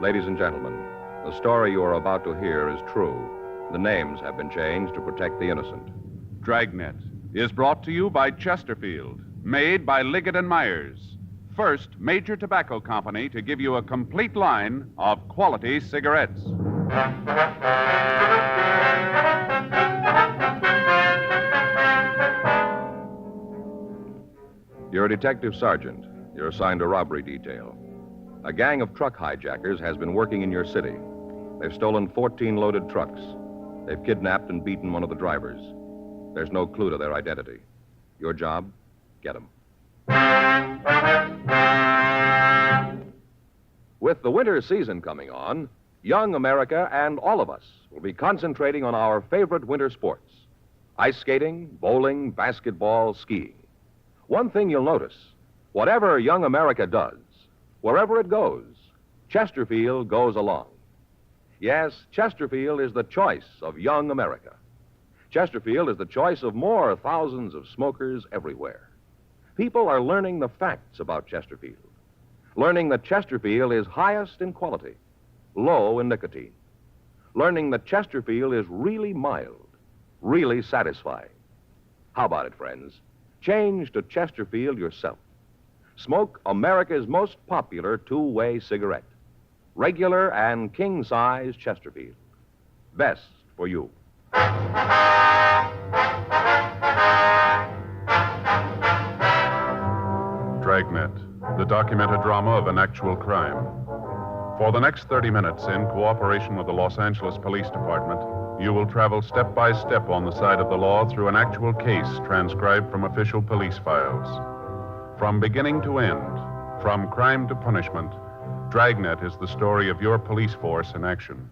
Ladies and gentlemen, the story you are about to hear is true. The names have been changed to protect the innocent. Dragnet is brought to you by Chesterfield, made by Liggett and Myers. First major tobacco company to give you a complete line of quality cigarettes. You're a detective sergeant. You're assigned a robbery detail. A gang of truck hijackers has been working in your city. They've stolen 14 loaded trucks. They've kidnapped and beaten one of the drivers. There's no clue to their identity. Your job? Get them. With the winter season coming on, young America and all of us will be concentrating on our favorite winter sports: ice skating, bowling, basketball, skiing. One thing you'll notice, whatever young America does, wherever it goes, Chesterfield goes along. Yes, Chesterfield is the choice of young America. Chesterfield is the choice of more thousands of smokers everywhere. People are learning the facts about Chesterfield, learning that Chesterfield is highest in quality, low in nicotine, learning that Chesterfield is really mild, really satisfying. How about it, friends? Change to Chesterfield yourself. Smoke America's most popular two-way cigarette. Regular and king-size Chesterfield. Best for you. Dragnet, the documented drama of an actual crime. For the next 30 minutes, in cooperation with the Los Angeles Police Department, you will travel step by step on the side of the law through an actual case transcribed from official police files. From beginning to end, from crime to punishment, Dragnet is the story of your police force in action.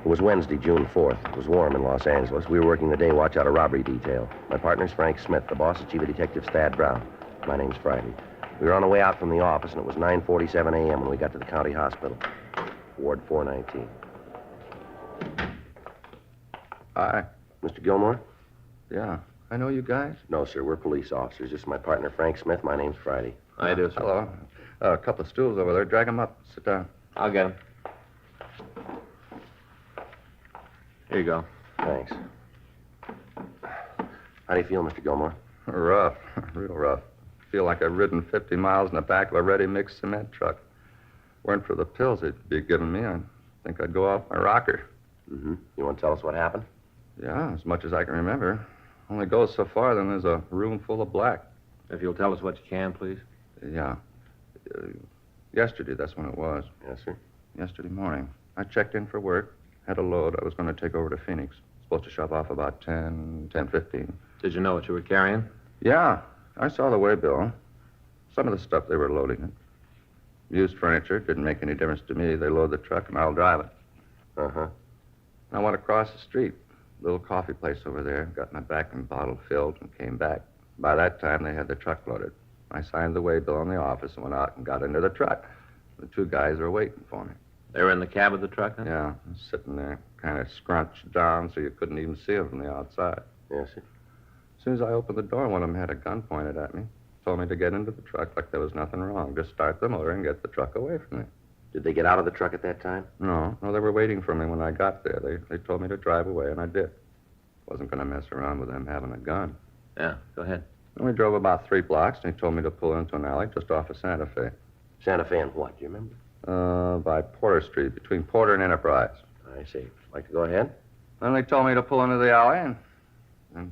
It was Wednesday, June 4th. It was warm in Los Angeles. We were working the day watch out a robbery detail. My partner's Frank Smith. The boss is Chief of Detectives Thad Brown. My name's Friday. We were on the way out from the office, and it was 9:47 a.m. when we got to the county hospital. Ward 419. Hi. Mr. Gilmore? Yeah. I know you guys? No, sir. We're police officers. This is my partner, Frank Smith. My name's Friday. I do, sir. Hello. A couple of stools over there. Drag them up. Sit down. I'll get him. Here you go. Thanks. How do you feel, Mr. Gilmore? Rough. Real rough. Feel like I've ridden 50 miles in the back of a ready-mix cement truck. Weren't for the pills they'd be giving me, I think I'd go off my rocker. Mm-hmm. You want to tell us what happened? Yeah, as much as I can remember. Only goes so far, then there's a room full of black. If you'll tell us what you can, please. Yeah. Yesterday, that's when it was. Yes, sir. Yesterday morning. I checked in for work, had a load I was going to take over to Phoenix. Supposed to shove off about 10:15. Did you know what you were carrying? Yeah, I saw the waybill. Some of the stuff they were loading it. Used furniture. Didn't make any difference to me. They load the truck and I'll drive it. Uh-huh. I went across the street. Little coffee place over there. Got my back-end bottle filled and came back. By that time, they had the truck loaded. I signed the waybill in the office and went out and got into the truck. The two guys were waiting for me. They were in the cab of the truck, then? Yeah, sitting there, kind of scrunched down so you couldn't even see them from the outside. Yes, sir. As soon as I opened the door, one of them had a gun pointed at me. Told me to get into the truck like there was nothing wrong. Just start the motor and get the truck away from me. Did they get out of the truck at that time? No, they were waiting for me when I got there. They told me to drive away, and I did. Wasn't going to mess around with them having a gun. Yeah, go ahead. And we drove about 3 blocks, and he told me to pull into an alley just off of Santa Fe. Santa Fe and what? Do you remember? By Porter Street, between Porter and Enterprise. I see. Like to go ahead? Then they told me to pull into the alley, and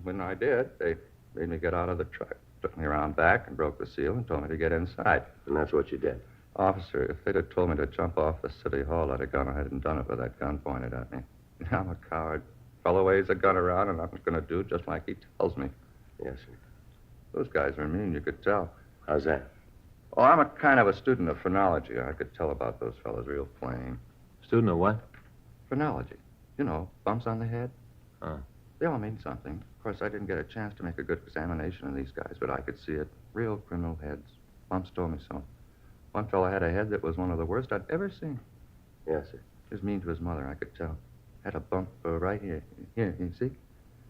when I did, they made me get out of the truck. Took me around back and broke the seal and told me to get inside. And that's what you did? Officer, if they'd have told me to jump off the city hall, I'd have gone ahead and done it with that gun pointed at me. I'm a coward. Fellow waves a gun around, and I'm going to do just like he tells me. Yes, sir. Those guys are mean, you could tell. How's that? Oh, I'm a kind of a student of phrenology. I could tell about those fellows real plain. Student of what? Phrenology. You know, bumps on the head. Oh. They all mean something. Of course, I didn't get a chance to make a good examination of these guys, but I could see it. Real criminal heads. Bumps told me so. One fellow had a head that was one of the worst I'd ever seen. Yes, sir. He was mean to his mother, I could tell. Had a bump right here. Here, you see?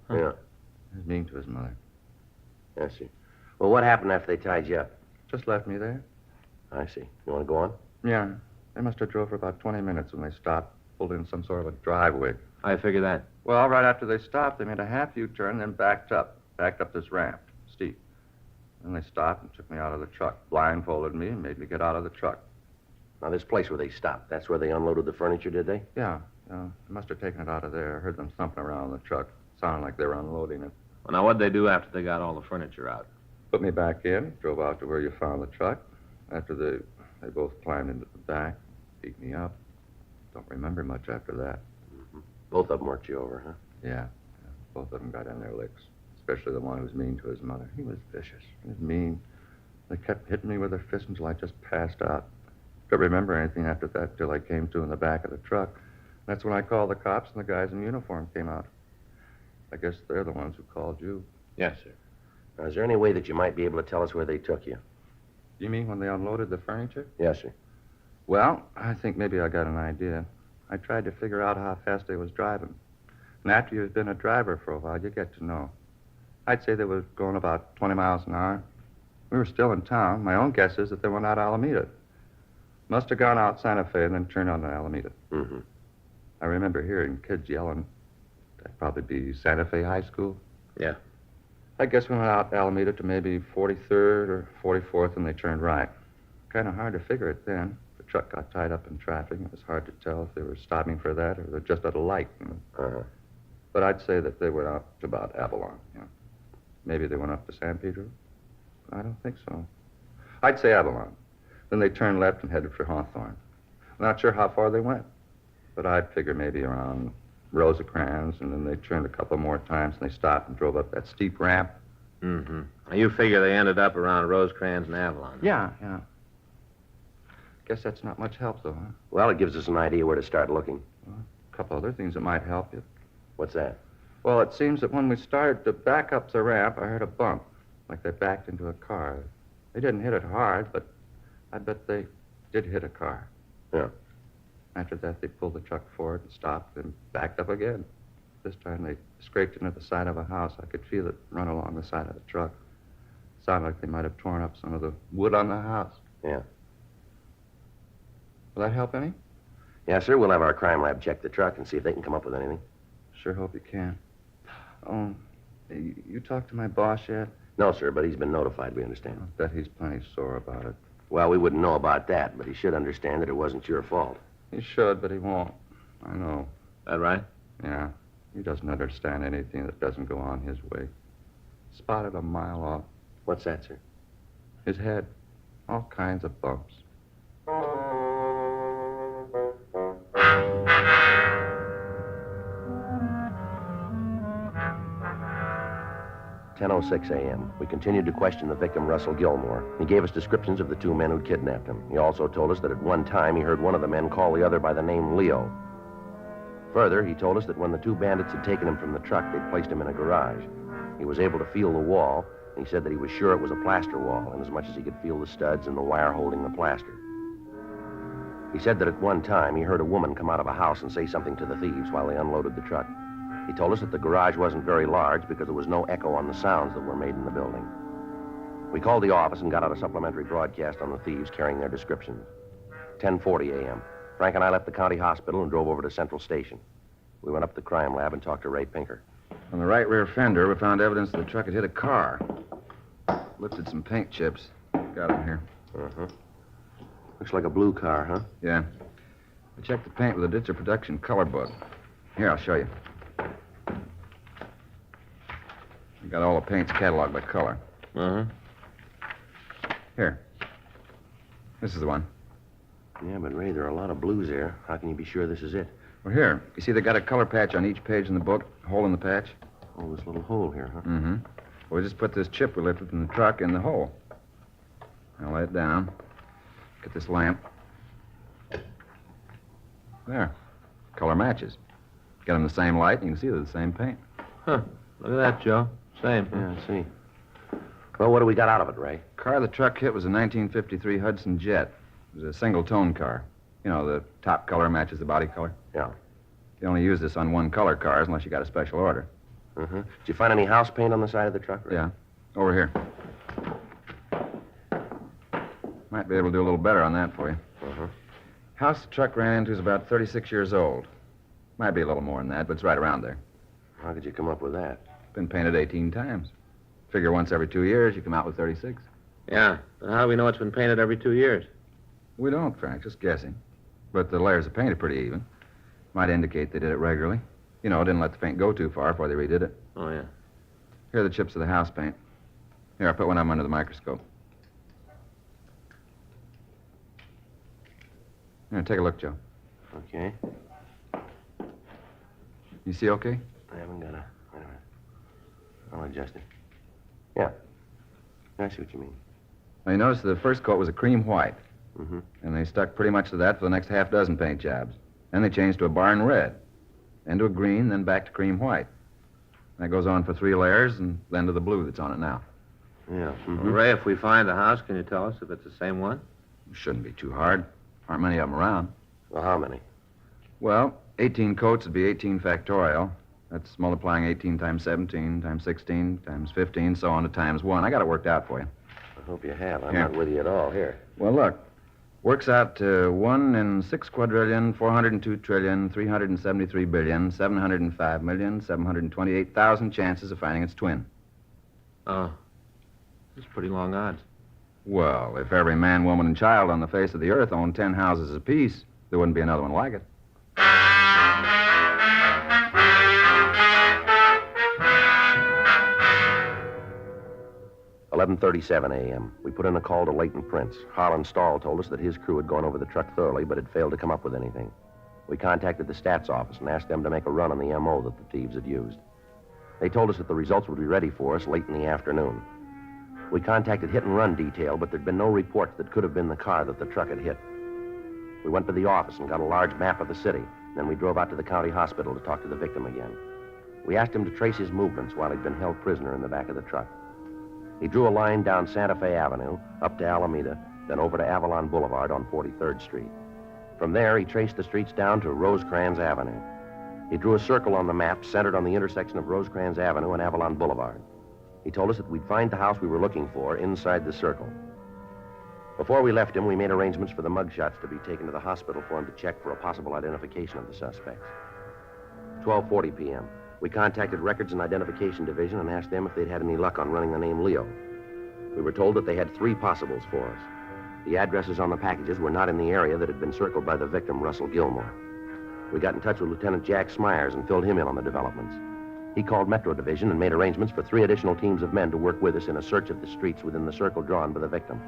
Huh. Yeah. He was mean to his mother. Yes, sir. Well, what happened after they tied you up? Just left me there. I see. You want to go on? Yeah. They must have drove for about 20 minutes when they stopped, pulled in some sort of a driveway. How you figure that? Well, right after they stopped, they made a half U-turn, then backed up this ramp, steep. Then they stopped and took me out of the truck, blindfolded me, and made me get out of the truck. Now, this place where they stopped, that's where they unloaded the furniture, did they? Yeah. They must have taken it out of there. I heard them thumping around the truck. Sounded like they were unloading it. Well, now, what'd they do after they got all the furniture out? Put me back in, drove out to where you found the truck. After they both climbed into the back, beat me up. Don't remember much after that. Both of them worked you over, huh? Yeah. Both of them got in their licks, especially the one who was mean to his mother. He was vicious. He was mean. They kept hitting me with their fists until I just passed out. Couldn't remember anything after that till I came to in the back of the truck. That's when I called the cops and the guys in uniform came out. I guess they're the ones who called you. Yes, sir. Now, is there any way that you might be able to tell us where they took you? You mean when they unloaded the furniture? Yes, sir. Well, I think maybe I got an idea. I tried to figure out how fast they was driving. And after you've been a driver for a while, you get to know. I'd say they were going about 20 miles an hour. We were still in town. My own guess is that they went out Alameda. Must have gone out Santa Fe and then turned on to Alameda. Mm-hmm. I remember hearing kids yelling. That'd probably be Santa Fe High School. Yeah. I guess we went out Alameda to maybe 43rd or 44th, and they turned right. Kind of hard to figure it then. The truck got tied up in traffic. It was hard to tell if they were stopping for that or they're just at a light. Uh-huh. But I'd say that they went out to about Avalon. Yeah. Maybe they went up to San Pedro. I don't think so. I'd say Avalon. Then they turned left and headed for Hawthorne. Not sure how far they went, but I'd figure maybe around Rosecrans, and then they turned a couple more times, and they stopped and drove up that steep ramp. Mm-hmm. Now, you figure they ended up around Rosecrans and Avalon. Yeah. Guess that's not much help, though, huh? Well, it gives us an idea where to start looking. Well, a couple other things that might help you. What's that? Well, it seems that when we started to back up the ramp, I heard a bump, like they backed into a car. They didn't hit it hard, but I bet they did hit a car. Yeah. After that, they pulled the truck forward and stopped and backed up again. This time, they scraped into the side of a house. I could feel it run along the side of the truck. Sounded like they might have torn up some of the wood on the house. Yeah. Will that help any? Yes, sir. We'll have our crime lab check the truck and see if they can come up with anything. Sure hope you can. Oh, you talked to my boss yet? No, sir, but he's been notified, we understand. I bet he's plenty sore about it. Well, we wouldn't know about that, but he should understand that it wasn't your fault. He should, but he won't. I know. That right? Yeah. He doesn't understand anything that doesn't go on his way. Spotted a mile off. What's that, sir? His head. All kinds of bumps. 10:06 a.m. We continued to question the victim, Russell Gilmore. He gave us descriptions of the two men who'd kidnapped him. He also told us that at one time he heard one of the men call the other by the name Leo. Further, he told us that when the two bandits had taken him from the truck, they'd placed him in a garage. He was able to feel the wall, and he said that he was sure it was a plaster wall, inasmuch as he could feel the studs and the wire holding the plaster. He said that at one time he heard a woman come out of a house and say something to the thieves while they unloaded the truck. He told us that the garage wasn't very large because there was no echo on the sounds that were made in the building. We called the office and got out a supplementary broadcast on the thieves carrying their descriptions. 10:40 a.m. Frank and I left the county hospital and drove over to Central Station. We went up to the crime lab and talked to Ray Pinker. On the right rear fender, we found evidence that the truck had hit a car. Lifted some paint chips. Got them here. Uh-huh. Looks like a blue car, huh? Yeah. We checked the paint with a Ditzer Production color book. Here, I'll show you. We got all the paints cataloged by color. Uh-huh. Here. This is the one. Yeah, but Ray, there are a lot of blues here. How can you be sure this is it? Well, here. You see they got a color patch on each page in the book? Hole in the patch? Oh, this little hole here, huh? Mm-hmm. Well, we just put this chip we lifted from the truck in the hole. Now lay it down. Get this lamp. There. Color matches. Get them the same light, and you can see they're the same paint. Huh. Look at that, Joe. Same. Yeah, I see. Well, what do we got out of it, Ray? Car the truck hit was a 1953 Hudson Jet. It was a single-tone car. You know, the top color matches the body color. Yeah. You only use this on one-color cars unless you got a special order. Uh-huh. Did you find any house paint on the side of the truck, Ray? Yeah. Over here. Might be able to do a little better on that for you. Uh-huh. House the truck ran into is about 36 years old. Might be a little more than that, but it's right around there. How could you come up with that? Been painted 18 times. Figure once every 2 years, you come out with 36. Yeah, but how do we know it's been painted every 2 years? We don't, Frank, just guessing. But the layers of paint are pretty even. Might indicate they did it regularly. You know, didn't let the paint go too far before they redid it. Oh, yeah. Here are the chips of the house paint. Here, I put one of them under the microscope. Here, take a look, Joe. Okay. You see okay? I haven't got a... Wait a minute. I'll adjust it. Yeah. I see what you mean. Now, you notice the first coat was a cream white. Mm-hmm. And they stuck pretty much to that for the next half dozen paint jobs. Then they changed to a barn red. Then to a green, then back to cream white. That goes on for 3 layers, and then to the blue that's on it now. Yeah. Mm-hmm. Well, Ray, if we find the house, can you tell us if it's the same one? Shouldn't be too hard. Aren't many of them around. Well, how many? Well, 18 coats would be 18 factorial. That's multiplying 18 times 17 times 16 times 15, so on to times 1. I got it worked out for you. I hope you have. I'm Here. not with you at all. Here. Well, look. Works out to 1 in 6 quadrillion, 402 trillion, 373 billion, 705 million, 728,000 chances of finding its twin. Oh. That's pretty long odds. Well, if every man, woman, and child on the face of the earth owned 10 houses apiece, there wouldn't be another one like it. $11:37 a.m. We put in a call to Leighton Prince. Harlan Stahl told us that his crew had gone over the truck thoroughly, but had failed to come up with anything. We contacted the stats office and asked them to make a run on the M.O. that the thieves had used. They told us that the results would be ready for us late in the afternoon. We contacted hit and run detail, but there'd been no reports that could have been the car that the truck had hit. We went to the office and got a large map of the city. Then we drove out to the county hospital to talk to the victim again. We asked him to trace his movements while he'd been held prisoner in the back of the truck. He drew a line down Santa Fe Avenue, up to Alameda, then over to Avalon Boulevard on 43rd Street. From there, he traced the streets down to Rosecrans Avenue. He drew a circle on the map centered on the intersection of Rosecrans Avenue and Avalon Boulevard. He told us that we'd find the house we were looking for inside the circle. Before we left him, we made arrangements for the mugshots to be taken to the hospital for him to check for a possible identification of the suspects. 12:40 p.m. We contacted Records and Identification Division and asked them if they'd had any luck on running the name Leo. We were told that they had 3 possibles for us. The addresses on the packages were not in the area that had been circled by the victim, Russell Gilmore. We got in touch with Lieutenant Jack Smyers and filled him in on the developments. He called Metro Division and made arrangements for 3 additional teams of men to work with us in a search of the streets within the circle drawn by the victim.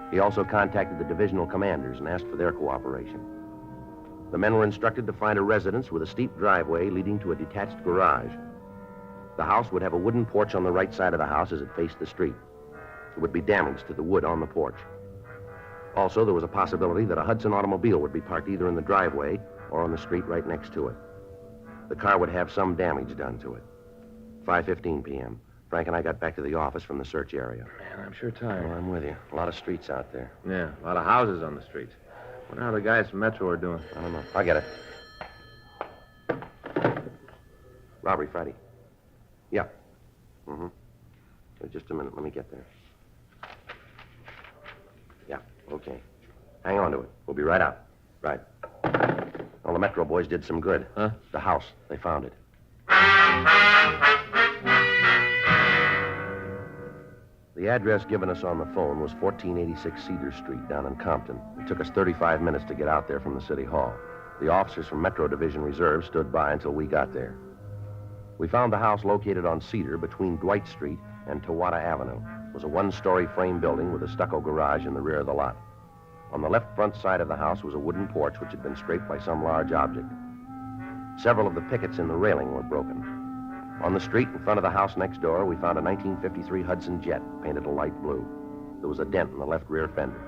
He also contacted the divisional commanders and asked for their cooperation. The men were instructed to find a residence with a steep driveway leading to a detached garage. The house would have a wooden porch on the right side of the house as it faced the street. It would be damaged to the wood on the porch. Also, there was a possibility that a Hudson automobile would be parked either in the driveway or on the street right next to it. The car would have some damage done to it. 5:15 p.m. Frank and I got back to the office from the search area. Man, I'm sure tired. Oh, I'm with you. A lot of streets out there. Yeah, a lot of houses on the streets. Wonder how the guys from Metro are doing. I don't know. I'll get it. Robbery Friday. Yeah. Mm-hmm. Just a minute. Let me get there. Yeah, okay. Hang on to it. We'll be right out. Right. Well, the Metro boys did some good. Huh? The house. They found it. The address given us on the phone was 1486 Cedar Street down in Compton. It took us 35 minutes to get out there from the city hall. The officers from Metro Division Reserve stood by until we got there. We found the house located on Cedar between Dwight Street and Tawada Avenue. It was a 1-story frame building with a stucco garage in the rear of the lot. On the left front side of the house was a wooden porch which had been scraped by some large object. Several of the pickets in the railing were broken. On the street in front of the house next door, we found a 1953 Hudson Jet painted a light blue. There was a dent in the left rear fender.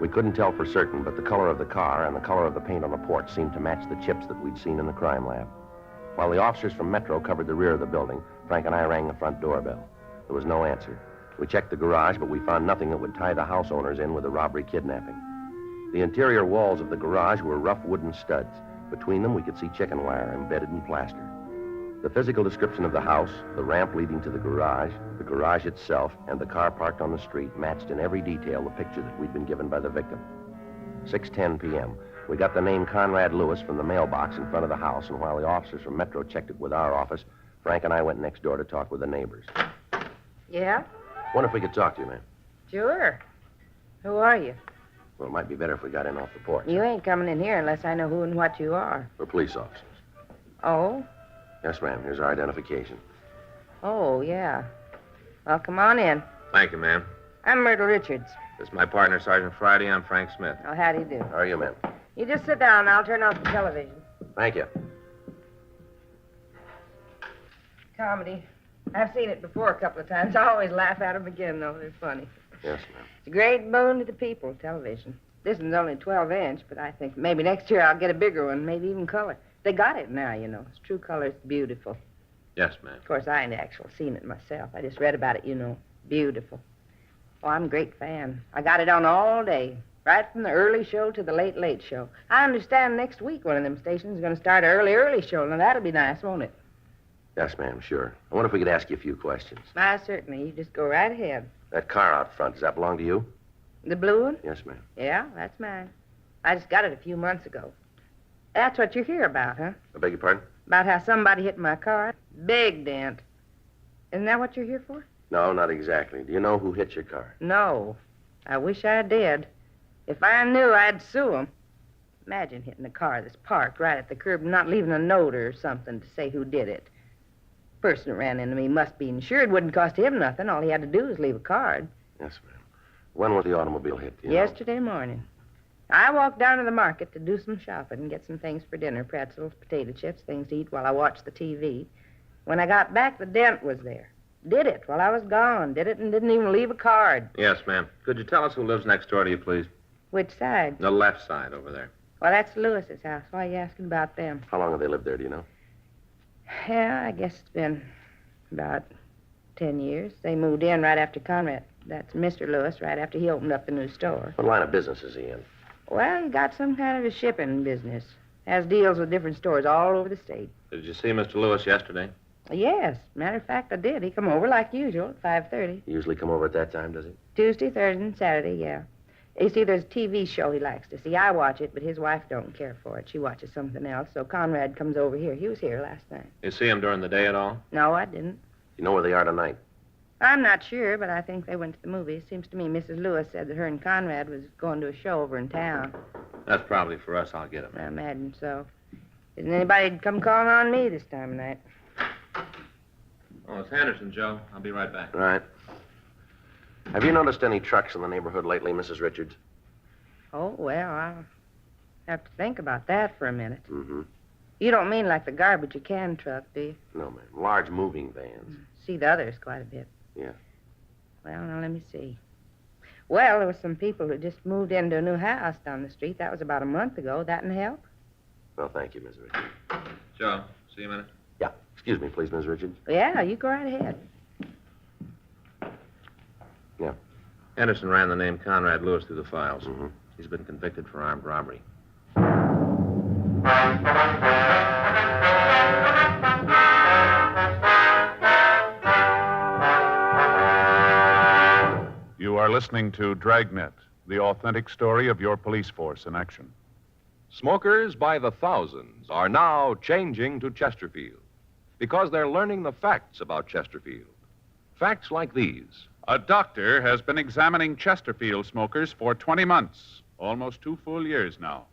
We couldn't tell for certain, but the color of the car and the color of the paint on the porch seemed to match the chips that we'd seen in the crime lab. While the officers from Metro covered the rear of the building, Frank and I rang the front doorbell. There was no answer. We checked the garage, but we found nothing that would tie the house owners in with the robbery kidnapping. The interior walls of the garage were rough wooden studs. Between them, we could see chicken wire embedded in plaster. The physical description of the house, the ramp leading to the garage itself, and the car parked on the street matched in every detail the picture that we'd been given by the victim. 6:10 p.m. We got the name Conrad Lewis from the mailbox in front of the house, and while the officers from Metro checked it with our office, Frank and I went next door to talk with the neighbors. Yeah? Wonder if we could talk to you, ma'am. Sure. Who are you? Well, it might be better if we got in off the porch. You ain't coming in here unless I know who and what you are. We're police officers. Oh? Yes, ma'am. Here's our identification. Oh, yeah. Well, come on in. Thank you, ma'am. I'm Myrtle Richards. This is my partner, Sergeant Friday. I'm Frank Smith. Oh, how do you do? How are you, ma'am? You just sit down. I'll turn off the television. Thank you. Comedy. I've seen it before a couple of times. I always laugh at them again, though. They're funny. Yes, ma'am. It's a great boon to the people, television. This one's only 12-inch, but I think maybe next year I'll get a bigger one, maybe even color. They got it now, you know. It's true color. It's beautiful. Yes, ma'am. Of course, I ain't actually seen it myself. I just read about it, you know. Beautiful. Oh, I'm a great fan. I got it on all day, right from the early show to the late show. I understand next week one of them stations is going to start an early show. Now, that'll be nice, won't it? Yes, ma'am, sure. I wonder if we could ask you a few questions. Certainly. You just go right ahead. That car out front, does that belong to you? The blue one? Yes, ma'am. Yeah, that's mine. I just got it a few months ago. That's what you're here about, huh? I beg your pardon? About how somebody hit my car? Big dent. Isn't that what you're here for? No, not exactly. Do you know who hit your car? No. I wish I did. If I knew, I'd sue 'em. Imagine hitting a car that's parked right at the curb and not leaving a note or something to say who did it. Person that ran into me must be insured. Wouldn't cost him nothing. All he had to do was leave a card. Yes, ma'am. When was the automobile hit? Do you know? Yesterday morning. I walked down to the market to do some shopping and get some things for dinner, pretzels, potato chips, things to eat while I watched the TV. When I got back, the dent was there. Did it while I was gone. Did it and didn't even leave a card. Yes, ma'am. Could you tell us who lives next door to you, please? Which side? The left side over there. Well, that's Lewis's house. Why are you asking about them? How long have they lived there, do you know? Yeah, I guess it's been about 10 years. They moved in right after Conrad. That's Mr. Lewis, right after he opened up the new store. What line of business is he in? Well, he got some kind of a shipping business. Has deals with different stores all over the state. Did you see Mr. Lewis yesterday? Yes. Matter of fact, I did. He come over like usual at 5:30. He usually come over at that time, does he? Tuesday, Thursday, and Saturday, yeah. You see, there's a TV show he likes to see. I watch it, but his wife don't care for it. She watches something else, so Conrad comes over here. He was here last night. You see him during the day at all? No, I didn't. You know where they are tonight? I'm not sure, but I think they went to the movies. Seems to me Mrs. Lewis said that her and Conrad was going to a show over in town. That's probably for us. I'll get him. I imagine so. Isn't anybody come calling on me this time of night? Oh, it's Henderson, Joe. I'll be right back. Right. Have you noticed any trucks in the neighborhood lately, Mrs. Richards? Oh, well, I'll have to think about that for a minute. Mm-hmm. You don't mean like the garbage or can truck, do you? No, ma'am. Large moving vans. See the others quite a bit. Yeah. Well, now, let me see. Well, there were some people who just moved into a new house down the street. That was about a month ago. That'd help? Well, thank you, Mrs. Richards. Joe, see you a minute. Yeah. Excuse me, please, Mrs. Richards. Yeah, you go right ahead. Yeah. Henderson ran the name Conrad Lewis through the files. Mm-hmm. He's been convicted for armed robbery. You are listening to Dragnet, the authentic story of your police force in action. Smokers by the thousands are now changing to Chesterfield because they're learning the facts about Chesterfield. Facts like these. A doctor has been examining Chesterfield smokers for 20 months, almost 2 full years now.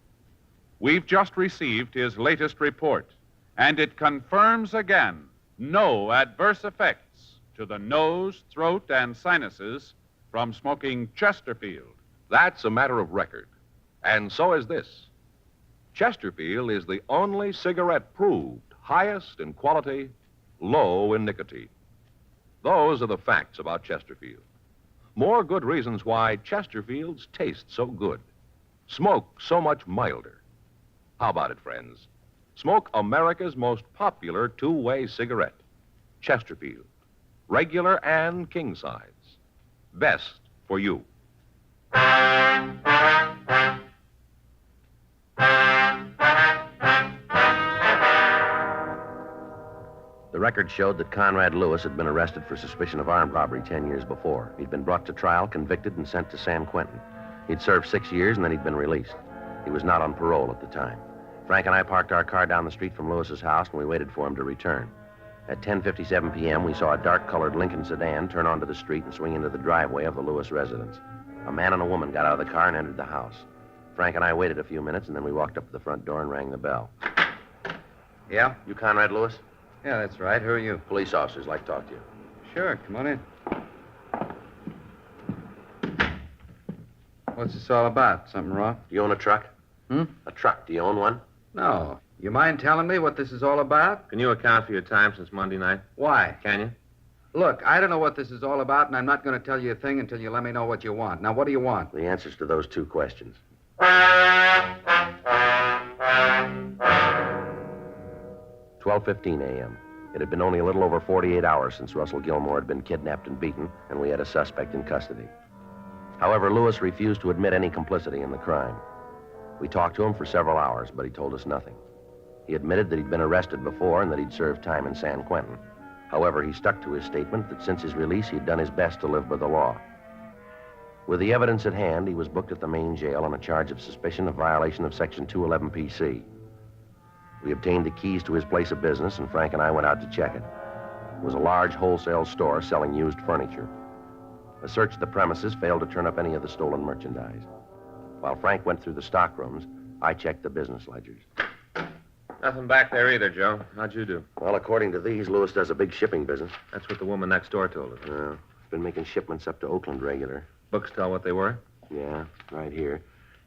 We've just received his latest report, and it confirms again no adverse effects to the nose, throat, and sinuses from smoking Chesterfield. That's a matter of record. And so is this. Chesterfield is the only cigarette proved highest in quality, low in nicotine. Those are the facts about Chesterfield. More good reasons why Chesterfields taste so good, smoke so much milder. How about it, friends? Smoke America's most popular two-way cigarette, Chesterfield. Regular and king size. Best for you. The record showed that Conrad Lewis had been arrested for suspicion of armed robbery 10 years before. He'd been brought to trial, convicted, and sent to San Quentin. He'd served 6 years, and then he'd been released. He was not on parole at the time. Frank and I parked our car down the street from Lewis's house, and we waited for him to return. At 10:57 p.m., we saw a dark-colored Lincoln sedan turn onto the street and swing into the driveway of the Lewis residence. A man and a woman got out of the car and entered the house. Frank and I waited a few minutes, and then we walked up to the front door and rang the bell. Yeah? You Conrad Lewis? Yeah, that's right. Who are you? Police officers. Like to talk to you. Sure, come on in. What's this all about? Something wrong? Do you own a truck? Hmm? A truck. Do you own one? No. You mind telling me what this is all about? Can you account for your time since Monday night? Why? Can you? Look, I don't know what this is all about, and I'm not going to tell you a thing until you let me know what you want. Now, what do you want? The answers to those two questions. 12:15 a.m. It had been only a little over 48 hours since Russell Gilmore had been kidnapped and beaten, and we had a suspect in custody. However, Lewis refused to admit any complicity in the crime. We talked to him for several hours, but he told us nothing. He admitted that he'd been arrested before and that he'd served time in San Quentin. However, he stuck to his statement that since his release, he'd done his best to live by the law. With the evidence at hand, he was booked at the main jail on a charge of suspicion of violation of Section 211 PC. We obtained the keys to his place of business, and Frank and I went out to check it. It was a large wholesale store selling used furniture. A search of the premises failed to turn up any of the stolen merchandise. While Frank went through the stock rooms, I checked the business ledgers. Nothing back there either, Joe. How'd you do? Well, according to these, Lewis does a big shipping business. That's what the woman next door told us. He's been making shipments up to Oakland regular. Books tell what they were? Yeah, right here.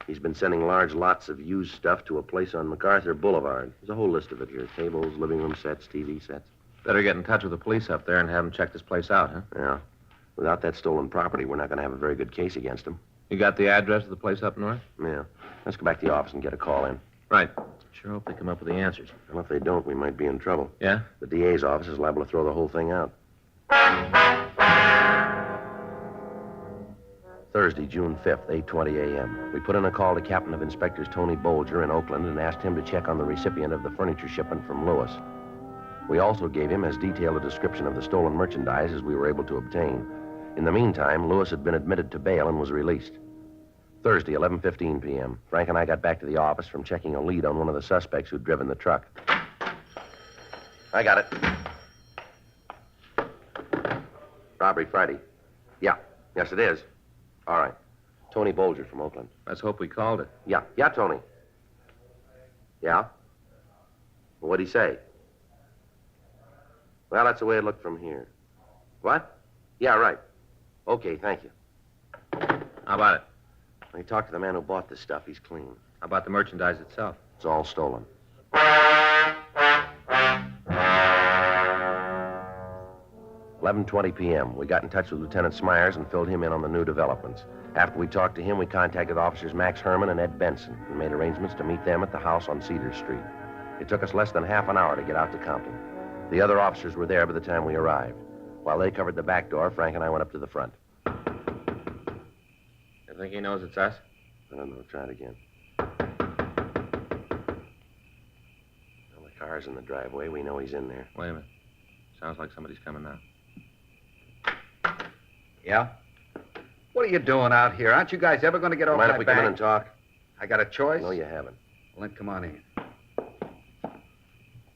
He's been sending large lots of used stuff to a place on MacArthur Boulevard. There's a whole list of it here. Tables, living room sets, TV sets. Better get in touch with the police up there and have them check this place out, huh? Yeah. Without that stolen property, we're not going to have a very good case against him. You got the address of the place up north? Yeah. Let's go back to the office and get a call in. Right. Sure hope they come up with the answers. Well, if they don't, we might be in trouble. Yeah? The DA's office is liable to throw the whole thing out. Thursday, June 5th, 8:20 a.m. We put in a call to Captain of Inspectors Tony Bolger in Oakland and asked him to check on the recipient of the furniture shipment from Lewis. We also gave him as detailed a description of the stolen merchandise as we were able to obtain. In the meantime, Lewis had been admitted to bail and was released. Thursday, 11:15 p.m. Frank and I got back to the office from checking a lead on one of the suspects who'd driven the truck. I got it. Robbery Friday. Yeah. Yes, it is. All right. Tony Bolger from Oakland. Let's hope we called it. Yeah, Tony. Yeah? Well, what'd he say? Well, that's the way it looked from here. What? Yeah, right. Okay, thank you. How about it? I talked to the man who bought this stuff. He's clean. How about the merchandise itself? It's all stolen. 11:20 p.m. We got in touch with Lieutenant Smyers and filled him in on the new developments. After we talked to him, we contacted officers Max Herman and Ed Benson and made arrangements to meet them at the house on Cedar Street. It took us less than half an hour to get out to Compton. The other officers were there by the time we arrived. While they covered the back door, Frank and I went up to the front. You think he knows it's us? I don't know. Try it again. Well, the car's in the driveway. We know he's in there. Wait a minute. Sounds like somebody's coming now. Yeah? What are you doing out here? Aren't you guys ever going to get off Mind that if we come in and talk? I got a choice? No, you haven't. Well, then come on in.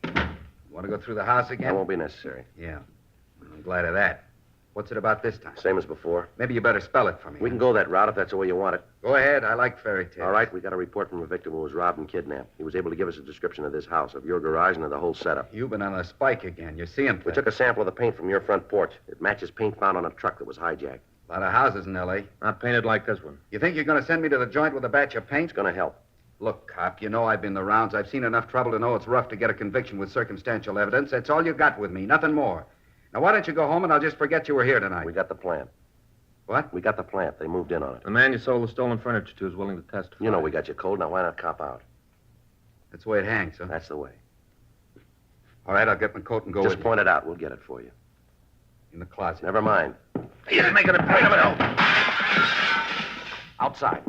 You want to go through the house again? That won't be necessary. Yeah. I'm glad of that. What's it about this time? Same as before. Maybe you better spell it for me. We can go that route if that's the way you want it. Go ahead. I like fairy tales. All right, we got a report from a victim who was robbed and kidnapped. He was able to give us a description of this house, of your garage, and of the whole setup. You've been on a spike again. You're seeing things. We took a sample of the paint from your front porch. It matches paint found on a truck that was hijacked. A lot of houses in L.A. Not painted like this one. You think you're going to send me to the joint with a batch of paint? It's going to help. Look, cop, you know I've been the rounds. I've seen enough trouble to know it's rough to get a conviction with circumstantial evidence. That's all you got with me, nothing more. Now, why don't you go home and I'll just forget you were here tonight? We got the plant. What? We got the plant. They moved in on it. The man you sold the stolen furniture to is willing to testify. You know we got you cold. Now, why not cop out? That's the way it hangs, huh? That's the way. All right, I'll get my coat and go Just with point it out. We'll get it for you. you. In the closet. Never mind. He's making a point of it all. Outside.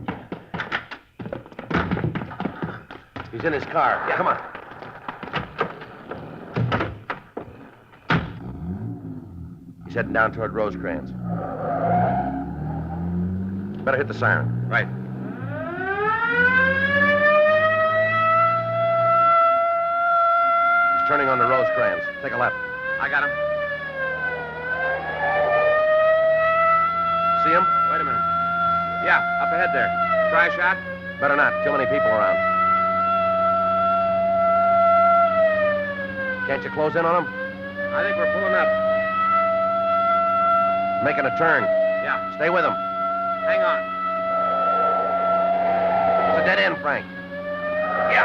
He's in his car. Yeah, come on. He's heading down toward Rosecrans. Better hit the siren. Right. He's turning onto Rosecrans. Take a left. I got him. See him? Wait a minute. Yeah, up ahead there. Try a shot? Better not. Too many people around. Can't you close in on him? I think we're pulling up. Making a turn. Yeah. Stay with him. Hang on. It's a dead end, Frank. Yeah.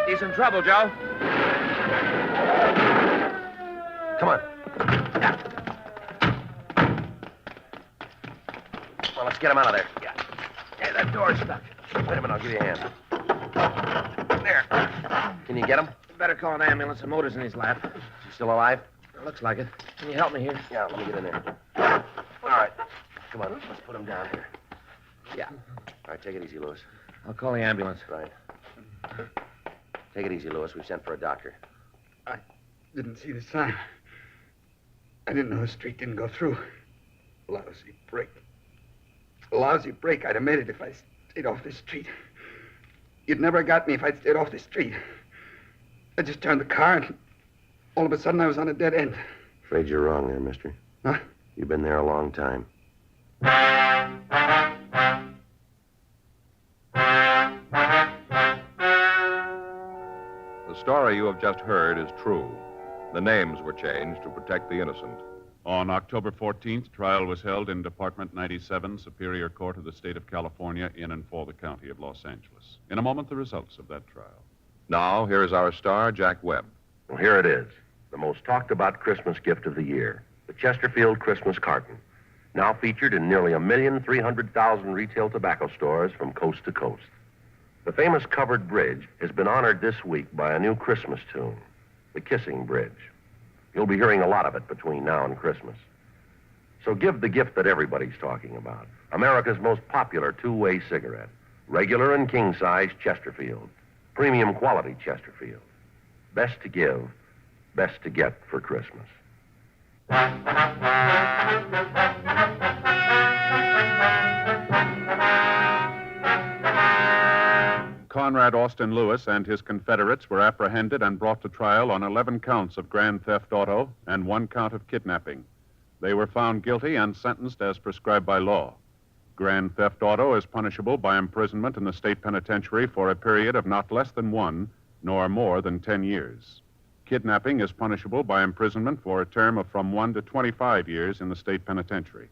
He's in trouble, Joe. Come on. Well, let's get him out of there. Yeah. Hey, that door's stuck. Wait a minute, I'll give you a hand. There. Can you get him? Better call an ambulance. The motor's in his lap. Is he still alive? Looks like it. Can you help me here? Yeah, let me get in there. All right. Come on, let's put him down here. Yeah. All right, take it easy, Lewis. I'll call the ambulance. Right. Take it easy, Lewis. We've sent for a doctor. I didn't see the sign. I didn't know the street didn't go through. Lousy break. A lousy break. I'd have made it if I stayed off this street. You'd never got me if I'd stayed off this street. I just turned the car and all of a sudden I was on a dead end. Afraid you're wrong there, mister. Huh? You've been there a long time. The story you have just heard is true. The names were changed to protect the innocent. On October 14th, trial was held in Department 97, Superior Court of the State of California, in and for the County of Los Angeles. In a moment, the results of that trial. Now, here is our star, Jack Webb. Well, here it is. The most talked about Christmas gift of the year. The Chesterfield Christmas carton. Now featured in nearly 1,300,000 retail tobacco stores from coast to coast. The famous covered bridge has been honored this week by a new Christmas tune, The Kissing Bridge. You'll be hearing a lot of it between now and Christmas. So give the gift that everybody's talking about. America's most popular two-way cigarette. Regular and king-size Chesterfield. Premium quality Chesterfield. Best to give, best to get for Christmas. Conrad Austin Lewis and his Confederates were apprehended and brought to trial on 11 counts of grand theft auto and 1 count of kidnapping. They were found guilty and sentenced as prescribed by law. Grand theft auto is punishable by imprisonment in the state penitentiary for a period of not less than 1, nor more than 10 years. Kidnapping is punishable by imprisonment for a term of from 1 to 25 years in the state penitentiary.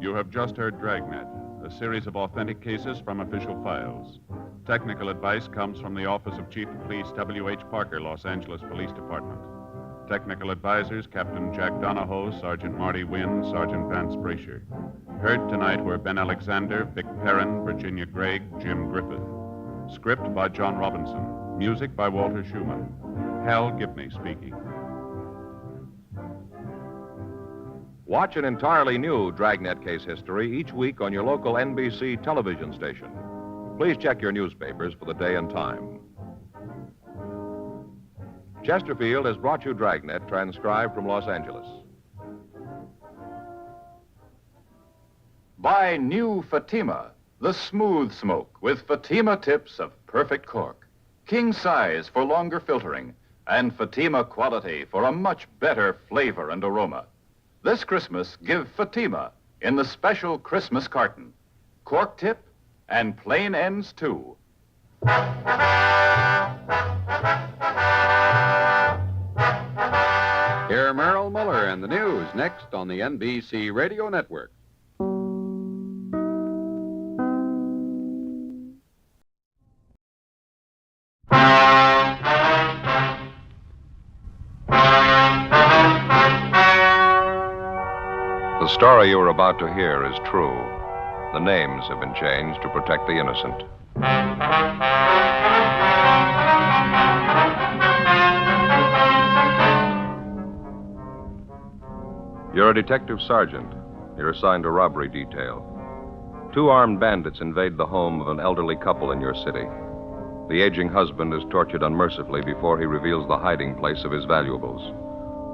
You have just heard Dragnet, a series of authentic cases from official files. Technical advice comes from the Office of Chief of Police W.H. Parker, Los Angeles Police Department. Technical advisors, Captain Jack Donahoe, Sergeant Marty Wynn, Sergeant Vance Brasher. Heard tonight were Ben Alexander, Vic Perrin, Virginia Gregg, Jim Griffith. Script by John Robinson. Music by Walter Schumann. Hal Gibney speaking. Watch an entirely new Dragnet case history each week on your local NBC television station. Please check your newspapers for the day and time. Chesterfield has brought you Dragnet, transcribed from Los Angeles. Buy new Fatima, the smooth smoke with Fatima tips of perfect cork. King size for longer filtering, and Fatima quality for a much better flavor and aroma. This Christmas, give Fatima in the special Christmas carton. Cork tip and plain ends, too. Hear Merrill Miller and the news next on the NBC Radio Network. The story you are about to hear is true. The names have been changed to protect the innocent. You're a detective sergeant. You're assigned to robbery detail. Two armed bandits invade the home of an elderly couple in your city. The aging husband is tortured unmercifully before he reveals the hiding place of his valuables.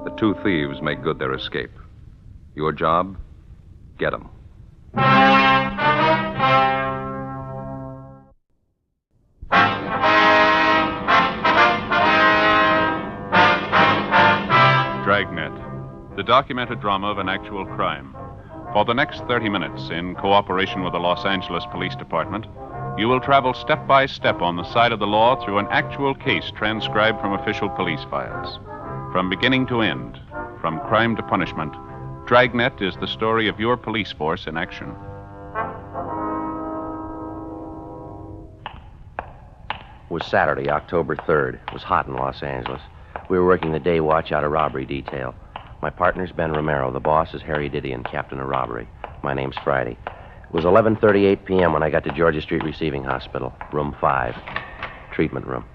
The two thieves make good their escape. Your job? Get them. Dragnet, the documented drama of an actual crime. For the next 30 minutes, in cooperation with the Los Angeles Police Department, you will travel step by step on the side of the law through an actual case transcribed from official police files. From beginning to end, from crime to punishment, Dragnet is the story of your police force in action. It was Saturday, October 3rd. It was hot in Los Angeles. We were working the day watch out of robbery detail. My partner's Ben Romero. The boss is Harry Didion, captain of robbery. My name's Friday. It was 11:38 p.m. when I got to Georgia Street Receiving Hospital, room 5, treatment room.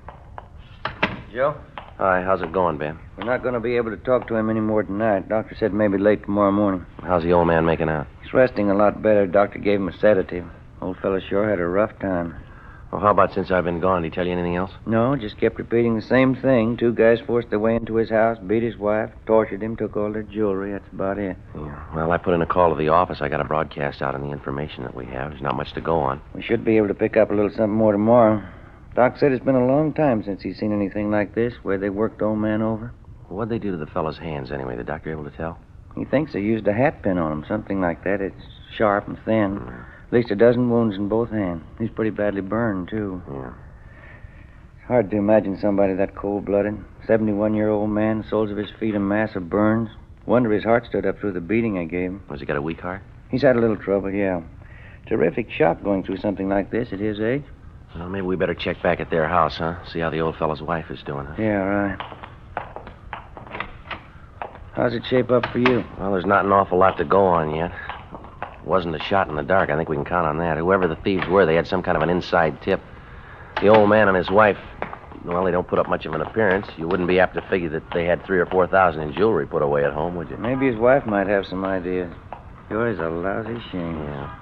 Joe? Hi, how's it going, Ben? We're not going to be able to talk to him anymore tonight. Doctor said maybe late tomorrow morning. How's the old man making out? He's resting a lot better. Doctor gave him a sedative. Old fella sure had a rough time. Well, how about since I've been gone? Did he tell you anything else? No, just kept repeating the same thing. Two guys forced their way into his house, beat his wife, tortured him, took all their jewelry. That's about it. Yeah. Well, I put in a call to the office. I got a broadcast out on the information that we have. There's not much to go on. We should be able to pick up a little something more tomorrow. Doc said it's been a long time since he's seen anything like this, where they worked old man over. What'd they do to the fellow's hands, anyway? The doctor able to tell? He thinks they used a hat pin on him, something like that. It's sharp and thin. At least a dozen wounds in both hands. He's pretty badly burned, too. Yeah. It's hard to imagine somebody that cold-blooded. 71-year-old man, soles of his feet a mass of burns. Wonder his heart stood up through the beating I gave him. Has he got a weak heart? He's had a little trouble, yeah. Terrific shock going through something like this at his age. Well, maybe we better check back at their house, huh? See how the old fellow's wife is doing, huh? Yeah, right. How's it shape up for you? Well, there's not an awful lot to go on yet. It wasn't a shot in the dark. I think we can count on that. Whoever the thieves were, they had some kind of an inside tip. The old man and his wife, well, they don't put up much of an appearance. You wouldn't be apt to figure that they had $3,000 or $4,000 in jewelry put away at home, would you? Maybe his wife might have some ideas. Sure is a lousy shame. Yeah.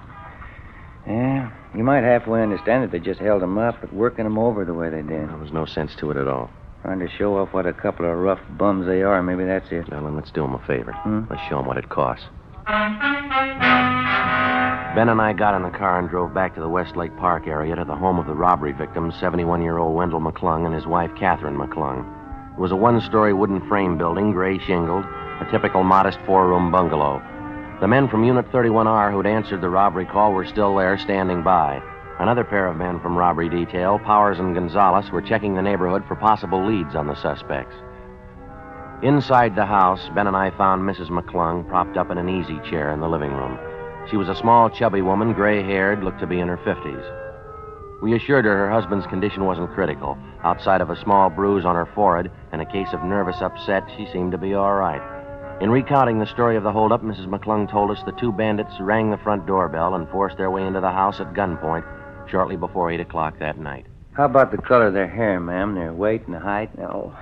Yeah, you might halfway understand it. They just held him up, but working him over the way they did. There was no sense to it at all. Trying to show off what a couple of rough bums they are. Maybe that's it. Well, then let's do them a favor. Let's show them what it costs. Ben and I got in the car and drove back to the Westlake Park area to the home of the robbery victims, 71-year-old Wendell McClung and his wife, Catherine McClung. It was a one-story wooden frame building, gray shingled, a typical modest four-room bungalow. The men from Unit 31R who'd answered the robbery call were still there, standing by. Another pair of men from robbery detail, Powers and Gonzalez, were checking the neighborhood for possible leads on the suspects. Inside the house, Ben and I found Mrs. McClung propped up in an easy chair in the living room. She was a small, chubby woman, gray-haired, looked to be in her 50s. We assured her husband's condition wasn't critical. Outside of a small bruise on her forehead and a case of nervous upset, she seemed to be all right. In recounting the story of the holdup, Mrs. McClung told us the two bandits rang the front doorbell and forced their way into the house at gunpoint shortly before 8 o'clock that night. How about the color of their hair, ma'am? Their weight and the height? No,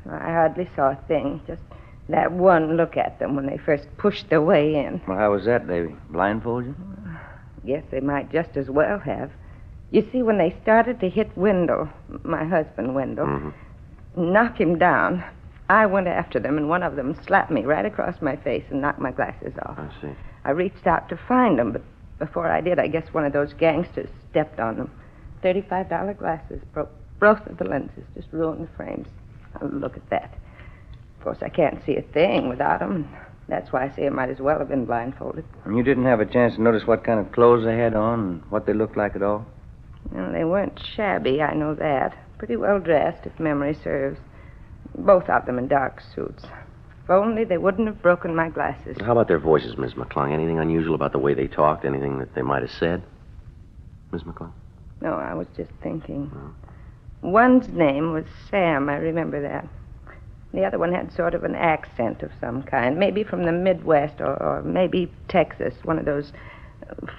I hardly saw a thing. Just that one look at them when they first pushed their way in. Well, how was that, Davy? Blindfold you? Guess they might just as well have. You see, when they started to hit Wendell, my husband, Wendell, knock him down, I went after them, and one of them slapped me right across my face and knocked my glasses off. I see. I reached out to find them, but before I did, I guess one of those gangsters stepped on them. $35 glasses, broke both of the lenses, just ruined the frames. Oh, look at that. Of course, I can't see a thing without them. That's why I say I might as well have been blindfolded. And you didn't have a chance to notice what kind of clothes they had on and what they looked like at all? No, they weren't shabby, I know that. Pretty well dressed, if memory serves. Both of them in dark suits. If only they wouldn't have broken my glasses. How about their voices, Miss McClung? Anything unusual about the way they talked? Anything that they might have said? Miss McClung? No, I was just thinking. One's name was Sam, I remember that. The other one had sort of an accent of some kind, maybe from the Midwest or maybe Texas, one of those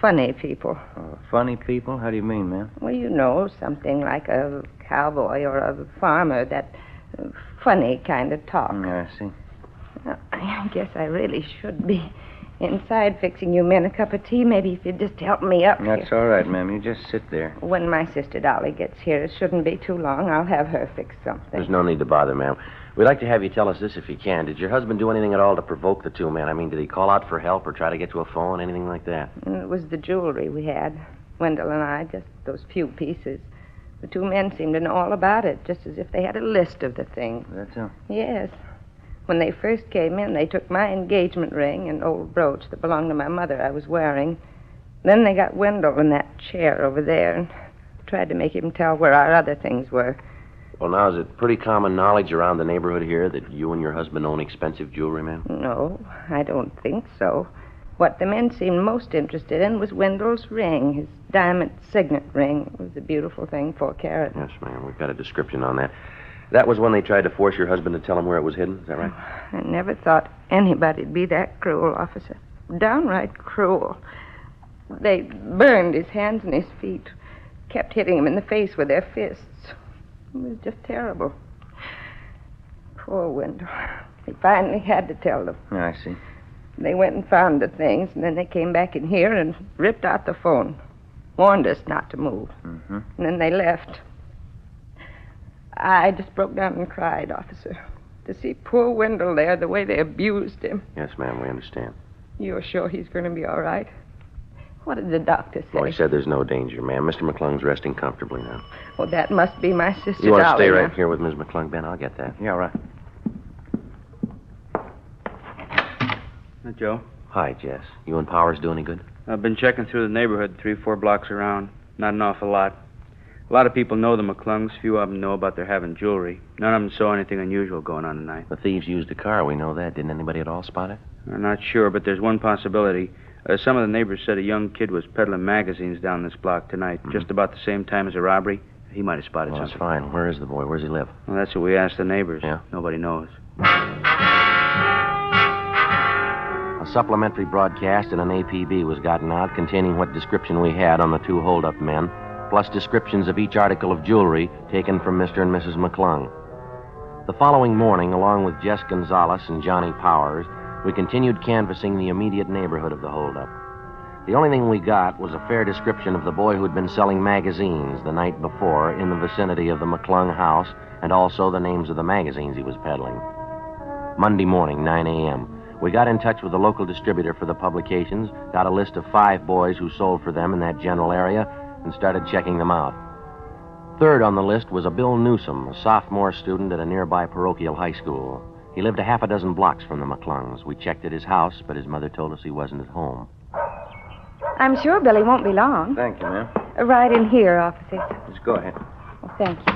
funny people. Funny people? How do you mean, ma'am? Well, you know, something like a cowboy or a farmer, that funny kind of talk. I see. I guess I really should be inside fixing you men a cup of tea. Maybe if you'd just help me up That's here. all right, ma'am. You just sit there. When my sister Dolly gets here, it shouldn't be too long. I'll have her fix something. There's no need to bother, ma'am. We'd like to have you tell us this if you can. Did your husband do anything at all to provoke the two men? I mean, did he call out for help or try to get to a phone, anything like that? It was the jewelry we had. Wendell and I, just those few pieces. The two men seemed to know all about it, just as if they had a list of the things. That's all. Yes. When they first came in, they took my engagement ring and old brooch that belonged to my mother I was wearing. Then they got Wendell in that chair over there and tried to make him tell where our other things were. Well, now, is it pretty common knowledge around the neighborhood here that you and your husband own expensive jewelry, ma'am? No, I don't think so. What the men seemed most interested in was Wendell's ring, his diamond signet ring. It was a beautiful thing, 4 carat. Yes, ma'am. We've got a description on that. That was when they tried to force your husband to tell him where it was hidden. Is that right? I never thought anybody'd be that cruel, officer. Downright cruel. They burned his hands and his feet, kept hitting him in the face with their fists. It was just terrible. Poor Wendell. He finally had to tell them. I see. They went and found the things, and then they came back in here and ripped out the phone. Warned us not to move. Mm-hmm. And then they left. I just broke down and cried, officer. To see poor Wendell there, the way they abused him. Yes, ma'am, we understand. You're sure he's going to be all right? What did the doctor say? Well, he said there's no danger, ma'am. Mr. McClung's resting comfortably now. Well, that must be my sister You want to Dolly stay now. right here with Ms. McClung, Ben? I'll get that. Yeah, right. Joe, Hi, Jess. You and Powers do any good? I've been checking through the neighborhood 3-4 blocks around. Not an awful lot. A lot of people know the McClungs. Few of them know about their having jewelry. None of them saw anything unusual going on tonight. The thieves used a car. We know that. Didn't anybody at all spot it? I'm not sure, but there's one possibility. Some of the neighbors said a young kid was peddling magazines down this block tonight, just about the same time as a robbery. He might have spotted Well, that's something. fine. Where is the boy? Where does he live? Well, that's what we asked the neighbors. Yeah? Nobody knows. A supplementary broadcast in an APB was gotten out containing what description we had on the two hold-up men, plus descriptions of each article of jewelry taken from Mr. and Mrs. McClung. The following morning, along with Jess Gonzalez and Johnny Powers, we continued canvassing the immediate neighborhood of the holdup. The only thing we got was a fair description of the boy who'd been selling magazines the night before in the vicinity of the McClung house, and also the names of the magazines he was peddling. Monday morning, 9 a.m., we got in touch with the local distributor for the publications, got a list of 5 boys who sold for them in that general area, and started checking them out. Third on the list was a Bill Newsom, a sophomore student at a nearby parochial high school. He lived a half a dozen blocks from the McClungs. We checked at his house, but his mother told us he wasn't at home. I'm sure Billy won't be long. Thank you, ma'am. Right in here, officer. Just go ahead. Well, thank you.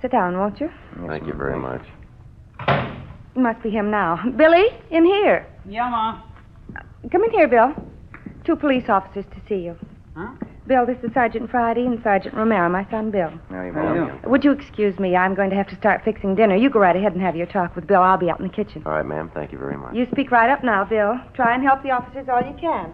Sit down, won't you? Thank you very much. It must be him now. Billy, in here. Yeah, Ma. Come in here, Bill. 2 police officers to see you. Huh? Bill, this is Sergeant Friday and Sergeant Romero, my son Bill. How you How you doing? doing? Would you excuse me? I'm going to have to start fixing dinner. You go right ahead and have your talk with Bill. I'll be out in the kitchen. All right, ma'am. Thank you very much. You speak right up now, Bill. Try and help the officers all you can.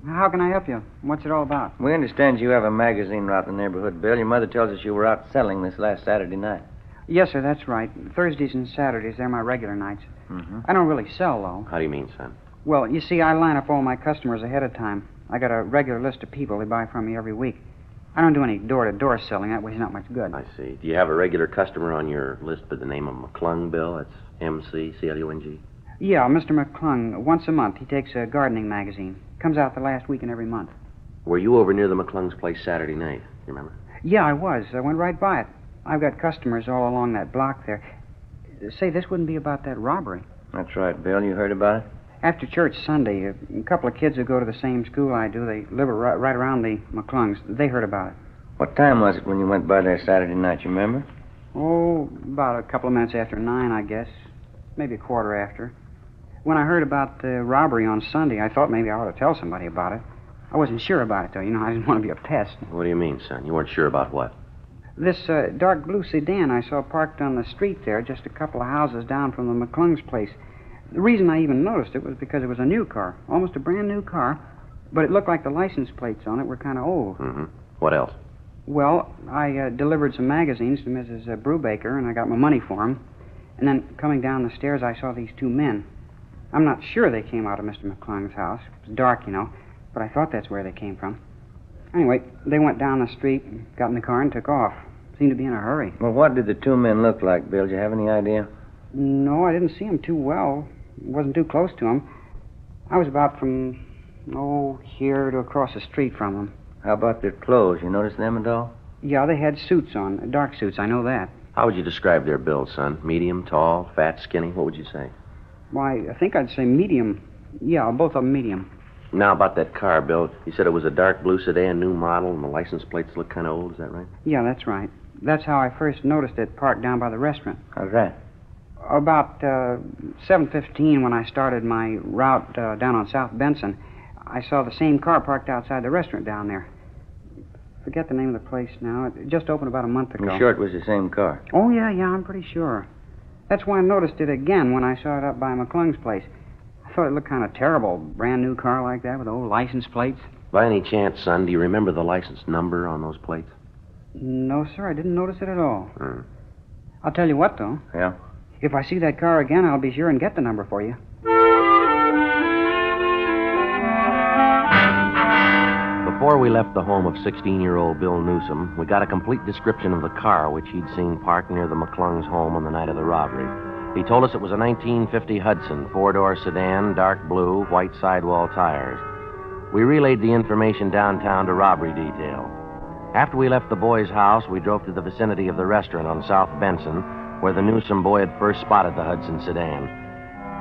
How can I help you? What's it all about? We understand you have a magazine out in the neighborhood, Bill. Your mother tells us you were out selling this last Saturday night. Yes, sir, that's right. Thursdays and Saturdays, they're my regular nights. Mm-hmm. I don't really sell, though. How do you mean, son? Well, you see, I line up all my customers ahead of time. I got a regular list of people they buy from me every week. I don't do any door-to-door selling. That way it's not much good. I see. Do you have a regular customer on your list by the name of McClung, Bill? That's M-C-C-L-U-N-G. Yeah, Mr. McClung. Once a month, he takes a gardening magazine. Comes out the last week in every month. Were you over near the McClung's place Saturday night? You remember? Yeah, I was. I went right by it. I've got customers all along that block there. Say, this wouldn't be about that robbery. That's right, Bill. You heard about it? After church Sunday, a couple of kids who go to the same school I do, they live right around the McClungs. They heard about it. What time was it when you went by there Saturday night, you remember? Oh, about a couple of minutes after 9, I guess. Maybe a quarter after. When I heard about the robbery on Sunday, I thought maybe I ought to tell somebody about it. I wasn't sure about it, though. You know, I didn't want to be a pest. What do you mean, son? You weren't sure about what? This dark blue sedan I saw parked on the street there, just a couple of houses down from the McClung's place. The reason I even noticed it was because it was a new car, almost a brand new car, but it looked like the license plates on it were kind of old. Mm-hmm. What else? Well, I delivered some magazines to Mrs. Brubaker, and I got my money for them. And then coming down the stairs, I saw these 2 men. I'm not sure they came out of Mr. McClung's house. It was dark, but I thought that's where they came from. Anyway, they went down the street, got in the car, and took off. Seemed to be in a hurry. Well, what did the two men look like, Bill? Do you have any idea? No, I didn't see them too well. Wasn't too close to them. I was about from, here to across the street from them. How about their clothes? You notice them at all? Yeah, they had suits on, dark suits, I know that. How would you describe their build, son? Medium, tall, fat, skinny? What would you say? Why, I think I'd say medium. Yeah, both of them medium. Now, about that car, Bill. You said it was a dark blue sedan, new model, and the license plates look kind of old. Is that right? Yeah, that's right. That's how I first noticed it parked down by the restaurant. How's that? About 7:15 when I started my route down on South Benson, I saw the same car parked outside the restaurant down there. Forget the name of the place now. It just opened about a month ago. I'm sure it was the same car. Oh, yeah, I'm pretty sure. That's why I noticed it again when I saw it up by McClung's place. I thought it looked kind of terrible, brand new car like that with old license plates. By any chance, son, do you remember the license number on those plates? No, sir, I didn't notice it at all. I'll tell you what, though. Yeah? If I see that car again, I'll be sure and get the number for you. Before we left the home of 16-year-old Bill Newsom, we got a complete description of the car which he'd seen parked near the McClung's home on the night of the robbery. He told us it was a 1950 Hudson, four-door sedan, dark blue, white sidewall tires. We relayed the information downtown to robbery detail. After we left the boy's house, we drove to the vicinity of the restaurant on South Benson, where the Newsom boy had first spotted the Hudson sedan.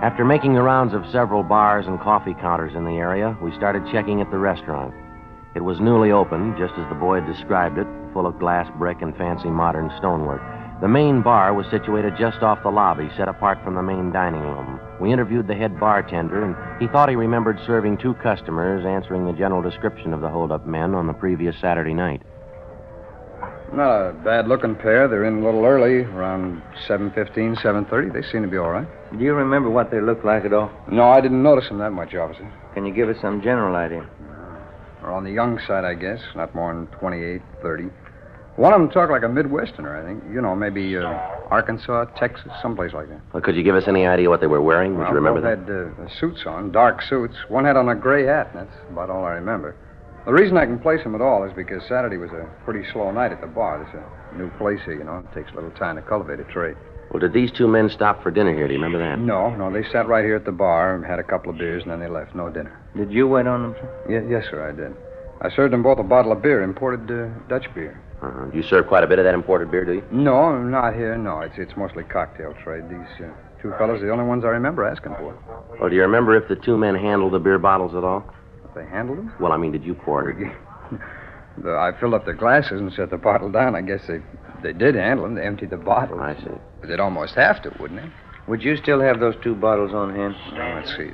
After making the rounds of several bars and coffee counters in the area, we started checking at the restaurant. It was newly opened, just as the boy had described it, full of glass brick and fancy modern stonework. The main bar was situated just off the lobby, set apart from the main dining room. We interviewed the head bartender, and he thought he remembered serving two customers, answering the general description of the hold-up men on the previous Saturday night. Not a bad-looking pair. They're in a little early, around 7:15, 7:30. They seem to be all right. Do you remember what they looked like at all? No, I didn't notice them that much, officer. Can you give us some general idea? They're on the young side, I guess. Not more than 28, 30. One of them talked like a Midwesterner, I think. Maybe Arkansas, Texas, someplace like that. Well, could you give us any idea what they were wearing? Would you remember both that? had suits on, dark suits. One had on a gray hat, and that's about all I remember. The reason I can place them at all is because Saturday was a pretty slow night at the bar. There's a new place here, It takes a little time to cultivate a trade. Well, did these two men stop for dinner here? Do you remember that? No. They sat right here at the bar and had a couple of beers, and then they left. No dinner. Did you wait on them, sir? Yes, sir, I did. I served them both a bottle of beer, imported Dutch beer. Do you serve quite a bit of that imported beer, do you? No, not here, no. It's mostly cocktail trade. These two fellows are the only ones I remember asking for it. Well, do you remember if the two men handled the beer bottles at all? If they handled them? Well, I mean, did you pour it? I filled up their glasses and set the bottle down. I guess they did handle them. They emptied the bottle. I see. But they'd almost have to, wouldn't they? Would you still have those two bottles on hand? Let's see.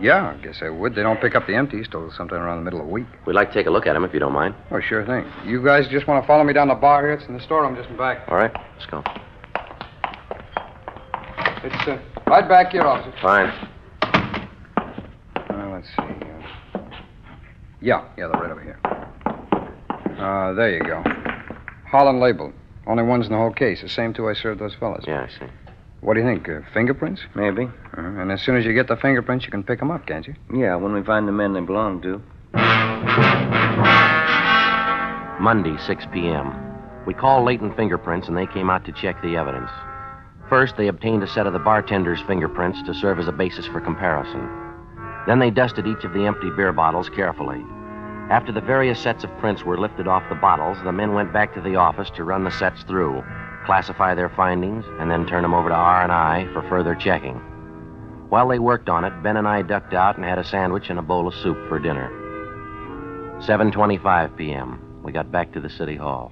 Yeah, I guess I would. They don't pick up the empties till sometime around the middle of the week. We'd like to take a look at them, if you don't mind. Oh, sure thing. You guys just want to follow me down the bar here? It's in the storeroom just in back. All right, let's go. It's right back here, officer. Fine. Let's see. Yeah, they're right over here. There you go. Holland labeled. Only ones in the whole case. The same two I served those fellas. Yeah, I see. What do you think? Fingerprints? Maybe. And as soon as you get the fingerprints, you can pick them up, can't you? Yeah, when we find the men they belong to. Monday, 6 p.m. We called Leighton Fingerprints, and they came out to check the evidence. First, they obtained a set of the bartender's fingerprints to serve as a basis for comparison. Then they dusted each of the empty beer bottles carefully. After the various sets of prints were lifted off the bottles, the men went back to the office to run the sets through, classify their findings, and then turn them over to R&I for further checking. While they worked on it, Ben and I ducked out and had a sandwich and a bowl of soup for dinner. 7:25 p.m. We got back to the city hall.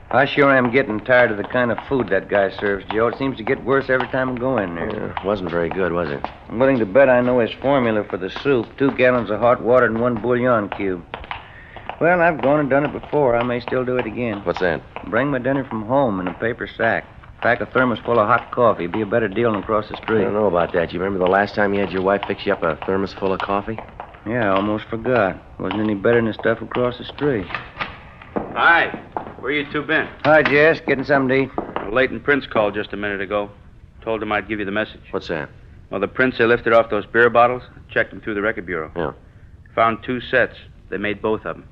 I sure am getting tired of the kind of food that guy serves, Joe. It seems to get worse every time I go in there. Yeah, it wasn't very good, was it? I'm willing to bet I know his formula for the soup. 2 gallons of hot water and 1 bouillon cube. Well, I've gone and done it before. I may still do it again. What's that? Bring my dinner from home in a paper sack. Pack a thermos full of hot coffee. Be a better deal than across the street. I don't know about that. You remember the last time you had your wife fix you up a thermos full of coffee? Yeah, I almost forgot. Wasn't any better than the stuff across the street. Hi. Where you two been? Hi, Jess. Getting something to eat? Leighton Prince called just a minute ago. Told them I'd give you the message. What's that? Well, the prints they lifted off those beer bottles, checked them through the record bureau. Yeah. Found 2 sets. They made both of them.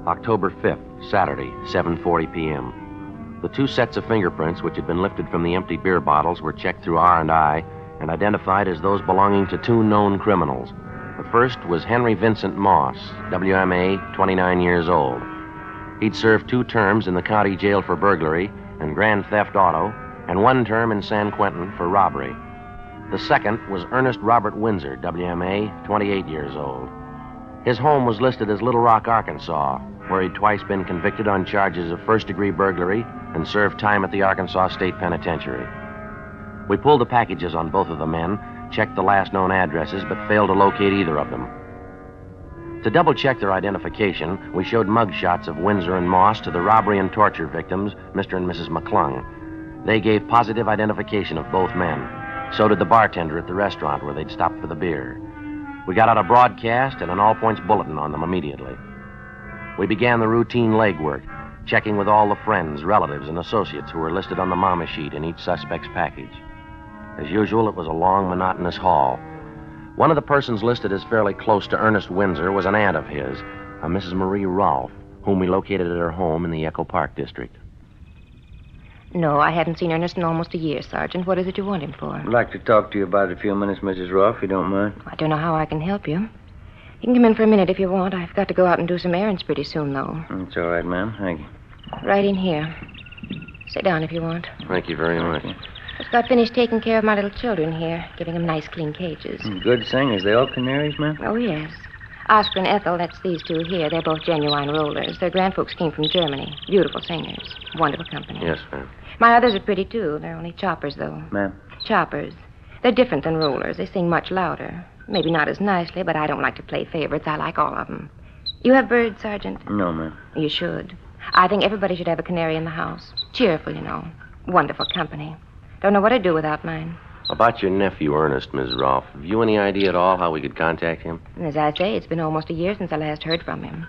October 5th, Saturday, 7:40 p.m. The 2 sets of fingerprints which had been lifted from the empty beer bottles were checked through R&I and identified as those belonging to 2 known criminals. The first was Henry Vincent Moss, WMA, 29 years old. He'd served 2 terms in the county jail for burglary and grand theft auto, and 1 term in San Quentin for robbery. The second was Ernest Robert Windsor, WMA, 28 years old. His home was listed as Little Rock, Arkansas, where he'd twice been convicted on charges of first-degree burglary and served time at the Arkansas State Penitentiary. We pulled the packages on both of the men, checked the last known addresses, but failed to locate either of them. To double-check their identification, we showed mug shots of Windsor and Moss to the robbery and torture victims, Mr. and Mrs. McClung. They gave positive identification of both men. So did the bartender at the restaurant where they'd stopped for the beer. We got out a broadcast and an all-points bulletin on them immediately. We began the routine legwork, checking with all the friends, relatives, and associates who were listed on the mama sheet in each suspect's package. As usual, it was a long, monotonous haul. One of the persons listed as fairly close to Ernest Windsor was an aunt of his, a Mrs. Marie Rolfe, whom we located at her home in the Echo Park district. No, I haven't seen Ernest in almost a year, Sergeant. What is it you want him for? I'd like to talk to you about it a few minutes, Mrs. Rolfe, if you don't mind. I don't know how I can help you. You can come in for a minute if you want. I've got to go out and do some errands pretty soon, though. It's all right, ma'am. Thank you. Right in here. Sit down if you want. Thank you very much. Just got finished taking care of my little children here, giving them nice, clean cages. Good singers. They all canaries, ma'am? Oh, yes. Oscar and Ethel, that's these 2 here. They're both genuine rollers. Their grandfolks came from Germany. Beautiful singers. Wonderful company. Yes, ma'am. My others are pretty, too. They're only choppers, though. Ma'am? Choppers. They're different than rollers. They sing much louder. Maybe not as nicely, but I don't like to play favorites. I like all of them. You have birds, Sergeant? No, ma'am. You should. I think everybody should have a canary in the house. Cheerful, you know. Wonderful company. Don't know what I'd do without mine. About your nephew, Ernest, Ms. Rolfe, have you any idea at all how we could contact him? As I say, it's been almost a year since I last heard from him.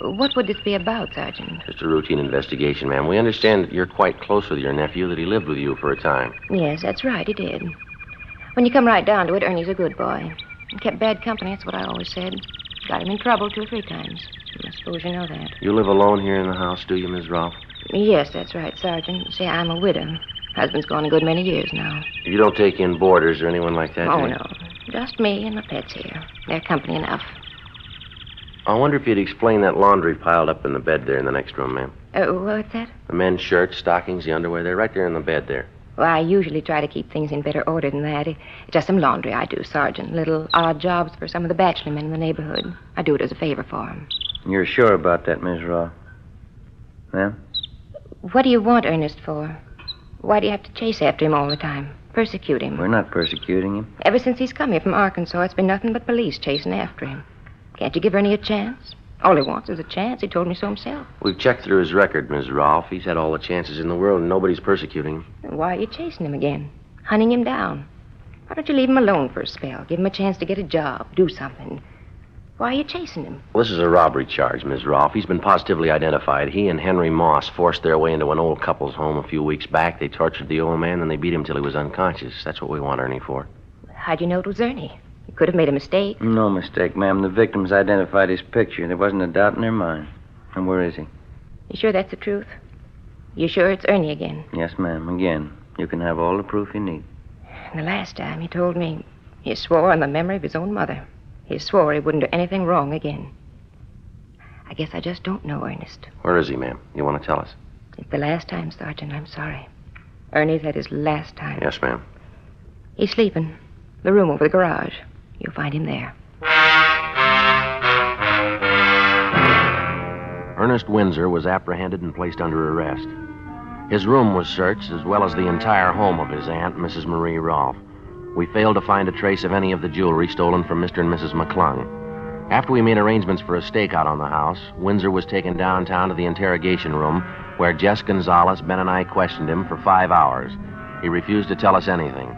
What would this be about, Sergeant? Just a routine investigation, ma'am. We understand that you're quite close with your nephew, that he lived with you for a time. Yes, that's right, he did. When you come right down to it, Ernie's a good boy. He kept bad company, that's what I always said. Got him in trouble 2 or 3 times. I suppose you know that. You live alone here in the house, do you, Ms. Rolfe? Yes, that's right, Sergeant. See, I'm a widow. Husband's gone a good many years now. You don't take in boarders or anyone like that, Oh, do you? no. Just me and my pets here. They're company enough. I wonder if you'd explain that laundry piled up in the bed there in the next room, ma'am. What's that? The men's shirts, stockings, the underwear, they're right there in the bed there. Well, I usually try to keep things in better order than that. It's just some laundry I do, Sergeant. Little odd jobs for some of the bachelor men in the neighborhood. I do it as a favor for them. You're sure about that, Miss Rolfe? Ma'am? What do you want Ernest for? Why do you have to chase after him all the time? Persecute him? We're not persecuting him. Ever since he's come here from Arkansas, it's been nothing but police chasing after him. Can't you give Ernie a chance? All he wants is a chance. He told me so himself. We've checked through his record, Ms. Rolfe. He's had all the chances in the world, and nobody's persecuting him. Then why are you chasing him again? Hunting him down? Why don't you leave him alone for a spell? Give him a chance to get a job, do something. Why are you chasing him? Well, this is a robbery charge, Ms. Rolfe. He's been positively identified. He and Henry Moss forced their way into an old couple's home a few weeks back. They tortured the old man, then they beat him till he was unconscious. That's what we want Ernie for. How'd you know it was Ernie? You could have made a mistake. No mistake, ma'am. The victims identified his picture. There wasn't a doubt in their mind. And where is he? You sure that's the truth? You sure it's Ernie again? Yes, ma'am. Again. You can have all the proof you need. And the last time he told me he swore on the memory of his own mother. He swore he wouldn't do anything wrong again. I guess I just don't know Ernest. Where is he, ma'am? You want to tell us? It's the last time, Sergeant. I'm sorry. Ernie's had his last time. Yes, ma'am. He's sleeping. The room over the garage. You'll find him there. Ernest Windsor was apprehended and placed under arrest. His room was searched, as well as the entire home of his aunt, Mrs. Marie Rolfe. We failed to find a trace of any of the jewelry stolen from Mr. and Mrs. McClung. After we made arrangements for a stakeout on the house, Windsor was taken downtown to the interrogation room, where Jess Gonzalez, Ben, and I questioned him for 5 hours. He refused to tell us anything.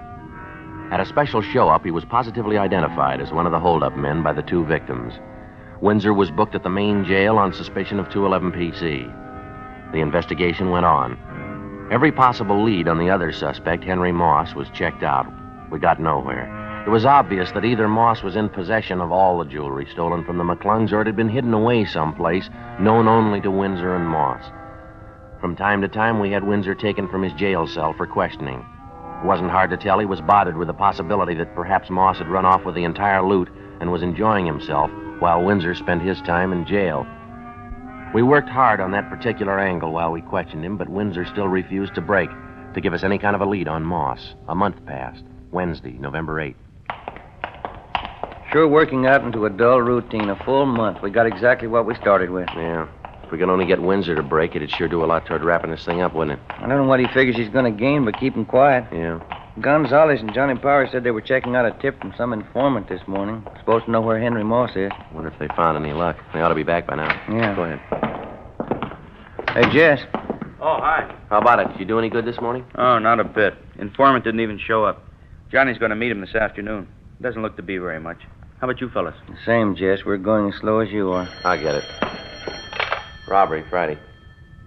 At a special show-up, he was positively identified as one of the hold-up men by the 2 victims. Windsor was booked at the main jail on suspicion of 211 PC. The investigation went on. Every possible lead on the other suspect, Henry Moss, was checked out. We got nowhere. It was obvious that either Moss was in possession of all the jewelry stolen from the McClungs or it had been hidden away someplace, known only to Windsor and Moss. From time to time, we had Windsor taken from his jail cell for questioning. It wasn't hard to tell he was bothered with the possibility that perhaps Moss had run off with the entire loot and was enjoying himself while Windsor spent his time in jail. We worked hard on that particular angle while we questioned him, but Windsor still refused to break, to give us any kind of a lead on Moss. A month passed. Wednesday, November 8th. Sure working out into a dull routine. A full month. We got exactly what we started with. Yeah. If we could only get Windsor to break it, it'd sure do a lot toward wrapping this thing up, wouldn't it? I don't know what he figures he's going to gain, but keep him quiet. Yeah. Gonzalez and Johnny Power said they were checking out a tip from some informant this morning. Supposed to know where Henry Moss is. Wonder if they found any luck. They ought to be back by now. Yeah. Go ahead. Hey, Jess. Oh, hi. How about it? Did you do any good this morning? Oh, not a bit. Informant didn't even show up. Johnny's going to meet him this afternoon. Doesn't look to be very much. How about you fellas? The same, Jess. We're going as slow as you are. I get it. Robbery, Friday.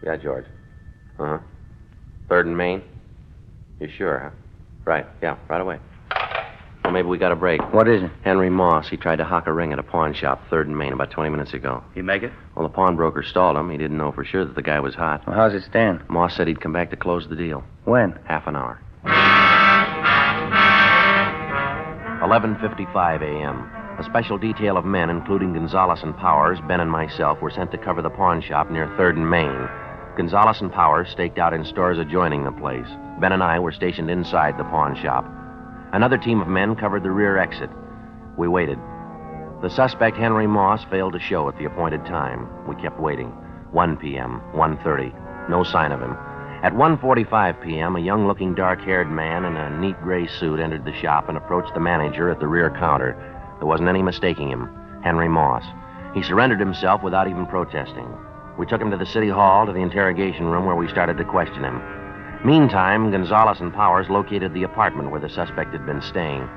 Yeah, George. Uh-huh. 3rd and Main? You sure, huh? Right, yeah, right away. Well, maybe we got a break. What is it? Henry Moss. He tried to hock a ring at a pawn shop, 3rd and Main, about 20 minutes ago. You make it? Well, the pawnbroker stalled him. He didn't know for sure that the guy was hot. Well, how's it stand? Moss said he'd come back to close the deal. When? Half an hour. 11:55 a.m. A special detail of men, including Gonzalez and Powers, Ben and myself, were sent to cover the pawn shop near 3rd and Main. Gonzalez and Powers staked out in stores adjoining the place. Ben and I were stationed inside the pawn shop. Another team of men covered the rear exit. We waited. The suspect, Henry Moss, failed to show at the appointed time. We kept waiting. 1 p.m., 1:30. No sign of him. At 1:45 p.m., a young-looking, dark-haired man in a neat gray suit entered the shop and approached the manager at the rear counter. There wasn't any mistaking him. Henry Moss. He surrendered himself without even protesting. We took him to the city hall, to the interrogation room, where we started to question him. Meantime, Gonzalez and Powers located the apartment where the suspect had been staying.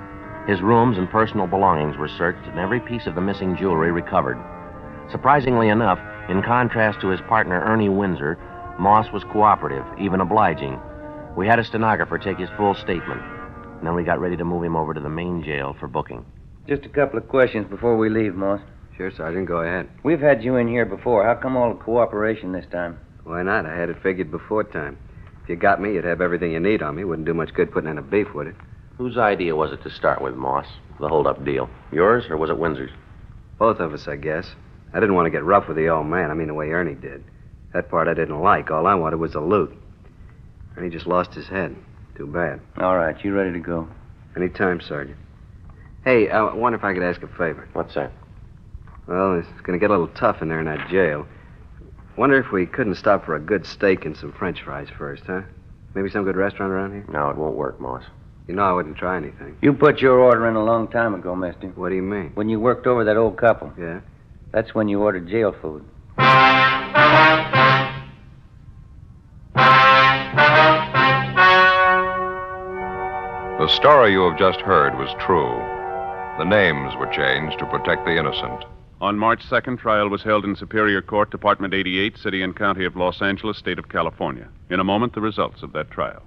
His rooms and personal belongings were searched, and every piece of the missing jewelry recovered. Surprisingly enough, in contrast to his partner, Ernie Windsor, Moss was cooperative, even obliging. We had a stenographer take his full statement, and then we got ready to move him over to the main jail for booking. Just a couple of questions before we leave, Moss. Sure, Sergeant, go ahead. We've had you in here before. How come all the cooperation this time? Why not? I had it figured before time. If you got me, you'd have everything you need on me. Wouldn't do much good putting in a beef, would it? Whose idea was it to start with, Moss? The hold-up deal. Yours, or was it Windsor's? Both of us, I guess. I didn't want to get rough with the old man. I mean, the way Ernie did. That part I didn't like. All I wanted was the loot. Ernie just lost his head. Too bad. All right, you ready to go? Any time, Sergeant. Hey, I wonder if I could ask a favor. What's that? Well, it's going to get a little tough in there in that jail. Wonder if we couldn't stop for a good steak and some French fries first, huh? Maybe some good restaurant around here? No, it won't work, Moss. You know I wouldn't try anything. You put your order in a long time ago, mister. What do you mean? When you worked over that old couple. Yeah? That's when you ordered jail food. The story you have just heard was true. The names were changed to protect the innocent. On March 2nd, trial was held in Superior Court, Department 88, City and County of Los Angeles, State of California. In a moment, the results of that trial.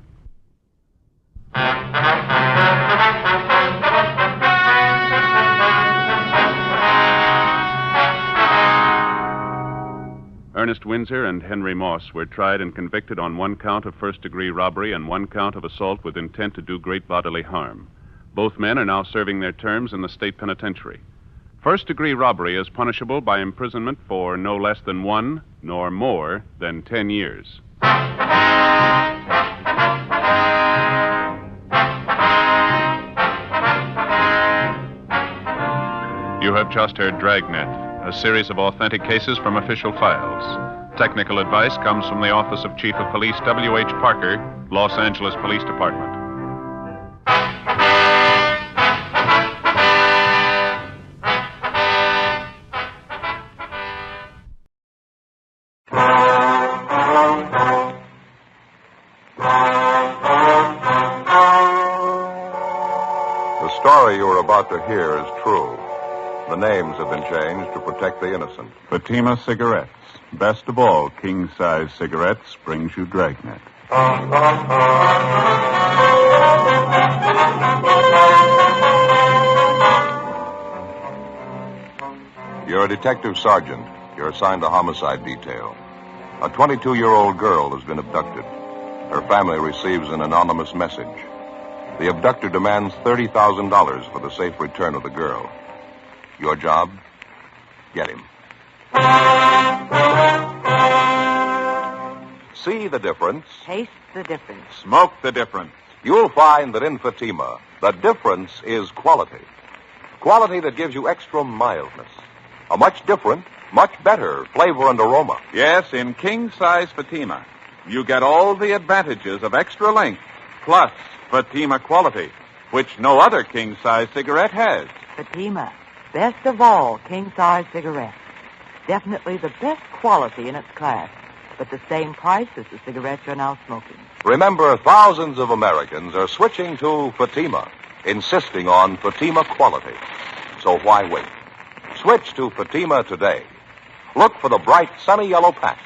Ernest Windsor and Henry Moss were tried and convicted on one count of first-degree robbery and one count of assault with intent to do great bodily harm. Both men are now serving their terms in the state penitentiary. First-degree robbery is punishable by imprisonment for no less than 1 nor more than 10 years. You have just heard Dragnet, a series of authentic cases from official files. Technical advice comes from the Office of Chief of Police W.H. Parker, Los Angeles Police Department. story you are about to hear is true. The names have been changed to protect the innocent. Fatima Cigarettes. Best of all, king-size cigarettes brings you Dragnet. You're a detective sergeant. You're assigned to homicide detail. A 22-year-old girl has been abducted. Her family receives an anonymous message. The abductor demands $30,000 for the safe return of the girl. Your job? Get him. See the difference. Taste the difference. Smoke the difference. You'll find that in Fatima, the difference is quality. Quality that gives you extra mildness. A much different, much better flavor and aroma. Yes, in king-size Fatima, you get all the advantages of extra length, plus Fatima quality, which no other king-size cigarette has. Fatima, best of all king-size cigarettes. Definitely the best quality in its class, but the same price as the cigarettes you're now smoking. Remember, thousands of Americans are switching to Fatima, insisting on Fatima quality. So why wait? Switch to Fatima today. Look for the bright, sunny yellow patch.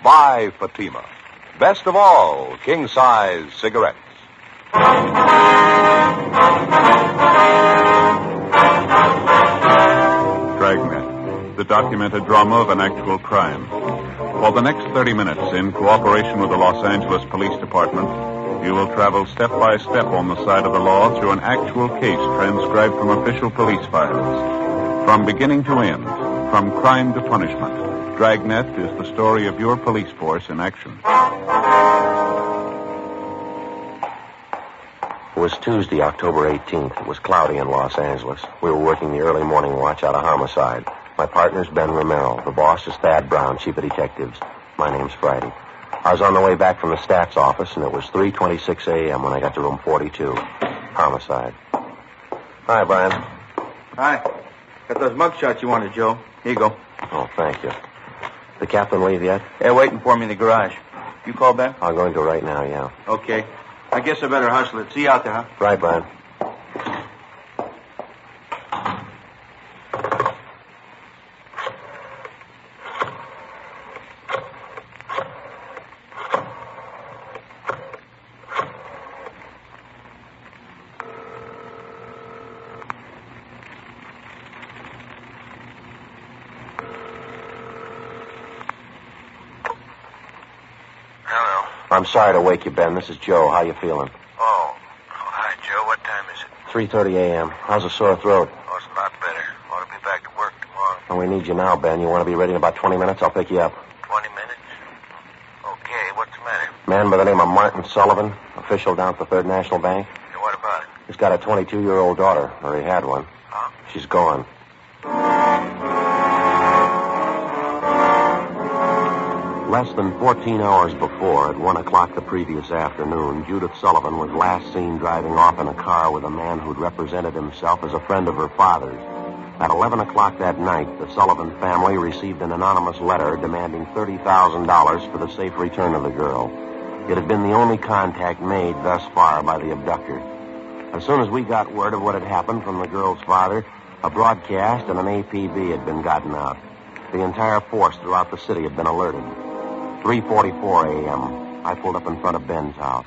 Buy Fatima. Best of all, king-size cigarettes. Dragnet, the documented drama of an actual crime. For the next 30 minutes, in cooperation with the Los Angeles Police Department, you will travel step by step on the side of the law through an actual case transcribed from official police files. From beginning to end, from crime to punishment, Dragnet is the story of your police force in action. It was Tuesday, October 18th. It was cloudy in Los Angeles. We were working the early morning watch out of homicide. My partner's Ben Romero. The boss is Thad Brown, chief of detectives. My name's Friday. I was on the way back from the stats office, and it was 3:26 a.m. when I got to room 42. Homicide. Hi, Brian. Hi. Got those mug shots you wanted, Joe. Here you go. Oh, thank you. The captain leave yet? They're waiting for me in the garage. You call Ben? I'm going to right now, yeah. Okay. I guess I better hustle it. See you out there, huh? Right, Brian. I'm sorry to wake you, Ben. This is Joe. How you feeling? Oh, hi, Joe. What time is it? 3:30 a.m. How's the sore throat? Oh, it's a lot better. Ought to be back to work tomorrow. Well, we need you now, Ben. You want to be ready in about 20 minutes? I'll pick you up. 20 minutes? Okay, what's the matter? Man by the name of Martin Sullivan, official down at the Third National Bank. Yeah, what about it? He's got a 22-year-old daughter, or he had one. Huh? She's gone. Less than 14 hours before, at 1 o'clock the previous afternoon, Judith Sullivan was last seen driving off in a car with a man who'd represented himself as a friend of her father's. At 11 o'clock that night, the Sullivan family received an anonymous letter demanding $30,000 for the safe return of the girl. It had been the only contact made thus far by the abductor. As soon as we got word of what had happened from the girl's father, a broadcast and an APB had been gotten out. The entire force throughout the city had been alerted. 3:44 a.m. I pulled up in front of Ben's house.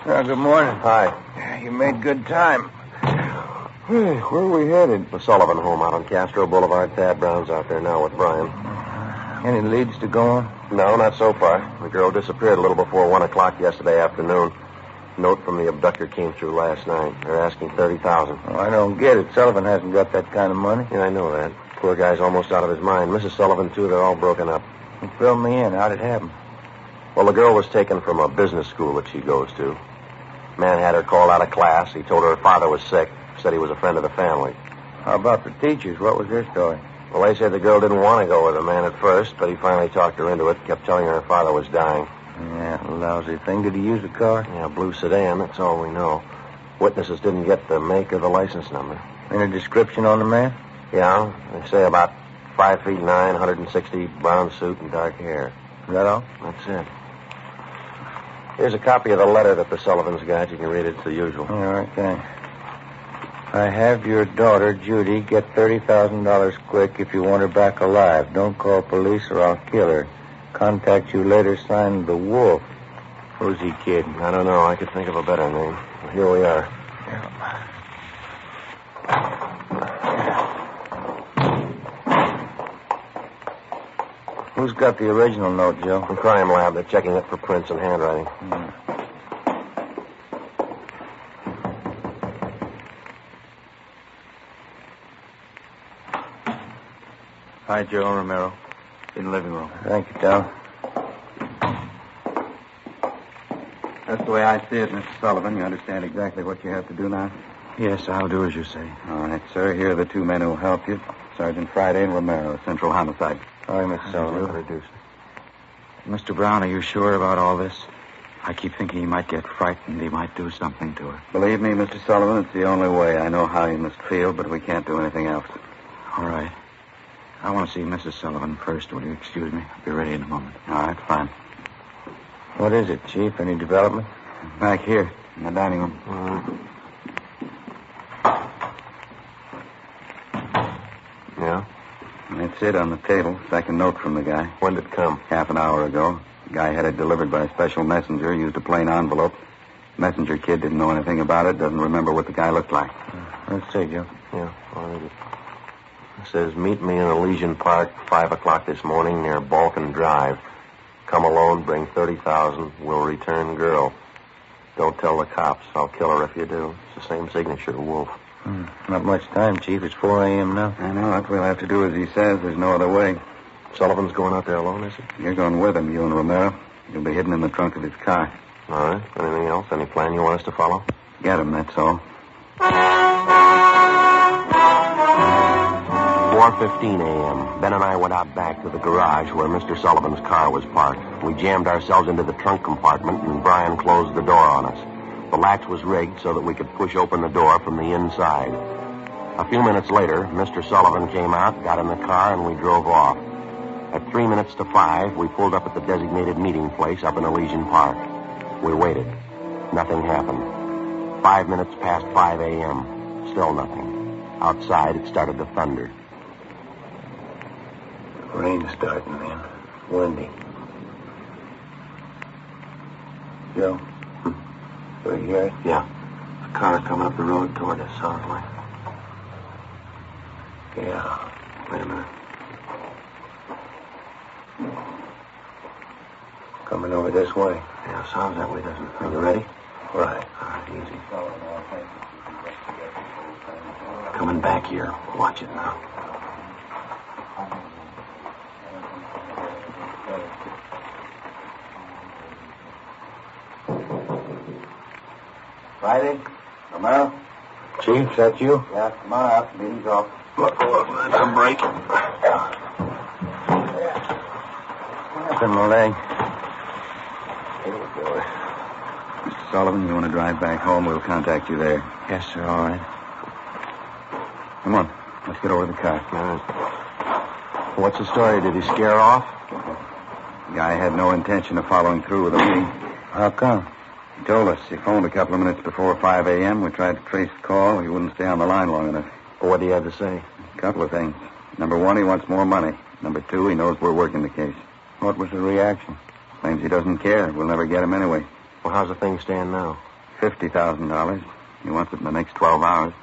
Good morning. Hi. You made good time. Where are we headed? The Sullivan home out on Castro Boulevard. Thad Brown's out there now with Brian. Any leads to go on? No, not so far. The girl disappeared a little before 1 o'clock yesterday afternoon. Note from the abductor came through last night. They're asking $30,000. Oh, I don't get it. Sullivan hasn't got that kind of money. Yeah, I know that. Poor guy's almost out of his mind. Mrs. Sullivan, too, they're all broken up. Fill me in. How'd it happen? Well, the girl was taken from a business school that she goes to. Man had her called out of class. He told her her father was sick. Said he was a friend of the family. How about the teachers? What was their story? Well, they said the girl didn't want to go with the man at first, but he finally talked her into it. Kept telling her father was dying. Yeah, lousy thing. Did he use the car? Yeah, blue sedan. That's all we know. Witnesses didn't get the make or the license number. Any description on the man? Yeah, they say about 5'9", 160, brown suit and dark hair. Is that all? That's it. Here's a copy of the letter that the Sullivans got. You can read it. It's the usual. All right, thanks. I have your daughter, Judy. Get $30,000 quick if you want her back alive. Don't call police or I'll kill her. Contact you later, signed The Wolf. Who's he kidding? I don't know. I could think of a better name. Well, here we are. Who's got the original note, Joe? From Crime Lab. They're checking it for prints and handwriting. Hi, Joe Romero. In the living room. Thank you, Tom. That's the way I see it, Mr. Sullivan. You understand exactly what you have to do now? Yes, I'll do as you say. All right, sir. Here are the two men who will help you. Sergeant Friday and Romero, Central Homicide. All right, Mr. Sullivan. Introduce. Mr. Brown, are you sure about all this? I keep thinking he might get frightened. He might do something to her. Believe me, Mr. Sullivan, it's the only way. I know how you must feel, but we can't do anything else. All right. I want to see Mrs. Sullivan first. Will you excuse me? I'll be ready in a moment. All right, fine. What is it, Chief? Any development? Back here, in the dining room. Yeah? That's it on the table. Second note from the guy. When did it come? Half an hour ago. The guy had it delivered by a special messenger, used a plain envelope. Messenger kid didn't know anything about it, doesn't remember what the guy looked like. Let's see, Joe. Yeah, I'll read it. It says, meet me in Elysian Park, 5 o'clock this morning near Balkan Drive. Come alone, bring 30,000. We'll return girl. Don't tell the cops. I'll kill her if you do. It's the same signature, Wolf. Not much time, Chief. It's 4 a.m. now. I know. What we'll have to do as he says. There's no other way. Sullivan's going out there alone, is he? You're going with him, you and Romero. You'll be hidden in the trunk of his car. All right. Anything else? Any plan you want us to follow? Get him, that's all. 4:15 a.m. Ben and I went out back to the garage where Mr. Sullivan's car was parked. We jammed ourselves into the trunk compartment, and Brian closed the door on us. The latch was rigged so that we could push open the door from the inside. A few minutes later, Mr. Sullivan came out, got in the car, and we drove off. At 3 minutes to 5, we pulled up at the designated meeting place up in Elysian Park. We waited. Nothing happened. 5 minutes past 5 a.m. Still nothing. Outside, it started to thunder. Rain starting, man. Windy. Joe? Do you hear it? Yeah. A car coming up the road toward us, sounds like. Yeah. Wait a minute. Coming over this way. Yeah, sounds that way, doesn't it? Are you ready? Right. All right, easy. Coming back here. Watch it now. Friday? Romero? Chief, is that you? Yeah, come on out. Meeting's off. Look, that's a break. Up in my leg. Mr. Sullivan, you want to drive back home? We'll contact you there. Yes, sir. All right. Come on. Let's get over to the car. All right. What's the story? Did he scare off? The guy had no intention of following through with the meeting. How come? He told us. He phoned a couple of minutes before 5 a.m. We tried to trace the call. He wouldn't stay on the line long enough. Well, what do you have to say? A couple of things. Number one, he wants more money. Number two, he knows we're working the case. What was the reaction? Claims he doesn't care. We'll never get him anyway. Well, how's the thing stand now? $50,000. He wants it in the next 12 hours.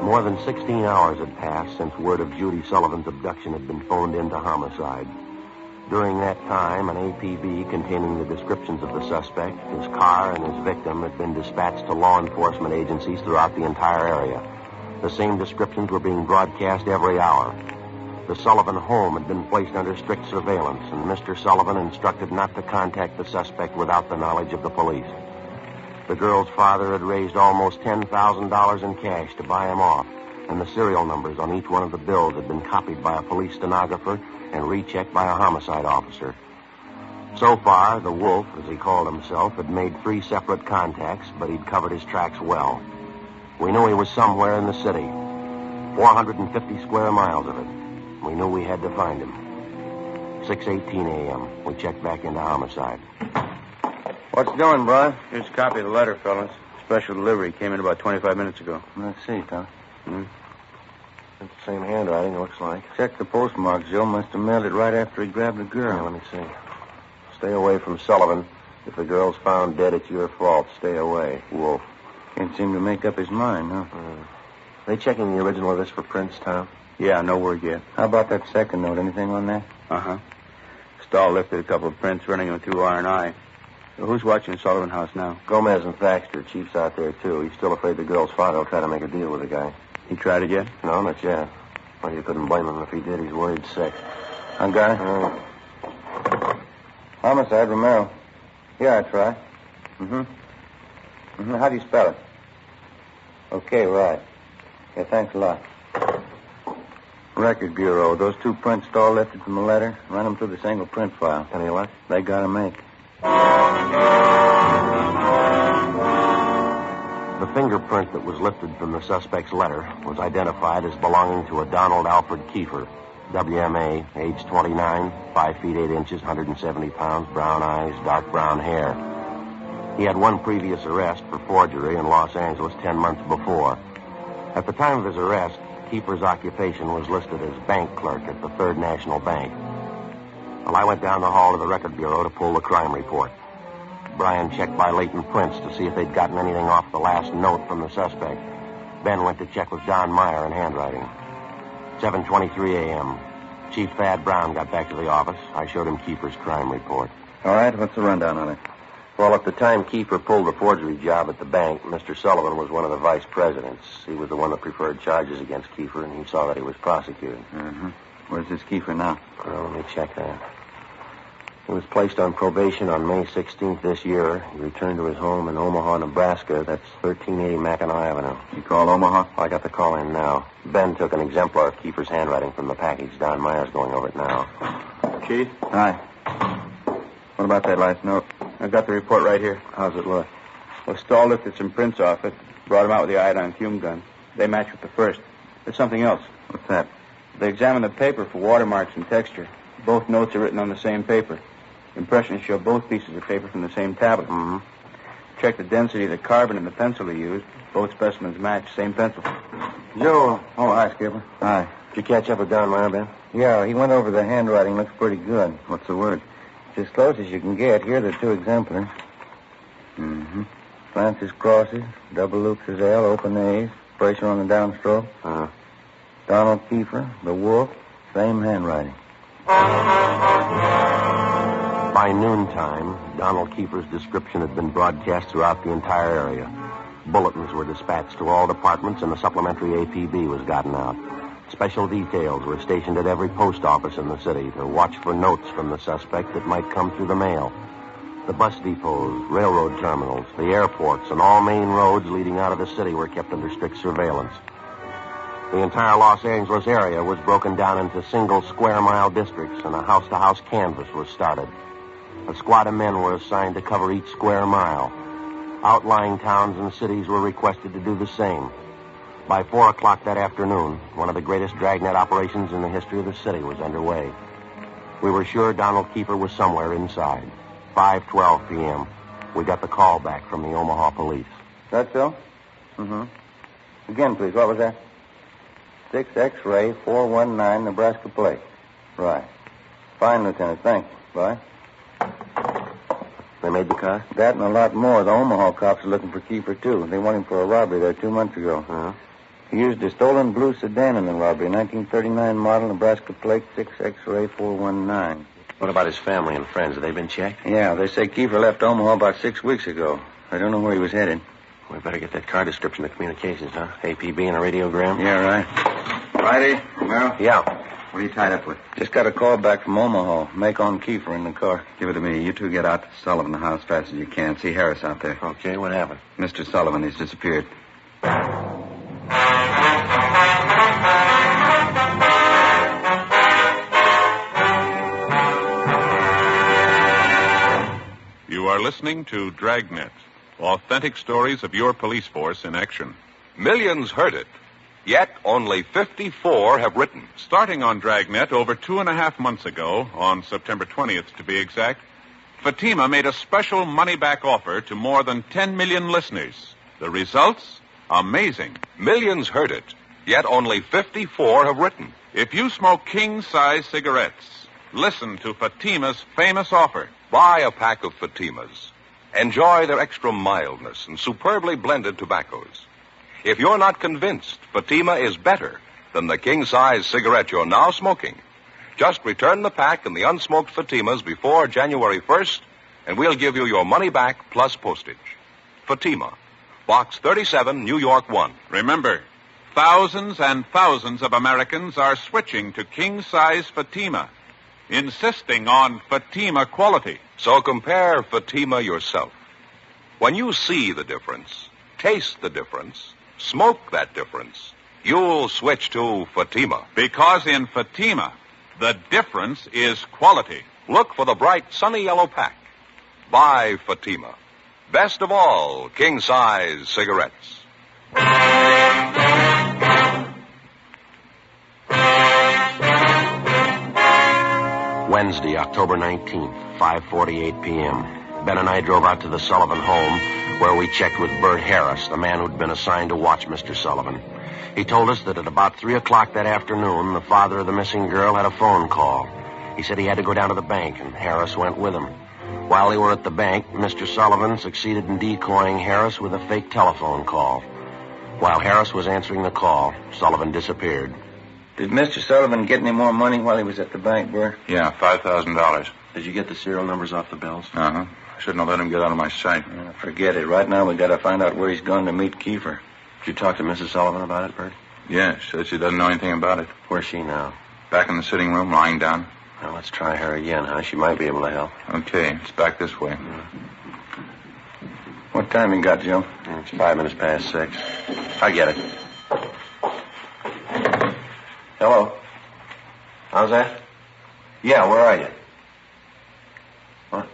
More than 16 hours had passed since word of Judy Sullivan's abduction had been phoned into homicide. During that time, an APB containing the descriptions of the suspect, his car, and his victim had been dispatched to law enforcement agencies throughout the entire area. The same descriptions were being broadcast every hour. The Sullivan home had been placed under strict surveillance, and Mr. Sullivan instructed not to contact the suspect without the knowledge of the police. The girl's father had raised almost $10,000 in cash to buy him off, and the serial numbers on each one of the bills had been copied by a police stenographer and rechecked by a homicide officer. So far, the Wolf, as he called himself, had made 3 separate contacts, but he'd covered his tracks well. We knew he was somewhere in the city, 450 square miles of it. We knew we had to find him. 6:18 a.m. We checked back into homicide. What's doing, Brian? Here's a copy of the letter, fellas. Special delivery. Came in about 25 minutes ago. Let's see, Tom. It's the same handwriting, it looks like. Check the postmark. Joe must have mailed it right after he grabbed the girl. Yeah, let me see. Stay away from Sullivan. If the girl's found dead, it's your fault. Stay away. Wolf. Can't seem to make up his mind, huh? They checking the original of this for prints, Tom? Yeah, no word yet. How about that second note? Anything on that? Uh-huh. Stahl lifted a couple of prints, running them through R&I. Who's watching Sullivan House now? Gomez and Thaxter. Chief's out there, too. He's still afraid the girl's father will try to make a deal with the guy. He tried it yet? No, not yet. Well, you couldn't blame him if he did. He's worried sick. Hung guy? Homicide, Romero. Yeah, I try. How do you spell it? Okay, right. Yeah, thanks a lot. Record Bureau. Those two prints Stahl lifted from the letter. Run them through the single print file. Any luck? They gotta make. The fingerprint that was lifted from the suspect's letter was identified as belonging to a Donald Alfred Kiefer, WMA, age 29, 5 feet 8 inches, 170 pounds, brown eyes, dark brown hair. He had one previous arrest for forgery in Los Angeles 10 months before. At the time of his arrest, Kiefer's occupation was listed as bank clerk at the Third National Bank. Well, I went down the hall to the Record Bureau to pull the crime report. Brian checked by latent prints to see if they'd gotten anything off the last note from the suspect. Ben went to check with Don Meyer in handwriting. 7:23 a.m. Chief Thad Brown got back to the office. I showed him Kiefer's crime report. All right, what's the rundown on it? Well, at the time Kiefer pulled the forgery job at the bank, Mr. Sullivan was one of the vice presidents. He was the one that preferred charges against Kiefer, and he saw that he was prosecuted. Where's this Kiefer now? Well, let me check that. He was placed on probation on May 16th this year. He returned to his home in Omaha, Nebraska. That's 1380 Mackinac Avenue. You call Omaha? I got the call in now. Ben took an exemplar of Kiefer's handwriting from the package. Don Meyer's going over it now. Chief? Hi. What about that last note? I've got the report right here. How's it look? Well, Stahl lifted some prints off it, brought them out with the iodine fume gun. They match with the first. There's something else. What's that? They examined the paper for watermarks and texture. Both notes are written on the same paper. Impressions show both pieces of paper from the same tablet. Check the density of the carbon in the pencil he used. Both specimens match, same pencil. Joe. Oh, hi, Skipper. Hi. Did you catch up with Don Meyer, Ben? Yeah, he went over the handwriting. Looks pretty good. What's the word? It's as close as you can get. Here are the two exemplars. Francis crosses, double loops his L, open A's, pressure on the downstroke. Donald Kiefer, the wolf, same handwriting. By noontime, Donald Kiefer's description had been broadcast throughout the entire area. Bulletins were dispatched to all departments, and a supplementary APB was gotten out. Special details were stationed at every post office in the city to watch for notes from the suspect that might come through the mail. The bus depots, railroad terminals, the airports, and all main roads leading out of the city were kept under strict surveillance. The entire Los Angeles area was broken down into single square-mile districts, and a house-to-house canvass was started. A squad of men were assigned to cover each square mile. Outlying towns and cities were requested to do the same. By 4 o'clock that afternoon, one of the greatest dragnet operations in the history of the city was underway. We were sure Donald Kiefer was somewhere inside. 5:12 p.m. We got the call back from the Omaha police. That so? Again, please. What was that? 6 X-ray 419 Nebraska plate. Right. Fine, Lieutenant. Thanks. Bye. They made the car? That and a lot more. The Omaha cops are looking for Kiefer, too. They want him for a robbery there 2 months ago. He used a stolen blue sedan in the robbery, 1939 model, Nebraska plate, 6 X-ray 419. What about his family and friends? Have they been checked? Yeah, they say Kiefer left Omaha about 6 weeks ago. I don't know where he was headed. We better get that car description to communications, huh? APB and a radiogram? Yeah, right. Friday, Romero? Yeah. What are you tied up with? Just got a call back from Omaha. Make on Kiefer in the car. Give it to me. You two get out to Sullivan House as fast as you can. See Harris out there. Okay, what happened? Mr. Sullivan, he's disappeared. You are listening to Dragnet, authentic stories of your police force in action. Millions heard it. Yet only 54 have written. Starting on Dragnet over 2.5 months ago, on September 20th to be exact, Fatima made a special money-back offer to more than 10 million listeners. The results? Amazing. Millions heard it, yet only 54 have written. If you smoke king-size cigarettes, listen to Fatima's famous offer. Buy a pack of Fatimas. Enjoy their extra mildness and superbly blended tobaccos. If you're not convinced Fatima is better than the king-size cigarette you're now smoking, just return the pack and the unsmoked Fatimas before January 1st, and we'll give you your money back plus postage. Fatima, Box 37, New York 1. Remember, thousands and thousands of Americans are switching to king-size Fatima, insisting on Fatima quality. So compare Fatima yourself. When you see the difference, taste the difference, smoke that difference, you'll switch to Fatima. Because in Fatima, the difference is quality. Look for the bright sunny yellow pack. Buy Fatima. Best of all, king-size cigarettes. Wednesday, October 19th, 5:48 p.m. Ben and I drove out to the Sullivan home, where we checked with Bert Harris, the man who'd been assigned to watch Mr. Sullivan. He told us that at about 3 o'clock that afternoon, the father of the missing girl had a phone call. He said he had to go down to the bank, and Harris went with him. While they were at the bank, Mr. Sullivan succeeded in decoying Harris with a fake telephone call. While Harris was answering the call, Sullivan disappeared. Did Mr. Sullivan get any more money while he was at the bank, Bert? Yeah, $5,000. Did you get the serial numbers off the bills? Uh-huh. I shouldn't have let him get out of my sight. Forget it. Right now we got to find out where he's gone to meet Kiefer. Did you talk to Mrs. Sullivan about it, Bert? Yeah, she said she doesn't know anything about it. Where's she now? Back in the sitting room, lying down. Well, let's try her again, huh? She might be able to help. Okay, it's back this way. What time you got, Joe? It's 5 minutes past 6. I get it. Hello? How's that? Yeah, where are you? What?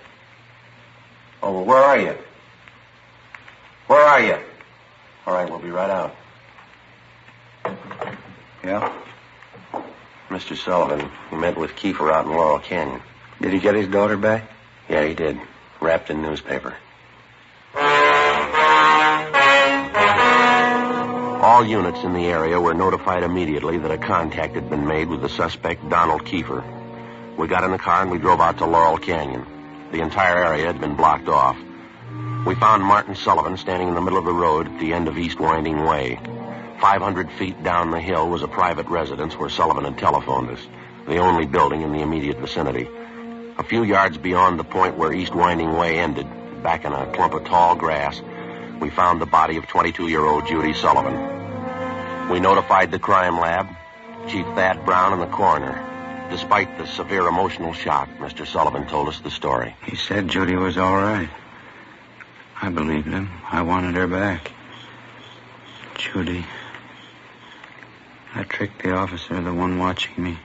Oh, well, where are you? Where are you? All right, we'll be right out. Yeah? Mr. Sullivan, he met with Kiefer out in Laurel Canyon. Did he get his daughter back? Yeah, he did. Wrapped in newspaper. All units in the area were notified immediately that a contact had been made with the suspect, Donald Kiefer. We got in the car and we drove out to Laurel Canyon. The entire area had been blocked off. We found Martin Sullivan standing in the middle of the road at the end of East Winding Way. 500 feet down the hill was a private residence where Sullivan had telephoned us, the only building in the immediate vicinity. A few yards beyond the point where East Winding Way ended, back in a clump of tall grass, we found the body of 22-year-old Judy Sullivan. We notified the crime lab, Chief Thad Brown, and the coroner. Despite the severe emotional shock, Mr. Sullivan told us the story. He said Judy was all right. I believed him. I wanted her back. Judy. I tricked the officer, the one watching me.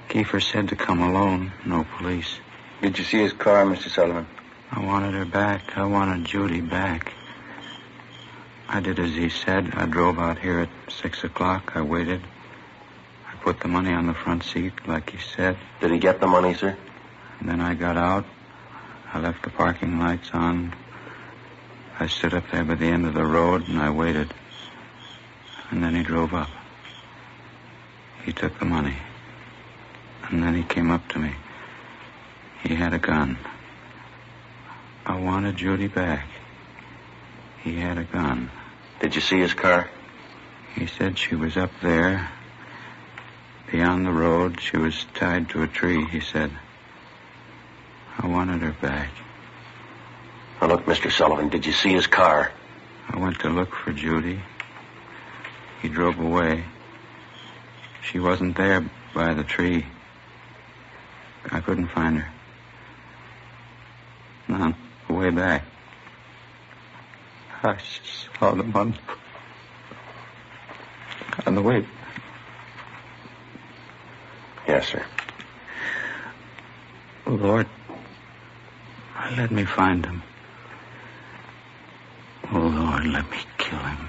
Kiefer said to come alone, no police. Did you see his car, Mr. Sullivan? I wanted her back. I wanted Judy back. I did as he said. I drove out here at 6 o'clock. I waited. I put the money on the front seat, like he said. Did he get the money, sir? And then I got out. I left the parking lights on. I stood up there by the end of the road, and I waited. And then he drove up. He took the money. And then he came up to me. He had a gun. I wanted Judy back. He had a gun. Did you see his car? He said she was up there. Beyond the road, she was tied to a tree, he said. I wanted her back. Now, look, Mr. Sullivan, did you see his car? I went to look for Judy. He drove away. She wasn't there by the tree. I couldn't find her. On the way back, I saw them on the way. Yes, sir. Oh, Lord, let me find him. Oh, Lord, let me kill him.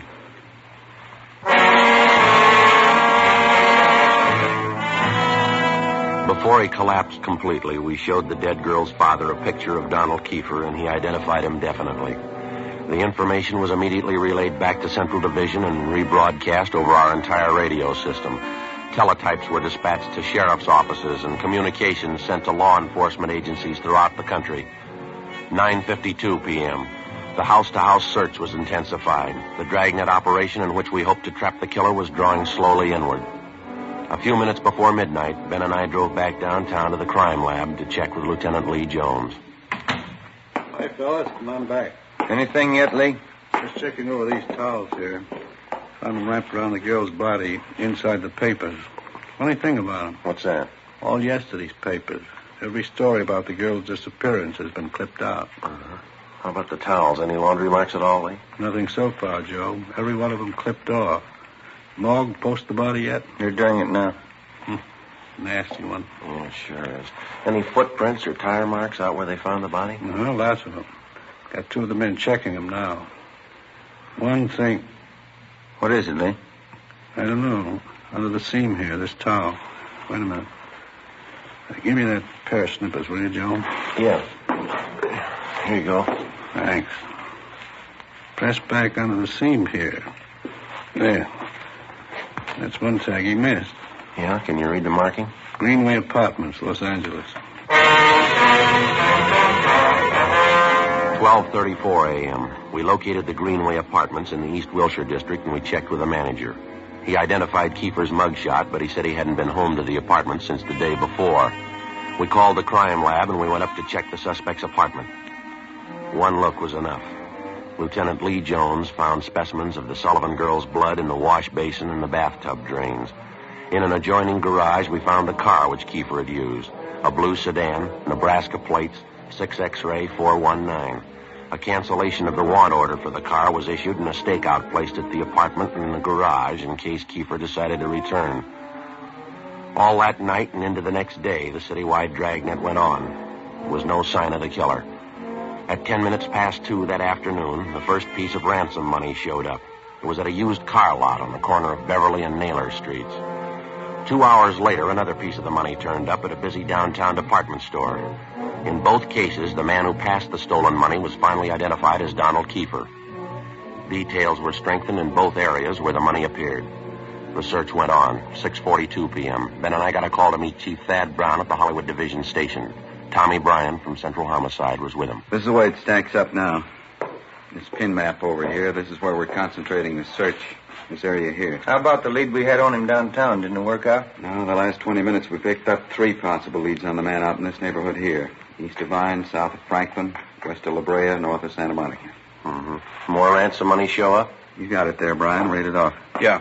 Before he collapsed completely, we showed the dead girl's father a picture of Donald Kiefer, and he identified him definitely. The information was immediately relayed back to Central Division and rebroadcast over our entire radio system. Teletypes were dispatched to sheriff's offices and communications sent to law enforcement agencies throughout the country. 9:52 p.m. The house-to-house search was intensified. The Dragnet operation in which we hoped to trap the killer was drawing slowly inward. A few minutes before midnight, Ben and I drove back downtown to the crime lab to check with Lieutenant Lee Jones. Hi, fellas. Come on back. Anything yet, Lee? Just checking over these towels here. Found them wrapped around the girl's body inside the papers. Funny thing about them. What's that? All yesterday's papers. Every story about the girl's disappearance has been clipped out. How about the towels? Any laundry marks at all, Lee? Nothing so far, Joe. Every one of them clipped off. Morgue post the body yet? You're doing it now. Nasty one. Yeah, it sure is. Any footprints or tire marks out where they found the body? No, lots of them. Got two of the men checking them now. One thing... What is it, Lee? I don't know. Under the seam here, this towel. Wait a minute. Give me that pair of snippers, will you, Joe? Yeah. Here you go. Thanks. Press back under the seam here. There. That's one tag he missed. Yeah? Can you read the marking? Greenway Apartments, Los Angeles. 12:34 a.m. We located the Greenway Apartments in the East Wilshire district, and we checked with the manager. He identified Kiefer's mugshot, but he said he hadn't been home to the apartment since the day before. We called the crime lab, and we went up to check the suspect's apartment. One look was enough. Lieutenant Lee Jones found specimens of the Sullivan girl's blood in the wash basin and the bathtub drains. In an adjoining garage, we found the car which Kiefer had used. A blue sedan, Nebraska plates, 6 X-ray 419. A cancellation of the want order for the car was issued and a stakeout placed at the apartment and in the garage in case Kiefer decided to return. All that night and into the next day, the citywide dragnet went on. There was no sign of the killer. At 2:10 that afternoon, the first piece of ransom money showed up. It was at a used car lot on the corner of Beverly and Naylor Streets. 2 hours later, another piece of the money turned up at a busy downtown department store. In both cases, the man who passed the stolen money was finally identified as Donald Kiefer. Details were strengthened in both areas where the money appeared. The search went on. 6:42 p.m. Ben and I got a call to meet Chief Thad Brown at the Hollywood Division Station. Tommy Bryan from Central Homicide was with him. This is the way it stacks up now. This pin map over here, this is where we're concentrating the search. This area here. How about the lead we had on him downtown? Didn't it work out? No, the last 20 minutes we picked up 3 possible leads on the man out in this neighborhood here. East of Vine, south of Franklin, west of La Brea, north of Santa Monica. More ransom money show up? You got it there, Brian. Read it off. Yeah.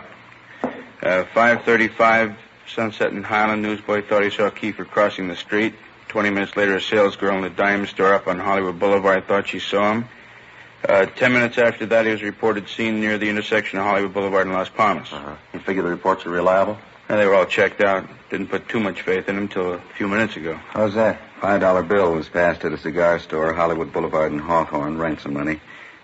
5:35, Sunset and Highland. Newsboy thought he saw Kiefer crossing the street. 20 minutes later, a salesgirl in a diamond store up on Hollywood Boulevard thought she saw him. 10 minutes after that, he was reported seen near the intersection of Hollywood Boulevard and Las Palmas. You figure the reports are reliable? They were all checked out. Didn't put too much faith in him till a few minutes ago. How's that? $5 bill was passed at a cigar store, Hollywood Boulevard and Hawthorne, ransom money.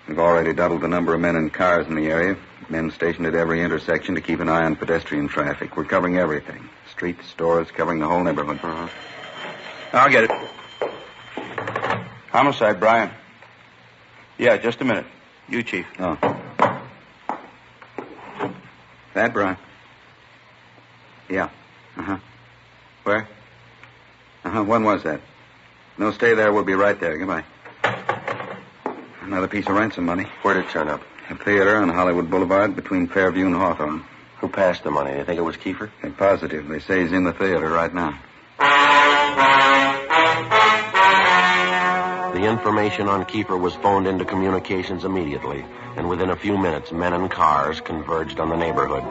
We've already doubled the number of men and cars in the area. Men stationed at every intersection to keep an eye on pedestrian traffic. We're covering everything. Streets, stores, covering the whole neighborhood. I'll get it. Homicide, Brian. Yeah, just a minute. You, Chief. Oh. That, Brian? Yeah. Where? When was that? No, stay there. We'll be right there. Goodbye. Another piece of ransom money. Where'd it turn up? A theater on Hollywood Boulevard between Fairview and Hawthorne. Who passed the money? They think it was Kiefer? They're positive. They say he's in the theater right now. The information on Kiefer was phoned into communications immediately, and within a few minutes, men and cars converged on the neighborhood.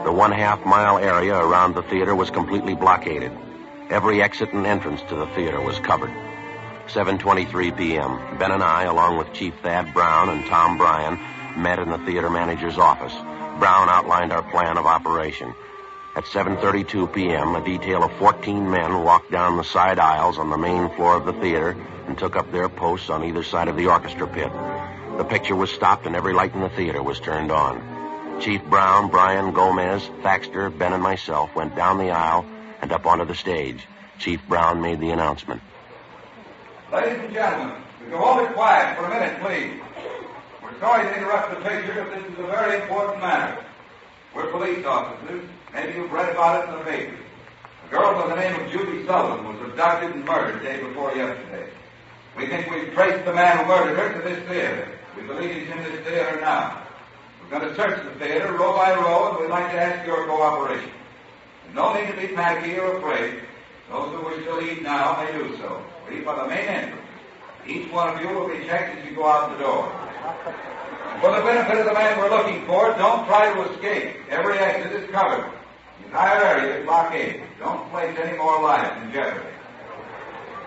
The 1/2 mile area around the theater was completely blockaded. Every exit and entrance to the theater was covered. 7:23 p.m. Ben and I, along with Chief Thad Brown and Tom Bryan, met in the theater manager's office. Brown outlined our plan of operation. At 7:32 p.m., a detail of 14 men walked down the side aisles on the main floor of the theater and took up their posts on either side of the orchestra pit. The picture was stopped and every light in the theater was turned on. Chief Brown, Bryan, Gomez, Thaxter, Ben, and myself went down the aisle and up onto the stage. Chief Brown made the announcement. Ladies and gentlemen, would you all be quiet for a minute, please? We're sorry to interrupt the picture, but this is a very important matter. We're police officers. Maybe you've read about it in the papers. A girl by the name of Judy Sullivan was abducted and murdered the day before yesterday. We think we've traced the man who murdered her to this theater. We believe he's in this theater now. We're going to search the theater row by row, and we'd like to ask your cooperation. There's no need to be panicky or afraid. Those who wish to leave now may do so. Leave by the main entrance. Each one of you will be checked as you go out the door. For the benefit of the man we're looking for, don't try to escape. Every exit is covered. The entire area is blockaded. Don't place any more lives in jeopardy.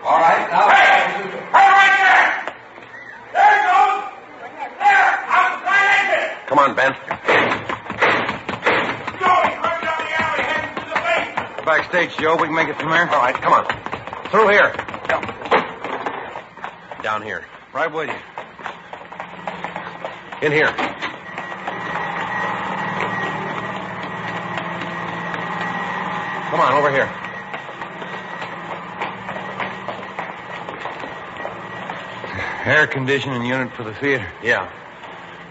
All right, now... Hey! Hey, right there! There it goes! There! Outside exit! Come on, Ben. Joey, hurry down the alley, heading to the basement. Backstage, Joe. We can make it from here. All right, come on. Through here. Down here. Right with you. In here. Come on, over here. Air conditioning unit for the theater. Yeah.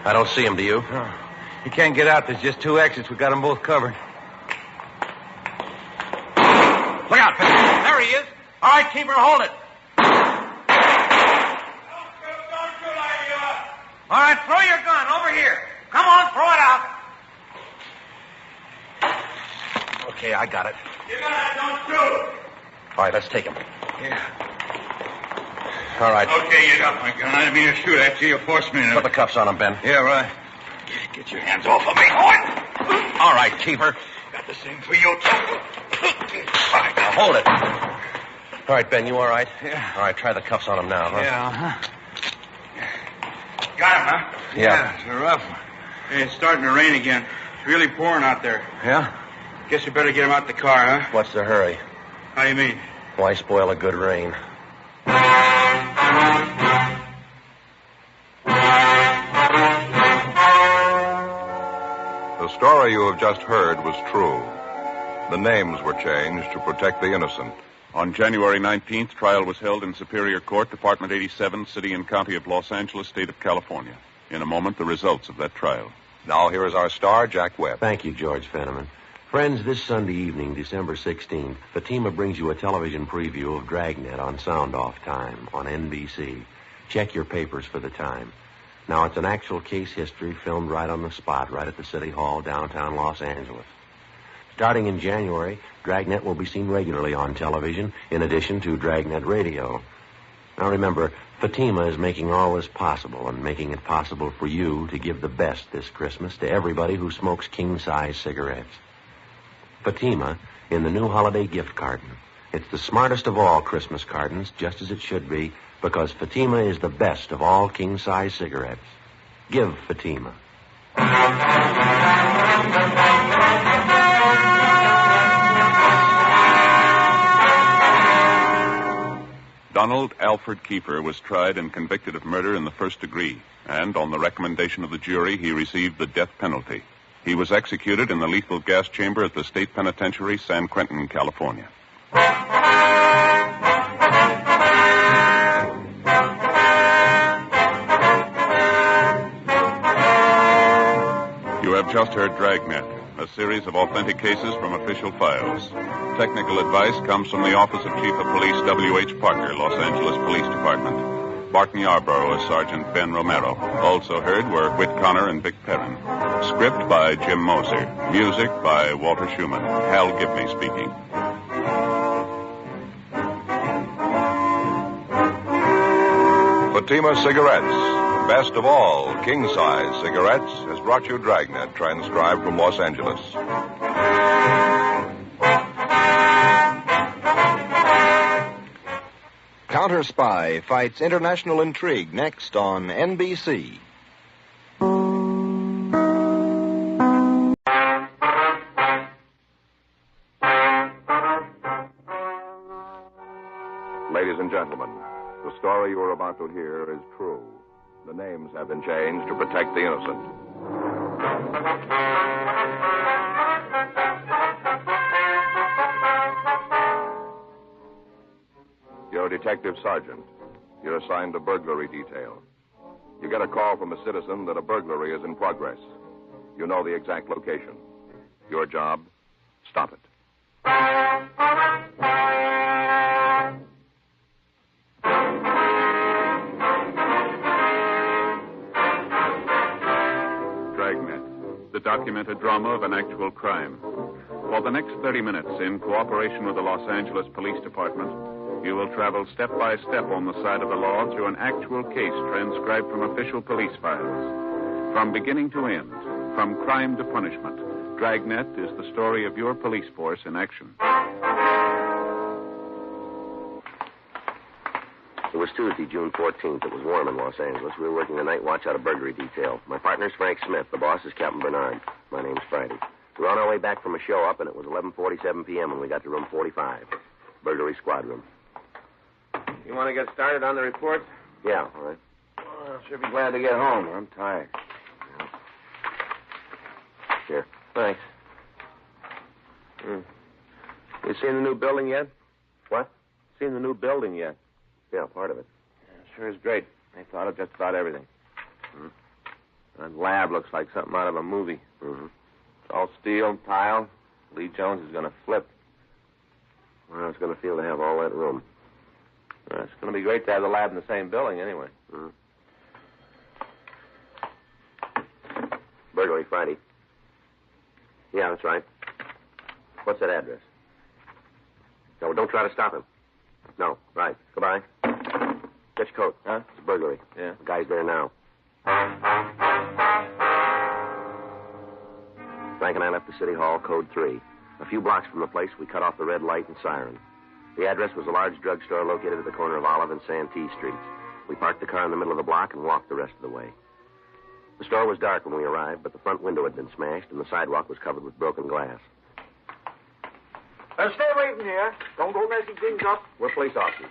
I don't see him, do you? No. You can't get out. There's just 2 exits. We got them both covered. Look out, Ben. There he is. All right, keep her, hold it. All right, throw your gun over here. Come on, throw it out. Okay, I got it. You got it, don't shoot. All right, let's take him. Yeah. All right. Okay, you got my gun. I didn't mean to shoot at you. You forced me to. Put the cuffs on him, Ben. Yeah, right. Get your hands off of me. All right, keep her. Got the same for you, too. All right, now hold it. All right, Ben, you all right? Yeah. All right, try the cuffs on him now, huh? Yeah, uh-huh. Got him, huh? Yeah. It's a rough one. Hey, it's starting to rain again. It's really pouring out there. Yeah? Guess you better get him out the car, huh? What's the hurry? How do you mean? Why spoil a good rain? The story you have just heard was true. The names were changed to protect the innocent. On January 19th, trial was held in Superior Court, Department 87, City and County of Los Angeles, State of California. In a moment, the results of that trial. Now here is our star, Jack Webb. Thank you, George Fenneman. Friends, this Sunday evening, December 16th, Fatima brings you a television preview of Dragnet on Sound Off Time on NBC. Check your papers for the time. Now, it's an actual case history filmed right on the spot, right at the City Hall, downtown Los Angeles. Starting in January, Dragnet will be seen regularly on television, in addition to Dragnet Radio. Now remember, Fatima is making all this possible and making it possible for you to give the best this Christmas to everybody who smokes king-size cigarettes. Fatima in the new holiday gift carton. It's the smartest of all Christmas cartons, just as it should be, because Fatima is the best of all king-size cigarettes. Give Fatima. Donald Alfred Kiefer was tried and convicted of murder in the first degree, and on the recommendation of the jury, he received the death penalty. He was executed in the lethal gas chamber at the State Penitentiary, San Quentin, California. You have just heard Dragnet, a series of authentic cases from official files. Technical advice comes from the Office of Chief of Police W.H. Parker, Los Angeles Police Department. Barton Yarborough as Sergeant Ben Romero. Also heard were Whit Connor and Vic Perrin. Script by Jim Moser. Music by Walter Schumann. Hal Gibney speaking. Fatima Cigarettes, best of all king-size cigarettes, has brought you Dragnet, transcribed from Los Angeles. Counter Spy fights international intrigue next on NBC. Ladies and gentlemen, the story you are about to hear is true. The names have been changed to protect the innocent. You're a detective sergeant. You're assigned to burglary detail. You get a call from a citizen that a burglary is in progress. You know the exact location. Your job, stop it. Dragnet, the documented drama of an actual crime. For the next 30 minutes, in cooperation with the Los Angeles Police Department, you will travel step by step on the side of the law through an actual case transcribed from official police files. From beginning to end, from crime to punishment, Dragnet is the story of your police force in action. It was Tuesday, June 14th. It was warm in Los Angeles. We were working the night watch out of burglary detail. My partner's Frank Smith. The boss is Captain Bernard. My name's Friday. We were on our way back from a show up, and it was 11:47 p.m. when we got to room 45, burglary squad room. You want to get started on the report? Yeah, all right. Well, I should be glad to get home. I'm tired. Here. Thanks. You seen the new building yet? What? Seen the new building yet? Yeah, part of it. Yeah, sure is great. They thought of just about everything. That lab looks like something out of a movie. It's all steel, tile. Lee Jones is going to flip. Well, it's going to feel to have all that room. Well, it's going to be great to have the lab in the same building anyway. Burglary Friday. Yeah, that's right. What's that address? No, don't try to stop him. No, right. Goodbye. Get your coat. Huh? It's a burglary. Yeah. The guy's there now. Frank and I left the city hall, code 3. A few blocks from the place, we cut off the red light and siren. The address was a large drugstore located at the corner of Olive and Santee Streets. We parked the car in the middle of the block and walked the rest of the way. The store was dark when we arrived, but the front window had been smashed and the sidewalk was covered with broken glass. Stay waiting here. Don't go messing things up. We're police officers.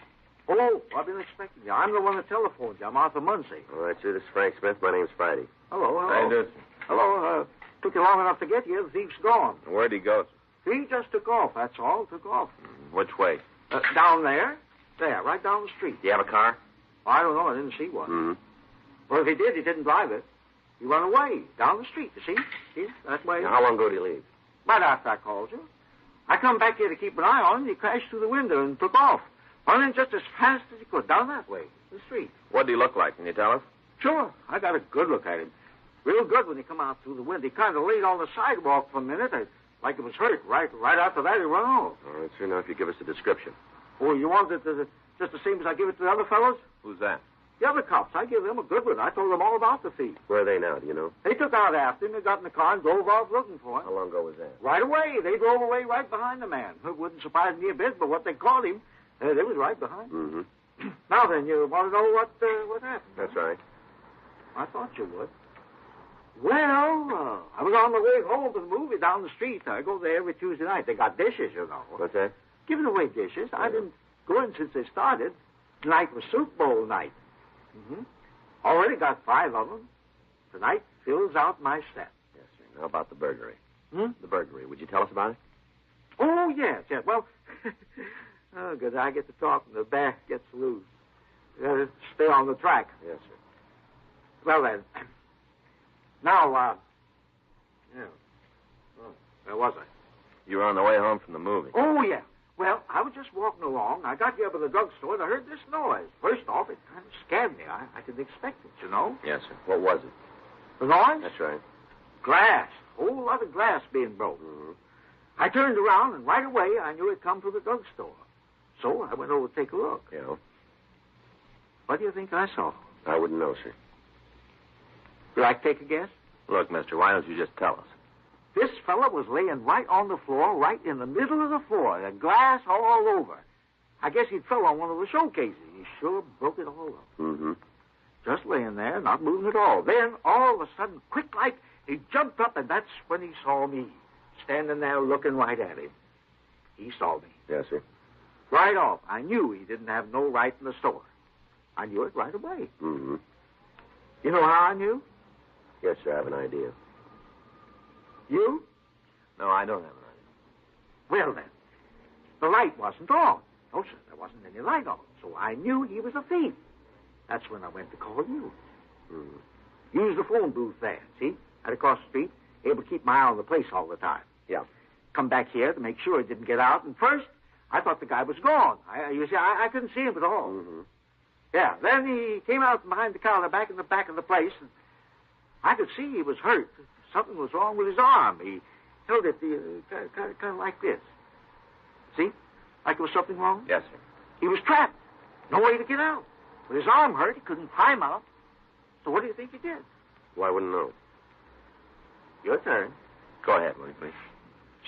Oh, I've been expecting you. I'm the one that telephoned you. I'm Arthur Muncie. All right, sir. This is Frank Smith. My name's Friday. Hello, hello. How you doing? Hello, took you long enough to get you. The thief's gone. Where'd he go? He just took off, that's all. Took off. Which way? Down there. There, right down the street. Do you have a car? I don't know. I didn't see one. Mm-hmm. Well, if he did, he didn't drive it. He ran away down the street, you see? See? That way. Now, how long ago did he leave? Right after I called you. I come back here to keep an eye on him. He crashed through the window and took off. Running just as fast as he could down that way, the street. What did he look like? Can you tell us? Sure. I got a good look at him. Real good when he come out through the window. He kind of laid on the sidewalk for a minute, like he was hurt. Right after that, he ran off. All right, sir. Now, if you give us a description. Oh, you want it just the same as I give it to the other fellows? Who's that? The other cops. I give them a good one. I told them all about the thief. Where are they now, do you know? They took out after him. They got in the car and drove off looking for him. How long ago was that? Right away. They drove away right behind the man. It wouldn't surprise me a bit, but what they caught him, they was right behind him. Mm-hmm. Now then, you want to know what happened? That's right. I thought you would. Well, I was on my way home to the movie down the street. I go there every Tuesday night. They got dishes, you know. What's that? Giving away dishes. I didn't go in since they started. Tonight was Soup Bowl night. Mm-hmm. Already got 5 of them. Tonight fills out my set. Yes, sir. How about the burglary? Hmm? The burglary. Would you tell us about it? Oh, yes. Well, oh, good. I get to talk and the back gets loose. Stay on the track. Yes, sir. Well, then. Now, yeah. Oh, where was I? You were on the way home from the movie. Oh, yeah. Well, I was just walking along. I got here by the drugstore, and I heard this noise. First off, it kind of scared me. I didn't expect it, you know. Yes, sir. What was it? The noise? That's right. Glass. A whole lot of glass being broke. Mm-hmm. I turned around, and right away, I knew it come from the drugstore. So I went over to take a look. Yeah. What do you think I saw? I wouldn't know, sir. Would I take a guess? Look, mister, why don't you just tell us? This fella was laying right on the floor, right in the middle of the floor, the glass all over. I guess he'd fell on one of the showcases. He sure broke it all up. Mm-hmm. Just laying there, not moving at all. Then, all of a sudden, quick like, he jumped up, and that's when he saw me, standing there looking right at him. He saw me. Yes, sir. Right off. I knew he didn't have no right in the store. I knew it right away. Mm-hmm. You know how I knew? Yes, sir. I have an idea. You? No, I don't have an idea. Well, then, the light wasn't on. No, sir, there wasn't any light on, so I knew he was a thief. That's when I went to call you. Use the phone booth there, see? Right across the street, able to keep my eye on the place all the time. Yeah. Come back here to make sure he didn't get out, and first, I thought the guy was gone. You see, I couldn't see him at all. Yeah, then he came out from behind the counter back in the back of the place, and I could see he was hurt. Something was wrong with his arm. He held it kind of like this. See? Like there was something wrong? Yes, sir. He was trapped. No way to get out. With his arm hurt, he couldn't climb out. So what do you think he did? Well, I wouldn't know. Your turn. Go ahead, will you, please?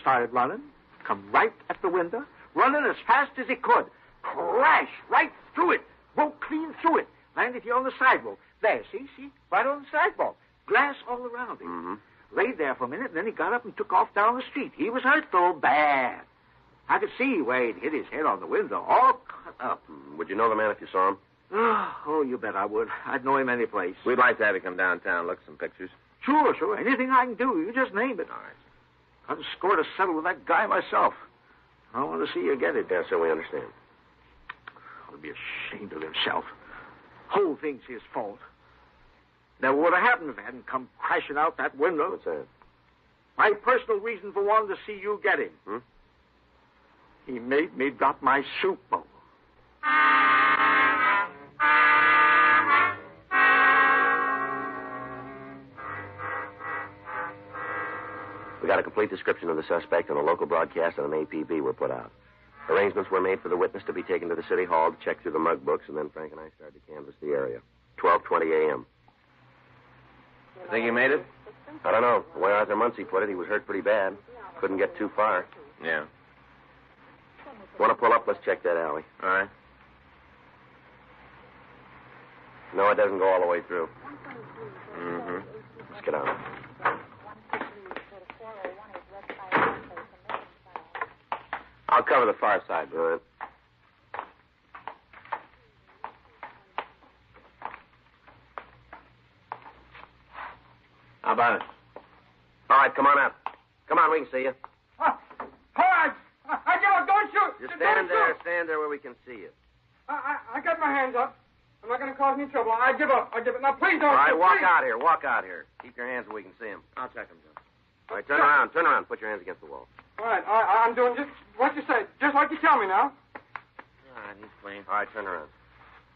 Started running, come right at the window, running as fast as he could. Crash right through it. Broke clean through it. Landed here on the sidewalk. There, see? Right on the sidewalk. Glass all around him. Laid there for a minute, and then he got up and took off down the street. He was hurt, though, bad. I could see where he'd hit his head on the window, all cut up. Would you know the man if you saw him? Oh, you bet I would. I'd know him any place. We'd like to have you come downtown, look at some pictures. Sure. Anything I can do, you just name it. All right. I'd score to settle with that guy myself. I want to see you get it. Yes, sir, we understand. Ought to be ashamed of himself. Whole thing's his fault. Never would have happened if it hadn't come crashing out that window. What's that? My personal reason for wanting to see you get him. He made me drop my soup bowl. We got a complete description of the suspect, and a local broadcast and an APB were put out. Arrangements were made for the witness to be taken to the city hall to check through the mug books, and then Frank and I started to canvass the area. 12:20 a.m. Think he made it? I don't know. The way Arthur Muncie put it, he was hurt pretty bad. Couldn't get too far. Yeah. Want to pull up? Let's check that alley. All right. No, it doesn't go all the way through. Let's get on. I'll cover the far side, Brian. How about it? All right, come on out. Come on, we can see you. All right. I give up. Don't shoot. Just stand there. Stand there where we can see you. I got my hands up. I'm not going to cause any trouble. I give up. Now, please don't All right, shoot. walk Please. out here. Walk out here. Keep your hands where we can see him. I'll check him, Joe. All right, turn around. Turn around. Put your hands against the wall. All right. I'm doing just what you say. Just like you tell me now. All right, he's clean. All right, turn around.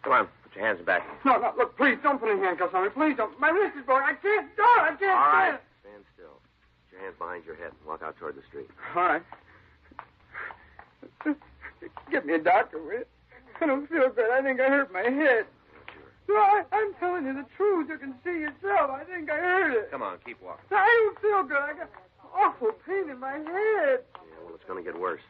Come on. Put your hands back. No, look, please, don't put any handcuffs on me. Please don't. My wrist is broken. I can't do it. I can't All do right. it. Stand still. Put your hands behind your head and walk out toward the street. All right. Get me a doctor, will you? I don't feel good. I think I hurt my head. No, I'm telling you the truth. You can see yourself. I think I hurt it. Come on, keep walking. I don't feel good. I got awful pain in my head. Yeah, well, it's going to get worse.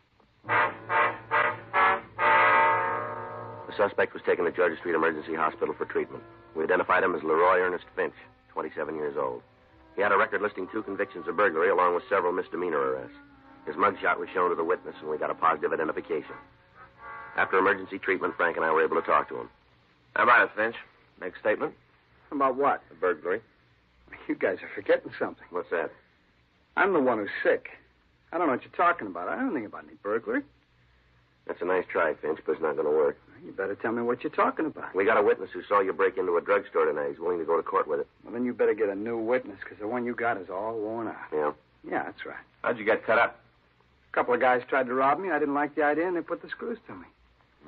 The suspect was taken to Georgia Street Emergency Hospital for treatment. We identified him as Leroy Ernest Finch, 27 years old. He had a record listing 2 convictions of burglary along with several misdemeanor arrests. His mugshot was shown to the witness, and we got a positive identification. After emergency treatment, Frank and I were able to talk to him. How about it, Finch? Make a statement? About what? A burglary. You guys are forgetting something. What's that? I'm the one who's sick. I don't know what you're talking about. I don't think about any burglary. That's a nice try, Finch, but it's not going to work. You better tell me what you're talking about. We got a witness who saw you break into a drugstore tonight. He's willing to go to court with it. Well, then you better get a new witness, because the one you got is all worn out. Yeah? Yeah, that's right. How'd you get cut up? A couple of guys tried to rob me. I didn't like the idea, and they put the screws to me.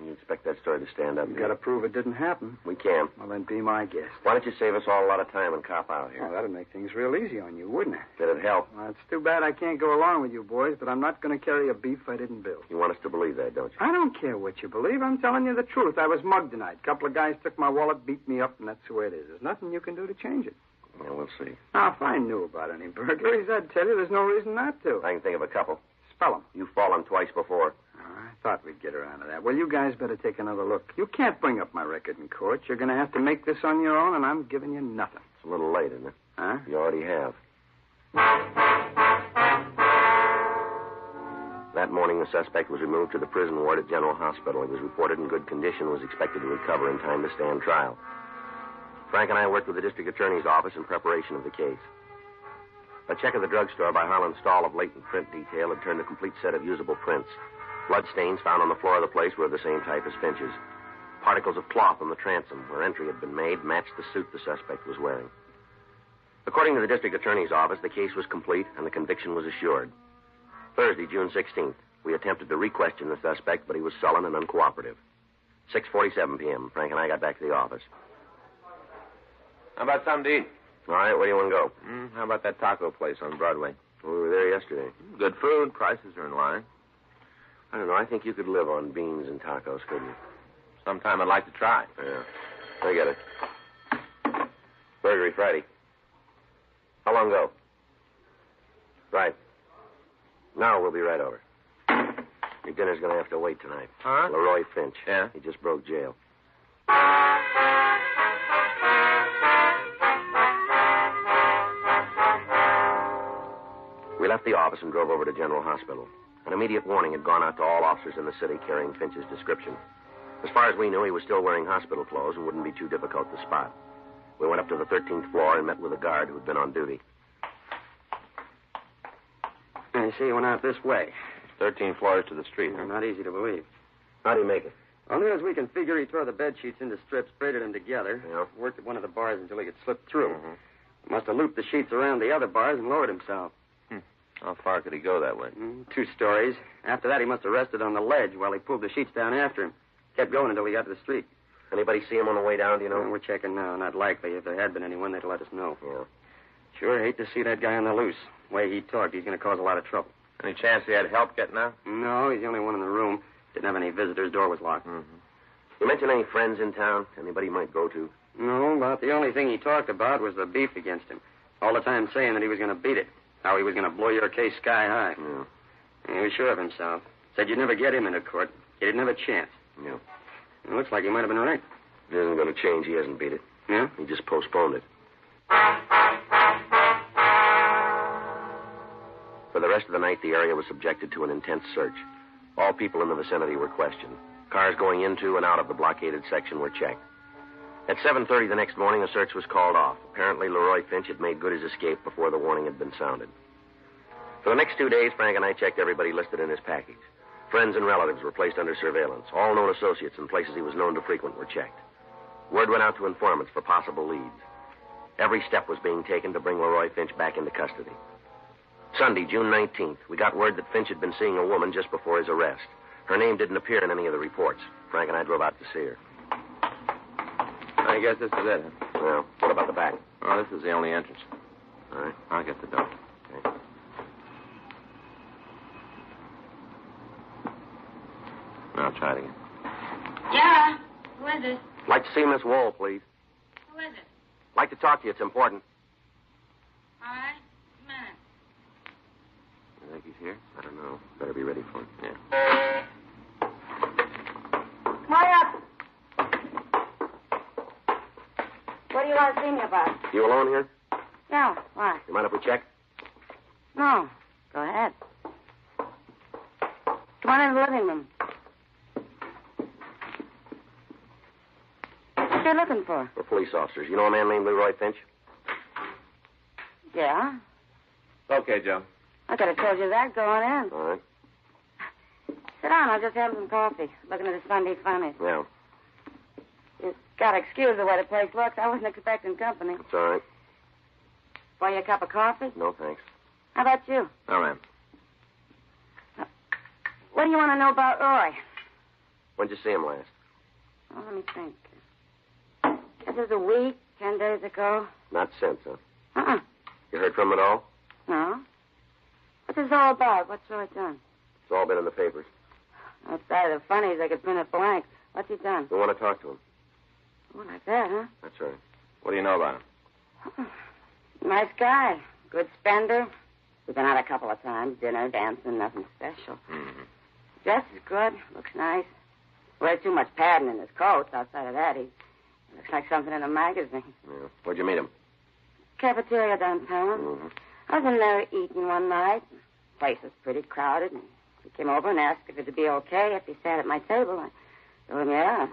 You expect that story to stand up? You got to prove it didn't happen. We can. Well, then be my guest. Why don't you save us all a lot of time and cop out here? Well, that'd make things real easy on you, wouldn't it? That'd help. Well, it's too bad I can't go along with you boys, but I'm not going to carry a beef I didn't build. You want us to believe that, don't you? I don't care what you believe. I'm telling you the truth. I was mugged tonight. A couple of guys took my wallet, beat me up, and that's the way it is. There's nothing you can do to change it. Yeah, we'll see. Now, if I knew about any burglaries, I'd tell you there's no reason not to. I can think of a couple. Spell them. You've fallen twice before. I thought we'd get around to that. Well, you guys better take another look. You can't bring up my record in court. You're going to have to make this on your own, and I'm giving you nothing. It's a little late, isn't it? Huh? You already have. That morning, the suspect was removed to the prison ward at General Hospital. He was reported in good condition and was expected to recover in time to stand trial. Frank and I worked with the district attorney's office in preparation of the case. A check of the drugstore by Harlan Stahl of latent print detail had turned a complete set of usable prints. Bloodstains found on the floor of the place were of the same type as Finch's. Particles of cloth on the transom where entry had been made matched the suit the suspect was wearing. According to the district attorney's office, the case was complete and the conviction was assured. Thursday, June 16th, we attempted to re-question the suspect, but he was sullen and uncooperative. 6:47 p.m., Frank and I got back to the office. How about something to eat? All right, where do you want to go? How about that taco place on Broadway? We were there yesterday. Good food. Prices are in line. I don't know. I think you could live on beans and tacos, couldn't you? Sometime I'd like to try. Yeah. I get it. Burglary Friday. How long ago? Right. Now we'll be right over. Your dinner's going to have to wait tonight. Huh? Leroy Finch. Yeah? He just broke jail. We left the office and drove over to General Hospital. An immediate warning had gone out to all officers in the city carrying Finch's description. As far as we knew, he was still wearing hospital clothes and wouldn't be too difficult to spot. We went up to the 13th floor and met with a guard who had been on duty. I see you went out this way. 13 floors to the street, huh? Not easy to believe. How do you make it? Well, near as we can figure, he tore the bed sheets into strips, braided them together, Yeah. worked at one of the bars until he could slip through. Must have looped the sheets around the other bars and lowered himself. How far could he go that way? 2 stories. After that, he must have rested on the ledge while he pulled the sheets down after him. Kept going until he got to the street. Anybody see him on the way down, do you know? We're checking now. Not likely. If there had been anyone, they'd let us know. Yeah. Sure hate to see that guy on the loose. The way he talked, he's going to cause a lot of trouble. Any chance he had help getting out? No, he's the only one in the room. Didn't have any visitors. Door was locked. You mention any friends in town? Anybody he might go to? No, about the only thing he talked about was the beef against him. All the time saying that he was going to beat it. How he was going to blow your case sky high. Yeah. He was sure of himself. Said you'd never get him into court. He didn't have a chance. Yeah. It looks like he might have been right. It isn't going to change. He hasn't beat it. Yeah? He just postponed it. For the rest of the night, the area was subjected to an intense search. All people in the vicinity were questioned. Cars going into and out of the blockaded section were checked. At 7:30 the next morning, a search was called off. Apparently, Leroy Finch had made good his escape before the warning had been sounded. For the next 2 days, Frank and I checked everybody listed in his package. Friends and relatives were placed under surveillance. All known associates and places he was known to frequent were checked. Word went out to informants for possible leads. Every step was being taken to bring Leroy Finch back into custody. Sunday, June 19th, we got word that Finch had been seeing a woman just before his arrest. Her name didn't appear in any of the reports. Frank and I drove out to see her. I guess this is it. Well, what about the back? Oh, this is the only entrance. All right. I'll get the door. Okay. Now try it again. Yeah. Who is it? Like to see Miss Wall, please. Who is it? Like to talk to you. It's important. All right. Come on. You think he's here? I don't know. Better be ready for him. Yeah. Come on up. What do you want to see me about? You alone here? Yeah, why? You mind if we check? No. Go ahead. Come on in the living room. What you looking for? We're police officers. You know a man named Leroy Finch? Yeah. Okay, Joe. I could have told you that going in. All right. Sit down. I'll just have some coffee. Looking at the Sunday funnies. Yeah, You gotta excuse the way the place looks. I wasn't expecting company. it's all right. For you a cup of coffee? No, thanks. How about you? All right. What do you want to know about Roy? When'd you see him last? Oh, let me think. This is a week, 10 days ago. Not since, huh? Uh-uh. You heard from him at all? No. What's this all about? What's Roy done? It's all been in the papers. Outside of the funnies, they could print it blank. What's he done? We want to talk to him. Oh, like that, huh? That's right. What do you know about him? Nice guy. Good spender. We've been out a couple of times. Dinner, dancing, nothing special. Dresses good. Looks nice. Wears too much padding in his coat. Outside of that, he looks like something in a magazine. Yeah. Where'd you meet him? Cafeteria downtown. I was in there eating one night. The place was pretty crowded. And he came over and asked if it'd be okay if he sat at my table. I told him, yeah.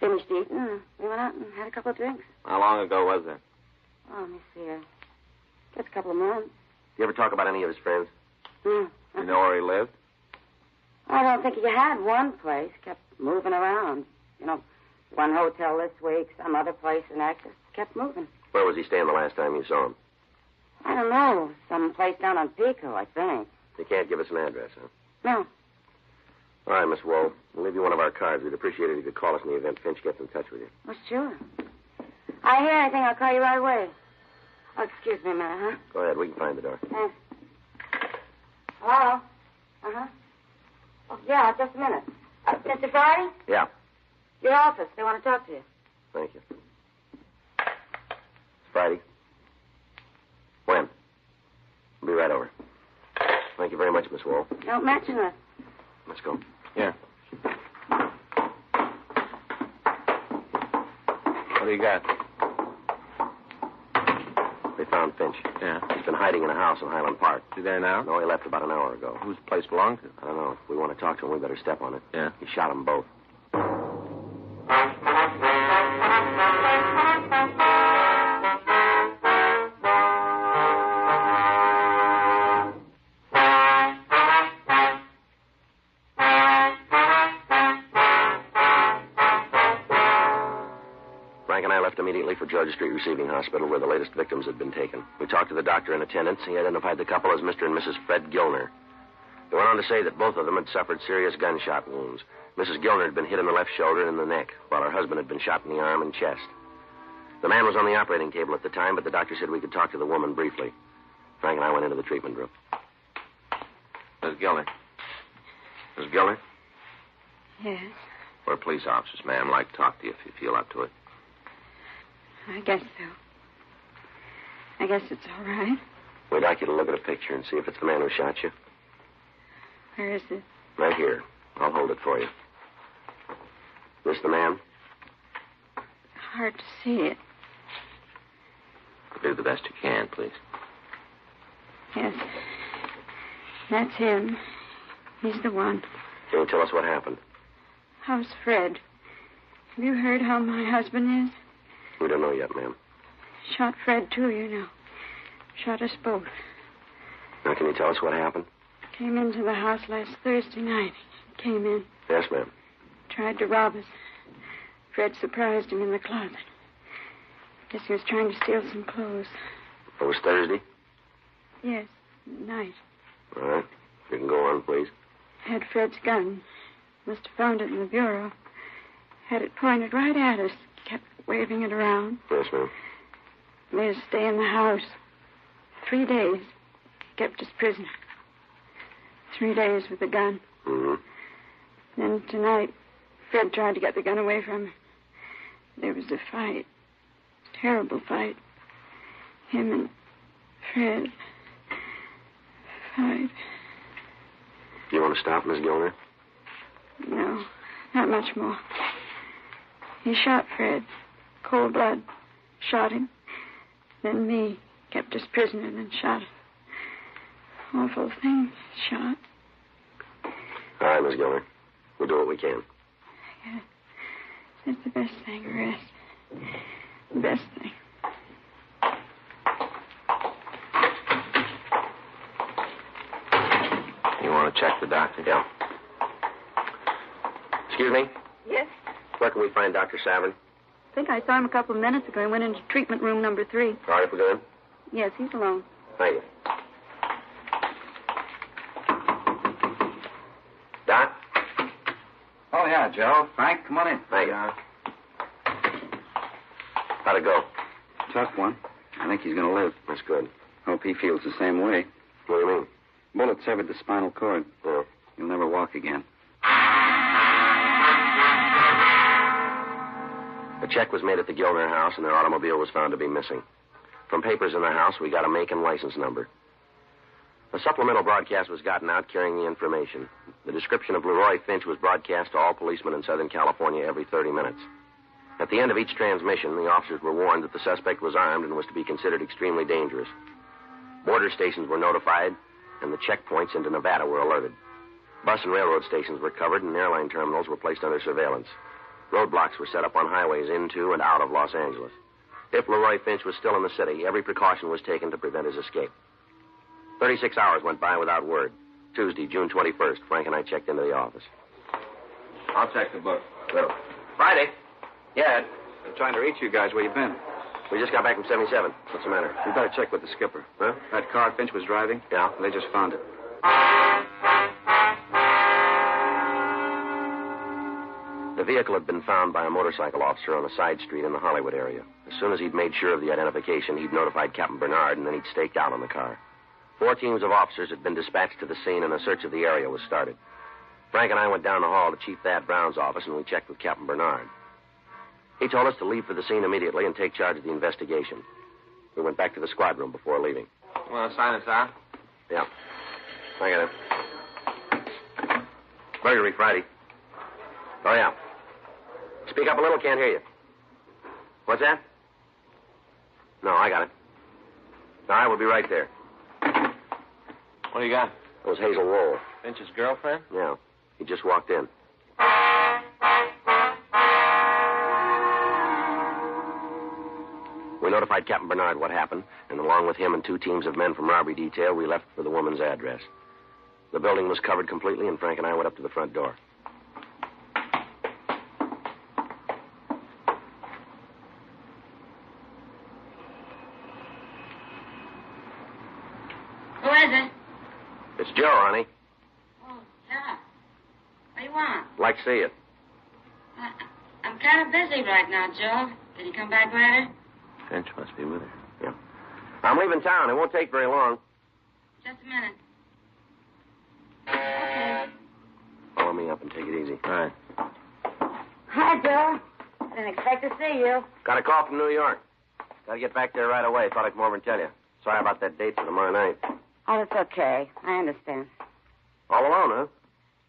Finished eating, and we went out and had a couple of drinks. How long ago was that? Oh, let me see. Just a couple of months. You ever talk about any of his friends? You know where he lived? I don't think he had one place. Kept moving around. You know, one hotel this week, some other place the next. Just kept moving. Where was he staying the last time you saw him? I don't know. Some place down on Pico, I think. You can't give us an address, huh? No. All right, Miss Wool. We'll leave you one of our cards. We'd appreciate it if you could call us in the event Finch gets in touch with you. Well, sure. I hear anything, I'll call you right away. Oh, excuse me a minute, huh? Go ahead. We can find the door. Thanks. Hello? Uh-huh. Oh, yeah, just a minute. Mr. Friday? Yeah. Your office. They want to talk to you. Thank you. Friday. When? I'll be right over. Thank you very much, Miss Wool. Don't mention it. Let's go. Yeah. What do you got? They found Finch. Yeah. He's been hiding in a house in Highland Park. You there now? No, he left about an hour ago. Whose place belonged to? I don't know. If we want to talk to him, we better step on it. Yeah. He shot them both. Immediately for Georgia Street Receiving Hospital, where the latest victims had been taken. We talked to the doctor in attendance. He identified the couple as Mr. and Mrs. Fred Gilner. He went on to say that both of them had suffered serious gunshot wounds. Mrs. Gilner had been hit in the left shoulder and in the neck, while her husband had been shot in the arm and chest. The man was on the operating table at the time, but the doctor said we could talk to the woman briefly. Frank and I went into the treatment room. Miss Gilner. Miss Gilner? Yes, We're police officers, ma'am. I'd like to talk to you if you feel up to it. I guess so. I guess it's all right. We'd like you to look at a picture and see if it's the man who shot you. Where is it? Right here. I'll hold it for you. This the man? Hard to see it. Do the best you can, please. Yes. That's him. He's the one. Can you tell us what happened? How's Fred? Have you heard how my husband is? We don't know yet, ma'am. Shot Fred, too, you know. Shot us both. Now, can you tell us what happened? Came into the house last Thursday night. Came in. Yes, ma'am. Tried to rob us. Fred surprised him in the closet. Guess he was trying to steal some clothes. It was Thursday? Yes, night. All right. You can go on, please. Had Fred's gun. Must have found it in the bureau. Had it pointed right at us. Kept waving it around. Yes, ma'am. Made us stay in the house. 3 days. Kept us prisoner. 3 days with the gun. Mm-hmm. Then tonight, Fred tried to get the gun away from him. There was a fight. Terrible fight. Him and Fred. Fight. Do you want to stop, Miss Gilner? No, not much more. He shot Fred. Cold blood. Shot him. Then me. Kept us prisoner, then shot him. Awful thing. Shot. All right, Miss Gilner. We'll do what we can. Yeah. That's the best thing, rest. The best thing. You want to check the doctor? Yeah. Excuse me? Yes? Where can we find Dr. Savern? I think I saw him a couple of minutes ago. He went into treatment room number 3. All right, if we go in. Yes, he's alone. Thank you. Doc? Oh, yeah, Joe. Frank, come on in. Thank you. How'd it go? Tough one. I think he's going to live. That's good. Hope he feels the same way. What do you mean? Bullet severed the spinal cord. Yeah. He'll never walk again. A check was made at the Gilner house, and their automobile was found to be missing. From papers in the house, we got a make and license number. A supplemental broadcast was gotten out carrying the information. The description of Leroy Finch was broadcast to all policemen in Southern California every 30 minutes. At the end of each transmission, the officers were warned that the suspect was armed and was to be considered extremely dangerous. Border stations were notified, and the checkpoints into Nevada were alerted. Bus and railroad stations were covered, and airline terminals were placed under surveillance. Roadblocks were set up on highways into and out of Los Angeles. If Leroy Finch was still in the city, every precaution was taken to prevent his escape. 36 hours went by without word. Tuesday, June 21st. Frank and I checked into the office. I'll check the book. Well, Friday. Yeah, Ed. I'm trying to reach you guys. Where you been? We just got back from 77. What's the matter? We better check with the skipper. Huh? That car Finch was driving? Yeah. They just found it. The vehicle had been found by a motorcycle officer on a side street in the Hollywood area. As soon as he'd made sure of the identification, he'd notified Captain Bernard, and then he'd staked out on the car. 4 teams of officers had been dispatched to the scene, and a search of the area was started. Frank and I went down the hall to Chief Thad Brown's office, and we checked with Captain Bernard. He told us to leave for the scene immediately and take charge of the investigation. We went back to the squad room before leaving. You want to sign us out? Yeah. I got it. Burglary Friday. Oh, yeah. Speak up a little, can't hear you. What's that? No, I got it. All right, we'll be right there. What do you got? It was Hazel Roll. Finch's girlfriend? Yeah. He just walked in. We notified Captain Bernard what happened, and along with him and 2 teams of men from robbery detail, we left for the woman's address. The building was covered completely, and Frank and I went up to the front door. Who is it? It's Joe, honey. Oh, yeah. What do you want? Like to see you. I'm kind of busy right now, Joe. Can you come back later? Finch must be with her. Yeah. I'm leaving town. It won't take very long. Just a minute. Follow me up and take it easy. All right. Hi, Joe. I didn't expect to see you. Got a call from New York. Got to get back there right away. Thought I'd come over and tell you. Sorry about that date for tomorrow night. Oh, that's okay. I understand. All alone, huh?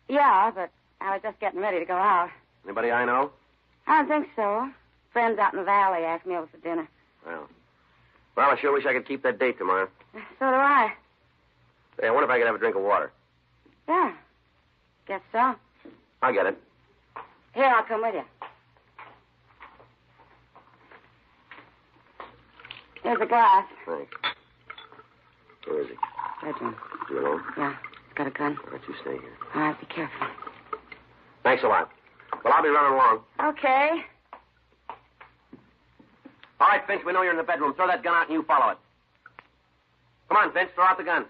Yeah, but I was just getting ready to go out. Anybody I know? I don't think so. Friends out in the valley asked me over for dinner. Well, I sure wish I could keep that date tomorrow. So do I. Hey, I wonder if I could have a drink of water. Yeah. Guess so. I'll get it. Here, I'll come with you. Here's a glass. Thanks. Where is he? Bedroom. You alone? Yeah. He's got a gun. All right, you stay here. All right, be careful. Thanks a lot. Well, I'll be running along. Okay. All right, Finch, we know you're in the bedroom. Throw that gun out and you follow it. Come on, Finch, throw out the gun.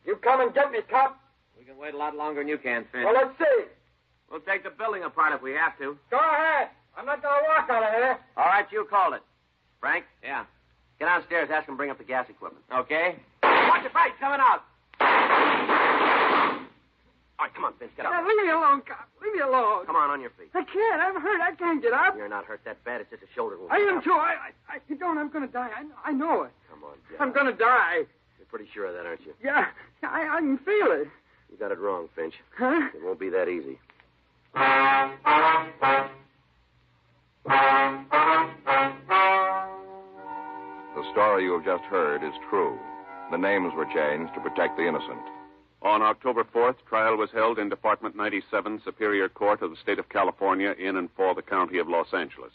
You come and get me, cop. We can wait a lot longer than you can, Finch. Well, let's see. We'll take the building apart if we have to. Go ahead. I'm not going to walk out of here. All right, you called it. Frank? Yeah. Get downstairs, ask him to bring up the gas equipment. Okay. Watch your face coming out. All right, come on, Finch, get up. Now, leave me alone, cop. Leave me alone. Come on your feet. I can't. I'm hurt. I can't get up. You're not hurt that bad. It's just a shoulder wound. I am, too. You don't. I'm going to die. I know it. Come on, Jack. I'm going to die. You're pretty sure of that, aren't you? Yeah, I can feel it. You got it wrong, Finch. Huh? It won't be that easy. The story you have just heard is true. The names were changed to protect the innocent. On October 4th, trial was held in Department 97, Superior Court of the State of California, in and for the County of Los Angeles.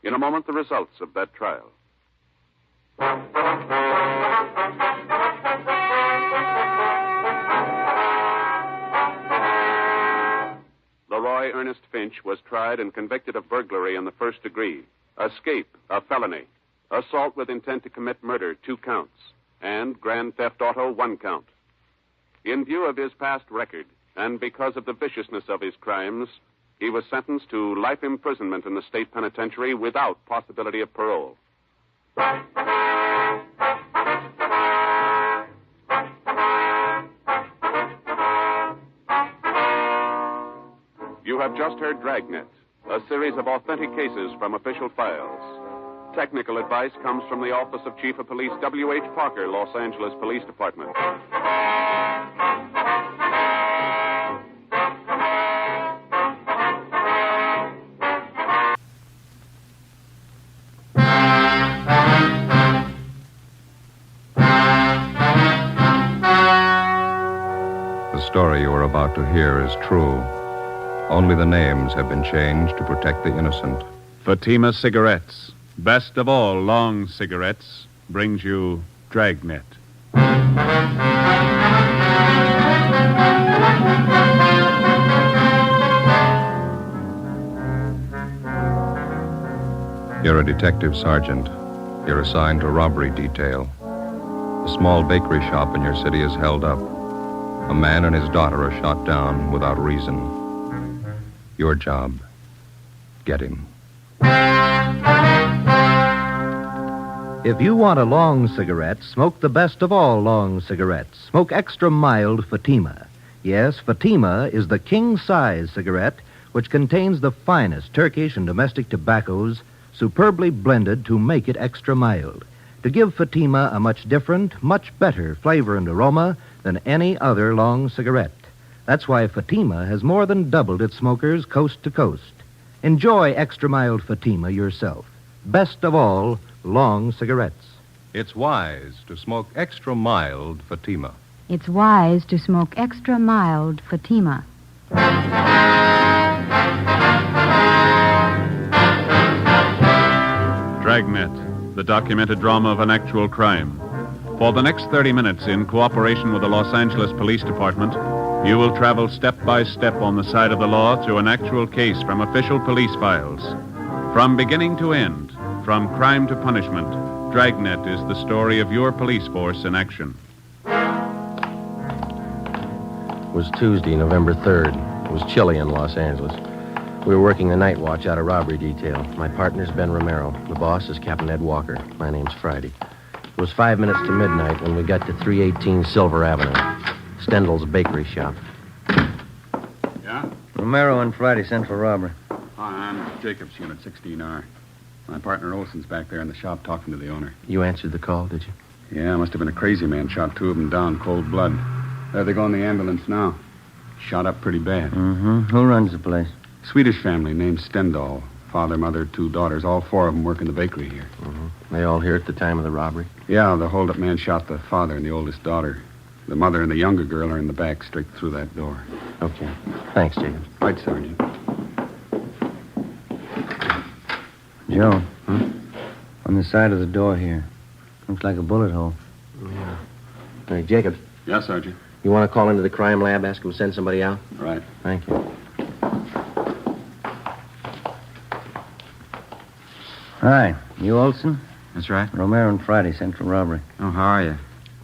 In a moment, the results of that trial. Leroy Ernest Finch was tried and convicted of burglary in the first degree, escape, a felony, assault with intent to commit murder, 2 counts, and grand theft auto, 1 count. In view of his past record, and because of the viciousness of his crimes, he was sentenced to life imprisonment in the state penitentiary without possibility of parole. You have just heard Dragnet, a series of authentic cases from official files. Technical advice comes from the Office of Chief of Police W.H. Parker, Los Angeles Police Department. The story you are about to hear is true. Only the names have been changed to protect the innocent. Fatima Cigarettes, best of all long cigarettes, brings you Dragnet. You're a detective sergeant. You're assigned to robbery detail. A small bakery shop in your city is held up. A man and his daughter are shot down without reason. Your job, get him. If you want a long cigarette, smoke the best of all long cigarettes. Smoke extra mild Fatima. Yes, Fatima is the king-size cigarette which contains the finest Turkish and domestic tobaccos superbly blended to make it extra mild, to give Fatima a much different, much better flavor and aroma than any other long cigarette. That's why Fatima has more than doubled its smokers coast to coast. Enjoy extra mild Fatima yourself. Best of all, long cigarettes. It's wise to smoke extra mild Fatima. It's wise to smoke extra mild Fatima. Dragnet, the documented drama of an actual crime. For the next 30 minutes, in cooperation with the Los Angeles Police Department, you will travel step by step on the side of the law through an actual case from official police files. From beginning to end, from crime to punishment, Dragnet is the story of your police force in action. It was Tuesday, November 3rd. It was chilly in Los Angeles. We were working the night watch out of robbery detail. My partner's Ben Romero. The boss is Captain Ed Walker. My name's Friday. It was 5 minutes to midnight when we got to 318 Silver Avenue, Stendel's bakery shop. Yeah? Romero and Friday, Central Robbery. Hi, I'm Jacobs, Unit 16R. My partner Olson's back there in the shop talking to the owner. You answered the call, did you? Yeah, must have been a crazy man. Shot two of them down, cold blood. There they go in the ambulance now. Shot up pretty bad. Mm-hmm. Who runs the place? Swedish family named Stendal. Father, mother, two daughters. All four of them work in the bakery here. Mm-hmm. They all here at the time of the robbery? Yeah, the hold-up man shot the father and the oldest daughter. The mother and the younger girl are in the back, straight through that door. Okay. Thanks, Jacob. Right, Sergeant. Joe. Huh? On the side of the door here. Looks like a bullet hole. Yeah. Hey, Jacobs. Yes, Sergeant. You want to call into the crime lab, ask them to send somebody out? Right. Thank you. Hi. You Olson? That's right. Romero and Friday, Central Robbery. Oh, how are you?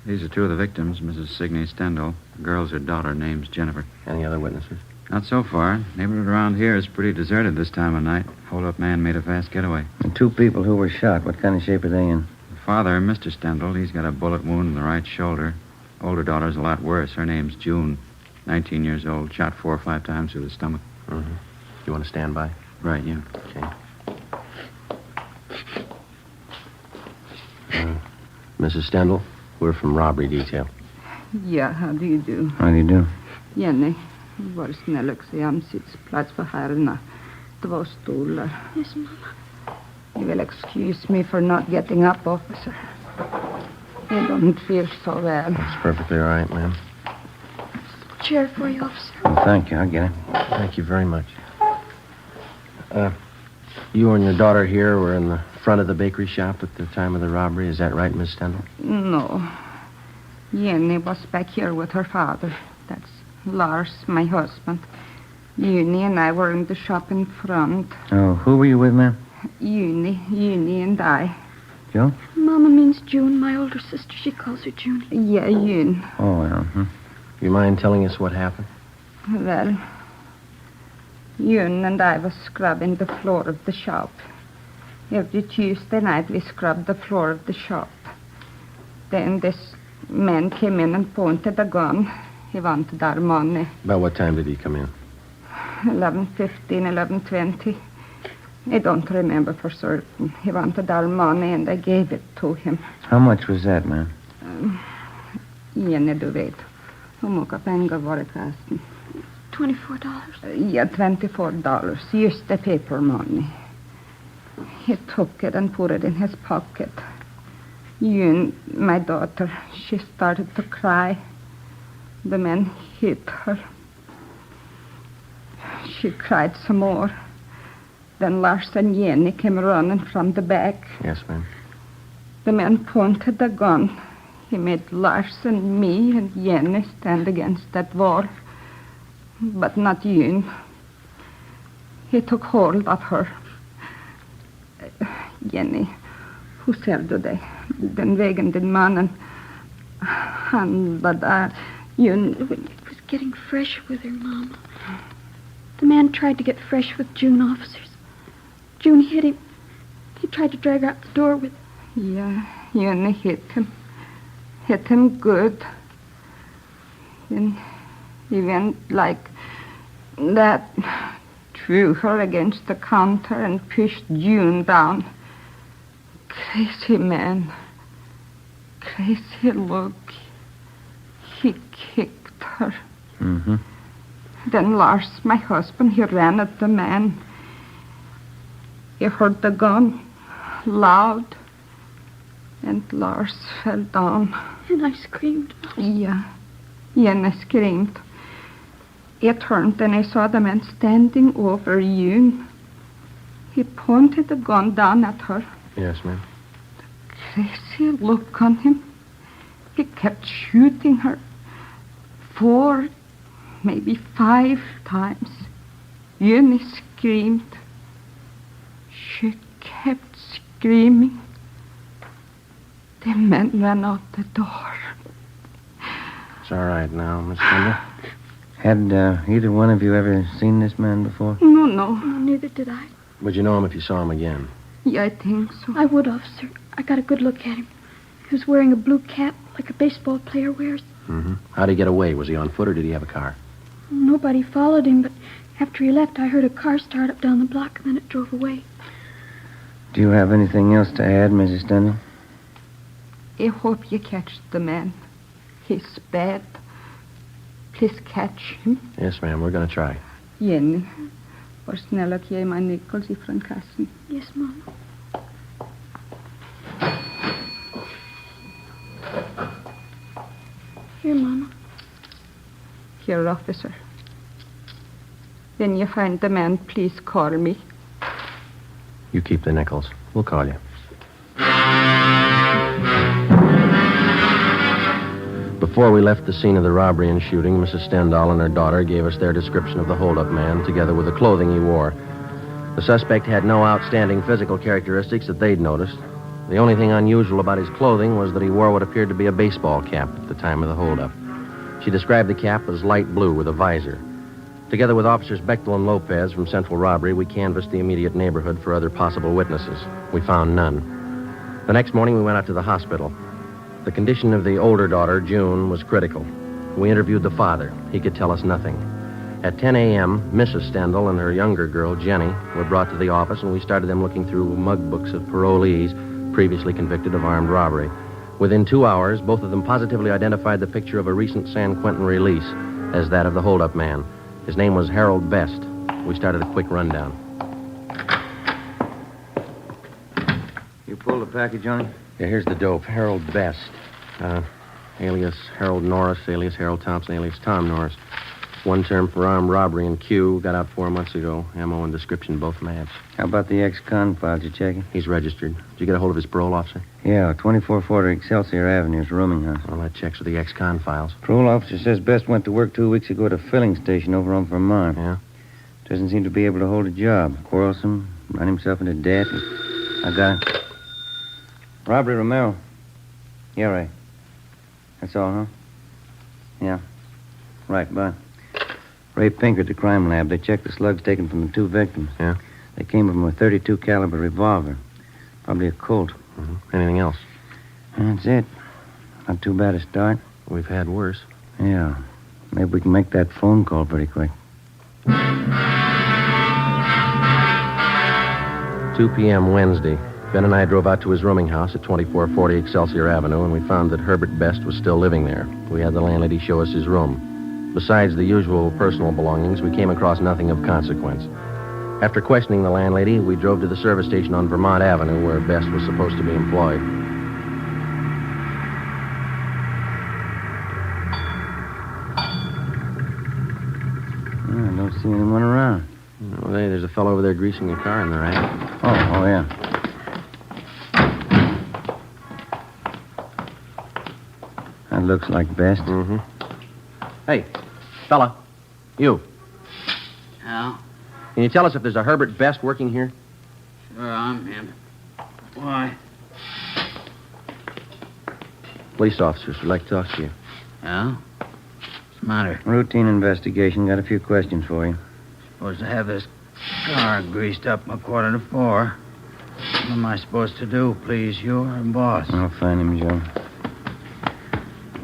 These are two of the victims, Mrs. Signey Stendal. The girl's her daughter. Name's Jennifer. Any other witnesses? Not so far. Neighborhood around here is pretty deserted this time of night. Hold-up man made a fast getaway. The two people who were shot, what kind of shape are they in? The father, Mr. Stendal, he's got a bullet wound in the right shoulder. Older daughter's a lot worse. Her name's June, 19 years old. Shot 4 or 5 times through the stomach. Mm-hmm. You want to stand by? Right, yeah. Okay. Mrs. Stendal, we're from robbery detail. Ja, how do you do? How do you do? Jenny, var snäll och se ansiktsplats för herrarna. 2 stolar. Yes, Mama. You will excuse me for not getting up, officer. I don't feel so well. That's perfectly all right, ma'am. Chair for you, officer. Well, thank you. I'll get it. Thank you very much. You and your daughter here were in the front of the bakery shop at the time of the robbery. Is that right, Miss Stendal? No. Jenny was back here with her father. That's Lars, my husband. Uni and I were in the shop in front. Oh, who were you with, ma'am? Uni and I. Joe? Mama means June, my older sister. She calls her Junie. Yeah, June. Oh, well. You mind telling us what happened? Well, June and I was scrubbing the floor of the shop. Every Tuesday night we scrubbed the floor of the shop. Then this man came in and pointed a gun. He wanted our money. About what time did he come in? 11:15, 11:20. I don't remember for certain. He wanted our money and I gave it to him. How much was that, ma'am? Jenny, du vet. Hur mycket pengar var det förresten? $24. Yeah, $24. Just the paper money. He took it and put it in his pocket. June, my daughter, she started to cry. The man hit her. She cried some more. Then Lars and Jenny came running from the back. Yes, ma'am. The man pointed the gun. He made Lars and me and Jenny stand against that wall. But not June. He took hold of her. Jenny, hur ser du det? Den vägen din mannen, han var där. It was getting fresh with her, Mama. The man tried to get fresh with June officers. June hit him. He tried to drag her out the door with... Yeah, Jenny hit him. Hit him good. Then he went like that, threw her against the counter and pushed June down. Crazy man. Crazy look. He kicked her. Mm-hmm. Then Lars, my husband, he ran at the man. He heard the gun loud, and Lars fell down. And I screamed. Yeah, and I screamed. I turned and I saw the man standing over June. He pointed the gun down at her. Yes, ma'am. Crazy look on him. He kept shooting her 4, maybe 5 times. Jenny screamed. She kept screaming. The man ran out the door. It's all right now, Miss Linda. Had either one of you ever seen this man before? No. No, neither did I. Would you know him if you saw him again? Yeah, I think so. I would, officer. I got a good look at him. He was wearing a blue cap like a baseball player wears. Mm-hmm. How'd he get away? Was he on foot or did he have a car? Nobody followed him, but after he left, I heard a car start up down the block, and then it drove away. Do you have anything else to add, Mrs. Stendhal? I hope you catch the man. He's bad. Please catch him. Yes, ma'am. We're going to try. Jenny, var snäll och ge mig nickels ifrån kassan. Yes, Mom. Here, Mama. Here, officer. When you find the man, please call me. You keep the nickels. We'll call you. Before we left the scene of the robbery and shooting, Mrs. Stendhal and her daughter gave us their description of the hold-up man, together with the clothing he wore. The suspect had no outstanding physical characteristics that they'd noticed. The only thing unusual about his clothing was that he wore what appeared to be a baseball cap at the time of the hold-up. She described the cap as light blue with a visor. Together with Officers Bechtel and Lopez from Central Robbery, we canvassed the immediate neighborhood for other possible witnesses. We found none. The next morning, we went out to the hospital. The condition of the older daughter, June, was critical. We interviewed the father. He could tell us nothing. At 10 a.m., Mrs. Stendhal and her younger girl, Jenny, were brought to the office, and we started them looking through mug books of parolees previously convicted of armed robbery. Within 2 hours, both of them positively identified the picture of a recent San Quentin release as that of the hold-up man. His name was Harold Best. We started a quick rundown. You pulled the package, Johnny? Yeah, here's the dope. Harold Best. Alias Harold Norris, alias Harold Thompson, alias Tom Norris. One term for armed robbery in Q. Got out 4 months ago. Ammo and description both match. How about the ex-con file? Did you check it? He's registered. Did you get a hold of his parole officer? Yeah, 2440 Excelsior Avenue, his rooming house. Well, that checks with the ex-con files. Parole officer says Best went to work 2 weeks ago at a filling station over on Vermont. Yeah? Doesn't seem to be able to hold a job. Quarrelsome, run himself into debt. I got it. Robbery, Romero. Yeah, right. That's all, huh? Yeah. Right, bye. Ray Pinker at the crime lab. They checked the slugs taken from the 2 victims. Yeah? They came from a .32 caliber revolver. Probably a Colt. Mm-hmm. Anything else? That's it. Not too bad a start. We've had worse. Yeah. Maybe we can make that phone call pretty quick. 2 p.m. Wednesday. Ben and I drove out to his rooming house at 2440 Excelsior Avenue, and we found that Herbert Best was still living there. We had the landlady show us his room. Besides the usual personal belongings, we came across nothing of consequence. After questioning the landlady, we drove to the service station on Vermont Avenue, where Best was supposed to be employed. I don't see anyone around. Oh, there's a fellow over there greasing a car in the rack. Oh, yeah. That looks like Best. Mm-hmm. Hey, fella. You. Yeah? Can you tell us if there's a Herbert Best working here? Sure, I'm him. Why? Police officers would like to talk to you. Yeah? What's the matter? Routine investigation. Got a few questions for you. Supposed to have this car greased up by 3:45. What am I supposed to do, please? You or boss? I'll find him, Joe.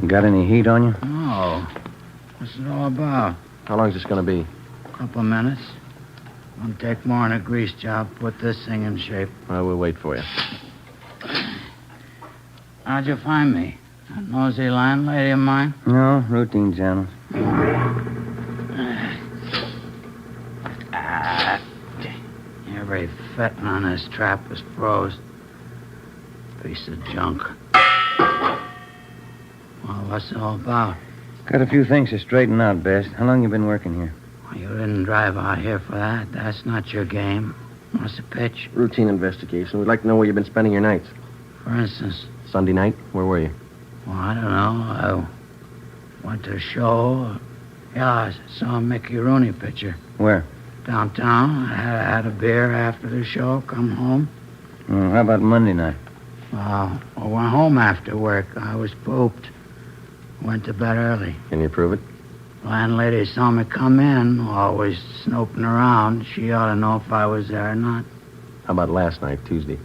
You got any heat on you? No. What's it all about? How long's this going to be? Couple minutes. Won't take more than a grease job. Put this thing in shape. Well, we'll wait for you. How'd you find me? That nosy landlady of mine? No, routine channels. Every fettin' on this trap is froze. Piece of junk. Well, what's it all about? Got a few things to straighten out, Best. How long you been working here? Well, you didn't drive out here for that. That's not your game. What's the pitch? Routine investigation. We'd like to know where you've been spending your nights. For instance? Sunday night? Where were you? Well, I don't know. I went to a show. Yeah, I saw a Mickey Rooney picture. Where? Downtown. I had a beer after the show, come home. Well, how about Monday night? I went home after work. I was pooped. Went to bed early. Can you prove it? Landlady saw me come in, always snooping around. She ought to know if I was there or not. How about last night, Tuesday?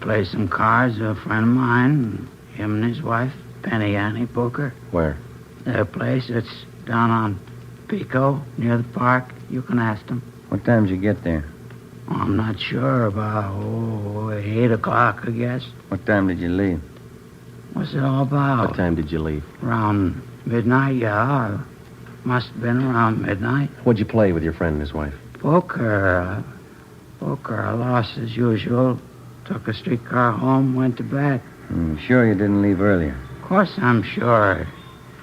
Played some cards with a friend of mine, him and his wife, Penny Annie Booker. Where? Their place, it's down on Pico, near the park. You can ask them. What time did you get there? I'm not sure. About 8 o'clock, I guess. What time did you leave? What's it all about? What time did you leave? Around midnight, yeah. Must have been around midnight. What'd you play with your friend and his wife? Poker. I lost as usual. Took a streetcar home, went to bed. Sure you didn't leave earlier? Of course I'm sure.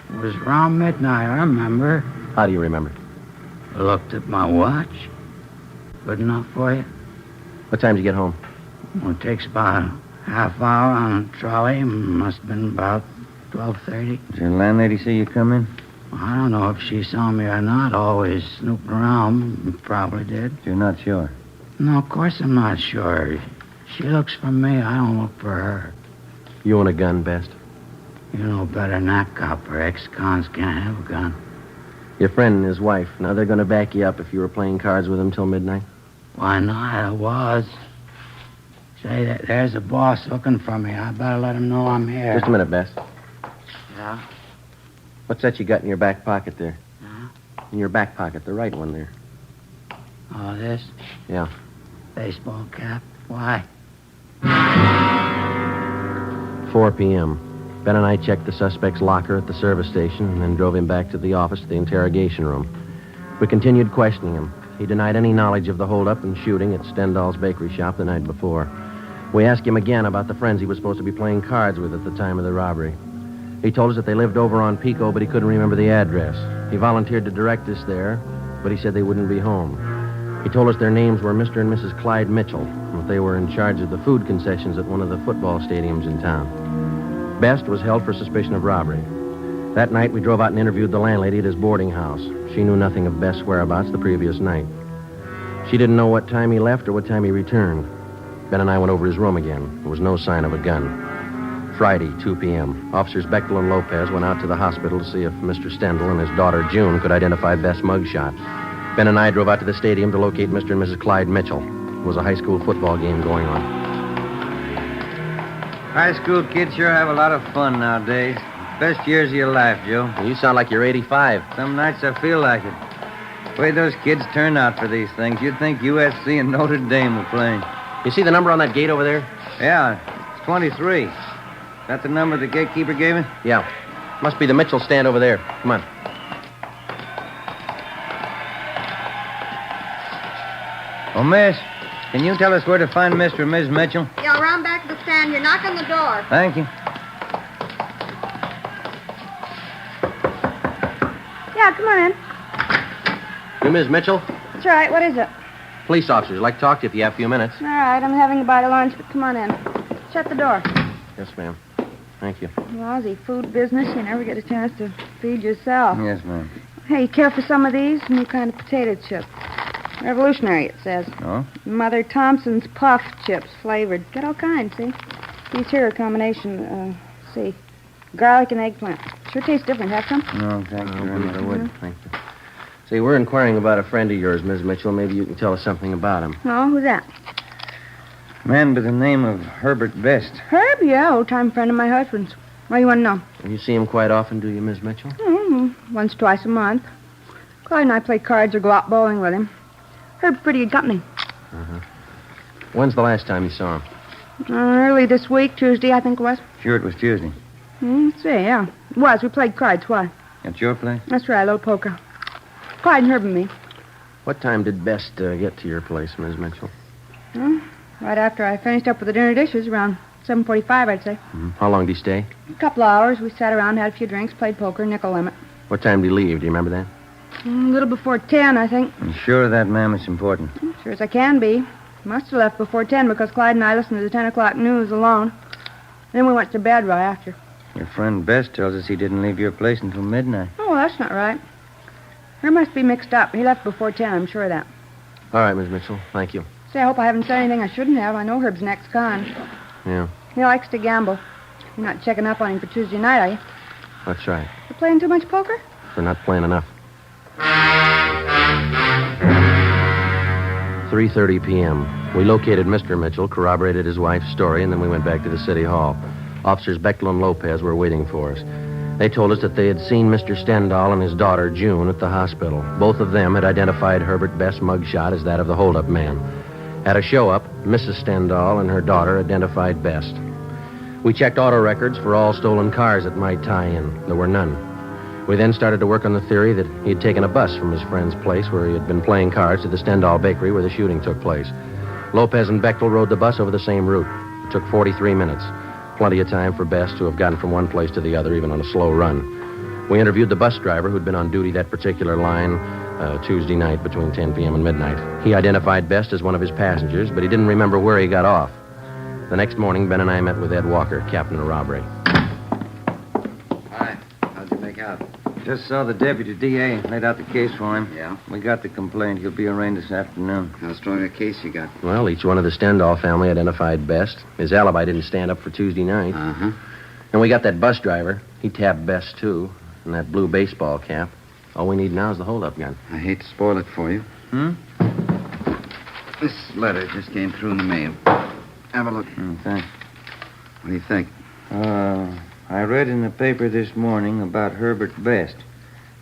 It was around midnight, I remember. How do you remember? I looked at my watch. Good enough for you? What time did you get home? Well, it takes about a half hour on a trolley. Must have been about 12:30. Did your landlady see you come in? I don't know if she saw me or not. Always snooping around. Probably did. You're not sure? No, of course I'm not sure. She looks for me. I don't look for her. You own a gun, Best? You know better than that, copper. Ex-cons can't have a gun. Your friend and his wife. Now, they're going to back you up if you were playing cards with them till midnight? Why not? I was. Say, there's a boss looking for me. I better let him know I'm here. Just a minute, Best. Yeah? What's that you got in your back pocket there? Huh? In your back pocket, the right one there. Oh, this? Yeah. Baseball cap. Why? 4 p.m. Ben and I checked the suspect's locker at the service station and then drove him back to the office to the interrogation room. We continued questioning him. He denied any knowledge of the holdup and shooting at Stendhal's bakery shop the night before. We asked him again about the friends he was supposed to be playing cards with at the time of the robbery. He told us that they lived over on Pico, but he couldn't remember the address. He volunteered to direct us there, but he said they wouldn't be home. He told us their names were Mr. and Mrs. Clyde Mitchell, and that they were in charge of the food concessions at one of the football stadiums in town. Best was held for suspicion of robbery. That night, we drove out and interviewed the landlady at his boarding house. She knew nothing of Best's whereabouts the previous night. She didn't know what time he left or what time he returned. Ben and I went over his room again. There was no sign of a gun. Friday, 2 p.m. Officers Bechtel and Lopez went out to the hospital to see if Mr. Stendhal and his daughter, June, could identify Best's mugshot. Ben and I drove out to the stadium to locate Mr. and Mrs. Clyde Mitchell. There was a high school football game going on. High school kids sure have a lot of fun nowadays. Best years of your life, Joe. You sound like you're 85. Some nights I feel like it. The way those kids turn out for these things, you'd think USC and Notre Dame were playing. You see the number on that gate over there? Yeah, it's 23. Is that the number the gatekeeper gave me? Yeah. Must be the Mitchell stand over there. Come on. Oh, miss, can you tell us where to find Mr. and Ms. Mitchell? Yeah, around back of the stand. You're knocking the door. Thank you. Yeah, come on in. You Ms. Mitchell? That's right. What is it? Police officers. I'd like to talk to you if you have a few minutes. All right, I'm having a bite of lunch, but come on in. Shut the door. Yes, ma'am. Thank you. Lousy food business. You never get a chance to feed yourself. Yes, ma'am. Hey, you care for some of these? New kind of potato chip. Revolutionary, it says. Oh? Mother Thompson's puff chips, flavored. Got all kinds, see? These here are a combination, see, garlic and eggplant. Sure tastes different. Have some? No, thank you very much. I would. Thank you. See, we're inquiring about a friend of yours, Ms. Mitchell. Maybe you can tell us something about him. Oh, who's that? Man by the name of Herbert Best. Herb? Yeah, old-time friend of my husband's. What do you want to know? You see him quite often, do you, Miss Mitchell? Once, twice a month. Clyde and I play cards or go out bowling with him. Herb's pretty good company. Uh-huh. When's the last time you saw him? Early this week, Tuesday, I think it was. Sure, it was Tuesday. See, yeah. It was. We played cards. Why? At your place? That's right, a little poker. Clyde and Herb and me. What time did Best get to your place, Miss Mitchell? Right after I finished up with the dinner dishes, around 7:45, I'd say. How long did he stay? A couple of hours. We sat around, had a few drinks, played poker, nickel limit. What time did he leave? Do you remember that? A little before 10, I think. You sure that, ma'am, is important? Sure as I can be. Must have left before 10 because Clyde and I listened to the 10 o'clock news alone. Then we went to bed right after. Your friend Best tells us he didn't leave your place until midnight. Oh, that's not right. There must be mixed up. He left before 10, I'm sure of that. All right, Miss Mitchell. Thank you. Say, I hope I haven't said anything I shouldn't have. I know Herb's an ex-con. Yeah, He likes to gamble. You're not checking up on him for Tuesday night, are you? that's right. You're playing too much poker? We're not playing enough. 3:30 p.m. We located Mr. Mitchell, corroborated his wife's story, and then we went back to the city hall. Officers Bechtel and Lopez were waiting for us. They told us that they had seen Mr. Stendhal and his daughter, June, at the hospital. Both of them had identified Herbert Best's mugshot as that of the holdup man. At a show-up, Mrs. Stendhal and her daughter identified Best. We checked auto records for all stolen cars that might tie in. There were none. We then started to work on the theory that he had taken a bus from his friend's place where he had been playing cards to the Stendhal bakery where the shooting took place. Lopez and Bechtel rode the bus over the same route. It took 43 minutes. Plenty of time for Best to have gotten from one place to the other, even on a slow run. We interviewed the bus driver who'd been on duty that particular line Tuesday night between 10 p.m. and midnight. He identified Best as one of his passengers, but he didn't remember where he got off. The next morning, Ben and I met with Ed Walker, captain of robbery. Hi. How'd you make out? Just saw the deputy DA. Laid out the case for him. Yeah? We got the complaint. He'll be arraigned this afternoon. How strong a case you got? Well, each one of the Stendhal family identified Best. His alibi didn't stand up for Tuesday night. Uh-huh. And we got that bus driver. He tapped Best, too. And that blue baseball cap. All we need now is the holdup gun. I hate to spoil it for you. This letter just came through in the mail. Have a look. Thanks. What do you think? I read in the paper this morning about Herbert Best.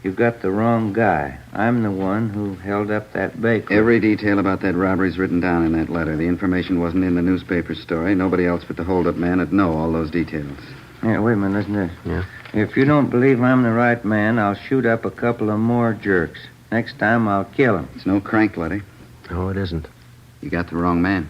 You got the wrong guy. I'm the one who held up that bakery. Every detail about that robbery's written down in that letter. The information wasn't in the newspaper story. Nobody else but the hold-up man would know all those details. Yeah, wait a minute. Listen to this. Yeah? If you don't believe I'm the right man, I'll shoot up a couple of more jerks. Next time, I'll kill him. It's no crank, Letty. No, it isn't. You got the wrong man.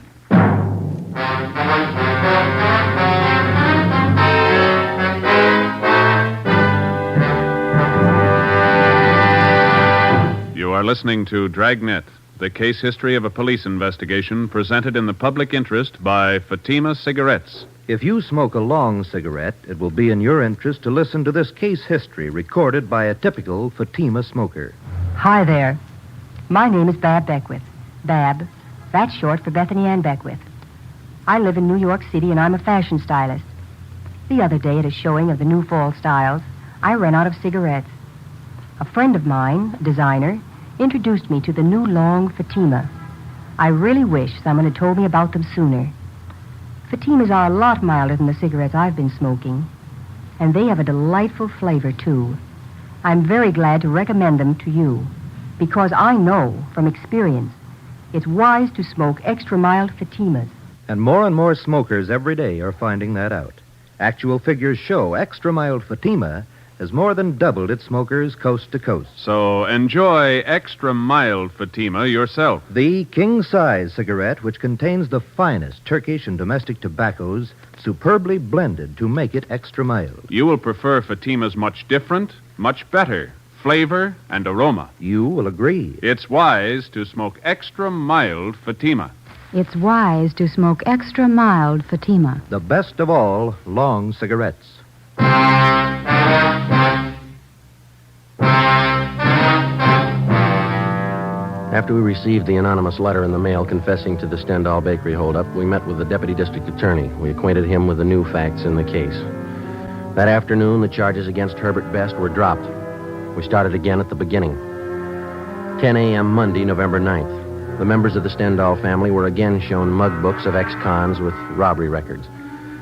You are listening to Dragnet, the case history of a police investigation presented in the public interest by Fatima Cigarettes. If you smoke a long cigarette, it will be in your interest to listen to this case history recorded by a typical Fatima smoker. Hi there. My name is Bab Beckwith. Bab, that's short for Bethany Ann Beckwith. I live in New York City, and I'm a fashion stylist. The other day, at a showing of the new fall styles, I ran out of cigarettes. A friend of mine, a designer, introduced me to the new long Fatima. I really wish someone had told me about them sooner. Fatimas are a lot milder than the cigarettes I've been smoking, and they have a delightful flavor, too. I'm very glad to recommend them to you, because I know from experience it's wise to smoke extra mild Fatimas. And more smokers every day are finding that out. Actual figures show extra mild Fatima has more than doubled its smokers coast to coast. So enjoy extra mild Fatima yourself. The king-size cigarette, which contains the finest Turkish and domestic tobaccos, superbly blended to make it extra mild. You will prefer Fatima's much different, much better flavor and aroma. You will agree. It's wise to smoke extra mild Fatima. It's wise to smoke extra mild Fatima. The best of all long cigarettes. After we received the anonymous letter in the mail confessing to the Stendhal Bakery holdup, we met with the deputy district attorney. We acquainted him with the new facts in the case. That afternoon, the charges against Herbert Best were dropped. We started again at the beginning. 10 a.m. Monday, November 9th. The members of the Stendhal family were again shown mug books of ex-cons with robbery records.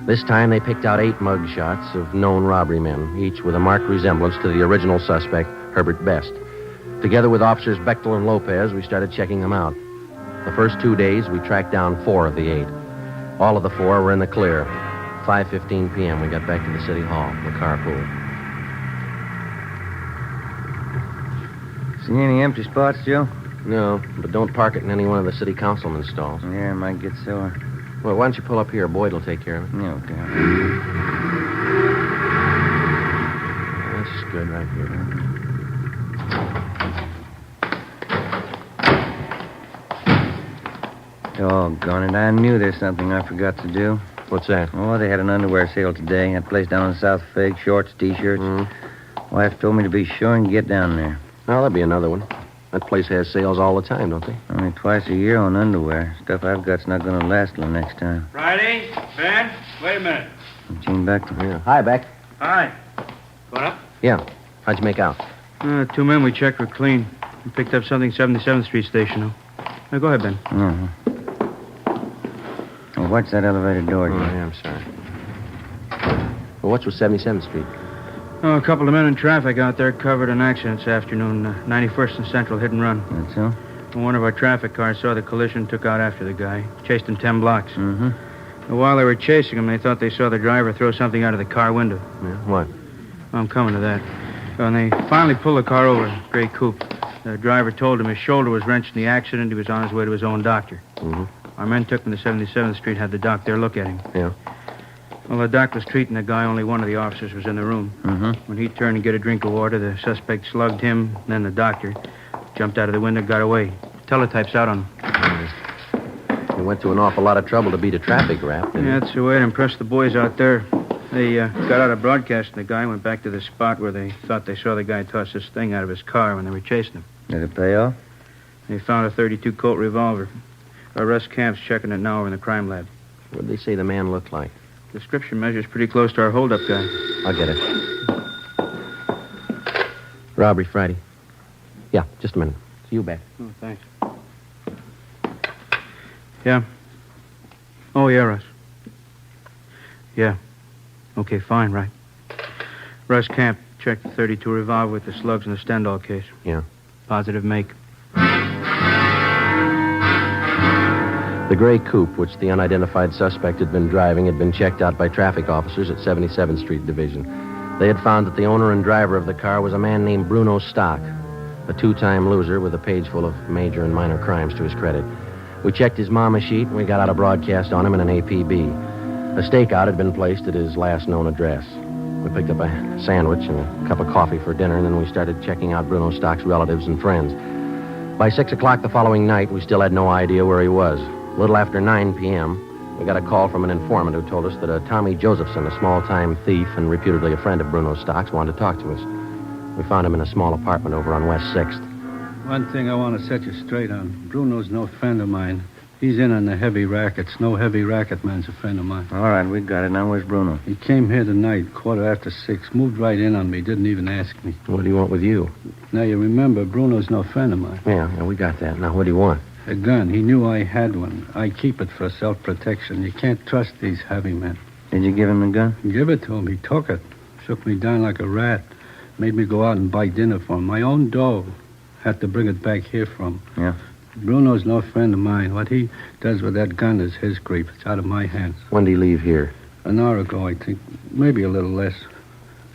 This time, they picked out 8 mug shots of known robbery men, each with a marked resemblance to the original suspect, Herbert Best. Together with officers Bechtel and Lopez, we started checking them out. The first 2 days, we tracked down 4 of the 8. All of the 4 were in the clear. 5:15 p.m., we got back to the city hall, the carpool. See any empty spots, Joe? No, but don't park it in any one of the city councilman's stalls. Yeah, I might get sore. Well, why don't you pull up here? Boyd will take care of it. Yeah, okay. That's good right here. Doggone it, I knew there's something I forgot to do. What's that? Oh, they had an underwear sale today. That place down in South Fig, shorts, T-shirts. Mm-hmm. Wife told me to be sure and get down there. Oh, that'll be another one. That place has sales all the time, don't they? Only twice a year on underwear. Stuff I've got's not going to last till next time. Friday? Ben? Wait a minute. Gene back to Yeah. Hi, Beck. Hi. Going up? Yeah. How'd you make out? 2 men we checked were clean. We picked up something 77th Street station. Now, go ahead, Ben. Mm-hmm. Hey, watch that elevator door, Jim. Yeah, I'm sorry. Well, what's with 77th Street? Oh, a couple of men in traffic out there covered an accident this afternoon. 91st and Central, hit and run. That's so? One of our traffic cars saw the collision, took out after the guy. Chased him 10 blocks. Mm-hmm. And while they were chasing him, they thought they saw the driver throw something out of the car window. Yeah, what? I'm coming to that. When they finally pulled the car over, gray coupe, the driver told him his shoulder was wrenched in the accident. He was on his way to his own doctor. Mm-hmm. Our men took him to 77th Street, had the doc there look at him. Yeah. While the doc was treating the guy, only one of the officers was in the room. Mm-hmm. When he turned to get a drink of water, the suspect slugged him, then the doctor. Jumped out of the window, got away. Teletype's out on him. You went to an awful lot of trouble to beat a traffic rap, didn't Yeah, that's the way it impressed the boys out there. They got out of broadcasting the guy, went back to the spot where they thought they saw the guy toss this thing out of his car when they were chasing him. Did it pay off? They found a .32 Colt revolver. Our Russ Camp's checking it now over in the crime lab. What did they say the man looked like? Description measures pretty close to our holdup guy. I'll get it. Robbery Friday. Yeah, just a minute. See you back. Oh, thanks. Yeah. Oh, yeah, Russ. Yeah. Okay, fine, right. Russ Camp checked the .32 revolver with the slugs in the Stendhal case. Yeah. Positive make. The gray coupe, which the unidentified suspect had been driving, had been checked out by traffic officers at 77th Street Division. They had found that the owner and driver of the car was a man named Bruno Stock, a 2-time loser with a page full of major and minor crimes to his credit. We checked his mama sheet, and we got out a broadcast on him in an APB. A stakeout had been placed at his last known address. We picked up a sandwich and a cup of coffee for dinner, and then we started checking out Bruno Stock's relatives and friends. By 6 o'clock the following night, we still had no idea where he was. A little after 9 p.m., we got a call from an informant who told us that a Tommy Josephson, a small-time thief and reputedly a friend of Bruno Stock's, wanted to talk to us. We found him in a small apartment over on West 6th. One thing I want to set you straight on. Bruno's no friend of mine. He's in on the heavy rackets. No heavy racket man's a friend of mine. All right, we got it. Now where's Bruno? He came here tonight, 6:15, moved right in on me, didn't even ask me. What do you want with you? Now, you remember, Bruno's no friend of mine. Yeah, we got that. Now, what do you want? A gun. He knew I had one. I keep it for self-protection. You can't trust these heavy men. Did you give him the gun? Give it to him. He took it. Shook me down like a rat. Made me go out and buy dinner for him. My own dough. Had to bring it back here from. Yeah. Bruno's no friend of mine. What he does with that gun is his grief. It's out of my hands. When did he leave here? An hour ago, I think. Maybe a little less.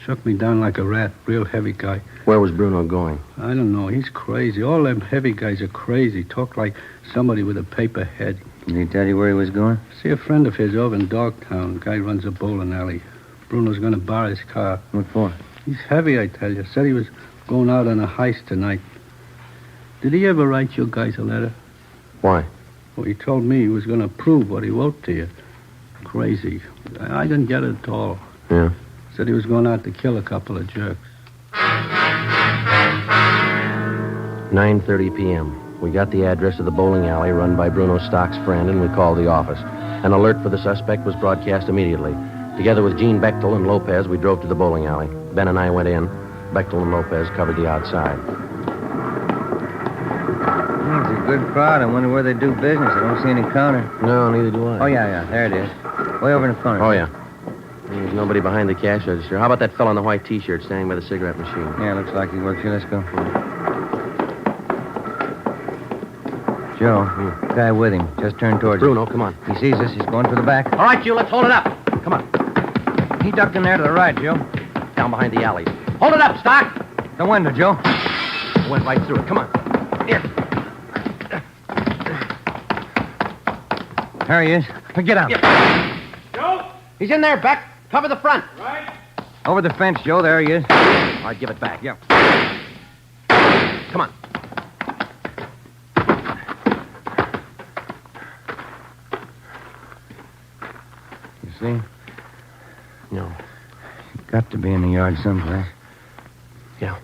Shook me down like a rat. Real heavy guy. Where was Bruno going? I don't know. He's crazy. All them heavy guys are crazy. Talk like somebody with a paper head. Did he tell you where he was going? See a friend of his over in Dogtown. Guy runs a bowling alley. Bruno's going to borrow his car. What for? He's heavy, I tell you. Said he was going out on a heist tonight. Did he ever write you guys a letter? Why? Well, he told me he was going to prove what he wrote to you. Crazy. I didn't get it at all. Yeah. Said he was going out to kill a couple of jerks. 9:30 p.m. We got the address of the bowling alley run by Bruno Stock's friend, and we called the office. An alert for the suspect was broadcast immediately. Together with Gene Bechtel and Lopez, we drove to the bowling alley. Ben and I went in. Bechtel and Lopez covered the outside. It's a good crowd. I wonder where they do business. I don't see any counter. No, neither do I. Oh, yeah. There it is. Way over in the corner. Oh, yeah. There's nobody behind the cash register. How about that fellow in the white T-shirt standing by the cigarette machine? Yeah, looks like he works here. Let's go. Joe, guy with him. Just turned towards Bruno, us. come on. He sees us. He's going for the back. All right, you, let's hold it up. Come on. He ducked in there to the right, Joe. Down behind the alleys. Hold it up, Stock. The window, Joe. Went right through it. Come on. Here. There he is. Get out. Joe? He's in there, Beck. Cover the front. Right. Over the fence, Joe. There he is. All right, give it back. Yeah. Come on. You see? No. Got to be in the yard someplace. Yeah.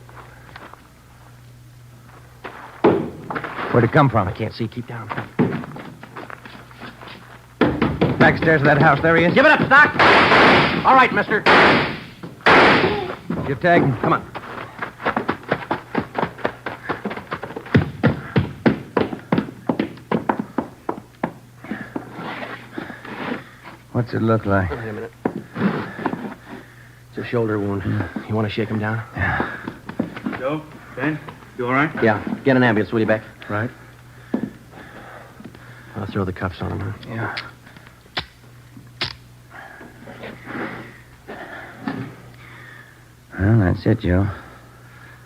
Where'd it come from? I can't see. Keep down. Backstairs of that house. There he is. Give it up, Stock. All right, mister. You tag him. Come on. What's it look like? Wait a minute. It's a shoulder wound. You want to shake him down? Yeah. Joe, Ben, you all right? Yeah. Get an ambulance, will you, Beck? Right. I'll throw the cuffs on him, huh? Yeah. Well, that's it, Joe.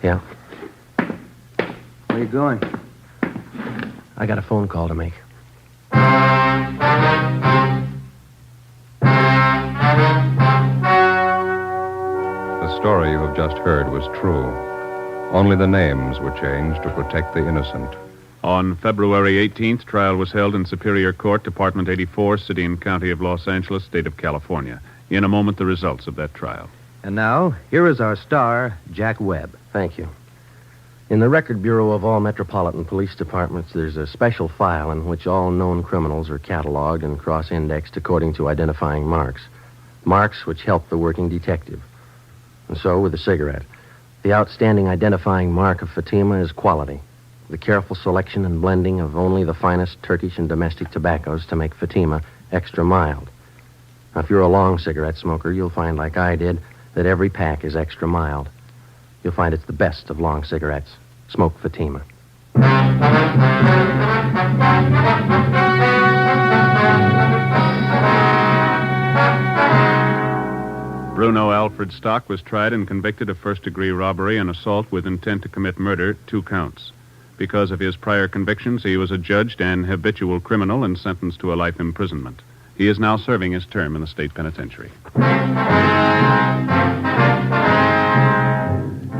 Yeah. Where you going? I got a phone call to make. The story you have just heard was true. Only the names were changed to protect the innocent. On February 18th, trial was held in Superior Court, Department 84, City and County of Los Angeles, State of California. In a moment, the results of that trial. And now, here is our star, Jack Webb. Thank you. In the Record Bureau of all metropolitan police departments, there's a special file in which all known criminals are cataloged and cross-indexed according to identifying marks. Marks which help the working detective. And so, with the cigarette, the outstanding identifying mark of Fatima is quality. The careful selection and blending of only the finest Turkish and domestic tobaccos to make Fatima extra mild. Now, if you're a long cigarette smoker, you'll find, like I did, that every pack is extra mild. You'll find it's the best of long cigarettes. Smoke Fatima. Bruno Alfred Stock was tried and convicted of first-degree robbery and assault with intent to commit murder, 2 counts. Because of his prior convictions, he was adjudged an habitual criminal and sentenced to a life imprisonment. He is now serving his term in the state penitentiary.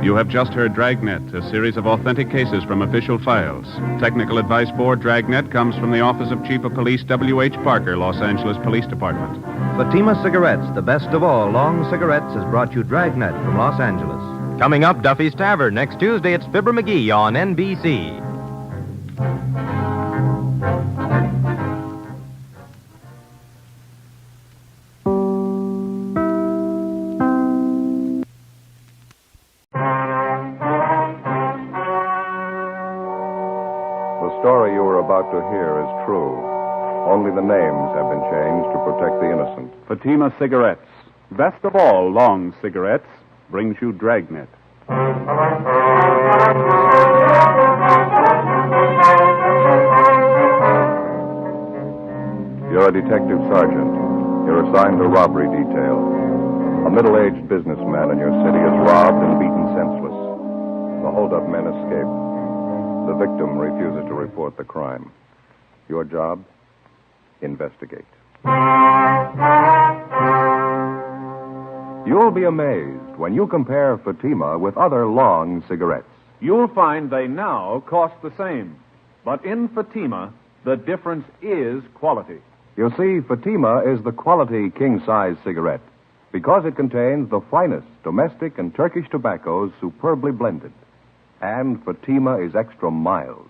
You have just heard Dragnet, a series of authentic cases from official files. Technical advice for Dragnet comes from the Office of Chief of Police W.H. Parker, Los Angeles Police Department. Fatima Cigarettes, the best of all long cigarettes, has brought you Dragnet from Los Angeles. Coming up, Duffy's Tavern. Next Tuesday, it's Fibber McGee on NBC. The story you are about to hear is true. Only the names have been changed to protect the innocent. Fatima Cigarettes, best of all long cigarettes, brings you Dragnet. You're a detective sergeant. You're assigned to robbery detail. A middle-aged businessman in your city is robbed and beaten senseless. The hold-up men escape. The victim refuses to report the crime. Your job? Investigate. You'll be amazed when you compare Fatima with other long cigarettes. You'll find they now cost the same. But in Fatima, the difference is quality. You see, Fatima is the quality king-size cigarette because it contains the finest domestic and Turkish tobaccos superbly blended. And Fatima is extra mild,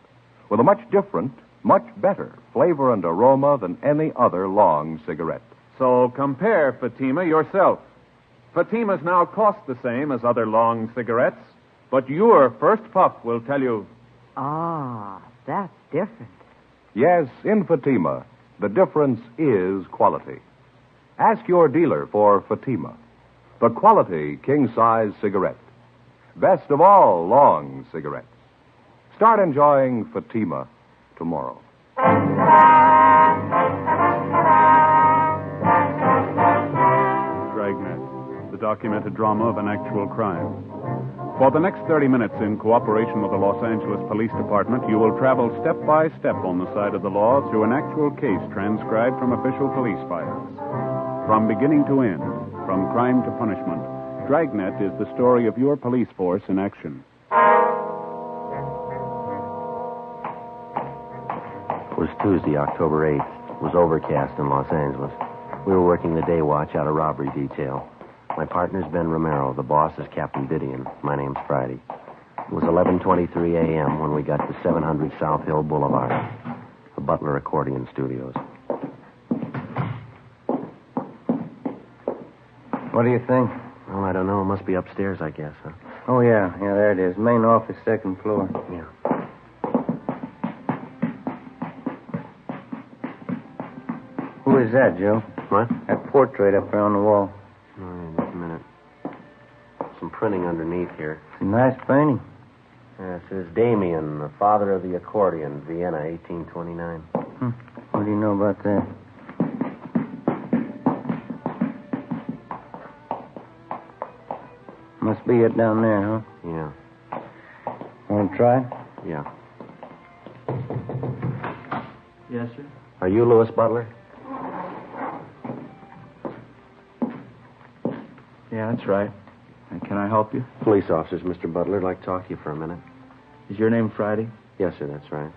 with a much different, much better flavor and aroma than any other long cigarette. So compare Fatima yourself. Fatimas now cost the same as other long cigarettes, but your first puff will tell you. Ah, that's different. Yes, in Fatima, the difference is quality. Ask your dealer for Fatima, the quality king-size cigarette. Best of all long cigarettes. Start enjoying Fatima tomorrow. Dragnet, the documented drama of an actual crime. For the next 30 minutes, in cooperation with the Los Angeles Police Department, you will travel step by step on the side of the law through an actual case transcribed from official police files. From beginning to end, from crime to punishment, Dragnet is the story of your police force in action. It was Tuesday, October 8th. It was overcast in Los Angeles. We were working the day watch out of robbery detail. My partner's Ben Romero. The boss is Captain Didion. My name's Friday. It was 11:23 a.m. when we got to 700 South Hill Boulevard, the Butler Accordion Studios. What do you think? Well, I don't know. It must be upstairs, I guess, huh? Oh, yeah, there it is. Main office, second floor. Yeah. Who is that, Joe? What? That portrait up there on the wall. Oh, yeah, just a minute. Some printing underneath here. It's a nice painting. It says Damien, the father of the accordion, Vienna, 1829. What do you know about that? Must be it down there, huh? Yeah. Want to try it? Yeah. Yes, sir? Are you Louis Butler? Yeah, that's right. And can I help you? Police officers, Mr. Butler. I'd like to talk to you for a minute. Is your name Friday? Yes, sir, that's right.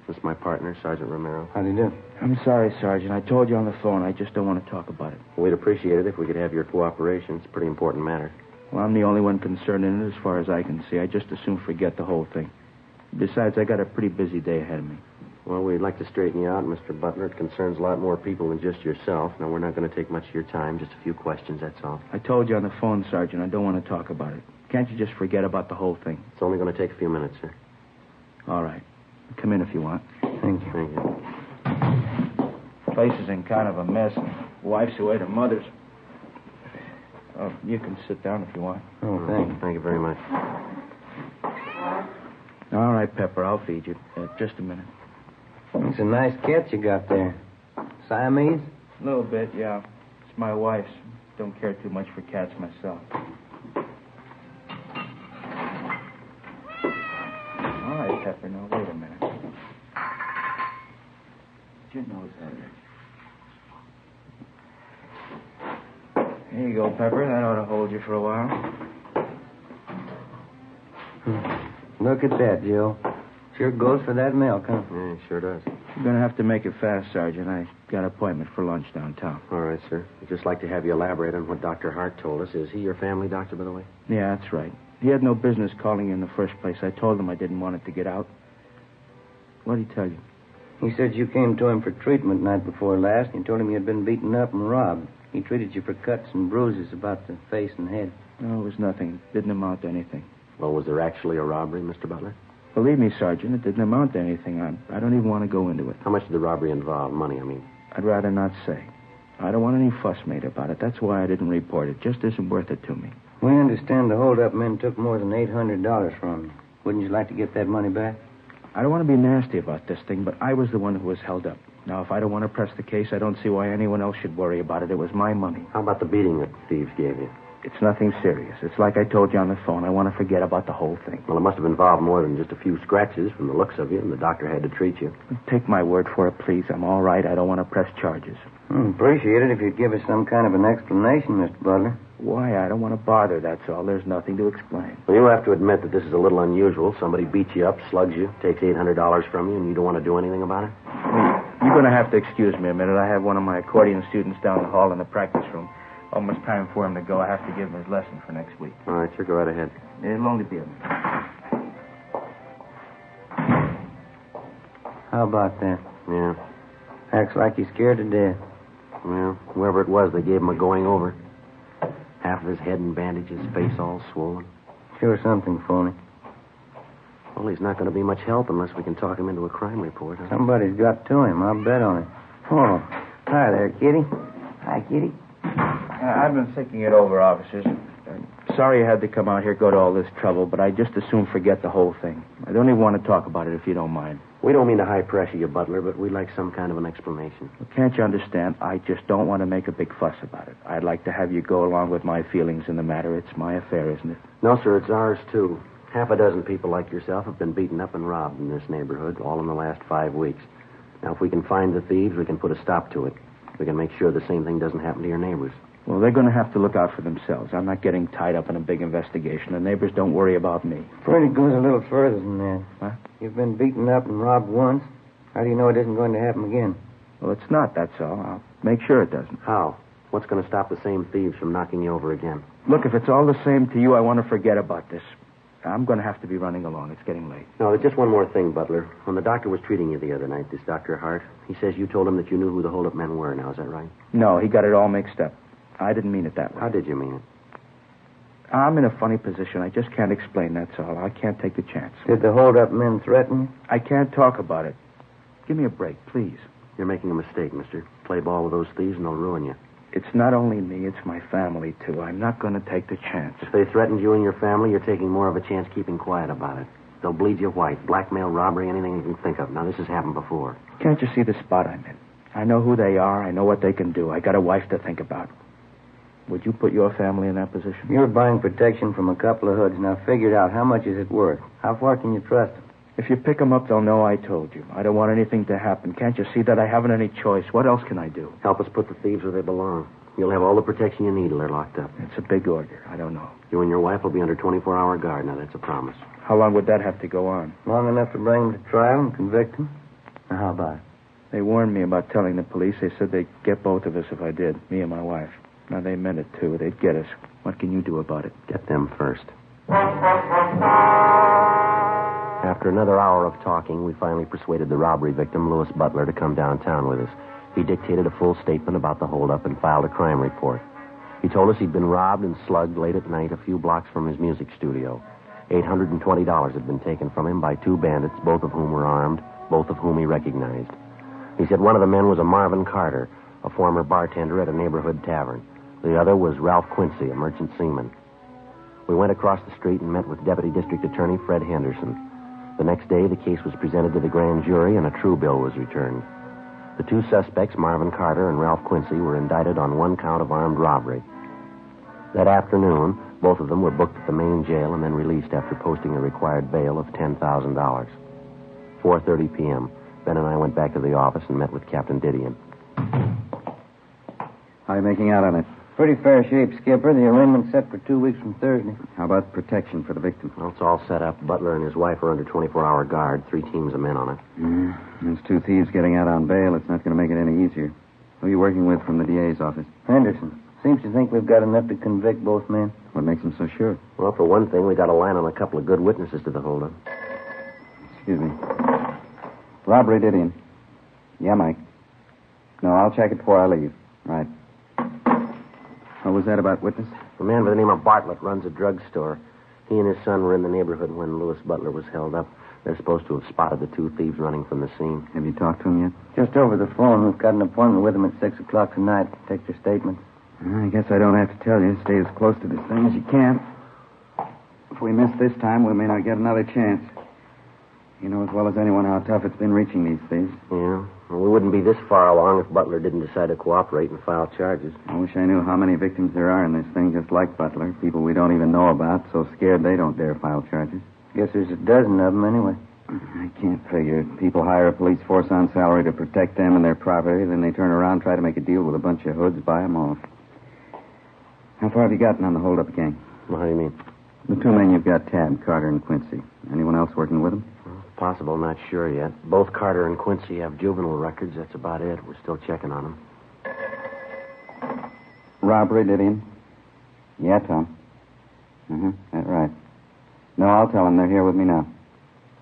This is my partner, Sergeant Romero. How do you do? I'm sorry, Sergeant. I told you on the phone. I just don't want to talk about it. We'd appreciate it if we could have your cooperation. It's a pretty important matter. Well, I'm the only one concerned in it as far as I can see. I just as soon forget the whole thing. Besides, I got a pretty busy day ahead of me. Well, we'd like to straighten you out, Mr. Butler. It concerns a lot more people than just yourself. Now, we're not going to take much of your time, just a few questions, that's all. I told you on the phone, Sergeant, I don't want to talk about it. Can't you just forget about the whole thing? It's only going to take a few minutes, sir. All right. Come in if you want. Thank you. Thank you. Place is in kind of a mess. Wife's away to mother's. Oh, you can sit down if you want. Oh, thank you. Thank you very much. All right, Pepper, I'll feed you. Just a minute. It's a nice cat you got there. Siamese? A little bit, yeah. It's my wife's. Don't care too much for cats myself. All right, Pepper, now wait a minute. Get your nose out there. Here you go, Pepper. That ought to hold you for a while. Look at that, Joe. Sure goes for that milk, huh? Yeah, it sure does. You're going to have to make it fast, Sergeant. I got an appointment for lunch downtown. All right, sir. I'd just like to have you elaborate on what Dr. Hart told us. Is he your family doctor, by the way? Yeah, that's right. He had no business calling you in the first place. I told him I didn't want it to get out. What did he tell you? He said you came to him for treatment night before last, and you told him you had been beaten up and robbed. He treated you for cuts and bruises about the face and head. No, it was nothing. It didn't amount to anything. Well, was there actually a robbery, Mr. Butler? Believe me, Sergeant, it didn't amount to anything. I don't even want to go into it. How much did the robbery involve? Money, I mean. I'd rather not say. I don't want any fuss made about it. That's why I didn't report it. Just isn't worth it to me. We understand the hold-up men took more than $800 from you. Wouldn't you like to get that money back? I don't want to be nasty about this thing, but I was the one who was held up. Now, if I don't want to press the case, I don't see why anyone else should worry about it. It was my money. How about the beating that the thieves gave you? It's nothing serious. It's like I told you on the phone. I want to forget about the whole thing. Well, it must have involved more than just a few scratches from the looks of you, and the doctor had to treat you. Take my word for it, please. I'm all right. I don't want to press charges. Appreciate it if you'd give us some kind of an explanation, Mr. Butler. Why? I don't want to bother, that's all. There's nothing to explain. Well, you have to admit that this is a little unusual. Somebody beats you up, slugs you, takes $800 from you, and you don't want to do anything about it? You're going to have to excuse me a minute. I have one of my accordion students down the hall in the practice room. Almost time for him to go. I have to give him his lesson for next week. All right, sure, go right ahead. It'll only be a minute. How about that? Yeah. Acts like he's scared to death. Well, whoever it was, they gave him a going over. Half of his head in bandages, face all swollen. Sure something phony. Well, he's not going to be much help unless we can talk him into a crime report. Huh? Somebody's got to him. I'll bet on it. Oh, hi there, Kitty. Hi, Kitty. I've been thinking it over, officers. Sorry you had to come out here, go to all this trouble, but I just as soon forget the whole thing. I don't even want to talk about it if you don't mind. We don't mean to high pressure you, Butler, but we'd like some kind of an explanation. Well, can't you understand? I just don't want to make a big fuss about it. I'd like to have you go along with my feelings in the matter. It's my affair, isn't it? No, sir, it's ours, too. Half a dozen people like yourself have been beaten up and robbed in this neighborhood, all in the last 5 weeks. Now, if we can find the thieves, we can put a stop to it. We can make sure the same thing doesn't happen to your neighbors. Well, they're going to have to look out for themselves. I'm not getting tied up in a big investigation. The neighbors don't worry about me. Afraid it goes a little further than that. Huh? You've been beaten up and robbed once. How do you know it isn't going to happen again? Well, it's not, that's all. I'll make sure it doesn't. How? What's going to stop the same thieves from knocking you over again? Look, if it's all the same to you, I want to forget about this. I'm going to have to be running along. It's getting late. No, there's just one more thing, Butler. When the doctor was treating you the other night, this Dr. Hart, he says you told him that you knew who the hold-up men were. Now, is that right? No, he got it all mixed up. I didn't mean it that way. How did you mean it? I'm in a funny position. I just can't explain, that's all. I can't take the chance. Did the hold-up men threaten you? I can't talk about it. Give me a break, please. You're making a mistake, mister. Play ball with those thieves and they'll ruin you. It's not only me, it's my family, too. I'm not going to take the chance. If they threatened you and your family, you're taking more of a chance keeping quiet about it. They'll bleed you white. Blackmail, robbery, anything you can think of. Now, this has happened before. Can't you see the spot I'm in? I know who they are. I know what they can do. I got a wife to think about. Would you put your family in that position? You're buying protection from a couple of hoods. Now, figure it out. How much is it worth? How far can you trust them? If you pick them up, they'll know I told you. I don't want anything to happen. Can't you see that I haven't any choice? What else can I do? Help us put the thieves where they belong. You'll have all the protection you need till they're locked up. It's a big order. I don't know. You and your wife will be under 24-hour guard. Now, that's a promise. How long would that have to go on? Long enough to bring them to trial and convict them? Now, how about it? They warned me about telling the police. They said they'd get both of us if I did, me and my wife. Now, they meant it, too. They'd get us. What can you do about it? Get them first. After another hour of talking, we finally persuaded the robbery victim, Louis Butler, to come downtown with us. He dictated a full statement about the holdup and filed a crime report. He told us he'd been robbed and slugged late at night a few blocks from his music studio. $820 had been taken from him by two bandits, both of whom were armed, both of whom he recognized. He said one of the men was a Marvin Carter, a former bartender at a neighborhood tavern. The other was Ralph Quincy, a merchant seaman. We went across the street and met with Deputy District Attorney Fred Henderson. The next day, the case was presented to the grand jury and a true bill was returned. The two suspects, Marvin Carter and Ralph Quincy, were indicted on one count of armed robbery. That afternoon, both of them were booked at the main jail and then released after posting a required bail of $10,000. 4:30 p.m., Ben and I went back to the office and met with Captain Didion. How are you making out on it? Pretty fair shape, Skipper. The arraignment's set for 2 weeks from Thursday. How about protection for the victim? Well, it's all set up. Butler and his wife are under 24-hour guard. 3 teams of men on it. There's 2 thieves getting out on bail. It's not going to make it any easier. Who are you working with from the DA's office? Henderson. Seems to think we've got enough to convict both men. What makes him so sure? Well, for one thing, we got a line on a couple of good witnesses to the holdup. Excuse me. Robbery, Didion. Yeah, Mike. No, I'll check it before I leave. Right. What was that about witness? A man by the name of Bartlett runs a drugstore. He and his son were in the neighborhood when Louis Butler was held up. They're supposed to have spotted the 2 thieves running from the scene. Have you talked to him yet? Just over the phone. We've got an appointment with them at 6 o'clock tonight. Take their statements. I guess I don't have to tell you. Stay as close to this thing as you can. If we miss this time, we may not get another chance. You know as well as anyone how tough it's been reaching these thieves. Yeah. Well, we wouldn't be this far along if Butler didn't decide to cooperate and file charges. I wish I knew how many victims there are in this thing just like Butler. People we don't even know about, so scared they don't dare file charges. Guess there's a dozen of them anyway. I can't figure. People hire a police force on salary to protect them and their property, then they turn around and try to make a deal with a bunch of hoods, buy them off. How far have you gotten on the hold-up gang? Well, how do you mean? The 2 men you've got tabbed, Carter and Quincy. Anyone else working with them? Possible, not sure yet. Both Carter and Quincy have juvenile records. That's about it. We're still checking on them. Robbery, Didion? Yeah, Tom. That's right. No, I'll tell them they're here with me now.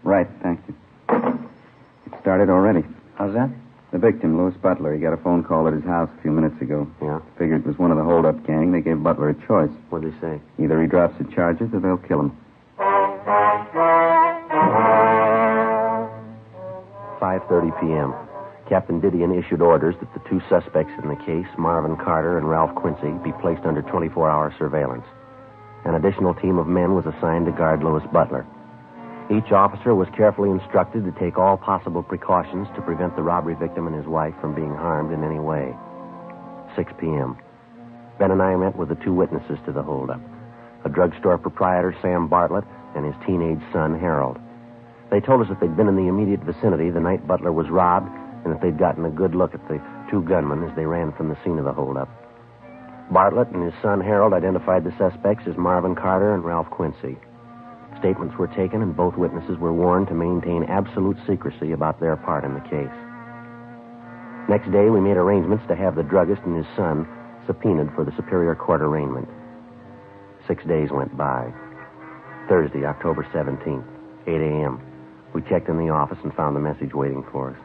Right, thank you. Get started. started already. How's that? The victim, Louis Butler, he got a phone call at his house a few minutes ago. Yeah? Figured it was one of the hold-up gang. They gave Butler a choice. What'd they say? Either he drops the charges or they'll kill him. 5:30 p.m. Captain Didion issued orders that the two suspects in the case, Marvin Carter and Ralph Quincy, be placed under 24-hour surveillance. An additional team of men was assigned to guard Louis Butler. Each officer was carefully instructed to take all possible precautions to prevent the robbery victim and his wife from being harmed in any way. 6 p.m. Ben and I met with the two witnesses to the holdup, a drugstore proprietor, Sam Bartlett, and his teenage son, Harold. They told us that they'd been in the immediate vicinity the night Butler was robbed and that they'd gotten a good look at the two gunmen as they ran from the scene of the holdup. Bartlett and his son, Harold, identified the suspects as Marvin Carter and Ralph Quincy. Statements were taken, and both witnesses were warned to maintain absolute secrecy about their part in the case. Next day, we made arrangements to have the druggist and his son subpoenaed for the Superior Court arraignment. 6 days went by. Thursday, October 17th, 8 a.m. We checked in the office and found a message waiting for us.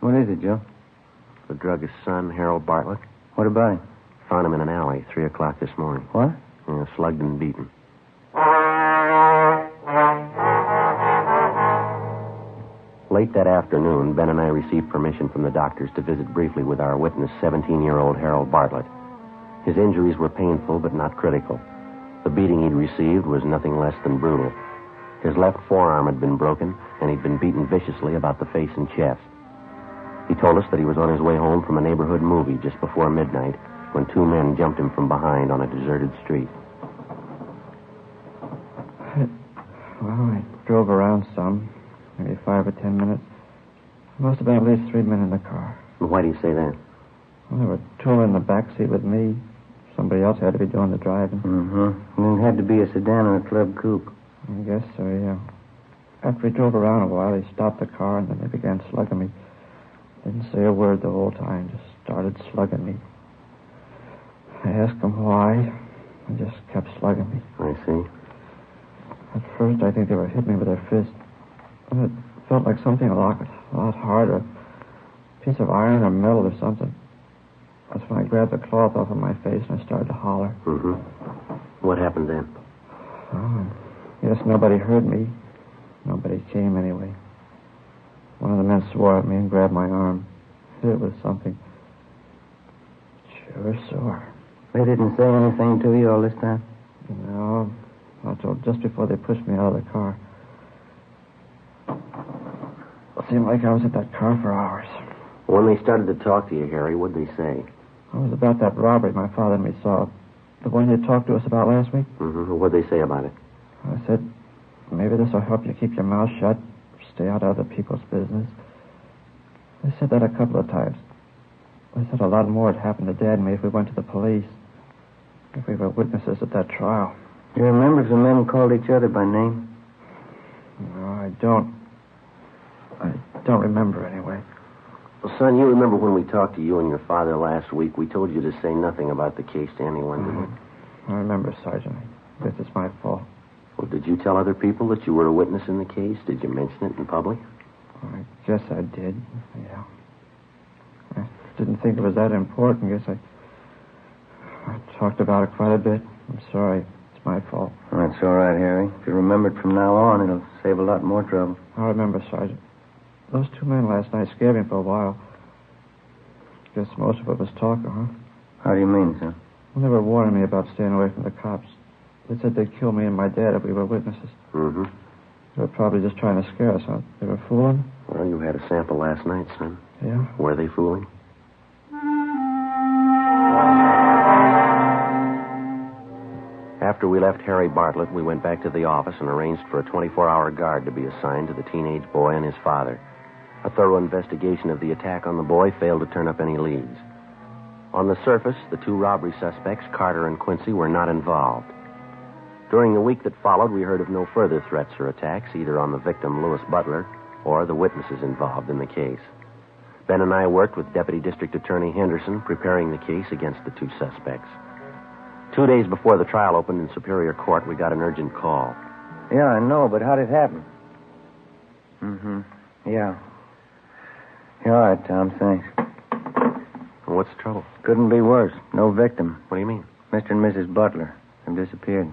What is it, Joe? The druggist's son, Harold Bartlett. What about him? Found him in an alley, 3 o'clock this morning. What? Yeah, slugged and beaten. Late that afternoon, Ben and I received permission from the doctors to visit briefly with our witness, 17-year-old Harold Bartlett. His injuries were painful but not critical. The beating he'd received was nothing less than brutal. His left forearm had been broken, and he'd been beaten viciously about the face and chest. He told us that he was on his way home from a neighborhood movie just before midnight when two men jumped him from behind on a deserted street. Well, I drove around some, maybe 5 or 10 minutes. There must have been at least 3 men in the car. Why do you say that? Well, there were two in the back seat with me. Somebody else had to be doing the driving. Mm-hmm. And it had to be a sedan or a club coupe. I guess so, yeah. After we drove around a while, they stopped the car and then they began slugging me. Didn't say a word the whole time, just started slugging me. I asked them why, and just kept slugging me. I see. At first, I think they were hitting me with their fists. It felt like something a lot harder. A piece of iron or metal or something. That's when I grabbed the cloth off of my face and I started to holler. Mm-hmm. What happened then? Oh, yes, nobody heard me. Nobody came anyway. One of the men swore at me and grabbed my arm. It was something. Sure sore. They didn't say anything to you all this time? No, not till just before they pushed me out of the car. It seemed like I was at that car for hours. When they started to talk to you, Harry, what'd they say? It was about that robbery my father and me saw. The one you talked to us about last week? Mm-hmm. What'd they say about it? I said, maybe this will help you keep your mouth shut. Stay out of other people's business. They said that a couple of times. They said a lot more had happened to Dad and me if we went to the police. If we were witnesses at that trial. You remember if the men called each other by name? No, I don't. I don't remember anyway. Well, son, you remember when we talked to you and your father last week, we told you to say nothing about the case to anyone, didn't we? I remember, Sergeant. I guess it's my fault. Well, did you tell other people that you were a witness in the case? Did you mention it in public? I guess I did, yeah. I didn't think it was that important. Guess I talked about it quite a bit. I'm sorry. It's my fault. Well, that's all right, Harry. If you remember it from now on, it'll save a lot more trouble. I remember, Sergeant. Those two men last night scared me for a while. Guess most of it was talk, huh? How do you mean, sir? Well, they were warning me about staying away from the cops. They said they'd kill me and my dad if we were witnesses. Mm-hmm. They were probably just trying to scare us, huh? They were fooling? Well, you had a sample last night, son. Yeah? Were they fooling? After we left Harry Bartlett, we went back to the office and arranged for a 24-hour guard to be assigned to the teenage boy and his father. A thorough investigation of the attack on the boy failed to turn up any leads. On the surface, the two robbery suspects, Carter and Quincy, were not involved. During the week that followed, we heard of no further threats or attacks, either on the victim, Louis Butler, or the witnesses involved in the case. Ben and I worked with Deputy District Attorney Henderson, preparing the case against the two suspects. 2 days before the trial opened in Superior Court, we got an urgent call. Yeah, I know, but how did it happen? Mm-hmm. Yeah. Yeah, all right, Tom, thanks. What's the trouble? Couldn't be worse. No victim. What do you mean? Mr. and Mrs. Butler have disappeared.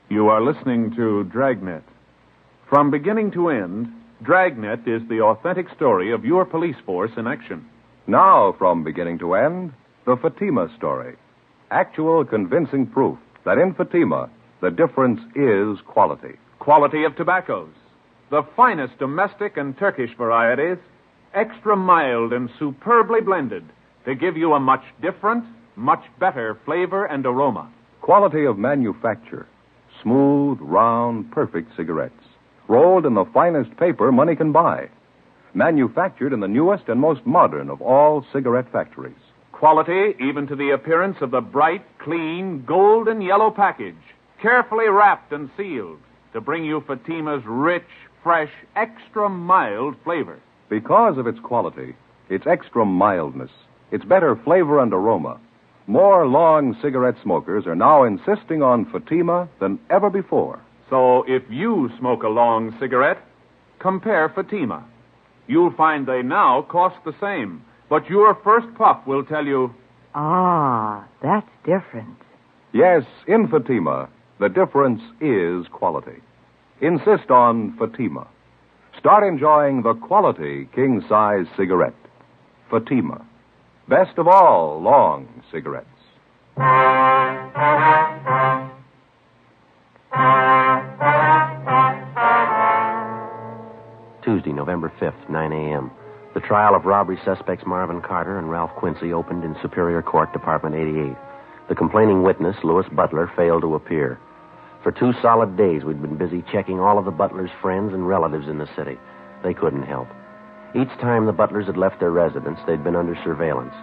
You are listening to Dragnet. From beginning to end, Dragnet is the authentic story of your police force in action. Now, from beginning to end, the Fatima story. Actual convincing proof that in Fatima, the difference is quality. Quality of tobaccos. The finest domestic and Turkish varieties, extra mild and superbly blended to give you a much different, much better flavor and aroma. Quality of manufacture. Smooth, round, perfect cigarettes. Rolled in the finest paper money can buy. Manufactured in the newest and most modern of all cigarette factories. Quality even to the appearance of the bright, clean, gold and yellow package, carefully wrapped and sealed to bring you Fatima's rich, fresh, extra mild flavor. Because of its quality, its extra mildness, its better flavor and aroma, more long cigarette smokers are now insisting on Fatima than ever before. So if you smoke a long cigarette, compare Fatima. You'll find they now cost the same, but your first puff will tell you, Ah, that's different. Yes, in Fatima, the difference is quality. Insist on Fatima. Start enjoying the quality king-size cigarette. Fatima. Best of all long cigarettes. Tuesday, November 5th, 9 a.m. The trial of robbery suspects Marvin Carter and Ralph Quincy opened in Superior Court, Department 88. The complaining witness, Louis Butler, failed to appear. For 2 solid days, we'd been busy checking all of the Butler's friends and relatives in the city. They couldn't help. Each time the Butlers had left their residence, they'd been under surveillance.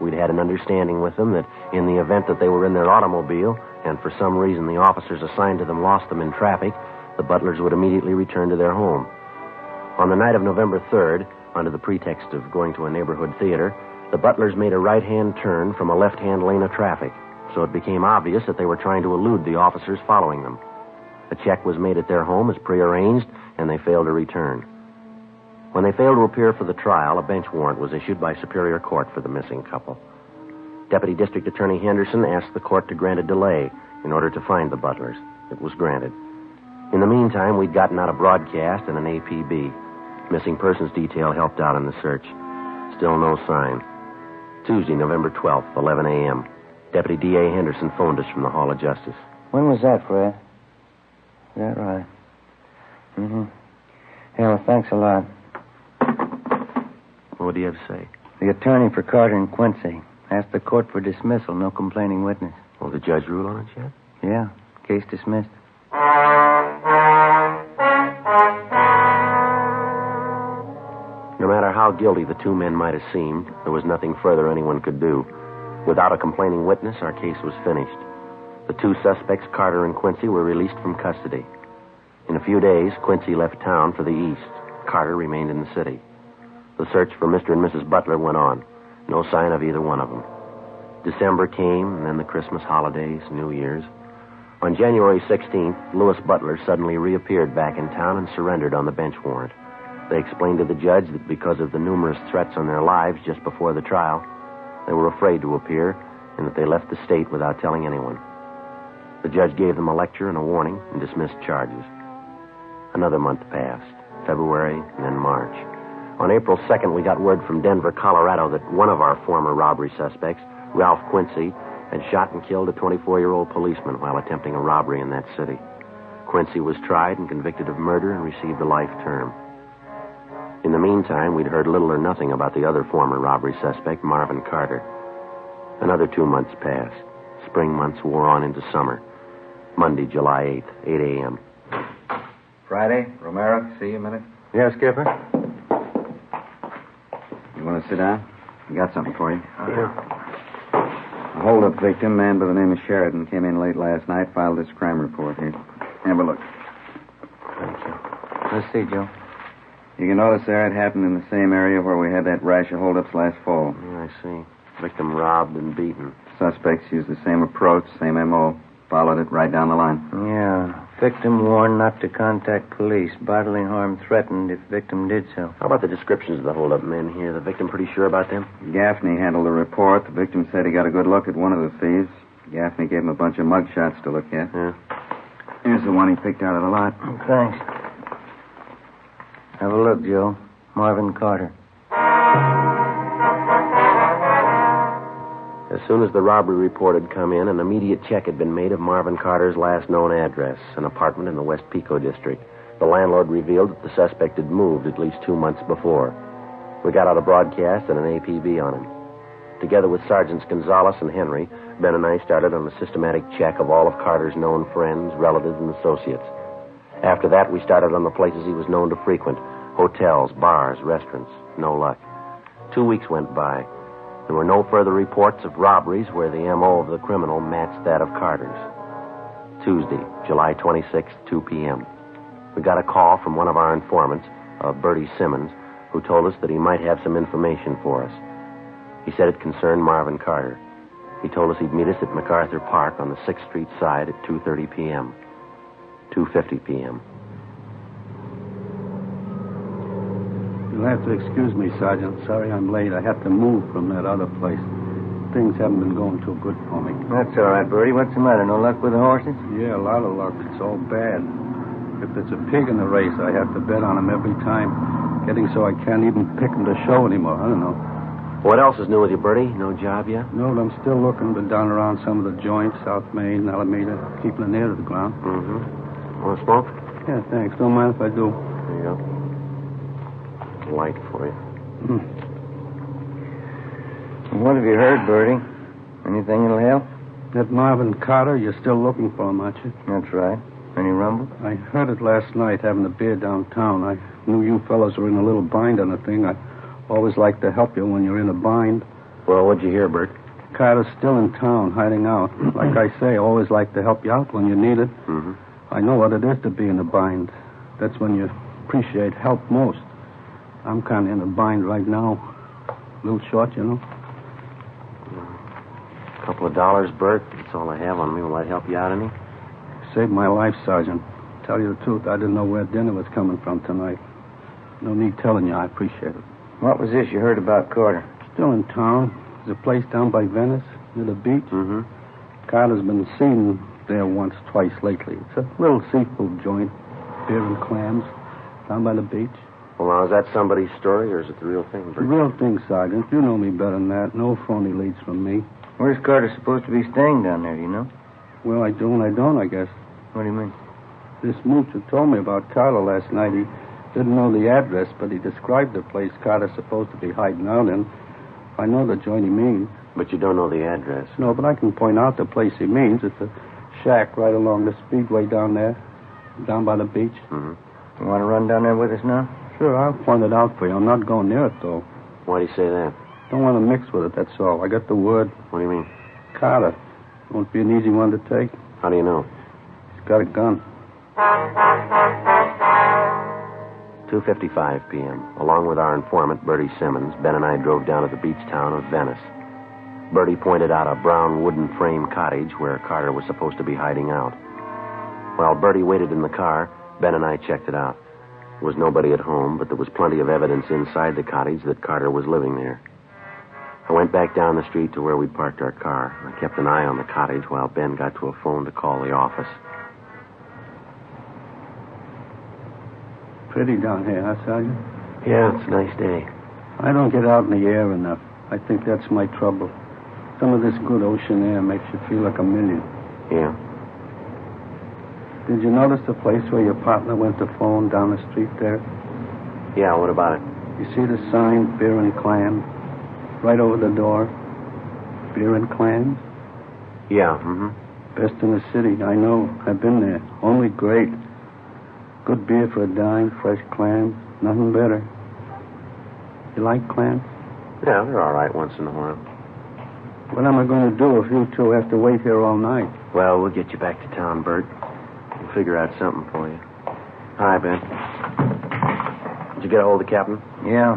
We'd had an understanding with them that in the event that they were in their automobile, and for some reason the officers assigned to them lost them in traffic, the Butlers would immediately return to their home. On the night of November 3rd, under the pretext of going to a neighborhood theater, the Butlers made a right-hand turn from a left-hand lane of traffic, so it became obvious that they were trying to elude the officers following them. A check was made at their home as prearranged, and they failed to return. When they failed to appear for the trial, a bench warrant was issued by Superior Court for the missing couple. Deputy District Attorney Henderson asked the court to grant a delay in order to find the Butlers. It was granted. In the meantime, we'd gotten out a broadcast and an APB. Missing persons detail helped out in the search. Still no sign. Tuesday, November 12th, 11 a.m. Deputy D.A. Henderson phoned us from the Hall of Justice. When was that, Fred? Is that right? Mm-hmm. Yeah, well, thanks a lot. What do you have to say? The attorney for Carter and Quincy asked the court for dismissal, no complaining witness. Will the judge rule on it yet? Yeah, case dismissed. No matter how guilty the 2 men might have seemed, there was nothing further anyone could do. Without a complaining witness, our case was finished. The 2 suspects, Carter and Quincy, were released from custody. In a few days, Quincy left town for the east. Carter remained in the city. The search for Mr. and Mrs. Butler went on. No sign of either one of them. December came, and then the Christmas holidays, New Year's. On January 16th, Louis Butler suddenly reappeared back in town and surrendered on the bench warrant. They explained to the judge that because of the numerous threats on their lives just before the trial, they were afraid to appear and that they left the state without telling anyone. The judge gave them a lecture and a warning and dismissed charges. Another month passed, February and then March. On April 2nd, we got word from Denver, Colorado, that one of our former robbery suspects, Ralph Quincy, had shot and killed a 24-year-old policeman while attempting a robbery in that city. Quincy was tried and convicted of murder and received a life term. In the meantime, we'd heard little or nothing about the other former robbery suspect, Marvin Carter. Another 2 months passed. Spring months wore on into summer. Monday, July 8th, 8 a.m. Friday, Romero, see you a minute. Yeah, Skipper? You want to sit down? I got something for you. Yeah. A hold-up victim, man by the name of Sheridan, came in late last night, filed this crime report here. Have a look. Thank you. Let's see, Joe. You can notice there it happened in the same area where we had that rash of holdups last fall. Yeah, I see. Victim robbed and beaten. Suspects used the same approach, same M.O. Followed it right down the line. Yeah. Victim warned not to contact police. Bodily harm threatened if victim did so. How about the descriptions of the holdup men here? The victim pretty sure about them? Gaffney handled the report. The victim said he got a good look at one of the thieves. Gaffney gave him a bunch of mug shots to look at. Yeah. Here's the one he picked out of the lot. Thanks. Have a look, Joe. Marvin Carter. As soon as the robbery report had come in, an immediate check had been made of Marvin Carter's last known address, an apartment in the West Pico district. The landlord revealed that the suspect had moved at least 2 months before. We got out a broadcast and an APB on him. Together with Sergeants Gonzalez and Henry, Ben and I started on a systematic check of all of Carter's known friends, relatives, and associates. After that, we started on the places he was known to frequent: hotels, bars, restaurants. No luck. 2 weeks went by. There were no further reports of robberies where the M.O. of the criminal matched that of Carter's. Tuesday, July 26th, 2 p.m. We got a call from one of our informants, Bertie Simmons, who told us that he might have some information for us. He said it concerned Marvin Carter. He told us he'd meet us at MacArthur Park on the 6th Street side at 2:30 p.m. 2:50 p.m. You'll have to excuse me, Sergeant. Sorry I'm late. I had to move from that other place. Things haven't been going too good for me. That's all right, Bertie. What's the matter? No luck with the horses? Yeah, a lot of luck. It's all bad. If there's a pig in the race, I have to bet on him every time. Getting so I can't even pick him to show anymore. I don't know. What else is new with you, Bertie? No job yet? No, I'm still looking, but down around some of the joints, South Main, Alameda, keeping an ear to the ground. Mm-hmm. Want to smoke? Yeah, thanks. Don't mind if I do. There you go. Light for you. What have you heard, Bertie? Anything that'll help? That Marvin Carter, you're still looking for him, aren't you? That's right. Any rumble? I heard it last night having a beer downtown. I knew you fellows were in a little bind on the thing. I always like to help you when you're in a bind. Well, what'd you hear, Bert? Carter's still in town, hiding out. Like I say, I always like to help you out when you need it. Mm-hmm. I know what it is to be in a bind. That's when you appreciate help most. I'm kind of in a bind right now. A little short, you know. A couple of dollars, Bert. That's all I have on me. Will I help you out any? Saved my life, Sergeant. Tell you the truth, I didn't know where dinner was coming from tonight. No need telling you. I appreciate it. What was this you heard about Carter? Still in town. There's a place down by Venice, near the beach. Mm-hmm. Carter's been seen there once, twice lately. It's a little seafood joint. Beer and clams. Down by the beach. Well, now, is that somebody's story, or is it the real thing, Bert? The real thing, Sergeant. You know me better than that. No phony leads from me. Where's Carter supposed to be staying down there, do you know? Well, I do and I don't, I guess. What do you mean? This mooch who told me about Carter last night, he didn't know the address, but he described the place Carter's supposed to be hiding out in. I know the joint he means. But you don't know the address. No, but I can point out the place he means. It's a shack right along the speedway down there, down by the beach. Mm-hmm. You want to run down there with us now? Sure, I'll point it out for you. I'm not going near it, though. Why do you say that? Don't want to mix with it, that's all. I got the word. What do you mean? Carter. Won't be an easy one to take. How do you know? He's got a gun. 2:55 p.m. Along with our informant, Bertie Simmons, Ben and I drove down to the beach town of Venice. Bertie pointed out a brown wooden frame cottage where Carter was supposed to be hiding out. While Bertie waited in the car, Ben and I checked it out. There was nobody at home, but there was plenty of evidence inside the cottage that Carter was living there. I went back down the street to where we'd parked our car. I kept an eye on the cottage while Ben got to a phone to call the office. Pretty down here, huh, Sergeant? Yeah, it's a nice day. I don't get out in the air enough. I think that's my trouble. Some of this good ocean air makes you feel like a million. Yeah. Did you notice the place where your partner went to phone down the street there? Yeah, what about it? You see the sign, beer and clams? Right over the door. Beer and clams? Yeah, mm-hmm. Best in the city, I know. I've been there. Only great. Good beer for a dime, fresh clams. Nothing better. You like clams? Yeah, they're all right once in a while. What am I going to do if you two have to wait here all night? Well, we'll get you back to town, Bert. We'll figure out something for you. Hi, Ben. you get a hold of Captain? Yeah.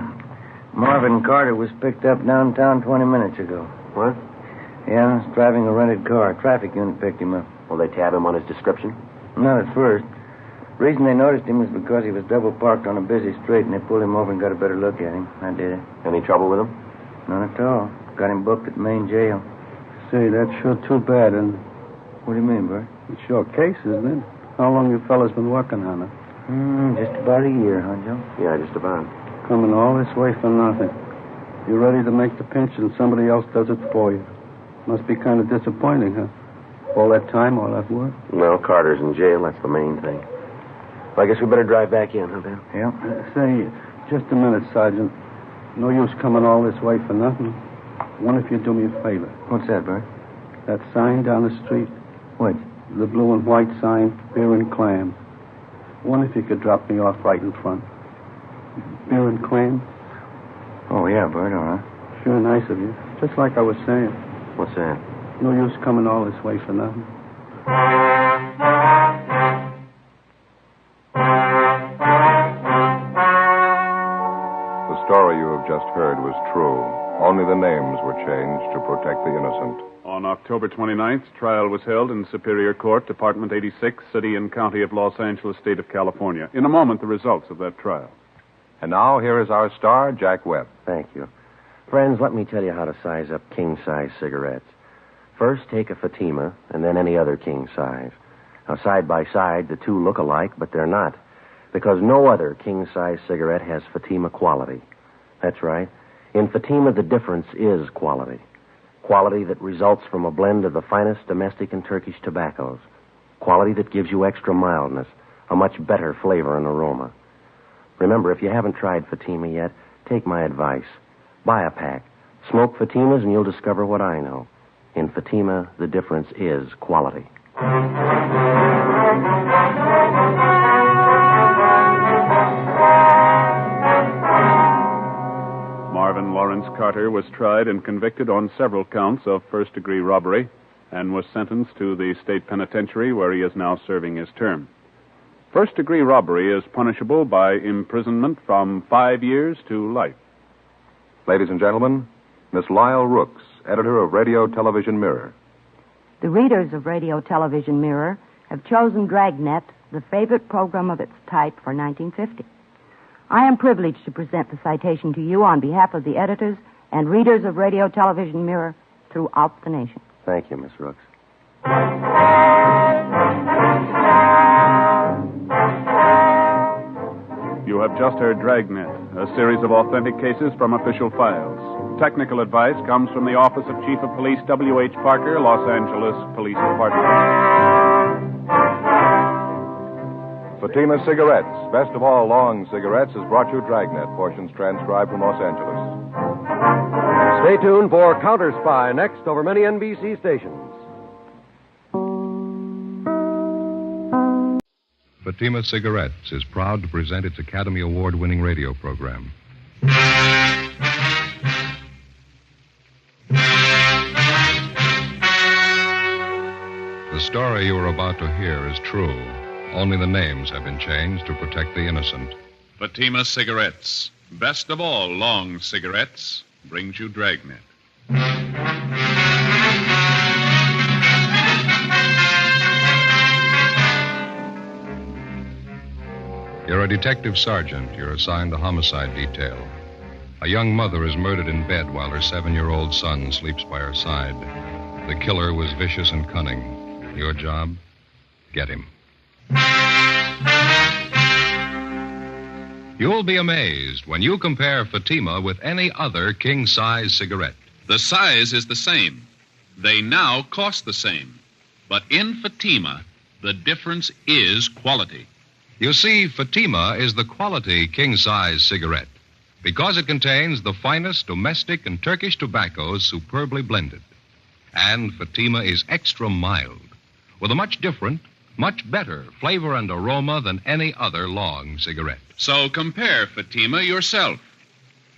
Marvin Carter was picked up downtown 20 minutes ago. What? Yeah, he's driving a rented car. Traffic unit picked him up. Will they tab him on his description? Not at first. The reason they noticed him was because he was double parked on a busy street, and they pulled him over and got a better look at him. I did it. Any trouble with him? None at all. Got him booked at Main Jail. Say, that's sure too bad, and What do you mean, Bert? it's your case, isn't it? How long you fellas been working on it? Just about a year, huh, Joe? Yeah, just about. Coming all this way for nothing. You're ready to make the pinch, and somebody else does it for you. Must be kind of disappointing, huh? All that time, all that work. Well, Carter's in jail. That's the main thing. Well, I guess we better drive back in, huh, Ben? Yeah. Say, just a minute, Sergeant. No use coming all this way for nothing. Wonder if you'd do me a favor. What's that, Bert? That sign down the street. What? The blue and white sign, beer and clam. Wonder if you could drop me off right in front. Beer and clam? Oh, yeah, Bert, all right. Sure nice of you. Just like I was saying. What's that? No use coming all this way for nothing. The story you have just heard was true. Only the names were changed to protect the innocent. On October 29th, trial was held in Superior Court, Department 86, City and County of Los Angeles, State of California. In a moment, the results of that trial. And now, here is our star, Jack Webb. Thank you. Friends, let me tell you how to size up king-size cigarettes. First, take a Fatima, and then any other king size. Now, side by side, the two look alike, but they're not, because no other king-size cigarette has Fatima quality. That's right. In Fatima, the difference is quality. Quality that results from a blend of the finest domestic and Turkish tobaccos. Quality that gives you extra mildness, a much better flavor and aroma. Remember, if you haven't tried Fatima yet, take my advice. Buy a pack. Smoke Fatimas and you'll discover what I know. In Fatima, the difference is quality. Marvin Lawrence Carter was tried and convicted on several counts of first-degree robbery and was sentenced to the state penitentiary where he is now serving his term. First-degree robbery is punishable by imprisonment from 5 years to life. Ladies and gentlemen, Miss Lyle Rooks, editor of Radio Television Mirror. The readers of Radio Television Mirror have chosen Dragnet, the favorite program of its type, for 1950. I am privileged to present the citation to you on behalf of the editors and readers of Radio Television Mirror throughout the nation. Thank you, Miss Rooks. You have just heard Dragnet, a series of authentic cases from official files. Technical advice comes from the Office of Chief of Police W.H. Parker, Los Angeles Police Department. Fatima Cigarettes, best of all long cigarettes, has brought you Dragnet, portions transcribed from Los Angeles. Stay tuned for Counter Spy next over many NBC stations. Fatima Cigarettes is proud to present its Academy Award-winning radio program. The story you are about to hear is true. Only the names have been changed to protect the innocent. Fatima Cigarettes, best of all long cigarettes, brings you Dragnet. You're a detective sergeant. You're assigned the homicide detail. A young mother is murdered in bed while her 7-year-old son sleeps by her side. The killer was vicious and cunning. Your job? Get him. You'll be amazed when you compare Fatima with any other king-size cigarette. The size is the same. They now cost the same. But in Fatima, the difference is quality. You see, Fatima is the quality king-size cigarette because it contains the finest domestic and Turkish tobaccos superbly blended. And Fatima is extra mild with a much different, much better flavor and aroma than any other long cigarette. So compare Fatima yourself.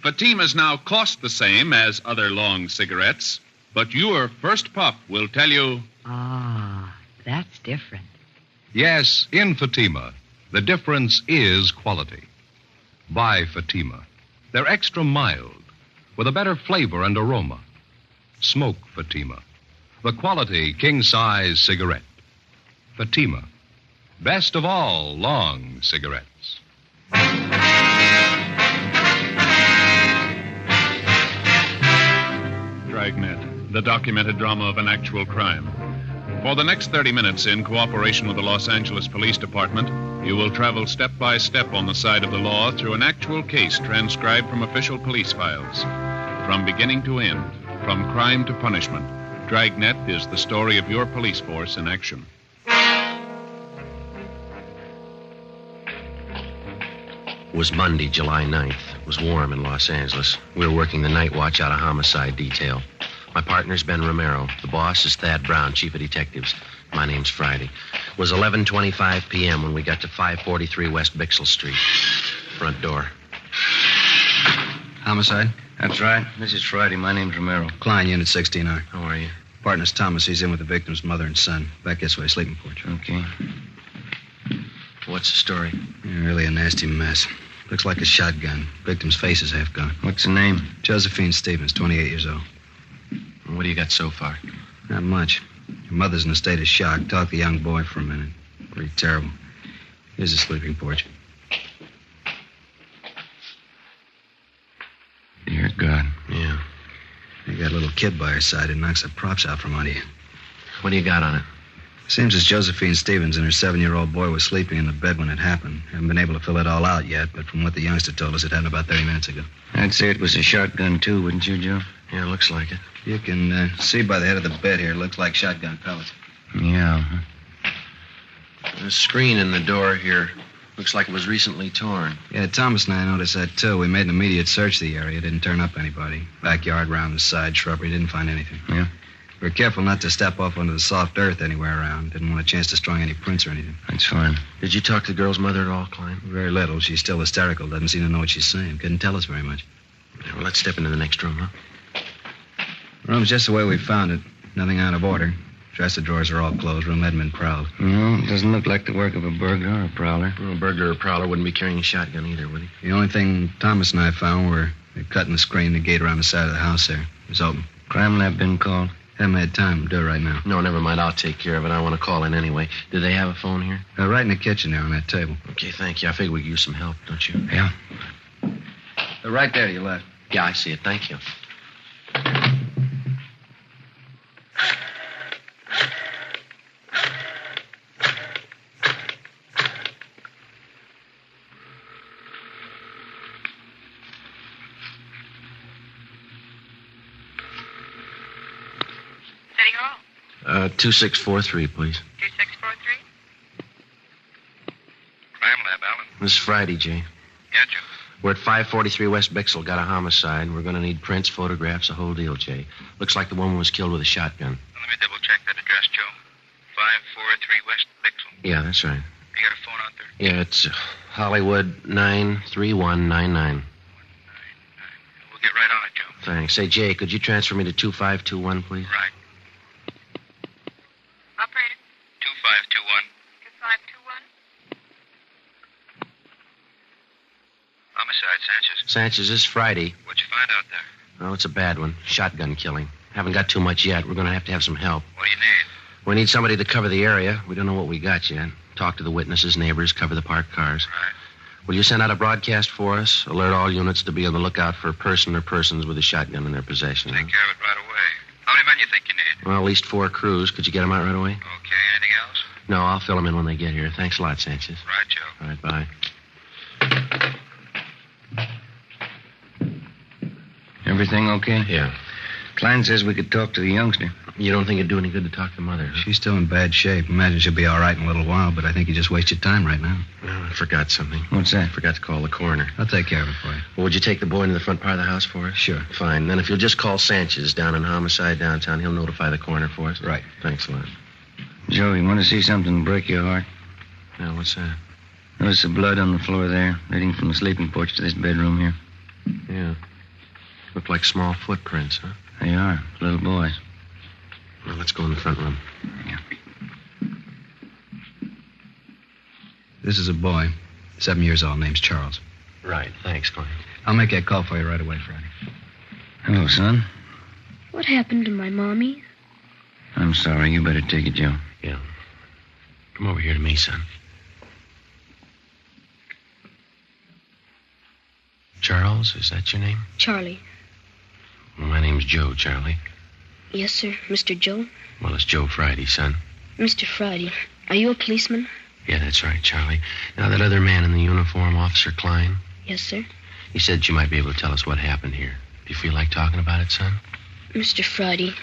Fatimas now cost the same as other long cigarettes, but your first puff will tell you... Ah, that's different. Yes, in Fatima, the difference is quality. Buy Fatima. They're extra mild, with a better flavor and aroma. Smoke Fatima, the quality king-size cigarette. Fatima, best of all long cigarettes. Dragnet, the documented drama of an actual crime. For the next 30 minutes, in cooperation with the Los Angeles Police Department, you will travel step by step on the side of the law through an actual case transcribed from official police files. From beginning to end, from crime to punishment, Dragnet is the story of your police force in action. It was Monday, July 9th. It was warm in Los Angeles. We were working the night watch out of homicide detail. My partner's Ben Romero. The boss is Thad Brown, chief of detectives. My name's Friday. It was 11:25 p.m. when we got to 543 West Bixel Street. Front door. Homicide? That's right. This is Friday. My name's Romero. Klein, Unit 69. How are you? Partner's Thomas. He's in with the victim's mother and son. Back this way, sleeping porch. Okay. What's the story? Yeah, really a nasty mess. Looks like a shotgun. Victim's face is half gone. What's the name? Josephine Stevens, 28 years old. What do you got so far? Not much. Her mother's in a state of shock. Talk to the young boy for a minute. Pretty terrible. Here's the sleeping porch. Dear God. Yeah. You got a little kid by her side. It knocks the props out from under you. What do you got on it? Seems as Josephine Stevens and her 7-year-old boy was sleeping in the bed when it happened. Haven't been able to fill it all out yet, but from what the youngster told us, it happened about 30 minutes ago. I'd say it was a shotgun, too, wouldn't you, Joe? Yeah, looks like it. You can see by the head of the bed here. It looks like shotgun pellets. Yeah. The screen in the door here looks like it was recently torn. Yeah, Thomas and I noticed that, too. We made an immediate search of the area. Didn't turn up anybody. Backyard, round the side, shrubbery. Didn't find anything. Yeah? We were careful not to step off onto the soft earth anywhere around. Didn't want a chance destroying any prints or anything. That's fine. Did you talk to the girl's mother at all, Klein? Very little. She's still hysterical. Doesn't seem to know what she's saying. Couldn't tell us very much. Yeah, well, let's step into the next room, huh? Room's just the way we found it. Nothing out of order. Dresser drawers are all closed. Room hadn't been prowled. No, it doesn't look like the work of a burglar or a prowler. Well, a burglar or prowler wouldn't be carrying a shotgun either, would he? The only thing Thomas and I found were cutting the screen, the gate around the side of the house there. It was open. Crime lab been called? Haven't had time to do it right now. No, never mind. I'll take care of it. I want to call in anyway. Do they have a phone here? Right in the kitchen there on that table. Okay, thank you. I figure we could use some help, don't you? Yeah. Right there to your left. Yeah, I see it. Thank you. City Hall. 2643, please. 2643? Crime lab, Alan. This is Friday, Jay. Yeah, Joe. We're at 543 West Bixel. Got a homicide. We're going to need prints, photographs, the whole deal, Jay. Looks like the woman was killed with a shotgun. Let me double check that address, Joe. 543 West Bixel. Yeah, that's right. You got a phone out there? Yeah, it's Hollywood 93199. We'll get right on it, Joe. Thanks. Say, Jay, could you transfer me to 2521, please? Right. Operator. 2521. 2521. Homicide, Sanchez. Sanchez, this is Friday. What'd you find out there? Oh, it's a bad one. Shotgun killing. Haven't got too much yet. We're going to have some help. What do you need? We need somebody to cover the area. We don't know what we got yet. Talk to the witnesses, neighbors, cover the parked cars. Right. Will you send out a broadcast for us? Alert all units to be on the lookout for a person or persons with a shotgun in their possession. Take care of it right away. How many men you think you need? Well, at least 4 crews. Could you get them out right away? Okay, anything else? No, I'll fill them in when they get here. Thanks a lot, Sanchez. Right, Joe. All right, bye. Everything okay? Yeah. Klein says we could talk to the youngster. You don't think it'd do any good to talk to Mother? Huh? She's still in bad shape. Imagine she'll be all right in a little while, but I think you just wasted time right now. No, I forgot something. What's that? I forgot to call the coroner. I'll take care of it for you. Well, would you take the boy into the front part of the house for us? Sure. Fine. Then if you'll just call Sanchez down in Homicide downtown, he'll notify the coroner for us. Right. Thanks a lot. Joe, you want to see something break your heart? Yeah, what's that? Notice the blood on the floor there, leading from the sleeping porch to this bedroom here. Yeah. Look like small footprints, huh? They are. Little boys. Well, let's go in the front room. Yeah. This is a boy, 7 years old, name's Charles. Right. Thanks, Clyde. I'll make that call for you right away, Friday. Hello, son. What happened to my mommy? I'm sorry. You better take it, Joe. Yeah. Come over here to me, son. Charles, is that your name? Charlie. Well, my name's Joe, Charlie. Yes, sir. Mr. Joe? Well, it's Joe Friday, son. Mr. Friday, are you a policeman? Yeah, that's right, Charlie. Now, that other man in the uniform, Officer Klein, Yes, sir. he said you might be able to tell us what happened here. Do you feel like talking about it, son? Mr. Friday,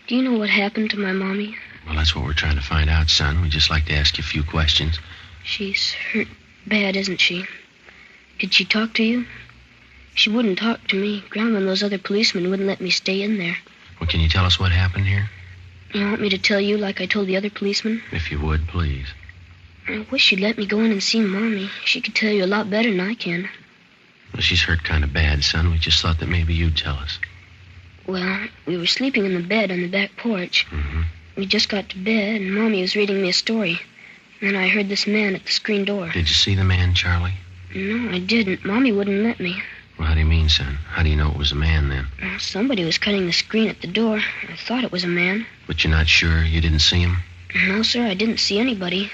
do you know what happened to my mommy? Well, that's what we're trying to find out, son. We'd just like to ask you a few questions. She's hurt bad, isn't she? Did she talk to you? She wouldn't talk to me. Grandma and those other policemen wouldn't let me stay in there. Well, can you tell us what happened here? You want me to tell you like I told the other policemen? If you would, please. I wish you'd let me go in and see Mommy. She could tell you a lot better than I can. Well, she's hurt kind of bad, son. We just thought that maybe you'd tell us. Well, we were sleeping in the bed on the back porch. Mm-hmm. We just got to bed, and Mommy was reading me a story. And then I heard this man at the screen door. Did you see the man, Charlie? No, I didn't. Mommy wouldn't let me. Well, how do you mean, son? How do you know it was a man, then? Well, somebody was cutting the screen at the door. I thought it was a man. But you're not sure? You didn't see him? No, sir, I didn't see anybody.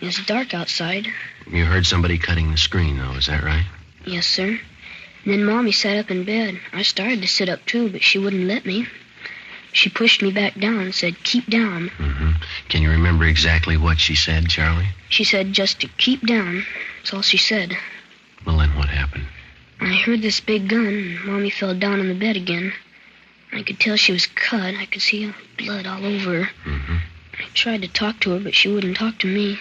It was dark outside. You heard somebody cutting the screen, though, is that right? Yes, sir. And then Mommy sat up in bed. I started to sit up, too, but she wouldn't let me. She pushed me back down and said, keep down. Mm-hmm. Can you remember exactly what she said, Charlie? She said just to keep down. That's all she said. Well, then what happened? I heard this big gun, and Mommy fell down on the bed again. I could tell she was cut. I could see blood all over her. Mm-hmm. I tried to talk to her, but she wouldn't talk to me.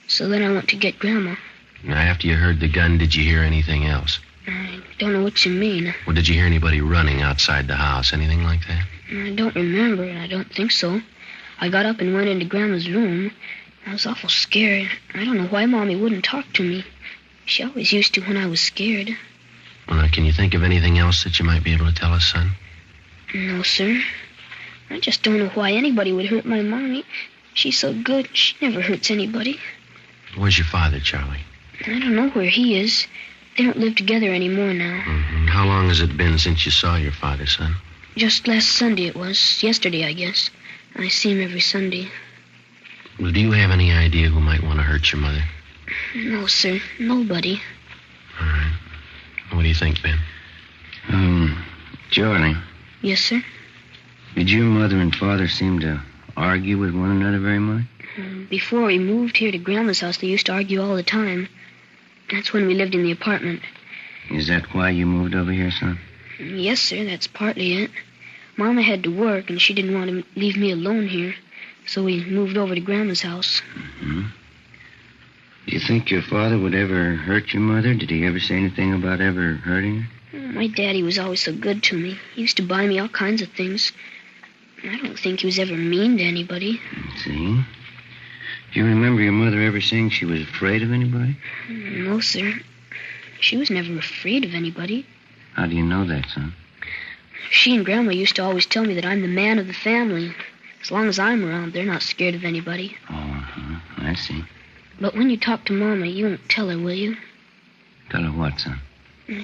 So then I went to get Grandma. Now, after you heard the gun, did you hear anything else? I don't know what you mean. Well, did you hear anybody running outside the house? Anything like that? I don't remember, and I don't think so. I got up and went into Grandma's room. I was awful scared. I don't know why Mommy wouldn't talk to me. She always used to when I was scared. Well, now, can you think of anything else that you might be able to tell us, son? No, sir. I just don't know why anybody would hurt my Mommy. She's so good. She never hurts anybody. Where's your father, Charlie? I don't know where he is. They don't live together anymore now. Mm-hmm. How long has it been since you saw your father, son? Just last Sunday it was. Yesterday, I guess. I see him every Sunday. Well, do you have any idea who might want to hurt your mother? No, sir. Nobody. All right. What do you think, Ben? Charlie, Yes, sir. did your mother and father seem to argue with one another very much? Before we moved here to Grandma's house, they used to argue all the time. That's when we lived in the apartment. Is that why you moved over here, son? Yes, sir, that's partly it. Mama had to work, and she didn't want to leave me alone here. So we moved over to Grandma's house. Mm-hmm. Do you think your father would ever hurt your mother? Did he ever say anything about ever hurting her? My daddy was always so good to me. He used to buy me all kinds of things. I don't think he was ever mean to anybody. See? Do you remember your mother ever saying she was afraid of anybody? No, sir. She was never afraid of anybody. How do you know that, son? She and Grandma used to always tell me that I'm the man of the family. As long as I'm around, they're not scared of anybody. Oh, I see. But when you talk to Mama, you won't tell her, will you? Tell her what, son?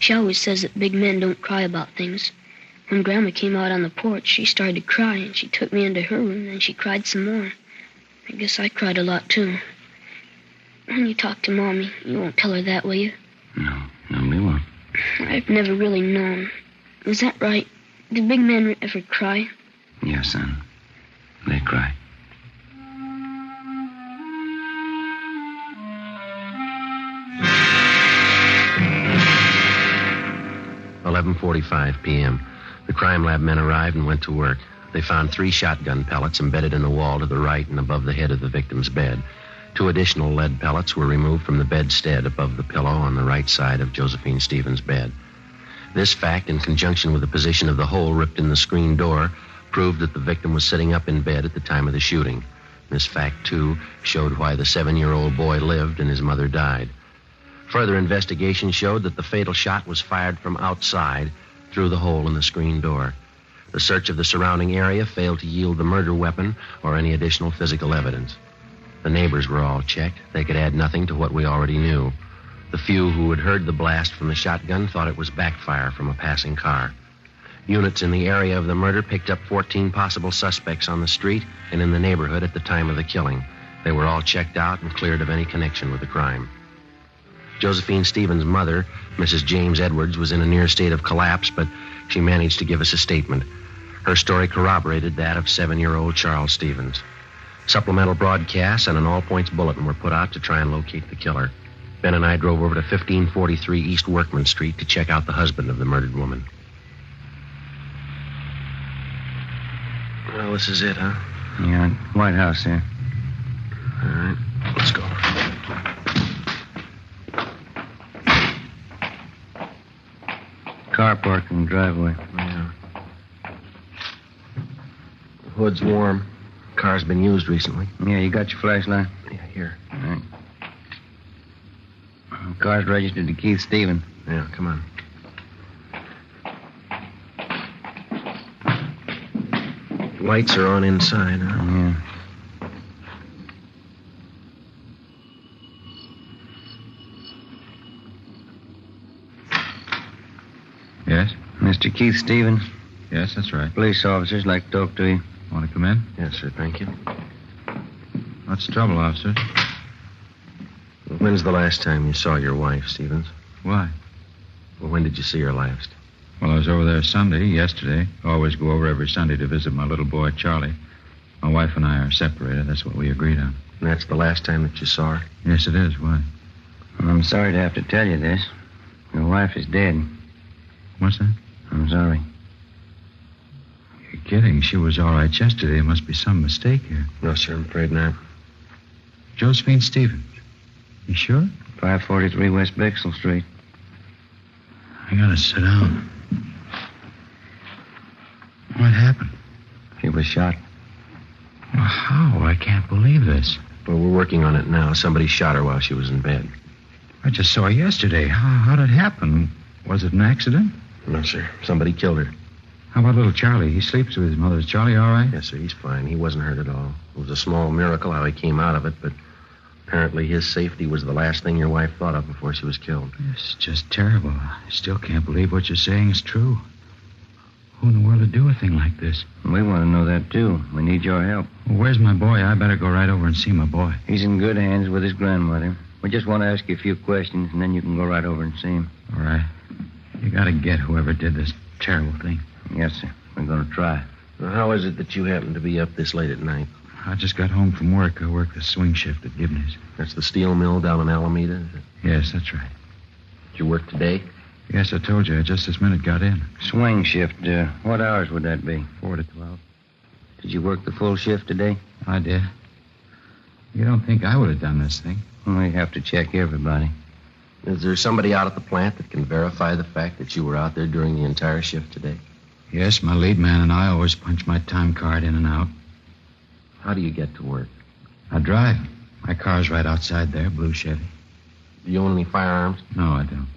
She always says that big men don't cry about things. When Grandma came out on the porch, she started to cry, and she took me into her room, and she cried some more. I guess I cried a lot, too. When you talk to Mommy, you won't tell her that, will you? No, we won't. I've never really known. Is that right? Do big men ever cry? Yeah, son. They cry. $11:45 p.m. The crime lab men arrived and went to work. They found 3 shotgun pellets embedded in the wall to the right and above the head of the victim's bed. 2 additional lead pellets were removed from the bedstead above the pillow on the right side of Josephine Stevens' bed. This fact, in conjunction with the position of the hole ripped in the screen door, proved that the victim was sitting up in bed at the time of the shooting. This fact, too, showed why the 7-year-old boy lived and his mother died. Further investigation showed that the fatal shot was fired from outside through the hole in the screen door. The search of the surrounding area failed to yield the murder weapon or any additional physical evidence. The neighbors were all checked. They could add nothing to what we already knew. The few who had heard the blast from the shotgun thought it was backfire from a passing car. Units in the area of the murder picked up 14 possible suspects on the street and in the neighborhood at the time of the killing. They were all checked out and cleared of any connection with the crime. Josephine Stevens' mother, Mrs. James Edwards, was in a near state of collapse, but she managed to give us a statement. Her story corroborated that of 7-year-old Charles Stevens. Supplemental broadcasts and an all-points bulletin were put out to try and locate the killer. Ben and I drove over to 1543 East Workman Street to check out the husband of the murdered woman. Well, this is it, huh? Yeah, White House here. All right, let's go. Car parked in the driveway. Yeah. The hood's warm. Car's been used recently. Yeah, you got your flashlight? Yeah, here. All right. Car's registered to Keith Stevens. Yeah, come on. Lights are on inside, huh? Yeah. Yes? Mr. Keith Stevens? Yes, that's right. Police officers like to talk to you. Want to come in? Yes, sir, thank you. What's the trouble, officer? When's the last time you saw your wife, Stevens? Why? Well, when did you see her last? Well, I was over there Sunday, yesterday. Always go over every Sunday to visit my little boy, Charlie. My wife and I are separated. That's what we agreed on. And that's the last time that you saw her? Yes, it is. Why? Well, I'm sorry to have to tell you this. Your wife is dead. What's that? I'm sorry. You're kidding. She was all right yesterday. There must be some mistake here. No, sir, I'm afraid not. Josephine Stevens. You sure? 543 West Bixel Street. I gotta sit down. What happened? She was shot. Well, how? I can't believe this. Well, we're working on it now. Somebody shot her while she was in bed. I just saw her yesterday. How did it happen? Was it an accident? No, sir. Somebody killed her. How about little Charlie? He sleeps with his mother. Is Charlie all right? Yes, sir. He's fine. He wasn't hurt at all. It was a small miracle how he came out of it, but apparently his safety was the last thing your wife thought of before she was killed. It's just terrible. I still can't believe what you're saying is true. Who in the world would do a thing like this? We want to know that, too. We need your help. Well, where's my boy? I better go right over and see my boy. He's in good hands with his grandmother. We just want to ask you a few questions, and then you can go right over and see him. All right. You gotta get whoever did this terrible thing. Yes, sir. We're going to try. Well, how is it that you happen to be up this late at night? I just got home from work. I work the swing shift at Gibney's. That's the steel mill down in Alameda, is it? Yes, that's right. Did you work today? Yes, I told you. I just this minute got in. Swing shift. What hours would that be? 4 to 12. Did you work the full shift today? I did. You don't think I would have done this thing? We have to check everybody. Is there somebody out at the plant that can verify the fact that you were out there during the entire shift today? Yes, my lead man and I always punch my time card in and out. How do you get to work? I drive. My car's right outside there, blue Chevy. Do you own any firearms? No, I don't.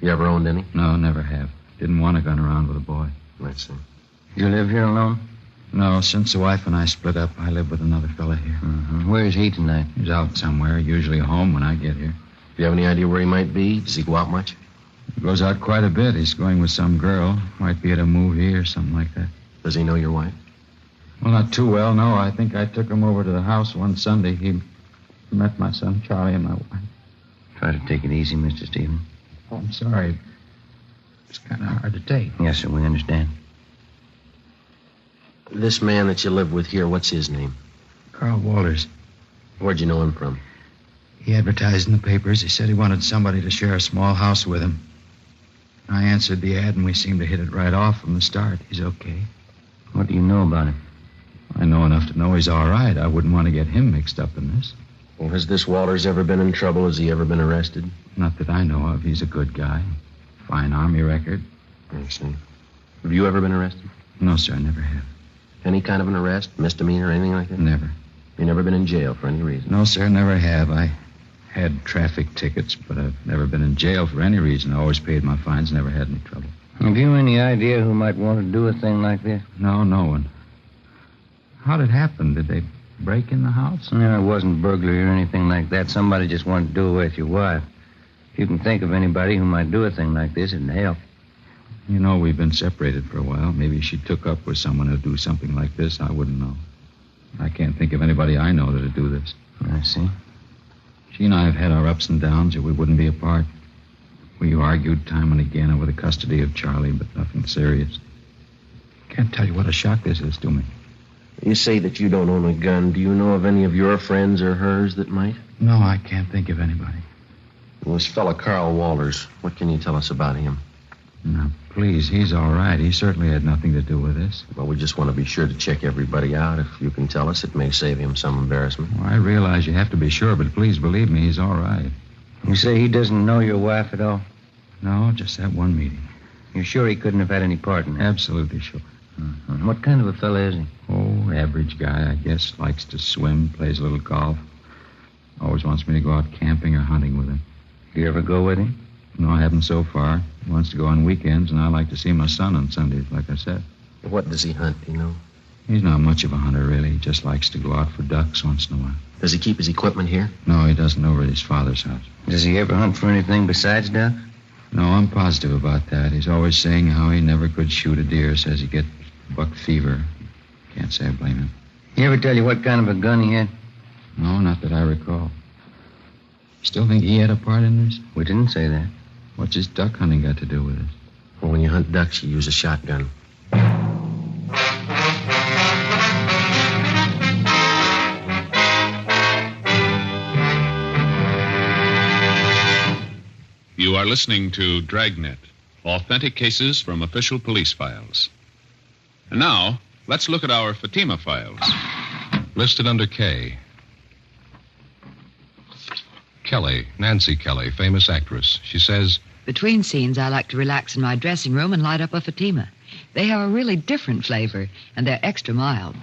You ever owned any? No, never have. Didn't want a gun around with a boy. I see. You live here alone? No, since the wife and I split up, I live with another fella here. Mm-hmm. Where is he tonight? He's out somewhere, usually home when I get here. Do you have any idea where he might be? Does he go out much? He goes out quite a bit. He's going with some girl. Might be at a movie or something like that. Does he know your wife? Well, not too well, no. I think I took him over to the house one Sunday. He met my son, Charlie, and my wife. Try to take it easy, Mr. Stevens. Oh, I'm sorry. It's kind of hard to take. Yes, sir, we understand. This man that you live with here, what's his name? Carl Walters. Where'd you know him from? He advertised in the papers. He said he wanted somebody to share a small house with him. I answered the ad, and we seemed to hit it right off from the start. He's okay. What do you know about him? I know enough to know he's all right. I wouldn't want to get him mixed up in this. Well, has this Walters ever been in trouble? Has he ever been arrested? Not that I know of. He's a good guy. Fine Army record. I see. Have you ever been arrested? No, sir, I never have. Any kind of an arrest, misdemeanor, anything like that? Never. You never been in jail for any reason? No, sir, never have. I had traffic tickets, but I've never been in jail for any reason. I always paid my fines, never had any trouble. Have you any idea who might want to do a thing like this? No, no one. How'd it happen? Did they break in the house? No, it wasn't burglary or anything like that. Somebody just wanted to do away with your wife. If you can think of anybody who might do a thing like this, it'd help. You know, we've been separated for a while. Maybe she took up with someone who'd do something like this. I wouldn't know. I can't think of anybody I know that'd do this. I see. She and I have had our ups and downs, or we wouldn't be apart. We argued time and again over the custody of Charlie, but nothing serious. Can't tell you what a shock this is to me. You say that you don't own a gun. Do you know of any of your friends or hers that might? No, I can't think of anybody. Well, this fellow Carl Walters, what can you tell us about him? Now, please, he's all right. He certainly had nothing to do with this. Well, we just want to be sure to check everybody out. If you can tell us, it may save him some embarrassment. Well, I realize you have to be sure, but please believe me, he's all right. You say he doesn't know your wife at all? No, just that one meeting. You're sure he couldn't have had any part in it? Absolutely sure. Mm-hmm. What kind of a fella is he? Oh, average guy, I guess. Likes to swim, plays a little golf. Always wants me to go out camping or hunting with him. You ever go with him? No, I haven't so far. He wants to go on weekends, and I like to see my son on Sundays, like I said. What does he hunt, do you know? He's not much of a hunter, really. He just likes to go out for ducks once in a while. Does he keep his equipment here? No, he doesn't, over at his father's house. Does he ever hunt for anything besides ducks? No, I'm positive about that. He's always saying how he never could shoot a deer. Says he gets buck fever. Can't say I blame him. He ever tell you what kind of a gun he had? No, not that I recall. Still think he had a part in this? We didn't say that. What's his duck hunting got to do with it? Well, when you hunt ducks, you use a shotgun. You are listening to Dragnet, authentic cases from official police files. And now, let's look at our Fatima files. Listed under K. Kelly, Nancy Kelly, famous actress. She says, Between scenes, I like to relax in my dressing room and light up a Fatima. They have a really different flavor, and they're extra mild.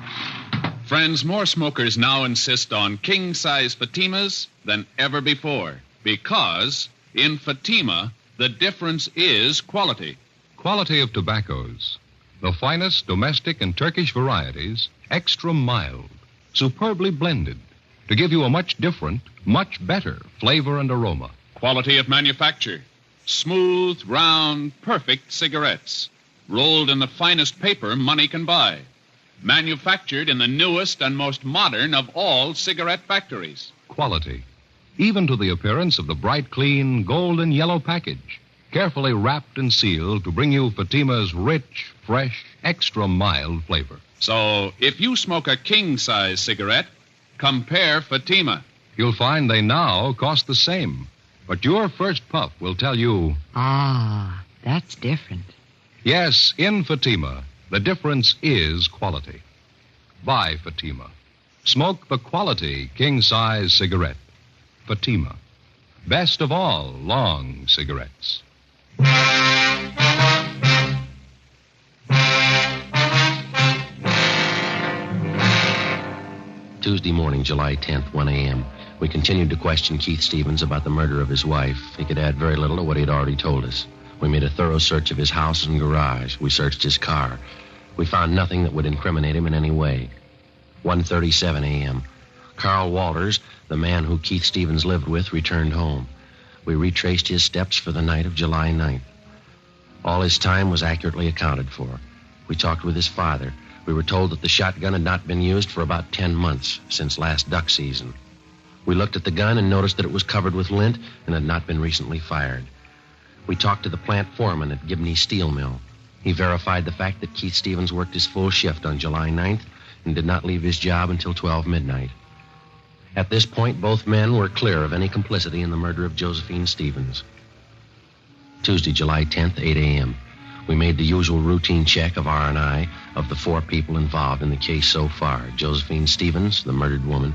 Friends, more smokers now insist on king-size Fatimas than ever before, because in Fatima, the difference is quality. quality of tobaccos. The finest domestic and Turkish varieties, extra mild, superbly blended, to give you a much different, much better flavor and aroma. Quality of manufacture. Smooth, round, perfect cigarettes. Rolled in the finest paper money can buy. Manufactured in the newest and most modern of all cigarette factories. Quality. Even to the appearance of the bright, clean, golden yellow package. Carefully wrapped and sealed to bring you Fatima's rich, fresh, extra mild flavor. So, if you smoke a king-size cigarette, compare Fatima. You'll find they now cost the same. But your first puff will tell you... Ah, that's different. Yes, in Fatima, the difference is quality. Buy Fatima. Smoke the quality king-size cigarette. Fatima. Best of all long cigarettes. Tuesday morning, July 10th, 1 a.m. We continued to question Keith Stevens about the murder of his wife. He could add very little to what he had already told us. We made a thorough search of his house and garage. We searched his car. We found nothing that would incriminate him in any way. 1:37 a.m. Carl Walters, the man who Keith Stevens lived with, returned home. We retraced his steps for the night of July 9th. All his time was accurately accounted for. We talked with his father. We were told that the shotgun had not been used for about 10 months, since last duck season. We looked at the gun and noticed that it was covered with lint and had not been recently fired. We talked to the plant foreman at Gibney Steel Mill. He verified the fact that Keith Stevens worked his full shift on July 9th and did not leave his job until 12 midnight. At this point, both men were clear of any complicity in the murder of Josephine Stevens. Tuesday, July 10th, 8 a.m. We made the usual routine check of R&I of the 4 people involved in the case so far. Josephine Stevens, the murdered woman,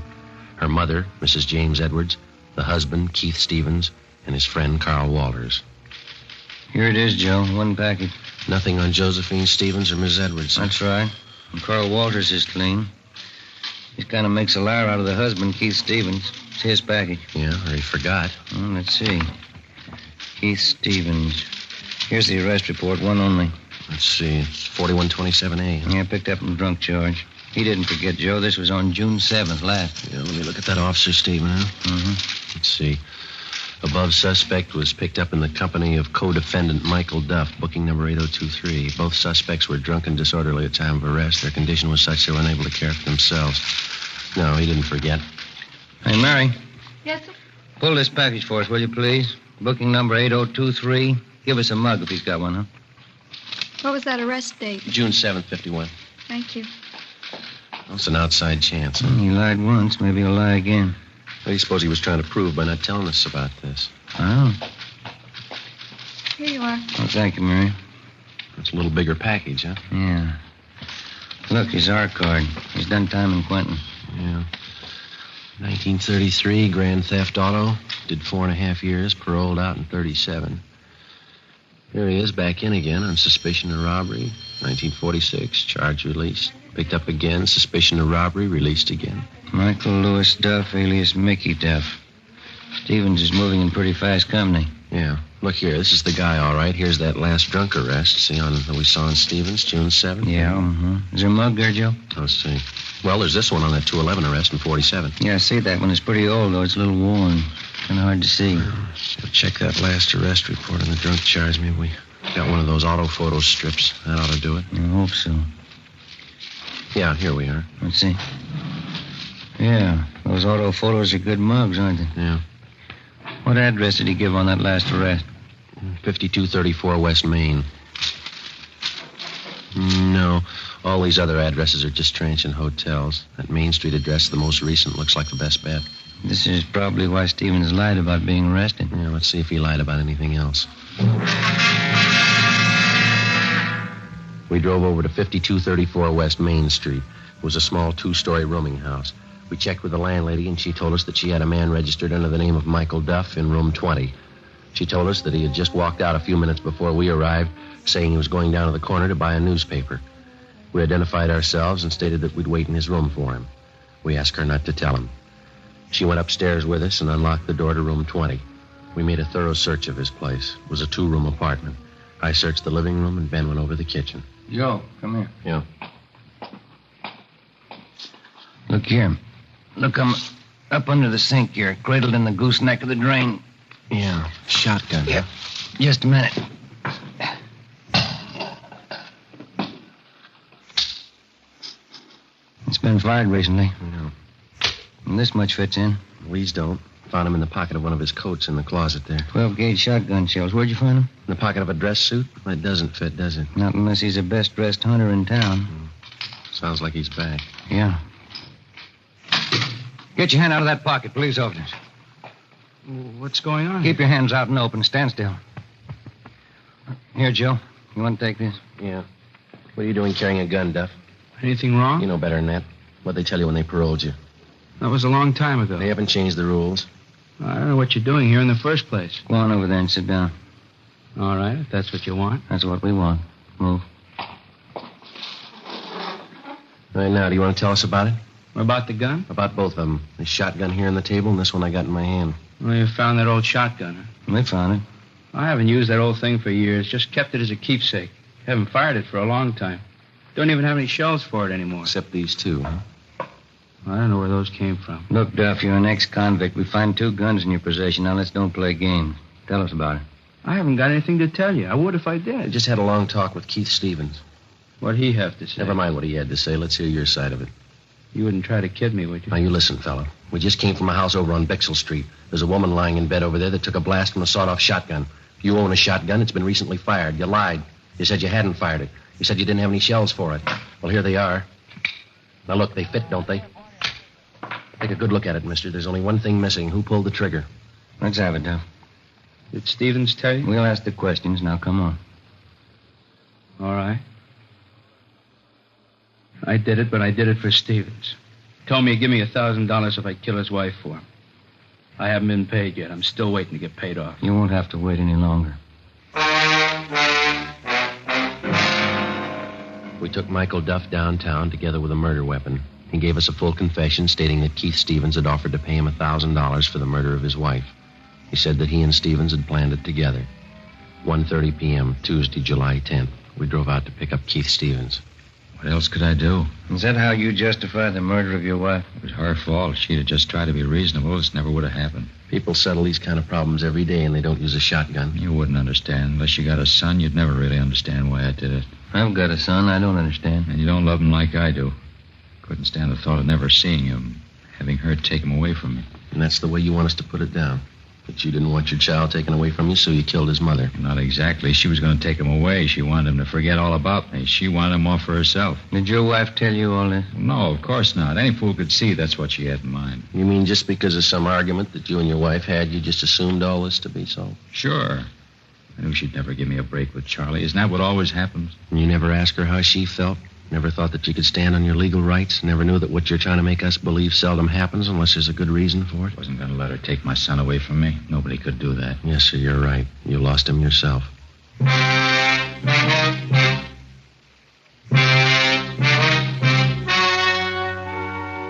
her mother, Mrs. James Edwards, the husband, Keith Stevens, and his friend, Carl Walters. Here it is, Joe. One package. Nothing on Josephine Stevens or Miss Edwards. That's right. And Carl Walters is clean. He kind of makes a liar out of the husband, Keith Stevens. It's his package. Yeah, or he forgot. Well, let's see. Keith Stevens. Here's the arrest report, one only. Let's see. It's 4127A. Yeah, picked up from drunk charge. He didn't forget, Joe. This was on June 7th, last. Yeah, let me look at that, Officer Stephen, huh? Mm-hmm. Let's see. Above suspect was picked up in the company of co-defendant Michael Duff, booking number 8023. Both suspects were drunk and disorderly at time of arrest. Their condition was such they were unable to care for themselves. No, he didn't forget. Hey, Mary, Yes, sir? pull this package for us, will you, please? Booking number 8023. Give us a mug if he's got one, huh? What was that arrest date? June 7th, 51. Thank you. Well, it's an outside chance. He lied once. Maybe he'll lie again. What do you suppose he was trying to prove by not telling us about this? Oh. Here you are. Oh, thank you, Mary. It's a little bigger package, huh? Yeah. Look, his R card. He's done time in Quentin. Yeah. 1933, grand theft auto. Did 4.5 years, paroled out in 37. Here he is, back in again on suspicion of robbery. 1946, charge released. Picked up again, suspicion of robbery, released again. Michael Lewis Duff, alias Mickey Duff. Stevens is moving in pretty fast company. Yeah. Look here, this is the guy, all right. Here's that last drunk arrest. See that we saw on Stevens, June 7th? Yeah, Is there a mug there, Joe? Let's see. Well, there's this one on that 211 arrest in 47. Yeah, I see that one. It's pretty old, though. It's a little worn. Kind of hard to see. We'll check that last arrest report on the drunk charge. Maybe we got one of those auto photo strips. That ought to do it. I hope so. Yeah, here we are. Let's see. Yeah, those auto photos are good mugs, aren't they? Yeah. What address did he give on that last arrest? 5234 West Main. No, all these other addresses are just transient hotels. That Main Street address, the most recent, looks like the best bet. This is probably why Stevens lied about being arrested. Yeah, let's see if he lied about anything else. We drove over to 5234 West Main Street. It was a small 2-story rooming house. We checked with the landlady, and she told us that she had a man registered under the name of Michael Duff in room 20. She told us that he had just walked out a few minutes before we arrived, saying he was going down to the corner to buy a newspaper. We identified ourselves and stated that we'd wait in his room for him. We asked her not to tell him. She went upstairs with us and unlocked the door to room 20. We made a thorough search of his place. It was a 2-room apartment. I searched the living room, and Ben went over the kitchen. Joe, come here. Yeah. Look here. Look, I'm up under the sink here, cradled in the gooseneck of the drain. Yeah, shotgun. Yeah. Just a minute. It's been fired recently. No. And this much fits in. These don't. Found him in the pocket of one of his coats in the closet there. 12-gauge shotgun shells. Where'd you find them? In the pocket of a dress suit? That doesn't fit, does it? Not unless he's the best-dressed hunter in town. Sounds like he's back. Yeah. Get your hand out of that pocket, police officers. What's going on? Keep your hands out and open. Stand still. Here, Joe. You want to take this? Yeah. What are you doing carrying a gun, Duff? Anything wrong? You know better than that. What'd they tell you when they paroled you? That was a long time ago. They haven't changed the rules. I don't know what you're doing here in the first place. Go on over there and sit down. All right, if that's what you want. That's what we want. Move. Right now, do you want to tell us about it? About the gun? About both of them. This shotgun here on the table and this one I got in my hand. Well, you found that old shotgun, huh? We found it. I haven't used that old thing for years. Just kept it as a keepsake. Haven't fired it for a long time. Don't even have any shells for it anymore. Except these two, huh? I don't know where those came from. Look, Duff, you're an ex-convict. We find 2 guns in your possession. Now let's don't play games. Tell us about it. I haven't got anything to tell you. I would if I did. I just had a long talk with Keith Stevens. What'd he have to say? Never mind what he had to say. Let's hear your side of it. You wouldn't try to kid me, would you? Now, you listen, fella. We just came from a house over on Bixel Street. There's a woman lying in bed over there that took a blast from a sawed-off shotgun. You own a shotgun. It's been recently fired. You lied. You said you hadn't fired it. You said you didn't have any shells for it. Well, here they are. Now, look, they fit, don't they? Take a good look at it, mister. There's only one thing missing. Who pulled the trigger? Let's have it, Duff. Did Stevens tell you? We'll ask the questions. Now, come on. All right. I did it, but I did it for Stevens. Told me he'd give me $1,000 if I kill his wife for him. I haven't been paid yet. I'm still waiting to get paid off. You won't have to wait any longer. We took Michael Duff downtown together with a murder weapon. He gave us a full confession stating that Keith Stevens had offered to pay him $1,000 for the murder of his wife. He said that he and Stevens had planned it together. 1:30 p.m., Tuesday, July 10th. We drove out to pick up Keith Stevens. What else could I do? Is that how you justify the murder of your wife? It was her fault. If she'd have just tried to be reasonable, this never would have happened. People settle these kind of problems every day, and they don't use a shotgun. You wouldn't understand. Unless you got a son, you'd never really understand why I did it. I've got a son. I don't understand. And you don't love him like I do. Couldn't stand the thought of never seeing him, having her take him away from me. And that's the way you want us to put it down. But you didn't want your child taken away from you, so you killed his mother. Not exactly. She was going to take him away. She wanted him to forget all about me. She wanted him off for herself. Did your wife tell you all this? No, of course not. Any fool could see that's what she had in mind. You mean just because of some argument that you and your wife had, you just assumed all this to be so? Sure. I knew she'd never give me a break with Charlie. Isn't that what always happens? And you never asked her how she felt? Never thought that you could stand on your legal rights? Never knew that what you're trying to make us believe seldom happens unless there's a good reason for it? Wasn't going to let her take my son away from me. Nobody could do that. Yes, sir, you're right. You lost him yourself.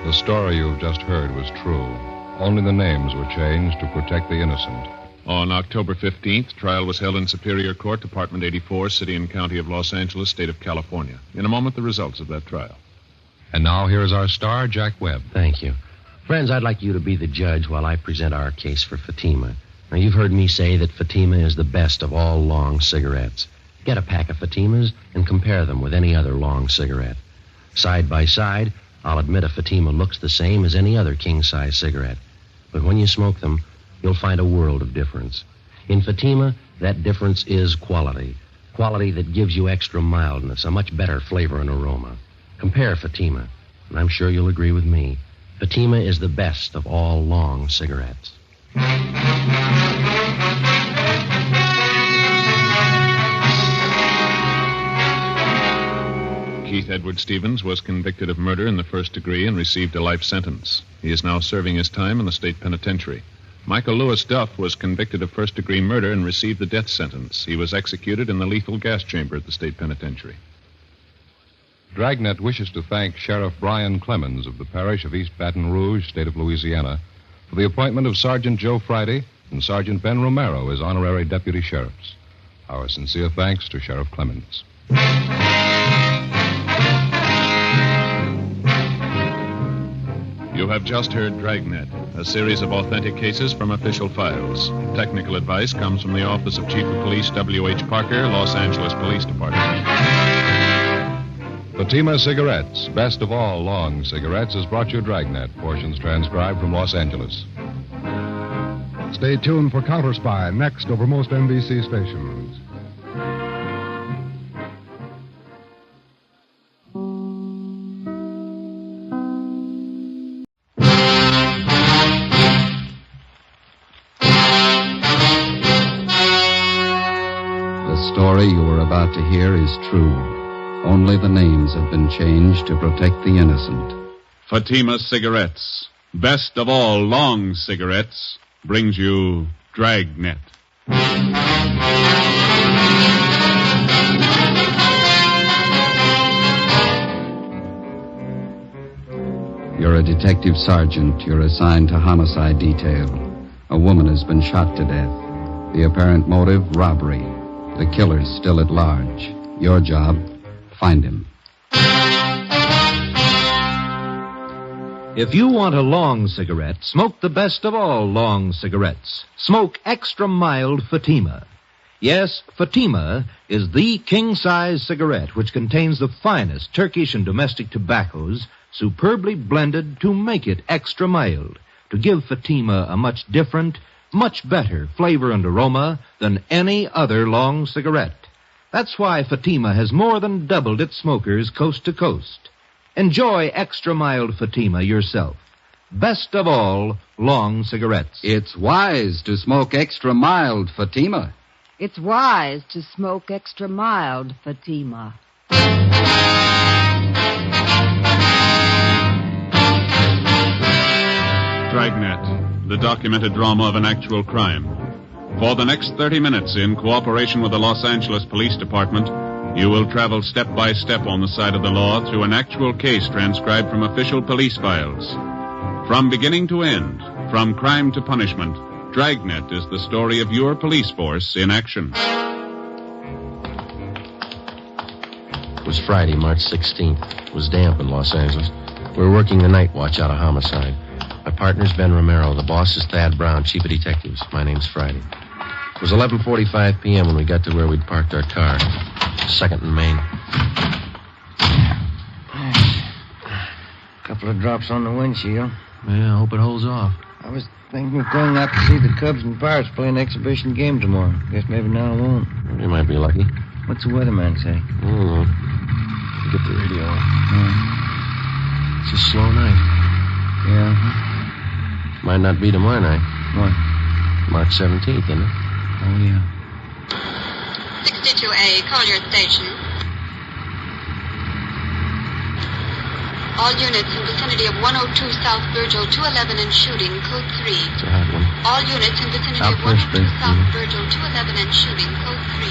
The story you've just heard was true. Only the names were changed to protect the innocent. On October 15th, trial was held in Superior Court, Department 84, City and County of Los Angeles, State of California. In a moment, the results of that trial. And now here is our star, Jack Webb. Thank you. Friends, I'd like you to be the judge while I present our case for Fatima. Now, you've heard me say that Fatima is the best of all long cigarettes. Get a pack of Fatimas and compare them with any other long cigarette. Side by side, I'll admit a Fatima looks the same as any other king-size cigarette. But when you smoke them, you'll find a world of difference. In Fatima, that difference is quality. Quality that gives you extra mildness, a much better flavor and aroma. Compare Fatima, and I'm sure you'll agree with me. Fatima is the best of all long cigarettes. Keith Edward Stevens was convicted of murder in the first degree and received a life sentence. He is now serving his time in the state penitentiary. Michael Lewis Duff was convicted of first-degree murder and received the death sentence. He was executed in the lethal gas chamber at the state penitentiary. Dragnet wishes to thank Sheriff Brian Clemens of the parish of East Baton Rouge, state of Louisiana, for the appointment of Sergeant Joe Friday and Sergeant Ben Romero as honorary deputy sheriffs. Our sincere thanks to Sheriff Clemens. You have just heard Dragnet, a series of authentic cases from official files. Technical advice comes from the Office of Chief of Police W.H. Parker, Los Angeles Police Department. Fatima Cigarettes, best of all long cigarettes, has brought you Dragnet, portions transcribed from Los Angeles. Stay tuned for Counter Spy, next over most NBC stations. The story you are about to hear is true. Only the names have been changed to protect the innocent. Fatima Cigarettes, best of all long cigarettes, brings you Dragnet. You're a detective sergeant. You're assigned to homicide detail. A woman has been shot to death. The apparent motive, robbery. The killer's still at large. Your job, find him. If you want a long cigarette, smoke the best of all long cigarettes. Smoke extra mild Fatima. Yes, Fatima is the king-size cigarette which contains the finest Turkish and domestic tobaccos superbly blended to make it extra mild, to give Fatima a much different, much better flavor and aroma than any other long cigarette. That's why Fatima has more than doubled its smokers coast to coast. Enjoy extra mild Fatima yourself. Best of all long cigarettes. It's wise to smoke extra mild Fatima. It's wise to smoke extra mild Fatima. Dragnet, the documented drama of an actual crime. For the next 30 minutes, in cooperation with the Los Angeles Police Department, you will travel step by step on the side of the law through an actual case transcribed from official police files. From beginning to end, from crime to punishment, Dragnet is the story of your police force in action. Was was Friday, March 16th. It was damp in Los Angeles. We were working the night watch out of homicide. My partner's Ben Romero. The boss is Thad Brown, chief of detectives. My name's Friday. It was 11:45 p.m. when we got to where we'd parked our car. 2nd and Main. Couple of drops on the windshield. Yeah, I hope it holds off. I was thinking of going out to see the Cubs and Pirates play an exhibition game tomorrow. Guess maybe now I won't. You might be lucky. What's the weatherman say? Get the radio on. It's a slow night. Yeah. Might not be tomorrow night. What? March 17th, isn't it? Oh, yeah. 62A, call your station. All units in vicinity of 102 South Virgil, 211 and shooting, code 3. It's a hot one. All units in vicinity Out of first, 102 please. South Virgil, 211 and shooting, code 3.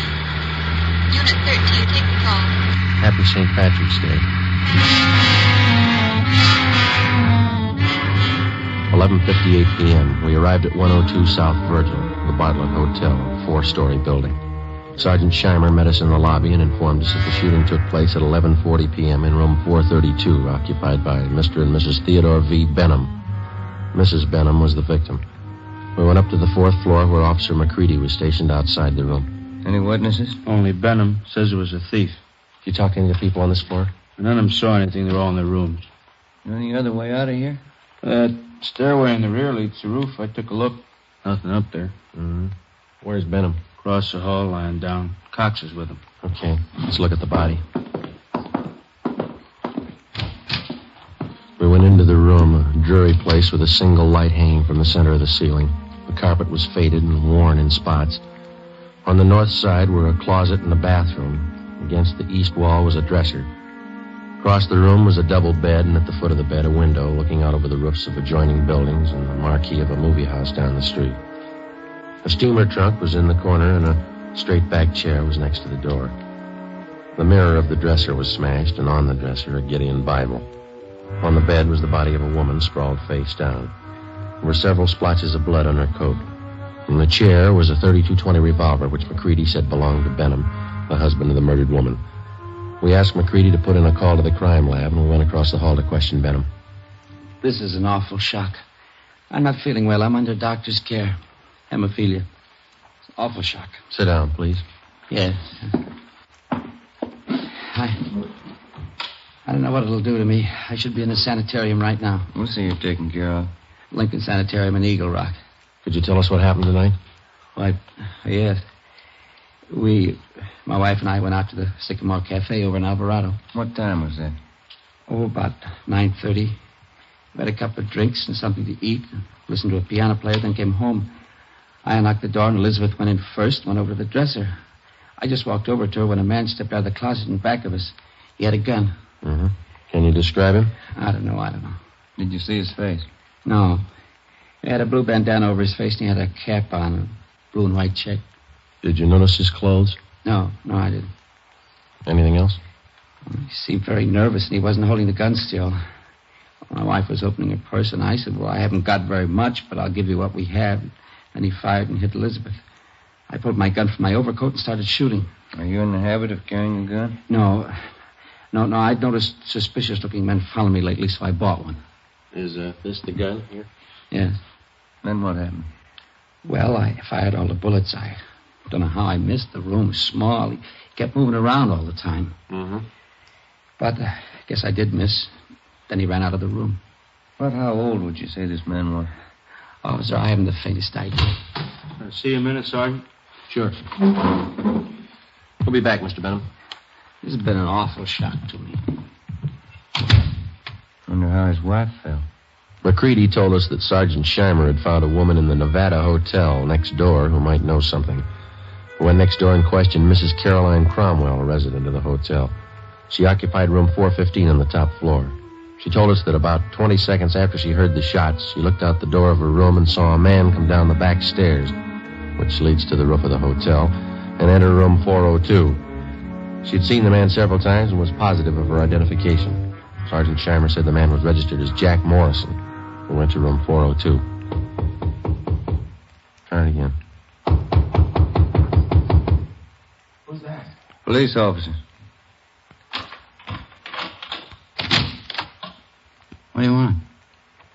Unit 13, take the call. Happy St. Patrick's Day. 11:58 p.m. We arrived at 102 South Virgil, the Bartlett Hotel, a 4-story building. Sergeant Scheimer met us in the lobby and informed us that the shooting took place at 11:40 p.m. in room 432, occupied by Mr. and Mrs. Theodore V. Benham. Mrs. Benham was the victim. We went up to the 4th floor where Officer McCready was stationed outside the room. Any witnesses? Only Benham says it was a thief. Did you talk to any of the people on this floor? None of them saw anything. They're all in their rooms. Any other way out of here? That stairway in the rear leads to the roof. I took a look. Nothing up there. Mm-hmm. Where's Benham? Across the hall, lying down. Cox is with him. Okay, let's look at the body. We went into the room, a dreary place with a single light hanging from the center of the ceiling. The carpet was faded and worn in spots. On the north side were a closet and a bathroom. Against the east wall was a dresser. Across the room was a double bed, and at the foot of the bed, a window looking out over the roofs of adjoining buildings and the marquee of a movie house down the street. A steamer trunk was in the corner, and a straight-back chair was next to the door. The mirror of the dresser was smashed, and on the dresser, a Gideon Bible. On the bed was the body of a woman sprawled face down. There were several splotches of blood on her coat. In the chair was a .32-20 revolver, which McCready said belonged to Benham, the husband of the murdered woman. We asked McCready to put in a call to the crime lab, and we went across the hall to question Benham. This is an awful shock. I'm not feeling well. I'm under doctor's care. Hemophilia. It's an awful shock. Sit down, please. Yes. I don't know what it'll do to me. I should be in the sanitarium right now. We'll see you're taken care of. Lincoln Sanitarium in Eagle Rock. Could you tell us what happened tonight? Why, yes. My wife and I went out to the Sycamore Cafe over in Alvarado. What time was that? Oh, about 9:30. We had a couple of drinks and something to eat, and listened to a piano player, then came home. I unlocked the door, and Elizabeth went in first, went over to the dresser. I just walked over to her when a man stepped out of the closet in back of us. He had a gun. Mm-hmm. Can you describe him? I don't know. Did you see his face? No. He had a blue bandana over his face, and he had a cap on, a blue and white check. Did you notice his clothes? No, I didn't. Anything else? He seemed very nervous, and he wasn't holding the gun still. My wife was opening her purse, and I said, well, I haven't got very much, but I'll give you what we have. Then he fired and hit Elizabeth. I pulled my gun from my overcoat and started shooting. Are you in the habit of carrying a gun? No, I'd noticed suspicious-looking men following me lately, so I bought one. Is this the gun here? Yes. Then what happened? Well, I fired all the bullets. I don't know how I missed. The room was small. He kept moving around all the time. Mm-hmm. But I guess I did miss. Then he ran out of the room. About how old would you say this man was? Officer, I haven't the faintest idea. See you a minute, Sergeant? Sure. We'll be back, Mr. Benham. This has been an awful shock to me. Wonder how his wife felt. McCready told us that Sergeant Scheimer had found a woman in the Nevada Hotel next door who might know something. We went next door and questioned Mrs. Caroline Cromwell, a resident of the hotel. She occupied room 415 on the top floor. She told us that about 20 seconds after she heard the shots, she looked out the door of her room and saw a man come down the back stairs, which leads to the roof of the hotel, and enter room 402. She'd seen the man several times and was positive of her identification. Sergeant Scheimer said the man was registered as Jack Morrison. We went to room 402. Try it again. Who's that? Police officers. What do you want?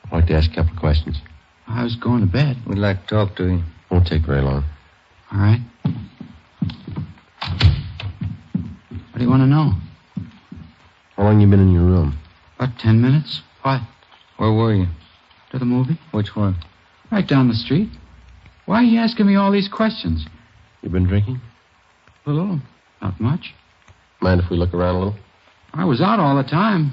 I'd like to ask a couple of questions. I was going to bed. We'd like to talk to you. Won't take very long. All right. What do you want to know? How long you been in your room? About 10 minutes. What? Where were you? To the movie. Which one? Right down the street. Why are you asking me all these questions? You been drinking? A little. Not much. Mind if we look around a little? I was out all the time.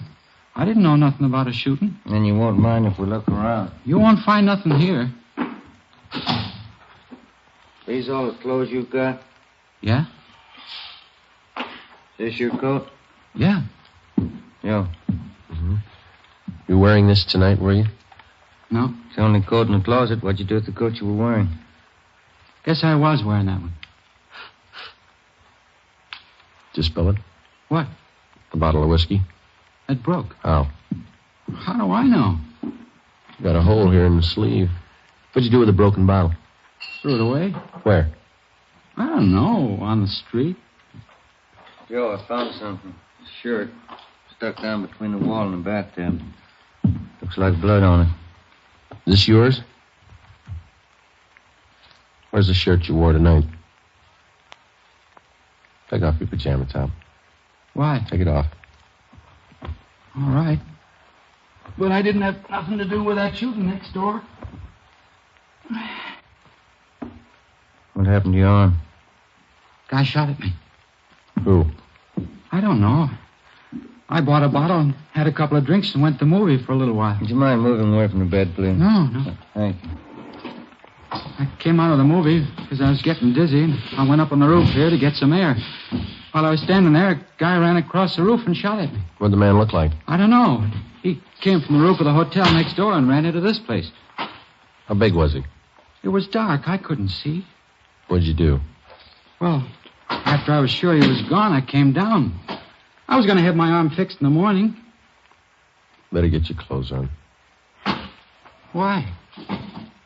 I didn't know nothing about a shooting. And you won't mind if we look around. You won't find nothing here. These all the clothes you got? Yeah? This your coat? Yeah. Yeah. Mm-hmm. You wearing this tonight, were you? No. It's the only coat in the closet. What'd you do with the coat you were wearing? Guess I was wearing that one. Did you spill it? What? A bottle of whiskey? It broke. How? How do I know? Got a hole here in the sleeve. What'd you do with the broken bottle? Threw it away. Where? I don't know. On the street. Joe, I found something. A shirt. Stuck down between the wall and the bathtub. Looks like blood on it. Is this yours? Where's the shirt you wore tonight? Take off your pajama top. Why? Take it off. All right. But I didn't have nothing to do with that shooting next door. What happened to your arm? Guy shot at me. Who? I don't know. I bought a bottle and had a couple of drinks and went to the movie for a little while. Would you mind moving away from the bed, please? No. Thank you. I came out of the movie because I was getting dizzy, and I went up on the roof here to get some air. While I was standing there, a guy ran across the roof and shot at me. What'd the man look like? I don't know. He came from the roof of the hotel next door and ran into this place. How big was he? It was dark. I couldn't see. What'd you do? Well, after I was sure he was gone, I came down. I was going to have my arm fixed in the morning. Better get your clothes on. Why?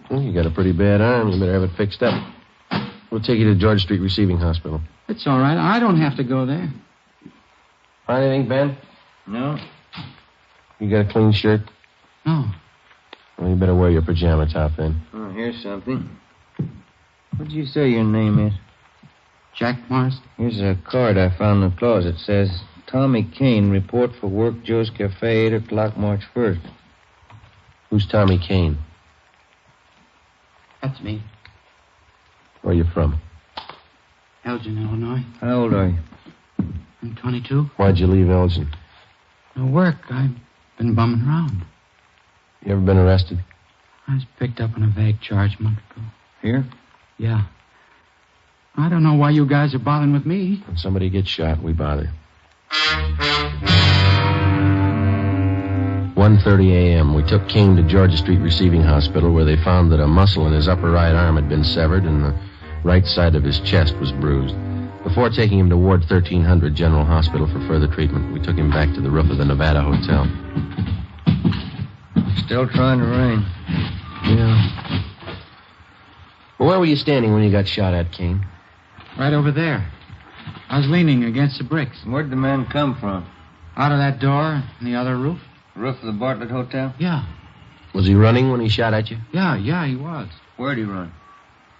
Well, you got a pretty bad arm. You better have it fixed up. We'll take you to George Street Receiving Hospital. It's all right. I don't have to go there. Find anything, Ben? No. You got a clean shirt? No. Well, you better wear your pajama top then. Oh, here's something. What did you say your name is? Jack Morris. Here's a card I found in the closet. It says, Tommy Kane, report for work, Joe's Cafe, 8 o'clock, March 1st. Who's Tommy Kane? That's me. Where are you from? Elgin, Illinois. How old are you? I'm 22. Why'd you leave Elgin? No work. I've been bumming around. You ever been arrested? I was picked up on a vague charge a month ago. Here? Yeah. I don't know why you guys are bothering with me. When somebody gets shot, we bother. 1:30 a.m. We took Kane to Georgia Street Receiving Hospital, where they found that a muscle in his upper right arm had been severed and the right side of his chest was bruised. Before taking him to Ward 1300 General Hospital for further treatment, we took him back to the roof of the Nevada Hotel. Still trying to rain. Yeah. Well, where were you standing when you got shot at, Kane? Right over there. I was leaning against the bricks. Where'd the man come from? Out of that door in the other roof. Roof of the Bartlett Hotel? Yeah. Was he running when he shot at you? Yeah, he was. Where'd he run?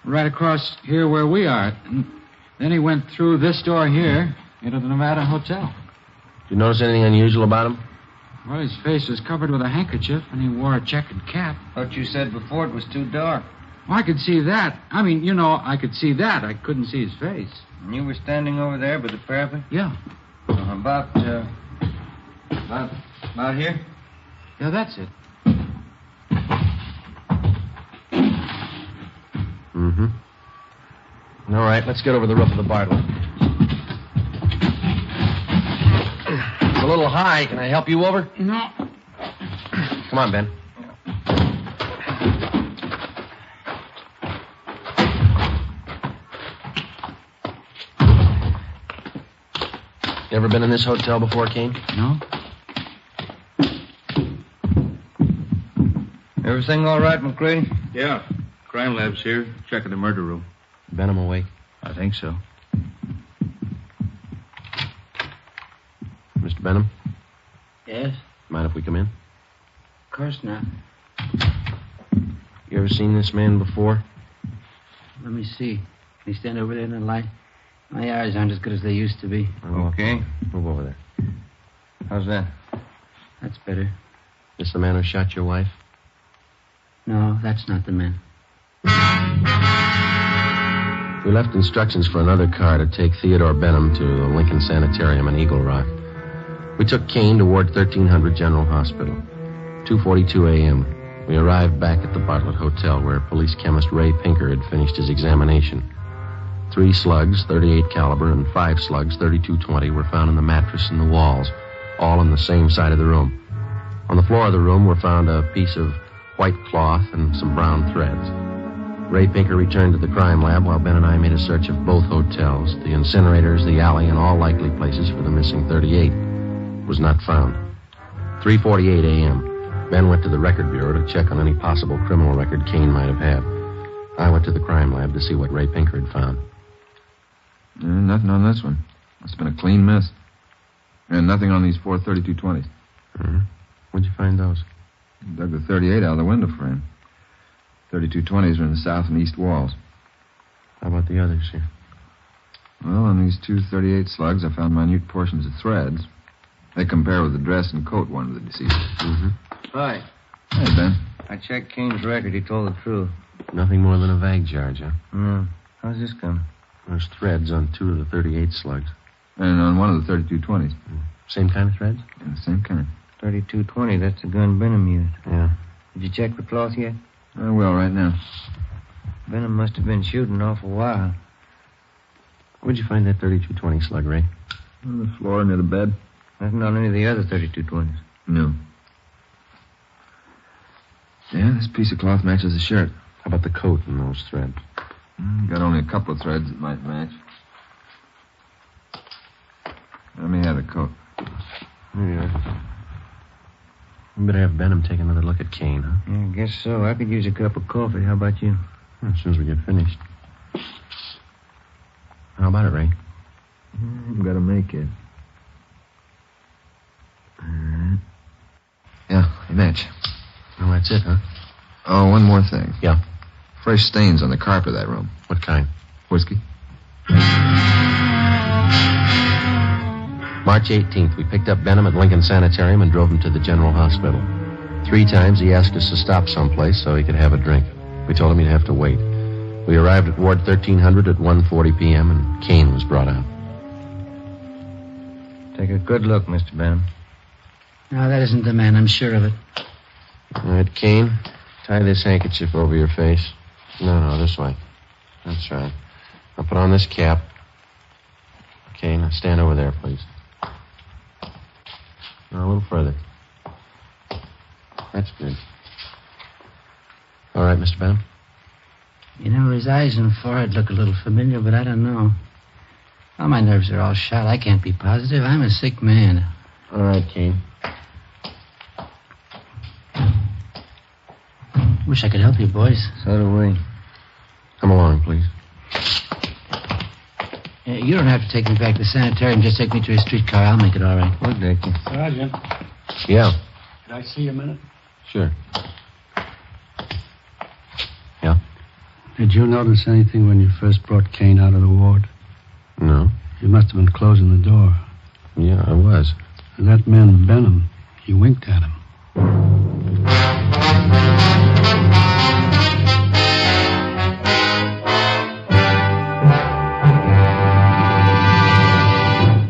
Right across here where we are. And then he went through this door here into the Nevada Hotel. Did you notice anything unusual about him? Well, his face was covered with a handkerchief, and he wore a checkered cap. Thought you said before it was too dark. Well, I could see that. I mean, I could see that. I couldn't see his face. And you were standing over there by the parapet? Yeah. About here? Yeah, that's it. Mm-hmm. All right, let's get over the roof of the Bartlett. It's a little high. Can I help you over? No. Come on, Ben. You ever been in this hotel before, Kane? No. Everything all right, McCready? Yeah. Crime lab's here, checking the murder room. Benham awake? I think so. Mr. Benham? Yes? Mind if we come in? Of course not. You ever seen this man before? Let me see. Can you stand over there in the light? My eyes aren't as good as they used to be. Okay. Move over there. How's that? That's better. This the man who shot your wife? No, that's not the man. We left instructions for another car to take Theodore Benham to the Lincoln Sanitarium in Eagle Rock. We took Kane to Ward 1300 General Hospital. 2:42 a.m. We arrived back at the Bartlett Hotel where police chemist Ray Pinker had finished his examination. 3 slugs, .38 caliber, and 5 slugs, .32-20, were found in the mattress and the walls, all on the same side of the room. On the floor of the room were found a piece of white cloth and some brown threads. Ray Pinker returned to the crime lab while Ben and I made a search of both hotels, the incinerators, the alley, and all likely places for the missing .38. It was not found. 3:48 a.m. Ben went to the record bureau to check on any possible criminal record Kane might have had. I went to the crime lab to see what Ray Pinker had found. Nothing on this one. Must have been a clean miss. And nothing on these 4 32-20s. Mm-hmm. Where'd you find those? Dug the .38 out of the window frame. 32-20s are in the south and east walls. How about the others here? Well, on these 2 .38 slugs, I found minute portions of threads. They compare with the dress and coat worn of the deceased. Mm-hmm. Hi. Hey, Ben. I checked Kane's record. He told the truth. Nothing more than a vague charge, huh? No. How's this come? There's threads on 2 of the .38 slugs. And on one of the 32-20s. Same kind of threads? Yeah, the same kind. 32-20. That's the gun Benham used. Yeah. Did you check the cloth yet? I will right now. Benham must have been shooting an awful while. Where'd you find that 32-20 slug, Ray? On the floor near the bed. Nothing on any of the other 32-20s. No. Yeah, this piece of cloth matches the shirt. How about the coat and those threads? Got only a couple of threads that might match. Let me have the coat. Here you are. We better have Benham take another look at Kane, huh? Yeah, I guess so. I could use a cup of coffee. How about you? As soon as we get finished. How about it, Ray? I've got to make it. All right. Yeah, they match. Well, that's it, huh? Oh, one more thing. Yeah? Fresh stains on the carpet of that room. What kind? Whiskey. March 18th, we picked up Benham at Lincoln Sanitarium and drove him to the General Hospital. 3 times he asked us to stop someplace so he could have a drink. We told him he'd have to wait. We arrived at Ward 1300 at 1:40 p.m., and Kane was brought out. Take a good look, Mr. Benham. No, that isn't the man. I'm sure of it. All right, Kane, tie this handkerchief over your face. No, this way. That's right. Now put on this cap. Okay, now stand over there, please. Now, a little further. That's good. All right, Mr. Benham? You know, his eyes and forehead look a little familiar, but I don't know. Well, my nerves are all shot. I can't be positive. I'm a sick man. All right, Kane. Wish I could help you, boys. So do we. Come along, please. You don't have to take me back to the sanitarium. Just take me to a streetcar. I'll make it all right. We'll take you. Sergeant, Yeah, could I see you a minute? sure. Yeah? Did you notice anything when you first brought Kane out of the ward? No. You must have been closing the door. Yeah, I was. And that man, Benham, he winked at him.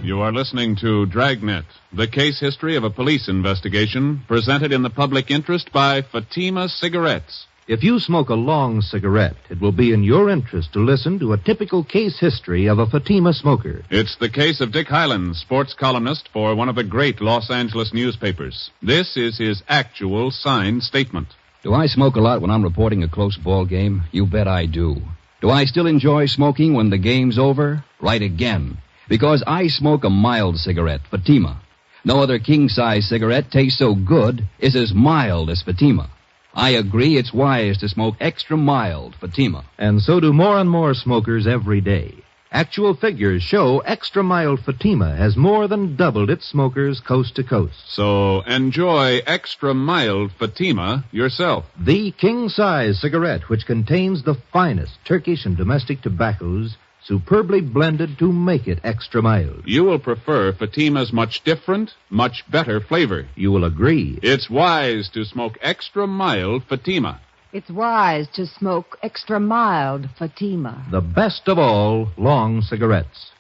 You are listening to Dragnet, the case history of a police investigation presented in the public interest by Fatima Cigarettes. If you smoke a long cigarette, it will be in your interest to listen to a typical case history of a Fatima smoker. It's the case of Dick Hyland, sports columnist for one of the great Los Angeles newspapers. This is his actual signed statement. Do I smoke a lot when I'm reporting a close ball game? You bet I do. Do I still enjoy smoking when the game's over? Right again. Because I smoke a mild cigarette, Fatima. No other king-size cigarette tastes so good, is as mild as Fatima. I agree it's wise to smoke extra mild Fatima. And so do more and more smokers every day. Actual figures show extra mild Fatima has more than doubled its smokers coast to coast. So enjoy extra mild Fatima yourself. The king-size cigarette, which contains the finest Turkish and domestic tobaccos, superbly blended to make it extra mild. You will prefer Fatima's much different, much better flavor. You will agree. It's wise to smoke extra mild Fatima. It's wise to smoke extra mild Fatima. The best of all long cigarettes.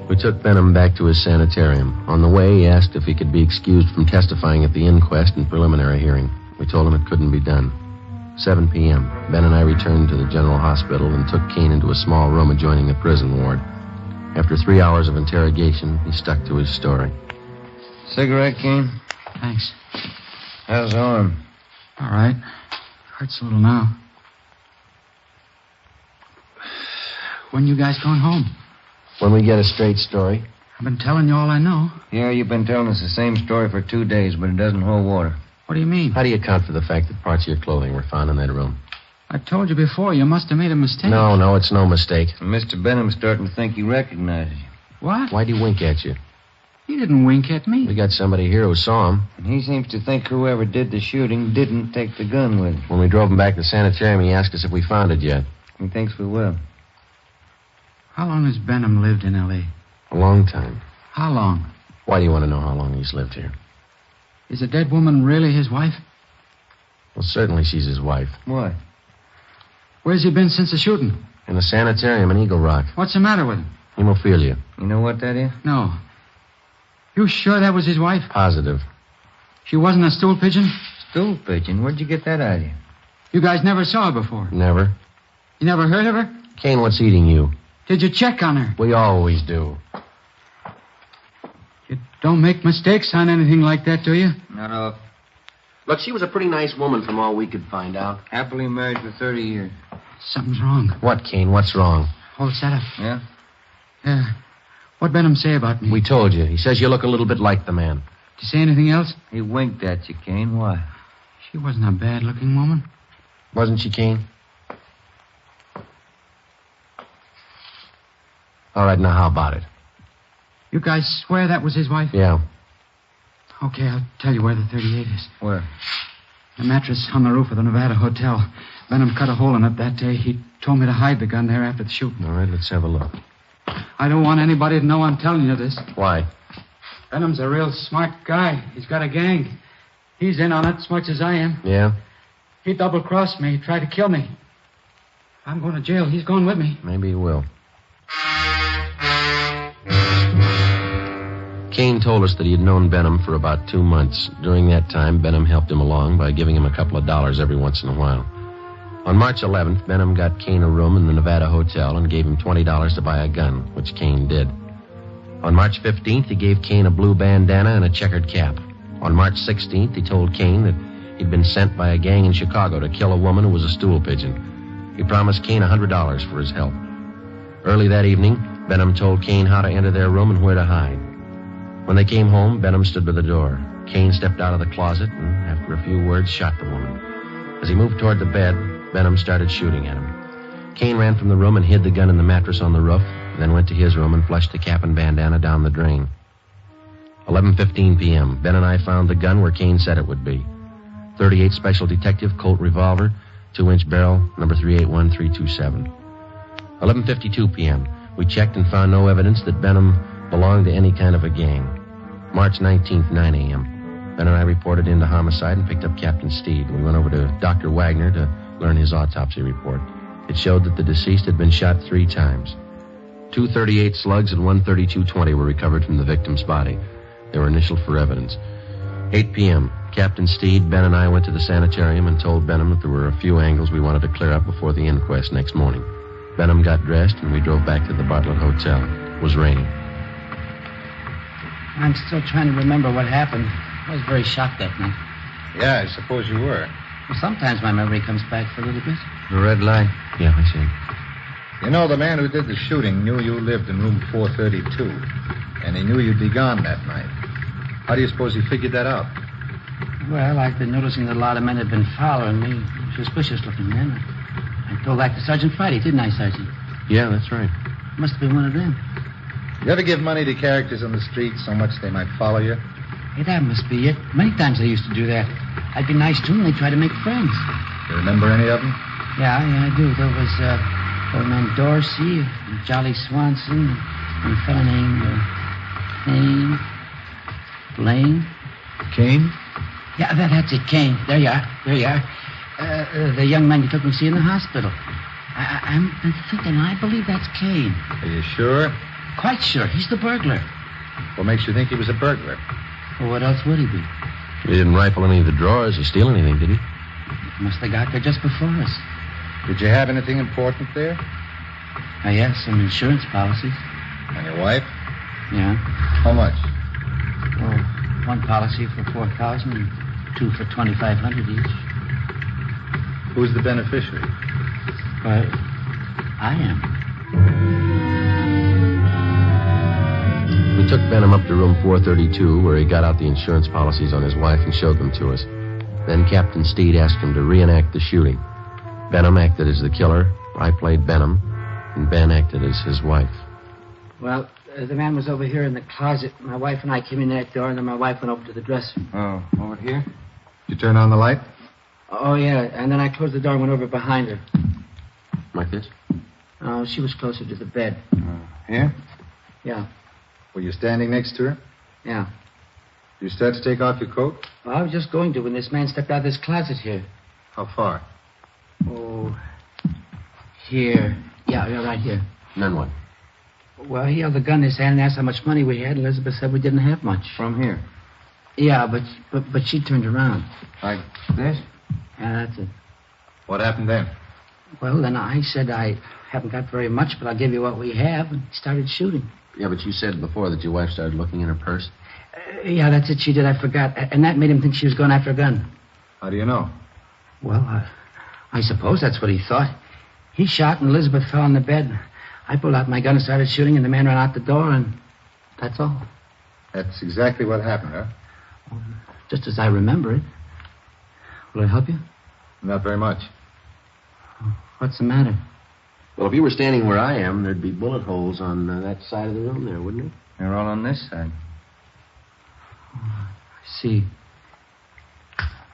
We took Benham back to his sanitarium. On the way, he asked if he could be excused from testifying at the inquest and preliminary hearing. We told him it couldn't be done. 7 p.m. Ben and I returned to the general hospital and took Kane into a small room adjoining the prison ward. After 3 hours of interrogation, he stuck to his story. Cigarette, Kane? Thanks. How's the arm? All right. Hurts a little now. When you guys going home? When we get a straight story. I've been telling you all I know. Yeah, you've been telling us the same story for 2 days, but it doesn't hold water. What do you mean? How do you account for the fact that parts of your clothing were found in that room? I told you before, you must have made a mistake. No, it's no mistake. Mr. Benham's starting to think he recognizes you. What? Why'd he wink at you? He didn't wink at me. We got somebody here who saw him. And he seems to think whoever did the shooting didn't take the gun with him. When we drove him back to the sanitarium, he asked us if we found it yet. He thinks we will. How long has Benham lived in L.A.? A long time. How long? Why do you want to know how long he's lived here? Is the dead woman really his wife? Well, certainly she's his wife. Why? Where's he been since the shooting? In the sanitarium in Eagle Rock. What's the matter with him? Hemophilia. You know what that is? No. You sure that was his wife? Positive. She wasn't a stool pigeon? Stool pigeon? Where'd you get that idea? You guys never saw her before? Never. You never heard of her? Kane, what's eating you? Did you check on her? We always do. You don't make mistakes on anything like that, do you? Not off. Look, she was a pretty nice woman from all we could find out. Happily married for 30 years. Something's wrong. What, Kane? What's wrong? Hold that up. Yeah? Yeah. What'd Benham say about me? We told you. He says you look a little bit like the man. Did you say anything else? He winked at you, Kane. Why? She wasn't a bad-looking woman. Wasn't she, Kane? All right, now how about it? You guys swear that was his wife? Yeah. Okay, I'll tell you where the 38 is. Where? The mattress on the roof of the Nevada Hotel. Benham cut a hole in it that day. He told me to hide the gun there after the shooting. All right, let's have a look. I don't want anybody to know I'm telling you this. Why? Benham's a real smart guy. He's got a gang. He's in on it as much as I am. Yeah? He double-crossed me. He tried to kill me. If I'm going to jail, he's going with me. Maybe he will. Kane told us that he had known Benham for about 2 months. During that time, Benham helped him along by giving him a couple of dollars every once in a while. On March 11th, Benham got Kane a room in the Nevada Hotel and gave him $20 to buy a gun, which Kane did. On March 15th, he gave Kane a blue bandana and a checkered cap. On March 16th, he told Kane that he'd been sent by a gang in Chicago to kill a woman who was a stool pigeon. He promised Kane $100 for his help. Early that evening, Benham told Kane how to enter their room and where to hide. When they came home, Benham stood by the door. Kane stepped out of the closet and, after a few words, shot the woman. As he moved toward the bed, Benham started shooting at him. Kane ran from the room and hid the gun in the mattress on the roof, then went to his room and flushed the cap and bandana down the drain. 11:15 p.m., Ben and I found the gun where Kane said it would be. 38 Special Detective Colt revolver, 2-inch barrel, number 381327. 11:52 p.m., we checked and found no evidence that Benham belonged to any kind of a gang. March 19th, 9 a.m., Ben and I reported into homicide and picked up Captain Steed. We went over to Dr. Wagner to learn his autopsy report. It showed that the deceased had been shot 3 times. 2 .38 slugs and 1 .32-20 were recovered from the victim's body. They were initialed for evidence. 8 p.m., Captain Steed, Ben, and I went to the sanitarium and told Benham that there were a few angles we wanted to clear up before the inquest next morning. Benham got dressed, and we drove back to the Bartlett Hotel. It was raining. I'm still trying to remember what happened. I was very shocked that night. Yeah, I suppose you were. Well, sometimes my memory comes back for a little bit. The red light? Yeah, I see. You know, the man who did the shooting knew you lived in room 432, and he knew you'd be gone that night. How do you suppose he figured that out? Well, I've been noticing that a lot of men have been following me. Suspicious-looking men. I told that to Sergeant Friday, didn't I, Sergeant? Yeah, that's right. Must have been one of them. You ever give money to characters on the street so much they might follow you? Hey, that must be it. Many times I used to do that. I'd be nice to them, and they'd try to make friends. You remember any of them? Yeah, I do. There was old man Dorsey, and Jolly Swanson, and a fellow named Blaine. Kane? Yeah, that's it, Kane. There you are. The young man you took me to see in the hospital. I'm thinking, I believe that's Kane. Are you sure? Quite sure. He's the burglar. What makes you think he was a burglar? Well, what else would he be? He didn't rifle any of the drawers or steal anything, did he? Must have got there just before us. Did you have anything important there? Yes, some insurance policies. On your wife? Yeah. How much? Oh, one policy for $4,000 and two for $2,500 each. Who's the beneficiary? Well, I am. We took Benham up to room 432, where he got out the insurance policies on his wife and showed them to us. Then Captain Steed asked him to reenact the shooting. Benham acted as the killer, I played Benham, and Ben acted as his wife. Well, the man was over here in the closet. My wife and I came in that door, and then my wife went over to the dresser. Oh, over here? Did you turn on the light? Oh, yeah, and then I closed the door and went over behind her. Like this? Oh, she was closer to the bed. Here? Yeah. Were you standing next to her? Yeah. Did you start to take off your coat? Well, I was just going to when this man stepped out of this closet here. How far? Oh, here. Yeah, right here. And then what? Well, he held the gun in his hand and asked how much money we had. Elizabeth said we didn't have much. From here? Yeah, but she turned around. Like this? Yeah, that's it. What happened then? Well, then I said I haven't got very much, but I'll give you what we have, and he started shooting. Yeah, but you said before that your wife started looking in her purse. Yeah, that's it. She did. I forgot. And that made him think she was going after a gun. How do you know? Well, I suppose that's what he thought. He shot, and Elizabeth fell on the bed. I pulled out my gun and started shooting, and the man ran out the door, and that's all. That's exactly what happened, huh? Just as I remember it. Will I help you? Not very much. What's the matter? Well, if you were standing where I am, there'd be bullet holes on that side of the room there, wouldn't it? They're all on this side. I see.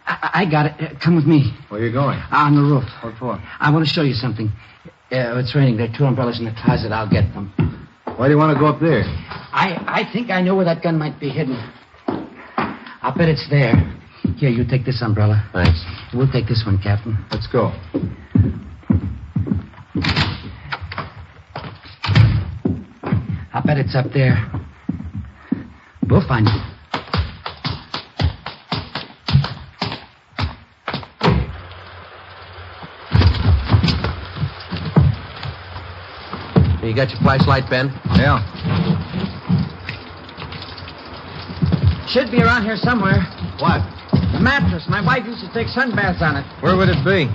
I got it. Come with me. Where are you going? On the roof. What for? I want to show you something. It's raining. There are 2 umbrellas in the closet. I'll get them. Why do you want to go up there? I think I know where that gun might be hidden. I'll bet it's there. Here, you take this umbrella. Thanks. We'll take this one, Captain. Let's go. I'll bet it's up there. We'll find it. You got your flashlight, Ben? Yeah. Should be around here somewhere. What? The mattress. My wife used to take sunbaths on it. Where would it be?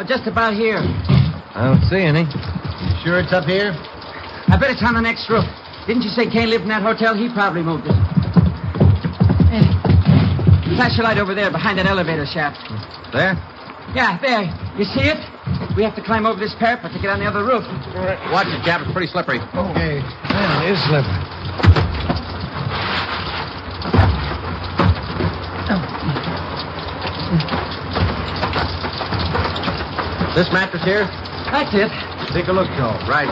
Just about here. I don't see any. You sure it's up here? I bet it's on the next roof. Didn't you say Kane lived in that hotel? He probably moved it. Hey, flash your light over there behind that elevator shaft. There? Yeah, there. You see it? We have to climb over this parapet to get on the other roof. Watch it, Cap. It's pretty slippery. Okay. Yeah, it is slippery. This mattress here? That's it. Take a look, Joe. Right.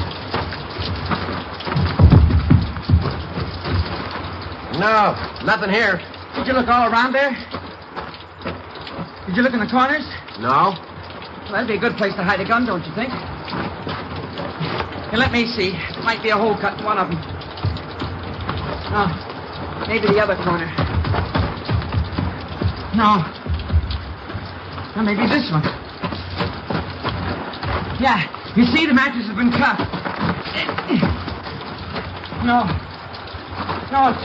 No, nothing here. Did you look all around there? Did you look in the corners? No. Well, that'd be a good place to hide a gun, don't you think? Here, let me see. There might be a hole cut in one of them. No, maybe the other corner. No. Or maybe this one. Yeah, you see, the mattress has been cut. No. No,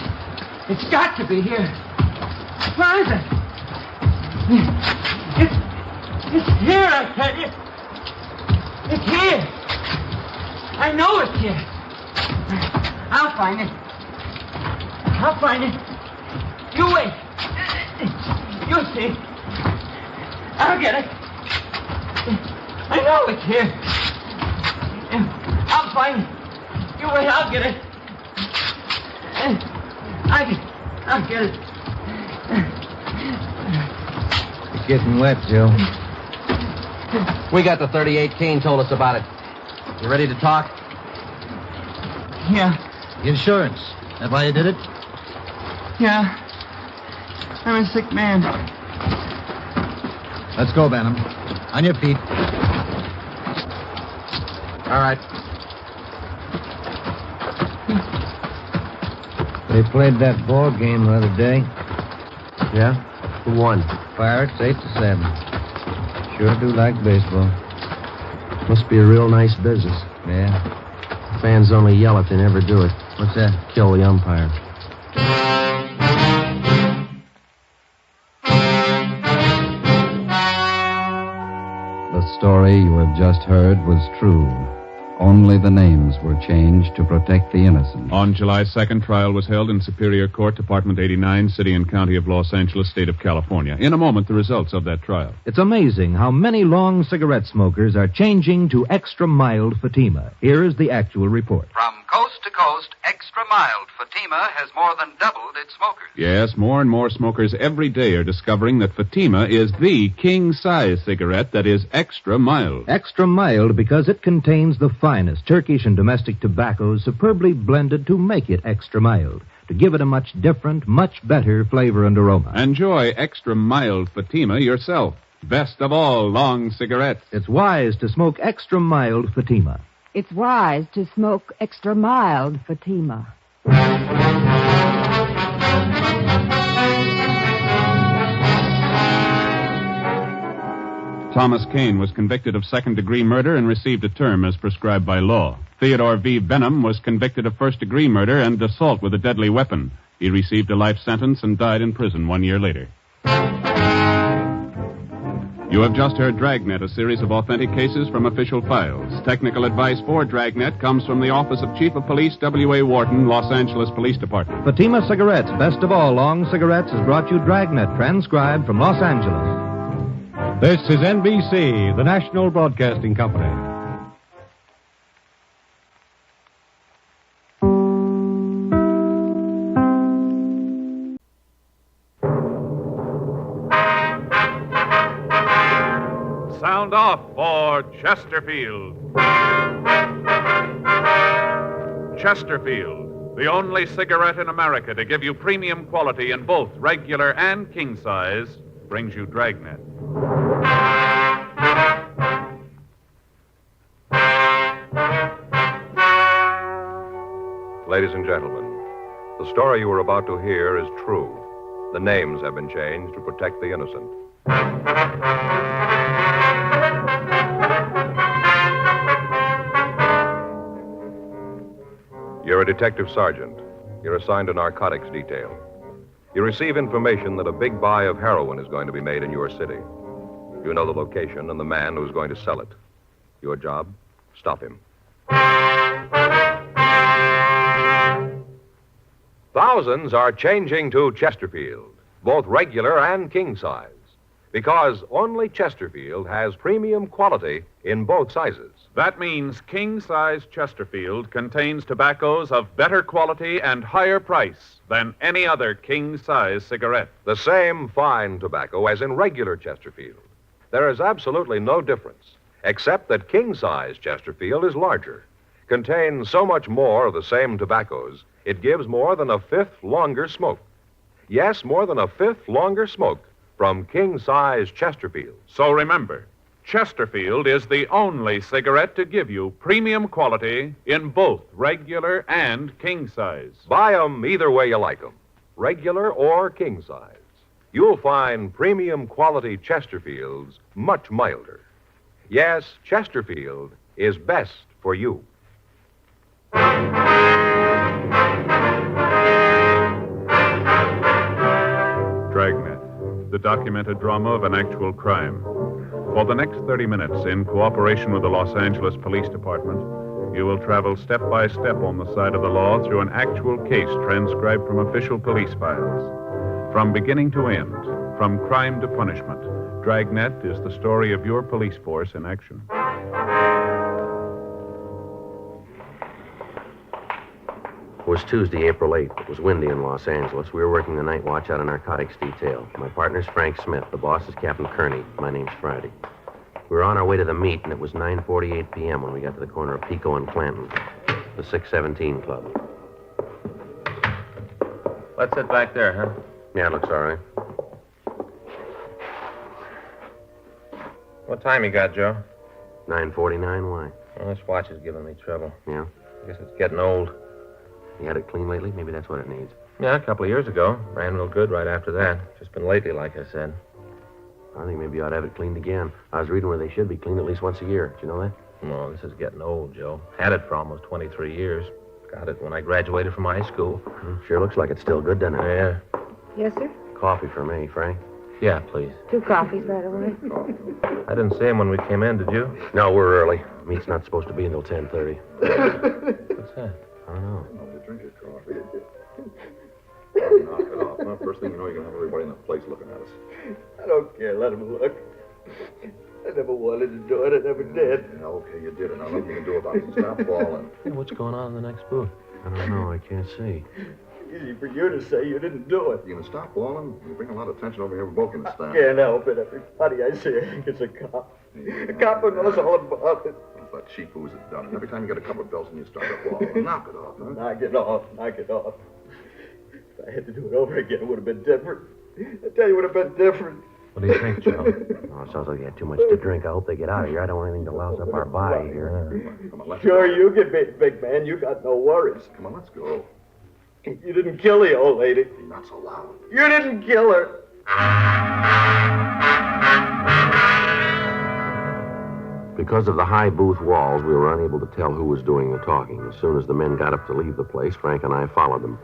it's got to be here. Where is it? It's here, I tell you. It's here. I know it's here. I'll find it. I'll find it. You wait. You'll see. I'll get it. I know it's here. I'll find it. You wait, I'll get it. I'll get it. It's getting wet, Joe. We got the 38. Kane told us about it. You ready to talk? Yeah. Insurance. That why you did it? Yeah. I'm a sick man. Let's go, Banham. On your feet. All right. They played that ball game the other day. Yeah? Who won? Pirates 8-7. Sure do like baseball. Must be a real nice business. Yeah. Fans only yell if they never do it. What's that? Kill the umpire. The story you have just heard was true. Only the names were changed to protect the innocent. On July 2nd, trial was held in Superior Court, Department 89, City and County of Los Angeles, State of California. In a moment, the results of that trial. It's amazing how many long cigarette smokers are changing to extra mild Fatima. Here is the actual report. From coast to coast, extra mild Fatima has more than doubled its smokers. Yes, more and more smokers every day are discovering that Fatima is the king-size cigarette that is extra mild. Extra mild because it contains the finest Turkish and domestic tobaccos superbly blended to make it extra mild, to give it a much different, much better flavor and aroma. Enjoy extra mild Fatima yourself. Best of all long cigarettes. It's wise to smoke extra mild Fatima. It's wise to smoke extra mild Fatima. Thomas Kane was convicted of second-degree murder and received a term as prescribed by law. Theodore V. Benham was convicted of first-degree murder and assault with a deadly weapon. He received a life sentence and died in prison 1 year later. You have just heard Dragnet, a series of authentic cases from official files. Technical advice for Dragnet comes from the Office of Chief of Police W.A. Wharton, Los Angeles Police Department. Fatima Cigarettes, best of all long cigarettes, has brought you Dragnet, transcribed from Los Angeles. This is NBC, the National Broadcasting Company. Sound off for Chesterfield. Chesterfield, the only cigarette in America to give you premium quality in both regular and king size, brings you Dragnet. Ladies and gentlemen, the story you are about to hear is true. The names have been changed to protect the innocent. You're a detective sergeant. You're assigned to narcotics detail. You receive information that a big buy of heroin is going to be made in your city. You know the location and the man who's going to sell it. Your job? Stop him. Thousands are changing to Chesterfield, both regular and king size, because only Chesterfield has premium quality in both sizes. That means king-size Chesterfield contains tobaccos of better quality and higher price than any other king-size cigarette. The same fine tobacco as in regular Chesterfield. There is absolutely no difference, except that king-size Chesterfield is larger, contains so much more of the same tobaccos, it gives more than a fifth longer smoke. Yes, more than a fifth longer smoke from king-size Chesterfield. So remember, Chesterfield is the only cigarette to give you premium quality in both regular and king size. Buy them either way you like them, regular or king size. You'll find premium quality Chesterfields much milder. Yes, Chesterfield is best for you. Dragnet, the documented drama of an actual crime. For the next 30 minutes, in cooperation with the Los Angeles Police Department, you will travel step by step on the side of the law through an actual case transcribed from official police files. From beginning to end, from From crime to punishment, Dragnet is the story of your police force in action. It was Tuesday, April 8th. It was windy in Los Angeles. We were working the night watch out of narcotics detail. My partner's Frank Smith. The boss is Captain Kearney. My name's Friday. We were on our way to the meet, and it was 9:48 p.m. when we got to the corner of Pico and Clanton, the 617 Club. Let's sit back there, huh? Yeah, it looks all right. What time you got, Joe? 9:49, why? Well, this watch is giving me trouble. Yeah? I guess it's getting old. You had it clean lately? Maybe that's what it needs. Yeah, a couple of years ago. Ran real good right after that. Just been lately, like I said. I think maybe you ought to have it cleaned again. I was reading where they should be cleaned at least once a year. Do you know that? No, this is getting old, Joe. Had it for almost 23 years. Got it when I graduated from high school. Sure looks like it's still good, doesn't it? Yeah. Yes, sir? Coffee for me, Frank. Yeah, please. 2 coffees right away. I didn't see him when we came in, did you? No, we're early. Meet's not supposed to be until 10:30. What's that? I don't know. Drink your coffee. Knock it off. Well, first thing you know, you're going to have everybody in the place looking at us. I don't care. Let him look. I never wanted to do it. I never did. Yeah, okay, you did it. Now nothing you can do about it. Stop falling. Hey, what's going on in the next booth? I don't know. I can't see. Easy for you to say you didn't do it. You going to stop falling? You bring a lot of attention over here. We're both going to stand. Can't help it. Everybody I see, I think it's a cop. A cop who knows all about it. It's that cheap who's it done. And every time you get a couple of bells and you start to fall. Knock it off, huh? Knock it off. Knock it off. If I had to do it over again, it would have been different. I tell you, it would have been different. What do you think, Joe? Oh, it sounds like they had too much to drink. I hope they get out of here. I don't want anything to louse up our body here. Come on, let's Sure, go. you get big man. You got no worries. Come on, let's go. You didn't kill the old lady. Not so loud. You didn't kill her. Because of the high booth walls, we were unable to tell who was doing the talking. As soon as the men got up to leave the place, Frank and I followed them.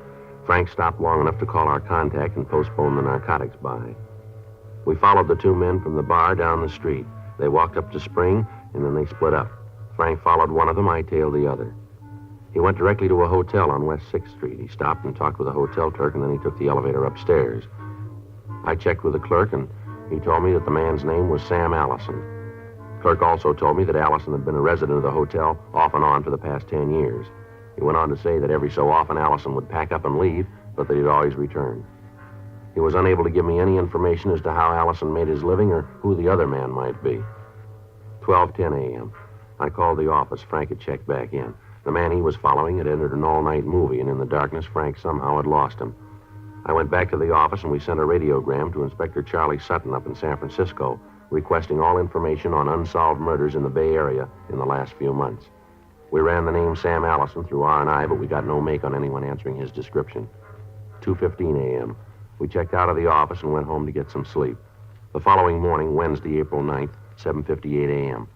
Frank stopped long enough to call our contact and postpone the narcotics buy. We followed the 2 men from the bar down the street. They walked up to Spring, and then they split up. Frank followed one of them, I tailed the other. He went directly to a hotel on West 6th Street. He stopped and talked with a hotel clerk, and then he took the elevator upstairs. I checked with the clerk, and he told me that the man's name was Sam Allison. The clerk also told me that Allison had been a resident of the hotel off and on for the past 10 years. He went on to say that every so often Allison would pack up and leave, but that he'd always return. He was unable to give me any information as to how Allison made his living or who the other man might be. 12:10 a.m. I called the office. Frank had checked back in. The man he was following had entered an all-night movie, and in the darkness, Frank somehow had lost him. I went back to the office, and we sent a radiogram to Inspector Charlie Sutton up in San Francisco, requesting all information on unsolved murders in the Bay Area in the last few months. We ran the name Sam Allison through R&I, but we got no make on anyone answering his description. 2:15 a.m. We checked out of the office and went home to get some sleep. The following morning, Wednesday, April 9th, 7:58 a.m.,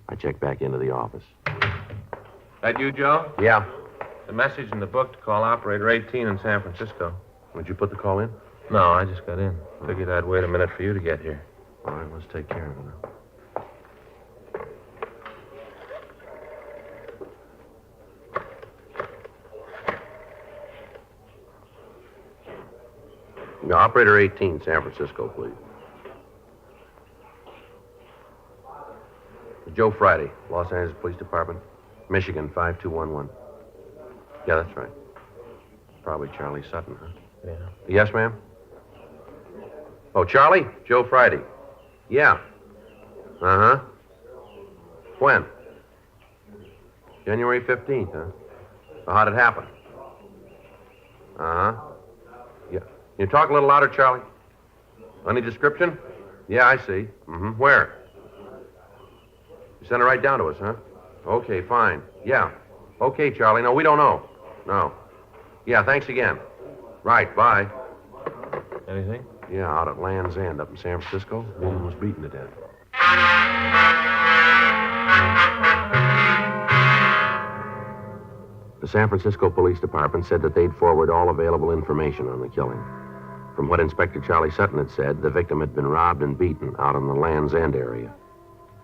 I checked back into the office. That you, Joe? Yeah. The message in the book to call operator 18 in San Francisco. Did you put the call in? No, I just got in. Figured I'd wait a minute for you to get here. All right, let's take care of it now. Now, operator 18, San Francisco, please. Joe Friday, Los Angeles Police Department, Michigan, 5211. Yeah, that's right. Probably Charlie Sutton, huh? Yeah. Yes, ma'am? Oh, Charlie? Joe Friday. Yeah. Uh-huh. When? January 15th, huh? So how'd it happen? Uh-huh. Yeah. Can you talk a little louder, Charlie? Any description? Yeah, I see. Mm-hmm. Where? You sent it right down to us, huh? Okay, fine. Yeah. Okay, Charlie. No, we don't know. No. Yeah, thanks again. Right, bye. Anything? Yeah, out at Land's End up in San Francisco. Woman was beaten to death. The San Francisco Police Department said that they'd forward all available information on the killing. From what Inspector Charlie Sutton had said, the victim had been robbed and beaten out in the Land's End area.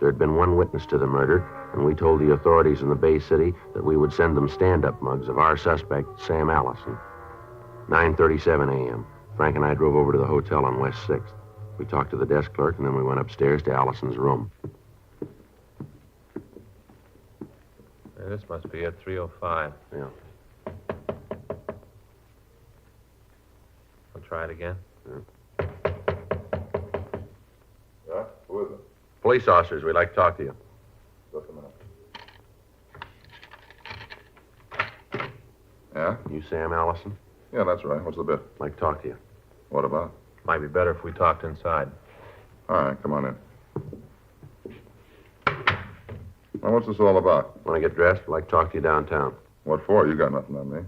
There had been one witness to the murder, and we told the authorities in the Bay City that we would send them stand-up mugs of our suspect, Sam Allison. 9:37 a.m. Frank and I drove over to the hotel on West 6th. We talked to the desk clerk, and then we went upstairs to Allison's room. This must be at 305. Yeah. I'll try it again. Yeah. Yeah? Who is it? Police officers, we'd like to talk to you. Just a minute. Yeah? You Sam Allison? Yeah, that's right. What's the bit? I'd like to talk to you. What about? Might be better if we talked inside. All right, come on in. Well, what's this all about? Want to get dressed? I'd like to talk to you downtown. What for? You got nothing on me.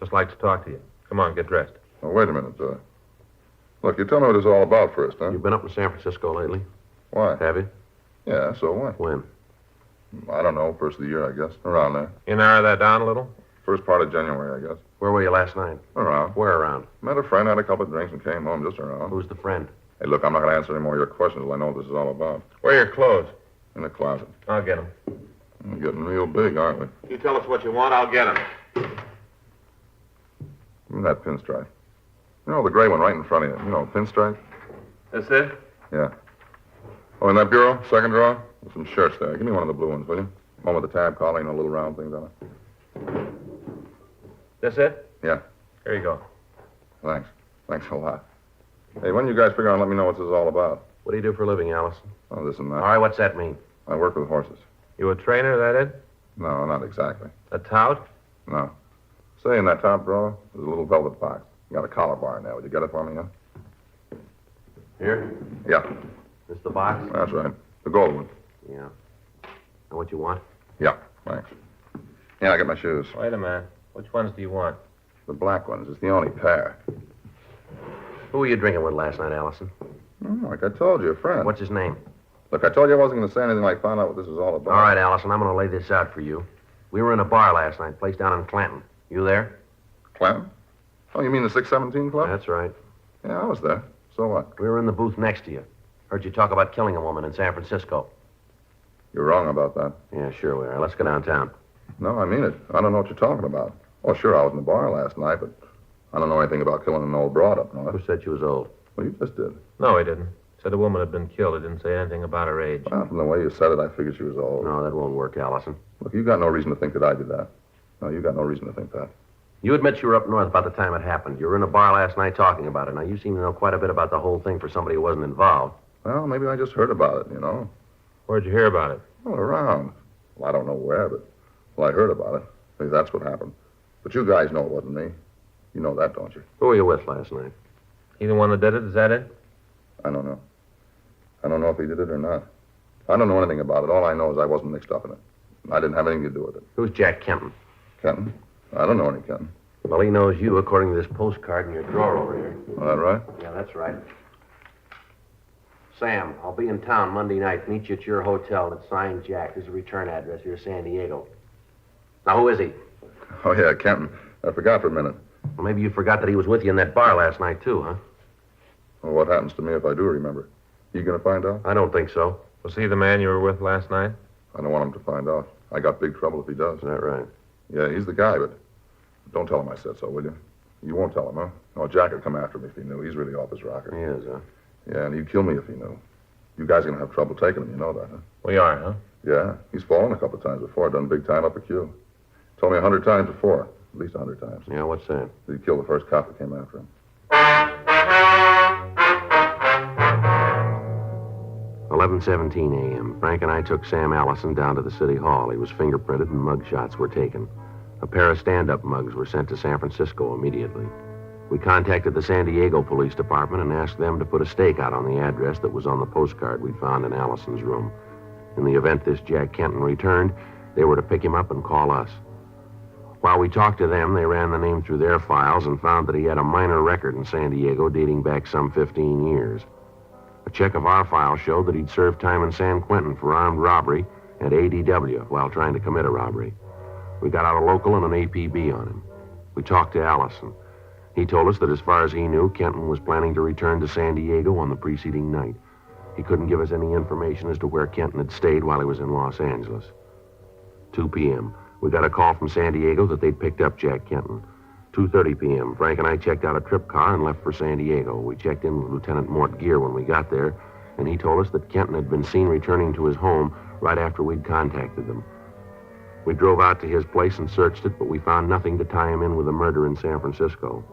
Just like to talk to you. Come on, get dressed. Well, wait a minute. Look, you tell me what it's all about first, huh? You been up in San Francisco lately? Why? Have you? Yeah, so what? When? I don't know. First of the year, I guess. Around there. You narrow that down a little? First part of January, I guess. Where were you last night? Around. Where around? Met a friend, had a couple of drinks, and came home just around. Who's the friend? Hey, look, I'm not going to answer any more of your questions until I know what this is all about. Where are your clothes? In the closet. I'll get them. We're getting real big, aren't we? You tell us what you want, I'll get them. Give me that pinstripe. You know, the gray one right in front of you. You know, pinstripe? That's it? Yeah. Oh, in that bureau, second drawer, there's some shirts there. Give me one of the blue ones, will you? One with the tab collar, you know, little round things on it. That's it? Yeah. Here you go. Thanks. Thanks a lot. Hey, when you guys figure out and let me know what this is all about? What do you do for a living, Allison? Oh, this and that. All right, what's that mean? I work with horses. You a trainer, that it? No, not exactly. A tout? No. Say, in that top drawer, there's a little velvet box. You got a collar bar in there. Would you get it for me, huh? Here? Yeah. This the box? That's right. The gold one. Yeah. Know what you want? Yeah, thanks. Yeah, I got my shoes. Wait a minute. Which ones do you want? The black ones. It's the only pair. Who were you drinking with last night, Allison? Oh, like I told you, a friend. What's his name? Look, I told you I wasn't going to say anything like find out what this is all about. All right, Allison, I'm going to lay this out for you. We were in a bar last night, place down in Clanton. You there? Clanton? Oh, you mean the 617 Club? That's right. Yeah, I was there. So what? We were in the booth next to you. Heard you talk about killing a woman in San Francisco. You're wrong about that. Yeah, sure we are. Let's go downtown. No, I mean it. I don't know what you're talking about. Oh, sure, I was in the bar last night, but I don't know anything about killing an old broad up north. Who said she was old? Well, you just did. No, he didn't. Said a woman had been killed. He didn't say anything about her age. Well, from the way you said it, I figured she was old. No, that won't work, Allison. Look, you got no reason to think that I did that. No, you got no reason to think that. You admit you were up north about the time it happened. You were in a bar last night talking about it. Now, you seem to know quite a bit about the whole thing for somebody who wasn't involved. Well, maybe I just heard about it, you know. Where'd you hear about it? Well, around. Well, I don't know where, but I heard about it. Maybe that's what happened. But you guys know it wasn't me. You know that, don't you? Who were you with last night? He the one that did it? Is that it? I don't know. I don't know if he did it or not. I don't know anything about it. All I know is I wasn't mixed up in it. I didn't have anything to do with it. Who's Jack Kenton? Kenton? I don't know any Kenton. Well, he knows you, according to this postcard in your drawer over here. Is that right? Yeah, that's right. Sam, I'll be in town Monday night. Meet you at your hotel. It's signed Jack. There's a return address here, San Diego. Now, who is he? Oh, yeah, Kenton. I forgot for a minute. Well, maybe you forgot that he was with you in that bar last night, too, huh? Well, what happens to me if I do remember? You gonna find out? I don't think so. Was he the man you were with last night? I don't want him to find out. I got big trouble if he does. Is that right? Yeah, he's the guy, but don't tell him I said so, will you? You won't tell him, huh? No, Jack would come after me if he knew. He's really off his rocker. He is, huh? Yeah, and he'd kill me if he knew. You guys are gonna have trouble taking him, you know that, huh? We are, huh? Yeah, he's fallen a couple of times before, done big time up a queue. Told me 100 times before, at least 100 times. Yeah, what's that? He killed the first cop that came after him. 11:17 a.m. Frank and I took Sam Allison down to the city hall. He was fingerprinted and mug shots were taken. A pair of stand-up mugs were sent to San Francisco immediately. We contacted the San Diego Police Department and asked them to put a stake out on the address that was on the postcard we found in Allison's room. In the event this Jack Kenton returned, they were to pick him up and call us. While we talked to them, they ran the name through their files and found that he had a minor record in San Diego dating back some 15 years. A check of our file showed that he'd served time in San Quentin for armed robbery and ADW while trying to commit a robbery. We got out a local and an APB on him. We talked to Allison. He told us that as far as he knew, Kenton was planning to return to San Diego on the preceding night. He couldn't give us any information as to where Kenton had stayed while he was in Los Angeles. 2 p.m. We got a call from San Diego that they'd picked up Jack Kenton. 2:30 p.m. Frank and I checked out a trip car and left for San Diego. We checked in with Lieutenant Mort Gear when we got there, and he told us that Kenton had been seen returning to his home right after we'd contacted them. We drove out to his place and searched it, but we found nothing to tie him in with a murder in San Francisco.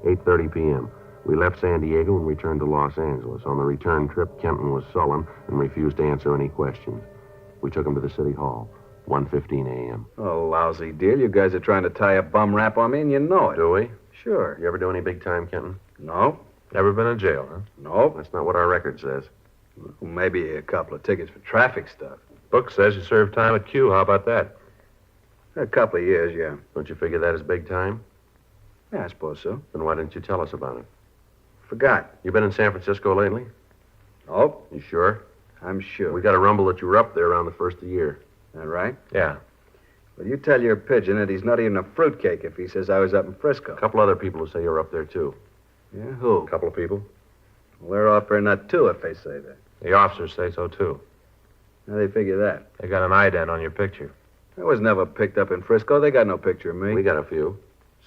8:30 p.m. We left San Diego and returned to Los Angeles. On the return trip, Kenton was sullen and refused to answer any questions. We took him to the city hall. 1:15 a.m. Oh, lousy deal. You guys are trying to tie a bum rap on me, and you know it. Do we? Sure. You ever do any big time, Kenton? No. Never been in jail, huh? No. That's not what our record says. Well, maybe a couple of tickets for traffic stuff. Book says you served time at Q. How about that? A couple of years, yeah. Don't you figure that is big time? Yeah, I suppose so. Then why didn't you tell us about it? Forgot. You been in San Francisco lately? Oh. You sure? I'm sure. We got a rumble that you were up there around the first of the year. That right? Yeah. Well, you tell your pigeon that he's not even a fruitcake if he says I was up in Frisco. A couple other people who say you're up there, too. Yeah, who? A couple of people. Well, they're off for a nut, too, if they say that. The officers say so, too. How do they figure that? They got an ident on your picture. I was never picked up in Frisco. They got no picture of me. We got a few.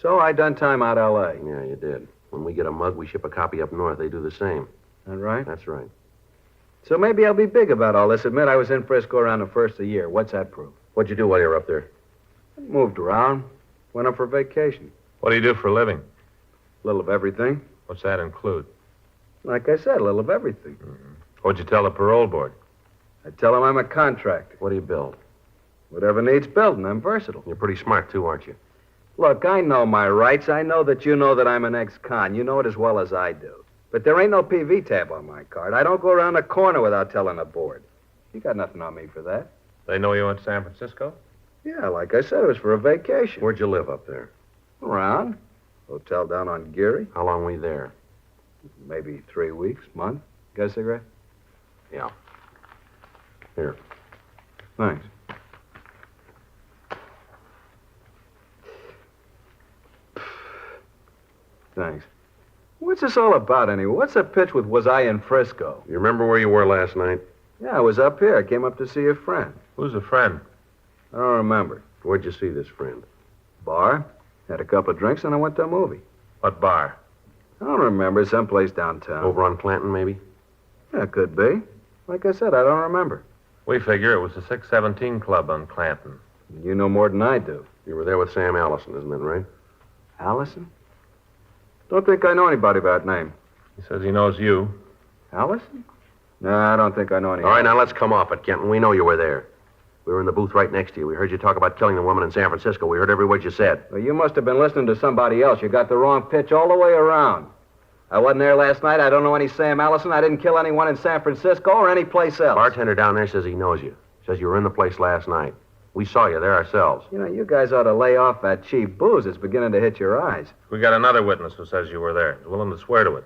So I done time out L.A. Yeah, you did. When we get a mug, we ship a copy up north. They do the same. That right? That's right. So maybe I'll be big about all this. Admit I was in Frisco around the first of the year. What's that prove? What'd you do while you were up there? Moved around. Went up for vacation. What do you do for a living? A little of everything. What's that include? Like I said, a little of everything. Mm-hmm. What'd you tell the parole board? I tell them I'm a contractor. What do you build? Whatever needs building. I'm versatile. You're pretty smart, too, aren't you? Look, I know my rights. I know that you know that I'm an ex-con. You know it as well as I do. But there ain't no PV tab on my card. I don't go around the corner without telling the board. You got nothing on me for that. They know you went to San Francisco? Yeah, like I said, it was for a vacation. Where'd you live up there? Around. Hotel down on Geary. How long were you there? Maybe 3 weeks, month. Got a cigarette? Yeah. Here. Thanks. Thanks. What's this all about, anyway? What's the pitch with was I in Frisco? You remember where you were last night? Yeah, I was up here. I came up to see a friend. Who's a friend? I don't remember. Where'd you see this friend? Bar. Had a couple of drinks, and I went to a movie. What bar? I don't remember. Someplace downtown. Over on Clanton, maybe? Yeah, could be. Like I said, I don't remember. We figure it was the 617 Club on Clanton. You know more than I do. You were there with Sam Allison, isn't that right? Allison? Don't think I know anybody by that name. He says he knows you. Allison? No, I don't think I know anybody. All right, now let's come off it, Kenton. We know you were there. We were in the booth right next to you. We heard you talk about killing the woman in San Francisco. We heard every word you said. Well, you must have been listening to somebody else. You got the wrong pitch all the way around. I wasn't there last night. I don't know any Sam Allison. I didn't kill anyone in San Francisco or any place else. Bartender down there says he knows you. Says you were in the place last night. We saw you there ourselves. You know, you guys ought to lay off that cheap booze. It's beginning to hit your eyes. We got another witness who says you were there. He's willing to swear to it.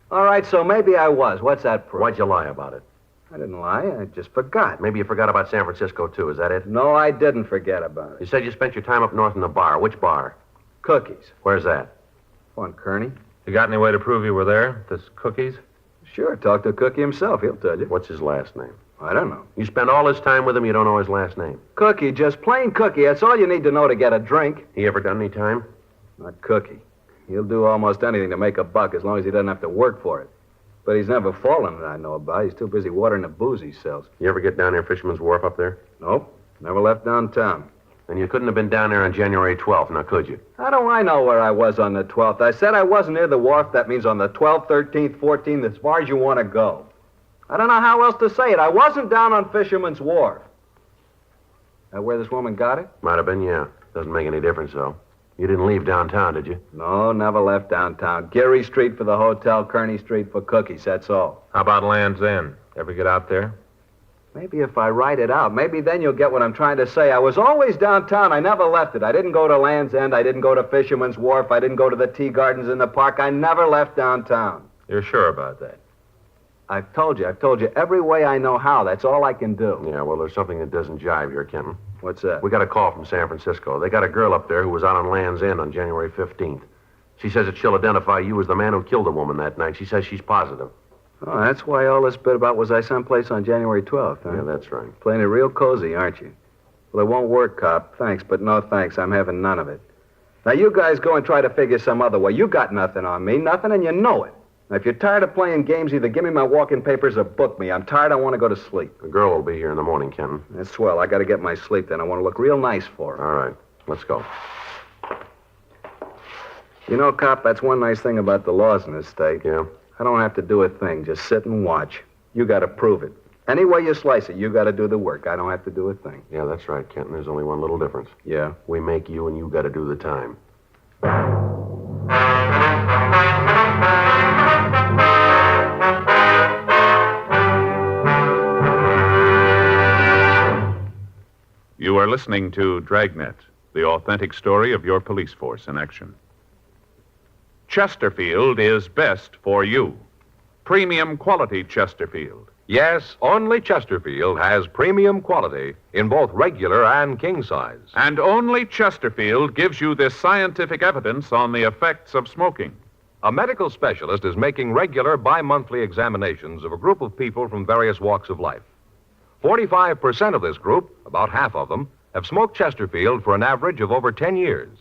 All right, so maybe I was. What's that proof? Why'd you lie about it? I didn't lie. I just forgot. Maybe you forgot about San Francisco, too. Is that it? No, I didn't forget about it. You said you spent your time up north in the bar. Which bar? Cookies. Where's that? On Kearney. You got any way to prove you were there? This Cookies? Sure, talk to Cookie himself. He'll tell you. What's his last name? I don't know. You spend all this time with him, you don't know his last name. Cookie, just plain Cookie. That's all you need to know to get a drink. He ever done any time? Not Cookie. He'll do almost anything to make a buck as long as he doesn't have to work for it. But he's never fallen that I know about. He's too busy watering the booze he sells. You ever get down there, Fisherman's Wharf up there? Nope. Never left downtown. And you couldn't have been down there on January 12th, now could you? How do I know where I was on the 12th? I said I wasn't near the wharf. That means on the 12th, 13th, 14th, as far as you want to go. I don't know how else to say it. I wasn't down on Fisherman's Wharf. That where this woman got it? Might have been, yeah. Doesn't make any difference, though. You didn't leave downtown, did you? No, never left downtown. Geary Street for the hotel, Kearney Street for Cookies, that's all. How about Land's End? Ever get out there? Maybe if I write it out, maybe then you'll get what I'm trying to say. I was always downtown. I never left it. I didn't go to Land's End. I didn't go to Fisherman's Wharf. I didn't go to the tea gardens in the park. I never left downtown. You're sure about that? I've told you every way I know how. That's all I can do. Yeah, well, there's something that doesn't jive here, Kenton. What's that? We got a call from San Francisco. They got a girl up there who was out on Land's End on January 15th. She says that she'll identify you as the man who killed the woman that night. She says she's positive. Oh, that's why all this bit about was I someplace on January 12th, huh? Yeah, that's right. Playing it real cozy, aren't you? Well, it won't work, cop. Thanks, but no thanks. I'm having none of it. Now, you guys go and try to figure some other way. You got nothing on me, nothing, and you know it. Now, if you're tired of playing games, either give me my walk-in papers or book me. I'm tired. I want to go to sleep. The girl will be here in the morning, Kenton. That's swell. I got to get my sleep then. I want to look real nice for her. All right. Let's go. You know, Cop, that's one nice thing about the laws in this state. Yeah? I don't have to do a thing. Just sit and watch. You got to prove it. Any way you slice it, you got to do the work. I don't have to do a thing. Yeah, that's right, Kenton. There's only one little difference. Yeah? We make you, and you got to do the time. You are listening to Dragnet, the authentic story of your police force in action. Chesterfield is best for you. Premium quality Chesterfield. Yes, only Chesterfield has premium quality in both regular and king size. And only Chesterfield gives you this scientific evidence on the effects of smoking. A medical specialist is making regular bi-monthly examinations of a group of people from various walks of life. 45% of this group, about half of them, have smoked Chesterfield for an average of over 10 years.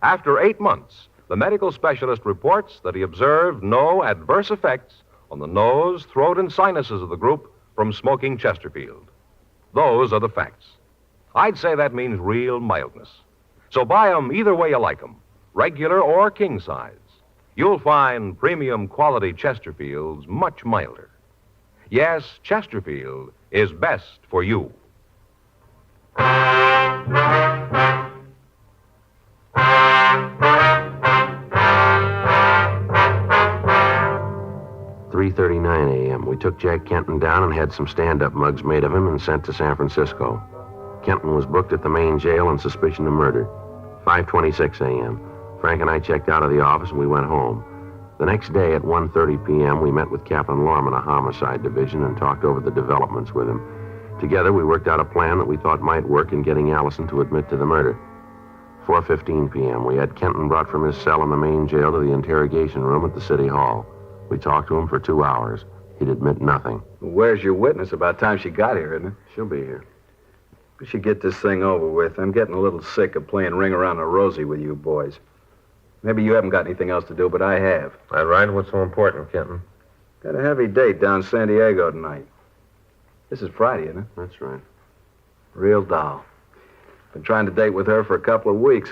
After 8 months, the medical specialist reports that he observed no adverse effects on the nose, throat, and sinuses of the group from smoking Chesterfield. Those are the facts. I'd say that means real mildness. So buy 'em either way you like 'em, regular or king size. You'll find premium quality Chesterfields much milder. Yes, Chesterfield is best for you. 3:39 a.m. We took Jack Kenton down and had some stand-up mugs made of him and sent to San Francisco. Kenton was booked at the main jail on suspicion of murder. 5:26 a.m. Frank and I checked out of the office and we went home. The next day at 1:30 p.m., we met with Captain Lorman, a homicide division, and talked over the developments with him. Together, we worked out a plan that we thought might work in getting Allison to admit to the murder. 4:15 p.m., we had Kenton brought from his cell in the main jail to the interrogation room at the city hall. We talked to him for 2 hours. He'd admit nothing. Where's your witness? About time she got here, isn't it? She'll be here. We should get this thing over with. I'm getting a little sick of playing ring around the rosy with you boys. Maybe you haven't got anything else to do, but I have. All right, what's so important, Kenton? Got a heavy date down in San Diego tonight. This is Friday, isn't it? That's right. Real doll. Been trying to date with her for a couple of weeks.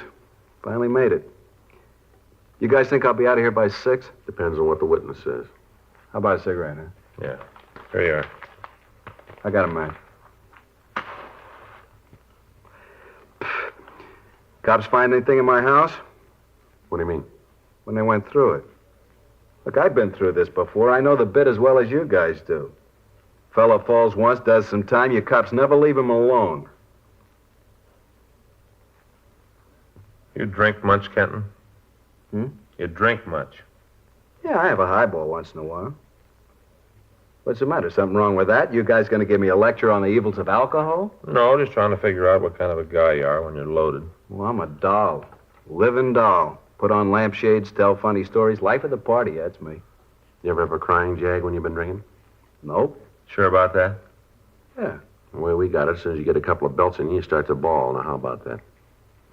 Finally made it. You guys think I'll be out of here by 6? Depends on what the witness says. How about a cigarette, huh? Yeah. Here you are. I got a man. Cops find anything in my house? What do you mean? When they went through it. Look, I've been through this before. I know the bit as well as you guys do. Fella falls once, does some time, you cops never leave him alone. You drink much, Kenton? You drink much? Yeah, I have a highball once in a while. What's the matter? Something wrong with that? You guys going to give me a lecture on the evils of alcohol? No, just trying to figure out what kind of a guy you are when you're loaded. Well, I'm a doll. Living doll. Put on lampshades, tell funny stories. Life of the party, that's me. You ever have a crying jag when you've been drinking? Nope. Sure about that? Yeah. The way we got it, as soon as you get a couple of belts in you, you start to bawl. Now, how about that?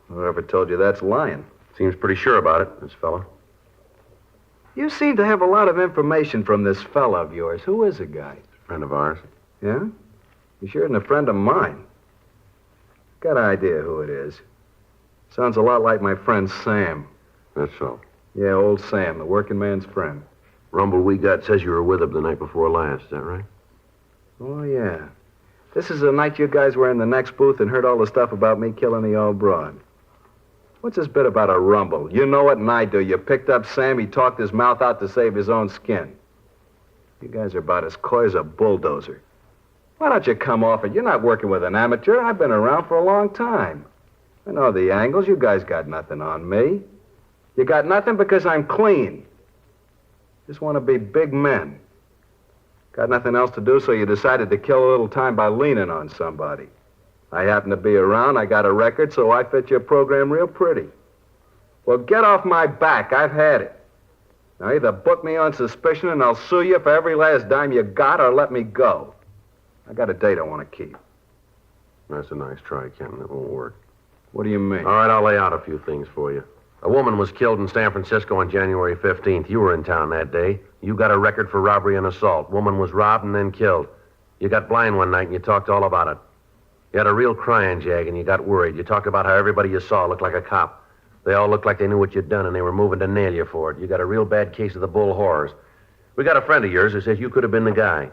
Whoever told you that's lying? Seems pretty sure about it, this fella. You seem to have a lot of information from this fella of yours. Who is the guy? A friend of ours. Yeah? He sure isn't a friend of mine. Got an idea who it is. Sounds a lot like my friend Sam. That's so. Yeah, old Sam, the working man's friend. Rumble we got says you were with him the night before last, is that right? Oh, yeah. This is the night you guys were in the next booth and heard all the stuff about me killing the old broad. What's this bit about a rumble? You know it and I do. You picked up Sam, he talked his mouth out to save his own skin. You guys are about as coy as a bulldozer. Why don't you come off it? You're not working with an amateur. I've been around for a long time. I know the angles. You guys got nothing on me. You got nothing because I'm clean. Just want to be big men. Got nothing else to do, so you decided to kill a little time by leaning on somebody. I happen to be around, I got a record, so I fit your program real pretty. Well, get off my back. I've had it. Now, either book me on suspicion and I'll sue you for every last dime you got, or let me go. I got a date I want to keep. That's a nice try, Kenton. It won't work. What do you mean? All right, I'll lay out a few things for you. A woman was killed in San Francisco on January 15th. You were in town that day. You got a record for robbery and assault. Woman was robbed and then killed. You got blind one night and you talked all about it. You had a real crying jag and you got worried. You talked about how everybody you saw looked like a cop. They all looked like they knew what you'd done and they were moving to nail you for it. You got a real bad case of the bull horrors. We got a friend of yours who says you could have been the guy.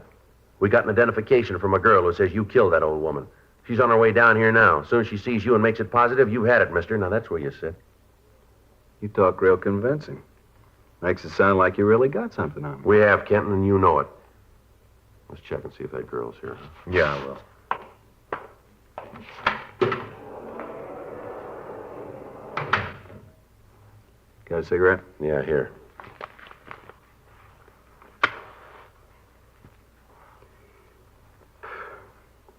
We got an identification from a girl who says you killed that old woman. She's on her way down here now. As soon as she sees you and makes it positive, you've had it, mister. Now that's where you sit. You talk real convincing. Makes it sound like you really got something on me. We have, Kenton, and you know it. Let's check and see if that girl's here. Yeah, I will. Got a cigarette? Yeah, here.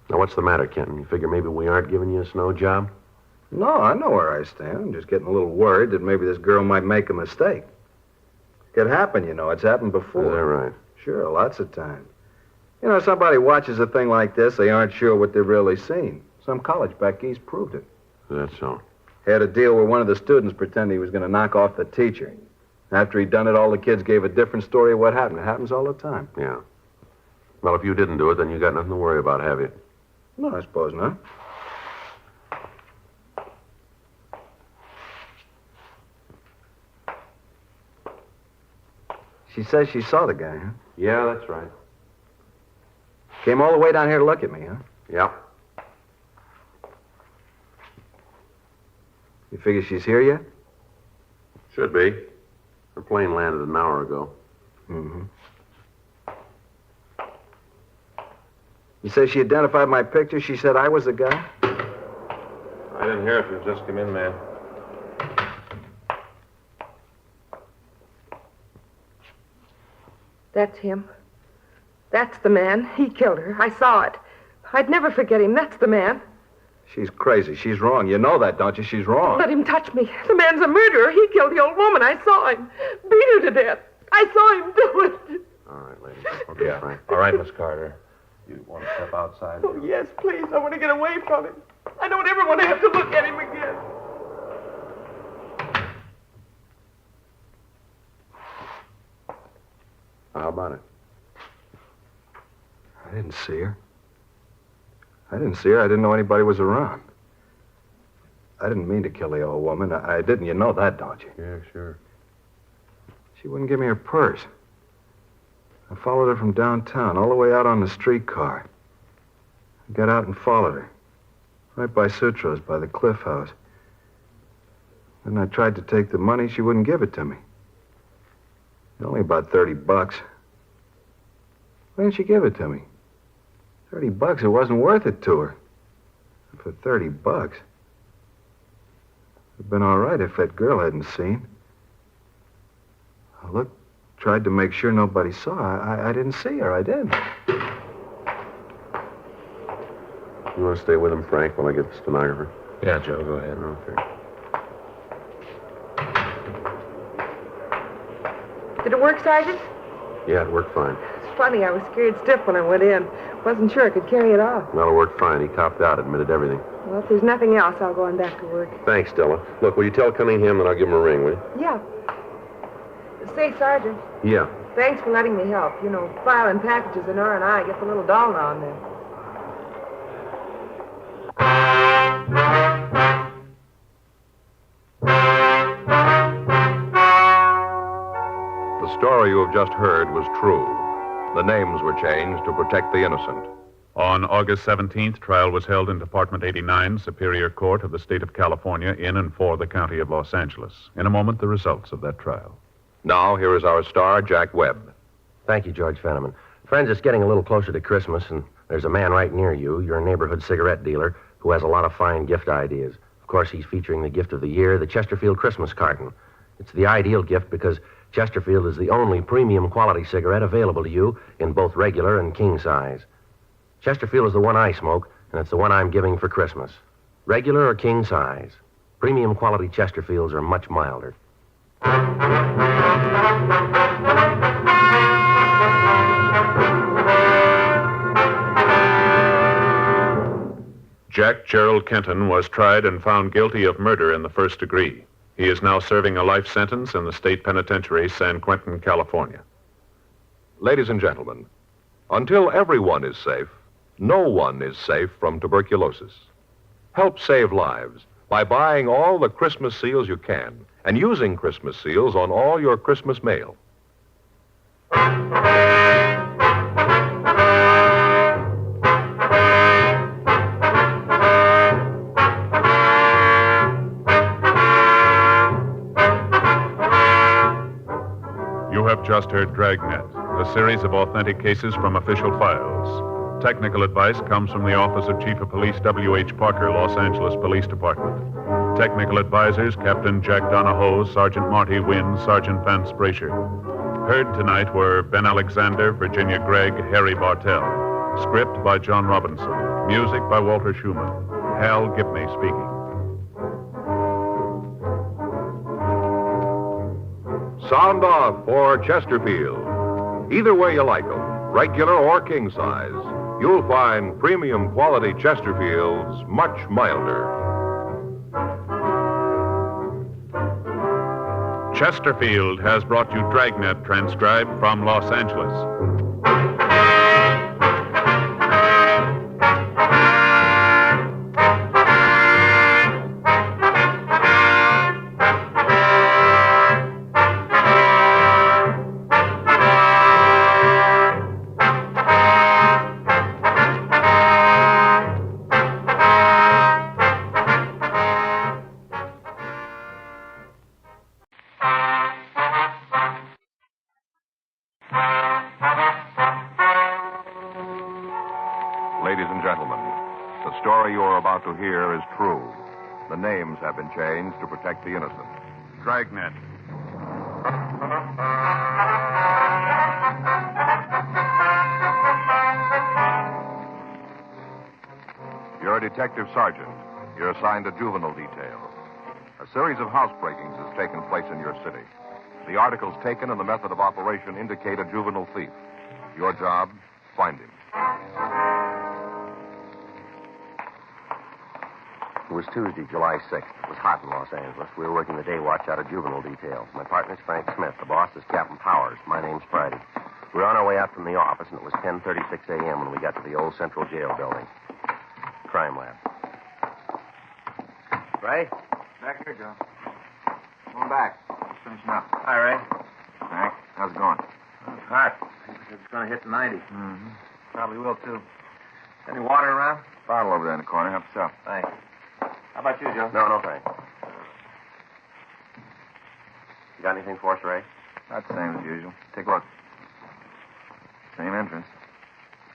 Now, what's the matter, Kenton? You figure maybe we aren't giving you a snow job? No, I know where I stand. I'm just getting a little worried that maybe this girl might make a mistake. Could happen, you know. It's happened before. Is that right? Sure, lots of times. You know, somebody watches a thing like this, they aren't sure what they've really seen. Some college back east proved it. Is that so? Had a deal where one of the students pretended he was going to knock off the teacher. After he'd done it, all the kids gave a different story of what happened. It happens all the time. Yeah. Well, if you didn't do it, then you got nothing to worry about, have you? No, I suppose not. She says she saw the guy, huh? Yeah, that's right. Came all the way down here to look at me, huh? Yeah. You figure she's here yet? Should be. Her plane landed an hour ago. Mm-hmm. You say she identified my picture? She said I was the guy? I didn't hear it. You just come in, man. That's him. That's the man. He killed her. I saw it. I'd never forget him. That's the man. She's crazy. She's wrong. You know that, don't you? She's wrong. Let him touch me. The man's a murderer. He killed the old woman. I saw him. Beat her to death. I saw him do it. All right, lady. Okay, Yeah. Frank. All right, Miss Carter. You want to step outside? Oh, yes, please. I want to get away from him. I don't ever want to have to look at him again. How about it? I didn't see her. I didn't know anybody was around. I didn't mean to kill the old woman. I didn't. You know that, don't you? Yeah, sure. She wouldn't give me her purse. I followed her from downtown, all the way out on the streetcar. I got out and followed her. Right by Sutro's, by the Cliff House. Then I tried to take the money. She wouldn't give it to me. Only about $30. Why didn't she give it to me? $30, it wasn't worth it to her. For $30. It'd been all right if that girl hadn't seen. I looked, tried to make sure nobody saw. I didn't see her. I didn't. You want to stay with him, Frank, while I get the stenographer? Yeah, Joe, go ahead. Okay. Did it work, Sergeant? Yeah, it worked fine. It's funny. I was scared stiff when I went in. Wasn't sure I could carry it off. Well, it worked fine. He copped out, admitted everything. Well, if there's nothing else, I'll go on back to work. Thanks, Stella. Look, will you tell Cunningham that I'll give him a ring, will you? Yeah. Say, Sergeant, Yeah. thanks for letting me help. You know, filing packages in R&I gets a little dull now and then. The story you have just heard was true. The names were changed to protect the innocent. On August 17th, trial was held in Department 89, Superior Court of the State of California, in and for the County of Los Angeles. In a moment, the results of that trial. Now, here is our star, Jack Webb. Thank you, George Fenneman. Friends, it's getting a little closer to Christmas, and there's a man right near you, your neighborhood cigarette dealer, who has a lot of fine gift ideas. Of course, he's featuring the gift of the year, the Chesterfield Christmas carton. It's the ideal gift because Chesterfield is the only premium quality cigarette available to you in both regular and king size. Chesterfield is the one I smoke, and it's the one I'm giving for Christmas. Regular or king size. Premium quality Chesterfields are much milder. Jack Gerald Kenton was tried and found guilty of murder in the first degree. He is now serving a life sentence in the state penitentiary, San Quentin, California. Ladies and gentlemen, until everyone is safe, no one is safe from tuberculosis. Help save lives by buying all the Christmas seals you can and using Christmas seals on all your Christmas mail. You have just heard Dragnet, a series of authentic cases from official files. Technical advice comes from the Office of Chief of Police W.H. Parker, Los Angeles Police Department. Technical advisors, Captain Jack Donahoe, Sergeant Marty Wynn, Sergeant Vance Brasher. Heard tonight were Ben Alexander, Virginia Gregg, Harry Bartell. Script by John Robinson. Music by Walter Schumann. Hal Gibney speaking. Sound off for Chesterfield. Either way you like them, regular or king size, you'll find premium quality Chesterfields much milder. Chesterfield has brought you Dragnet, transcribed from Los Angeles. Ladies and gentlemen, the story you are about to hear is true. The names have been changed to protect the innocent. Dragnet. You're a detective sergeant. You're assigned to juvenile detail. A series of housebreakings has taken place in your city. The articles taken and the method of operation indicate a juvenile thief. Your job, find him. It was Tuesday, July 6th. It was hot in Los Angeles. We were working the day watch out of juvenile detail. My partner's Frank Smith. The boss is Captain Powers. My name's Friday. We were on our way out from the office, and it was 10:36 a.m. when we got to the old Central Jail building. Crime lab. Ray? Back here, Joe. Going back. Just finishing up. Hi, Ray. Frank, how's it going? It's hot. It's going to hit the 90. Mm-hmm. Probably will, too. Any water around? Bottle over there in the corner. Help yourself. Thanks. How about you, Joe? No, thanks. You got anything for us, Ray? About the same as usual. Take a look. Same entrance.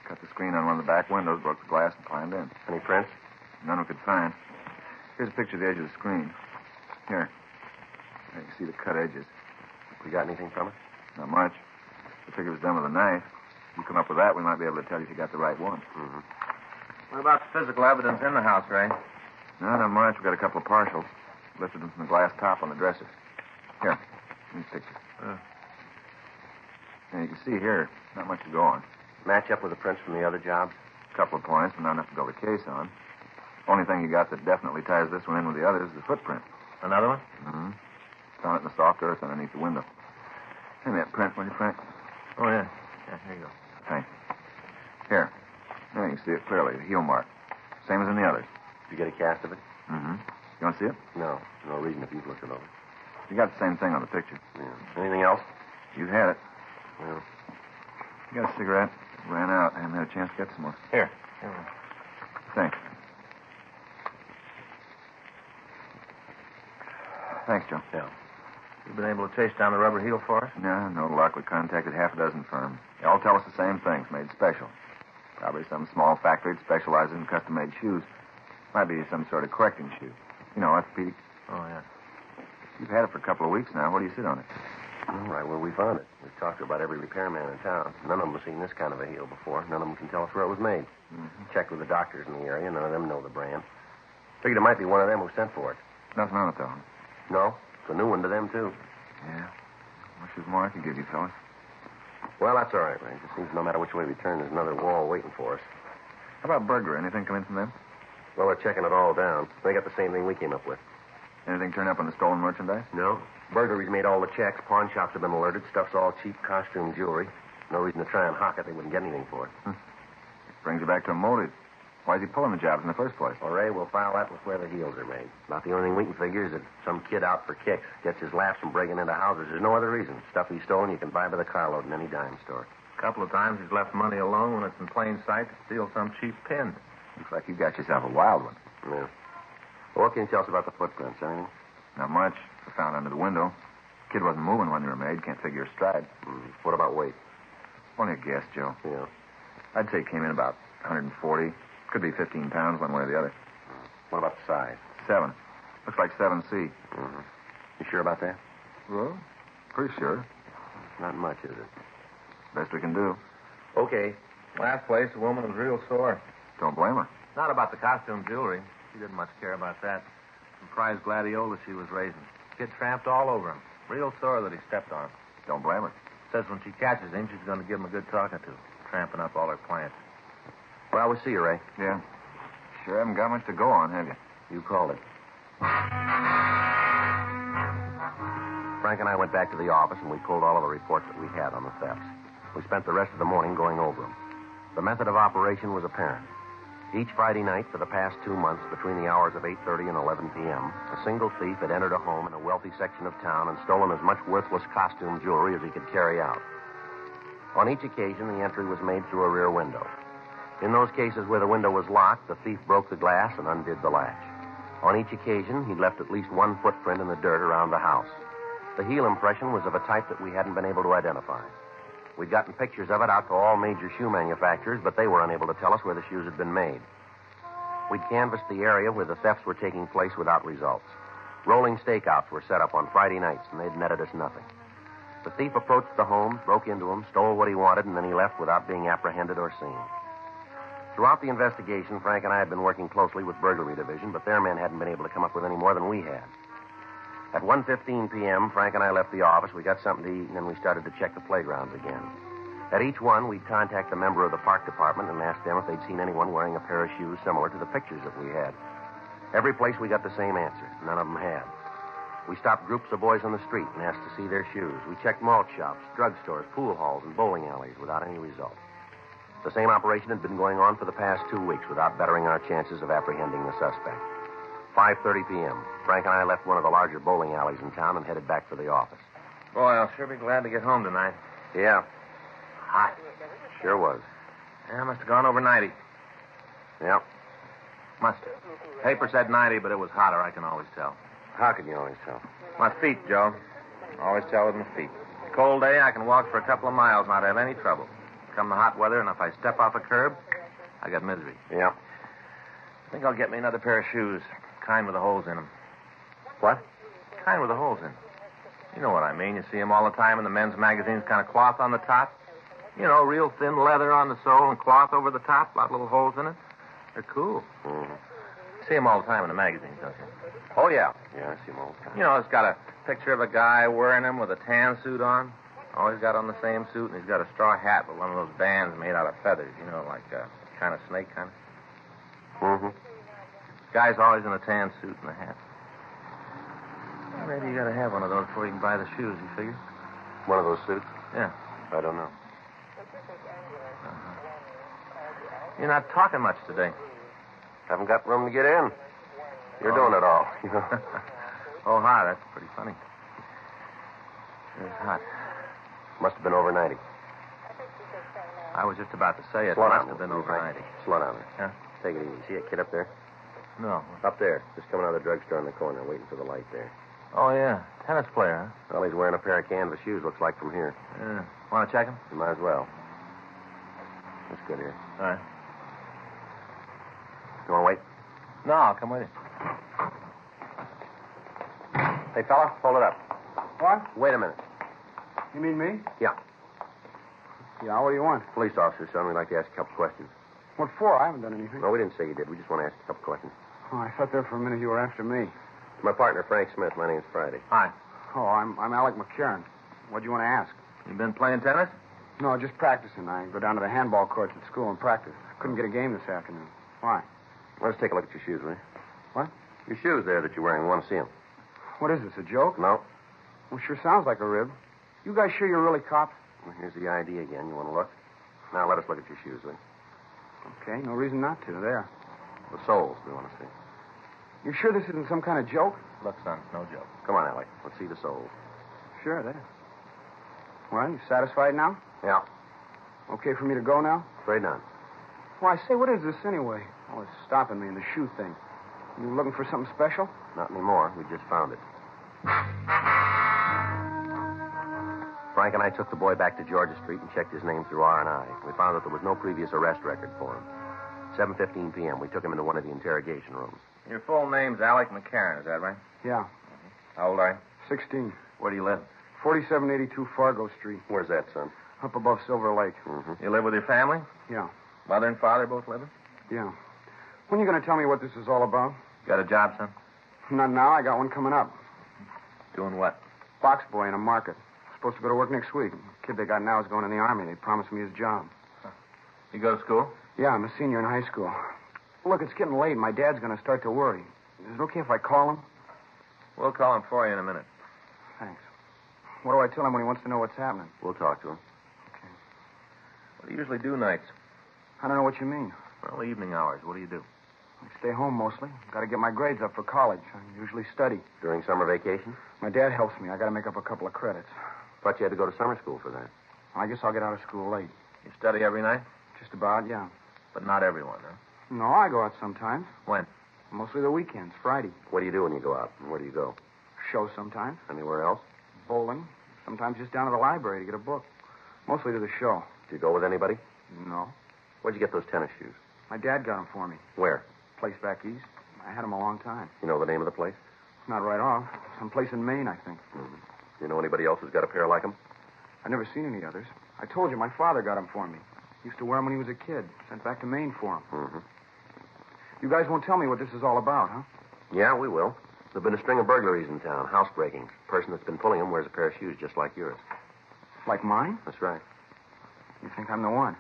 Cut the screen on one of the back windows, broke the glass, and climbed in. Any prints? None we could find. Here's a picture of the edge of the screen. Here. There you can see the cut edges. We got anything from it? Not much. The figure was done with a knife. If you come up with that, we might be able to tell you if you got the right one. Mm-hmm. What about the physical evidence in the house, Ray? No, not much. We got a couple of partials. Lifted them from the glass top on the dresser. Here. These pictures. Now, you can see here, not much to go on. Match up with the prints from the other jobs? A couple of points, but not enough to build a case on. Only thing you got that definitely ties this one in with the others is the footprint. Another one? Mm-hmm. Found it in the soft earth underneath the window. Hand me that print, will you, Frank? Oh, yeah. Yeah, here you go. Thanks. Here. There you can see it clearly, the heel mark. Same as in the others. Did you get a cast of it? Mm-hmm. You want to see it? No. No reason if you've looked it over. You got the same thing on the picture. Yeah. Anything else? You had it. Well. You got a cigarette? Ran out. I haven't had a chance to get some more. Here. Thanks. Thanks, Joe. Yeah. You been able to chase down the rubber heel for us? No luck. We contacted half a dozen firms. They all tell us the same things, made special. Probably some small factory that specializes in custom-made shoes. Might be some sort of correcting shoe. You know, orthopedic. Oh, yeah. You've had it for a couple of weeks now. Where do you sit on it? All right, well, we found it. We've talked to about every repairman in town. None of them have seen this kind of a heel before. None of them can tell us where it was made. Mm-hmm. Checked with the doctors in the area. None of them know the brand. Figured it might be one of them who sent for it. Nothing on it, though. No? It's a new one to them, too. Yeah. Wish there was more I could give you, fellas. Well, that's all right, Ray. It seems no matter which way we turn, there's another wall waiting for us. How about burglary? Anything come in from them? Well, they're checking it all down. They got the same thing we came up with. Anything turn up on the stolen merchandise? No. Burglaries made all the checks. Pawn shops have been alerted. Stuff's all cheap costume jewelry. No reason to try and hock it. They wouldn't get anything for it. Brings you back to a motive. Why is he pulling the jobs in the first place? All right, we'll file that with where the heels are made. About the only thing we can figure is that some kid out for kicks gets his laughs from breaking into houses. There's no other reason. Stuff he's stolen you can buy by the carload in any dime store. A couple of times he's left money alone when it's in plain sight to steal some cheap pin. Looks like you got yourself a wild one. Yeah. Well, what can you tell us about the footprints? Anything? Not much. Were found under the window. Kid wasn't moving when they were made. Can't figure his stride. What about weight? Only a guess, Joe. Yeah. I'd say it came in about 140. Could be 15 pounds one way or the other. What about the size? 7. Looks like 7C. Mm-hmm. You sure about that? Well, pretty sure. Not much, is it? Best we can do. Okay. Last place, the woman was real sore. Don't blame her. Not about the costume jewelry. She didn't much care about that. Some prize gladiolas she was raising. Kid tramped all over him. Real sore that he stepped on. Don't blame her. Says when she catches him, she's going to give him a good talking to. Tramping up all her plants. Well, we'll see you, Ray. Yeah. Sure haven't got much to go on, have you? You called it. Frank and I went back to the office, and we pulled all of the reports that we had on the thefts. We spent the rest of the morning going over them. The method of operation was apparent. Each Friday night for the past 2 months, between the hours of 8:30 and 11 p.m., a single thief had entered a home in a wealthy section of town and stolen as much worthless costume jewelry as he could carry out. On each occasion, the entry was made through a rear window. In those cases where the window was locked, the thief broke the glass and undid the latch. On each occasion, he'd left at least one footprint in the dirt around the house. The heel impression was of a type that we hadn't been able to identify. We'd gotten pictures of it out to all major shoe manufacturers, but they were unable to tell us where the shoes had been made. We'd canvassed the area where the thefts were taking place without results. Rolling stakeouts were set up on Friday nights, and they'd netted us nothing. The thief approached the home, broke into them, stole what he wanted, and then he left without being apprehended or seen. Throughout the investigation, Frank and I had been working closely with Burglary Division, but their men hadn't been able to come up with any more than we had. At 1:15 p.m., Frank and I left the office. We got something to eat, and then we started to check the playgrounds again. At each one, we'd contact a member of the park department and ask them if they'd seen anyone wearing a pair of shoes similar to the pictures that we had. Every place we got the same answer. None of them had. We stopped groups of boys on the street and asked to see their shoes. We checked malt shops, drugstores, pool halls, and bowling alleys without any result. The same operation had been going on for the past 2 weeks without bettering our chances of apprehending the suspect. 5:30 p.m. Frank and I left one of the larger bowling alleys in town and headed back for the office. Boy, I'll sure be glad to get home tonight. Yeah, Hot. sure was. Yeah, I must have gone over 90. Yeah. Must have. Paper said 90, but it was hotter, I can always tell. How can you always tell? My feet, Joe. Always tell with my feet. Cold day, I can walk for a couple of miles, not have any trouble. Come the hot weather, and if I step off a curb, I got misery. Yeah. I think I'll get me another pair of shoes. Kind with the holes in them. What? Kind with the holes in them. You know what I mean. You see them all the time in the men's magazines, kind of cloth on the top. You know, real thin leather on the sole and cloth over the top, a lot of little holes in it. They're cool. Mm-hmm. You see them all the time in the magazines, don't you? Oh, yeah. Yeah, I see them all the time. You know, it's got a picture of a guy wearing them with a tan suit on. Always got on the same suit, and he's got a straw hat with one of those bands made out of feathers, you know, like a kind of snake kind of. Mm-hmm. Guy's always in a tan suit and a hat. Well, maybe you gotta have one of those before you can buy the shoes, you figure? One of those suits? Yeah. I don't know. You're not talking much today. Haven't got room to get in. You're doing it all, you know. Oh, hi, that's pretty funny. It's hot. Must have been over 90. I was just about to say it Slow must down, have been will you, over Frank? 90. Slow down there. Huh? Take it easy. See that kid up there? No. Up there. Just coming out of the drugstore in the corner, waiting for the light there. Oh, yeah. Tennis player, huh? Well, he's wearing a pair of canvas shoes, looks like, from here. Yeah. Want to check him? You might as well. That's good here. All right. You want to wait? No, I'll come with you. Hey, fella, hold it up. What? Wait a minute. You mean me? Yeah. Yeah, what do you want? Police officer, son. We'd like to ask a couple questions. What for? I haven't done anything. No, we didn't say you did. We just want to ask a couple questions. Oh, I thought there for a minute you were after me. It's my partner, Frank Smith. My name's Friday. Hi. Oh, I'm Alec McCarran. What do you want to ask? You been playing tennis? No, just practicing. I go down to the handball courts at school and practice. Couldn't get a game this afternoon. Why? Let's take a look at your shoes, will you? What? Your shoes there that you're wearing. We want to see them. What is this, a joke? No. Well, sure sounds like a rib. You guys sure you're really cops? Well, here's the ID again. You want to look? Now, let us look at your shoes, then. Okay, no reason not to. There. The soles, we want to see. You sure this isn't some kind of joke? Look, son, it's no joke. Come on, Alec. Let's see the soles. Sure, there. Well, you satisfied now? Yeah. Okay for me to go now? Afraid not. Well, I say, what is this anyway? Oh, it's stopping me in the shoe thing. You looking for something special? Not anymore. We just found it. Frank and I took the boy back to Georgia Street and checked his name through R&I. We found that there was no previous arrest record for him. 7:15 p.m., we took him into one of the interrogation rooms. Your full name's Alec McCarran, is that right? Yeah. How old are you? 16. Where do you live? 4782 Fargo Street. Where's that, son? Up above Silver Lake. Mm-hmm. You live with your family? Yeah. Mother and father both living? Yeah. When are you going to tell me what this is all about? Got a job, son? Not now. I got one coming up. Doing what? Box boy in a market. Supposed to go to work next week. The kid they got now is going in the Army. They promised me his job. You go to school? Yeah, I'm a senior in high school. Look, it's getting late. My dad's going to start to worry. Is it okay if I call him? We'll call him for you in a minute. Thanks. What do I tell him when he wants to know what's happening? We'll talk to him. What do you usually do nights? I don't know what you mean. Well, evening hours. What do you do? I stay home mostly. Got to get my grades up for college. I usually study. During summer vacation? My dad helps me. I got to make up a couple of credits. Thought you had to go to summer school for that. I guess I'll get out of school late. You study every night? Just about, yeah. But not everyone, huh? No, I go out sometimes. When? Mostly the weekends, Friday. What do you do when you go out? And where do you go? Shows sometimes. Anywhere else? Bowling. Sometimes just down to the library to get a book. Mostly to the show. Do you go with anybody? No. Where'd you get those tennis shoes? My dad got them for me. Where? Place back east. I had them a long time. You know the name of the place? Not right off. Someplace in Maine, I think. Mm-hmm. You know anybody else who's got a pair like them? I've never seen any others. I told you my father got them for me. Used to wear them when he was a kid. Sent back to Maine for them. Mm-hmm. You guys won't tell me what this is all about, huh? Yeah, we will. There've been a string of burglaries in town, housebreakings. The person that's been pulling them wears a pair of shoes just like yours. Like mine? That's right. You think I'm the one?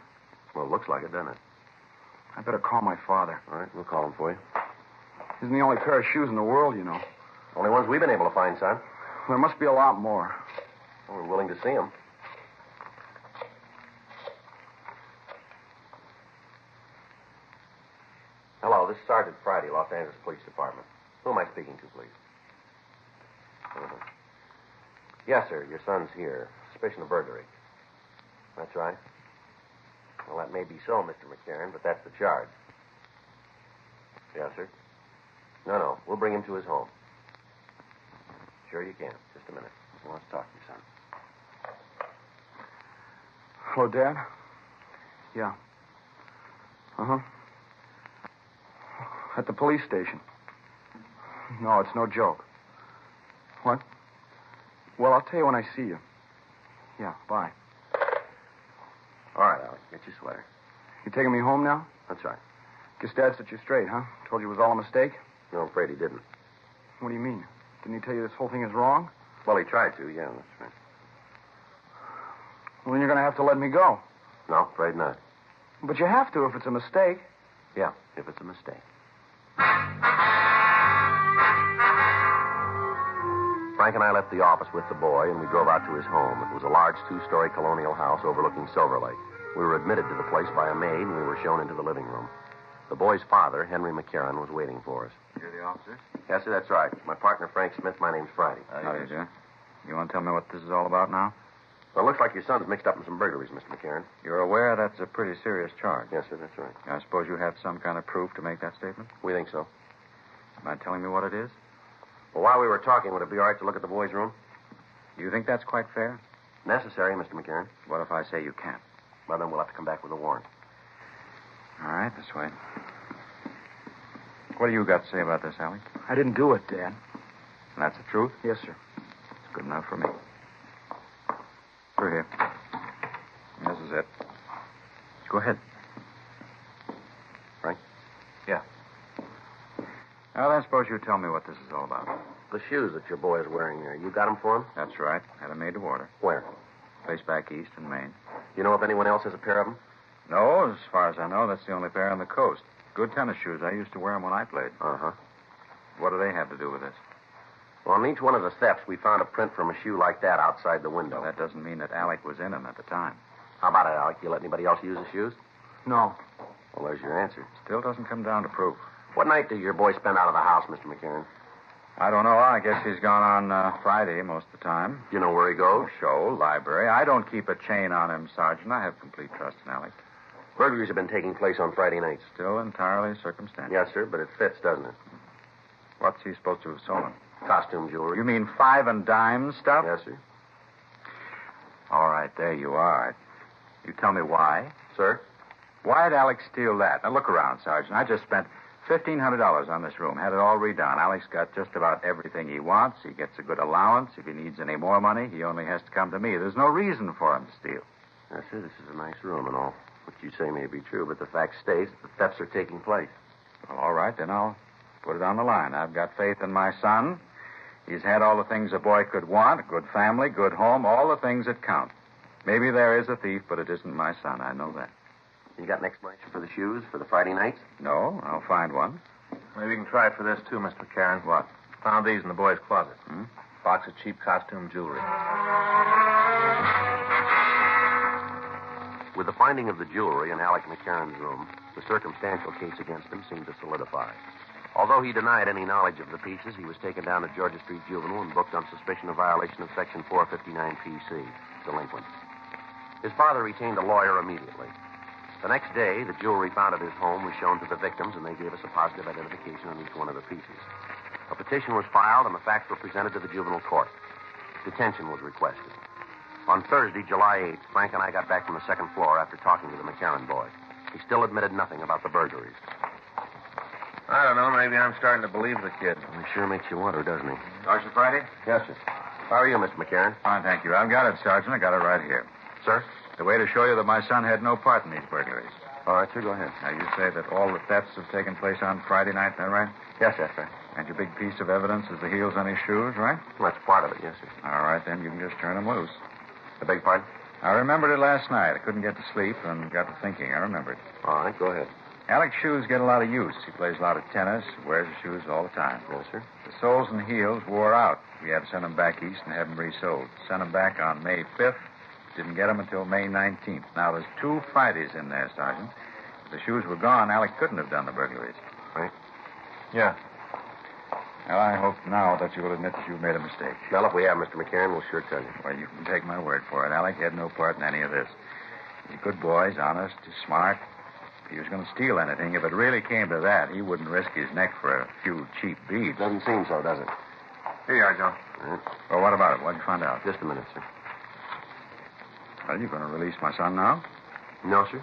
Well, it looks like it, doesn't it? I better call my father. All right, we'll call him for you. Isn't the only pair of shoes in the world, you know. Only ones we've been able to find, son. There must be a lot more. Well, we're willing to see them. Hello, this is Sergeant Friday, Los Angeles Police Department. Who am I speaking to, please? Uh-huh. Yes, sir. Your son's here. Suspicion of burglary. That's right. Well, that may be so, Mr. McCarran, but that's the charge. Yes, sir. No. We'll bring him to his home. Sure you can. Just a minute. He wants to talk to you, son. Hello, Dad? Yeah. Uh-huh. At the police station. No, it's no joke. What? Well, I'll tell you when I see you. Yeah, bye. All right, Alec. Get your sweater. You taking me home now? That's right. Guess Dad set you straight, huh? Told you it was all a mistake? No, I'm afraid he didn't. What do you mean? Didn't he tell you this whole thing is wrong? Well, he tried to, yeah, that's right. Well, then you're going to have to let me go. No, afraid not. But you have to if it's a mistake. Yeah, if it's a mistake. Frank and I left the office with the boy, and we drove out to his home. It was a large two-story colonial house overlooking Silver Lake. We were admitted to the place by a maid, and we were shown into the living room. The boy's father, Henry McCarran, was waiting for us. You're the officer? Yes, sir, that's right. My partner, Frank Smith. My name's Friday. How do you do? You want to tell me what this is all about now? Well, it looks like your son's mixed up in some burglaries, Mr. McCarran. You're aware that's a pretty serious charge? Yes, sir, that's right. I suppose you have some kind of proof to make that statement? We think so. Mind telling me what it is? Well, while we were talking, would it be all right to look at the boy's room? Do you think that's quite fair? Necessary, Mr. McCarran. What if I say you can't? Well, then we'll have to come back with a warrant. All right, this way. What do you got to say about this, Alec? I didn't do it, Dad. That's the truth? Yes, sir. It's good enough for me. Through here. This is it. Go ahead. Frank? Yeah. Now, then, suppose you tell me what this is all about. The shoes that your boy is wearing there, you got them for him? That's right. Had them made to order. Where? Place back east in Maine. You know if anyone else has a pair of them? No, as far as I know, that's the only pair on the coast. Good tennis shoes. I used to wear them when I played. Uh-huh. What do they have to do with this? On each one of the thefts, we found a print from a shoe like that outside the window. Well, that doesn't mean that Alec was in them at the time. How about it, Alec? You let anybody else use the shoes? No. Well, there's your answer. Still doesn't come down to proof. What night did your boy spend out of the house, Mr. McCarran? I don't know. I guess he's gone on Friday most of the time. You know where he goes? Show, library. I don't keep a chain on him, Sergeant. I have complete trust in Alec. Burglaries have been taking place on Friday nights. Still entirely circumstantial. Yes, sir, but it fits, doesn't it? What's he supposed to have stolen? Costume jewelry. You mean 5 and dime stuff? Yes, sir. All right, there you are. You tell me why. Sir? Why'd Alex steal that? Now, look around, Sergeant. I just spent $1,500 on this room. Had it all redone. Alex got just about everything he wants. He gets a good allowance. If he needs any more money, he only has to come to me. There's no reason for him to steal. Yes, sir, this is a nice room and all. What you say may be true, but the fact stays that the thefts are taking place. Well, all right, then I'll put it on the line. I've got faith in my son. He's had all the things a boy could want, a good family, good home, all the things that count. Maybe there is a thief, but it isn't my son. I know that. You got an explanation for the shoes for the Friday nights? No, I'll find one. Maybe you can try for this, too, Mr. McCarran. What? Found these in the boys' closet. Box of cheap costume jewelry. With the finding of the jewelry in Alec McCarran's room, the circumstantial case against him seemed to solidify. Although he denied any knowledge of the pieces, he was taken down to Georgia Street Juvenile and booked on suspicion of violation of Section 459 PC, delinquent. His father retained a lawyer immediately. The next day, the jewelry found at his home was shown to the victims, and they gave us a positive identification on each one of the pieces. A petition was filed, and the facts were presented to the juvenile court. Detention was requested. On Thursday, July 8th, Frank and I got back from the second floor after talking to the McCarran boy. He still admitted nothing about the burglaries. I don't know. Maybe I'm starting to believe the kid. He sure makes you wonder, doesn't he? Sergeant Friday? Yes, sir. How are you, Mr. McCarran? Fine, thank you. I've got it, Sergeant. I got it right here. Sir? The way to show you that my son had no part in these burglaries. All right, sir, go ahead. Now, you say that all the thefts have taken place on Friday night, is that right? Yes, yes, sir. And your big piece of evidence is the heels on his shoes, right? Well, that's part of it, yes, sir. All right, then you can just turn him loose. I beg your pardon? I remembered it last night. I couldn't get to sleep and got to thinking. I remembered. All right, go ahead. Alec's shoes get a lot of use. He plays a lot of tennis, wears his shoes all the time. Yes, sir. The soles and heels wore out. We had to send them back east and have them resoled. Sent them back on May 5th. Didn't get them until May 19th. Now, there's 2 Fridays in there, Sergeant. If the shoes were gone, Alec couldn't have done the burglaries. Right? Yeah. Well, I hope now that you will admit that you've made a mistake. Well, if we have, Mr. McCarran, we'll sure tell you. Well, you can take my word for it. Alec had no part in any of this. He's a good boy. He's honest. He's smart. If he was going to steal anything, if it really came to that, he wouldn't risk his neck for a few cheap beads. Doesn't seem so, does it? Here you are, Joe. All right. Well, what about it? What'd you find out? Just a minute, sir. Well, you're going to release my son now? No, sir.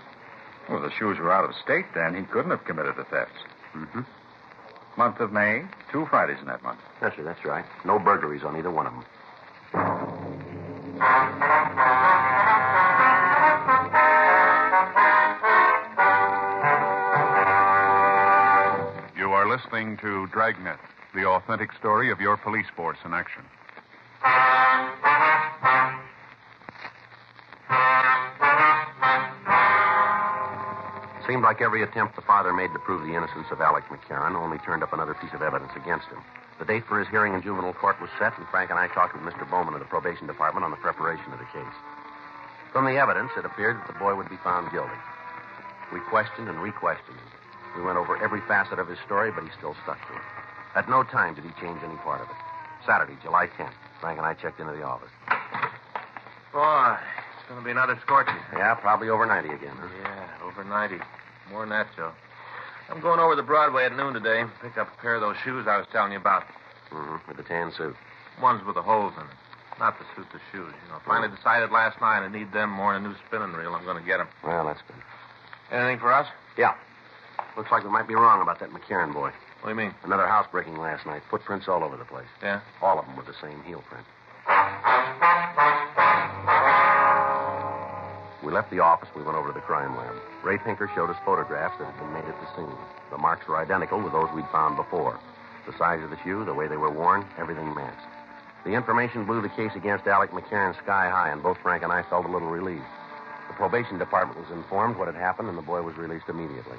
Well, the shoes were out of state then. He couldn't have committed the thefts. Mm-hmm. Month of May, 2 Fridays in that month. Yes, sir, that's right. No burglaries on either one of them. You are listening to Dragnet, the authentic story of your police force in action. Seemed like every attempt the father made to prove the innocence of Alec McCarran only turned up another piece of evidence against him. The date for his hearing in juvenile court was set, and Frank and I talked with Mr. Bowman of the probation department on the preparation of the case. From the evidence, it appeared that the boy would be found guilty. We questioned and re-questioned him. We went over every facet of his story, but he still stuck to it. At no time did he change any part of it. Saturday, July 10th, Frank and I checked into the office. Boy, it's going to be another scorcher. Yeah, probably over 90 again, huh? Yeah, over 90. More than that, Joe. I'm going over to Broadway at noon today. Pick up a pair of those shoes I was telling you about. Mm-hmm, with the tan suit. Ones with the holes in it. Not the suit, the shoes. You know, finally decided last night I need them more than a new spinning reel. I'm going to get them. Well, that's good. Anything for us? Yeah. Looks like we might be wrong about that McCarran boy. What do you mean? Another housebreaking last night. Footprints all over the place. Yeah? All of them with the same heel print. We left the office. We went over to the crime lab. Ray Pinker showed us photographs that had been made at the scene. The marks were identical with those we'd found before. The size of the shoe, the way they were worn, everything matched. The information blew the case against Alec McCarran sky high, and both Frank and I felt a little relieved. The probation department was informed what had happened, and the boy was released immediately.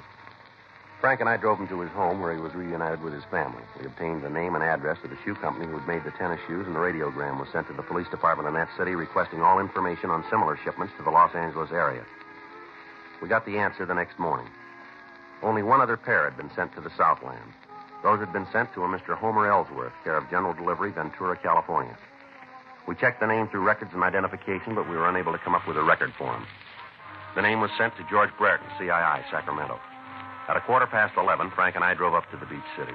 Frank and I drove him to his home where he was reunited with his family. We obtained the name and address of the shoe company who had made the tennis shoes, and the radiogram was sent to the police department in that city requesting all information on similar shipments to the Los Angeles area. We got the answer the next morning. Only one other pair had been sent to the Southland. Those had been sent to a Mr. Homer Ellsworth, care of General Delivery, Ventura, California. We checked the name through records and identification, but we were unable to come up with a record for him. The name was sent to George Brereton, CII, Sacramento. At 11:15, Frank and I drove up to the beach city.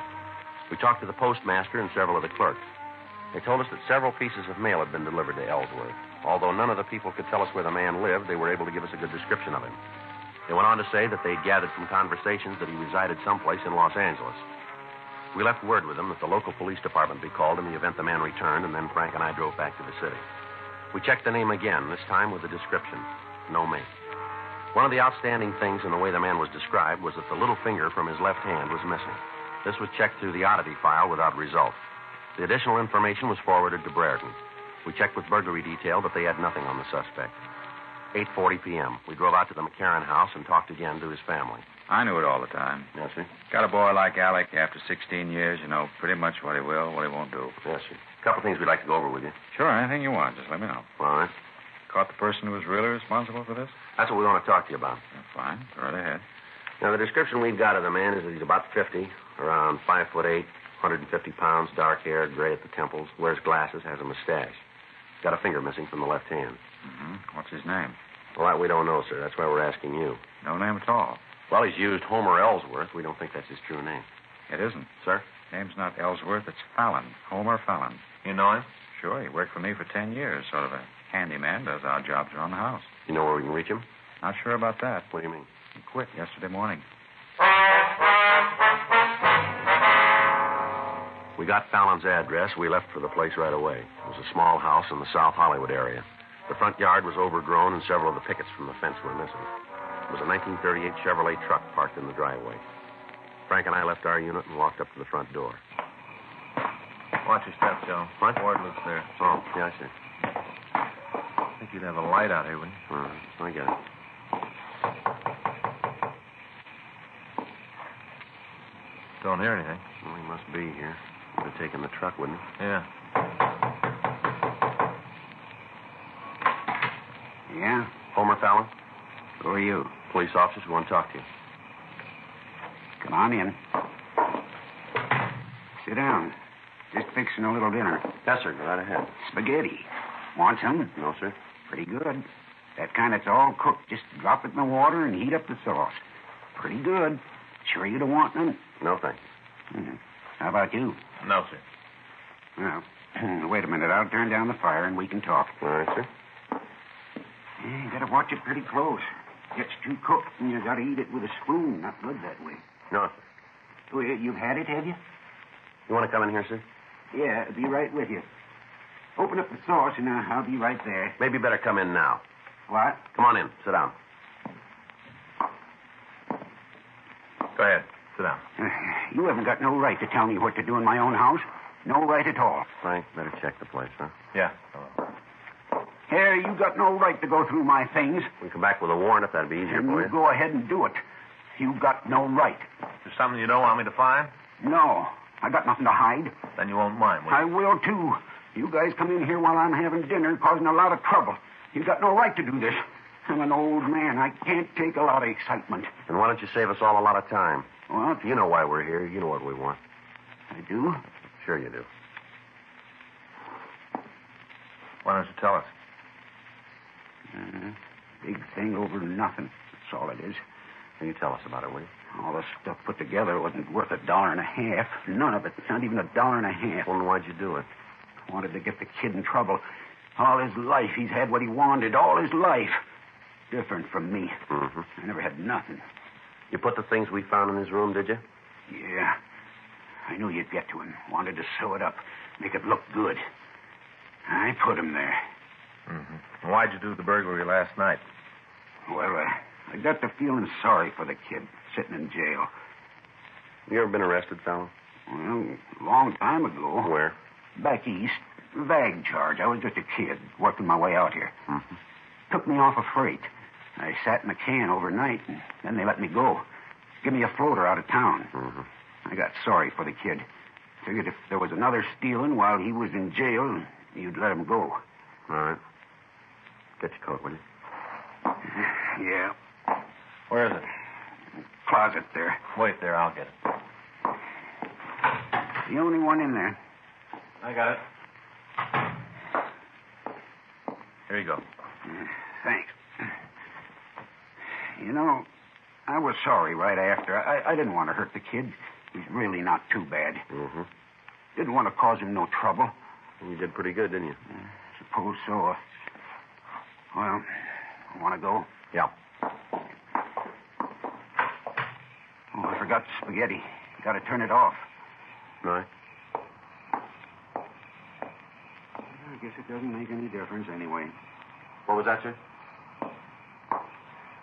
We talked to the postmaster and several of the clerks. They told us that several pieces of mail had been delivered to Ellsworth. Although none of the people could tell us where the man lived, they were able to give us a good description of him. They went on to say that they'd gathered from conversations that he resided someplace in Los Angeles. We left word with them that the local police department be called in the event the man returned, and then Frank and I drove back to the city. We checked the name again, this time with the description. No make. One of the outstanding things in the way the man was described was that the little finger from his left hand was missing. This was checked through the oddity file without result. The additional information was forwarded to Brereton. We checked with burglary detail, but they had nothing on the suspect. 8:40 p.m. We drove out to the McCarran house and talked again to his family. I knew it all the time. Yes, sir? Got a boy like Alec after 16 years, you know pretty much what he will, what he won't do. Yes, sir. A couple things we'd like to go over with you. Sure, anything you want. Just let me know. All right. Caught the person who was really responsible for this? That's what we want to talk to you about. Fine. Go right ahead. Now, the description we've got of the man is that he's about 50, around 5'8", 150 pounds, dark hair, gray at the temples, wears glasses, has a mustache. Got a finger missing from the left hand. Mm-hmm. What's his name? Well, that we don't know, sir. That's why we're asking you. No name at all. Well, he's used Homer Ellsworth. We don't think that's his true name. It isn't. Sir? Name's not Ellsworth. It's Fallon. Homer Fallon. You know him? Sure. He worked for me for 10 years. Sort of a handyman. Does odd jobs around the house. You know where we can reach him? Not sure about that. What do you mean? He quit yesterday morning. We got Fallon's address. We left for the place right away. It was a small house in the South Hollywood area. The front yard was overgrown, and several of the pickets from the fence were missing. It was a 1938 Chevrolet truck parked in the driveway. Frank and I left our unit and walked up to the front door. Watch your steps, Joe. What? Ward lives there. Oh, yeah, I see. I think you'd have a light out here, wouldn't you? I get it. Don't hear anything. Well, he must be here. Would have taken the truck, wouldn't he? Yeah. Yeah? Homer Fallon? Who are you? Police officers who want to talk to you. Come on in. Sit down. Just fixing a little dinner. Yes, sir. Go right ahead. Spaghetti. Want some? No, sir. Pretty good. That kind that's all cooked. Just drop it in the water and heat up the sauce. Pretty good. Sure you don't want none? No, thanks. How about you? No, sir. Well, wait a minute. I'll turn down the fire and we can talk. All right, sir. You gotta watch it pretty close. Gets too cooked and you gotta eat it with a spoon. Not good that way. No, sir. Oh, you've had it, have you? You want to come in here, sir? Yeah, I'll be right with you. Open up the sauce and I'll be right there. Maybe better come in now. What? Come on in. Sit down. Go ahead. Sit down. You haven't got no right to tell me what to do in my own house. No right at all. Frank, better check the place, huh? Yeah. Here, you got no right to go through my things. We can come back with a warrant if that'd be easier for you. You go ahead and do it. You got no right. Is something you don't want me to find? No. I got nothing to hide. Then you won't mind, will you? I will, too. You guys come in here while I'm having dinner, causing a lot of trouble. You got no right to do this. I'm an old man. I can't take a lot of excitement. Then why don't you save us all a lot of time? What? You know why we're here. You know what we want. I do? Sure you do. Why don't you tell us? Big thing over nothing. That's all it is. Can you tell us about it, will you? All the stuff put together wasn't worth $1.50. None of it. Not even $1.50. Well, then why'd you do it? Wanted to get the kid in trouble. All his life, he's had what he wanted. All his life. Different from me. Mm-hmm. I never had nothing. You put the things we found in his room, did you? Yeah. I knew you'd get to him. Wanted to sew it up. Make it look good. I put him there. Mm-hmm. Why'd you do the burglary last night? Well, I got to feeling sorry for the kid sitting in jail. You ever been arrested, fellow? Well, a long time ago. Where? Back east. Vag charge. I was just a kid, working my way out here. Mm-hmm. Took me off a freight. I sat in a can overnight, and then they let me go. give me a floater out of town. I got sorry for the kid. Figured if there was another stealing while he was in jail, you'd let him go. All right. Get your coat, will you? Yeah. Where is it? Closet there. Wait there, I'll get it. The only one in there. I got it. Here you go. Thanks. You know, I was sorry right after. I didn't want to hurt the kid. He's really not too bad. Didn't want to cause him no trouble. You did pretty good, didn't you? Suppose so. Well, want to go? Yeah. Oh, I forgot the spaghetti. Got to turn it off. Right. I guess it doesn't make any difference anyway. What was that, sir?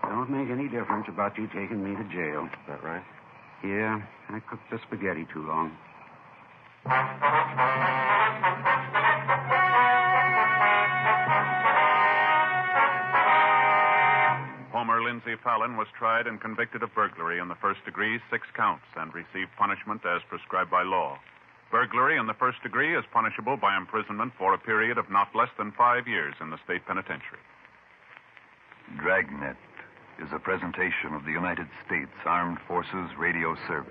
Don't make any difference about you taking me to jail. Is that right? Yeah, I cooked the spaghetti too long. Homer Lindsay Fallon was tried and convicted of burglary in the first degree, 6 counts, and received punishment as prescribed by law. Burglary in the first degree is punishable by imprisonment for a period of not less than 5 years in the state penitentiary. Dragnet is a presentation of the United States Armed Forces Radio Service.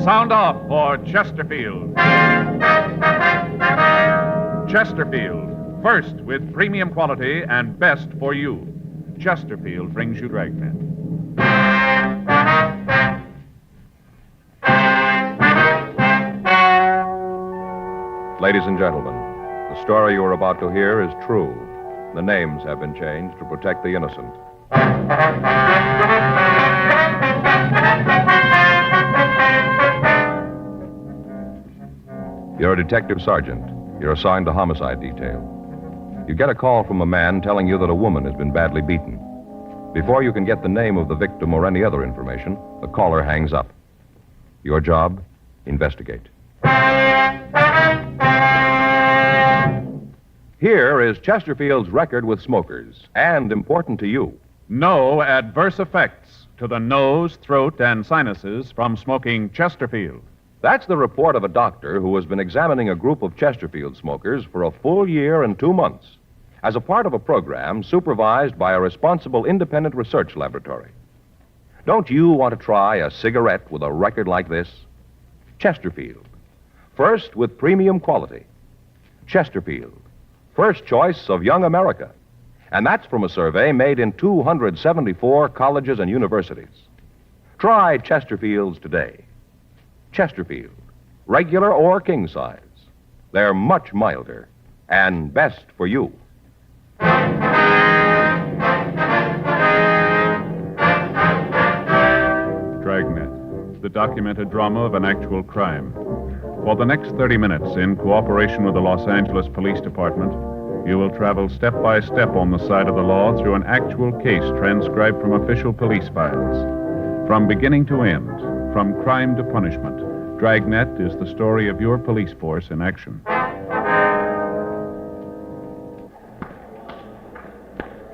Sound off for Chesterfield. Chesterfield, first with premium quality and best for you. Chesterfield brings you Dragnet. Ladies and gentlemen, the story you are about to hear is true. The names have been changed to protect the innocent. You're a detective sergeant. You're assigned to homicide detail. You get a call from a man telling you that a woman has been badly beaten. Before you can get the name of the victim or any other information, the caller hangs up. Your job? Investigate. Here is Chesterfield's record with smokers, and important to you. No adverse effects to the nose, throat, and sinuses from smoking Chesterfield. That's the report of a doctor who has been examining a group of Chesterfield smokers for a full year and 2 months as a part of a program supervised by a responsible independent research laboratory. Don't you want to try a cigarette with a record like this? Chesterfield, first with premium quality. Chesterfield, first choice of young America. And that's from a survey made in 274 colleges and universities. Try Chesterfields today. Chesterfield, regular or king size. They're much milder and best for you. Dragnet, the documented drama of an actual crime. For the next 30 minutes, in cooperation with the Los Angeles Police Department, you will travel step by step on the side of the law through an actual case transcribed from official police files. From beginning to end, from crime to punishment, Dragnet is the story of your police force in action.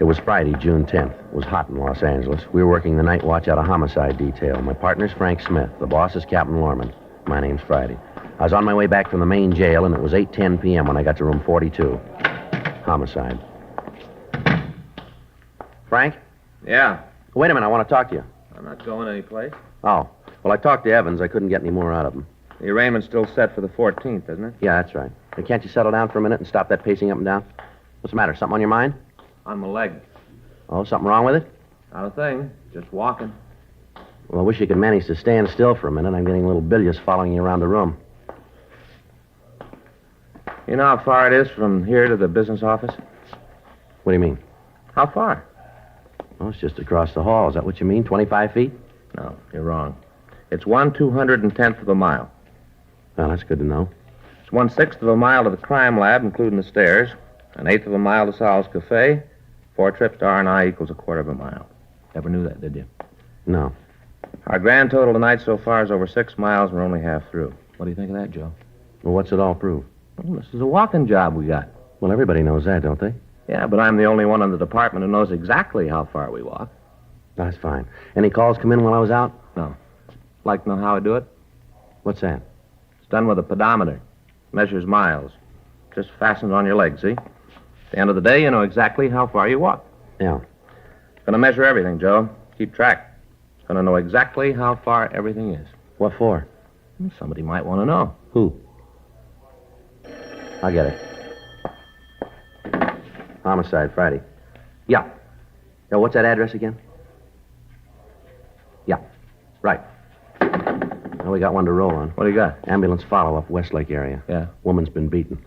It was Friday, June 10th. It was hot in Los Angeles. We were working the night watch out of homicide detail. My partner's Frank Smith. The boss is Captain Lorman. My name's Friday. I was on my way back from the main jail, and it was 8:10 p.m. when I got to room 42. Homicide. Frank? Yeah. Wait a minute, I want to talk to you. I'm not going anyplace. Oh. Well, I talked to Evans. I couldn't get any more out of him. The arraignment's still set for the 14th, isn't it? Yeah, that's right. Hey, can't you settle down for a minute and stop that pacing up and down? What's the matter? Something on your mind? On my leg. Oh, something wrong with it? Not a thing. Just walking. Well, I wish you could manage to stand still for a minute. I'm getting a little bilious following you around the room. You know how far it is from here to the business office? What do you mean? How far? Oh, it's just across the hall. Is that what you mean? 25 feet? No, you're wrong. It's 1/210th of a mile. Well, that's good to know. It's 1/6 of a mile to the crime lab, including the stairs. 1/8 of a mile to Sal's Cafe. 4 trips to R&I equals 1/4 of a mile. Never knew that, did you? No. Our grand total tonight so far is over 6 miles, and we're only half through. What do you think of that, Joe? Well, what's it all prove? Well, this is a walking job we got. Well, everybody knows that, don't they? Yeah, but I'm the only one in the department who knows exactly how far we walk. That's fine. Any calls come in while I was out? No. Like to know how I do it? What's that? It's done with a pedometer. Measures miles. Just fastened on your leg, see? At the end of the day, you know exactly how far you walk. Yeah. It's going to measure everything, Joe. Keep track. It's going to know exactly how far everything is. What for? Somebody might want to know. Who? I'll get it. Homicide, Friday. Yeah. Yeah, what's that address again? Yeah. Right. Well, we got one to roll on. What do you got? Ambulance follow-up, Westlake area. Yeah. Woman's been beaten.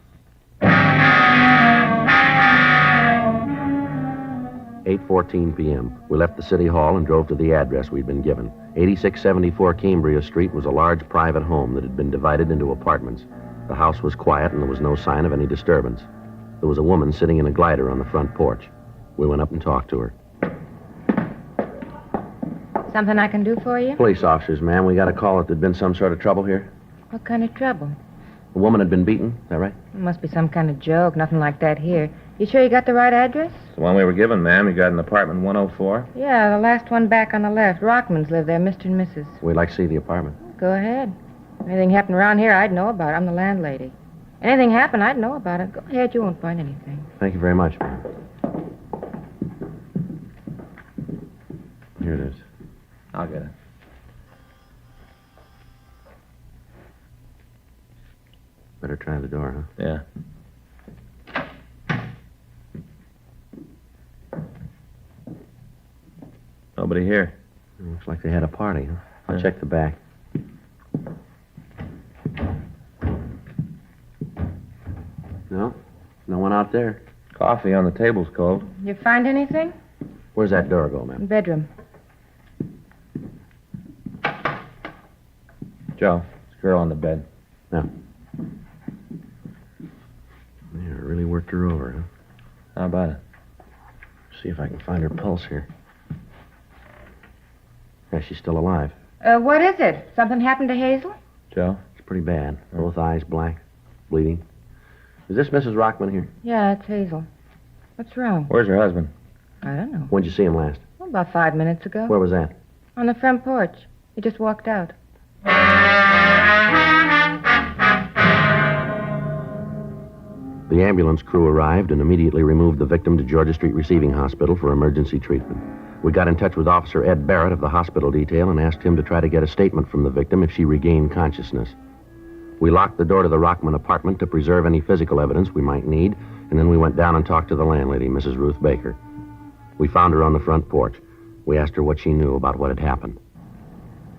8:14 p.m. We left the city hall and drove to the address we'd been given. 8674 Cambria Street was a large private home that had been divided into apartments. The house was quiet and there was no sign of any disturbance. There was a woman sitting in a glider on the front porch. We went up and talked to her. Something I can do for you? Police officers, ma'am. We got a call that there'd been some sort of trouble here. What kind of trouble? A woman had been beaten. Is that right? It must be some kind of joke. Nothing like that here. You sure you got the right address? It's the one we were given, ma'am. You got an apartment 104? Yeah, the last one back on the left. Rockmans live there, Mr. and Mrs. We'd like to see the apartment. Go ahead. Anything happened around here, I'd know about it. I'm the landlady. Anything happened, I'd know about it. Go ahead, you won't find anything. Thank you very much, ma'am. Here it is. I'll get it. Better try the door, huh? Yeah. Nobody here. Looks like they had a party, huh? I'll check the back. No? No one out there. Coffee on the table's cold. You find anything? Where's that door go, ma'am? Bedroom. Joe, this girl on the bed. Yeah. Yeah, really worked her over, huh? How about it? See if I can find her pulse here. Yeah, she's still alive. What is it? Something happened to Hazel? Joe? It's pretty bad. Both eyes black, bleeding. Is this Mrs. Rockman here? Yeah, it's Hazel. What's wrong? Where's her husband? I don't know. When'd you see him last? Well, about 5 minutes ago. Where was that? On the front porch. He just walked out. The ambulance crew arrived and immediately removed the victim to Georgia Street Receiving Hospital for emergency treatment. We got in touch with Officer Ed Barrett of the hospital detail and asked him to try to get a statement from the victim if she regained consciousness. We locked the door to the Rockman apartment to preserve any physical evidence we might need, and then we went down and talked to the landlady, Mrs. Ruth Baker. We found her on the front porch. We asked her what she knew about what had happened.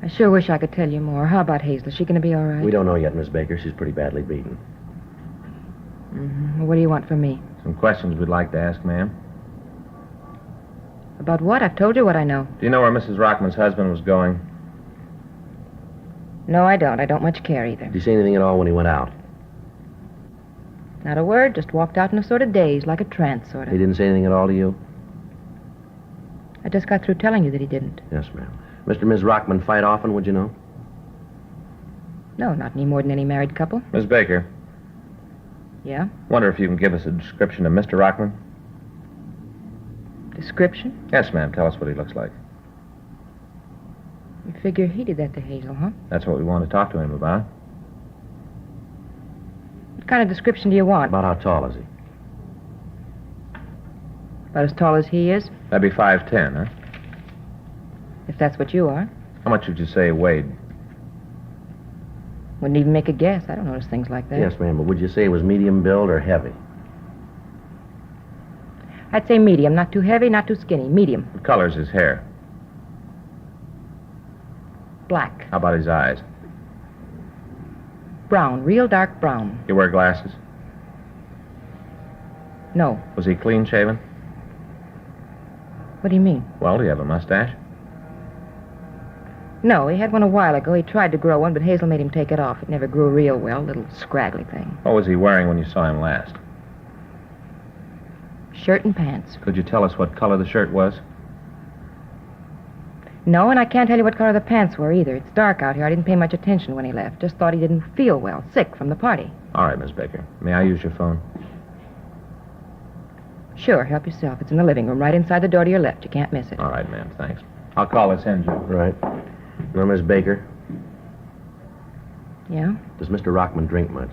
I sure wish I could tell you more. How about Hazel? Is she going to be all right? We don't know yet, Miss Baker. She's pretty badly beaten. Mm-hmm. Well, what do you want from me? Some questions we'd like to ask, ma'am. About what? I've told you what I know. Do you know where Mrs. Rockman's husband was going? No, I don't. I don't much care either. Did you say anything at all when he went out? Not a word. Just walked out in a sort of daze, like a trance, sort of. He didn't say anything at all to you? I just got through telling you that he didn't. Yes, ma'am. Mr. and Ms. Rockman fight often, would you know? No, not any more than any married couple. Miss Baker. Yeah? Wonder if you can give us a description of Mr. Rockman? Description? Yes, ma'am. Tell us what he looks like. You figure he did that to Hazel, huh? That's what we want to talk to him about. What kind of description do you want? About how tall is he? About as tall as he is? That'd be 5'10", huh? If that's what you are. How much would you say he weighed? Wouldn't even make a guess. I don't notice things like that. Yes, ma'am, but would you say he was medium build or heavy? I'd say medium. Not too heavy, not too skinny. Medium. What color's his hair? Black. How about his eyes? Brown. Real dark brown. You wear glasses? No. Was he clean shaven? What do you mean? Well, do you have a mustache? No, he had one a while ago. He tried to grow one, but Hazel made him take it off. It never grew real well. Little scraggly thing. What was he wearing when you saw him last? Shirt and pants. Could you tell us what color the shirt was? No, and I can't tell you what color the pants were either. It's dark out here. I didn't pay much attention when he left. Just thought he didn't feel well. Sick from the party. All right, Miss Baker. May I use your phone? Sure, help yourself. It's in the living room, right inside the door to your left. You can't miss it. All right, ma'am. Thanks. I'll call this in, Joe. Right. Now, Miss Baker, Yeah? does Mr. Rockman drink much?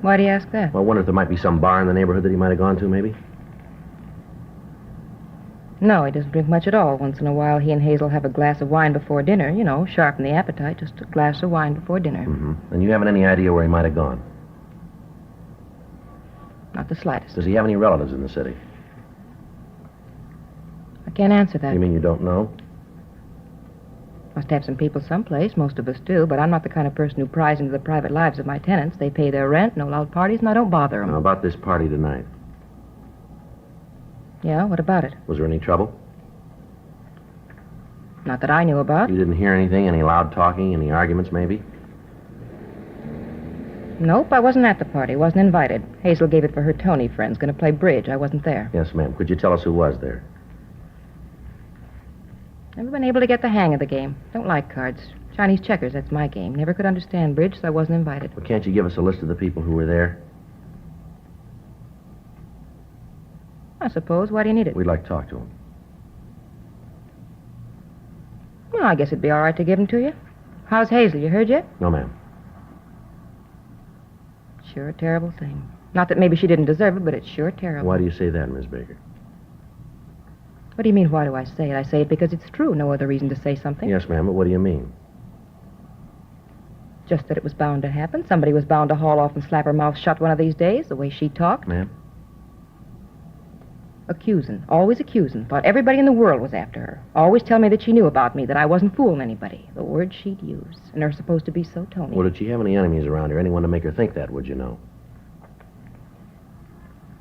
Why do you ask that? Well, I wonder if there might be some bar in the neighborhood that he might have gone to, maybe? No, he doesn't drink much at all. Once in a while, he and Hazel have a glass of wine before dinner. You know, sharpen the appetite. Just a glass of wine before dinner. Mm-hmm. And you haven't any idea where he might have gone? Not the slightest. Does he have any relatives in the city? I can't answer that. You mean you don't know? Must have some people someplace. Most of us do. But I'm not the kind of person who pries into the private lives of my tenants. They pay their rent, no loud parties, and I don't bother them. Now, about this party tonight. Yeah, what about it? Was there any trouble? Not that I knew about. You didn't hear anything? Any loud talking? Any arguments, maybe? Nope, I wasn't at the party. Wasn't invited. Hazel gave it for her Tony friends. Going to play bridge. I wasn't there. Yes, ma'am. Could you tell us who was there? Never been able to get the hang of the game. Don't like cards. Chinese checkers, that's my game. Never could understand bridge, so I wasn't invited. Well, can't you give us a list of the people who were there? I suppose. Why do you need it? We'd like to talk to them. Well, I guess it'd be all right to give them to you. How's Hazel? You heard yet? No, ma'am. Sure a terrible thing. Not that maybe she didn't deserve it, but it's sure terrible. Why do you say that, Miss Baker? What do you mean, why do I say it? I say it because it's true. No other reason to say something. Yes, ma'am, but what do you mean? Just that it was bound to happen. Somebody was bound to haul off and slap her mouth shut one of these days, the way she talked. Ma'am? Accusing. Always accusing. Thought everybody in the world was after her. Always tell me that she knew about me, that I wasn't fooling anybody. The words she'd use. And they're supposed to be so Tony. Well, did she have any enemies around her? Anyone to make her think that, would you know?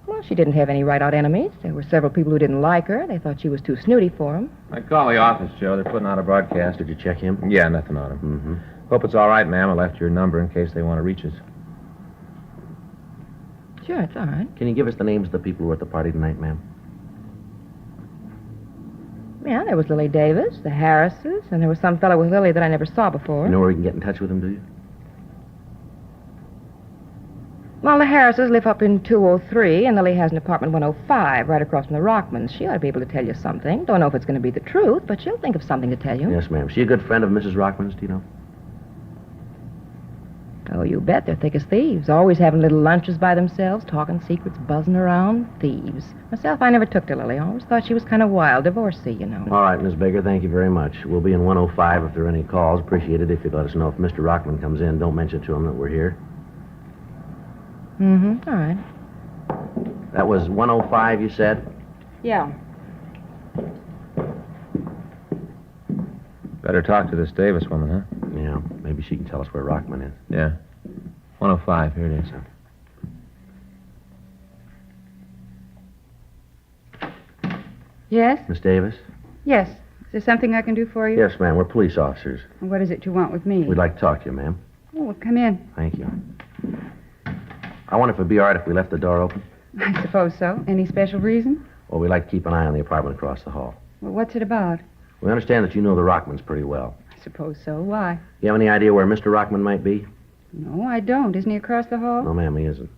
Well, she didn't have any right-out enemies. There were several people who didn't like her. They thought she was too snooty for them. I call the office, Joe. They're putting out a broadcast. Did you check him? Yeah, nothing on him. Mm-hmm. Hope it's all right, ma'am. I left your number in case they want to reach us. Sure, it's all right. Can you give us the names of the people who were at the party tonight, ma'am? Yeah, there was Lily Davis, the Harrises, and there was some fellow with Lily that I never saw before. You know where we can get in touch with them, do you? Well, the Harrises live up in 203, and Lily has an apartment 105 right across from the Rockmans. She ought to be able to tell you something. Don't know if it's going to be the truth, but she'll think of something to tell you. Yes, ma'am. She a good friend of Mrs. Rockman's, do you know? Oh, you bet. They're thick as thieves. Always having little lunches by themselves, talking secrets, buzzing around. Thieves. Myself, I never took to Lily. I always thought she was kind of wild. Divorcee, you know. All right, Miss Baker, thank you very much. We'll be in 105 if there are any calls. Appreciate it if you'd let us know if Mr. Rockman comes in. Don't mention to him that we're here. Mm-hmm. All right. That was 105, you said? Yeah. Better talk to this Davis woman, huh? Yeah. Maybe she can tell us where Rockman is. Yeah. 105. Here it is. Yes? Miss Davis? Yes. Is there something I can do for you? Yes, ma'am. We're police officers. What is it you want with me? We'd like to talk to you, ma'am. Oh, well, come in. Thank you. I wonder if it'd be all right if we left the door open. I suppose so. Any special reason? Well, we'd like to keep an eye on the apartment across the hall. Well, what's it about? We understand that you know the Rockmans pretty well. I suppose so. Why? You have any idea where Mr. Rockman might be? No, I don't. Isn't he across the hall? No, ma'am, he isn't.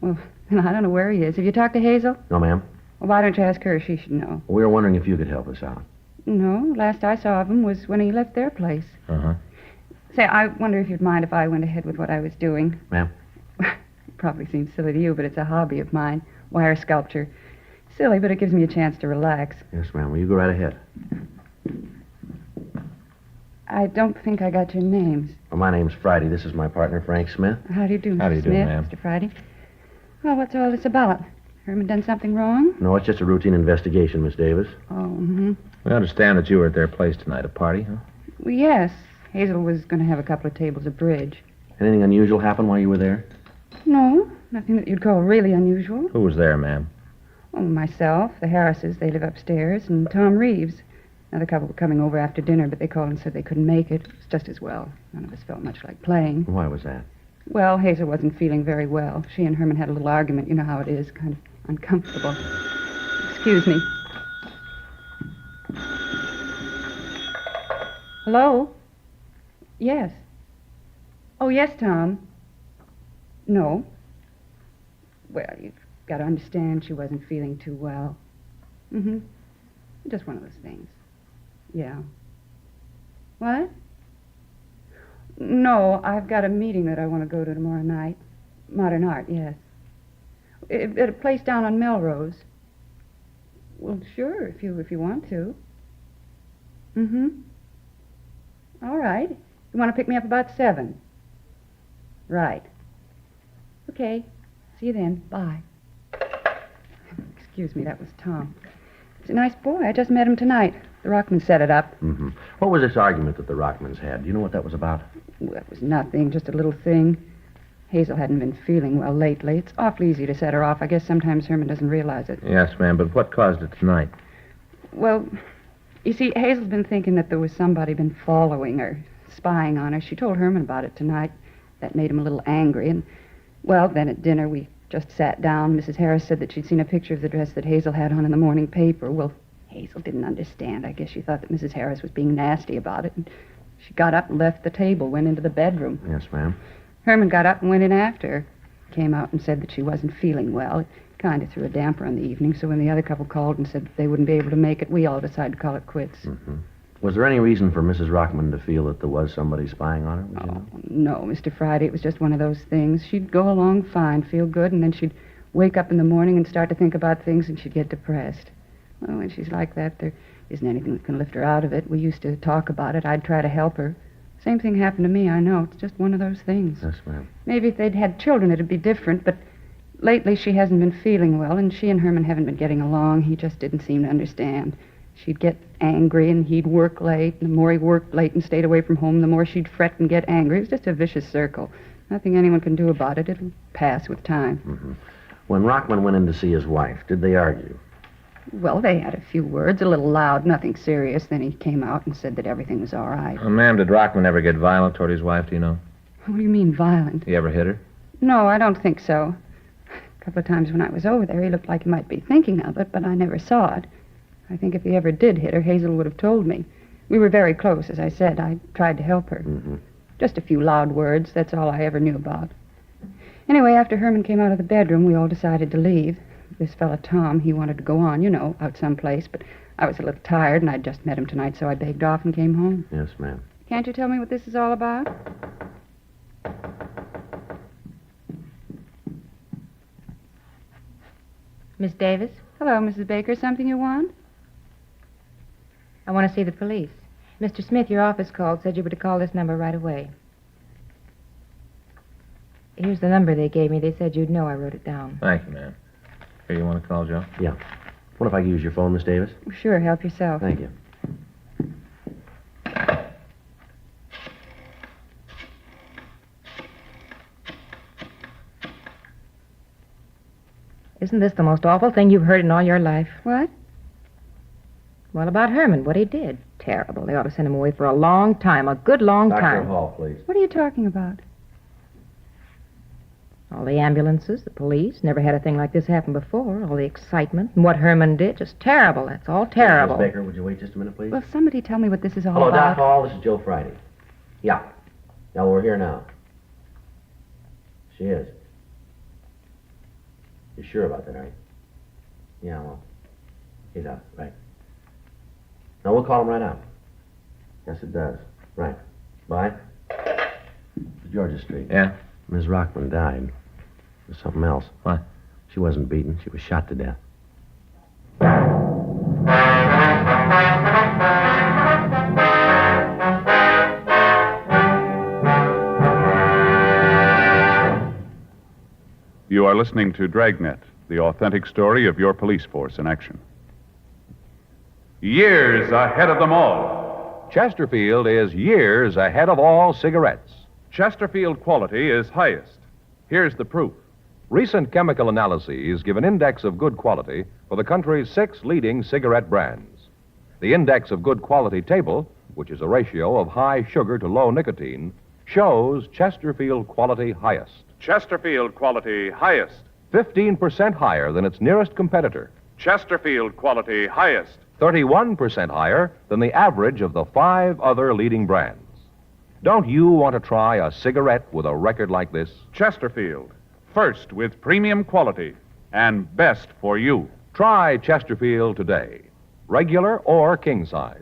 Well, And I don't know where he is. Have you talked to Hazel? No, ma'am. Well, why don't you ask her? She should know. We were wondering if you could help us out. No, last I saw of him was when he left their place. Uh-huh. Say, I wonder if you'd mind if I went ahead with what I was doing. Ma'am? It probably seems silly to you, but it's a hobby of mine. Wire sculpture. Silly, but it gives me a chance to relax. Yes, ma'am. Well, you go right ahead. I don't think I got your names. Well, my name's Friday. This is my partner, Frank Smith. How do you do, Mr. How do you do, Smith, ma'am? Mr. Friday? Well, what's all this about? Herman done something wrong? No, it's just a routine investigation, Miss Davis. Oh, mm-hmm. We understand that you were at their place tonight, a party, huh? Well, yes. Hazel was going to have a couple of tables of bridge. Anything unusual happen while you were there? No, nothing that you'd call really unusual. Who was there, ma'am? Oh, myself, the Harrises, they live upstairs, and Tom Reeves. Another couple were coming over after dinner, but they called and said they couldn't make it. It was just as well. None of us felt much like playing. Why was that? Well, Hazel wasn't feeling very well. She and Herman had a little argument. You know how it is, kind of uncomfortable. Excuse me. Hello? Yes. Oh, yes, Tom. No. Well, you've got to understand she wasn't feeling too well. Mm-hmm. Just one of those things. Yeah. What? No, I've got a meeting that I want to go to tomorrow night. Modern art, yes. At a place down on Melrose. Well, sure, if you want to. Mm-hmm. All right. You want to pick me up about 7? Right. Okay. See you then. Bye. Excuse me, that was Tom. He's a nice boy. I just met him tonight. The Rockmans set it up. Mm-hmm. What was this argument that the Rockmans had? Do you know what that was about? Well, it was nothing, just a little thing. Hazel hadn't been feeling well lately. It's awfully easy to set her off. I guess sometimes Herman doesn't realize it. Yes, ma'am, but what caused it tonight? Well, you see, Hazel's been thinking that there was somebody been following her, spying on her. She told Herman about it tonight. That made him a little angry. And, well, then at dinner we just sat down. Mrs. Harris said that she'd seen a picture of the dress that Hazel had on in the morning paper. Well, Hazel didn't understand. I guess she thought that Mrs. Harris was being nasty about it. And she got up and left the table, went into the bedroom. Yes, ma'am. Herman got up and went in after her. Came out and said that she wasn't feeling well. It kind of threw a damper on the evening, so when the other couple called and said that they wouldn't be able to make it, we all decided to call it quits. Mm-hmm. Was there any reason for Mrs. Rockman to feel that there was somebody spying on her? Would you know? No, Mr. Friday. It was just one of those things. She'd go along fine, feel good, and then she'd wake up in the morning and start to think about things, and she'd get depressed. Well, when she's like that, there isn't anything that can lift her out of it. We used to talk about it. I'd try to help her. Same thing happened to me, I know. It's just one of those things. Yes, ma'am. Maybe if they'd had children, it'd be different, but lately she hasn't been feeling well, and she and Herman haven't been getting along. He just didn't seem to understand. She'd get angry, and he'd work late. And the more he worked late and stayed away from home, the more she'd fret and get angry. It was just a vicious circle. Nothing anyone can do about it. It'll pass with time. Mm-hmm. When Rockman went in to see his wife, did they argue? Well, they had a few words, a little loud, nothing serious. Then he came out and said that everything was all right. Ma'am, did Rockman ever get violent toward his wife, do you know? What do you mean, violent? He ever hit her? No, I don't think so. A couple of times when I was over there, he looked like he might be thinking of it, but I never saw it. I think if he ever did hit her, Hazel would have told me. We were very close, as I said. I tried to help her. Mm-hmm. Just a few loud words. That's all I ever knew about. Anyway, after Herman came out of the bedroom, we all decided to leave. This fella, Tom, he wanted to go on, you know, out someplace, but I was a little tired, and I'd just met him tonight, so I begged off and came home. Yes, ma'am. Can't you tell me what this is all about? Miss Davis? Hello, Mrs. Baker. Something you want? I want to see the police. Mr. Smith, your office called, said you were to call this number right away. Here's the number they gave me. They said you'd know. I wrote it down. Thank you, ma'am. Here, you want to call, Joe? Yeah. What if I could use your phone, Miss Davis? Sure, help yourself. Thank you. Isn't this the most awful thing you've heard in all your life? What? Well, about Herman, what he did. Terrible. They ought to send him away for a long time, a good long time. Dr. Hall, please. What are you talking about? All the ambulances, the police, never had a thing like this happen before. All the excitement and what Herman did, just terrible. That's all terrible. Miss Baker, would you wait just a minute, please? Will somebody tell me what this is all Hello, about? Doc Hall. This is Joe Friday. Yeah. Yeah, we're here now. She is. You sure about that, are you? Yeah, well, he's out, right. No, we'll call him right out. Yes, it does. Right. Bye. Georgia Street. Yeah? Ms. Rockman died. There's something else. What? She wasn't beaten. She was shot to death. You are listening to Dragnet, the authentic story of your police force in action. Years ahead of them all. Chesterfield is years ahead of all cigarettes. Chesterfield quality is highest. Here's the proof. Recent chemical analyses give an index of good quality for the country's 6 leading cigarette brands. The index of good quality table, which is a ratio of high sugar to low nicotine, shows Chesterfield quality highest. Chesterfield quality highest. 15% higher than its nearest competitor. Chesterfield quality highest. 31% higher than the average of the 5 other leading brands. Don't you want to try a cigarette with a record like this? Chesterfield. First with premium quality and best for you. Try Chesterfield today. Regular or king size.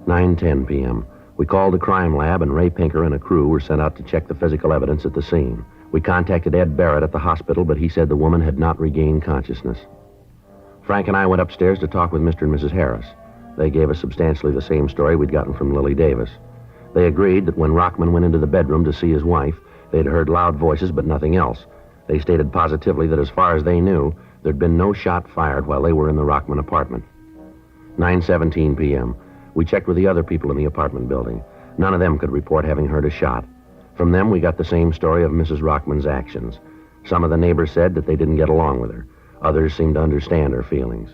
9:10 p.m. We called the crime lab, and Ray Pinker and a crew were sent out to check the physical evidence at the scene. We contacted Ed Barrett at the hospital, but he said the woman had not regained consciousness. Frank and I went upstairs to talk with Mr. and Mrs. Harris. They gave us substantially the same story we'd gotten from Lily Davis. They agreed that when Rockman went into the bedroom to see his wife, they'd heard loud voices but nothing else. They stated positively that as far as they knew, there'd been no shot fired while they were in the Rockman apartment. 9:17 p.m. We checked with the other people in the apartment building. None of them could report having heard a shot. From them, we got the same story of Mrs. Rockman's actions. Some of the neighbors said that they didn't get along with her. Others seemed to understand her feelings.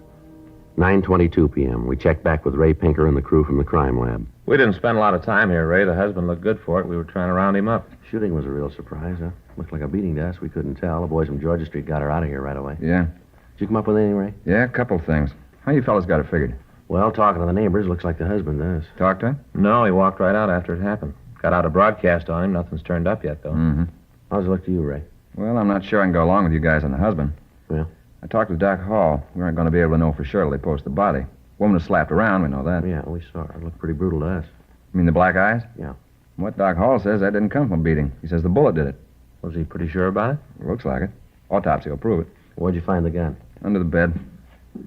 9:22 p.m. We checked back with Ray Pinker and the crew from the crime lab. We didn't spend a lot of time here, Ray. The husband looked good for it. We were trying to round him up. Shooting was a real surprise, huh? Looked like a beating to us. We couldn't tell. The boys from Georgia Street got her out of here right away. Yeah. Did you come up with anything, Ray? Yeah, a couple of things. How you fellas got it figured? Well, talking to the neighbors, looks like the husband does. Talked to him? No, he walked right out after it happened. Got out a broadcast on him. Nothing's turned up yet, though. Mm-hmm. How's it look to you, Ray? Well, I'm not sure I can go along with you guys on the husband. Well? I talked with Doc Hall. We aren't going to be able to know for sure till they post the body. Woman was slapped around, we know that. Yeah, we saw her. It looked pretty brutal to us. You mean the black eyes? Yeah. What Doc Hall says, that didn't come from a beating. He says the bullet did it. Was he pretty sure about it? Looks like it. Autopsy will prove it. Where'd you find the gun? Under the bed.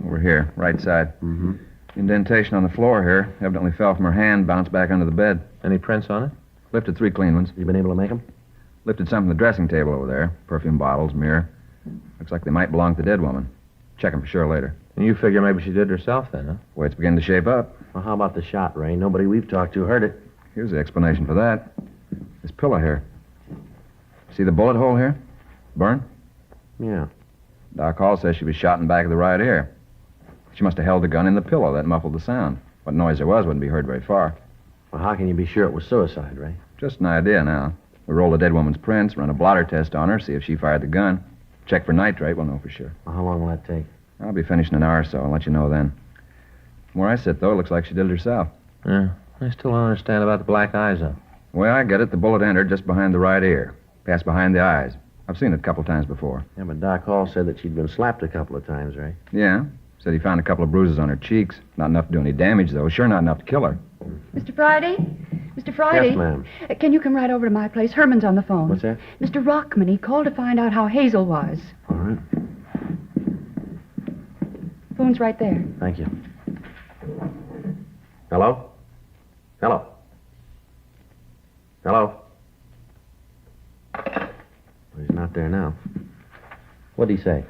Over here, right side. Mm-hmm. Indentation on the floor here. Evidently fell from her hand, bounced back under the bed. Any prints on it? Lifted 3 clean ones. You been able to make them? Lifted some from the dressing table over there. Perfume bottles, mirror. Looks like they might belong to the dead woman. Check them for sure later. And you figure maybe she did herself then, huh? Way it's beginning to shape up. Well, how about the shot, Ray? Nobody we've talked to heard it. Here's the explanation for that. This pillow here. See the bullet hole here? Burn? Yeah. Doc Hall says she was shot in the back of the right ear. She must have held the gun in the pillow. That muffled the sound. What noise there was wouldn't be heard very far. Well, how can you be sure it was suicide, Ray? Just an idea now. We roll the dead woman's prints, run a blotter test on her, see if she fired the gun. Check for nitrate, we'll know for sure. Well, how long will that take? I'll be finished in an hour or so. I'll let you know then. From where I sit, though, it looks like she did it herself. Yeah. I still don't understand about the black eyes, though. The way I get it, the bullet entered just behind the right ear. Passed behind the eyes. I've seen it a couple times before. Yeah, but Doc Hall said that she'd been slapped a couple of times, Ray. Yeah. Said he found a couple of bruises on her cheeks. Not enough to do any damage, though. Sure not enough to kill her. Mr. Friday? Mr. Friday? Yes, ma'am. Can you come right over to my place? Herman's on the phone. What's that? Mr. Rockman. He called to find out how Hazel was. All right. Phone's right there. Thank you. Hello? Hello? Hello? Well, he's not there now. What'd he say?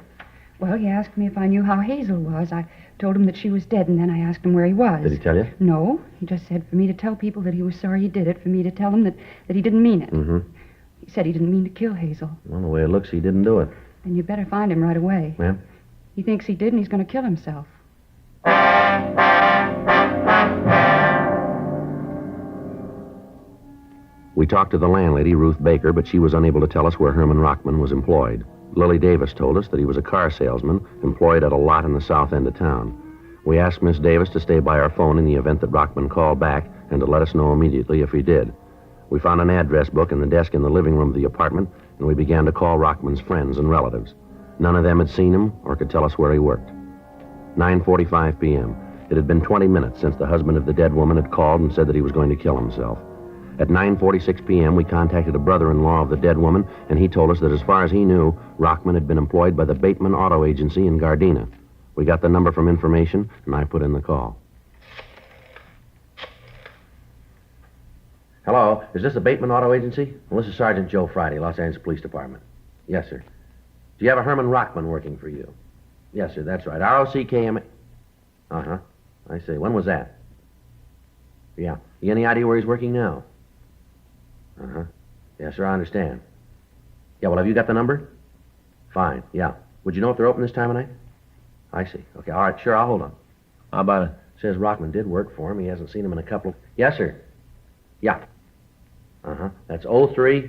Well, he asked me if I knew how Hazel was. I told him that she was dead, and then I asked him where he was. Did he tell you? No. He just said for me to tell people that he was sorry he did it, for me to tell them that he didn't mean it. Mm-hmm. He said he didn't mean to kill Hazel. Well, the way it looks, he didn't do it. And you better find him right away. Ma'am? He thinks he did, and he's going to kill himself. We talked to the landlady, Ruth Baker, but she was unable to tell us where Herman Rockman was employed. Lily Davis told us that he was a car salesman employed at a lot in the south end of town. We asked Miss Davis to stay by our phone in the event that Rockman called back and to let us know immediately if he did. We found an address book in the desk in the living room of the apartment, and we began to call Rockman's friends and relatives. None of them had seen him or could tell us where he worked. 9:45 p.m. It had been 20 minutes since the husband of the dead woman had called and said that he was going to kill himself. At 9:46 p.m., we contacted a brother-in-law of the dead woman, and he told us that as far as he knew, Rockman had been employed by the Bateman Auto Agency in Gardena. We got the number from information, and I put in the call. Hello, is this the Bateman Auto Agency? Well, this is Sergeant Joe Friday, Los Angeles Police Department. Yes, sir. Do you have a Herman Rockman working for you? Yes, sir, that's right. R-O-C-K-M... Uh-huh. I see. When was that? Yeah. You any idea where he's working now? Uh-huh. Yes, sir, I understand. Yeah, well, have you got the number? Fine, yeah. Would you know if they're open this time of night? I see. Okay, all right, sure, I'll hold on. How about it? Says Rockman did work for him. He hasn't seen him in a couple of... Yes, sir. Yeah. Uh-huh. That's 03,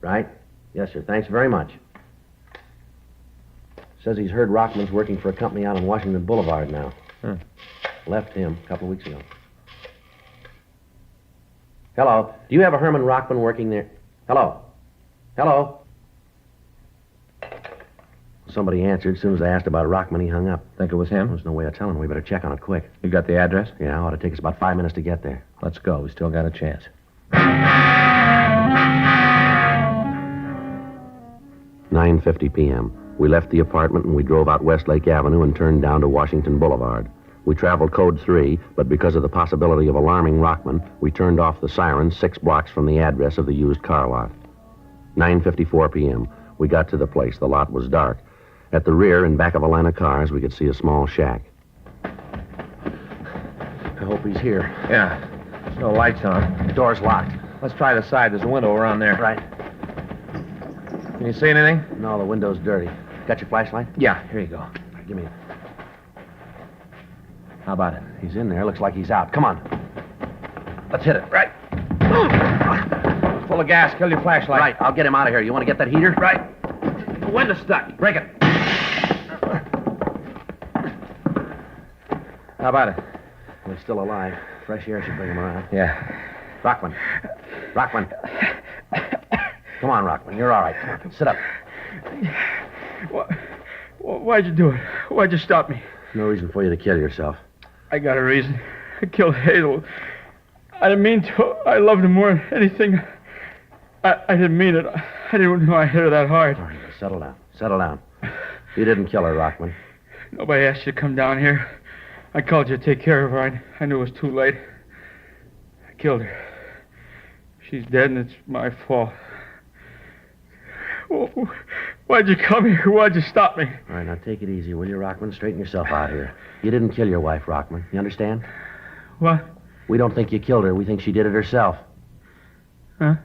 right? Yes, sir. Thanks very much. Says he's heard Rockman's working for a company out on Washington Boulevard now. Left him a couple of weeks ago. Hello. Do you have a Herman Rockman working there? Hello. Hello. Somebody answered. As soon as I asked about Rockman, he hung up. Think it was him? There's no way of telling. We better check on it quick. You got the address? Yeah, it ought to take us about 5 minutes to get there. Let's go. We still got a chance. 9:50 p.m. We left the apartment and we drove out Westlake Avenue and turned down to Washington Boulevard. We traveled code 3, but because of the possibility of alarming Rockman, we turned off the sirens 6 blocks from the address of the used car lot. 9:54 p.m. We got to the place. The lot was dark. At the rear, in back of a line of cars, we could see a small shack. I hope he's here. Yeah. There's no lights on. The door's locked. Let's try the side. There's a window around there. Right. Can you see anything? No, the window's dirty. Got your flashlight? Yeah, here you go. Give me it. How about it? He's in there. Looks like he's out. Come on. Let's hit it. Right. Full of gas. Kill your flashlight. Right. I'll get him out of here. You want to get that heater? Right. The window's stuck. Break it. How about it? He's still alive. Fresh air should bring him around. Yeah. Rockman. Rockman. Come on, Rockman. You're all right. Come on. Sit up. Why'd you do it? Why'd you stop me? No reason for you to kill yourself. I got a reason. I killed Hazel. I didn't mean to. I loved her more than anything. I didn't mean it. I didn't know I hit her that hard. All right, settle down. Settle down. You didn't kill her, Rockman. Nobody asked you to come down here. I called you to take care of her. I knew it was too late. I killed her. She's dead, and it's my fault. Why'd you come here? Why'd you stop me? All right, now take it easy, will you, Rockman? Straighten yourself out here. You didn't kill your wife, Rockman. You understand? What? We don't think you killed her. We think she did it herself. Huh?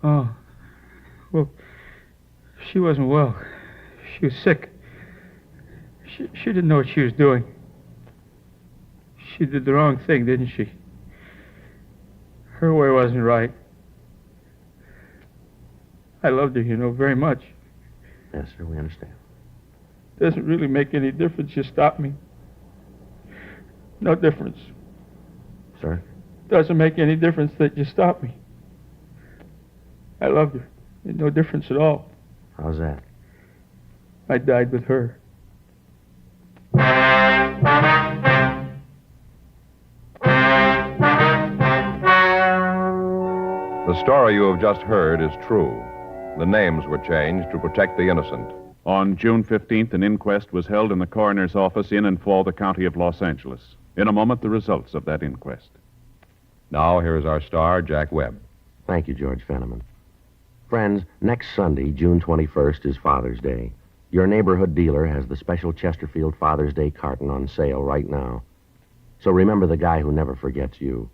Oh. Well, she wasn't well. She was sick. She didn't know what she was doing. She did the wrong thing, didn't she? Her way wasn't right. I loved her, very much. Yes, sir, we understand. Doesn't really make any difference you stop me. No difference. Sir? Doesn't make any difference that you stop me. I loved her. Made no difference at all. How's that? I died with her. The story you have just heard is true. The names were changed to protect the innocent. On June 15th, an inquest was held in the coroner's office in and for the county of Los Angeles. In a moment, the results of that inquest. Now, here is our star, Jack Webb. Thank you, George Fenneman. Friends, next Sunday, June 21st, is Father's Day. Your neighborhood dealer has the special Chesterfield Father's Day carton on sale right now. So remember the guy who never forgets you.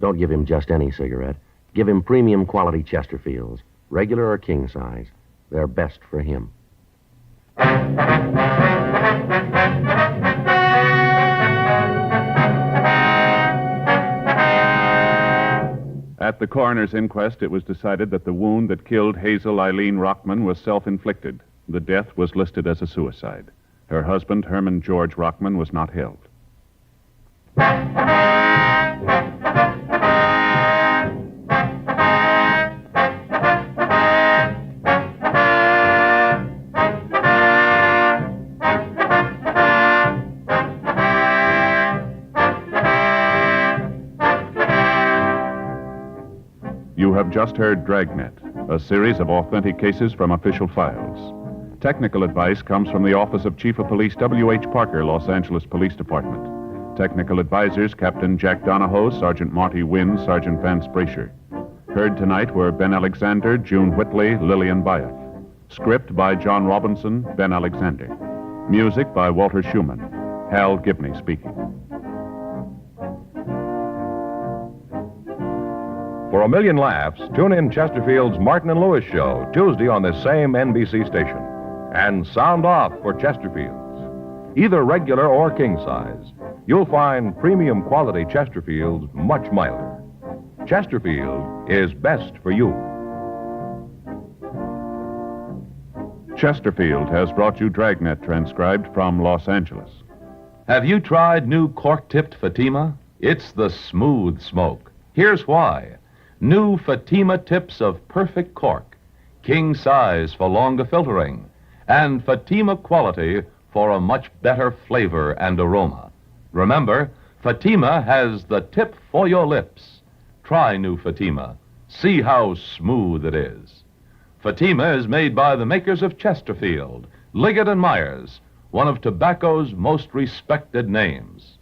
Don't give him just any cigarette. Give him premium quality Chesterfields, regular or king size. They're best for him. At the coroner's inquest, it was decided that the wound that killed Hazel Eileen Rockman was self-inflicted. The death was listed as a suicide. Her husband, Herman George Rockman, was not held. You have just heard Dragnet, a series of authentic cases from official files. Technical advice comes from the Office of Chief of Police W.H. Parker, Los Angeles Police Department. Technical advisors Captain Jack Donahoe, Sergeant Marty Wynn, Sergeant Vance Brasher. Heard tonight were Ben Alexander, June Whitley, Lillian Byatt. Script by John Robinson, Ben Alexander. Music by Walter Schumann. Hal Gibney speaking. For a million laughs, tune in Chesterfield's Martin and Lewis Show, Tuesday on this same NBC station. And sound off for Chesterfield's. Either regular or king size, you'll find premium quality Chesterfield's much milder. Chesterfield is best for you. Chesterfield has brought you Dragnet, transcribed from Los Angeles. Have you tried new cork-tipped Fatima? It's the smooth smoke. Here's why. New Fatima tips of perfect cork, king size for longer filtering, and Fatima quality for a much better flavor and aroma. Remember, Fatima has the tip for your lips. Try new Fatima. See how smooth it is. Fatima is made by the makers of Chesterfield, Liggett & Myers, one of tobacco's most respected names.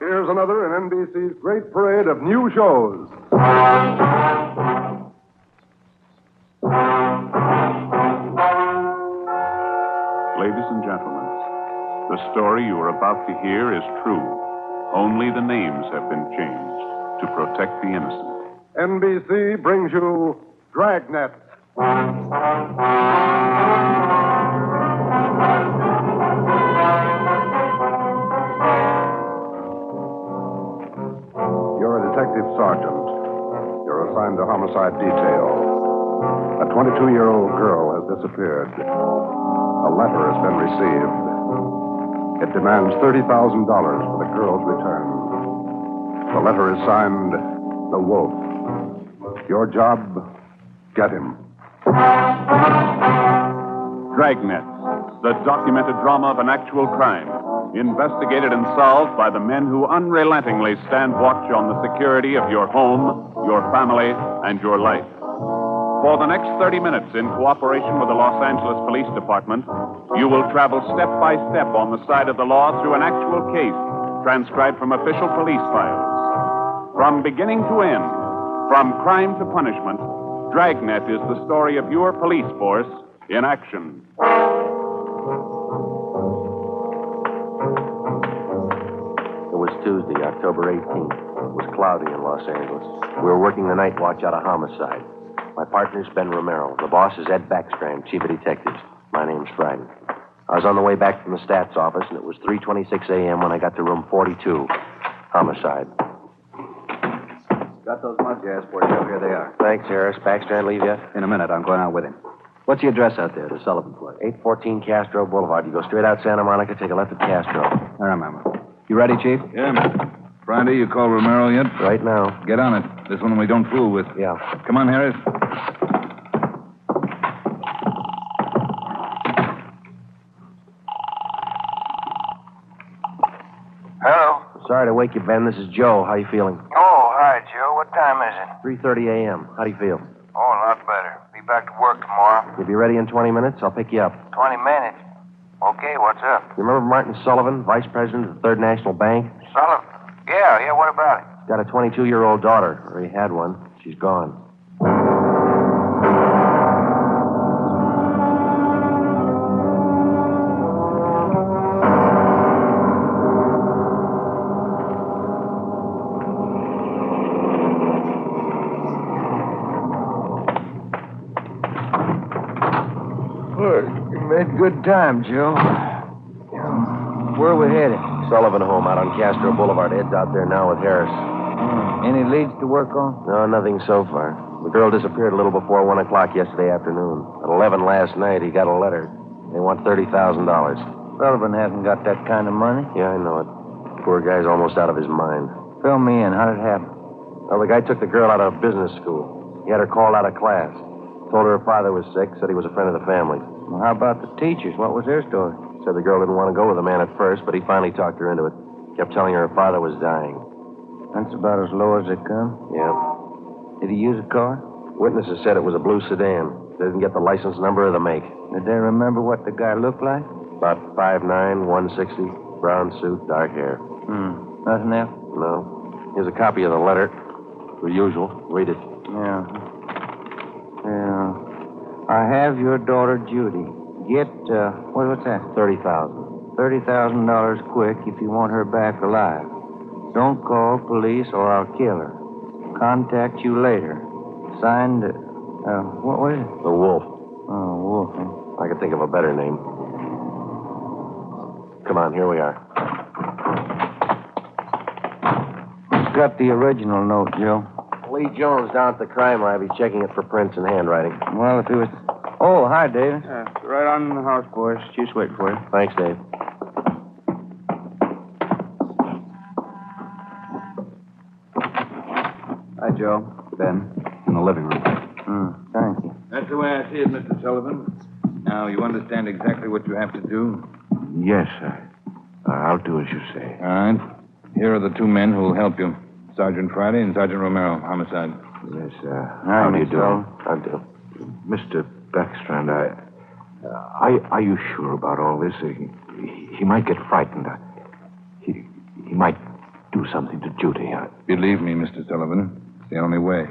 Here's another in NBC's great parade of new shows. Ladies and gentlemen, the story you are about to hear is true. Only the names have been changed to protect the innocent. NBC brings you Dragnet. You're a detective sergeant. You're assigned to homicide detail. A 22-year-old girl has disappeared. A letter has been received. It demands $30,000 for the girl's return. The letter is signed The Wolf. Your job, get him. Dragnet, the documented drama of an actual crime, investigated and solved by the men who unrelentingly stand watch on the security of your home, your family, and your life. For the next 30 minutes, in cooperation with the Los Angeles Police Department, you will travel step by step on the side of the law through an actual case, transcribed from official police files. From beginning to end, from crime to punishment, Dragnet is the story of your police force in action. It was Tuesday, October 18th. It was cloudy in Los Angeles. We were working the night watch out of homicide. My partner's Ben Romero. The boss is Ed Backstrand, chief of detectives. My name's Friday. I was on the way back from the stats office, and it was 3:26 a.m. when I got to room 42. Homicide. Got those mugs you asked for, Joe. Here they are. Thanks, Harris. Backstrand leave yet? In a minute. I'm going out with him. What's the address out there, the Sullivan place? 814 Castro Boulevard. You go straight out Santa Monica, take a left at Castro. I remember. You ready, Chief? Yeah, man. Friday, you call Romero yet? Right now. Get on it. This one we don't fool with. Yeah. Come on, Harris. Hello? Sorry to wake you, Ben. This is Joe. How you feeling? Oh, hi, Joe. What time is it? 3:30 a.m. How do you feel? Oh, a lot better. Be back to work tomorrow. You'll be ready in 20 minutes. I'll pick you up. 20 minutes. Okay, what's up? You remember Martin Sullivan, vice president of the Third National Bank? Sullivan? Yeah, what about it? He's got a 22-year-old daughter, or he had one. She's gone. Look, you made good time, Joe. Where are we headed? Sullivan home out on Castro Boulevard. Ed's out there now with Harris. Any leads to work on? No, nothing so far. The girl disappeared a little before 1 o'clock yesterday afternoon. At 11 last night, he got a letter. They want $30,000. Sullivan hasn't got that kind of money. Yeah, I know it. Poor guy's almost out of his mind. Fill me in. How did it happen? Well, the guy took the girl out of business school. He had her called out of class. Told her father was sick, said he was a friend of the family. Well, how about the teachers? What was their story? Said the girl didn't want to go with the man at first, but he finally talked her into it. Kept telling her her father was dying. That's about as low as they come. Yeah. Did he use a car? Witnesses said it was a blue sedan. They didn't get the license number or the make. Did they remember what the guy looked like? About 5'9", 160, brown suit, dark hair. Nothing else? No. Here's a copy of the letter. The usual. Read it. Yeah. I have your daughter, Judy. Get, what's that? $30,000. $30,000 quick if you want her back alive. Don't call police or I'll kill her. Contact you later. Signed, what was it? The Wolf. Oh, Wolf, huh? I could think of a better name. Come on, here we are. Who's got the original note, Joe? Lee Jones down at the crime lab. He's checking it for prints and handwriting. Well, if he was... Oh, hi, David. Right on in the house, boys. Chief's waiting for you. Thanks, Dave. Hi, Joe. Ben. In the living room. Thank you. That's the way I see it, Mr. Sullivan. Now, you understand exactly what you have to do? Yes, sir. I'll do as you say. All right. Here are the two men who will help you. Sergeant Friday and Sergeant Romero, homicide. Yes, How do you do? I do. Mr. Beckstrand, are you sure about all this? He might get frightened. He might do something to Judy. Believe me, Mr. Sullivan, it's the only way.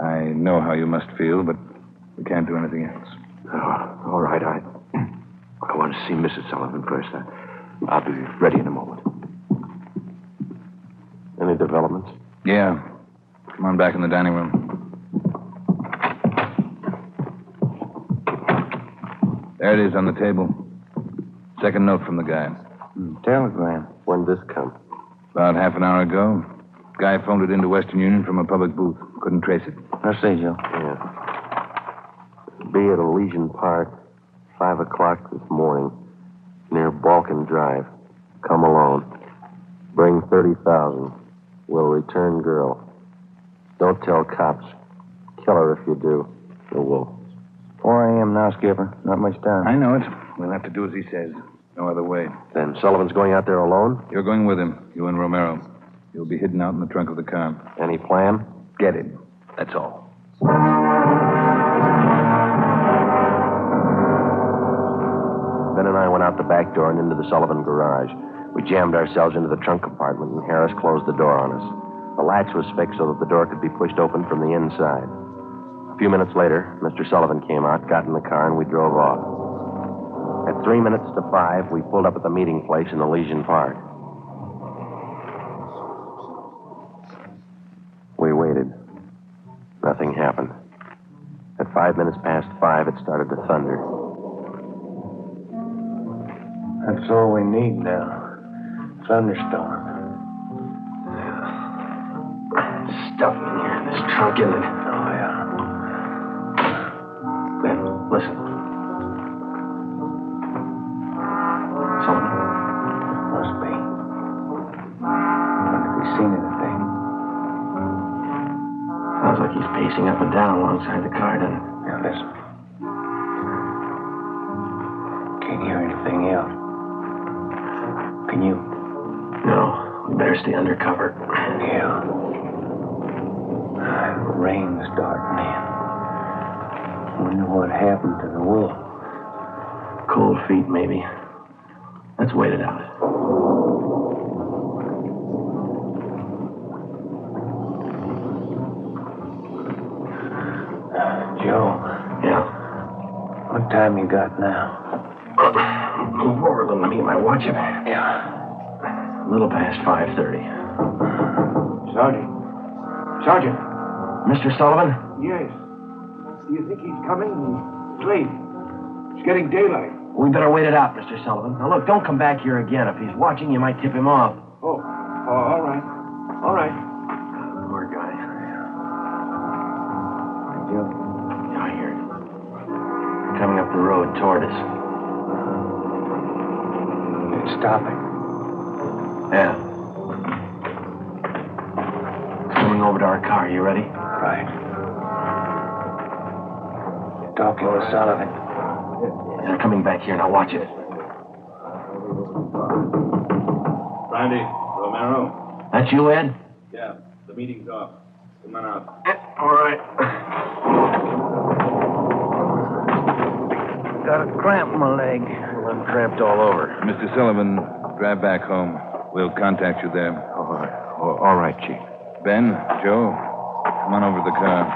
I know how you must feel, but we can't do anything else. All right, I want to see Mrs. Sullivan first. I'll be ready in a moment. Any developments? Yeah. Come on back in the dining room. There it is on the table. Second note from the guy. Telegram. When'd this come? About half an hour ago. Guy phoned it into Western Union from a public booth. Couldn't trace it. I'll see, Joe. Yeah. Be at Elysian Park, 5 o'clock this morning, near Balkan Drive. Come alone. Bring 30,000. Will return girl. Don't tell cops. Kill her if you do. The Wolf. 4 a.m. now, Skipper. Not much time. I know it. We'll have to do as he says. No other way. Then Sullivan's going out there alone? You're going with him. You and Romero. You'll be hidden out in the trunk of the car. Any plan? Get him. That's all. Ben and I went out the back door and into the Sullivan garage. We jammed ourselves into the trunk compartment, and Harris closed the door on us. The latch was fixed so that the door could be pushed open from the inside. A few minutes later, Mr. Sullivan came out, got in the car, and we drove off. At 3 minutes to 5, we pulled up at the meeting place in Elysian Park. We waited. Nothing happened. At 5 minutes past 5, it started to thunder. That's all we need now. Thunderstorm. Stuff in here in this trunk, isn't it? Oh, yeah. Ben, listen. Sullivan? Must be. Wonder if he's seen anything. Sounds like he's pacing up and down alongside the car, doesn't it? Now, listen. Can't hear anything else. Can you? No. We better stay under cover. Yeah. Rain's starting in. Wonder what happened to the wolf. Cold feet, maybe. Let's wait it out. Joe. Yeah? What time you got now? Move over a little. Let me get my watch up. Yeah. A little past 5:30. Sergeant. Mr. Sullivan? Yes. Do you think he's coming? It's late. It's getting daylight. We better wait it out, Mr. Sullivan. Now, look, don't come back here again. If he's watching, you might tip him off. Oh, all right. All right. Poor guy. Yeah, I hear it. Coming up the road toward us. It's stopping. Yeah. Coming over to our car. You ready? Right. Talking with Sullivan. They're coming back here. Now watch it. Brandy, Romero. That's you, Ed? Yeah, the meeting's off. Come on out. All right. Got a cramp in my leg. Well, I'm cramped all over. Mr. Sullivan, drive back home. We'll contact you there. All right, Chief. Ben, Joe, come on over to the car.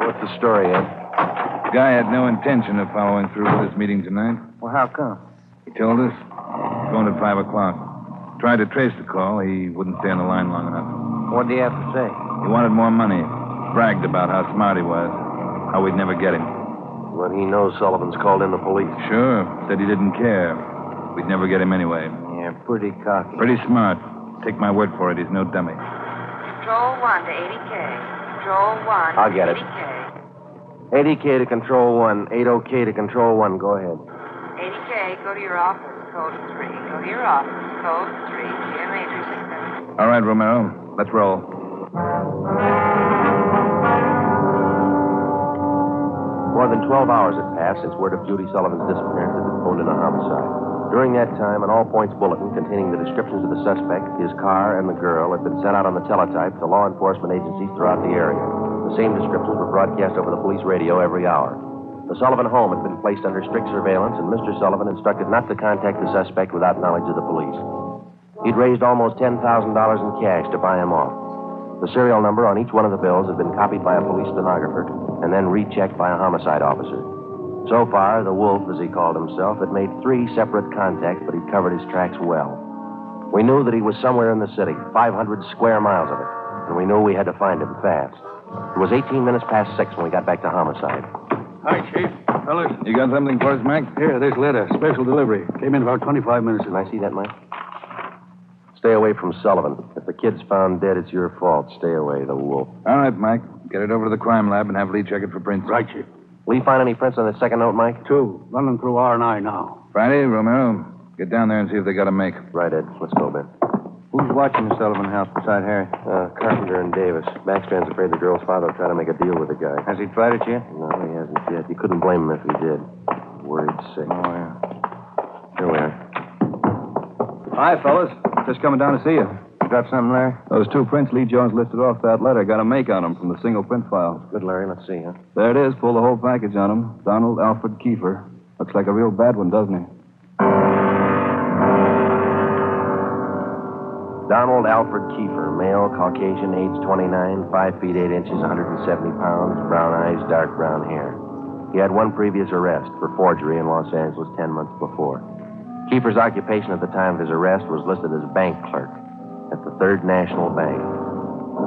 What's the story, Ed? The guy had no intention of following through with this meeting tonight. Well, how come? He told us. He's going at 5 o'clock. Tried to trace the call. He wouldn't stay on the line long enough. What do you have to say? He wanted more money. Bragged about how smart he was. How we'd never get him. Well, he knows Sullivan's called in the police. Sure. Said he didn't care. We'd never get him anyway. Yeah, pretty cocky. Pretty smart. Take my word for it. He's no dummy. Control 1 to 80K. Control 1 I'll get it. 80K. 80K to Control 1. 80K to Control 1. Go ahead. 80K, go to your office. Code 3. Go to your office. Code 3. GMA 367. All right, Romero. Let's roll. More than 12 hours had passed since word of Judy Sullivan's disappearance had been phoned in a homicide. During that time, an all-points bulletin containing the descriptions of the suspect, his car, and the girl had been sent out on the teletype to law enforcement agencies throughout the area. The same descriptions were broadcast over the police radio every hour. The Sullivan home had been placed under strict surveillance, and Mr. Sullivan instructed not to contact the suspect without knowledge of the police. He'd raised almost $10,000 in cash to buy him off. The serial number on each one of the bills had been copied by a police stenographer and then rechecked by a homicide officer. So far, the Wolf, as he called himself, had made 3 separate contacts, but he'd covered his tracks well. We knew that he was somewhere in the city, 500 square miles of it, and we knew we had to find him fast. It was 18 minutes past 6 when we got back to homicide. Hi, Chief. Fellas. You got something for us, Mac? Here, this letter. Special delivery. Came in about 25 minutes ago. Can I see that, Mike? Stay away from Sullivan. If the kid's found dead, it's your fault. Stay away, the Wolf. All right, Mike. Get it over to the crime lab and have Lee check it for prints. Right, Chief. Will you find any prints on the second note, Mike? 2. Running through R&I now. Friday, Romero, get down there and see if they got a make. Right, Ed. Let's go, Ben. Who's watching the Sullivan house beside Harry? Carpenter and Davis. Backstrand's afraid the girl's father will try to make a deal with the guy. Has he tried it yet? No, he hasn't yet. You couldn't blame him if he did. Worried sick. Oh, yeah. Here we are. Hi, fellas. Just coming down to see you. Got something, Larry? Those 2 prints Lee Jones listed off that letter got a make on them from the single print file. Good, Larry. Let's see, huh? There it is. Pull the whole package on him. Donald Alfred Kiefer. Looks like a real bad one, doesn't he? Donald Alfred Kiefer, male, Caucasian, age 29, 5 feet 8 inches, 170 pounds, brown eyes, dark brown hair. He had 1 previous arrest for forgery in Los Angeles 10 months before. Kiefer's occupation at the time of his arrest was listed as bank clerk at the Third National Bank.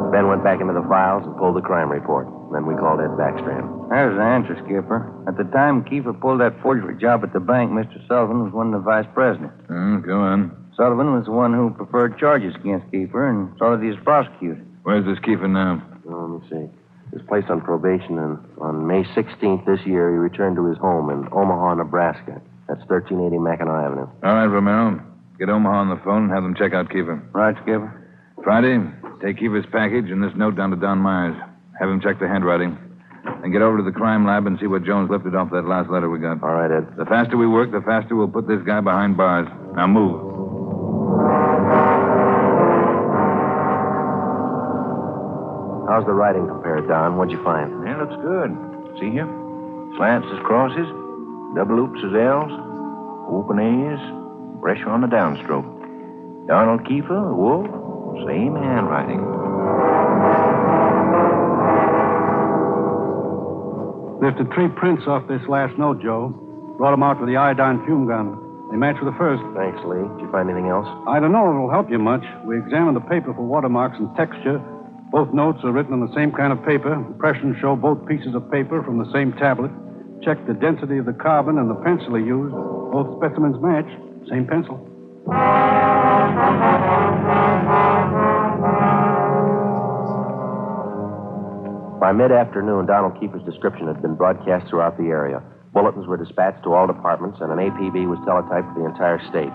Ben went back into the files and pulled the crime report. Then we called Ed Backstrand. There's the answer, Skipper. At the time Kiefer pulled that forgery job at the bank, Mr. Sullivan was one of the vice presidents. Go on. Sullivan was the one who preferred charges against Kiefer and saw that he was prosecuted. Where's this Kiefer now? Let me see. He was placed on probation, and on May 16th this year, he returned to his home in Omaha, Nebraska. That's 1380 Mackinac Avenue. All right, Romero. Get Omaha on the phone and have them check out Kiefer. Right, Skipper. Friday, take Kiefer's package and this note down to Don Myers. Have him check the handwriting. And get over to the crime lab and see what Jones lifted off that last letter we got. All right, Ed. The faster we work, the faster we'll put this guy behind bars. Now move. How's the writing compared, Don? What'd you find? Yeah, looks good. See here? Slants as crosses, double oops as L's, open A's, pressure on the downstroke. Donald Kiefer, Wolf, same handwriting. Lifted 3 prints off this last note, Joe. Brought them out with the iodine fume gun. They match with the first. Thanks, Lee. Did you find anything else? I don't know if it'll help you much. We examined the paper for watermarks and texture. Both notes are written on the same kind of paper. Impressions show both pieces of paper from the same tablet. Check the density of the carbon and the pencil he used. Both specimens match. Same pencil. By mid-afternoon, Donald Kiefer's description had been broadcast throughout the area. Bulletins were dispatched to all departments, and an APB was teletyped for the entire state.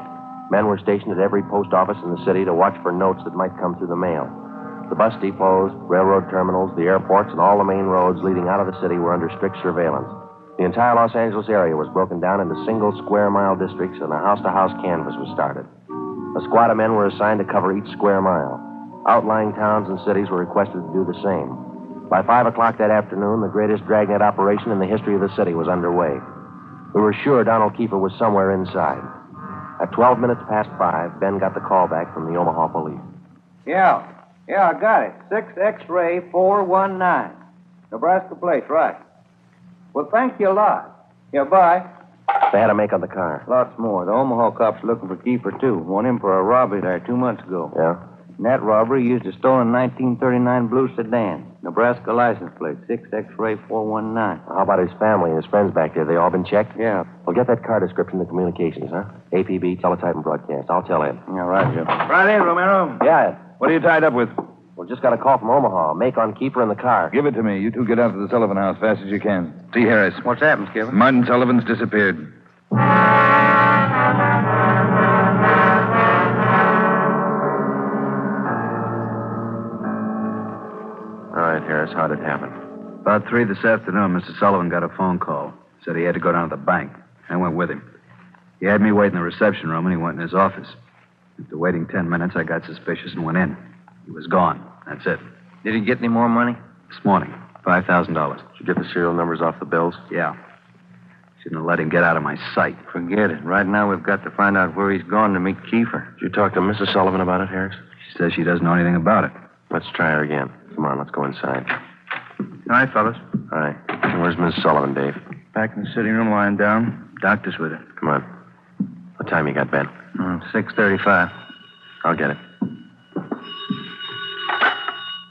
Men were stationed at every post office in the city to watch for notes that might come through the mail. The bus depots, railroad terminals, the airports, and all the main roads leading out of the city were under strict surveillance. The entire Los Angeles area was broken down into single square-mile districts, and a house-to-house canvass was started. A squad of men were assigned to cover each square mile. Outlying towns and cities were requested to do the same. By 5 o'clock that afternoon, the greatest dragnet operation in the history of the city was underway. We were sure Donald Kiefer was somewhere inside. At 12 minutes past 5, Ben got the call back from the Omaha police. Yeah, I got it. 6 X-ray 419. Nebraska plate, right. Well, thank you a lot. Yeah, bye. They had to make on the car. Lots more. The Omaha cops looking for Kiefer, too. Want him for a robbery there 2 months ago. Yeah? In that robbery, he used a stolen 1939 blue sedan. Nebraska license plate, 6 X-ray 419. How about his family and his friends back there? They all been checked? Yeah. Well, get that car description to communications, huh? APB, teletype, and broadcast. I'll tell Ed. Yeah, right, Joe. Right in, Romero. Yeah, Ed. What are you tied up with? Well, just got a call from Omaha. Make on Kiefer in the car. Give it to me. You two get out to the Sullivan house fast as you can. See Harris. What's happened, Skipper? Martin Sullivan's disappeared. All right, Harris, how'd it happen? About 3 this afternoon, Mr. Sullivan got a phone call. Said he had to go down to the bank. I went with him. He had me wait in the reception room, and he went in his office. After waiting 10 minutes, I got suspicious and went in. He was gone. That's it. Did he get any more money? This morning, $5,000. Did you get the serial numbers off the bills? Yeah. Shouldn't have let him get out of my sight. Forget it. Right now, we've got to find out where he's gone to meet Kiefer. Did you talk to Mrs. Sullivan about it, Harris? She says she doesn't know anything about it. Let's try her again. Come on, let's go inside. All right, fellas. All right. Where's Mrs. Sullivan, Dave? Back in the sitting room, lying down. Doctor's with her. Come on. What time you got, Ben? 6:35. I'll get it.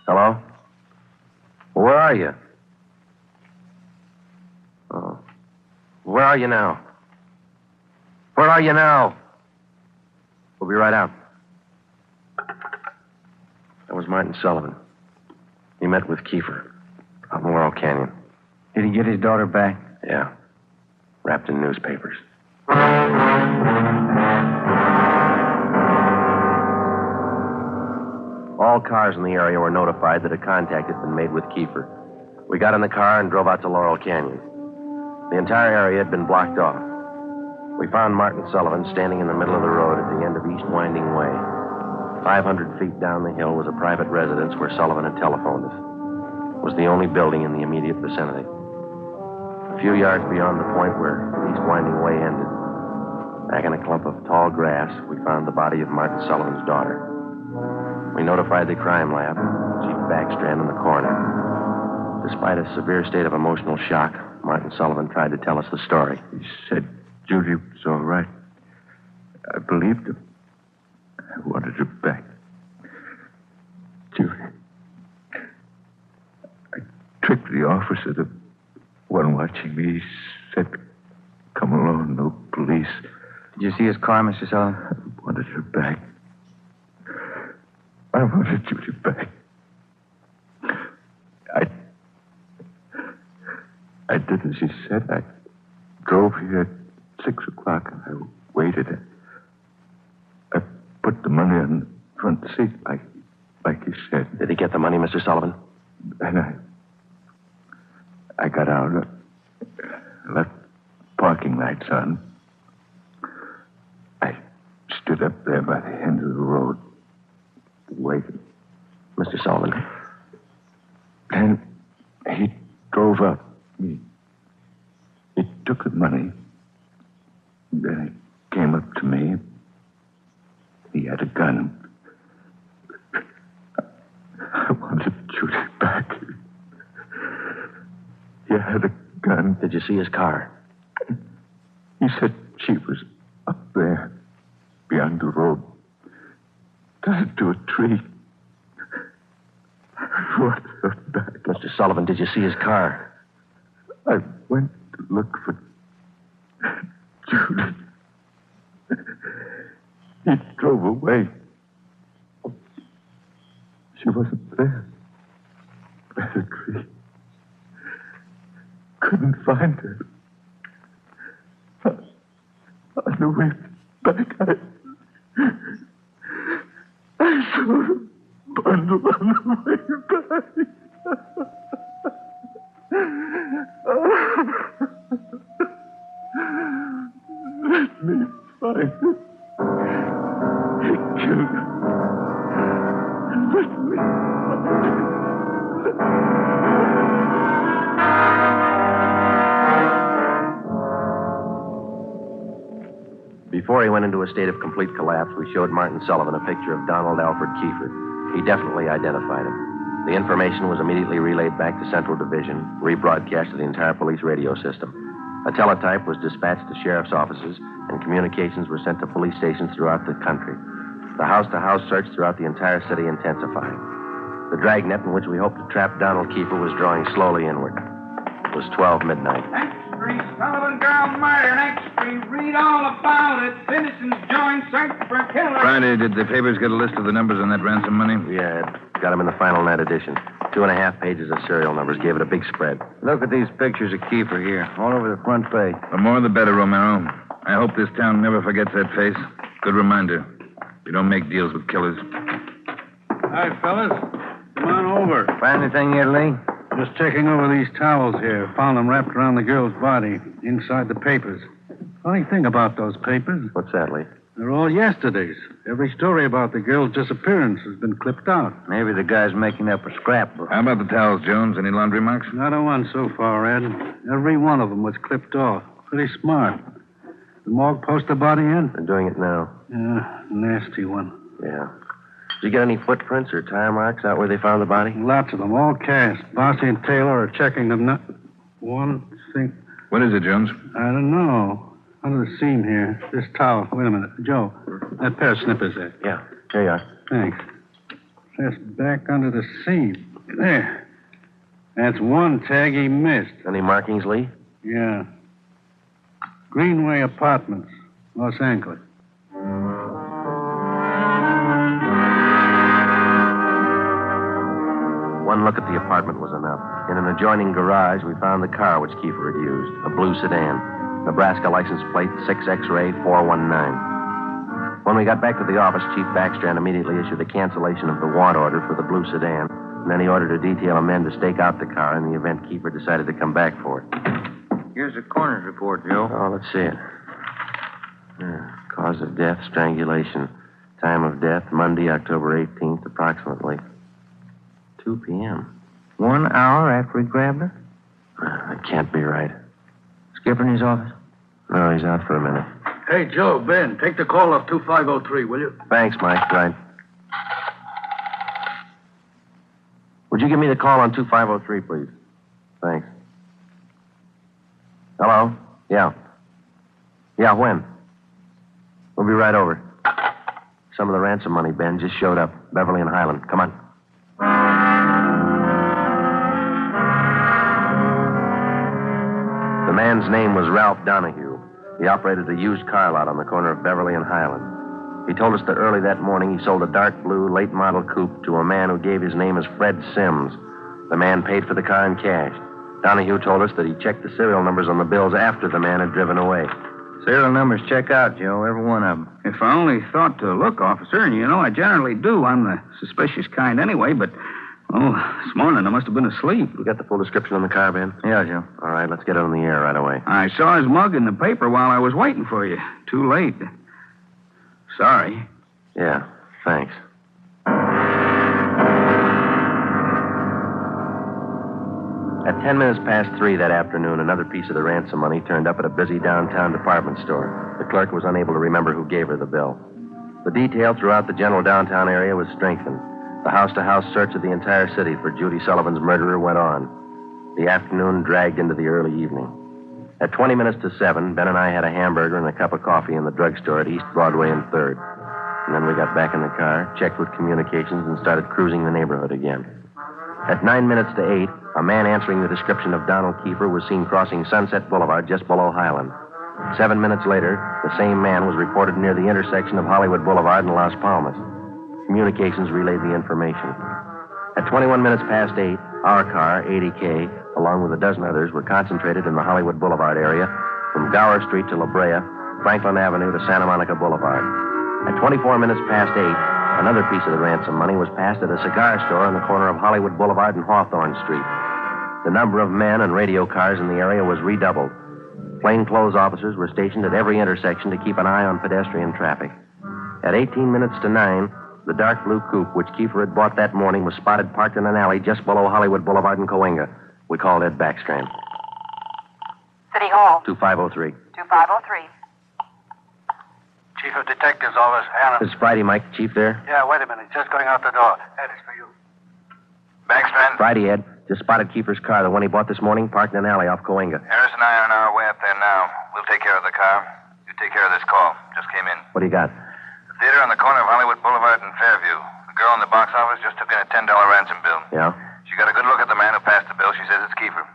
Hello? Well, where are you? Oh. Where are you now? Where are you now? We'll be right out. That was Martin Sullivan. He met with Kiefer out in Laurel Canyon. Did he get his daughter back? Yeah. Wrapped in newspapers. All cars in the area were notified that a contact had been made with Kiefer. We got in the car and drove out to Laurel Canyon. The entire area had been blocked off. We found Martin Sullivan standing in the middle of the road at the end of East Winding Way. 500 feet down the hill was a private residence where Sullivan had telephoned us. It was the only building in the immediate vicinity. A few yards beyond the point where East Winding Way ended, back in a clump of tall grass, we found the body of Martin Sullivan's daughter. We notified the crime lab, Chief Backstrand in the coroner. Despite a severe state of emotional shock, Martin Sullivan tried to tell us the story. He said Judy was all right. I believed him. I wanted her back. Judy. I tricked the officer, the one watching me. He said, come along, no police. Did you see his car, Mr. Sullivan? I wanted her back. I wanted Judy back. I did as he said. I drove here at 6 o'clock and I waited. I put the money on the front seat like he said. Did he get the money, Mr. Sullivan? And I got out, left parking lights on. I stood up there by the end of the road, waiting. Mr. Sullivan. And he drove up. He took the money. Then he came up to me. He had a gun. I wanted Judy back. He had a gun. Did you see his car? He said she was up there, beyond the road, tied to a tree. I wanted her back. Mr. Sullivan, did you see his car? I went look for Judy. He drove away. She wasn't there. By the tree. Couldn't find her. On the way back, I saw her bundle on the way back. Let me find her. He killed her. Let me find her. Before he went into a state of complete collapse, we showed Martin Sullivan a picture of Donald Alfred Kiefer. He definitely identified him. The information was immediately relayed back to Central Division, rebroadcast to the entire police radio system. A teletype was dispatched to sheriff's offices, and communications were sent to police stations throughout the country. The house-to-house search throughout the entire city intensifying. The dragnet in which we hoped to trap Donald Kiefer was drawing slowly inward. It was 12 midnight. Sullivan girl murder, next street. Read all about it. Citizens join search for killer. Friday, did the papers get a list of the numbers on that ransom money? Yeah, it got them in the final night edition. 2.5 pages of serial numbers gave it a big spread. Look at these pictures of Kiefer here, all over the front page. The more the better, Romero. I hope this town never forgets that face. Good reminder. You don't make deals with killers. Hi, fellas. Come on over. Find anything yet, Lee? Just checking over these towels here. Found them wrapped around the girl's body, inside the papers. Funny thing about those papers, What's that, Lee? they're all yesterday's. Every story about the girl's disappearance has been clipped out. Maybe the guy's making up a scrapbook. How about the towels, Jones? Any laundry marks? Not a one so far, Ed. Every one of them was clipped off. Pretty smart. The morgue post the body in? They're doing it now. Yeah, nasty one. Yeah. Did you get any footprints or tire marks out where they found the body? Lots of them, all cast. Bossy and Taylor are checking them. One thing. What is it, Jones? I don't know. Under the seam here. This towel. Wait a minute. Joe, that pair of snippers there. Yeah, here you are. Thanks. Just back under the seam. There. That's one tag he missed. Any markings, Lee? Yeah. Greenway Apartments, Los Angeles. One look at the apartment was enough. In an adjoining garage, we found the car which Kiefer had used, a blue sedan. Nebraska license plate 6X-ray 419. When we got back to the office, Chief Backstrand immediately issued a cancellation of the want order for the blue sedan, and then he ordered a detail of men to stake out the car in the event Kiefer decided to come back for it. Here's the coroner's report, Joe. Oh, let's see it. Cause of death, strangulation. Time of death, Monday, October 18th, approximately 2 p.m. 1 hour after he grabbed her? That can't be right. Skipper in his office? No, he's out for a minute. Hey, Joe, Ben, take the call off 2503, will you? Thanks, Mike. Right. Would you give me the call on 2503, please? Thanks. Hello? Yeah. Yeah, when? We'll be right over. Some of the ransom money, Ben, just showed up. Beverly and Highland. Come on. The man's name was Ralph Donahue. He operated a used car lot on the corner of Beverly and Highland. He told us that early that morning he sold a dark blue late model coupe to a man who gave his name as Fred Sims. The man paid for the car in cash. Donahue told us that he checked the serial numbers on the bills after the man had driven away. Serial numbers check out, Joe, every one of them. If I only thought to look, officer, and you know I generally do. I'm the suspicious kind anyway, but, this morning I must have been asleep. You got the full description on the car, Ben? Yeah, Joe. All right, let's get it on the air right away. I saw his mug in the paper while I was waiting for you. Too late. Sorry. Yeah, thanks. At 10 minutes past 3 that afternoon, another piece of the ransom money turned up at a busy downtown department store. The clerk was unable to remember who gave her the bill. The detail throughout the general downtown area was strengthened. The house-to-house search of the entire city for Judy Sullivan's murderer went on. The afternoon dragged into the early evening. At 20 minutes to 7, Ben and I had a hamburger and a cup of coffee in the drugstore at East Broadway and 3rd. And then we got back in the car, checked with communications, and started cruising the neighborhood again. At 9 minutes to 8, a man answering the description of Donald Kiefer was seen crossing Sunset Boulevard just below Highland. 7 minutes later, the same man was reported near the intersection of Hollywood Boulevard and Las Palmas. Communications relayed the information. At 21 minutes past 8, our car, 80K, along with a dozen others, were concentrated in the Hollywood Boulevard area from Gower Street to La Brea, Franklin Avenue to Santa Monica Boulevard. At 24 minutes past 8, another piece of the ransom money was passed at a cigar store on the corner of Hollywood Boulevard and Hawthorne Street. The number of men and radio cars in the area was redoubled. Plainclothes officers were stationed at every intersection to keep an eye on pedestrian traffic. At 18 minutes to 9, the dark blue coupe, which Kiefer had bought that morning, was spotted parked in an alley just below Hollywood Boulevard and Coenga. We called Ed Backstrand. City Hall. 2503. 2503. Chief of Detectives Office, Anna. This is Friday, Mike. Chief there? Yeah, wait a minute. Just going out the door. Ed, it's for you. Backstrand? Friday, Ed. Just spotted Kiefer's car, the one he bought this morning, parked in an alley off Coenga. Harris and I are on our way up there now. We'll take care of the car. You take care of this call. Just came in. What do you got? The theater on the corner of Hollywood Boulevard and Fairview. The girl in the box office just took in a $10 ransom bill. Yeah? She got a good look at the man who passed the bill. She says it's Kiefer.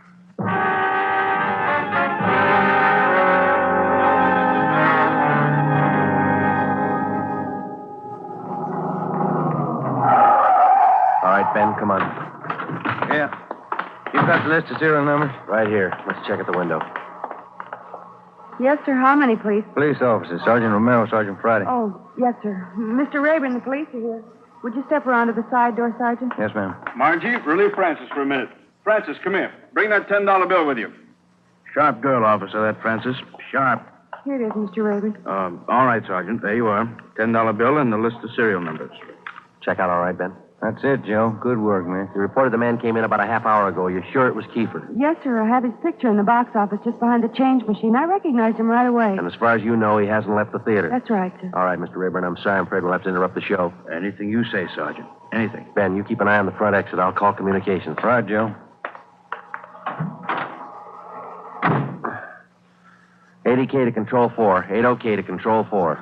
All right, Ben, come on. Yeah. You got the list of serial numbers? Right here. Let's check at the window. Yes, sir. How many, please? Police officers. Sergeant Romero, Sergeant Friday. Oh, yes, sir. Mr. Rayburn, the police are here. Would you step around to the side door, Sergeant? Yes, ma'am. Margie, relieve Francis for a minute. Francis, come here. Bring that $10 bill with you. Sharp girl, officer, that Francis. Sharp. Here it is, Mr. Rayburn. All right, Sergeant. There you are. $10 bill and the list of serial numbers. Check out all right, Ben? That's it, Joe. Good work, man. You reported the man came in about a half hour ago. You're sure it was Kiefer? Yes, sir. I have his picture in the box office just behind the change machine. I recognized him right away. And as far as you know, he hasn't left the theater? That's right, sir. All right, Mr. Rayburn, I'm sorry. I'm afraid we'll have to interrupt the show. Anything you say, Sergeant. Anything. Ben, you keep an eye on the front exit. I'll call communications. Right, Joe. 80K to Control 4. 80K to Control 4.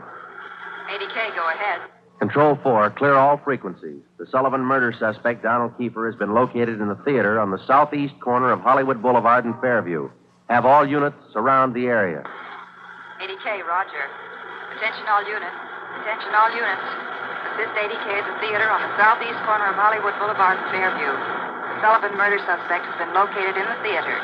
80K, go ahead. Control 4, clear all frequencies. The Sullivan murder suspect, Donald Kiefer, has been located in the theater on the southeast corner of Hollywood Boulevard and Fairview. Have all units surround the area. 80K, roger. Attention all units. Attention all units. Assist 80K at the theater on the southeast corner of Hollywood Boulevard and Fairview. The Sullivan murder suspect has been located in the theater.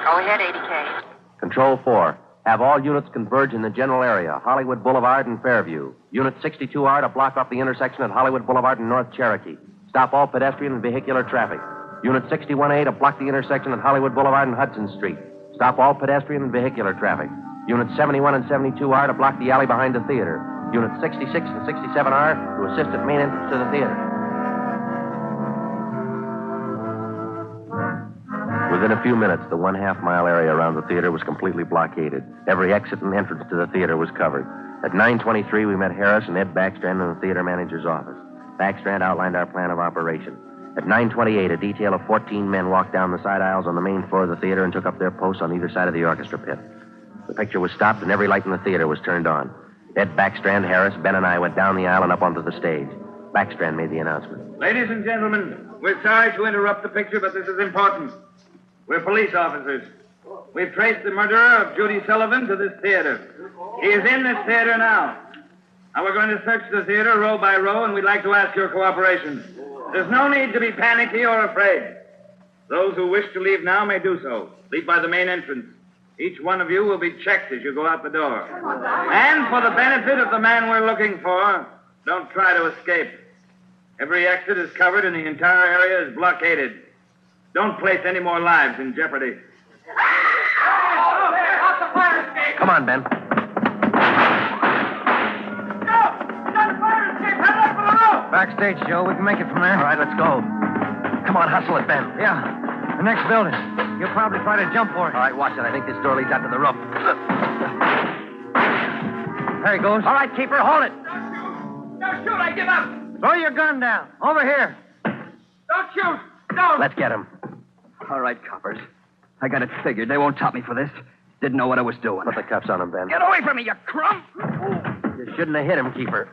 Go ahead, 80K. Control 4, have all units converge in the general area, Hollywood Boulevard and Fairview. Unit 62R to block off the intersection at Hollywood Boulevard and North Cherokee. Stop all pedestrian and vehicular traffic. Unit 61A to block the intersection at Hollywood Boulevard and Hudson Street. Stop all pedestrian and vehicular traffic. Unit 71 and 72R to block the alley behind the theater. Unit 66 and 67R to assist at main entrance to the theater. Within a few minutes, the 1/2 mile area around the theater was completely blockaded. Every exit and entrance to the theater was covered. At 9:23, we met Harris and Ed Backstrand in the theater manager's office. Backstrand outlined our plan of operation. At 9:28, a detail of 14 men walked down the side aisles on the main floor of the theater and took up their posts on either side of the orchestra pit. The picture was stopped and every light in the theater was turned on. Ed Backstrand, Harris, Ben, and I went down the aisle and up onto the stage. Backstrand made the announcement. Ladies and gentlemen, we're sorry to interrupt the picture, but this is important. We're police officers. We've traced the murderer of Judy Sullivan to this theater. He is in this theater now. Now we're going to search the theater row by row, and we'd like to ask your cooperation. There's no need to be panicky or afraid. Those who wish to leave now may do so. Leave by the main entrance. Each one of you will be checked as you go out the door. And for the benefit of the man we're looking for, don't try to escape. Every exit is covered and the entire area is blockaded. Don't place any more lives in jeopardy. Come on, Ben. Backstage, Joe. We can make it from there. All right, let's go. Come on, hustle it, Ben. Yeah. The next building. You'll probably try to jump for it. All right, watch it. I think this door leads out to the roof. There he goes. All right, keeper, hold it. Don't shoot, I give up. Throw your gun down. Over here. Don't shoot. Don't. Let's get him. All right, coppers. I got it figured. They won't top me for this. Didn't know what I was doing. Put the cuffs on him, Ben. Get away from me, you crumb! You shouldn't have hit him, keeper.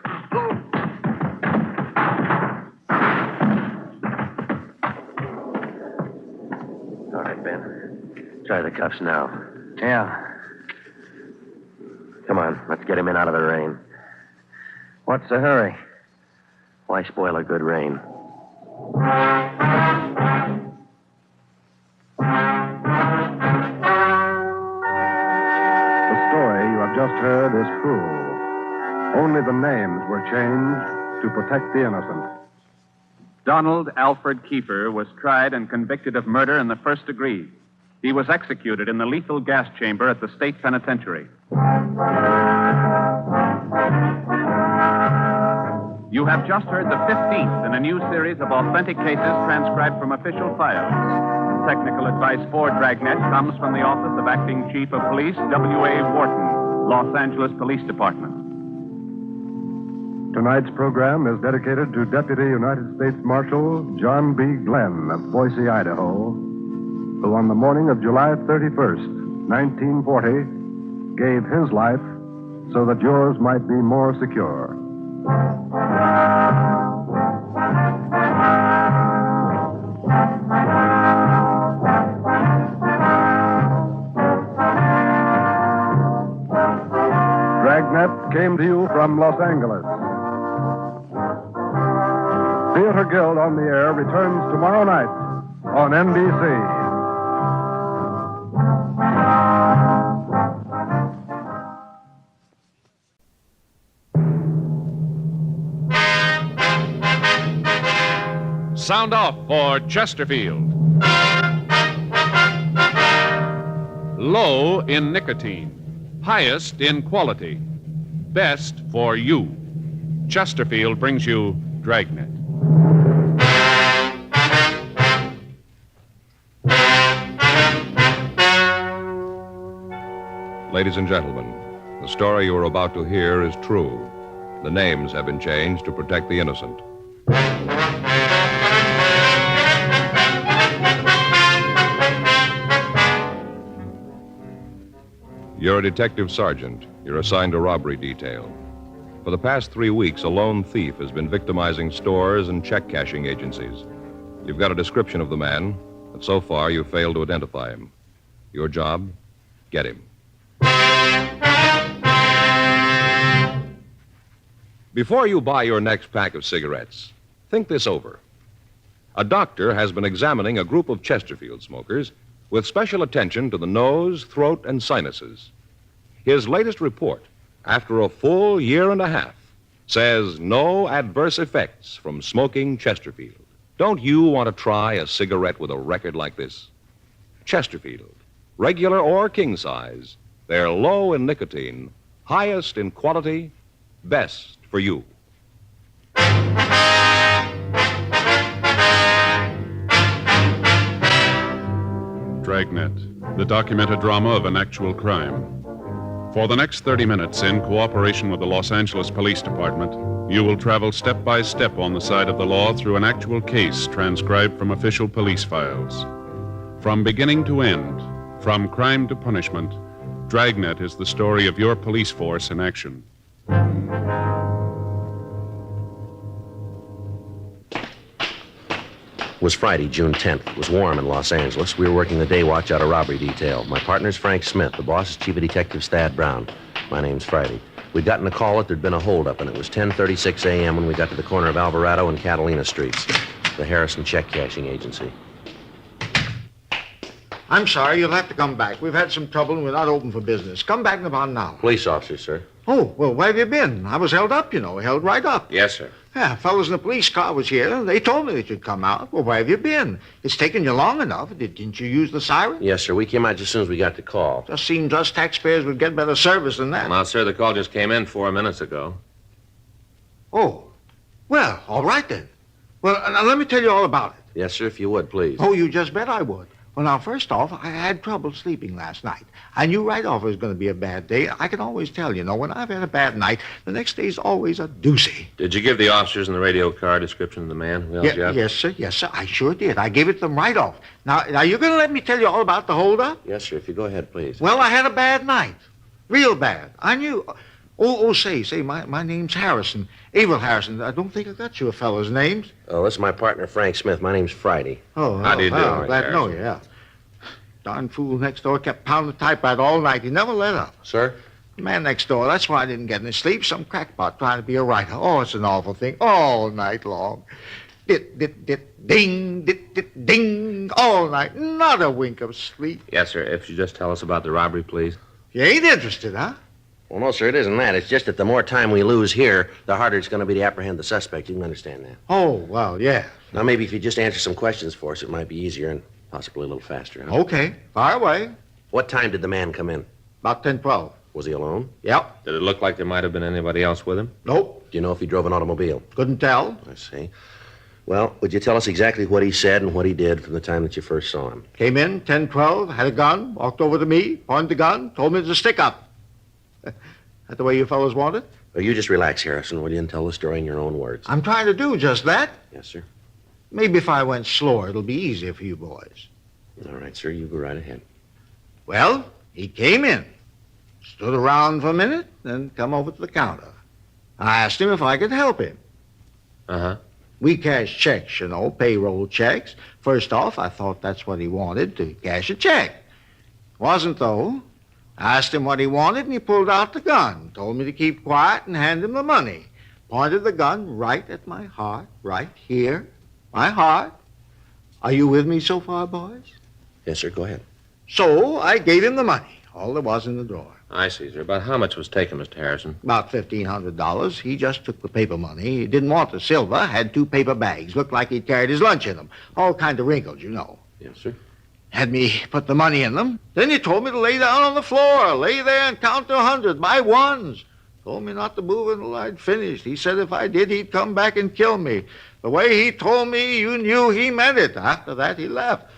right, Ben. Try the cuffs now. Yeah. Come on, let's get him in out of the rain. What's the hurry? Why spoil a good rain? The story you have just heard is true. Only the names were changed to protect the innocent. Donald Alfred Kiefer was tried and convicted of murder in the first degree. He was executed in the lethal gas chamber at the state penitentiary. You have just heard the 15th in a new series of authentic cases transcribed from official files. Technical advice for Dragnet comes from the Office of Acting Chief of Police, W.A. Wharton, Los Angeles Police Department. Tonight's program is dedicated to Deputy United States Marshal John B. Glenn of Boise, Idaho, who on the morning of July 31st, 1940, gave his life so that yours might be more secure. Dragnet came to you from Los Angeles. Theater Guild on the Air returns tomorrow night on NBC. Sound off for Chesterfield. Low in nicotine, highest in quality, best for you. Chesterfield brings you Dragnet. Ladies and gentlemen, the story you are about to hear is true. The names have been changed to protect the innocent. You're a detective sergeant. You're assigned to robbery detail. For the past 3 weeks, a lone thief has been victimizing stores and check-cashing agencies. You've got a description of the man, but so far you've failed to identify him. Your job? Get him. Before you buy your next pack of cigarettes, think this over. A doctor has been examining a group of Chesterfield smokers with special attention to the nose, throat, and sinuses. His latest report, after a full year and a half, says no adverse effects from smoking Chesterfield. Don't you want to try a cigarette with a record like this? Chesterfield, regular or king size, they're low in nicotine, highest in quality, best for you. Dragnet, the documented drama of an actual crime. For the next 30 minutes, in cooperation with the Los Angeles Police Department, you will travel step by step on the side of the law through an actual case transcribed from official police files. From beginning to end, from crime to punishment, Dragnet is the story of your police force in action. It was Friday, June 10th. It was warm in Los Angeles. We were working the day watch out of robbery detail. My partner's Frank Smith. The boss is Chief of Detectives Thad Brown. My name's Friday. We'd gotten a call that there'd been a holdup, and it was 10:36 a.m. when we got to the corner of Alvarado and Catalina Streets, the Harrison Check Cashing Agency. I'm sorry, you'll have to come back. We've had some trouble and we're not open for business. Come back in about an hour. Police officer, sir. Oh, well, where have you been? I was held up, held right up. Yes, sir. Yeah, fellows in the police car was here. They told me that you'd come out. Well, where have you been? It's taken you long enough. Didn't you use the siren? Yes, sir. We came out just as soon as we got the call. Just seems us taxpayers would get better service than that. Well, sir, the call just came in 4 minutes ago. Oh, well, all right then. Well, now let me tell you all about it. Yes, sir, if you would, please. Oh, you just bet I would. Well, now, first off, I had trouble sleeping last night. I knew right off it was going to be a bad day. I can always tell, when I've had a bad night, the next day's always a doozy. Did you give the officers in the radio car a description of the man who held you up? Yes, sir, I sure did. I gave it to them right off. Now, you're going to let me tell you all about the holdup? Yes, sir, if you go ahead, please. Well, I had a bad night. Real bad. I knew... Say, my name's Harrison. Abel Harrison. I don't think I got you fellas' names. Oh, this is my partner, Frank Smith. My name's Friday. Oh, how do you do? Glad to know you, yeah. Darn fool next door kept pounding the typewriter all night. He never let up. Sir? The man next door, that's why I didn't get any sleep. Some crackpot trying to be a writer. Oh, it's an awful thing. All night long. Dit, dit, dit, ding, dit, dit, ding. All night. Not a wink of sleep. Yes, sir. If you just tell us about the robbery, please. You ain't interested, huh? Well, no, sir, it isn't that. It's just that the more time we lose here, the harder it's going to be to apprehend the suspect. You can understand that. Oh, well, yeah. Now, maybe if you just answer some questions for us, it might be easier and possibly a little faster. Huh? Okay. Fire away. What time did the man come in? About 10:12. Was he alone? Yep. Did it look like there might have been anybody else with him? Nope. Do you know if he drove an automobile? Couldn't tell. I see. Well, would you tell us exactly what he said and what he did from the time that you first saw him? Came in, 10:12, had a gun, walked over to me, pointed the gun, told me to stick up. That the way you fellows want it? Well, you just relax, Harrison, will you, and tell the story in your own words. I'm trying to do just that. Yes, sir. Maybe if I went slower, it'll be easier for you boys. All right, sir, you go right ahead. Well, he came in, stood around for a minute, then come over to the counter. I asked him if I could help him. Uh-huh. We cash checks, you know, payroll checks. First off, I thought that's what he wanted, to cash a check. Wasn't, though. I asked him what he wanted, and he pulled out the gun. Told me to keep quiet and hand him the money. Pointed the gun right at my heart, right here. My heart. Are you with me so far, boys? Yes, sir, go ahead. So I gave him the money, all there was in the drawer. I see, sir. About how much was taken, Mr. Harrison? About $1,500. He just took the paper money. He didn't want the silver. Had 2 paper bags. Looked like he'd carried his lunch in them. All kind of wrinkles, you know. Yes, sir. Had me put the money in them. Then he told me to lay down on the floor. Lay there and count to 100 by ones. Told me not to move until I'd finished. He said if I did, he'd come back and kill me. The way he told me, you knew he meant it. After that, he left.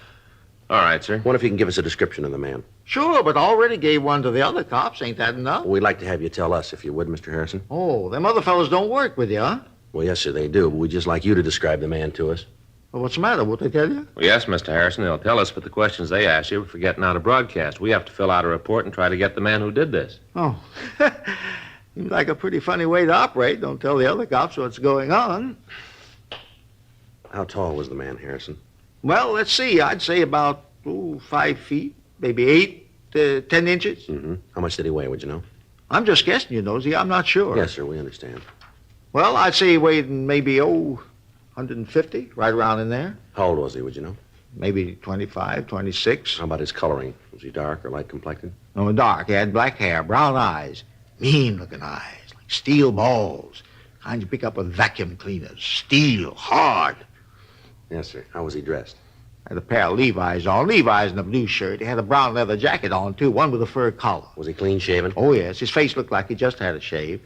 All right, sir. Wonder if you can give us a description of the man. Sure, but already gave one to the other cops. Ain't that enough? We'd like to have you tell us, if you would, Mr. Harrison. Oh, them other fellows don't work with you, huh? Well, yes, sir, they do, but we'd just like you to describe the man to us. Well, what's the matter? Won't they tell you? Well, yes, Mr. Harrison, they'll tell us, but the questions they ask you are for getting out a broadcast. We have to fill out a report and try to get the man who did this. Oh. Seems like a pretty funny way to operate. Don't tell the other cops what's going on. How tall was the man, Harrison? Well, let's see. I'd say about 5 feet, maybe 8 to 10 inches. Mm-hmm. How much did he weigh, would you know? I'm just guessing, you Nosy. I'm not sure. Yes, sir, we understand. Well, I'd say he weighed maybe, 150, right around in there. How old was he, would you know? Maybe 25, 26. How about his coloring? Was he dark or light complected? No, dark. He had black hair, brown eyes, mean-looking eyes, like steel balls. Kind you pick up with vacuum cleaners. Steel, hard. Yes, sir. How was he dressed? Had a pair of Levi's on. Levi's in a blue shirt. He had a brown leather jacket on, too, one with a fur collar. Was he clean-shaven? Oh, yes. His face looked like he just had a shave.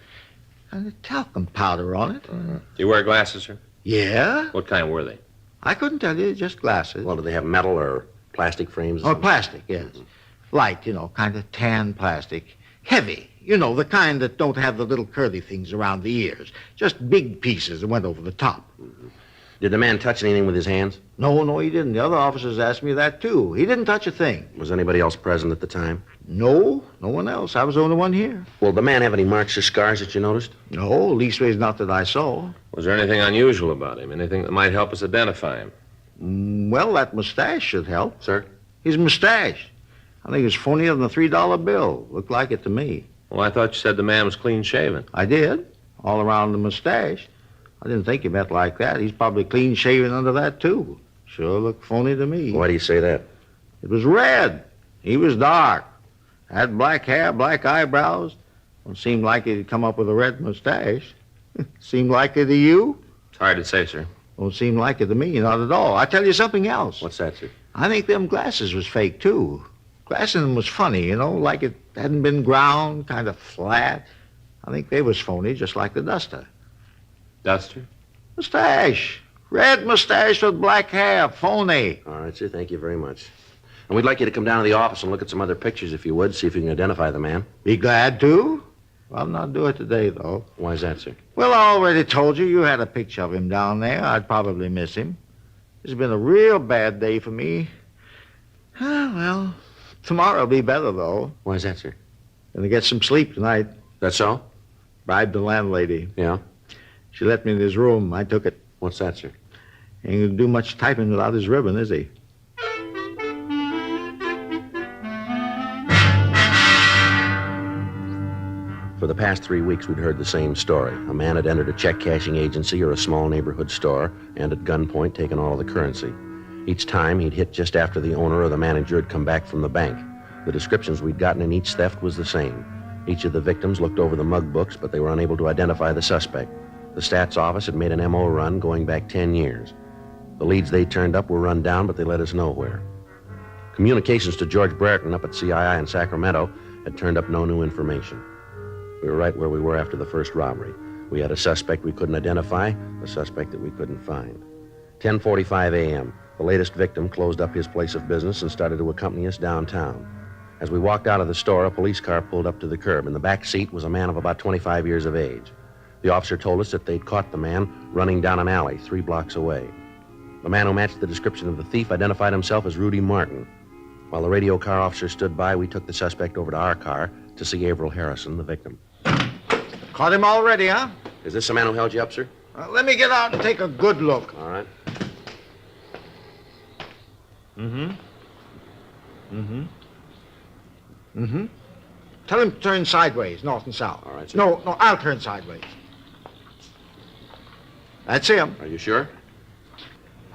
And a talcum powder on it. Do you wear glasses, sir? Yeah. What kind were they? I couldn't tell you, just glasses. Well, did they have metal or plastic frames? Oh, plastic, yes. Light, kind of tan plastic. Heavy, the kind that don't have the little curly things around the ears. Just big pieces that went over the top. Mm-hmm. Did the man touch anything with his hands? No, he didn't. The other officers asked me that, too. He didn't touch a thing. Was anybody else present at the time? No one else. I was the only one here. Well, did the man have any marks or scars that you noticed? No, leastways not that I saw. Was there anything unusual about him? Anything that might help us identify him? Well, that mustache should help. Sir? His mustache. I think it's funnier than a $3 bill. Looked like it to me. Well, I thought you said the man was clean-shaven. I did. All around the mustache. I didn't think he meant like that. He's probably clean-shaven under that, too. Sure looked phony to me. Why do you say that? It was red. He was dark. Had black hair, black eyebrows. Don't seem like he'd come up with a red mustache. Seem like it to you? It's hard to say, sir. Don't seem like it to me, not at all. I tell you something else. What's that, sir? I think them glasses was fake, too. Glass in them was funny, like it hadn't been ground, kind of flat. I think they was phony, just like the duster. Duster? Mustache. Red mustache with black hair. Phony. All right, sir. Thank you very much. And we'd like you to come down to the office and look at some other pictures, if you would, see if you can identify the man. Be glad to. I'll not do it today, though. Why is that, sir? Well, I already told you had a picture of him down there. I'd probably miss him. It's been a real bad day for me. Well, tomorrow'll be better, though. Why is that, sir? Gonna get some sleep tonight. That's so? Bribed the landlady. Yeah? She let me in his room. I took it. What's that, sir? Ain't gonna do much typing without his ribbon, is he? For the past 3 weeks, we'd heard the same story. A man had entered a check-cashing agency or a small neighborhood store and at gunpoint taken all of the currency. Each time, he'd hit just after the owner or the manager had come back from the bank. The descriptions we'd gotten in each theft was the same. Each of the victims looked over the mug books, but they were unable to identify the suspect. The stats office had made an MO run going back 10 years. The leads they turned up were run down, but they led us nowhere. Communications to George Brereton up at CII in Sacramento had turned up no new information. We were right where we were after the first robbery. We had a suspect we couldn't identify, a suspect that we couldn't find. 10:45 a.m., the latest victim closed up his place of business and started to accompany us downtown. As we walked out of the store, a police car pulled up to the curb. In the back seat was a man of about 25 years of age. The officer told us that they'd caught the man running down an alley 3 blocks away. The man who matched the description of the thief identified himself as Rudy Martin. While the radio car officer stood by, we took the suspect over to our car to see Averill Harrison, the victim. Caught him already, huh? Is this the man who held you up, sir? Let me get out and take a good look. All right. Tell him to turn sideways, north and south. All right, sir. No, I'll turn sideways. That's him. Are you sure?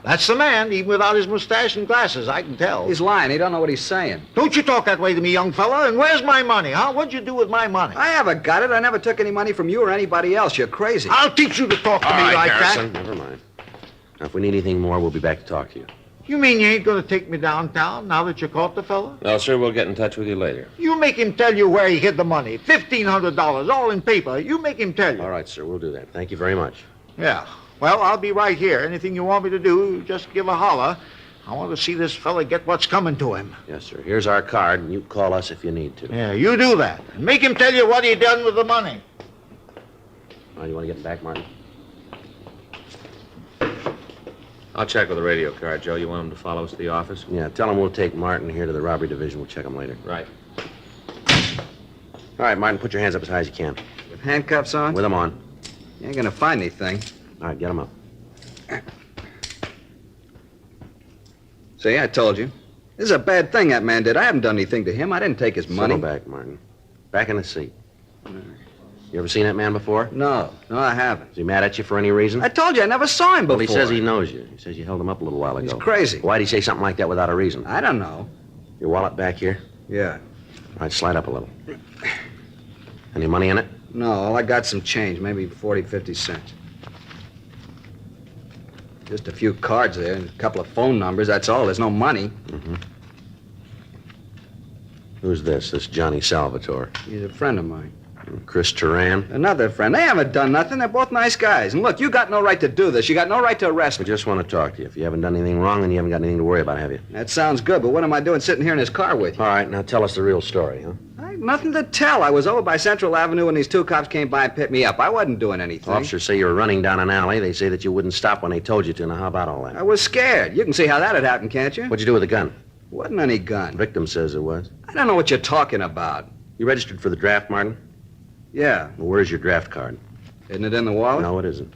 That's the man, even without his mustache and glasses, I can tell. He's lying. He don't know what he's saying. Don't you talk that way to me, young fella. And where's my money, huh? What'd you do with my money? I haven't got it. I never took any money from you or anybody else. You're crazy. I'll teach you to talk to me like Harrison, that. never mind. Now, if we need anything more, we'll be back to talk to you. You mean you ain't going to take me downtown now that you caught the fella? No, sir, we'll get in touch with you later. You make him tell you where he hid the money. $1,500, all in paper. You make him tell you. All right, sir, we'll do that. Thank you very much. Yeah. Well, I'll be right here. Anything you want me to do, just give a holler. I want to see this fella get what's coming to him. Yes, sir. Here's our card, and you call us if you need to. Yeah, you do that. And make him tell you what he done with the money. Oh, you want to get back, Martin? I'll check with the radio car, Joe. You want him to follow us to the office? Yeah, tell him we'll take Martin here to the robbery division. We'll check him later. Right. All right, Martin, put your hands up as high as you can. With handcuffs on? With them on. You ain't gonna find anything. All right, get them up. See, I told you. This is a bad thing that man did. I haven't done anything to him. I didn't take his money. Settle back, Martin. Back in the seat. You ever seen that man before? No, I haven't. Is he mad at you for any reason? I told you I never saw him before. Well, he says he knows you. He says you held him up a little while ago. He's crazy. Why'd he say something like that without a reason? I don't know. Your wallet back here? Yeah. All right, slide up a little. Any money in it? No, all I got some change, maybe 40, 50 cents. Just a few cards there and a couple of phone numbers, that's all. There's no money. Mm-hmm. Who's this Johnny Salvatore? He's a friend of mine. Chris Turan? Another friend. They haven't done nothing. They're both nice guys. And look, you got no right to do this. You got no right to arrest me. We just want to talk to you. If you haven't done anything wrong, then you haven't got anything to worry about, have you? That sounds good, but what am I doing sitting here in his car with you? All right, now tell us the real story, huh? I have nothing to tell. I was over by Central Avenue when these two cops came by and picked me up. I wasn't doing anything. Officers say you were running down an alley. They say that you wouldn't stop when they told you to. Now, how about all that? I was scared. You can see how that had happened, can't you? What'd you do with the gun? Wasn't any gun. Victim says it was. I don't know what you're talking about. You registered for the draft, Martin? Yeah. Well, where's your draft card? Isn't it in the wallet? No, it isn't.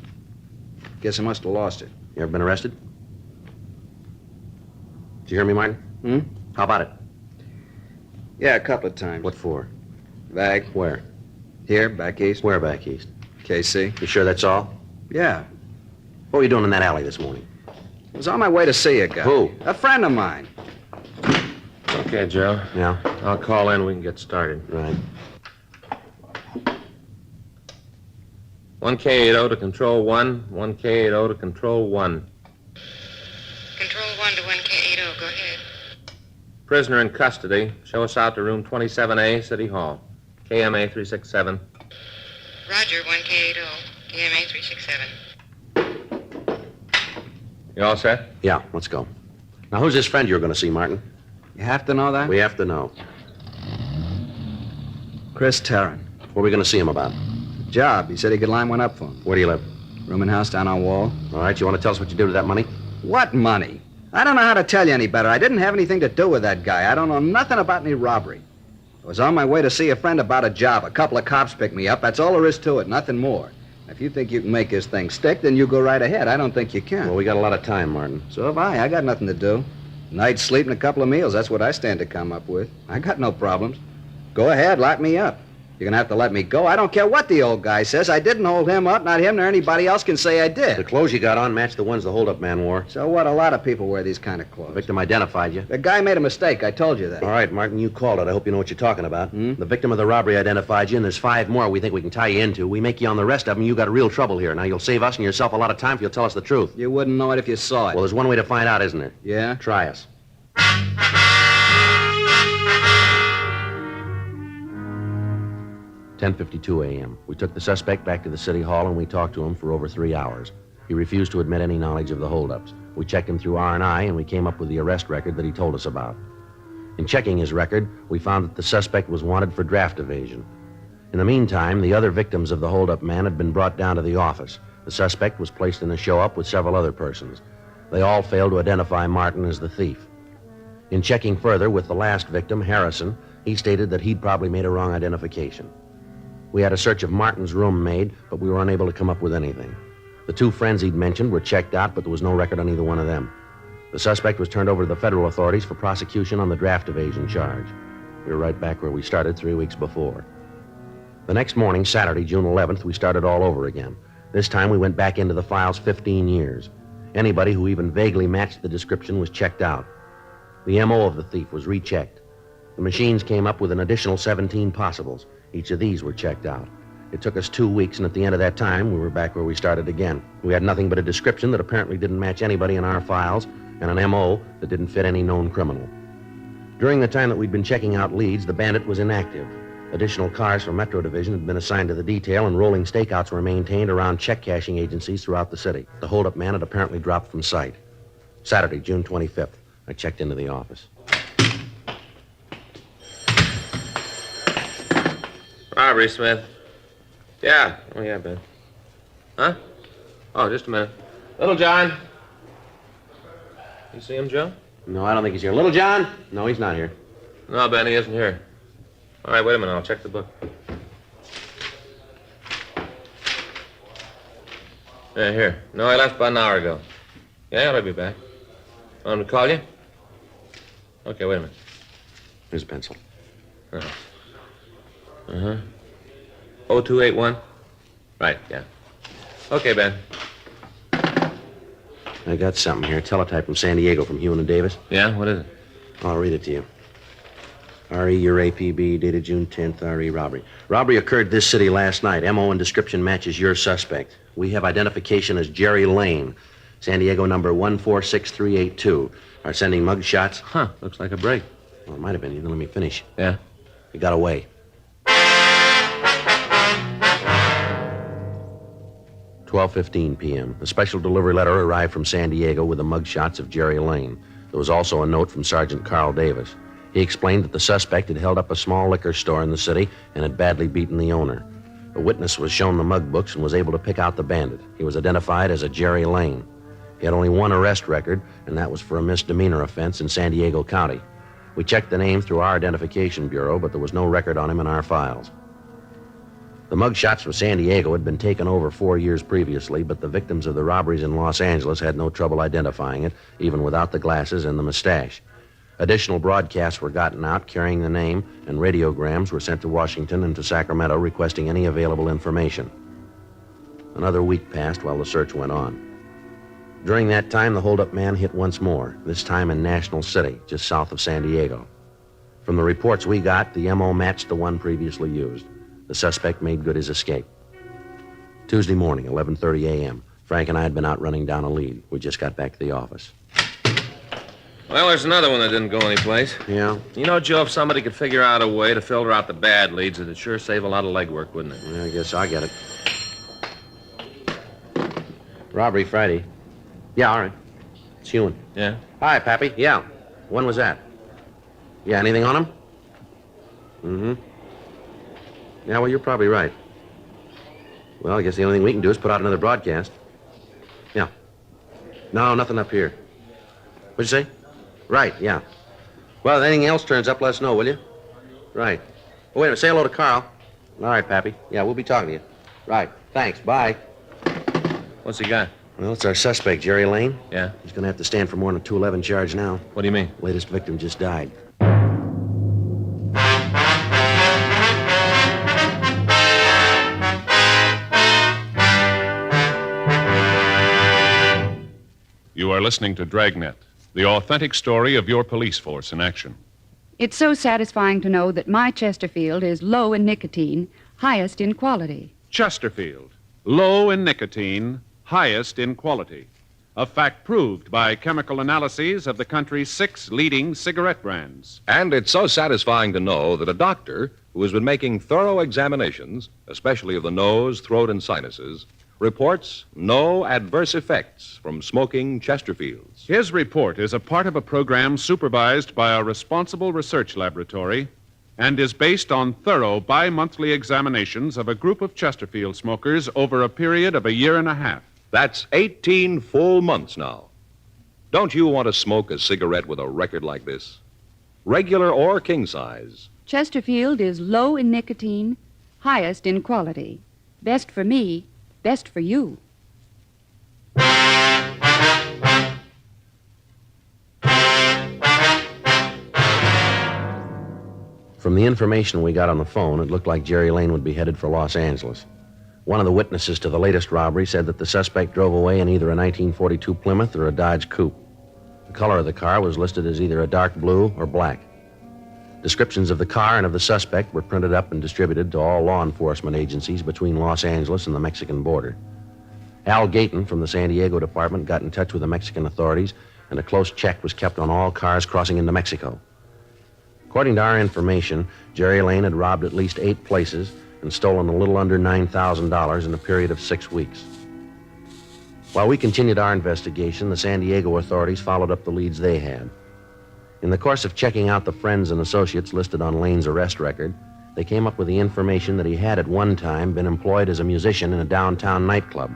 Guess I must have lost it. You ever been arrested? Did you hear me, Martin? How about it? Yeah, a couple of times. What for? Back. Where? Here, back east. Where back east? KC. You sure that's all? Yeah. What were you doing in that alley this morning? I was on my way to see a guy. Who? A friend of mine. Okay, Joe. Yeah? I'll call in. We can get started. Right. 1K80 to Control 1. 1K80 to Control 1. Control 1 to 1K80. Go ahead. Prisoner in custody. Show us out to room 27A, City Hall. KMA 367. Roger, 1K80. KMA 367. You all set? Yeah, let's go. Now, who's this friend you're going to see, Martin? You have to know that? We have to know. Chris Tarrant. What are we going to see him about? Job. He said he could line one up for him. Where do you live? Rooming house down on Wall. All right, you want to tell us what you did with that money? What money? I don't know how to tell you any better. I didn't have anything to do with that guy. I don't know nothing about any robbery. I was on my way to see a friend about a job. A couple of cops picked me up. That's all there is to it, nothing more. If you think you can make this thing stick, then you go right ahead. I don't think you can. Well, we got a lot of time, Martin. So have I. I got nothing to do. Night's sleep and a couple of meals. That's what I stand to come up with. I got no problems. Go ahead, lock me up. You're going to have to let me go. I don't care what the old guy says. I didn't hold him up. Not him nor anybody else can say I did. The clothes you got on match the ones the holdup man wore. So what? A lot of people wear these kind of clothes. The victim identified you. The guy made a mistake. I told you that. All right, Martin, you called it. I hope you know what you're talking about. The victim of the robbery identified you, and there's 5 more we think we can tie you into. We make you on the rest of them, you got real trouble here. Now, you'll save us and yourself a lot of time if you'll tell us the truth. You wouldn't know it if you saw it. Well, there's one way to find out, isn't there? Yeah? Try us. 10:52 a.m. We took the suspect back to the city hall and we talked to him for over 3 hours. He refused to admit any knowledge of the holdups. We checked him through R&I and we came up with the arrest record that he told us about. In checking his record, we found that the suspect was wanted for draft evasion. In the meantime, the other victims of the holdup man had been brought down to the office. The suspect was placed in a show-up with several other persons. They all failed to identify Martin as the thief. In checking further with the last victim, Harrison, he stated that he'd probably made a wrong identification. We had a search of Martin's room made, but we were unable to come up with anything. The 2 friends he'd mentioned were checked out, but there was no record on either one of them. The suspect was turned over to the federal authorities for prosecution on the draft evasion charge. We were right back where we started 3 weeks before. The next morning, Saturday, June 11th, we started all over again. This time we went back into the files 15 years. Anybody who even vaguely matched the description was checked out. The M.O. of the thief was rechecked. The machines came up with an additional 17 possibles. Each of these were checked out. It took us 2 weeks, and at the end of that time, we were back where we started again. We had nothing but a description that apparently didn't match anybody in our files, and an M.O. that didn't fit any known criminal. During the time that we'd been checking out leads, the bandit was inactive. Additional cars from Metro Division had been assigned to the detail, and rolling stakeouts were maintained around check-cashing agencies throughout the city. The holdup man had apparently dropped from sight. Saturday, June 25th, I checked into the office. Robbery, Smith. Yeah. Oh, yeah, Ben. Huh? Oh, just a minute. Little John. You see him, Joe? No, I don't think he's here. Little John? No, he's not here. No, Ben, he isn't here. All right, wait a minute. I'll check the book. Yeah, here. No, I left about an hour ago. Yeah, I'll be back. Want him to call you? Okay, wait a minute. Here's a pencil. Uh-huh. 0281? Right, yeah. Okay, Ben. I got something here. Teletype from San Diego from Hewen and Davis. Yeah? What is it? I'll read it to you. R.E. your APB, dated June 10th, R.E. robbery. Robbery occurred this city last night. M.O. and description matches your suspect. We have identification as Jerry Lane. San Diego number 146382. Are sending mug shots. Huh, looks like a break. Well, it might have been. You didn't let me finish. Yeah? He got away. 12:15 p.m. A special delivery letter arrived from San Diego with the mug shots of Jerry Lane. There was also a note from Sergeant Carl Davis. He explained that the suspect had held up a small liquor store in the city and had badly beaten the owner. A witness was shown the mug books and was able to pick out the bandit. He was identified as a Jerry Lane. He had only one arrest record, and that was for a misdemeanor offense in San Diego County. We checked the name through our identification bureau, but there was no record on him in our files. The mug shots from San Diego had been taken over 4 years previously, but the victims of the robberies in Los Angeles had no trouble identifying it, even without the glasses and the mustache. Additional broadcasts were gotten out carrying the name, and radiograms were sent to Washington and to Sacramento requesting any available information. Another week passed while the search went on. During that time, the holdup man hit once more, this time in National City, just south of San Diego. From the reports we got, the M.O. matched the one previously used. The suspect made good his escape. Tuesday morning, 11:30 a.m. Frank and I had been out running down a lead. We just got back to the office. Well, there's another one that didn't go anyplace. Yeah? You know, Joe, if somebody could figure out a way to filter out the bad leads, it'd sure save a lot of legwork, wouldn't it? Yeah, I guess I get it. Robbery Friday. Yeah, all right. It's Hewen. Yeah? Hi, Pappy. Yeah. When was that? Yeah, anything on him? Mm-hmm. Yeah, well, you're probably right. Well, I guess the only thing we can do is put out another broadcast. Yeah. No, nothing up here. What'd you say? Right, yeah. Well, if anything else turns up, let us know, will you? Right. Oh, wait a minute. Say hello to Carl. All right, Pappy. Yeah, we'll be talking to you. Right. Thanks. Bye. What's he got? Well, it's our suspect, Jerry Lane. Yeah? He's going to have to stand for more than a 211 charge now. What do you mean? Latest victim just died. You are listening to Dragnet, the authentic story of your police force in action. It's so satisfying to know that my Chesterfield is low in nicotine, highest in quality. Chesterfield, low in nicotine, highest in quality. A fact proved by chemical analyses of the country's 6 leading cigarette brands. And it's so satisfying to know that a doctor who has been making thorough examinations, especially of the nose, throat, and sinuses, reports no adverse effects from smoking Chesterfields. His report is a part of a program supervised by a responsible research laboratory and is based on thorough bi-monthly examinations of a group of Chesterfield smokers over a period of a year and a half. That's 18 full months now. Don't you want to smoke a cigarette with a record like this? Regular or king size. Chesterfield is low in nicotine, highest in quality. Best for me, best for you. From the information we got on the phone, it looked like Jerry Lane would be headed for Los Angeles. One of the witnesses to the latest robbery said that the suspect drove away in either a 1942 Plymouth or a Dodge Coupe. The color of the car was listed as either a dark blue or black. Descriptions of the car and of the suspect were printed up and distributed to all law enforcement agencies between Los Angeles and the Mexican border. Al Gayton from the San Diego department got in touch with the Mexican authorities, and a close check was kept on all cars crossing into Mexico. According to our information, Jerry Lane had robbed at least 8 places and stolen a little under $9,000 in a period of 6 weeks. While we continued our investigation, the San Diego authorities followed up the leads they had. In the course of checking out the friends and associates listed on Lane's arrest record, they came up with the information that he had at one time been employed as a musician in a downtown nightclub.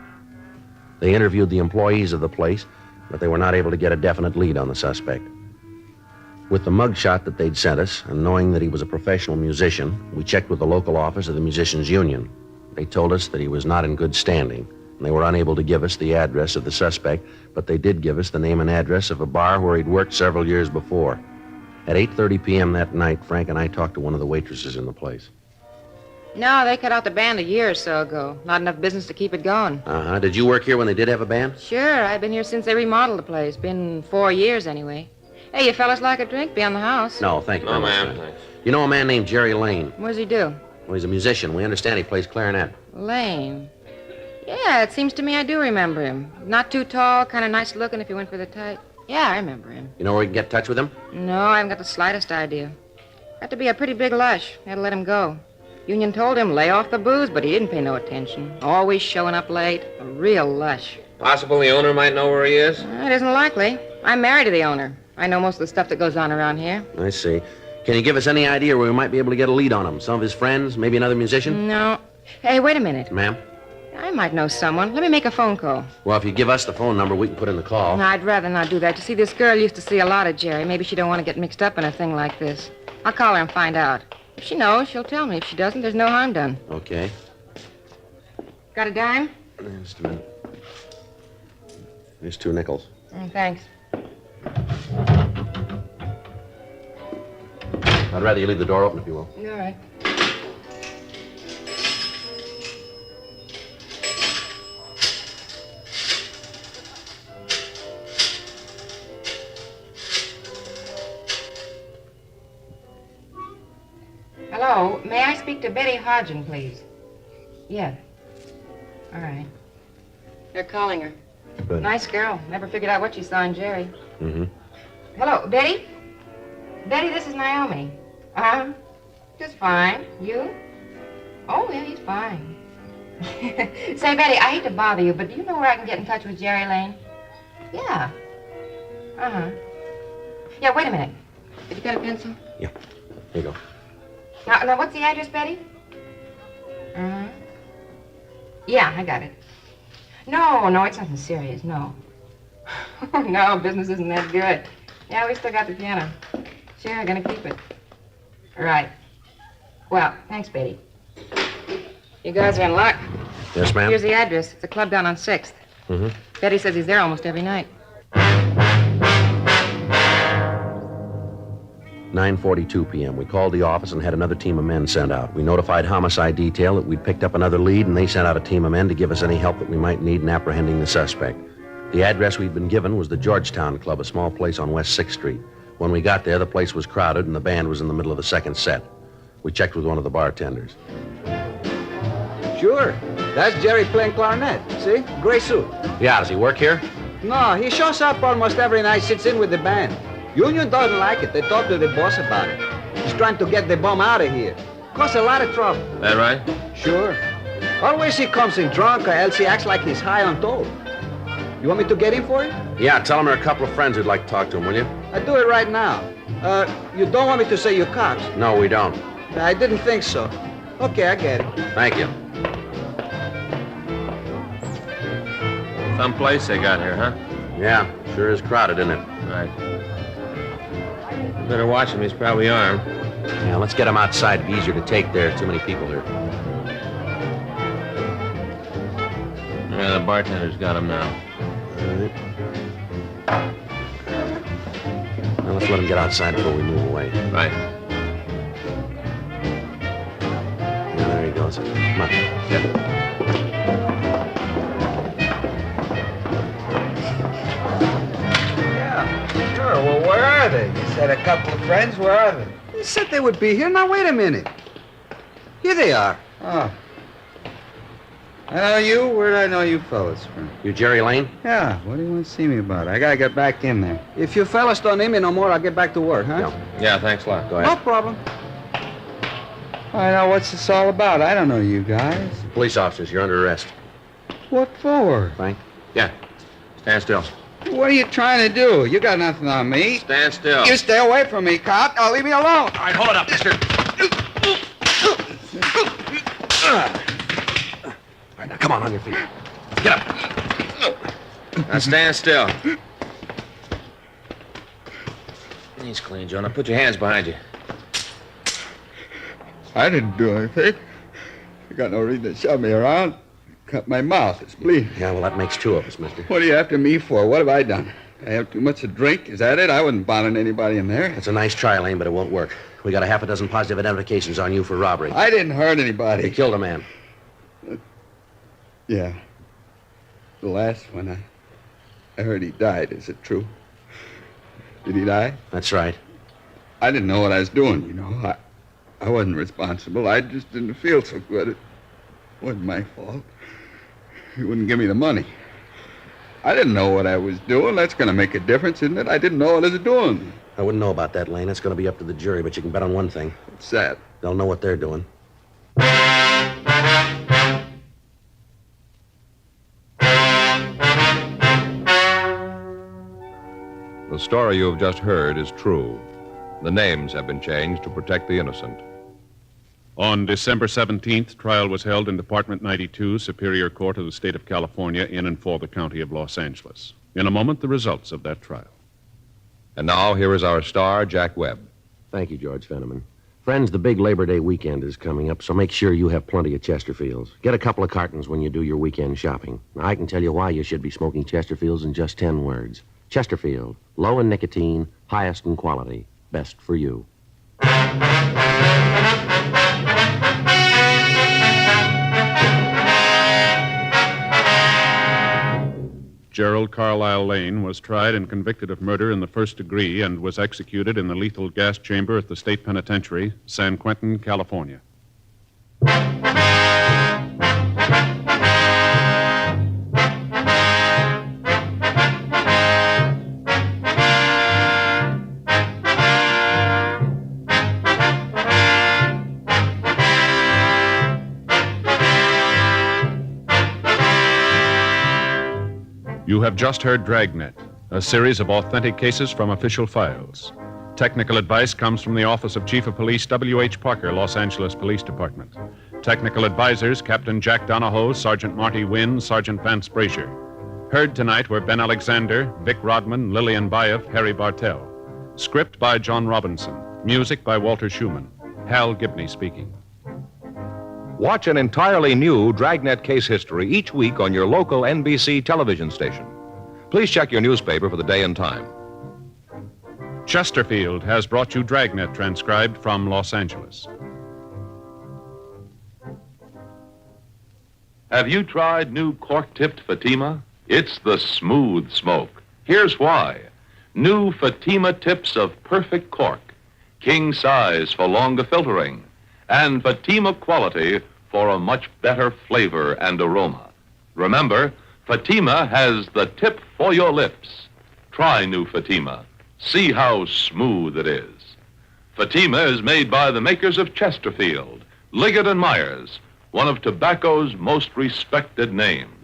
They interviewed the employees of the place, but they were not able to get a definite lead on the suspect. With the mugshot that they'd sent us, and knowing that he was a professional musician, we checked with the local office of the Musicians Union. They told us that he was not in good standing, and they were unable to give us the address of the suspect, but they did give us the name and address of a bar where he'd worked several years before. At 8:30 p.m. that night, Frank and I talked to one of the waitresses in the place. No, they cut out the band a year or so ago. Not enough business to keep it going. Uh-huh. Did you work here when they did have a band? Sure, I've been here since they remodeled the place. Been 4 years anyway. Hey, you fellas like a drink? Be on the house. No, thank you. No, very much, ma'am, sir. thanks. You know a man named Jerry Lane? What does he do? Well, he's a musician. We understand he plays clarinet. Lane. Yeah, it seems to me I do remember him. Not too tall, kind of nice looking if you went for the type. Yeah, I remember him. You know where we can get in touch with him? No, I haven't got the slightest idea. Got to be a pretty big lush. Had to let him go. Union told him lay off the booze, but he didn't pay no attention. Always showing up late. A real lush. Possible the owner might know where he is? It isn't likely. I'm married to the owner. I know most of the stuff that goes on around here. I see. Can you give us any idea where we might be able to get a lead on him? Some of his friends? Maybe another musician? No. Hey, wait a minute. Ma'am? I might know someone. Let me make a phone call. Well, if you give us the phone number, we can put in the call. No, I'd rather not do that. You see, this girl used to see a lot of Jerry. Maybe she don't want to get mixed up in a thing like this. I'll call her and find out. If she knows, she'll tell me. If she doesn't, there's no harm done. Okay. Got a dime? Just a minute. Here's 2 nickels. Thanks. I'd rather you leave the door open, if you will. All right. Hello, may I speak to Betty Hodgin, please? Yeah. All right. They're calling her. Good. Nice girl. Never figured out what she saw in Jerry. Mm-hmm. Betty? Betty, this is Naomi. Just fine. You? Oh, yeah, he's fine. Say, Betty, I hate to bother you, but do you know where I can get in touch with Jerry Lane? Yeah. Uh-huh. Yeah, wait a minute. Have you got a pencil? Yeah. Here you go. Now, what's the address, Betty? Uh-huh. Yeah, I got it. No, it's nothing serious, no. No, business isn't that good. Yeah, we still got the piano. Sure, I'm gonna keep it. Right. Well, thanks, Betty. You guys are in luck. Yes, ma'am? Here's the address. It's a club down on 6th. Mm-hmm. Betty says he's there almost every night. 9:42 p.m. We called the office and had another team of men sent out. We notified homicide detail that we'd picked up another lead, and they sent out a team of men to give us any help that we might need in apprehending the suspect. The address we'd been given was the Georgetown Club, a small place on West 6th Street. When we got there, the place was crowded and the band was in the middle of the second set. We checked with one of the bartenders. Sure. That's Jerry playing clarinet. See? Gray suit. Yeah, does he work here? No, he shows up almost every night, sits in with the band. Union doesn't like it. They talk to the boss about it. He's trying to get the bum out of here. Cause a lot of trouble. That right? Sure. Always he comes in drunk or else he acts like he's high on dope. You want me to get him for you? Yeah, tell him there are a couple of friends who'd like to talk to him, will you? I'll do it right now. You don't want me to say you cops? No, we don't. I didn't think so. Okay, I get it. Thank you. Some place they got here, huh? Yeah, sure is crowded, isn't it? Right. Better watch him. He's probably armed. Yeah, let's get him outside. It'd be easier to take there. Too many people here. Yeah, the bartender's got him now. All right. Now let's let him get outside before we move away. Right. Yeah, there he goes. Come on. Get. Sure, well, where are they? You said a couple of friends. Where are they? You said they would be here. Now, wait a minute. Here they are. Oh. I know you. Where did I know you fellas from? You Jerry Lane? Yeah, what do you want to see me about? I gotta get back in there. If you fellas don't need me no more, I'll get back to work, huh? No. Yeah, thanks a lot. Go No ahead. problem. I know what's this all about. I don't know you guys. Police officers, you're under arrest. What for? Frank? Yeah. Stand still. What are you trying to do? You got nothing on me. Stand still. You stay away from me, cop. Now leave me alone. All right, hold it up, mister. All right, now come on your feet. Get up. Now stand still. He's clean, Joe. Now put your hands behind you. I didn't do anything. You got no reason to shove me around. Cut my mouth. It's bleeding. Yeah, well, that makes two of us, mister. What are you after me for? What have I done? I have too much to drink? Is that it? I wasn't bothering anybody in there. That's a nice try, Lane, but it won't work. We got a half a dozen positive identifications on you for robbery. I didn't hurt anybody. You killed a man. Yeah. The last one, I heard he died. Is it true? Did he die? That's right. I didn't know what I was doing, you know. I wasn't responsible. I just didn't feel so good. It wasn't my fault. He wouldn't give me the money. I didn't know what I was doing. That's going to make a difference, isn't it? I didn't know what I was doing. I wouldn't know about that, Lane. That's going to be up to the jury, but you can bet on one thing. What's that? They'll know what they're doing. The story you have just heard is true. The names have been changed to protect the innocent. On December 17th, trial was held in Department 92, Superior Court of the State of California, in and for the County of Los Angeles. In a moment, the results of that trial. And now, here is our star, Jack Webb. Thank you, George Fenneman. Friends, the big Labor Day weekend is coming up, so make sure you have plenty of Chesterfields. Get a couple of cartons when you do your weekend shopping. Now, I can tell you why you should be smoking Chesterfields in just 10 words. Chesterfield, low in nicotine, highest in quality, best for you. Gerald Carlisle Lane was tried and convicted of murder in the first degree and was executed in the lethal gas chamber at the state penitentiary, San Quentin, California. You have just heard Dragnet, a series of authentic cases from official files. Technical advice comes from the Office of Chief of Police W.H. Parker, Los Angeles Police Department. Technical advisors, Captain Jack Donahoe, Sergeant Marty Wynn, Sergeant Vance Brazier. Heard tonight were Ben Alexander, Vic Rodman, Lillian Baeff, Harry Bartell. Script by John Robinson. Music by Walter Schumann. Hal Gibney speaking. Watch an entirely new Dragnet case history each week on your local NBC television station. Please check your newspaper for the day and time. Chesterfield has brought you Dragnet, transcribed from Los Angeles. Have you tried new cork-tipped Fatima? It's the smooth smoke. Here's why. New Fatima tips of perfect cork, king size for longer filtering, and Fatima quality for a much better flavor and aroma. Remember, Fatima has the tip for your lips. Try new Fatima. See how smooth it is. Fatima is made by the makers of Chesterfield, Liggett and Myers, one of tobacco's most respected names.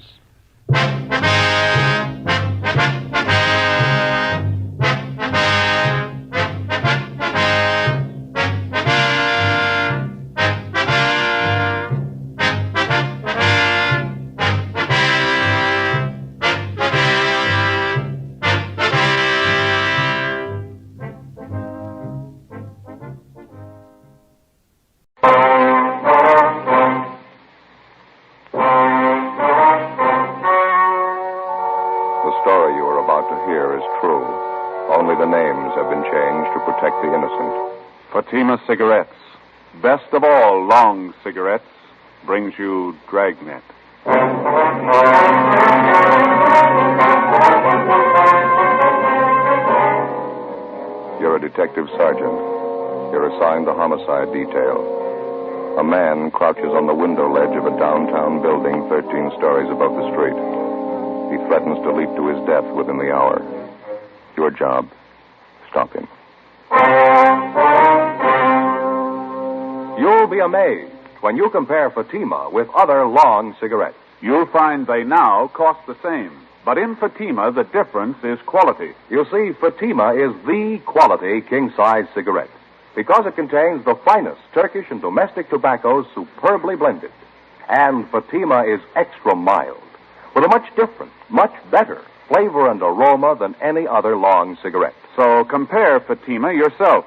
Fatima Cigarettes, best of all long cigarettes, brings you Dragnet. You're a detective sergeant. You're assigned the homicide detail. A man crouches on the window ledge of a downtown building 13 stories above the street. He threatens to leap to his death within the hour. Your job, stop him. You'll be amazed when you compare Fatima with other long cigarettes. You'll find they now cost the same. But in Fatima, the difference is quality. You see, Fatima is the quality king-size cigarette because it contains the finest Turkish and domestic tobaccos superbly blended. And Fatima is extra mild with a much different, much better flavor and aroma than any other long cigarette. So compare Fatima yourself.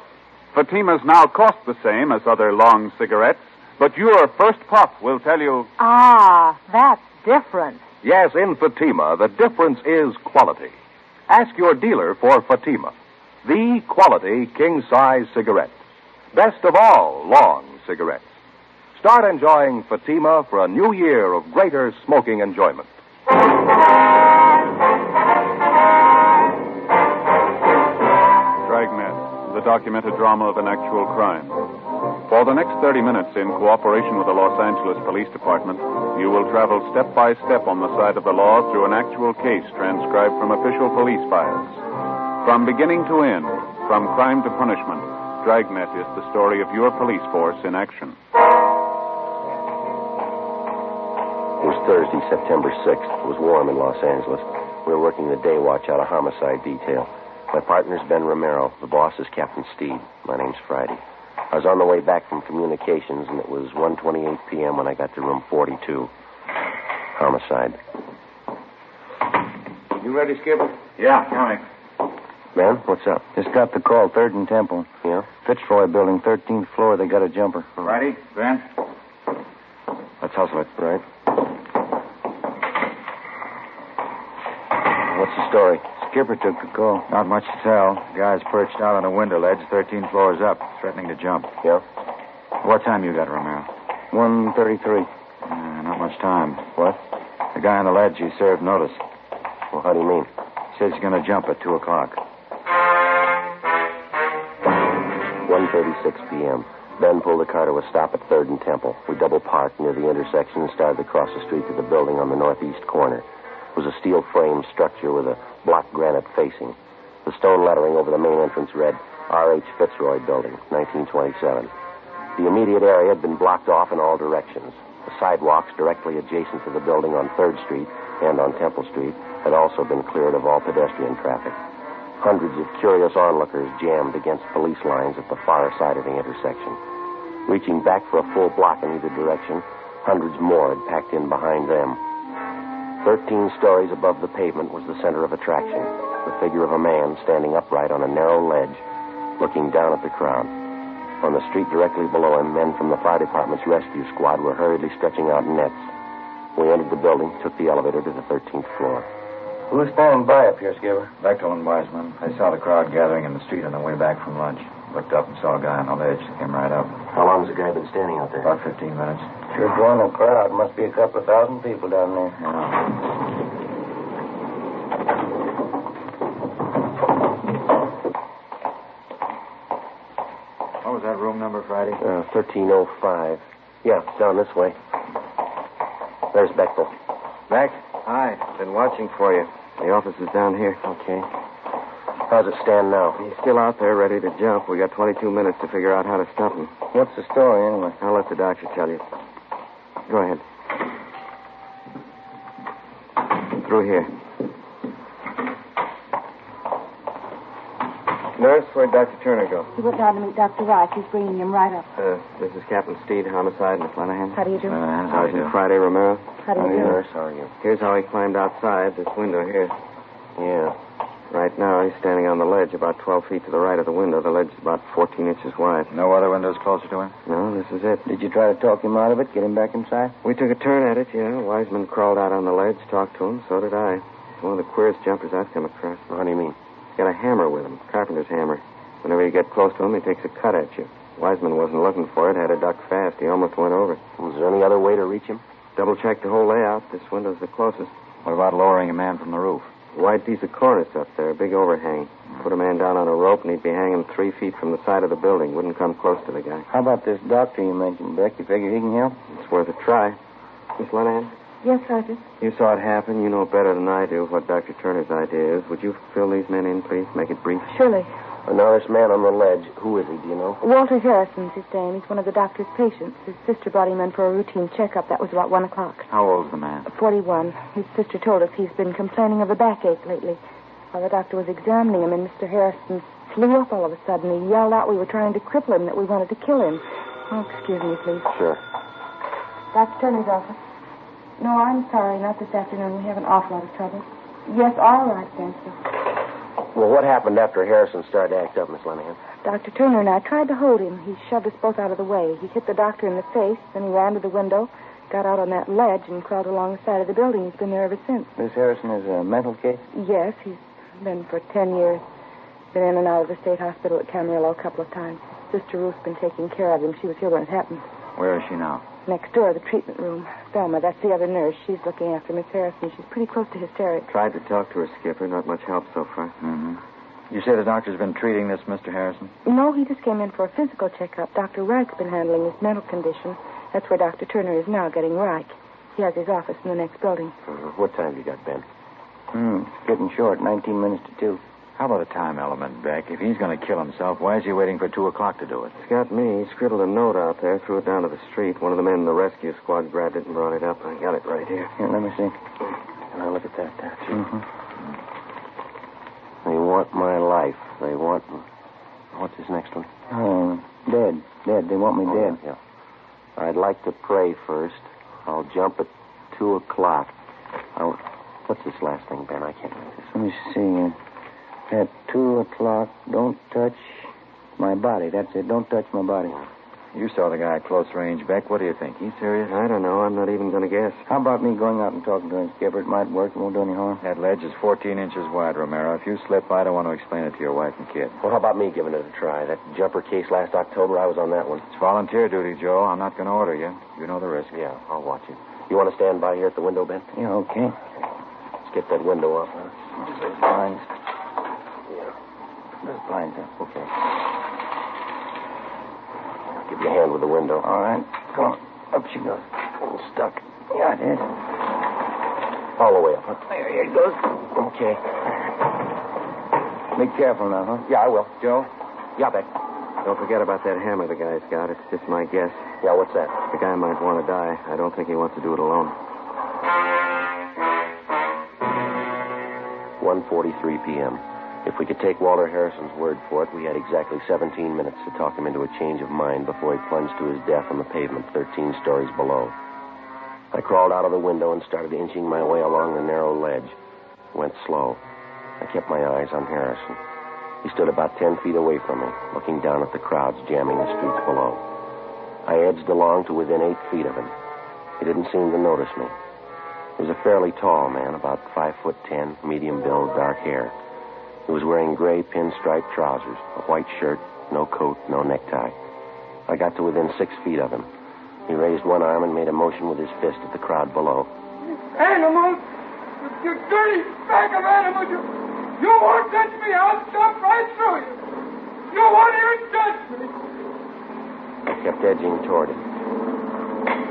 Fatimas now cost the same as other long cigarettes, but your first puff will tell you... Ah, that's different. Yes, in Fatima, the difference is quality. Ask your dealer for Fatima, the quality king-size cigarette. Best of all long cigarettes. Start enjoying Fatima for a new year of greater smoking enjoyment. Dragnet, the documented drama of an actual crime. For the next 30 minutes, in cooperation with the Los Angeles Police Department, you will travel step by step on the side of the law through an actual case transcribed from official police files. From beginning to end, from crime to punishment, Dragnet is the story of your police force in action. It was Thursday, September 6th. It was warm in Los Angeles. We were working the day watch out of homicide detail. My partner's Ben Romero. The boss is Captain Steed. My name's Friday. I was on the way back from communications, and it was 1:28 p.m. when I got to room 42. Homicide. You ready, Skipper? Yeah, coming. Ben, what's up? Just got the call, 3rd and Temple. Yeah? Fitzroy building, 13th floor. They got a jumper. Friday, Ben? Let's hustle it. Right. What's the story? Skipper took the call. Not much to tell. Guy's perched out on a window ledge 13 floors up, threatening to jump. Yeah? What time you got, Romero? 1:33. Not much time. What? The guy on the ledge, he served notice. Well, how do you mean? Says he's going to jump at 2 o'clock. 1:36 p.m. Ben pulled the car to a stop at 3rd and Temple. We double parked near the intersection and started across the street to the building on the northeast corner. It was a steel frame structure with a block granite facing. The stone lettering over the main entrance read, R.H. Fitzroy Building, 1927. The immediate area had been blocked off in all directions. The sidewalks directly adjacent to the building on 3rd Street and on Temple Street had also been cleared of all pedestrian traffic. Hundreds of curious onlookers jammed against police lines at the far side of the intersection. Reaching back for a full block in either direction, hundreds more had packed in behind them. 13 stories above the pavement was the center of attraction, the figure of a man standing upright on a narrow ledge, looking down at the crowd. On the street directly below him, men from the fire department's rescue squad were hurriedly stretching out nets. We entered the building, took the elevator to the 13th floor. Who was standing by up here, Skipper? Bechtel and Wiseman. I saw the crowd gathering in the street on the way back from lunch. Looked up and saw a guy on the ledge. Came right up. How long has the guy been standing out there? About 15 minutes. Sure drawing a crowd. Must be a couple of thousand people down there. was that room number, Friday? 1305. Yeah, down this way. There's Bechtel. Beck? Hi. Been watching for you. The office is down here. Okay. How's it stand now? He's still out there ready to jump. We got 22 minutes to figure out how to stop him. What's the story, anyway? I'll let the doctor tell you. Go ahead. Through here. Nurse, where'd Dr. Turner go? He went down to meet Dr. Reich. He's bringing him right up. This is Captain Steed, homicide, Miss Lenahan. How do you do? Sergeant Friday Romero. How do you do? Nurse, how are you? Here's how he climbed outside this window here. Yeah. Right now, he's standing on the ledge about 12 feet to the right of the window. The ledge is about 14 inches wide. No other windows closer to him? No, this is it. Did you try to talk him out of it, get him back inside? We took a turn at it, yeah. Wiseman crawled out on the ledge, talked to him. So did I. He's one of the queerest jumpers I've come across. How do you mean? He's got a hammer with him, carpenter's hammer. Whenever you get close to him, he takes a cut at you. Wiseman wasn't looking for it, had to duck fast. He almost went over. Was there any other way to reach him? Double-checked the whole layout. This window's the closest. What about lowering a man from the roof? Wide piece of cornice up there, a big overhang. Put a man down on a rope, and he'd be hanging 3 feet from the side of the building. Wouldn't come close to the guy. How about this doctor you mentioned, Beck? You figure he can help? It's worth a try. Miss Lenahan? Yes, Sergeant. You saw it happen. You know better than I do what Dr. Turner's idea is. Would you fill these men in, please? Make it brief. Surely. Now, this man on the ledge, who is he, do you know? Walter Harrison's his name. He's one of the doctor's patients. His sister brought him in for a routine checkup. That was about 1 o'clock. How old's the man? 41. His sister told us he's been complaining of a backache lately. While the doctor was examining him, and Mr. Harrison flew up all of a sudden. He yelled out we were trying to cripple him, that we wanted to kill him. Oh, excuse me, please. Sure. Dr. Turner's office. No, I'm sorry. Not this afternoon. We have an awful lot of trouble. Yes, all right, thank you. Well, what happened after Harrison started to act up, Miss Lenahan? Dr. Turner and I tried to hold him. He shoved us both out of the way. He hit the doctor in the face, then he ran to the window, got out on that ledge, and crawled along the side of the building. He's been there ever since. Miss Harrison is a mental case? Yes, he's been for 10 years. Been in and out of the state hospital at Camarillo a couple of times. Sister Ruth's been taking care of him. She was here when it happened. Where is she now? Next door, the treatment room. Thelma, that's the other nurse. She's looking after Miss Harrison. She's pretty close to hysterics. Tried to talk to her, Skipper. Not much help so far. Mm-hmm. You say the doctor's been treating this Mr. Harrison? No, he just came in for a physical checkup. Dr. Reich's been handling his mental condition. That's where Dr. Turner is now, getting Reich. He has his office in the next building. What time you got, Ben? It's getting short. 19 minutes to 2. How about the time element, Beck? If he's going to kill himself, why is he waiting for 2 o'clock to do it? It's got me. He scribbled a note out there, threw it down to the street. One of the men in the rescue squad grabbed it and brought it up. I got it right here. Here, let me see. Now, look at that there, too. Mm-hmm. They want my life. They want... What's this next one? Dead. Dead. They want me dead. Yeah. I'd like to pray first. I'll jump at 2 o'clock. What's this last thing, Ben? I can't read this. Let me see. At 2 o'clock, don't touch my body. That's it. Don't touch my body. You saw the guy at close range, Beck. What do you think? He's serious? I don't know. I'm not even going to guess. How about me going out and talking to him, Skipper? It might work. It won't do any harm. That ledge is 14 inches wide, Romero. If you slip, I don't want to explain it to your wife and kid. Well, how about me giving it a try? That jumper case last October, I was on that one. It's volunteer duty, Joe. I'm not going to order you. You know the risk. Yeah, I'll watch you. You want to stand by here at the window, Ben? Yeah, okay. Let's get that window up, huh? Those blinds. Yeah. Those blinds up. Okay. I'll give you a hand with the window. All right. Come on. Up she goes. I'm stuck. Yeah, it is. All the way up, huh? There it goes. Okay. Be careful now, huh? Yeah, I will. Joe? Yeah, Beck. Don't forget about that hammer the guy's got. It's just my guess. Yeah, what's that? The guy might want to die. I don't think he wants to do it alone. 1:43 p.m. If we could take Walter Harrison's word for it, we had exactly 17 minutes to talk him into a change of mind before he plunged to his death on the pavement 13 stories below. I crawled out of the window and started inching my way along the narrow ledge. Went slow. I kept my eyes on Harrison. He stood about 10 feet away from me, looking down at the crowds jamming the streets below. I edged along to within 8 feet of him. He didn't seem to notice me. He was a fairly tall man, about 5'10", medium build, dark hair. He was wearing gray pinstripe trousers, a white shirt, no coat, no necktie. I got to within 6 feet of him. He raised one arm and made a motion with his fist at the crowd below. Animal! You dirty bag of animal! You won't touch me! I'll jump right through you! You won't even touch me! kept edging toward it.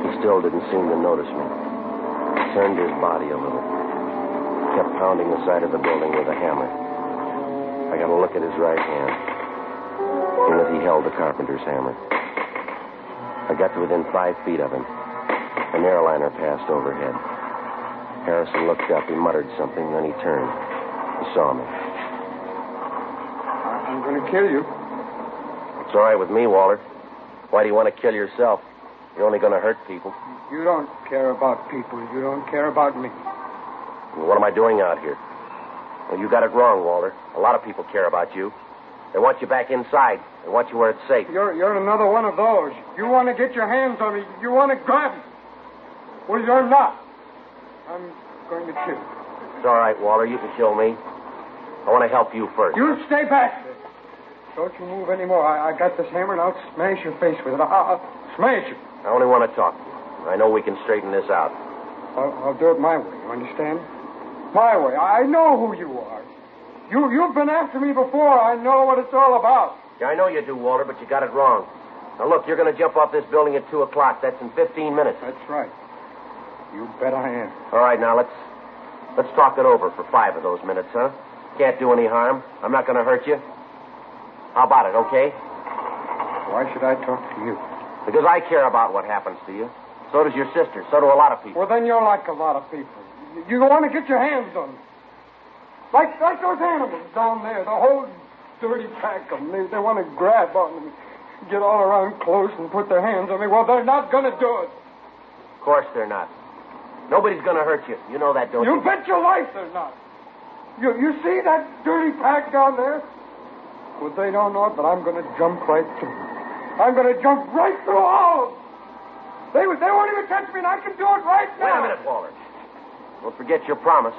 He still didn't seem to notice me. He turned his body a little. Kept pounding the side of the building with a hammer. I got a look at his right hand. In it, he held the carpenter's hammer. I got to within 5 feet of him. An airliner passed overhead. Harrison looked up. He muttered something, then he turned. He saw me. I'm going to kill you. It's all right with me, Walter. Why do you want to kill yourself? You're only going to hurt people. You don't care about people. You don't care about me. What am I doing out here? Well, you got it wrong, Walter. A lot of people care about you. They want you back inside. They want you where it's safe. You're another one of those. You want to get your hands on me. You want to grab me. Well, you're not. I'm going to kill you. It's all right, Walter. You can kill me. I want to help you first. You stay back. Don't you move anymore. I got this hammer, and I'll smash your face with it. I'll smash it. I only want to talk to you. I know we can straighten this out. I'll do it my way. You understand? My way. I know who you are. You've been after me before. I know what it's all about. Yeah, I know you do, Walter, but you got it wrong. Now, look, you're going to jump off this building at 2 o'clock. That's in 15 minutes. That's right. You bet I am. All right, now, let's talk it over for 5 of those minutes, huh? Can't do any harm. I'm not going to hurt you. How about it, okay? Why should I talk to you? Because I care about what happens to you. So does your sister. So do a lot of people. Well, then you're like a lot of people. You want to get your hands on me. Like those animals down there, the whole dirty pack of them. They want to grab on me, get all around close and put their hands on me. Well, they're not going to do it. Of course they're not. Nobody's going to hurt you. You know that, don't you? You bet your life they're not. You see that dirty pack down there? Well, they don't know it, but I'm going to jump right through. I'm going to jump right through all of them. They won't even touch me, and I can do it right now. Wait a minute, Walter. Don't forget your promise.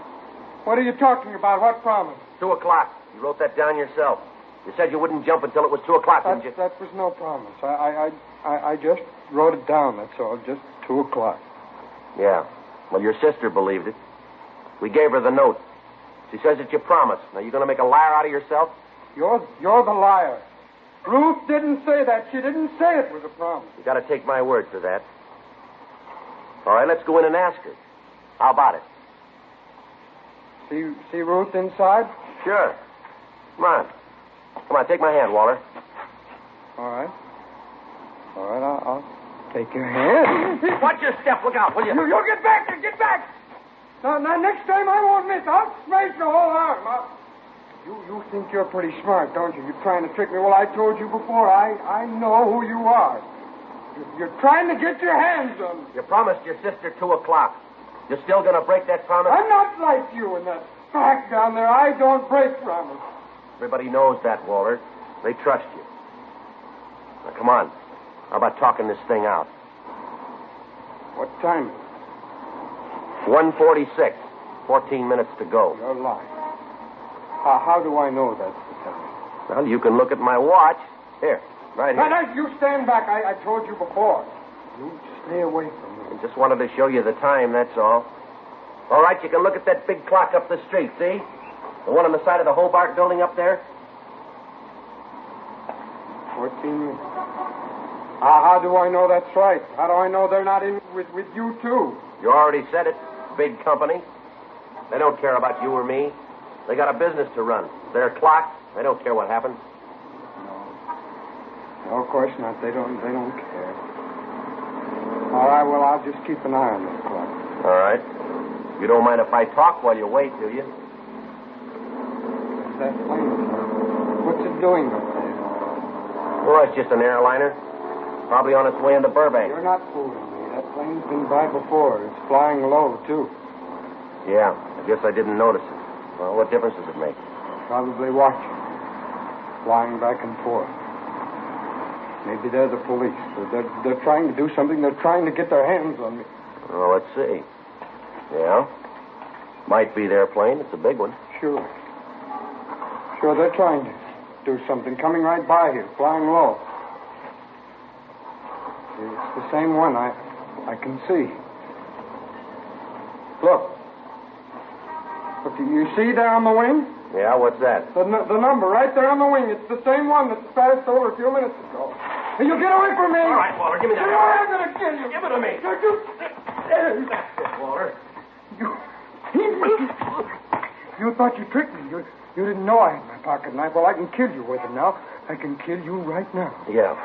What are you talking about? What promise? 2 o'clock. You wrote that down yourself. You said you wouldn't jump until it was 2 o'clock, didn't you? That was no promise. I just wrote it down, that's all. Just 2 o'clock. Yeah. Well, your sister believed it. We gave her the note. She says that you promised. Now, you going to make a liar out of yourself? You're the liar. Ruth didn't say that. She didn't say it was a promise. You got to take my word for that. All right, let's go in and ask her. How about it? See Ruth inside? Sure. Come on. Come on, take my hand, Walter. All right. I'll take your hand. Watch your step. Look out, will you? You get back there. Get back. Now, next time I won't miss. I'll smash your whole arm. You think you're pretty smart, don't you? You're trying to trick me. Well, I told you before. I know who you are. You're trying to get your hands on me. You promised your sister 2 o'clock. You're still going to break that promise? I'm not like you in that pack down there. I don't break promise. Everybody knows that, Walter. They trust you. Now, come on. How about talking this thing out? What time? 1:46. 14 minutes to go. You're lying. How do I know that's the time? Well, you can look at my watch. Here, right here. No, you stand back. I told you before. You stay away from me. I just wanted to show you the time, that's all. All right, you can look at that big clock up the street, see? The one on the side of the Hobart building up there? 14 minutes. How do I know that's right? How do I know they're not in with you, too? You already said it. Big company. They don't care about you or me. They got a business to run. Their clock. They don't care what happens. No, of course not. They don't care. All right, well, I'll just keep an eye on this clock. All right. You don't mind if I talk while you wait, do you? What's that plane? What's it doing up there? Well, it's just an airliner. Probably on its way into Burbank. You're not fooling me. That plane's been by before. It's flying low, too. Yeah, I guess I didn't notice it. Well, what difference does it make? Probably watching. Flying back and forth. Maybe they're the police. They're trying to do something. They're trying to get their hands on me. Oh, let's see. Yeah. Might be their plane. It's a big one. Sure, they're trying to do something. Coming right by here, flying low. It's the same one. I can see. Look, you see there on the wing? Yeah, what's that? The number right there on the wing. It's the same one that passed over a few minutes ago. Hey, you get away from me! All right, Walter, give me that. You know I'm going to kill you! Give it to me. Don't you... That's it, Walter. You thought you tricked me. You didn't know I had my pocket knife. Well, I can kill you with it now. I can kill you right now. Yeah.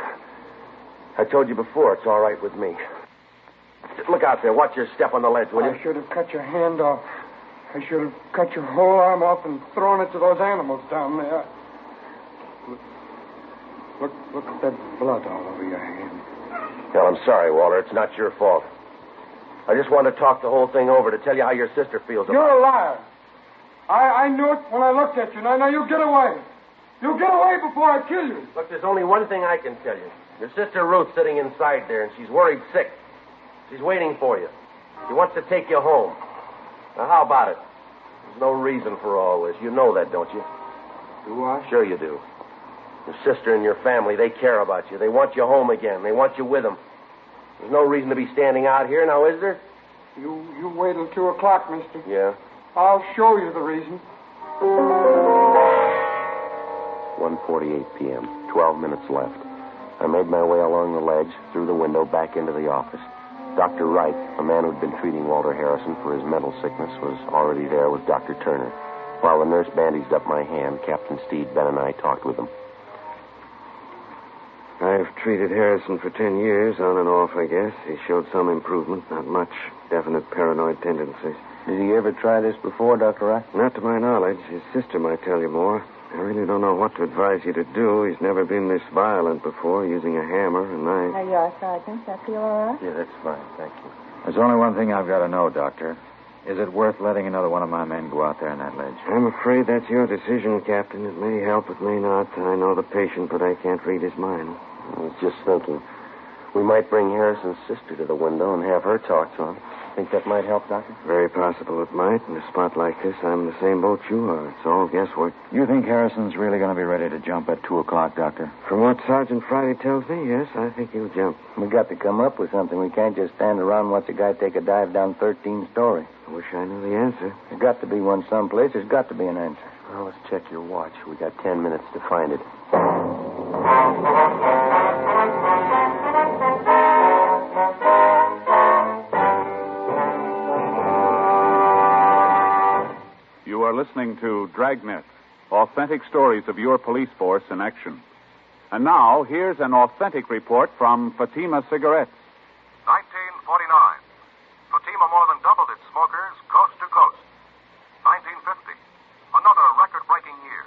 I told you before, it's all right with me. Look out there. Watch your step on the ledge, will you? I should have cut your hand off. I should have cut your whole arm off and thrown it to those animals down there. Look at that blood all over your hand. Well, I'm sorry, Walter. It's not your fault. I just wanted to talk the whole thing over to tell you how your sister feels about it. You're a liar. I knew it when I looked at you. Now you get away. You get away before I kill you. Look, there's only one thing I can tell you. Your sister Ruth's sitting inside there, and she's worried sick. She's waiting for you. She wants to take you home. Now, how about it? There's no reason for all this. You know that, don't you? Do I? Sure you do. Your sister and your family, they care about you. They want you home again. They want you with them. There's no reason to be standing out here, now is there? You wait till 2 o'clock, mister. Yeah. I'll show you the reason. 1:48 p.m. 12 minutes left. I made my way along the ledge, through the window, back into the office. Dr. Wright, a man who'd been treating Walter Harrison for his mental sickness, was already there with Dr. Turner. While the nurse bandaged up my hand, Captain Steed, Ben, and I talked with him. I've treated Harrison for 10 years, on and off, I guess. He showed some improvement, not much. Definite paranoid tendencies. Did he ever try this before, Dr. Wright? Not to my knowledge. His sister might tell you more. I really don't know what to advise you to do. He's never been this violent before, using a hammer, a knife. There you are, Sergeant. That feel all right? Yeah, that's fine. Thank you. There's only one thing I've got to know, Doctor. Is it worth letting another one of my men go out there on that ledge? I'm afraid that's your decision, Captain. It may help, it may not. I know the patient, but I can't read his mind. I was just thinking. We might bring Harrison's sister to the window and have her talk to him. Think that might help, Doctor? Very possible it might. In a spot like this, I'm in the same boat you are. It's all guesswork. You think Harrison's really going to be ready to jump at 2 o'clock, Doctor? From what Sergeant Friday tells me, yes, I think he'll jump. We got to come up with something. We can't just stand around and watch a guy take a dive down 13 story. I wish I knew the answer. There's got to be one someplace. There's got to be an answer. Well, let's check your watch. We got 10 minutes to find it. You are listening to Dragnet, authentic stories of your police force in action. And now, here's an authentic report from Fatima Cigarettes. 1949. Fatima more than doubled its smokers coast to coast. 1950. Another record-breaking year,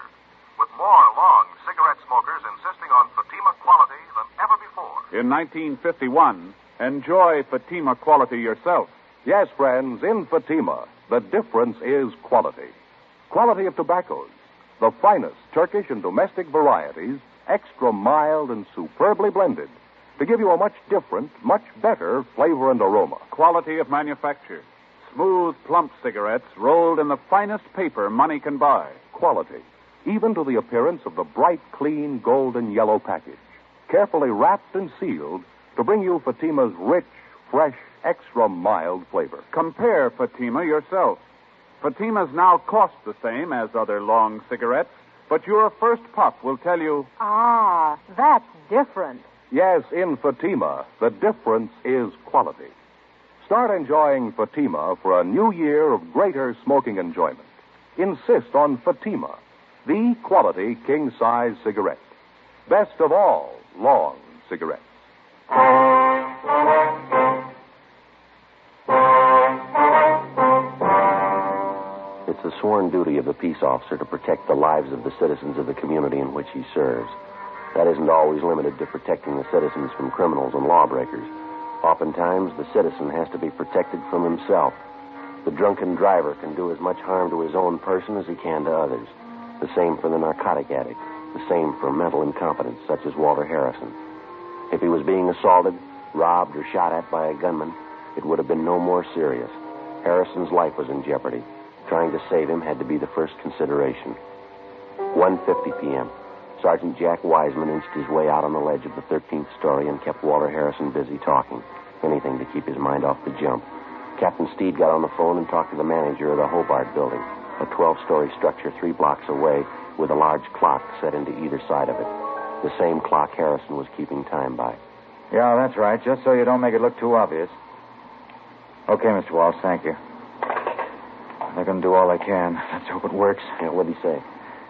with more long cigarette smokers insisting on Fatima quality than ever before. In 1951, enjoy Fatima quality yourself. Yes, friends, in Fatima, the difference is quality. Quality of tobaccos, the finest Turkish and domestic varieties, extra mild and superbly blended, to give you a much different, much better flavor and aroma. Quality of manufacture. Smooth, plump cigarettes rolled in the finest paper money can buy. Quality, even to the appearance of the bright, clean, golden yellow package, carefully wrapped and sealed to bring you Fatima's rich, fresh, extra mild flavor. Compare Fatima yourself. Fatimas now cost the same as other long cigarettes, but your first puff will tell you... Ah, that's different. Yes, in Fatima, the difference is quality. Start enjoying Fatima for a new year of greater smoking enjoyment. Insist on Fatima, the quality king-size cigarette. Best of all long cigarettes. It's the sworn duty of the peace officer to protect the lives of the citizens of the community in which he serves. That isn't always limited to protecting the citizens from criminals and lawbreakers. Oftentimes, the citizen has to be protected from himself. The drunken driver can do as much harm to his own person as he can to others. The same for the narcotic addict. The same for mental incompetence, such as Walter Harrison. If he was being assaulted, robbed, or shot at by a gunman, it would have been no more serious. Harrison's life was in jeopardy. Trying to save him had to be the first consideration. 1:50 p.m. Sergeant Jack Wiseman inched his way out on the ledge of the 13th story and kept Walter Harrison busy talking. Anything to keep his mind off the jump. Captain Steed got on the phone and talked to the manager of the Hobart building, a 12-story structure 3 blocks away with a large clock set into either side of it. The same clock Harrison was keeping time by. Yeah, that's right, just so you don't make it look too obvious. Okay, Mr. Walsh, thank you. They're going to do all they can. Let's hope it works. Yeah, what'd he say?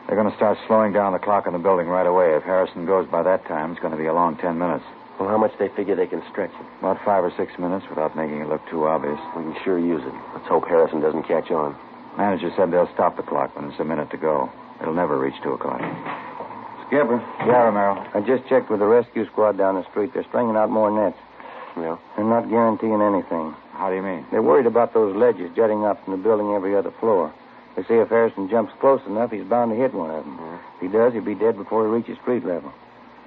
They're going to start slowing down the clock in the building right away. If Harrison goes by that time, it's going to be a long 10 minutes. Well, how much they figure they can stretch it? About 5 or 6 minutes without making it look too obvious. We can sure use it. Let's hope Harrison doesn't catch on. Manager said they'll stop the clock when it's a minute to go. It'll never reach 2 o'clock. Skipper. Yeah, Romero. I just checked with the rescue squad down the street. They're stringing out more nets. Yeah? They're not guaranteeing anything. How do you mean? They're worried about those ledges jutting up from the building every other floor. They say if Harrison jumps close enough, he's bound to hit one of them. If he does, he'll be dead before he reaches street level.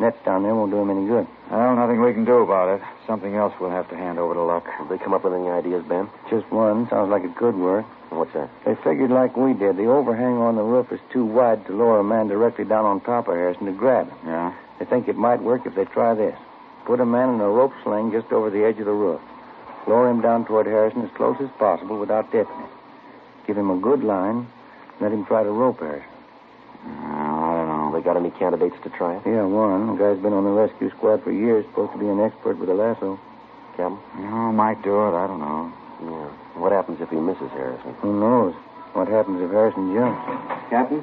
Nets down there won't do him any good. Well, nothing we can do about it. Something else we'll have to hand over to luck. Have they come up with any ideas, Ben? Just one. Sounds like it could work. What's that? They figured like we did. The overhang on the roof is too wide to lower a man directly down on top of Harrison to grab him. Yeah? They think it might work if they try this. Put a man in a rope sling just over the edge of the roof. Lower him down toward Harrison as close as possible without tipping him. Give him a good line. Let him try to rope Harrison. I don't know. They got any candidates to try it? Yeah, one. The guy's been on the rescue squad for years. Supposed to be an expert with a lasso. Captain? No, might do it. I don't know. Yeah. What happens if he misses Harrison? Who knows? What happens if Harrison jumps? Captain?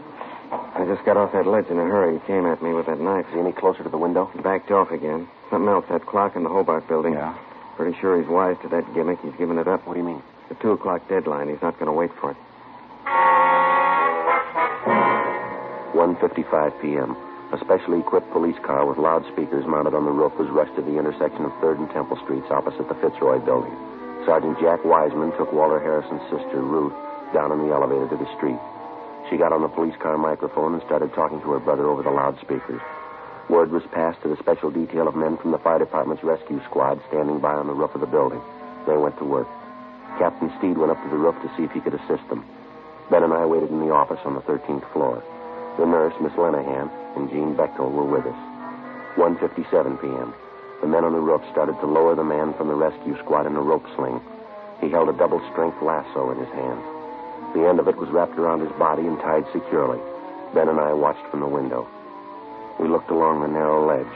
I just got off that ledge in a hurry. He came at me with that knife. Is he any closer to the window? He backed off again. Something else, that clock in the Hobart building. Yeah? Pretty sure he's wise to that gimmick. He's given it up. What do you mean? The 2 o'clock deadline. He's not going to wait for it. 1:55 p.m. A specially equipped police car with loudspeakers mounted on the roof was rushed to the intersection of 3rd and Temple Streets opposite the Fitzroy building. Sergeant Jack Wiseman took Walter Harrison's sister, Ruth, down in the elevator to the street. She got on the police car microphone and started talking to her brother over the loudspeakers. Word was passed to the special detail of men from the fire department's rescue squad standing by on the roof of the building. They went to work. Captain Steed went up to the roof to see if he could assist them. Ben and I waited in the office on the 13th floor. The nurse, Miss Lenahan, and Jean Bechtel were with us. 1:57 p.m. The men on the roof started to lower the man from the rescue squad in a rope sling. He held a double-strength lasso in his hand. The end of it was wrapped around his body and tied securely. Ben and I watched from the window. We looked along the narrow ledge.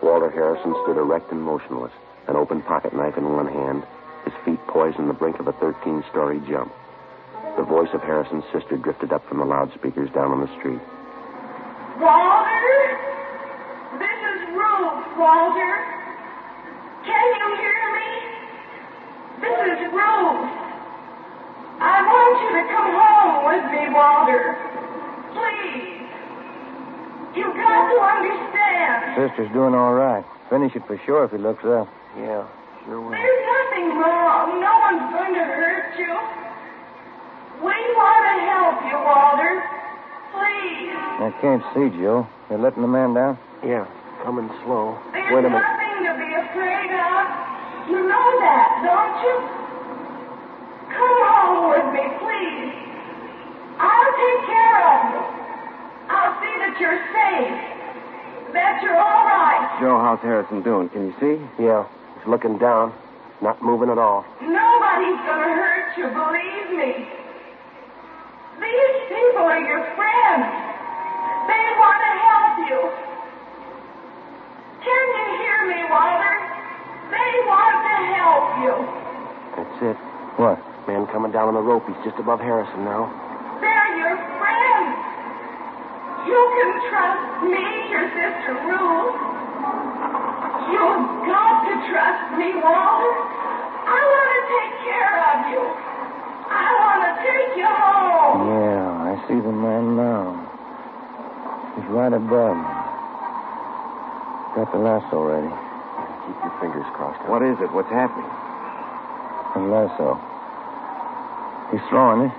Walter Harrison stood erect and motionless, an open pocket knife in one hand, his feet poised on the brink of a 13-story jump. The voice of Harrison's sister drifted up from the loudspeakers down on the street. Walter? This is Ruth, Walter. Can you hear me? This is Ruth. I want you to come home with me, Walter. Please. You've got to understand. Sister's doing all right. Finish it for sure if he looks up. Yeah, sure will. There's nothing wrong. No one's going to hurt you. We want to help you, Walter. Please. I can't see, Joe. They're letting the man down? Yeah, coming slow. There's Wait a minute. nothing to be afraid of. You know that, don't you? Come home with me, please. I'll take care of you. I'll see that you're safe. That you're all right. Joe, how's Harrison doing? Can you see? Yeah, he's looking down, not moving at all. Nobody's going to hurt you, believe me. These people are your friends. They want to help you. Can you hear me, Walter? They want to help you. That's it. What? Man coming down on the rope. He's just above Harrison now. They're your friends. You can trust me, your sister Ruth. You've got to trust me, Walter. I want to take care of you. I want to take you home. Yeah, I see the man now. He's right above me. Got the lasso ready. Keep your fingers crossed. What is it? What's happening? The lasso. He's throwing it.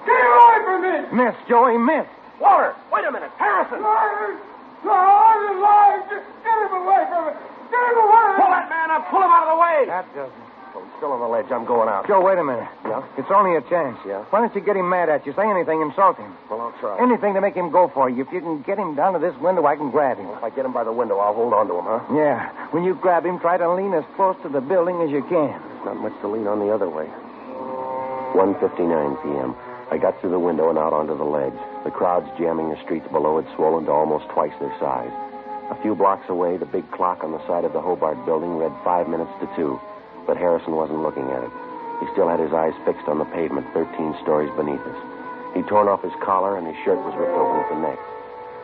Get away from me! Miss, Joey, miss. Walter, wait a minute. Harrison! No, I'm alive. Just get him away from me. Get him away! Pull that man up. Pull him out of the way. That doesn't. Oh, he's still on the ledge. I'm going out. Joe, wait a minute. Yeah? It's only a chance. Yeah? Why don't you get him mad at you? Say anything, insult him. Well, I'll try. Anything to make him go for you. If you can get him down to this window, I can grab him. If I get him by the window, I'll hold on to him, huh? Yeah. When you grab him, try to lean as close to the building as you can. There's not much to lean on the other way. 1:59 p.m. I got through the window and out onto the ledge. The crowds jamming the streets below had swollen to almost twice their size. A few blocks away, the big clock on the side of the Hobart building read 5 minutes to 2, but Harrison wasn't looking at it. He still had his eyes fixed on the pavement 13 stories beneath us. He'd torn off his collar and his shirt was ripped open at the neck.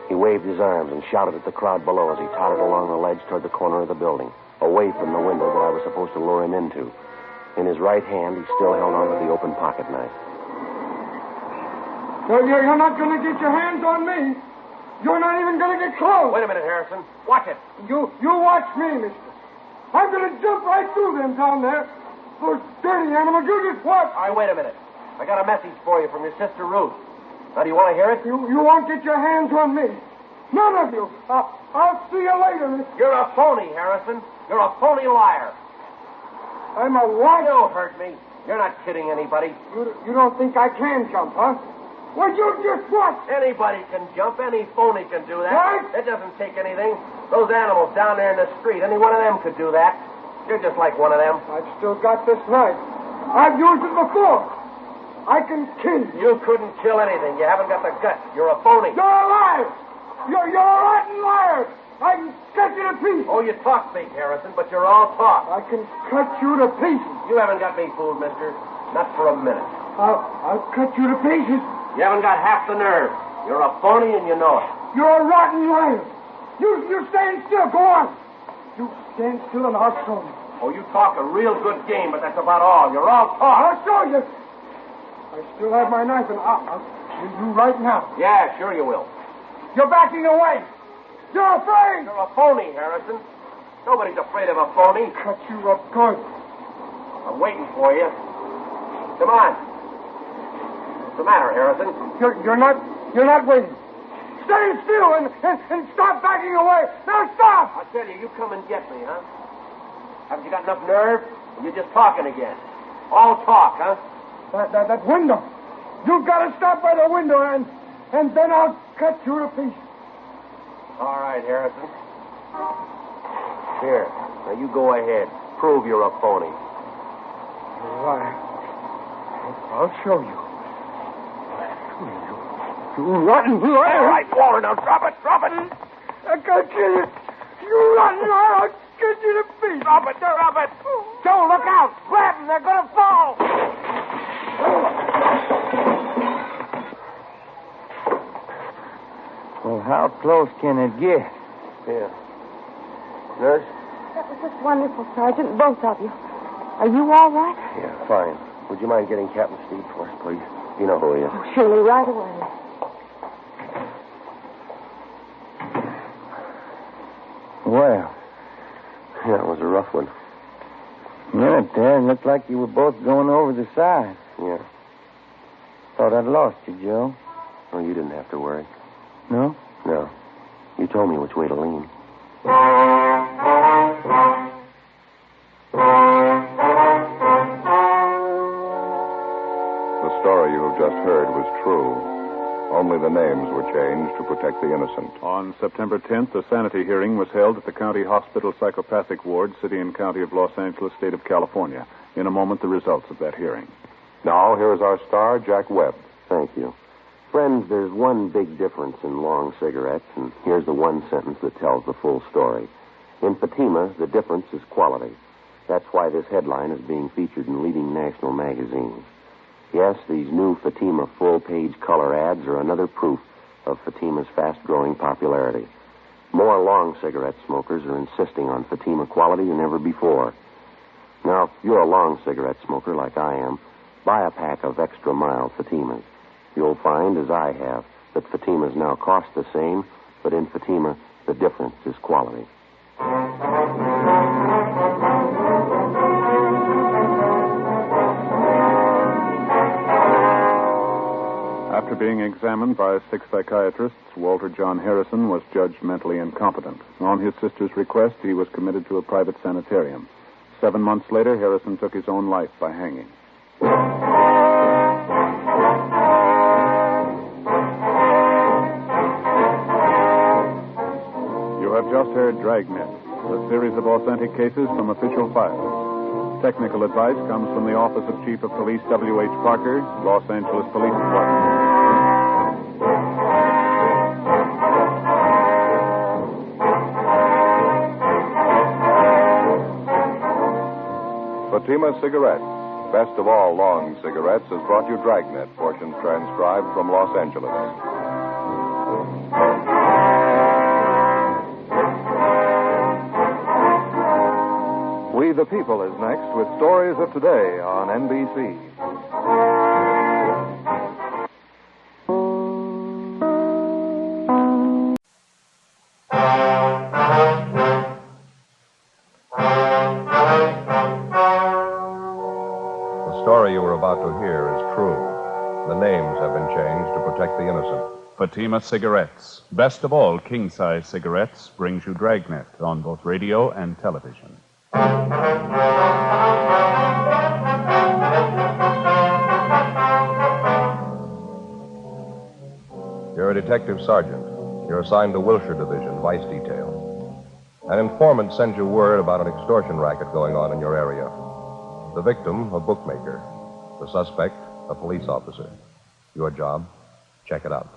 He waved his arms and shouted at the crowd below as he tottered along the ledge toward the corner of the building, away from the window that I was supposed to lure him into. In his right hand, he still held onto the open pocket knife. You're not going to get your hands on me. You're not even going to get close. Wait a minute, Harrison. Watch it. You watch me, mister. I'm going to jump right through them down there. Those dirty animals. You just watch. All right, wait a minute. I got a message for you from your sister Ruth. Now, do you want to hear it? You won't get your hands on me. None of you. I'll see you later, mister. You're a phony, Harrison. You're a phony liar. I'm a what? Don't hurt me. You're not kidding anybody. You don't think I can jump, huh? Well, you just watch. Anybody can jump. Any phony can do that. What? It doesn't take anything. Those animals down there in the street, any one of them could do that. You're just like one of them. I've still got this knife. I've used it before. I can kill you. You couldn't kill anything. You haven't got the guts. You're a phony. You're a liar. You're a rotten liar. I can cut you to pieces. Oh, you talk big, Harrison, but you're all talk. I can cut you to pieces. You haven't got me fooled, mister. Not for a minute. I'll cut you to pieces. You haven't got half the nerve. You're a phony and you know it. You're a rotten liar. You stand still. Go on. You stand still and I'll show you. Oh, you talk a real good game, but that's about all. You're all talk. I'll show you. I still have my knife and I'll kill you right now. Yeah, sure you will. You're backing away. You're afraid. You're a phony, Harrison. Nobody's afraid of a phony. Cut you up good. I'm waiting for you. Come on. What's the matter, Harrison? You're not waiting. Stay still and stop backing away. Now stop! I tell you, you come and get me, huh? Haven't you got enough nerve? Or you're just talking again. All talk, huh? That window. You've got to stop by the window and then I'll cut you to pieces. All right, Harrison. Here. Now you go ahead. Prove you're a phony. All right. I'll show you. You rotten liar. All right, Walter, now drop it. Drop it. I can't kill you. You rotten liar. I'll cut you to pieces. Drop it. Drop it. Joe, look out. Grab them. They're going to fall. Well, how close can it get? Here. Nurse? That was just wonderful, Sergeant, both of you. Are you all right? Yeah, fine. Would you mind getting Captain Steve for us, please? You know who he is. Oh, surely, right away. Well, Yeah, it was a rough one. a minute there, it looked like you were both going over the side. Yeah. Thought I'd lost you, Joe. Oh, you didn't have to worry. No? No. You told me which way to lean. The story you have just heard was true. Only the names were changed to protect the innocent. On September 10th, a sanity hearing was held at the County Hospital Psychopathic Ward, City and County of Los Angeles, State of California. In a moment, the results of that hearing. Now, here is our star, Jack Webb. Thank you. Friends, there's one big difference in long cigarettes, and here's the one sentence that tells the full story. In Fatima, the difference is quality. That's why this headline is being featured in leading national magazines. Yes, these new Fatima full-page color ads are another proof of Fatima's fast-growing popularity. More long cigarette smokers are insisting on Fatima quality than ever before. Now, if you're a long cigarette smoker like I am, buy a pack of extra mild Fatimas. You'll find, as I have, that Fatimas now cost the same, but in Fatima, the difference is quality. After being examined by 6 psychiatrists, Walter John Harrison was judged mentally incompetent. On his sister's request, he was committed to a private sanitarium. 7 months later, Harrison took his own life by hanging. You have just heard Dragnet, a series of authentic cases from official files. Technical advice comes from the Office of Chief of Police W.H. Parker, Los Angeles Police Department. Fatima Cigarettes, best of all long cigarettes, has brought you Dragnet, portions transcribed from Los Angeles. We the People is next with Stories of Today on NBC. The story you are about to hear is true. The names have been changed to protect the innocent. Fatima Cigarettes, best of all king-size cigarettes, brings you Dragnet on both radio and television. You're a detective sergeant. You're assigned to Wilshire Division, Vice Detail. An informant sends you word about an extortion racket going on in your area. The victim, a bookmaker. The suspect, a police officer. Your job, check it out.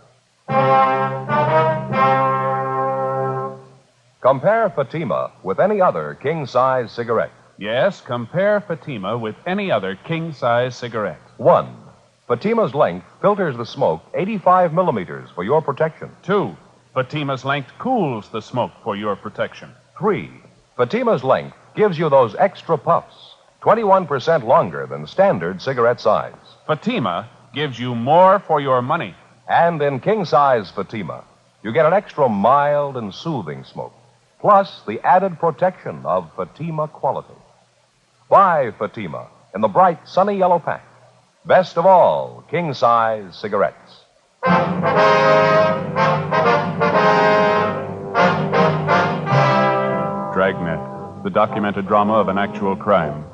Compare Fatima with any other king-size cigarette. Yes, compare Fatima with any other king-size cigarette. 1. Fatima's length filters the smoke 85 millimeters for your protection. 2. Fatima's length cools the smoke for your protection. 3. Fatima's length gives you those extra puffs, 21% longer than standard cigarette size. Fatima gives you more for your money. And in king-size Fatima, you get an extra mild and soothing smoke, plus the added protection of Fatima quality. Buy Fatima in the bright, sunny yellow pack. Best of all, king-size cigarettes. Dragnet, the documented drama of an actual crime.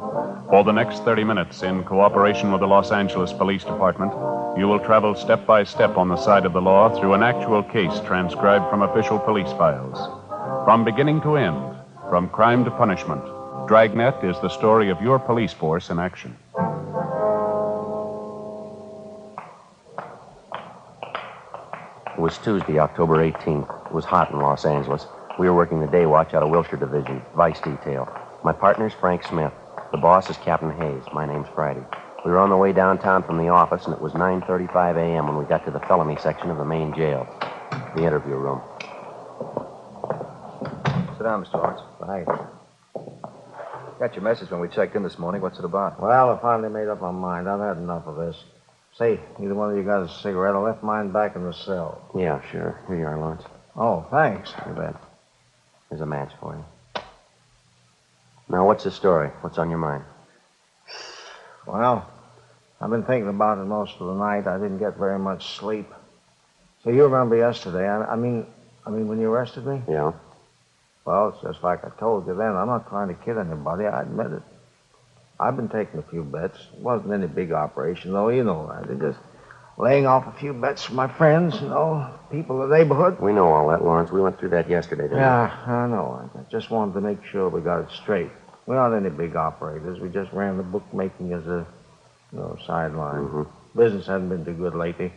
For the next 30 minutes, in cooperation with the Los Angeles Police Department, you will travel step by step on the side of the law through an actual case transcribed from official police files. From beginning to end, from crime to punishment, Dragnet is the story of your police force in action. It was Tuesday, October 18th. It was hot in Los Angeles. We were working the day watch out of Wilshire Division, Vice Detail. My partner's Frank Smith. The boss is Captain Hayes. My name's Friday. We were on the way downtown from the office, and it was 9:35 a.m. when we got to the felony section of the main jail, the interview room. Sit down, Mr. Lawrence. Thanks. Got your message when we checked in this morning. What's it about? Well, I finally made up my mind. I've had enough of this. Say, either one of you got a cigarette? I left mine back in the cell. Yeah, sure. Here you are, Lawrence. Oh, thanks. You bet. Here's a match for you. Now, what's the story? What's on your mind? Well, I've been thinking about it most of the night. I didn't get very much sleep. So you remember yesterday? I mean, when you arrested me? Yeah. Well, it's just like I told you then. I'm not trying to kid anybody. I admit it. I've been taking a few bets. It wasn't any big operation, though. You know that. Just laying off a few bets for my friends, people in the neighborhood. We know all that, Lawrence. We went through that yesterday, didn't we? Yeah, I know. I just wanted to make sure we got it straight. We aren't any big operators. We just ran the bookmaking as a, sideline. Mm-hmm. Business hasn't been too good lately.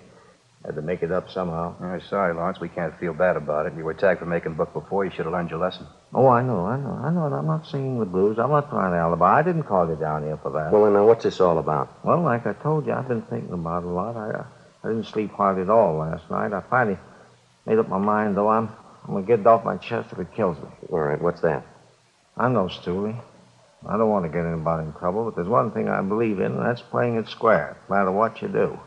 Had to make it up somehow. Sorry, Lawrence. We can't feel bad about it. You were tagged for making book before. You should have learned your lesson. Oh, I know. I'm not singing the blues. I'm not trying to alibi. I didn't call you down here for that. Well, then, what's this all about? Well, like I told you, I've been thinking about it a lot. I didn't sleep hard at all last night. I finally made up my mind, though. I'm going to get it off my chest if it kills me. All right, what's that? I'm no stoolie. I don't want to get anybody in trouble, but there's one thing I believe in, and that's playing it square, no matter what you do.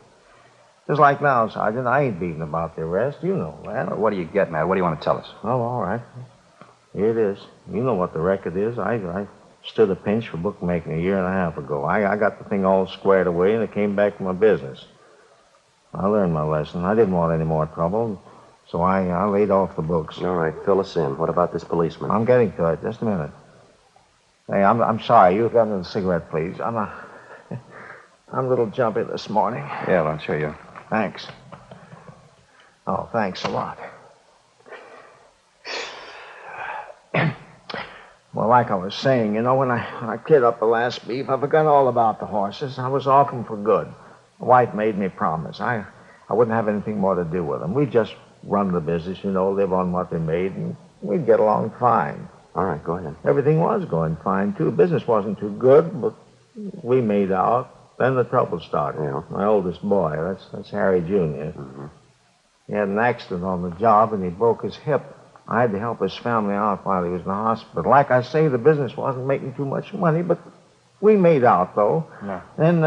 Just like now, Sergeant, I ain't beating about the arrest. You know that. What are you getting at? What do you want to tell us? Oh, all right. Here it is. You know what the record is. I stood a pinch for bookmaking a year and a half ago. I got the thing all squared away, and it came back to my business. I learned my lesson. I didn't want any more trouble, so I laid off the books. All right, fill us in. What about this policeman? I'm getting to it. Just a minute. Hey, I'm sorry. You got another cigarette, please. I'm a little jumpy this morning. Yeah, Lawrence, here you are. Thanks. Oh, thanks a lot. Well, like I was saying, when I cleared up the last beef, I forgot all about the horses. I was off them for good. The wife made me promise. I wouldn't have anything more to do with them. We'd just run the business, live on what they made, and we'd get along fine. All right, go ahead. Everything was going fine, too. Business wasn't too good, but we made out. Then the trouble started. Yeah. My oldest boy, that's Harry Jr. Mm-hmm. He had an accident on the job, and he broke his hip. I had to help his family out while he was in the hospital. Like I say, the business wasn't making too much money, but we made out, though. No. Then,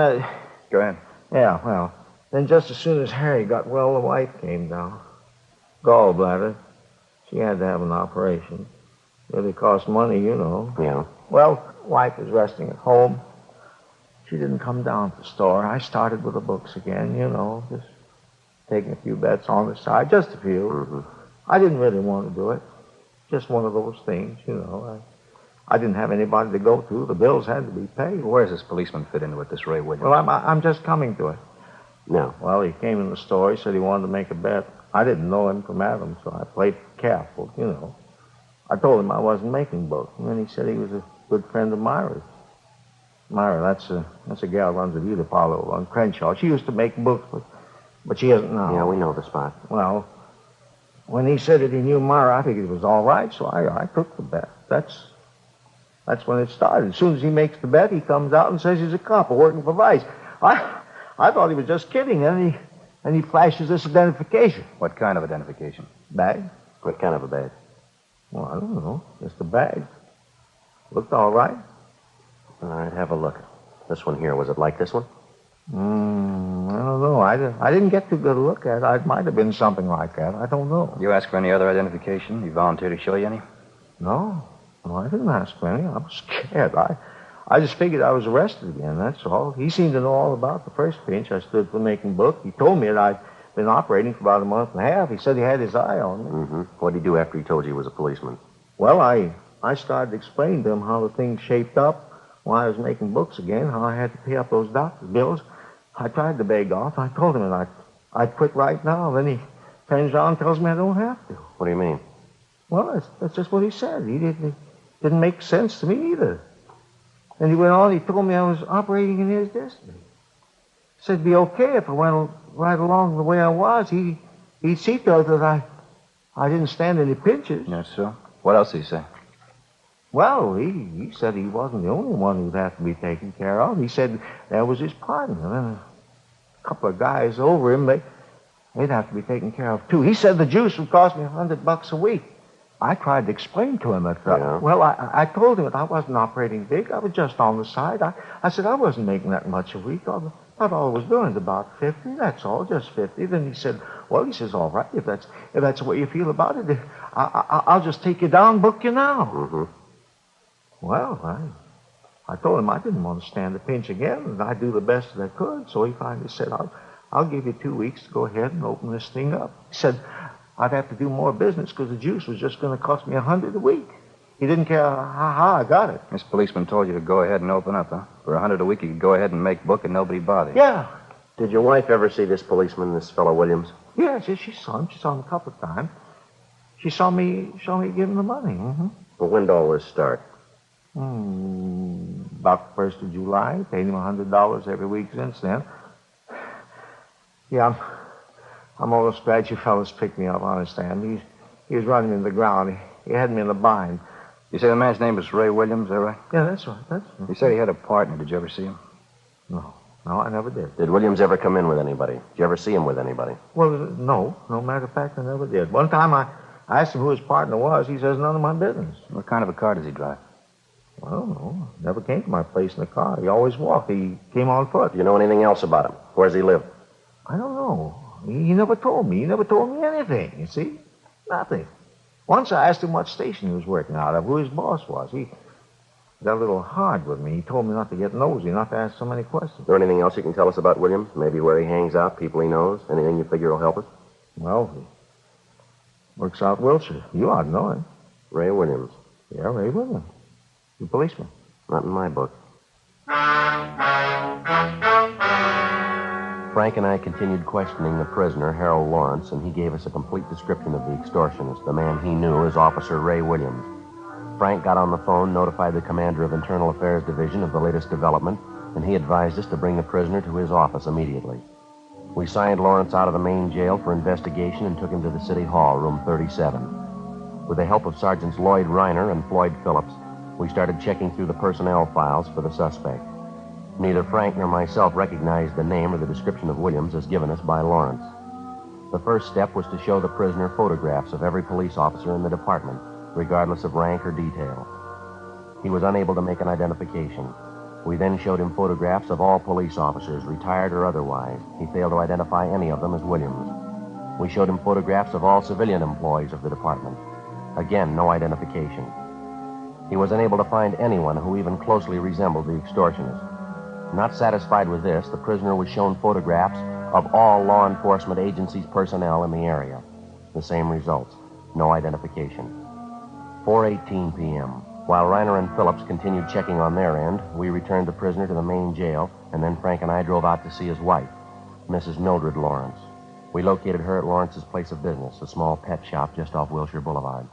Go ahead. yeah, well, then just as soon as Harry got well, the wife came down. Gallbladder. She had to have an operation. Really cost money, you know. Yeah. Well, wife was resting at home. She didn't come down to the store. I started with the books again, you know, just taking a few bets on the side, just a few. Mm-hmm. I didn't really want to do it. Just one of those things, you know. I didn't have anybody to go to. The bills had to be paid. Where does this policeman fit into it, this Ray Williams? Well, I'm just coming to it. No. Well, he came in the store. He said he wanted to make a bet. I didn't know him from Adam, so I played careful, you know. I told him I wasn't making books, and then he said he was a good friend of Myra's. Myra, that's a gal who runs a beauty parlor on Crenshaw. She used to make books, but she isn't now. Yeah, we know the spot. Well, when he said that he knew Myra, I figured it was all right, so I took the bet. That's when it started. As soon as he makes the bet, he comes out and says he's a cop working for Vice. I thought he was just kidding, and he flashes this identification. What kind of identification? Bag? What kind of a bag? Well, I don't know. Just a bag. Looked all right. All right, have a look. This one here, was it like this one? I don't know. I didn't get too good a look at it. It might have been something like that. I don't know. You ask for any other identification? You volunteer to show you any? No, I didn't ask for any. I was scared. I just figured I was arrested again, that's all. He seemed to know all about the first pinch. I stood for making book. He told me that I'd been operating for about a month and a half. He said he had his eye on me. Mm-hmm. What did he do after he told you he was a policeman? Well, I started to explain to him how the thing shaped up while I was making books again, how I had to pay up those doctor's bills. I tried to beg off. I told him that I'd quit right now. Then he turns around and tells me I don't have to. What do you mean? Well, that's just what he said. He didn't make sense to me either. And he went on, he told me I was operating in his destiny. He said it'd be okay if I went right along the way I was. He'd see to it that I didn't stand any pinches. Yes, sir. What else did he say? Well, he said he wasn't the only one who'd have to be taken care of. He said there was his partner. And then a couple of guys over him, they'd have to be taken care of, too. He said the juice would cost me $100 a week. I tried to explain to him that. Yeah. Well, I told him that I wasn't operating big. I was just on the side. I said I wasn't making that much a week. I thought all I was doing is about 50. That's all, just 50. Then he said, well, all right, if that's the way you feel about it, I'll just take you down, book you now. Mm-hmm. Well, I told him I didn't want to stand the pinch again, and I'd do the best that I could. So he finally said, I'll give you 2 weeks to go ahead and open this thing up. He said I'd have to do more business because the juice was just going to cost me $100 a week. He didn't care how I got it. This policeman told you to go ahead and open up, huh? For $100 a week, you could go ahead and make book and nobody bothered. Yeah. Did your wife ever see this policeman, this fellow Williams? Yeah, she saw him. She saw him a couple of times. She saw me give him the money. Mm-hmm. Well, when did all this start? About the 1st of July. Paid him $100 every week since then. Yeah, I'm almost glad you fellas picked me up, honestly. He was running in the ground. He had me in a bind. You say the man's name was Ray Williams, is that right? Yeah, that's right. You said he had a partner. Did you ever see him? No, I never did. Did Williams ever come in with anybody? Did you ever see him with anybody? Well, no. No matter of fact, I never did. One time I asked him who his partner was. He says, none of my business. What kind of a car does he drive? I don't know. Never came to my place in a car. He always walked. He came on foot. Do you know anything else about him? Where does he live? I don't know. He never told me. He never told me anything, you see? Nothing. Once I asked him what station he was working out of, who his boss was. He got a little hard with me. He told me not to get nosy, not to ask so many questions. Is there anything else you can tell us about Williams? Maybe where he hangs out, people he knows? Anything you figure will help us? Well, he works out Wilshire. You ought to know him. Ray Williams. Yeah, Ray Williams. The policeman. Not in my book. Frank and I continued questioning the prisoner, Harold Lawrence, and he gave us a complete description of the extortionist, the man he knew as Officer Ray Williams. Frank got on the phone, notified the commander of Internal Affairs Division of the latest development, and he advised us to bring the prisoner to his office immediately. We signed Lawrence out of the main jail for investigation and took him to the City Hall, room 37. With the help of Sergeants Lloyd Reiner and Floyd Phillips, we started checking through the personnel files for the suspect. Neither Frank nor myself recognized the name or the description of Williams as given us by Lawrence. The first step was to show the prisoner photographs of every police officer in the department, regardless of rank or detail. He was unable to make an identification. We then showed him photographs of all police officers, retired or otherwise. He failed to identify any of them as Williams. We showed him photographs of all civilian employees of the department. Again, no identification. He was unable to find anyone who even closely resembled the extortionist. Not satisfied with this, the prisoner was shown photographs of all law enforcement agencies' personnel in the area. The same results. No identification. 4:18 p.m. While Reiner and Phillips continued checking on their end, we returned the prisoner to the main jail, and then Frank and I drove out to see his wife, Mrs. Mildred Lawrence. We located her at Lawrence's place of business, a small pet shop just off Wilshire Boulevard.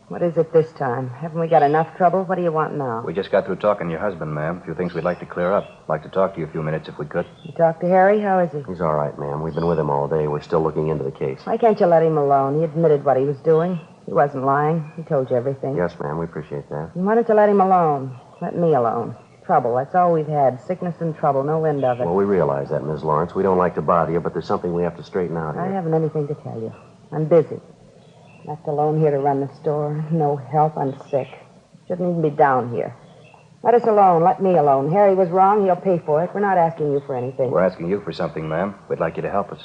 What is it this time? Haven't we got enough trouble? What do you want now? We just got through talking to your husband, ma'am. A few things we'd like to clear up. Like to talk to you a few minutes if we could. You talked to Harry? How is he? He's all right, ma'am. We've been with him all day. We're still looking into the case. Why can't you let him alone? He admitted what he was doing. He wasn't lying. He told you everything. Yes, ma'am. We appreciate that. And why don't you let him alone? Let me alone. Trouble. That's all we've had. Sickness and trouble. No end of it. Well, we realize that, Miss Lawrence. We don't like to bother you, but there's something we have to straighten out here. I haven't anything to tell you. I'm busy. Left alone here to run the store. No help. I'm sick. Shouldn't even be down here. Let us alone. Let me alone. Harry was wrong. He'll pay for it. We're not asking you for anything. We're asking you for something, ma'am. We'd like you to help us.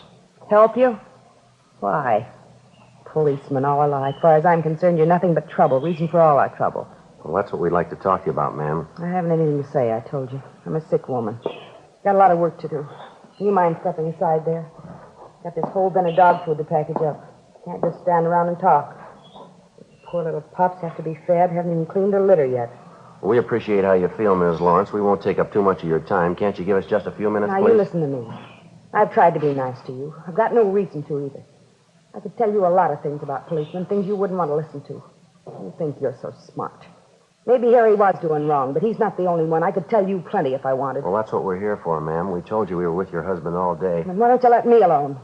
Help you? Why? Policeman all alike. As far as I'm concerned, you're nothing but trouble. Reason for all our trouble. Well, that's what we'd like to talk to you about, ma'am. I haven't anything to say, I told you. I'm a sick woman. Got a lot of work to do. Do you mind stepping aside there? Got this whole bin of dog food to package up. Can't just stand around and talk. Poor little pups have to be fed. Haven't even cleaned their litter yet. We appreciate how you feel, Miss Lawrence. We won't take up too much of your time. Can't you give us just a few minutes, Now, please? you listen to me. I've tried to be nice to you. I've got no reason to either. I could tell you a lot of things about policemen, things you wouldn't want to listen to. You think you're so smart. Maybe Harry was doing wrong, but he's not the only one. I could tell you plenty if I wanted. Well, that's what we're here for, ma'am. We told you we were with your husband all day. Then why don't you let me alone?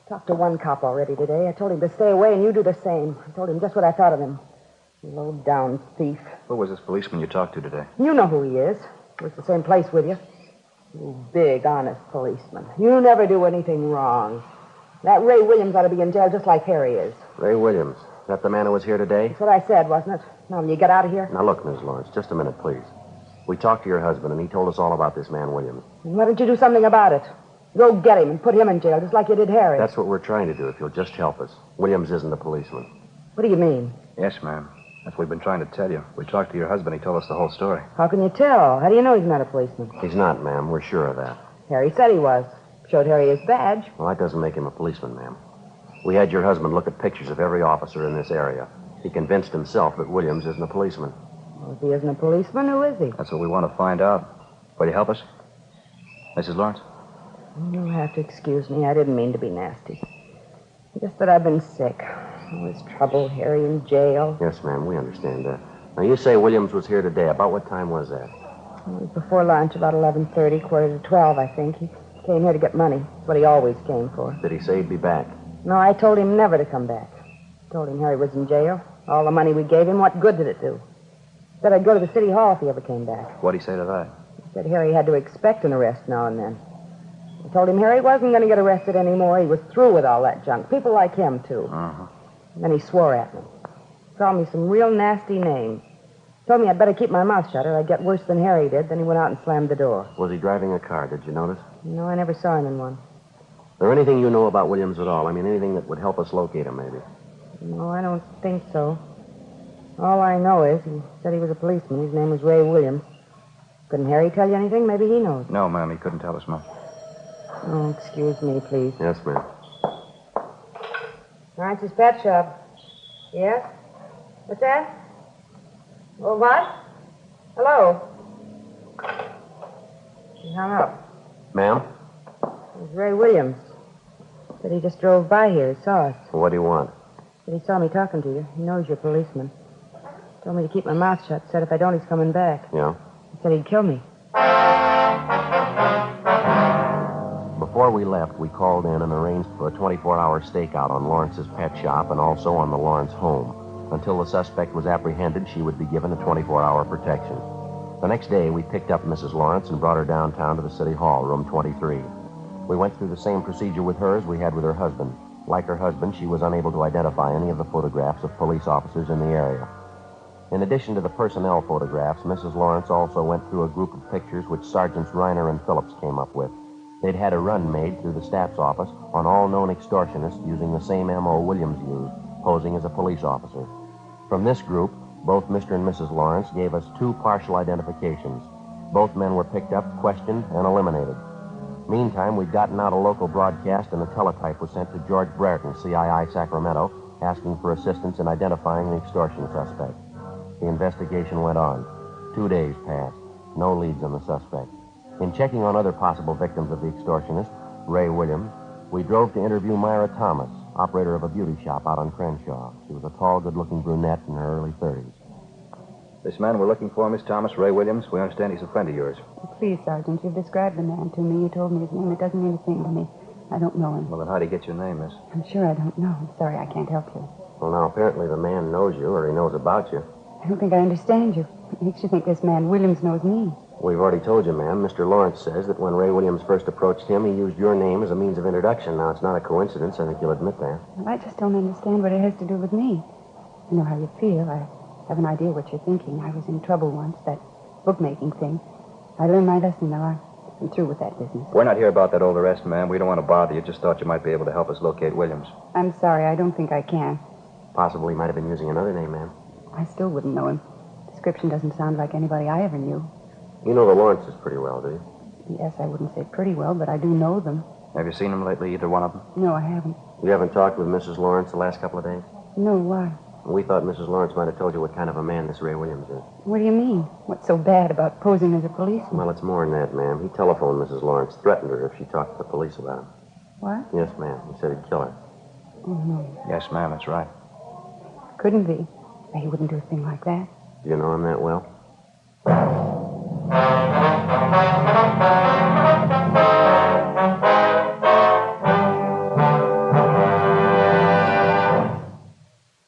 Talked to one cop already today. I told him to stay away, and you do the same. I told him just what I thought of him. Low-down thief. Who was this policeman you talked to today? You know who he is. Works the same place with you. You big, honest policeman. You never do anything wrong. That Ray Williams ought to be in jail just like Harry is. Ray Williams. Is that the man who was here today? That's what I said, wasn't it? Now, will you get out of here? Now, look, Miss Lawrence, just a minute, please. We talked to your husband, and he told us all about this man, Williams. And why don't you do something about it? Go get him and put him in jail, just like you did Harry. That's what we're trying to do, if you'll just help us. Williams isn't a policeman. What do you mean? Yes, ma'am. That's what we've been trying to tell you. We talked to your husband. He told us the whole story. How can you tell? How do you know he's not a policeman? He's not, ma'am. We're sure of that. Harry said he was. Showed Harry his badge. Well, that doesn't make him a policeman, ma'am. We had your husband look at pictures of every officer in this area. He convinced himself that Williams isn't a policeman. Well, if he isn't a policeman, who is he? That's what we want to find out. Will you help us? Mrs. Lawrence? You'll have to excuse me. I didn't mean to be nasty. Just that I've been sick. All this trouble, Harry in jail. Yes, ma'am, we understand that. Now, you say Williams was here today. About what time was that? It was before lunch, about 11:30, 11:45, I think. He came here to get money. That's what he always came for. Did he say he'd be back? No, I told him never to come back. Told him Harry was in jail. All the money we gave him, what good did it do? Said I'd go to the city hall if he ever came back. What'd he say to that? He said Harry had to expect an arrest now and then. I told him Harry wasn't going to get arrested anymore. He was through with all that junk. People like him, too. Uh-huh. And then he swore at me. Called me some real nasty names. Told me I'd better keep my mouth shut or I'd get worse than Harry did. Then he went out and slammed the door. Was he driving a car? Did you notice? No, I never saw him in one. Is there anything you know about Williams at all? I mean, anything that would help us locate him, maybe? No, I don't think so. All I know is he said he was a policeman. His name was Ray Williams. Couldn't Harry tell you anything? Maybe he knows. No, ma'am, he couldn't tell us much. Oh, excuse me, please. Yes, ma'am. Lawrence's pet shop. Yes? What's that? Oh, what? Hello? He hung up. Ma'am? It was Ray Williams. Said he just drove by here. He saw us. What do you want? Said he saw me talking to you. He knows you're a policeman. Told me to keep my mouth shut. Said if I don't, he's coming back. Yeah? He said he'd kill me. Before we left, we called in and arranged for a 24-hour stakeout on Lawrence's pet shop and also on the Lawrence home. Until the suspect was apprehended, she would be given a 24-hour protection. The next day, we picked up Mrs. Lawrence and brought her downtown to the City Hall, room 23. We went through the same procedure with her as we had with her husband. Like her husband, she was unable to identify any of the photographs of police officers in the area. In addition to the personnel photographs, Mrs. Lawrence also went through a group of pictures which Sergeants Reiner and Phillips came up with. They'd had a run made through the staff's office on all known extortionists using the same M.O. Williams used, posing as a police officer. From this group, both Mr. and Mrs. Lawrence gave us 2 partial identifications. Both men were picked up, questioned, and eliminated. Meantime, we'd gotten out a local broadcast, and a teletype was sent to George Brereton, CII Sacramento, asking for assistance in identifying the extortion suspect. The investigation went on. 2 days passed. No leads on the suspect. In checking on other possible victims of the extortionist, Ray Williams, we drove to interview Myra Thomas, operator of a beauty shop out on Crenshaw. She was a tall, good-looking brunette in her early 30s. This man we're looking for, Miss Thomas, Ray Williams, we understand he's a friend of yours. Please, Sergeant, you've described the man to me. You told me his name. It doesn't mean a thing to me. I don't know him. Well, then how'd he get your name, miss? I'm sure I don't know. I'm sorry, I can't help you. Well, now, apparently the man knows you, or he knows about you. I don't think I understand you. It makes you think this man Williams knows me. We've already told you, ma'am. Mr. Lawrence says that when Ray Williams first approached him, he used your name as a means of introduction. Now, it's not a coincidence. I think you'll admit that. Well, I just don't understand what it has to do with me. I know how you feel. I have an idea what you're thinking. I was in trouble once, that bookmaking thing. I learned my lesson, though. I'm through with that business. We're not here about that old arrest, ma'am. We don't want to bother you. Just thought you might be able to help us locate Williams. I'm sorry. I don't think I can. Possibly he might have been using another name, ma'am. I still wouldn't know him. Description doesn't sound like anybody I ever knew. You know the Lawrences pretty well, do you? Yes, I wouldn't say pretty well, but I do know them. Have you seen them lately, either one of them? No, I haven't. You haven't talked with Mrs. Lawrence the last couple of days? No, why? We thought Mrs. Lawrence might have told you what kind of a man this Ray Williams is. What do you mean? What's so bad about posing as a policeman? Well, it's more than that, ma'am. He telephoned Mrs. Lawrence, threatened her if she talked to the police about him. What? Yes, ma'am. He said he'd kill her. Oh, no. Yes, ma'am, that's right. Couldn't be. He wouldn't do a thing like that. Do you know him that well?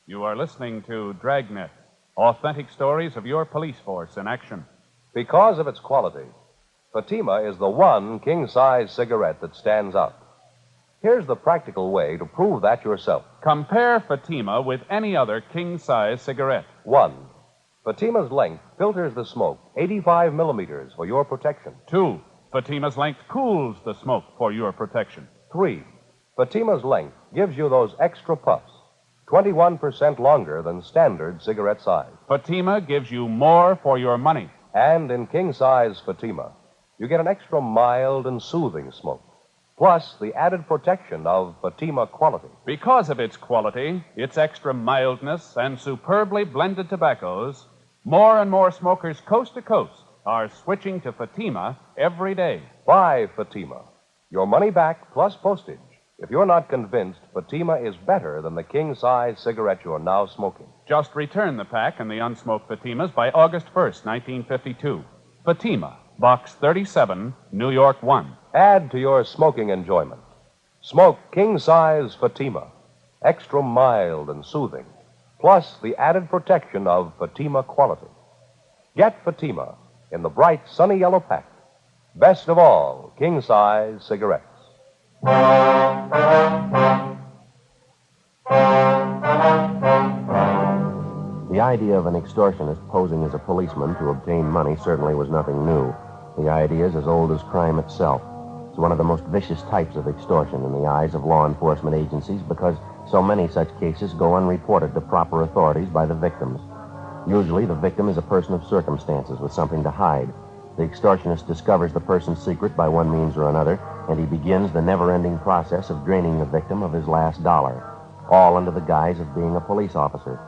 You are listening to Dragnet, authentic stories of your police force in action. Because of its quality, Fatima is the one king-size cigarette that stands out. Here's the practical way to prove that yourself. Compare Fatima with any other king-size cigarette. 1. Fatima's length filters the smoke 85 millimeters for your protection. 2. Fatima's length cools the smoke for your protection. 3. Fatima's length gives you those extra puffs, 21% longer than standard cigarette size. Fatima gives you more for your money. And in king-size Fatima, you get an extra mild and soothing smoke, plus the added protection of Fatima quality. Because of its quality, its extra mildness, and superbly blended tobaccos, more and more smokers coast to coast are switching to Fatima every day. Buy Fatima. Your money back plus postage if you're not convinced Fatima is better than the king-size cigarette you're now smoking. Just return the pack and the unsmoked Fatimas by August 1st, 1952. Fatima, Box 37, New York 1. Add to your smoking enjoyment. Smoke king-size Fatima, extra mild and soothing, plus the added protection of Fatima quality. Get Fatima in the bright, sunny yellow pack. Best of all, king-size cigarettes. The idea of an extortionist posing as a policeman to obtain money certainly was nothing new. The idea is as old as crime itself. It's one of the most vicious types of extortion in the eyes of law enforcement agencies because so many such cases go unreported to proper authorities by the victims. Usually, the victim is a person of circumstances with something to hide. The extortionist discovers the person's secret by one means or another, and he begins the never-ending process of draining the victim of his last dollar, all under the guise of being a police officer.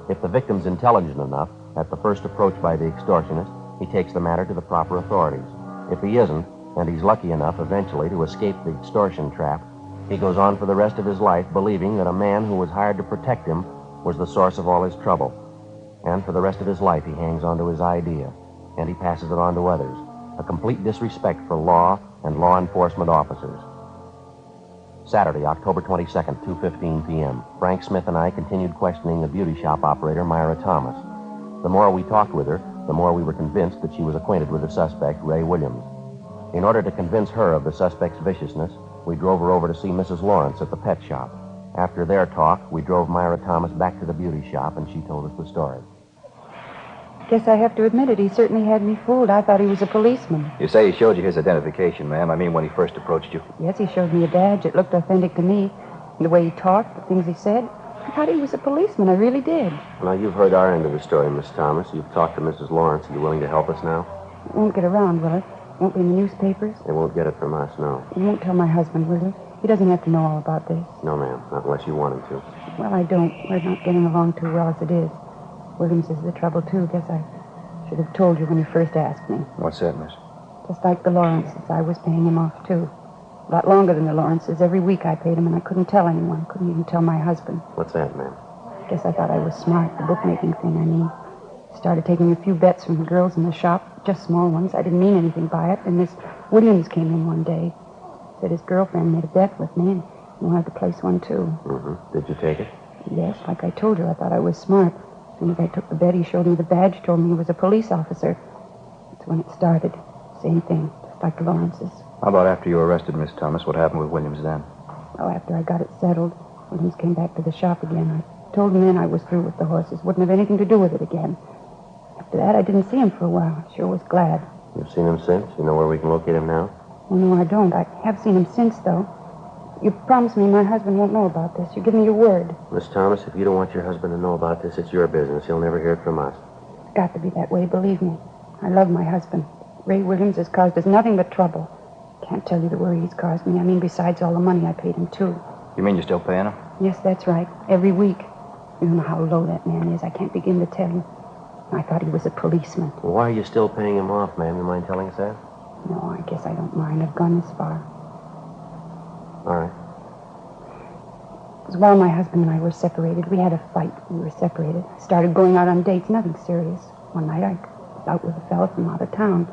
If the victim's intelligent enough, at the first approach by the extortionist, he takes the matter to the proper authorities. If he isn't, and he's lucky enough eventually to escape the extortion trap, he goes on for the rest of his life believing that a man who was hired to protect him was the source of all his trouble. And for the rest of his life, he hangs on to his idea, and he passes it on to others, a complete disrespect for law and law enforcement officers. Saturday, October 22nd, 2:15 p.m. Frank Smith and I continued questioning the beauty shop operator, Myra Thomas. The more we talked with her, the more we were convinced that she was acquainted with the suspect, Ray Williams. In order to convince her of the suspect's viciousness, we drove her over to see Mrs. Lawrence at the pet shop. After their talk, we drove Myra Thomas back to the beauty shop, and she told us the story. Guess I have to admit it. He certainly had me fooled. I thought he was a policeman. You say he showed you his identification, ma'am. I mean, when he first approached you. Yes, he showed me a badge. It looked authentic to me. And the way he talked, the things he said, I thought he was a policeman. I really did. Now, you've heard our end of the story, Miss Thomas. You've talked to Mrs. Lawrence. Are you willing to help us now? It won't get around, will it? Won't be in the newspapers? They won't get it from us, no. You won't tell my husband, will you? He doesn't have to know all about this. No, ma'am. Not unless you want him to. Well, I don't. We're not getting along too well as it is. Williams is the trouble, too. Guess I should have told you when you first asked me. What's that, miss? Just like the Lawrences, I was paying him off, too. A lot longer than the Lawrences. Every week I paid him, and I couldn't tell anyone. Couldn't even tell my husband. What's that, ma'am? Guess I thought I was smart. The bookmaking thing, I mean. Started taking a few bets from the girls in the shop, just small ones. I didn't mean anything by it. And Miss Williams came in one day. Said his girlfriend made a bet with me, and he wanted to place one, too. Mm-hmm. Did you take it? Yes, like I told you, I thought I was smart. As soon as I took the bet, he showed me the badge, told me he was a police officer. That's when it started. Same thing, just like the Lawrences. How about after you were arrested, Miss Thomas? What happened with Williams then? Well, after I got it settled, Williams came back to the shop again. I told him then I was through with the horses. Wouldn't have anything to do with it again. After that, I didn't see him for a while. Sure was glad. You've seen him since? You know where we can locate him now? Well, no, I don't. I have seen him since, though. You promised me my husband won't know about this. You give me your word. Miss Thomas, if you don't want your husband to know about this, it's your business. He'll never hear it from us. It's got to be that way, believe me. I love my husband. Ray Williams has caused us nothing but trouble. Can't tell you the worry he's caused me. I mean, besides all the money I paid him, too. You mean you're still paying him? Yes, that's right. Every week. You don't know how low that man is. I can't begin to tell you. I thought he was a policeman. Well, why are you still paying him off, ma'am? You mind telling us that? No, I guess I don't mind. I've gone this far. All right. It was while my husband and I were separated. We had a fight. We were separated. I started going out on dates, nothing serious. One night I was out with a fella from out of town.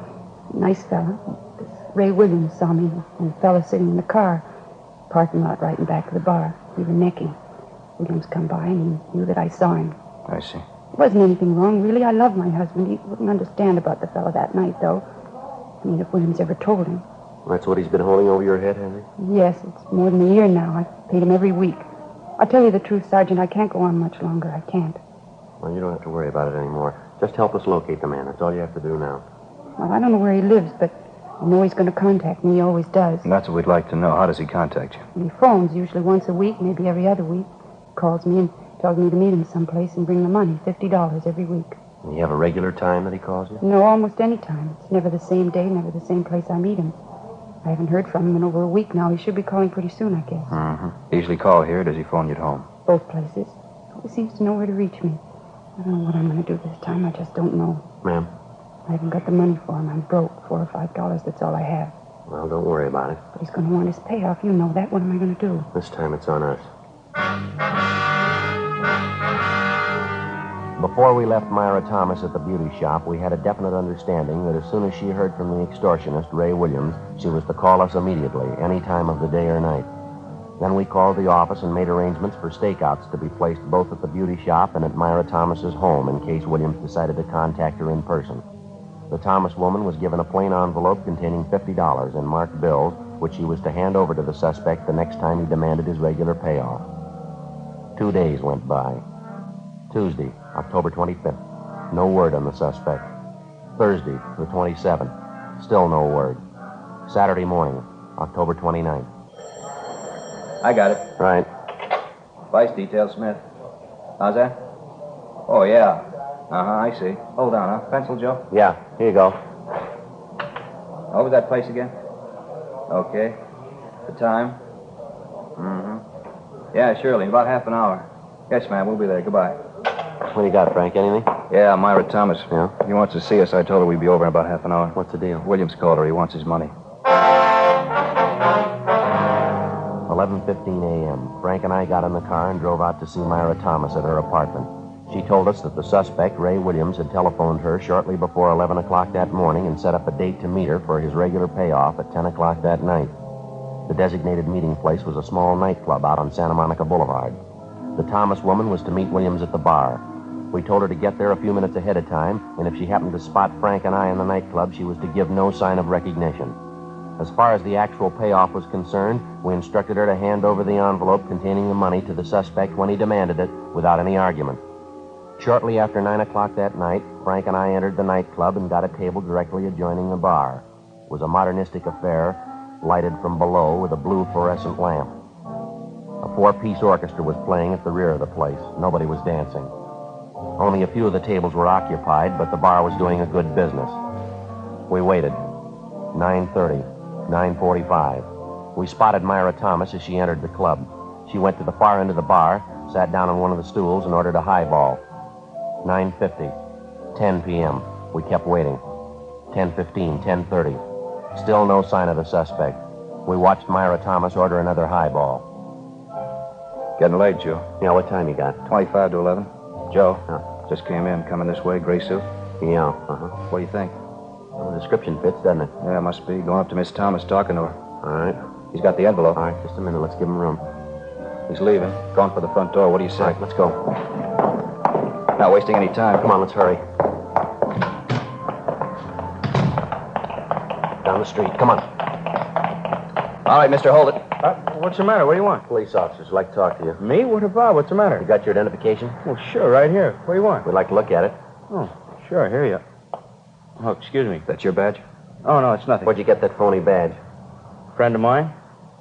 Nice fella. This Ray Williams saw me and the fella sitting in the car. Parking lot right in back of the bar. We were necking. Williams come by and he knew that I saw him. I see. There wasn't anything wrong, really. I love my husband. He wouldn't understand about the fella that night, though. I mean, if Williams ever told him. That's what he's been holding over your head, Henry? Yes, it's more than a year now. I've paid him every week. I'll tell you the truth, Sergeant. I can't go on much longer. I can't. Well, you don't have to worry about it anymore. Just help us locate the man. That's all you have to do now. Well, I don't know where he lives, but I know he's going to contact me. He always does. And that's what we'd like to know. How does he contact you? He phones usually once a week, maybe every other week. Calls me and tells me to meet him someplace and bring the money, $50 every week. And you have a regular time that he calls you? No, almost any time. It's never the same day, never the same place I meet him. I haven't heard from him in over a week now. He should be calling pretty soon, I guess. Mm-hmm. Usually call here, or does he phone you at home? Both places. He seems to know where to reach me. I don't know what I'm going to do this time. I just don't know. Ma'am? I haven't got the money for him. I'm broke. $4 or $5, that's all I have. Well, don't worry about it. But he's going to want his payoff. You know that. What am I going to do? This time it's on us. Before we left Myra Thomas at the beauty shop, we had a definite understanding that as soon as she heard from the extortionist, Ray Williams, she was to call us immediately, any time of the day or night. Then we called the office and made arrangements for stakeouts to be placed both at the beauty shop and at Myra Thomas's home in case Williams decided to contact her in person. The Thomas woman was given a plain envelope containing $50 in marked bills, which she was to hand over to the suspect the next time he demanded his regular payoff. 2 days went by. Tuesday, October 25th. No word on the suspect. Thursday, the 27th. Still no word. Saturday morning, October 29th. I got it. Right. Vice detail, Smith. How's that? Oh, yeah. I see. Hold on, huh? Pencil, Joe? Yeah, here you go. What was that place again? Okay. The time? Mm-hmm. Yeah, surely. In about half an hour. Yes, ma'am. We'll be there. Goodbye. What do you got, Frank? Anything? Yeah, Myra Thomas. Yeah? He wants to see us. I told her we'd be over in about half an hour. What's the deal? Williams called her. He wants his money. 11:15 a.m. Frank and I got in the car and drove out to see Myra Thomas at her apartment. She told us that the suspect, Ray Williams, had telephoned her shortly before 11 o'clock that morning and set up a date to meet her for his regular payoff at 10 o'clock that night. The designated meeting place was a small nightclub out on Santa Monica Boulevard. The Thomas woman was to meet Williams at the bar. We told her to get there a few minutes ahead of time, and if she happened to spot Frank and I in the nightclub, she was to give no sign of recognition. As far as the actual payoff was concerned, we instructed her to hand over the envelope containing the money to the suspect when he demanded it, without any argument. Shortly after 9 o'clock that night, Frank and I entered the nightclub and got a table directly adjoining the bar. It was a modernistic affair, lighted from below with a blue fluorescent lamp. A 4-piece orchestra was playing at the rear of the place. Nobody was dancing. Only a few of the tables were occupied, but the bar was doing a good business. We waited. 9:30, 9:45. We spotted Myra Thomas as she entered the club. She went to the far end of the bar, sat down on one of the stools, and ordered a highball. 9:50, 10 p.m. We kept waiting. 10:15, 10:30. Still no sign of the suspect. We watched Myra Thomas order another highball. Getting late, Joe. Yeah, what time you got? 25 to 11. Joe, just came in, coming this way, gray suit? Yeah, What do you think? Well, the description fits, doesn't it? Yeah, must be. Going up to Miss Thomas, talking to her. All right. He's got the envelope. All right, just a minute. Let's give him room. He's leaving. Going for the front door. What do you say? All right, let's go. Not wasting any time. Come on, let's hurry. Down the street. Come on. All right, mister, hold it. What's the matter? What do you want? Police officers would like to talk to you. Me? What about? What's the matter? You got your identification? Well, sure, right here. What do you want? We'd like to look at it. Oh, sure, here you. Oh, excuse me. That's your badge? Oh, no, it's nothing. Where'd you get that phony badge? Friend of mine?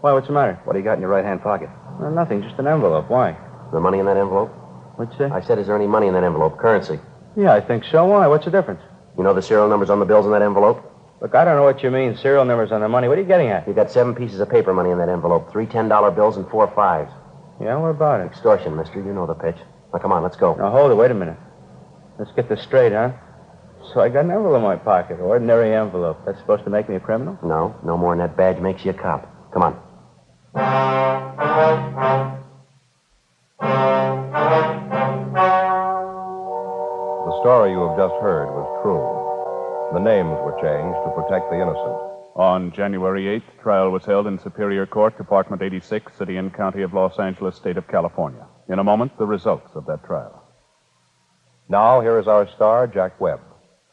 Why, what's the matter? What do you got in your right-hand pocket? Well, nothing, just an envelope. Why? Is there money in that envelope? What'd you say? I said, is there any money in that envelope? Currency. Yeah, I think so. Why? What's the difference? You know the serial numbers on the bills in that envelope? Look, I don't know what you mean, serial numbers on the money. What are you getting at? You got 7 pieces of paper money in that envelope. 3 $10 bills and 4 5s. Yeah, what about it? Extortion, mister. You know the pitch. Now, come on, let's go. Now, hold it. Wait a minute. Let's get this straight, huh? So I got an envelope in my pocket. Ordinary envelope. That's supposed to make me a criminal? No, no more than that badge makes you a cop. Come on. The story you have just heard was true. The names were changed to protect the innocent. On January 8th, trial was held in Superior Court, Department 86, City and County of Los Angeles, State of California. In a moment, the results of that trial. Now, here is our star, Jack Webb.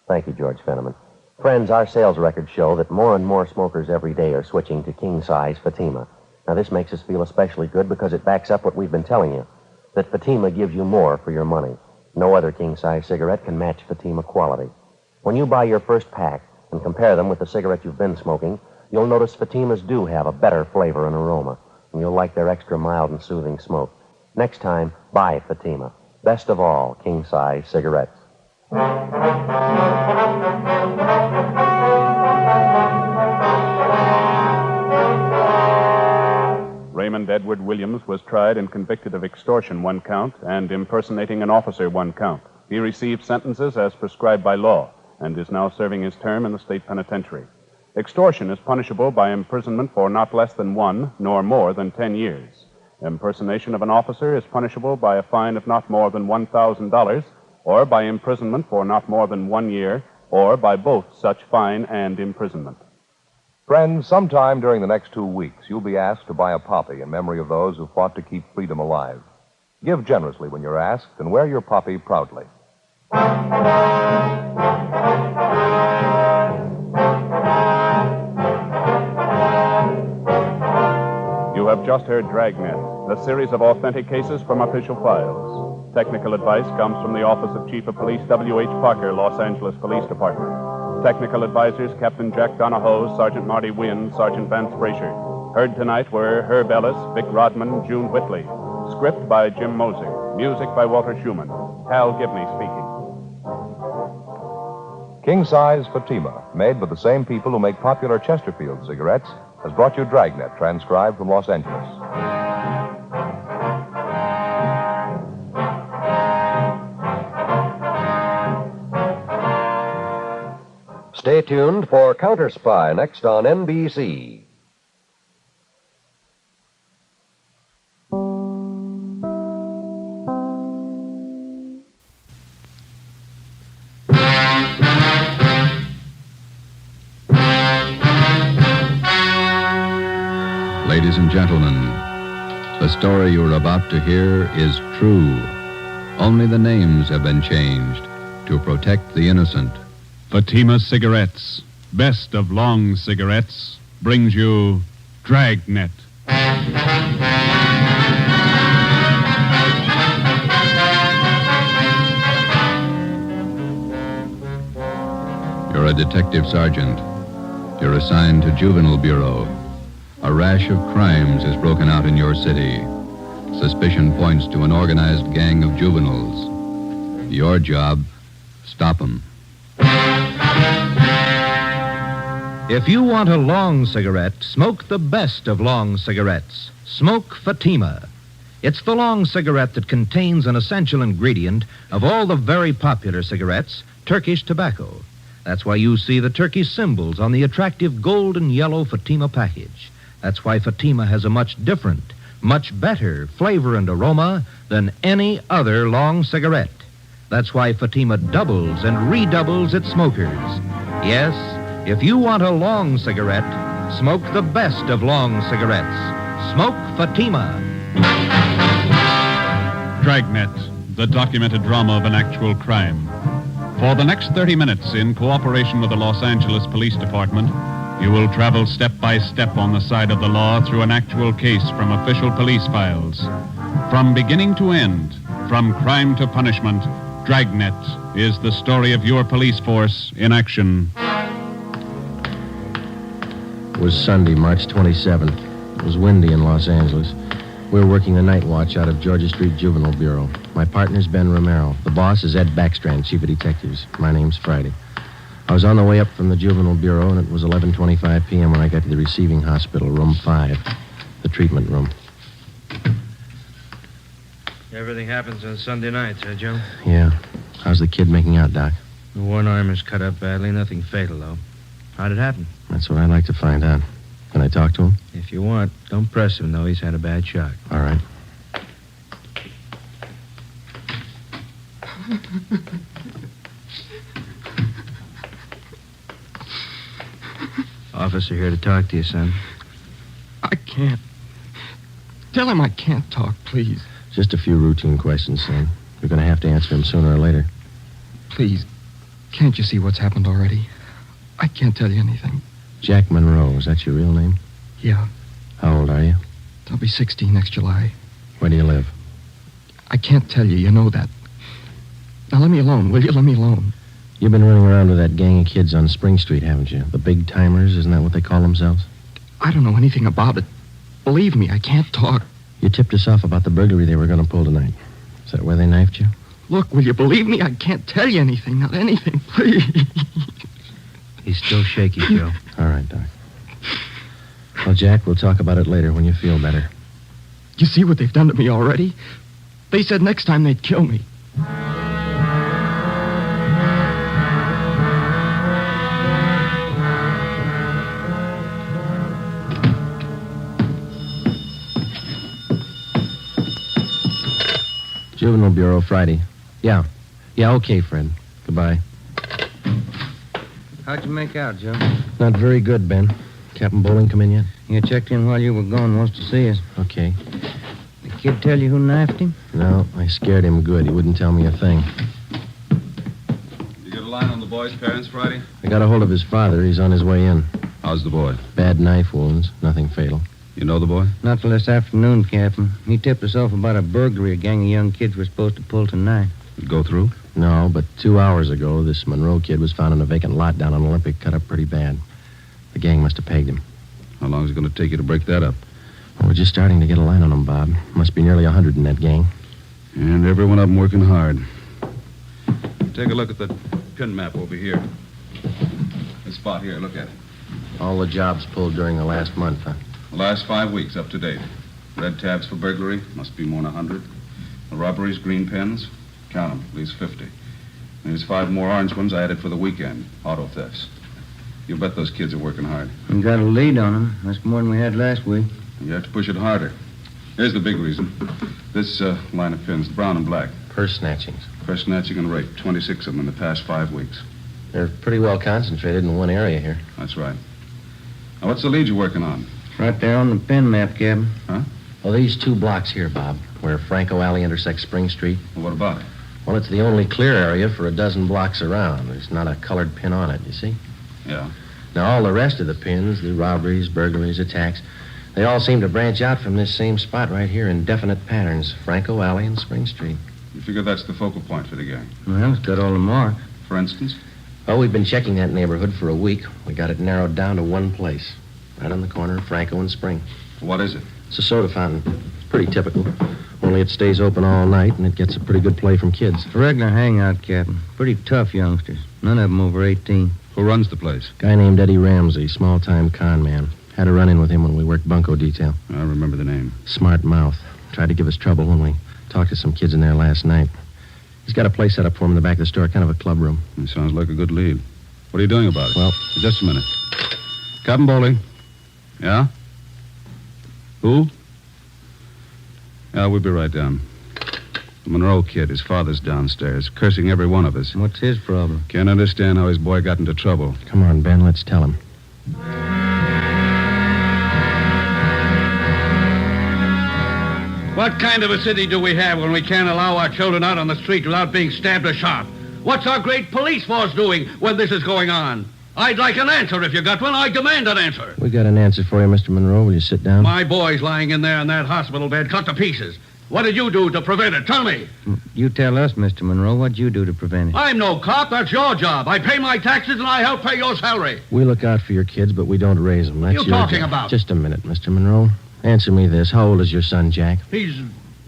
Thank you, George Fenneman. Friends, our sales records show that more and more smokers every day are switching to king-size Fatima. Now, this makes us feel especially good because it backs up what we've been telling you, that Fatima gives you more for your money. No other king-size cigarette can match Fatima quality. When you buy your first pack and compare them with the cigarette you've been smoking, you'll notice Fatimas do have a better flavor and aroma, and you'll like their extra mild and soothing smoke. Next time, buy Fatima. Best of all, king-size cigarettes. Raymond Edward Williams was tried and convicted of extortion 1 count and impersonating an officer 1 count. He received sentences as prescribed by law and is now serving his term in the state penitentiary. Extortion is punishable by imprisonment for not less than 1 nor more than 10 years. Impersonation of an officer is punishable by a fine of not more than $1,000 or by imprisonment for not more than 1 year or by both such fine and imprisonment. Friends, sometime during the next 2 weeks, you'll be asked to buy a poppy in memory of those who fought to keep freedom alive. Give generously when you're asked and wear your poppy proudly. You have just heard Dragnet, a series of authentic cases from official files. Technical advice comes from the Office of Chief of Police W.H. Parker, Los Angeles Police Department. Technical advisors Captain Jack Donahoe, Sergeant Marty Wynn, Sergeant Vance Frazier. Heard tonight were Herb Ellis, Vic Rodman, June Whitley. Script by Jim Moser. Music by Walter Schumann. Hal Gibney speaking. King-size Fatima, made by the same people who make popular Chesterfield cigarettes, has brought you Dragnet, transcribed from Los Angeles. Stay tuned for Counter Spy next on NBC. Ladies and gentlemen, the story you're about to hear is true. Only the names have been changed to protect the innocent. Fatima Cigarettes, best of long cigarettes, brings you Dragnet. You're a detective sergeant. You're assigned to Juvenile Bureau. A rash of crimes has broken out in your city. Suspicion points to an organized gang of juveniles. Your job, stop them. If you want a long cigarette, smoke the best of long cigarettes. Smoke Fatima. It's the long cigarette that contains an essential ingredient of all the very popular cigarettes, Turkish tobacco. That's why you see the Turkish symbols on the attractive gold and yellow Fatima package. That's why Fatima has a much different, much better flavor and aroma than any other long cigarette. That's why Fatima doubles and redoubles its smokers. Yes, if you want a long cigarette, smoke the best of long cigarettes. Smoke Fatima. Dragnet, the documented drama of an actual crime. For the next 30 minutes, in cooperation with the Los Angeles Police Department, you will travel step by step on the side of the law through an actual case from official police files. From beginning to end, from crime to punishment, Dragnet is the story of your police force in action. It was Sunday, March 27th. It was windy in Los Angeles. We were working the night watch out of Georgia Street Juvenile Bureau. My partner's Ben Romero. The boss is Ed Backstrand, chief of detectives. My name's Friday. I was on the way up from the Juvenile Bureau, and it was 11:25 p.m. when I got to the receiving hospital, room 5, the treatment room. Everything happens on Sunday nights, huh, Joe? Yeah. How's the kid making out, Doc? The one arm is cut up badly. Nothing fatal, though. How'd it happen? That's what I'd like to find out. Can I talk to him? If you want. Don't press him, though. He's had a bad shock. All right. Officer here to talk to you, son. I can't. Tell him I can't talk, please. Just a few routine questions, son. You're going to have to answer them sooner or later. Please. Can't you see what's happened already? I can't tell you anything. Jack Monroe, is that your real name? Yeah. How old are you? I'll be 60 next July. Where do you live? I can't tell you. You know that. Now, let me alone, will you? Let me alone. You've been running around with that gang of kids on Spring Street, haven't you? The Big Timers, isn't that what they call themselves? I don't know anything about it. Believe me, I can't talk. You tipped us off about the burglary they were going to pull tonight. Is that where they knifed you? Look, will you believe me? I can't tell you anything. Not anything, please. He's still shaky, Joe. All right, Doc. Well, Jack, we'll talk about it later when you feel better. You see what they've done to me already? They said next time they'd kill me. Juvenile Bureau, Friday. Yeah. Yeah, okay, Fred. Goodbye. How'd you make out, Joe? Not very good, Ben. Captain Bowling come in yet? You checked in while you were gone. Wants to see us. Okay. The kid tell you who knifed him? No, I scared him good. He wouldn't tell me a thing. You get a line on the boy's parents, Friday? I got a hold of his father. He's on his way in. How's the boy? Bad knife wounds. Nothing fatal. You know the boy? Not till this afternoon, Captain. He tipped us off about a burglary a gang of young kids were supposed to pull tonight. Did it go through? No, but 2 hours ago, this Monroe kid was found in a vacant lot down on Olympic, cut up pretty bad. The gang must have pegged him. How long is it going to take you to break that up? Well, we're just starting to get a line on him, Bob. Must be nearly 100 in that gang. And every one of them working hard. Take a look at the pin map over here. This spot here, look at it. All the jobs pulled during the last month, huh? The last 5 weeks, up to date. Red tabs for burglary, must be more than 100. The robberies, green pens, count them, at least 50. There's 5 more orange ones I added for the weekend, auto thefts. You bet those kids are working hard. We got a lead on them. That's more than we had last week. You have to push it harder. Here's the big reason. This line of pins, brown and black. Purse snatchings. Purse snatching and rape, 26 of them in the past 5 weeks. They're pretty well concentrated in one area here. That's right. Now, what's the lead you're working on? Right there on the pin map, Captain. Huh? Well, these 2 blocks here, Bob, where Franco Alley intersects Spring Street. Well, what about it? Well, it's the only clear area for a dozen blocks around. There's not a colored pin on it, you see? Yeah. Now, all the rest of the pins, the robberies, burglaries, attacks, they all seem to branch out from this same spot right here in definite patterns. Franco Alley and Spring Street. You figure that's the focal point for the gang? Well, it's got all the marks. For instance? Well, we've been checking that neighborhood for a week. We got it narrowed down to one place. Right on the corner of Franco and Spring. What is it? It's a soda fountain. It's pretty typical. Only it stays open all night, and it gets a pretty good play from kids. It's a regular hangout, Captain. Pretty tough youngsters. None of them over 18. Who runs the place? Guy named Eddie Ramsey, small-time con man. Had a run-in with him when we worked bunco detail. I remember the name. Smart mouth. Tried to give us trouble when we talked to some kids in there last night. He's got a place set up for him in the back of the store, kind of a club room. It sounds like a good lead. What are you doing about it? Well, just a minute. Captain Bowling. Yeah? Who? Yeah, we'll be right down. The Monroe kid, his father's downstairs, cursing every one of us. What's his problem? Can't understand how his boy got into trouble. Come on, Ben, let's tell him. What kind of a city do we have when we can't allow our children out on the street without being stabbed or shot? What's our great police force doing when this is going on? I'd like an answer if you got one. I demand an answer. We got an answer for you, Mr. Monroe. Will you sit down? My boy's lying in there in that hospital bed, cut to pieces. What did you do to prevent it? Tell me. You tell us, Mr. Monroe. What'd you do to prevent it? I'm no cop. That's your job. I pay my taxes and I help pay your salary. We look out for your kids, but we don't raise them. That's What are you your talking job. about? Just a minute, Mr. Monroe. Answer me this. How old is your son, Jack? He's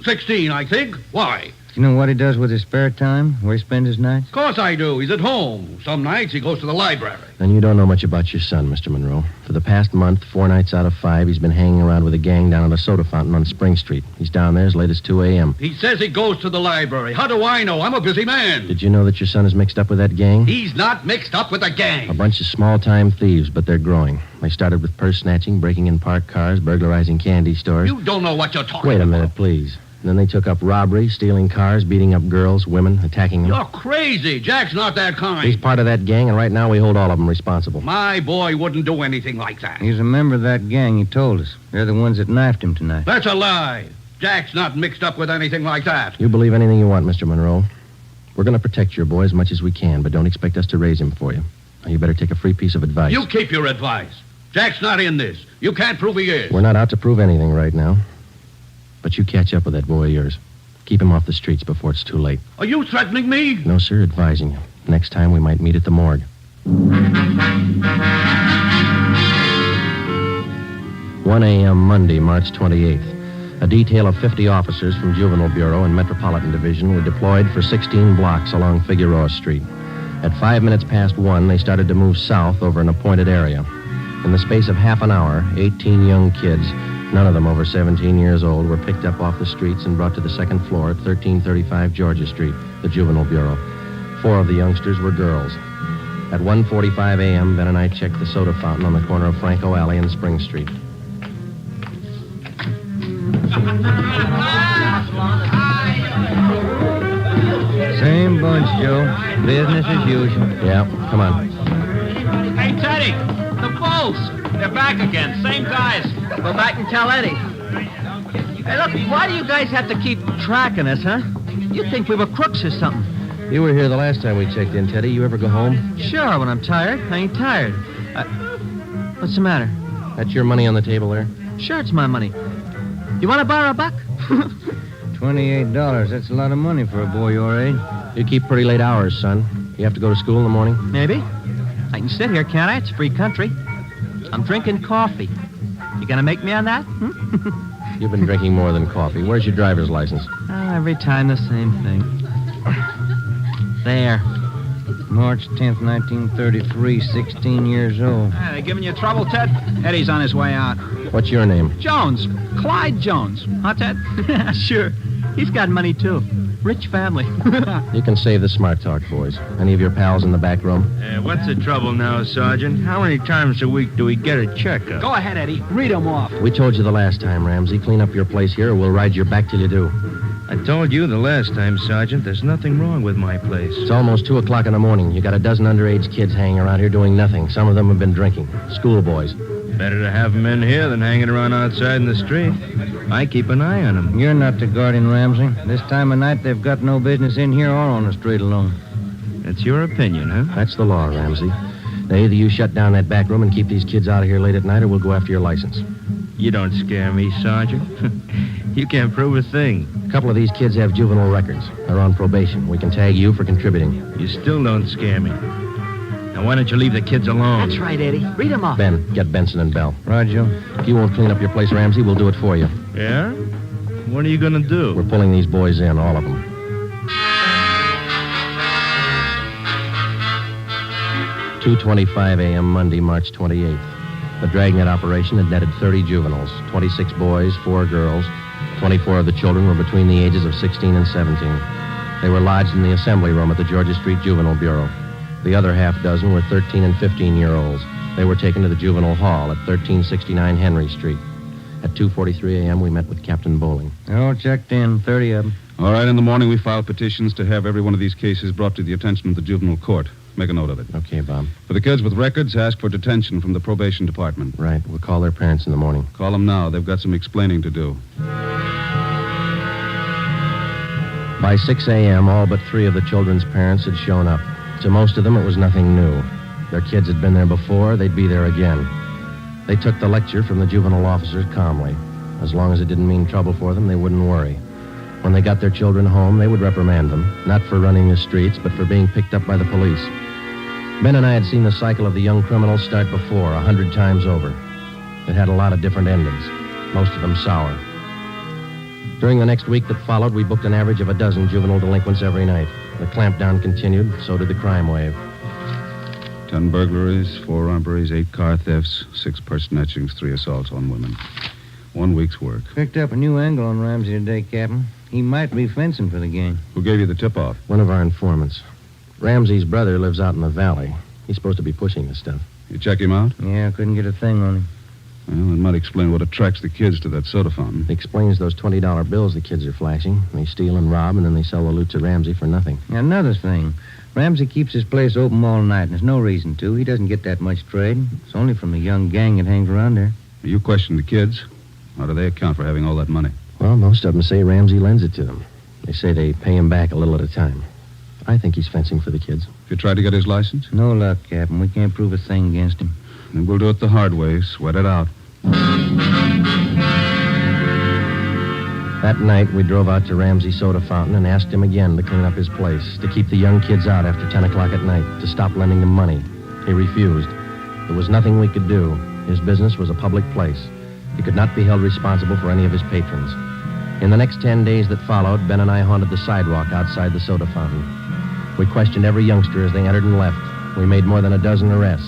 16, I think. Why? You know what he does with his spare time? Where he spends his nights? Of course I do. He's at home. Some nights he goes to the library. Then you don't know much about your son, Mr. Monroe. For the past month, 4 nights out of 5, he's been hanging around with a gang down at a soda fountain on Spring Street. He's down there as late as 2 a.m. He says he goes to the library. How do I know? I'm a busy man. Did you know that your son is mixed up with that gang? He's not mixed up with a gang. A bunch of small-time thieves, but they're growing. They started with purse snatching, breaking in parked cars, burglarizing candy stores. You don't know what you're talking Wait a about. minute, please. And then they took up robbery, stealing cars, beating up girls, women, attacking them. You're crazy. Jack's not that kind. He's part of that gang, and right now we hold all of them responsible. My boy wouldn't do anything like that. He's a member of that gang, he told us. They're the ones that knifed him tonight. That's a lie. Jack's not mixed up with anything like that. You believe anything you want, Mr. Monroe. We're going to protect your boy as much as we can, but don't expect us to raise him for you. Now, you better take a free piece of advice. You keep your advice. Jack's not in this. You can't prove he is. We're not out to prove anything right now. But you catch up with that boy of yours. Keep him off the streets before it's too late. Are you threatening me? No, sir, advising you. Next time we might meet at the morgue. 1 a.m. Monday, March 28th. A detail of 50 officers from Juvenile Bureau and Metropolitan Division were deployed for 16 blocks along Figueroa Street. At 5 minutes past 1, they started to move south over an appointed area. In the space of half an hour, 18 young kids, none of them over 17 years old, were picked up off the streets and brought to the second floor at 1335 Georgia Street, the Juvenile Bureau. 4 of the youngsters were girls. At 1:45 a.m., Ben and I checked the soda fountain on the corner of Franco Alley and Spring Street. Same bunch, Joe. Business as usual. Yeah, come on. Hey, Teddy, the Bulls. They're back again. Same guys. Go back and tell Eddie. Hey, look, why do you guys have to keep tracking us, huh? You'd think we were crooks or something. You were here the last time we checked in, Teddy. You ever go home? Sure, when I'm tired. I ain't tired. What's the matter? That's your money on the table there? Sure, it's my money. You want to borrow a buck? $28. That's a lot of money for a boy your age. You keep pretty late hours, son. You have to go to school in the morning? Maybe. I can sit here, can't I? It's free country. I'm drinking coffee. You gonna make me on that? You've been drinking more than coffee. Where's your driver's license? Every time the same thing. There. March 10th, 1933, 16 years old. Hey, they giving you trouble, Ted? Eddie's on his way out. What's your name? Jones. Clyde Jones. Huh, Ted? Sure. He's got money, too. Rich family. You can save the smart talk, boys. Any of your pals in the back room? What's the trouble now, Sergeant? How many times a week do we get a checkup? Go ahead, Eddie. Read them off. We told you the last time, Ramsey. Clean up your place here or we'll ride your back till you do. I told you the last time, Sergeant, there's nothing wrong with my place. It's almost 2 o'clock in the morning. You got a dozen underage kids hanging around here doing nothing. Some of them have been drinking. Schoolboys. Better to have them in here than hanging around outside in the street. I keep an eye on them. You're not the guardian, Ramsey. This time of night, they've got no business in here or on the street alone. That's your opinion, huh? That's the law, Ramsey. Now, either you shut down that back room and keep these kids out of here late at night, or we'll go after your license. You don't scare me, Sergeant. You can't prove a thing. A couple of these kids have juvenile records. They're on probation. We can tag you for contributing. You still don't scare me. Now, why don't you leave the kids alone? That's right, Eddie. Read them off. Ben, get Benson and Bell. Roger. If you won't clean up your place, Ramsey, we'll do it for you. Yeah? What are you going to do? We're pulling these boys in, all of them. $2:25 a.m. Monday, March 28th. The Dragnet operation had netted 30 juveniles, 26 boys, 4 girls. 24 of the children were between the ages of 16 and 17. They were lodged in the assembly room at the Georgia Street Juvenile Bureau. The other half dozen were 13 and 15-year-olds. They were taken to the juvenile hall at 1369 Henry Street. At 2:43 a.m., we met with Captain Bowling. All checked in, 30 of them. All right, in the morning we filed petitions to have every one of these cases brought to the attention of the juvenile court. Make a note of it. Okay, Bob. For the kids with records, ask for detention from the probation department. Right. We'll call their parents in the morning. Call them now. They've got some explaining to do. By 6 a.m., all but 3 of the children's parents had shown up. To most of them, it was nothing new. Their kids had been there before. They'd be there again. They took the lecture from the juvenile officers calmly. As long as it didn't mean trouble for them, they wouldn't worry. When they got their children home, they would reprimand them, not for running the streets, but for being picked up by the police. Ben and I had seen the cycle of the young criminals start before, 100 times over. It had a lot of different endings, most of them sour. During the next week that followed, we booked an average of a dozen juvenile delinquents every night. The clampdown continued, so did the crime wave. 10 burglaries, 4 robberies, 8 car thefts, 6 purse snatchings, 3 assaults on women. 1 week's work. Picked up a new angle on Ramsey today, Captain. He might be fencing for the gang. Who gave you the tip-off? One of our informants. Ramsey's brother lives out in the valley. He's supposed to be pushing this stuff. You check him out? Yeah, couldn't get a thing on him. Well, that might explain what attracts the kids to that soda fountain. It explains those $20 bills the kids are flashing. They steal and rob, and then they sell the loot to Ramsey for nothing. Another thing. Ramsey keeps his place open all night, and there's no reason to. He doesn't get that much trade. It's only from the young gang that hangs around there. You questioned the kids. How do they account for having all that money? Well, most of them say Ramsey lends it to them. They say they pay him back a little at a time. I think he's fencing for the kids. Have you tried to get his license? No luck, Captain. We can't prove a thing against him. Then we'll do it the hard way. Sweat it out. That night, we drove out to Ramsey's soda fountain and asked him again to clean up his place, to keep the young kids out after 10 o'clock at night, to stop lending them money. He refused. There was nothing we could do. His business was a public place. He could not be held responsible for any of his patrons. In the next 10 days that followed, Ben and I haunted the sidewalk outside the soda fountain. We questioned every youngster as they entered and left. We made more than a dozen arrests.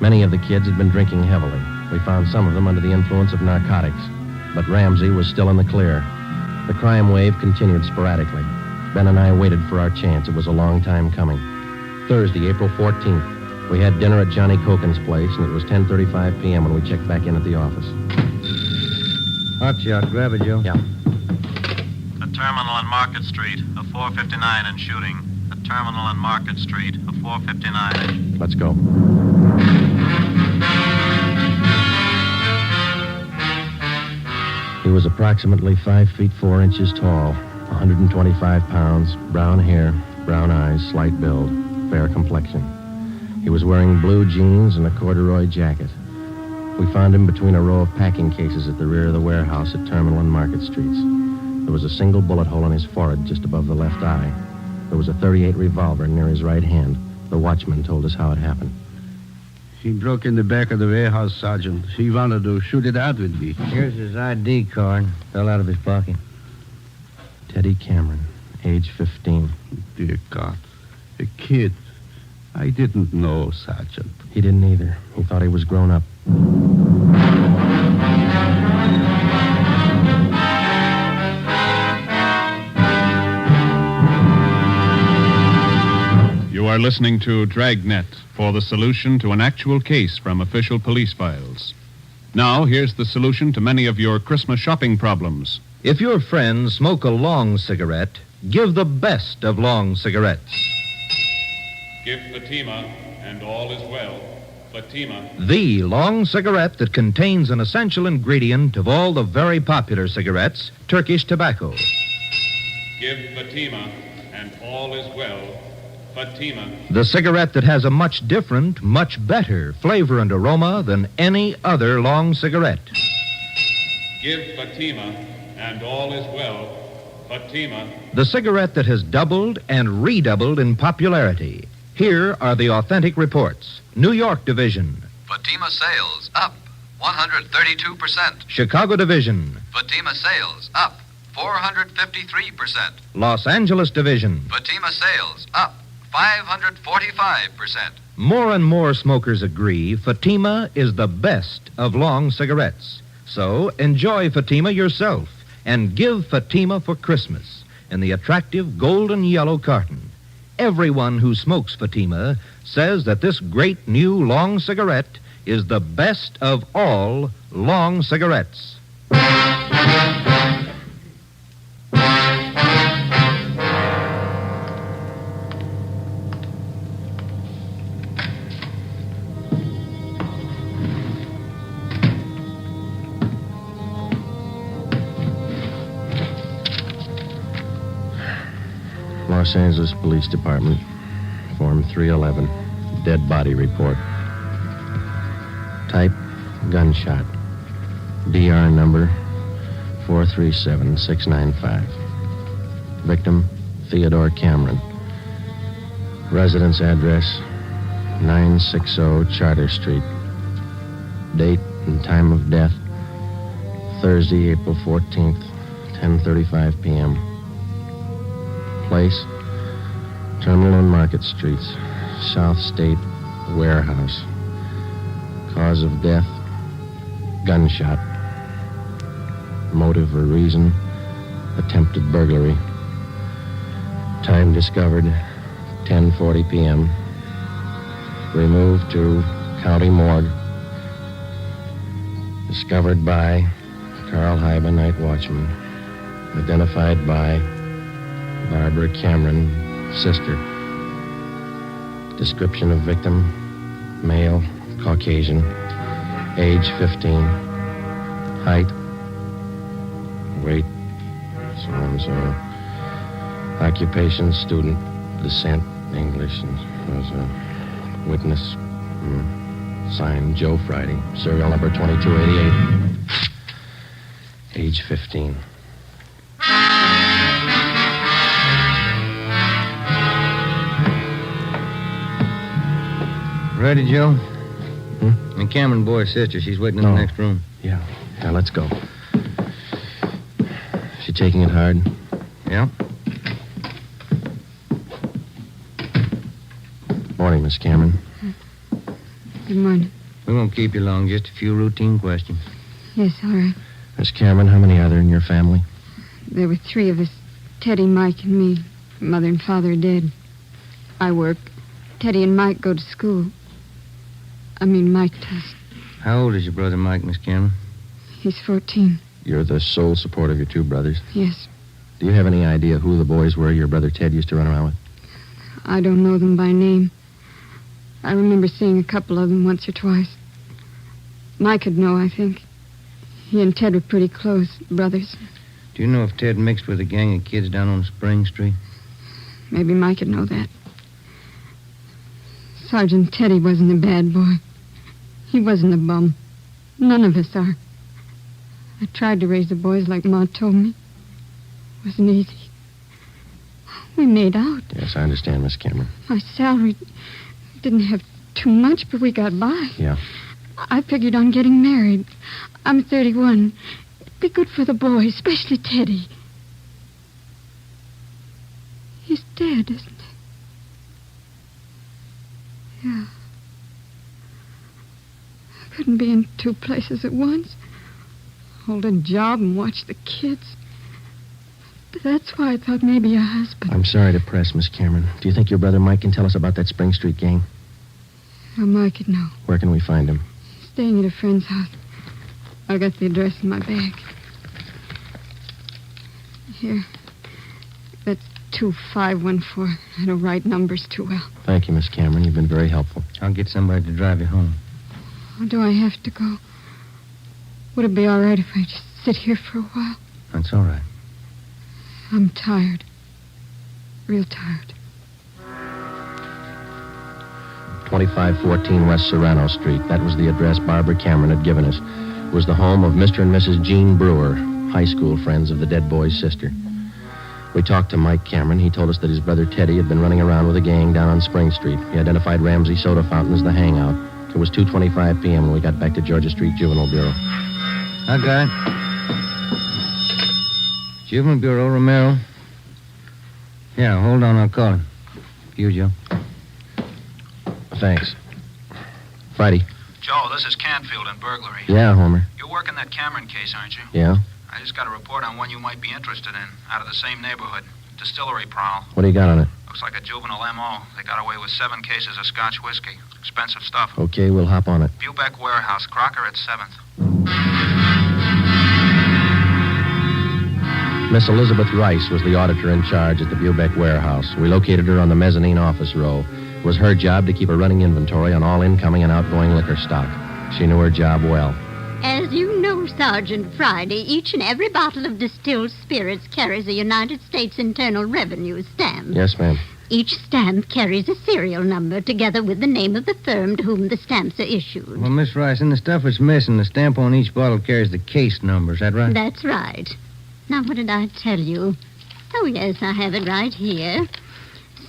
Many of the kids had been drinking heavily. We found some of them under the influence of narcotics. But Ramsey was still in the clear. The crime wave continued sporadically. Ben and I waited for our chance. It was a long time coming. Thursday, April 14th, we had dinner at Johnny Cokin's place, and it was 10:35 p.m. when we checked back in at the office. Hot shot. Grab it, Joe. Yeah. The terminal on Market Street, a 459 and shooting. The terminal on Market Street, a 459. Let's go. He was approximately 5 feet 4 inches tall, 125 pounds, brown hair, brown eyes, slight build, fair complexion. He was wearing blue jeans and a corduroy jacket. We found him between a row of packing cases at the rear of the warehouse at Terminal and Market Streets. There was a single bullet hole in his forehead just above the left eye. There was a .38 revolver near his right hand. The watchman told us how it happened. He broke in the back of the warehouse, Sergeant. He wanted to shoot it out with me. Here's his ID card. Fell out of his pocket. Teddy Cameron, age 15. Dear God. A kid. I didn't know, Sergeant. He didn't either. He thought he was grown up. You are listening to Dragnet for the solution to an actual case from official police files. Now, here's the solution to many of your Christmas shopping problems. If your friends smoke a long cigarette, give the best of long cigarettes. Give Fatima, and all is well. Fatima. The long cigarette that contains an essential ingredient of all the very popular cigarettes, Turkish tobacco. Give Fatima, and all is well. Fatima. The cigarette that has a much different, much better flavor and aroma than any other long cigarette. Give Fatima, and all is well. Fatima. The cigarette that has doubled and redoubled in popularity. Here are the authentic reports. New York Division. Fatima sales up 132%. Chicago Division. Fatima sales up 453%. Los Angeles Division. Fatima sales up 545%. More and more smokers agree Fatima is the best of long cigarettes. So enjoy Fatima yourself and give Fatima for Christmas in the attractive golden yellow carton. Everyone who smokes Fatima says that this great new long cigarette is the best of all long cigarettes. Los Angeles Police Department, Form 311, dead body report. Type, gunshot. DR number 437695. Victim, Theodore Cameron. Residence address, 960 Charter Street. Date and time of death, Thursday, April 14th, 10:35 p.m. Place, Terminal and Market Streets, South State Warehouse. Cause of death, gunshot. Motive or reason, attempted burglary. Time discovered, 10:40 p.m. Removed to County Morgue. Discovered by Carl Hyba, night watchman. Identified by Barbara Cameron, sister. Description of victim, male, Caucasian, age 15, height, weight, so and so. Occupation, student, descent, English, and was a witness. Signed Joe Friday, serial number 2288. Age 15. Ready, Joe? The Cameron boy's sister. She's waiting in the next room. Yeah, let's go. She taking it hard? Yeah. Morning, Miss Cameron. Good morning. We won't keep you long. Just a few routine questions. Yes, all right. Miss Cameron, how many are there in your family? There were three of us. Teddy, Mike, and me. Mother and father are dead. I work. Teddy and Mike go to school. Mike does. How old is your brother Mike, Miss Cameron? He's 14. You're the sole support of your two brothers? Yes. Do you have any idea who the boys were your brother Ted used to run around with? I don't know them by name. I remember seeing a couple of them once or twice. Mike would know, I think. He and Ted were pretty close, brothers. Do you know if Ted mixed with a gang of kids down on Spring Street? Maybe Mike would know that. Sergeant Teddy wasn't a bad boy. He wasn't a bum. None of us are. I tried to raise the boys like Ma told me. It wasn't easy. We made out. Yes, I understand, Miss Cameron. My salary didn't have too much, but we got by. Yeah. I figured on getting married. I'm 31. It'd be good for the boys, especially Teddy. He's dead, isn't he? Yeah. I couldn't be in two places at once. Hold a job and watch the kids. But that's why I thought maybe a husband. I'm sorry to press, Miss Cameron. Do you think your brother Mike can tell us about that Spring Street gang? Well, Mike could know. Where can we find him? Staying at a friend's house. I got the address in my bag. Here. That's 2514. I don't write numbers too well. Thank you, Miss Cameron. You've been very helpful. I'll get somebody to drive you home. Oh, do I have to go? Would it be all right if I just sit here for a while? That's all right. I'm tired. Real tired. 2514 West Serrano Street. That was the address Barbara Cameron had given us. It was the home of Mr. and Mrs. Jean Brewer, high school friends of the dead boy's sister. We talked to Mike Cameron. He told us that his brother Teddy had been running around with a gang down on Spring Street. He identified Ramsey Soda Fountain as the hangout. It was 2:25 p.m. when we got back to Georgia Street Juvenile Bureau. I got it. Juvenile Bureau, Romero. Yeah, hold on, I'll call him. You, Joe. Thanks. Friday. Joe, this is Canfield in burglary. Yeah, Homer. You're working that Cameron case, aren't you? Yeah? I just got a report on one you might be interested in, out of the same neighborhood. Distillery prowl. What do you got on it? Looks like a juvenile M.O. They got away with 7 cases of Scotch whiskey. Expensive stuff. Okay, we'll hop on it. Bubeck Warehouse, Crocker at 7th. Miss Elizabeth Rice was the auditor in charge at the Bubeck Warehouse. We located her on the mezzanine office row. It was her job to keep a running inventory on all incoming and outgoing liquor stock. She knew her job well. As you know, Sergeant Friday, each and every bottle of distilled spirits carries a United States Internal Revenue stamp. Yes, ma'am. Each stamp carries a serial number together with the name of the firm to whom the stamps are issued. Well, Miss Rice, in the stuff that's missing, the stamp on each bottle carries the case number. Is that right? That's right. Now, what did I tell you? Oh, yes, I have it right here.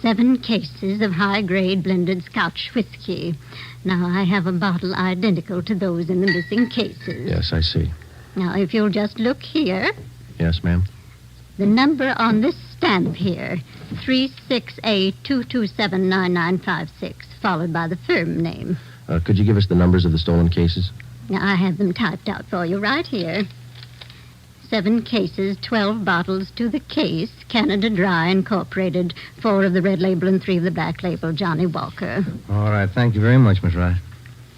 7 cases of high-grade blended Scotch whiskey. Now, I have a bottle identical to those in the missing cases. Yes, I see. Now, if you'll just look here, Yes, ma'am. the number on this stamp here, 36A2279956, followed by the firm name. Could you give us the numbers of the stolen cases? Now, I have them typed out for you right here. 7 cases, 12 bottles to the case, Canada Dry Incorporated, 4 of the red label and 3 of the black label, Johnny Walker. All right, thank you very much, Miss Rice.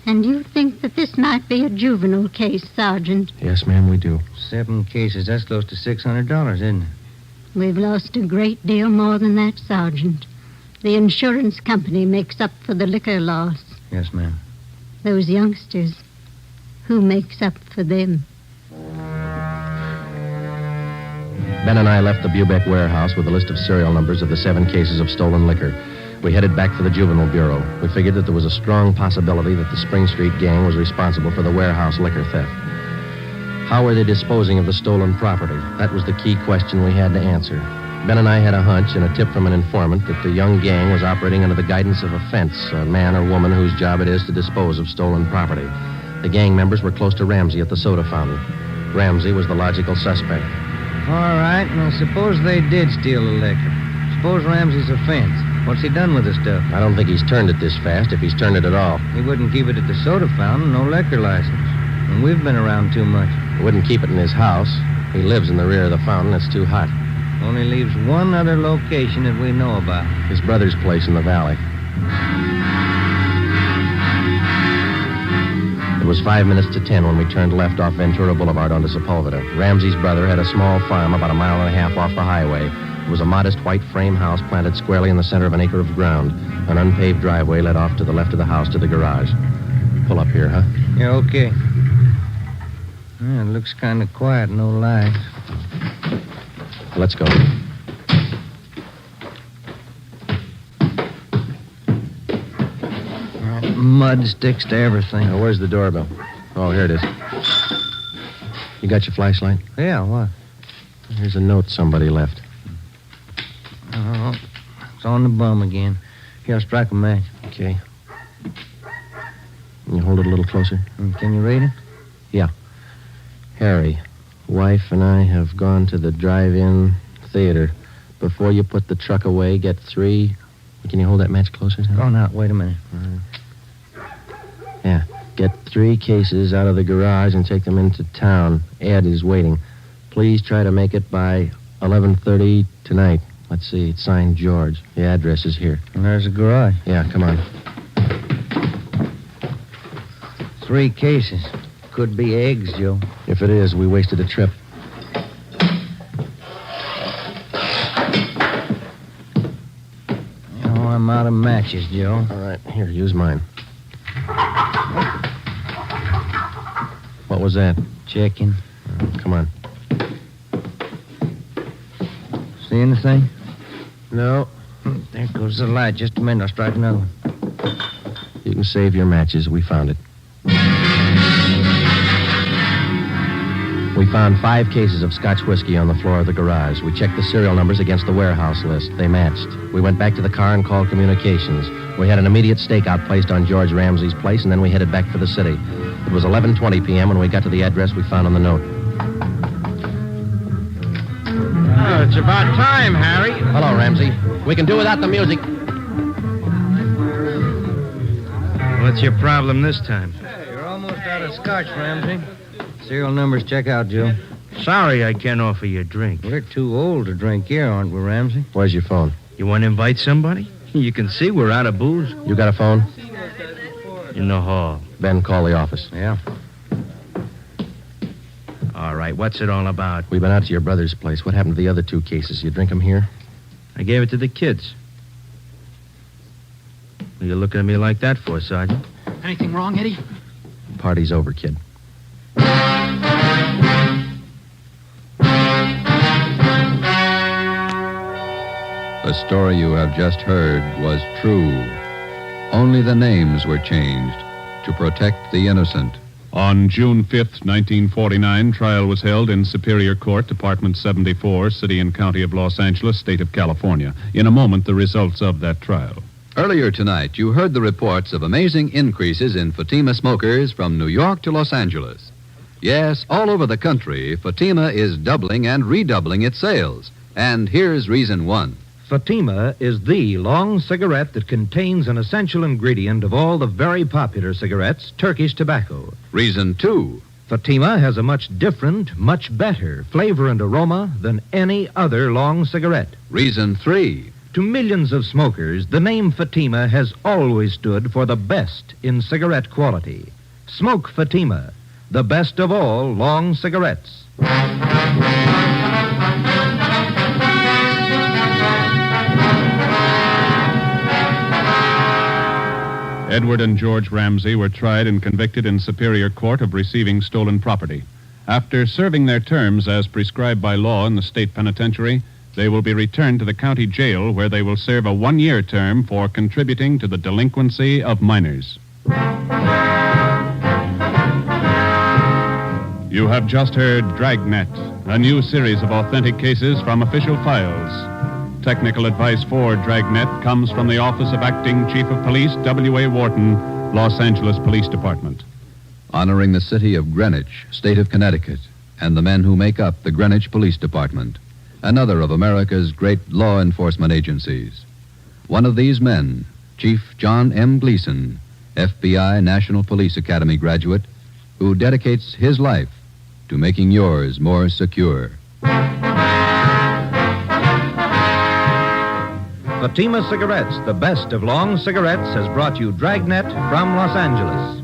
And you think that this might be a juvenile case, Sergeant? Yes, ma'am, we do. 7 cases, that's close to $600, isn't it? We've lost a great deal more than that, Sergeant. The insurance company makes up for the liquor loss. Yes, ma'am. Those youngsters, who makes up for them? Ben and I left the Bubeck Warehouse with a list of serial numbers of the 7 cases of stolen liquor. We headed back for the Juvenile Bureau. We figured that there was a strong possibility that the Spring Street gang was responsible for the warehouse liquor theft. How were they disposing of the stolen property? That was the key question we had to answer. Ben and I had a hunch and a tip from an informant that the young gang was operating under the guidance of a fence, a man or woman whose job it is to dispose of stolen property. The gang members were close to Ramsey at the soda fountain. Ramsey was the logical suspect. All right, now suppose they did steal the liquor. Suppose Ramsey's a fence. What's he done with the stuff? I don't think he's turned it this fast, if he's turned it at all. He wouldn't keep it at the soda fountain, no liquor license. And we've been around too much. He wouldn't keep it in his house. He lives in the rear of the fountain. It's too hot. Only leaves one other location that we know about. His brother's place in the valley. It was 5 minutes to 10 when we turned left off Ventura Boulevard onto Sepulveda. Ramsey's brother had a small farm about a mile and a half off the highway. It was a modest white frame house planted squarely in the center of an acre of ground. An unpaved driveway led off to the left of the house to the garage. Pull up here, huh? Yeah, okay. Yeah, it looks kind of quiet, no lights. Let's go. Mud sticks to everything. Now, where's the doorbell? Oh, here it is. You got your flashlight? Yeah, what? Here's a note somebody left. Oh, it's on the bum again. Here, I'll strike a match. Okay. Can you hold it a little closer? Can you read it? Yeah. Harry, wife and I have gone to the drive-in theater. Before you put the truck away, get 3... Can you hold that match closer? Oh, now, wait a minute. Yeah. Get 3 cases out of the garage and take them into town. Ed is waiting. Please try to make it by 11:30 tonight. Let's see. It's signed George. The address is here. And there's the garage. Yeah, come on. 3 cases. Could be eggs, Joe. If it is, we wasted a trip. out of matches, Joe. All right, here, use mine. What was that? Checking. Come on. See anything? No. There goes the light. Just a minute. I'll strike another one. You can save your matches. We found it. We found 5 cases of Scotch whiskey on the floor of the garage. We checked the serial numbers against the warehouse list. They matched. We went back to the car and called communications. We had an immediate stakeout placed on George Ramsey's place, and then we headed back for the city. It was 11:20 p.m. when we got to the address we found on the note. Oh, it's about time, Harry. Hello, Ramsey. We can do without the music. What's your problem this time? Hey, you're almost out of scotch, Ramsey. Serial numbers check out, Joe. Sorry I can't offer you a drink. We're too old to drink here, aren't we, Ramsey? Where's your phone? You want to invite somebody? You can see we're out of booze. You got a phone? In the hall. Ben, call the office. Yeah. All right, what's it all about? We've been out to your brother's place. What happened to the other 2 cases? You drink them here? I gave it to the kids. What are you looking at me like that for, Sergeant? Anything wrong, Eddie? Party's over, kid. The story you have just heard was true. Only the names were changed to protect the innocent. On June 5th, 1949, trial was held in Superior Court, Department 74, City and County of Los Angeles, State of California. In a moment, the results of that trial. Earlier tonight, you heard the reports of amazing increases in Fatima smokers from New York to Los Angeles. Yes, all over the country, Fatima is doubling and redoubling its sales. And here's reason 1. Fatima is the long cigarette that contains an essential ingredient of all the very popular cigarettes, Turkish tobacco. Reason 2. Fatima has a much different, much better flavor and aroma than any other long cigarette. Reason 3. To millions of smokers, the name Fatima has always stood for the best in cigarette quality. Smoke Fatima, the best of all long cigarettes. Edward and George Ramsey were tried and convicted in Superior Court of receiving stolen property. After serving their terms as prescribed by law in the state penitentiary, they will be returned to the county jail where they will serve a 1-year term for contributing to the delinquency of minors. You have just heard Dragnet, a new series of authentic cases from official files. Technical advice for Dragnet comes from the Office of Acting Chief of Police, W.A. Wharton, Los Angeles Police Department. Honoring the city of Greenwich, state of Connecticut, and the men who make up the Greenwich Police Department, another of America's great law enforcement agencies. One of these men, Chief John M. Gleason, FBI National Police Academy graduate, who dedicates his life to making yours more secure. Fatima Cigarettes, the best of long cigarettes, has brought you Dragnet from Los Angeles.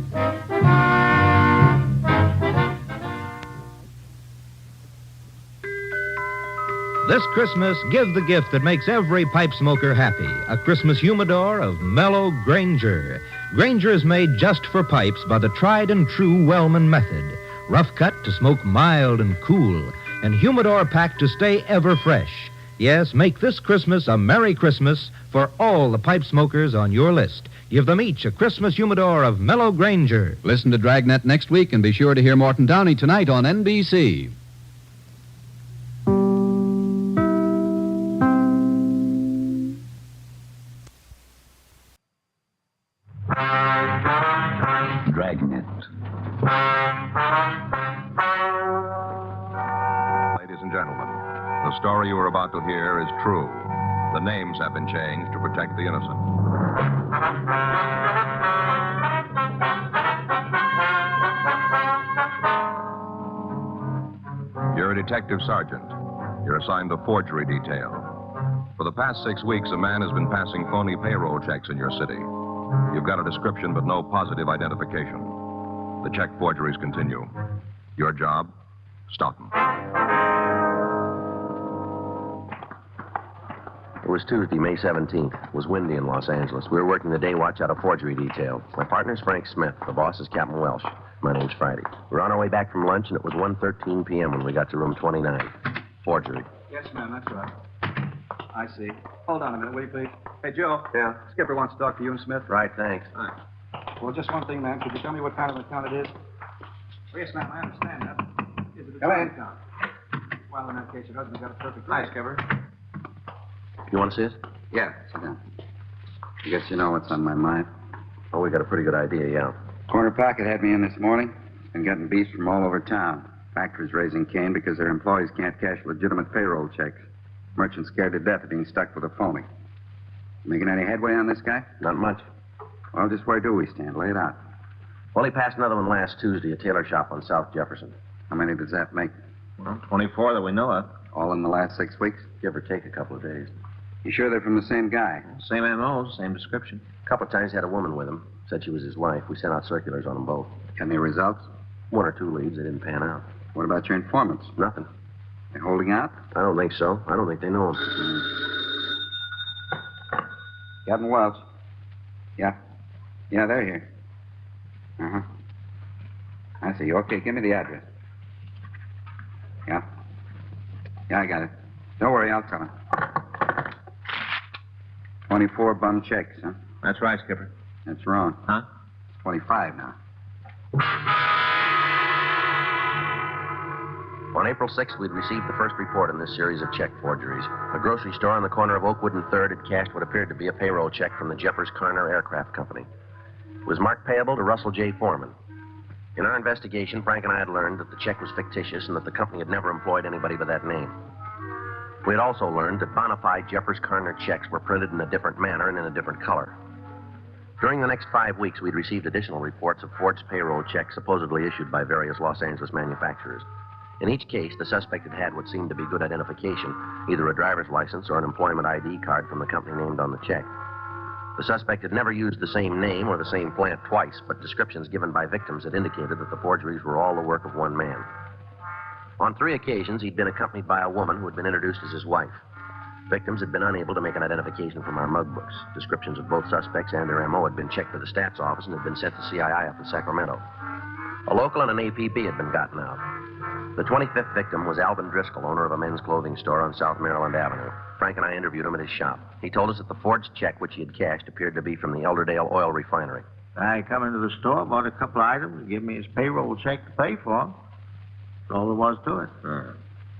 This Christmas, give the gift that makes every pipe smoker happy. A Christmas humidor of mellow Granger. Granger is made just for pipes by the tried and true Wellman method. Rough cut to smoke mild and cool, and humidor packed to stay ever fresh. Yes, make this Christmas a Merry Christmas for all the pipe smokers on your list. Give them each a Christmas humidor of mellow Granger. Listen to Dragnet next week and be sure to hear Morton Downey tonight on NBC. Dragnet. Ladies and gentlemen, the story you are about to hear is true. The names have been changed to protect the innocent. You're a detective sergeant. You're assigned the forgery detail. For the past 6 weeks, a man has been passing phony payroll checks in your city. You've got a description, but no positive identification. The check forgeries continue. Your job? Stop them. It was Tuesday, May 17th. It was windy in Los Angeles. We were working the day watch out of forgery detail. My partner's Frank Smith. The boss is Captain Welsh. My name's Friday. We were on our way back from lunch, and it was 1:13 p.m. when we got to room 29. Forgery. Yes, ma'am, that's right. I see. Hold on a minute, will you, please? Hey, Joe. Yeah? Skipper wants to talk to you and Smith. Right, thanks. All right. Well, just one thing, ma'am. Could you tell me what kind of account it is? Oh, yes, ma'am, I understand that. Is it a joint account? Well, in that case, your husband's got a perfect right. Hi, Skipper. You want to see it? Yeah, sit down. I guess you know what's on my mind. Oh, we got a pretty good idea, yeah. Corner Pocket had me in this morning. Been getting beefs from all over town. Factories raising Cain because their employees can't cash legitimate payroll checks. Merchants scared to death of being stuck with a phony. Making any headway on this guy? Not much. Well, just where do we stand? Lay it out. Well, he passed another one last Tuesday, a tailor shop on South Jefferson. How many does that make? Well, 24 that we know of. All in the last 6 weeks? Give or take a couple of days. You sure they're from the same guy? Same M.O., same description. A couple of times he had a woman with him. Said she was his wife. We sent out circulars on them both. Any results? One or two leads. They didn't pan out. What about your informants? Nothing. They holding out? I don't think so. I don't think they know him. Captain Welch. Yeah. Yeah, they're here. Uh-huh. I see. Okay, give me the address. Yeah. Yeah, I got it. Don't worry, I'll tell him. 24 bum checks, huh? That's right, Skipper. That's wrong. Huh? 25 now. On April 6th, we'd received the first report in this series of check forgeries. A grocery store on the corner of Oakwood and 3rd had cashed what appeared to be a payroll check from the Jeffers Carner Aircraft Company. It was marked payable to Russell J. Foreman. In our investigation, Frank and I had learned that the check was fictitious and that the company had never employed anybody by that name. We had also learned that bona fide Jeffers Carner checks were printed in a different manner and in a different color. During the next 5 weeks, we'd received additional reports of forged payroll checks supposedly issued by various Los Angeles manufacturers. In each case, the suspect had had what seemed to be good identification, either a driver's license or an employment ID card from the company named on the check. The suspect had never used the same name or the same plant twice, but descriptions given by victims had indicated that the forgeries were all the work of one man. On 3 occasions, he'd been accompanied by a woman who had been introduced as his wife. Victims had been unable to make an identification from our mug books. Descriptions of both suspects and their M.O. had been checked to the stats office and had been sent to CII up in Sacramento. A local and an APB had been gotten out. The 25th victim was Alvin Driscoll, owner of a men's clothing store on South Maryland Avenue. Frank and I interviewed him at his shop. He told us that the forged check which he had cashed appeared to be from the Elderdale Oil Refinery. I come into the store, bought a couple of items, gave me his payroll check to pay for them. That's all there was to it.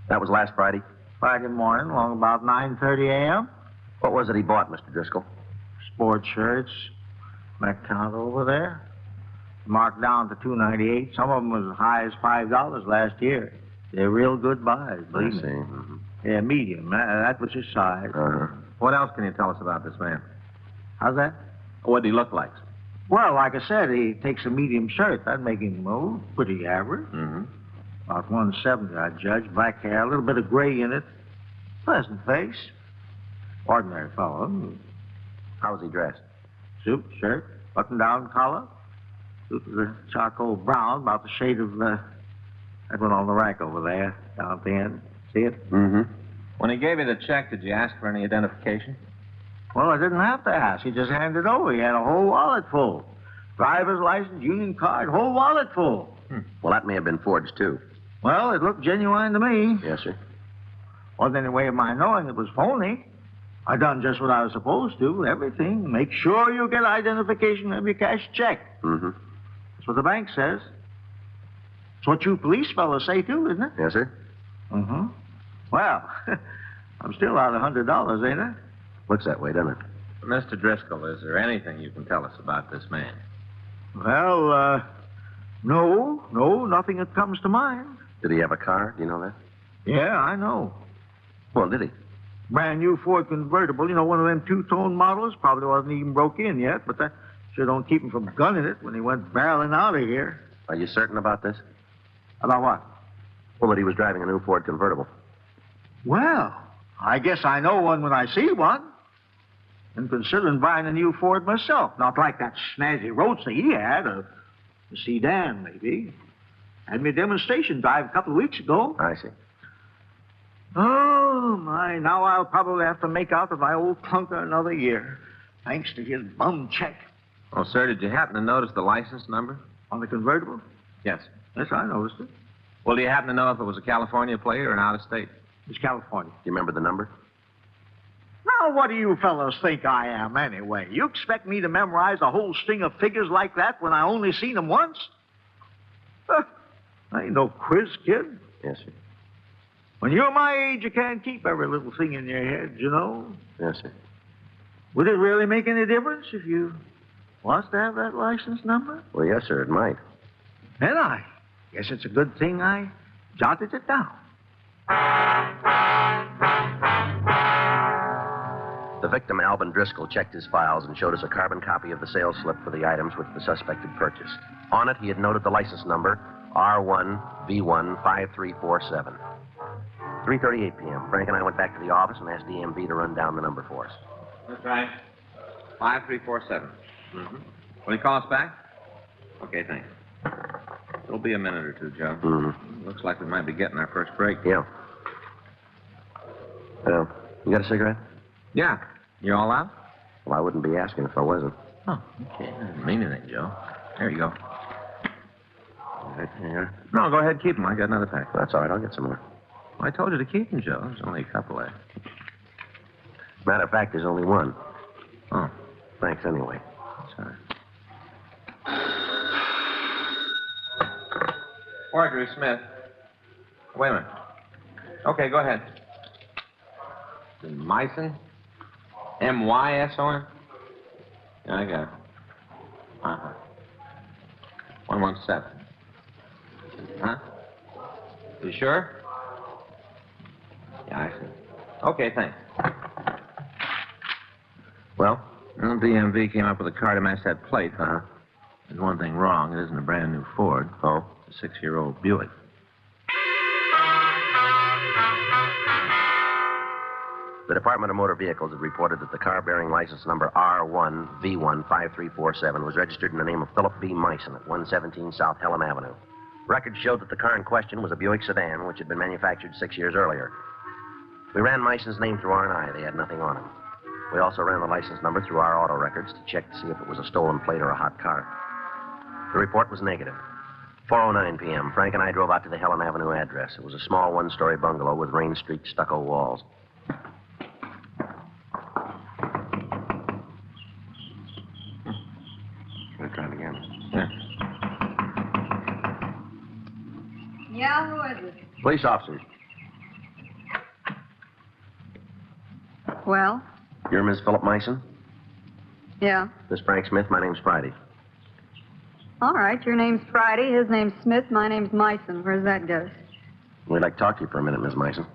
That was last Friday? Friday morning, along about 9:30 a.m. What was it he bought, Mr. Driscoll? Sports shirts. My count over there. Marked down to $2.98. Some of them was as high as $5 last year. They're real good buys, believe me. Mm-hmm. Yeah, medium. That was his size. What else can you tell us about this man? How's that? What did he look like? Well, like I said, he takes a medium shirt. That'd make him pretty average. Mm-hmm. About 170, I'd judge. Black hair, a little bit of gray in it. Pleasant face. Ordinary fellow. How was he dressed? Suit, shirt, button-down collar. Suit was a charcoal brown, about the shade of that one on the rack over there, down at the end. See it? Mm-hmm. When he gave you the check, did you ask for any identification? Well, I didn't have to ask. He just handed it over. He had a whole wallet full. Driver's license, union card, whole wallet full. Well, that may have been forged, too. Well, it looked genuine to me. Yes, sir. Wasn't any way of my knowing it was phony. I done just what I was supposed to, everything. Make sure you get identification of your cash check. Mm-hmm. That's what the bank says. It's what you police fellows say, too, isn't it? Yes, sir. Mm-hmm. Well, I'm still out $100, ain't I? Looks that way, doesn't it? Mr. Driscoll, is there anything you can tell us about this man? Well, no, nothing that comes to mind. Did he have a car? Do you know that? Yeah, I know. Well, did he? Brand new Ford convertible. You know, one of them two-tone models. Probably wasn't even broke in yet, but that sure don't keep him from gunning it when he went barreling out of here. Are you certain about this? About what? Well, that he was driving a new Ford convertible. Well, I guess I know one when I see one. And considering buying a new Ford myself. Not like that snazzy roadster he had, a sedan, maybe. Had me a demonstration drive a couple of weeks ago. I see. Oh, my. Now I'll probably have to make out with my old clunker another year, thanks to his bum check. Oh, sir, did you happen to notice the license number? On the convertible? Yes. Yes, I noticed it. Well, do you happen to know if it was a California plate or an out-of-state? It's California. Do you remember the number? Now, what do you fellows think I am, anyway? You expect me to memorize a whole string of figures like that when I only seen them once? I ain't no quiz kid. Yes, sir. When you're my age, you can't keep every little thing in your head, you know? Yes, sir. Would it really make any difference if you was to have that license number? Well, yes, sir, it might. Then I guess it's a good thing I jotted it down. The victim, Alvin Driscoll, checked his files and showed us a carbon copy of the sales slip for the items which the suspect had purchased. On it, he had noted the license number R1V15347. 3:38 p.m. Frank and I went back to the office and asked DMV to run down the number for us. That's right. 5347. Mm-hmm. Will you call us back? Okay, thanks. It'll be a minute or two, Joe. Mm-hmm. Looks like we might be getting our first break. Yeah. Well, you got a cigarette? Yeah. You all out? Well, I wouldn't be asking if I wasn't. Oh, okay. I didn't mean anything, Joe. There you go. Right here. No, go ahead, keep them. I got another pack. That's all right. I'll get some more. Well, I told you to keep them, Joe. There's only a couple left. Matter of fact, there's only one. Oh. Thanks anyway. Sorry. Marjorie Smith. Wait a minute. Okay, go ahead. Myson? M-Y-S-O-N? Yeah, I got it. Uh-huh. 117. Huh? You sure? Yeah, I see. Okay, thanks. Well, DMV came up with a car to match that plate. Uh-huh. There's one thing wrong. It isn't a brand new Ford. Oh? It's a 6-year-old Buick. The Department of Motor Vehicles had reported that the car bearing license number R1V15347 was registered in the name of Philip B. Myson at 117 South Helen Avenue. Records showed that the car in question was a Buick sedan, which had been manufactured 6 years earlier. We ran Myson's name through R&I. They had nothing on him. We also ran the license number through our auto records to check to see if it was a stolen plate or a hot car. The report was negative. 4:09 p.m., Frank and I drove out to the Helen Avenue address. It was a small one-story bungalow with rain-streaked stucco walls. I'll try it again. Yeah. Yeah, who is it? Police officers. Well, You're Miss Philip Myson? yeah. Miss Frank Smith, my name's Friday. All right, your name's Friday, his name's Smith, my name's Myson. Where's that get us? We'd like to talk to you for a minute, Miss Myson.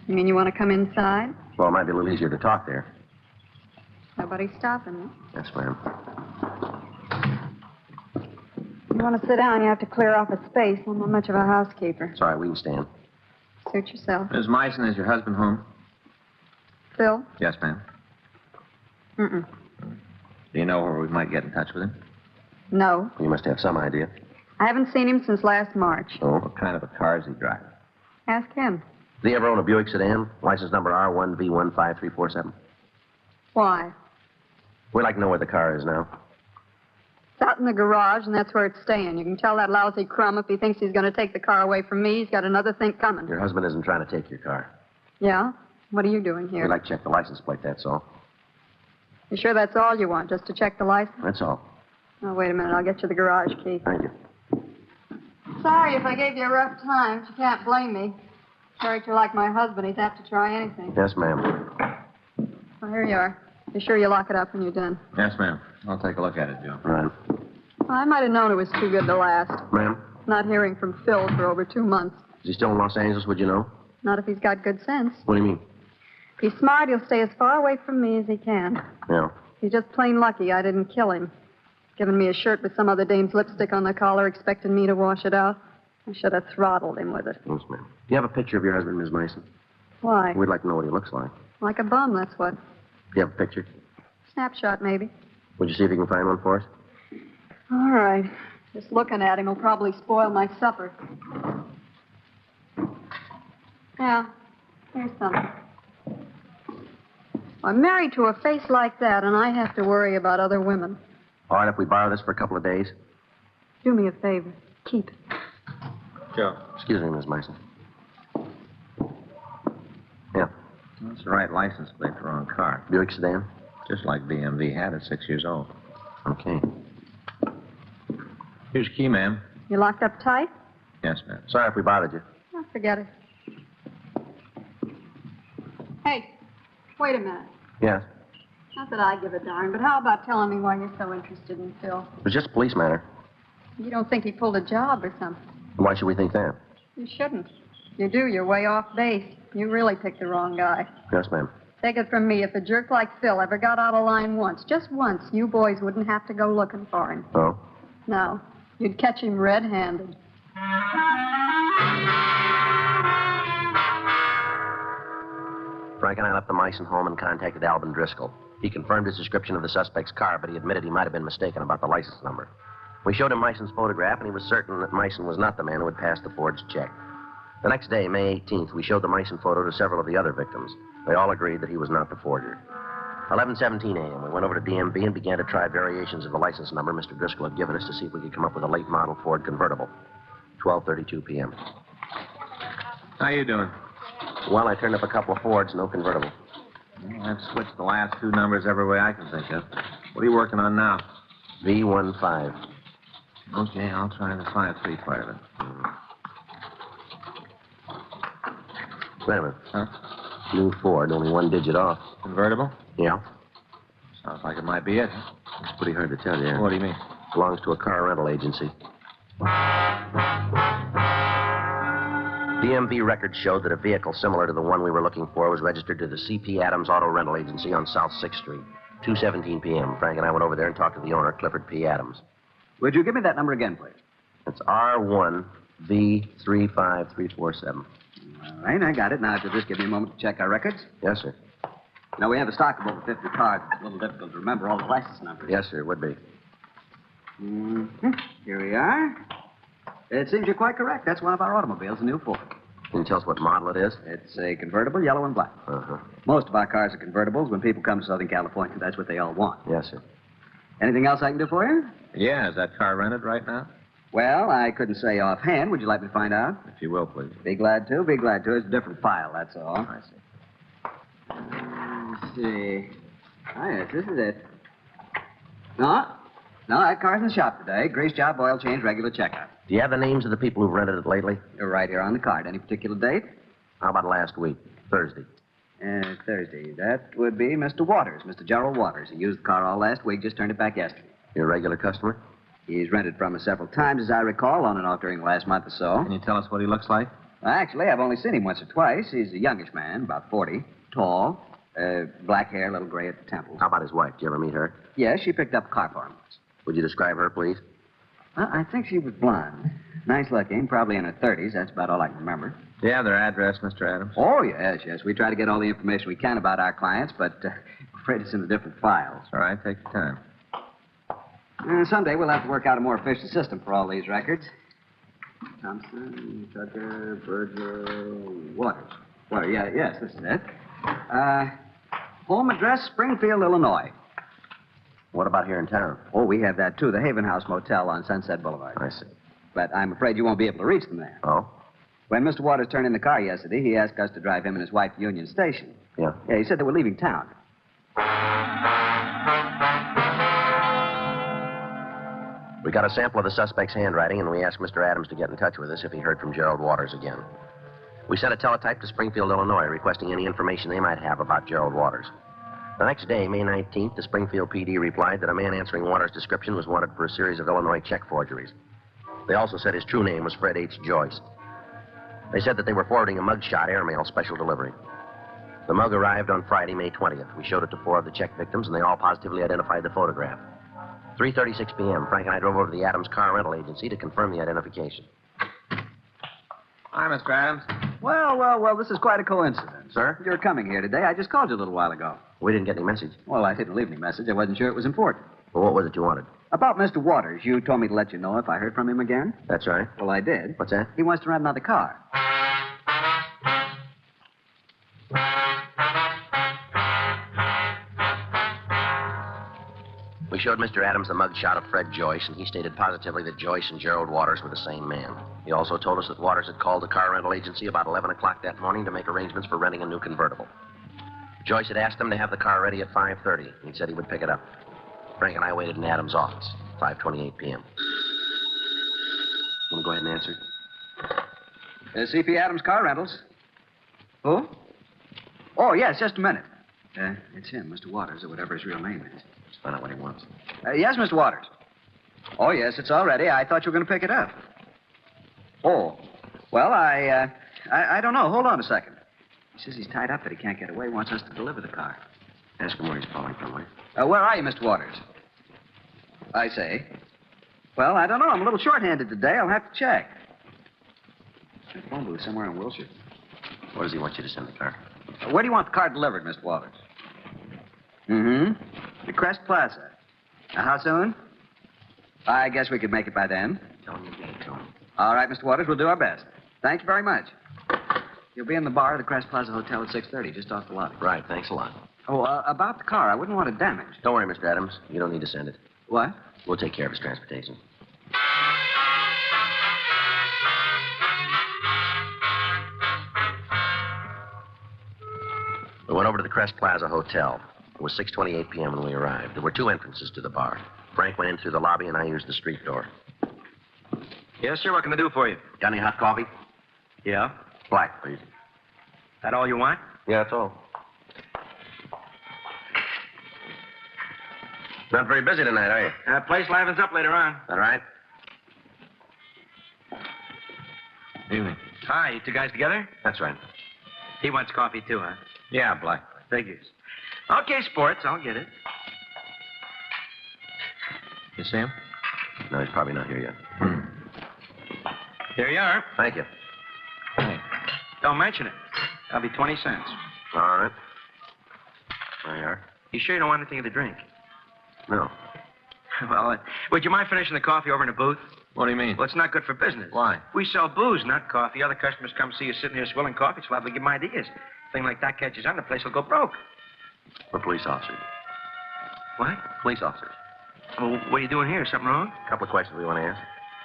You mean you want to come inside? Well, it might be a little easier to talk there. Nobody's stopping me. Yes, ma'am. You want to sit down, you have to clear off a space. I'm not much of a housekeeper. Sorry, we can stand. Suit yourself. Miss Myson, is your husband home? Phil? Yes, ma'am. Mm-mm. Do you know where we might get in touch with him? No. You must have some idea. I haven't seen him since last March. Oh? What kind of a car is he driving? Ask him. Did he ever own a Buick sedan? License number R1V15347. Why? We'd like to know where the car is now. It's out in the garage, and that's where it's staying. You can tell that lousy crumb if he thinks he's going to take the car away from me. He's got another thing coming. Your husband isn't trying to take your car. Yeah? What are you doing here? We'd like to check the license plate, that's all. You sure that's all you want, just to check the license? That's all. Oh, wait a minute. I'll get you the garage key. Thank you. Sorry if I gave you a rough time. But you can't blame me. Sorry you're like my husband. He's apt to try anything. Yes, ma'am. Well, here you are. Be sure you lock it up when you're done. Yes, ma'am. I'll take a look at it, Joe. Right. Well, I might have known it was too good to last. Ma'am? Not hearing from Phil for over 2 months. Is he still in Los Angeles, would you know? Not if he's got good sense. What do you mean? If he's smart, he'll stay as far away from me as he can. Yeah. He's just plain lucky I didn't kill him. Given me a shirt with some other dame's lipstick on the collar, expecting me to wash it out. I should have throttled him with it. Yes, ma'am. Do you have a picture of your husband, Miss Mason? Why? We'd like to know what he looks like. Like a bum, that's what. Do you have a picture? Snapshot, maybe. Would you see if you can find one for us? All right. Just looking at him will probably spoil my supper. Yeah, here's some. I'm married to a face like that, and I have to worry about other women. All right, if we borrow this for a couple of days. Do me a favor. Keep it. Sure. Excuse me, Miss Mason. Yeah. That's the right license plate for the wrong car. Buick sedan? Just like BMV had at 6 years old. Okay. Here's your key, ma'am. You locked up tight? Yes, ma'am. Sorry if we bothered you. Oh, forget it. Hey, wait a minute. Yes. Not that I give a darn, but how about telling me why you're so interested in Phil? It was just a police matter. You don't think he pulled a job or something? Why should we think that? You shouldn't. You do, you're way off base. You really picked the wrong guy. Yes, ma'am. Take it from me, if a jerk like Phil ever got out of line once, just once, you boys wouldn't have to go looking for him. Oh? No. You'd catch him red-handed. Frank and I left the Meissen home and contacted Alvin Driscoll. He confirmed his description of the suspect's car, but he admitted he might have been mistaken about the license number. We showed him Meissen's photograph, and he was certain that Meissen was not the man who had passed the forged check. The next day, May 18th, we showed the Meissen photo to several of the other victims. They all agreed that he was not the forger. 11:17 a.m., we went over to DMV and began to try variations of the license number Mr. Driscoll had given us to see if we could come up with a late model Ford convertible. 12:32 p.m. How you doing? Well, I turned up a couple of Fords, no convertible. Well, I've switched the last two numbers every way I can think of. What are you working on now? V15. Okay, I'll try the 53 part of it. Wait a minute. Huh? New Ford, only one digit off. Convertible? Yeah. Sounds like it might be it. It's pretty hard to tell you. What do you mean? Belongs to a car rental agency. DMV records showed that a vehicle similar to the one we were looking for was registered to the C.P. Adams Auto Rental Agency on South 6th Street. 2:17 p.m. Frank and I went over there and talked to the owner, Clifford P. Adams. Would you give me that number again, please? It's R1V35347. All right, I got it. Now, if you'll just give me a moment to check our records. Yes, sir. Now, we have a stock of over 50 cars. It's a little difficult to remember all the license numbers. Yes, sir, it would be. Mm-hmm. Here we are. It seems you're quite correct. That's one of our automobiles, a new Ford. Can you tell us what model it is? It's a convertible, yellow and black. Uh-huh. Most of our cars are convertibles. When people come to Southern California, that's what they all want. Yes, sir. Anything else I can do for you? Yeah, is that car rented right now? Well, I couldn't say offhand. Would you like me to find out? If you will, please. Be glad to. Be glad to. It's a different file, that's all. I see. Let's see. Oh, yes, this is it. No, that car's in the shop today. Grease job, oil change, regular checkup. Do you have the names of the people who've rented it lately? They're right here on the card. Any particular date? How about last week? Thursday. Thursday. That would be Mr. Waters, Mr. Gerald Waters. He used the car all last week, just turned it back yesterday. You're a regular customer? He's rented from us several times, as I recall, on and off during the last month or so. Can you tell us what he looks like? Actually, I've only seen him once or twice. He's a youngish man, about 40, tall, black hair, a little gray at the temples. How about his wife? Did you ever meet her? Yes, she picked up a car for him. Would you describe her, please? I think she was blonde. Nice looking, probably in her 30s. That's about all I can remember. Do you have their address, Mr. Adams? Oh, yes. We try to get all the information we can about our clients, but I'm afraid it's in the different files. All right, take your time. Someday we'll have to work out a more efficient system for all these records. Thompson, Tucker, Virgil, Waters. Yes, this is it. Home address, Springfield, Illinois. What about here in town? Oh, we have that, too. The Haven House Motel on Sunset Boulevard. I see. But I'm afraid you won't be able to reach them there. Oh? When Mr. Waters turned in the car yesterday, he asked us to drive him and his wife to Union Station. Yeah? Yeah, he said they were leaving town. We got a sample of the suspect's handwriting, and we asked Mr. Adams to get in touch with us if he heard from Gerald Waters again. We sent a teletype to Springfield, Illinois, requesting any information they might have about Gerald Waters. The next day, May 19th, the Springfield PD replied that a man answering Waters' description was wanted for a series of Illinois check forgeries. They also said his true name was Fred H. Joyce. They said that they were forwarding a mugshot airmail special delivery. The mug arrived on Friday, May 20th. We showed it to 4 of the check victims, and they all positively identified the photograph. 3:36 p.m., Frank and I drove over to the Adams Car Rental Agency to confirm the identification. Hi, Mr. Adams. Well, this is quite a coincidence. Sir? You're coming here today. I just called you a little while ago. We didn't get any message. Well, I didn't leave any message. I wasn't sure it was important. Well, what was it you wanted? About Mr. Waters. You told me to let you know if I heard from him again. That's right. Well, I did. What's that? He wants to rent another car. We showed Mr. Adams the mug shot of Fred Joyce, and he stated positively that Joyce and Gerald Waters were the same man. He also told us that Waters had called the car rental agency about 11 o'clock that morning to make arrangements for renting a new convertible. Joyce had asked him to have the car ready at 5:30, and he said he would pick it up. Frank and I waited in Adams' office, 5:28 p.m. Want to go ahead and answer? C.P. Adams Car Rentals. Who? Oh, yes, just a minute. It's him, Mr. Waters, or whatever his real name is. Let's find out what he wants. Yes, Mr. Waters. Oh, yes, it's all ready. I thought you were going to pick it up. Oh, well, I don't know. Hold on a second. He says he's tied up, that he can't get away. He wants us to deliver the car. Ask him where he's calling from, will you? Where are you, Mr. Waters? I say. Well, I don't know. I'm a little short-handed today. I'll have to check. The phone booth somewhere in Wilshire. Where does he want you to send the car? Where do you want the car delivered, Mr. Waters? The Crest Plaza. How soon? I guess we could make it by then. Tell him you gave it to him. All right, Mr. Waters, we'll do our best. Thank you very much. You'll be in the bar of the Crest Plaza Hotel at 6:30, just off the lobby. Right, thanks a lot. Oh, about the car, I wouldn't want it damaged. Don't worry, Mr. Adams. You don't need to send it. What? We'll take care of his transportation. We went over to the Crest Plaza Hotel. It was 6:28 p.m. when we arrived. There were two entrances to the bar. Frank went in through the lobby, and I used the street door. Yes, sir. What can I do for you? Got any hot coffee? Yeah. Black, please. That all you want? Yeah, that's all. Not very busy tonight, are you? Place livens up later on. All right. Evening. Hi, you two guys together? That's right. He wants coffee too, huh? Yeah, Black. Figures. Okay, sports, I'll get it. You see him? No, he's probably not here yet. Here you are. Thank you. Hey, don't mention it. That'll be 20 cents. All right. There you are. You sure you don't want anything to drink? No. Well, would you mind finishing the coffee over in the booth? What do you mean? Well, it's not good for business. Why? We sell booze, not coffee. Other customers come see you sitting here swilling coffee, so I'll have to give them ideas. Thing like that catches on, the place will go broke. We're police officers. What? Police officers. Well, what are you doing here? Something wrong? A couple of questions we want to ask.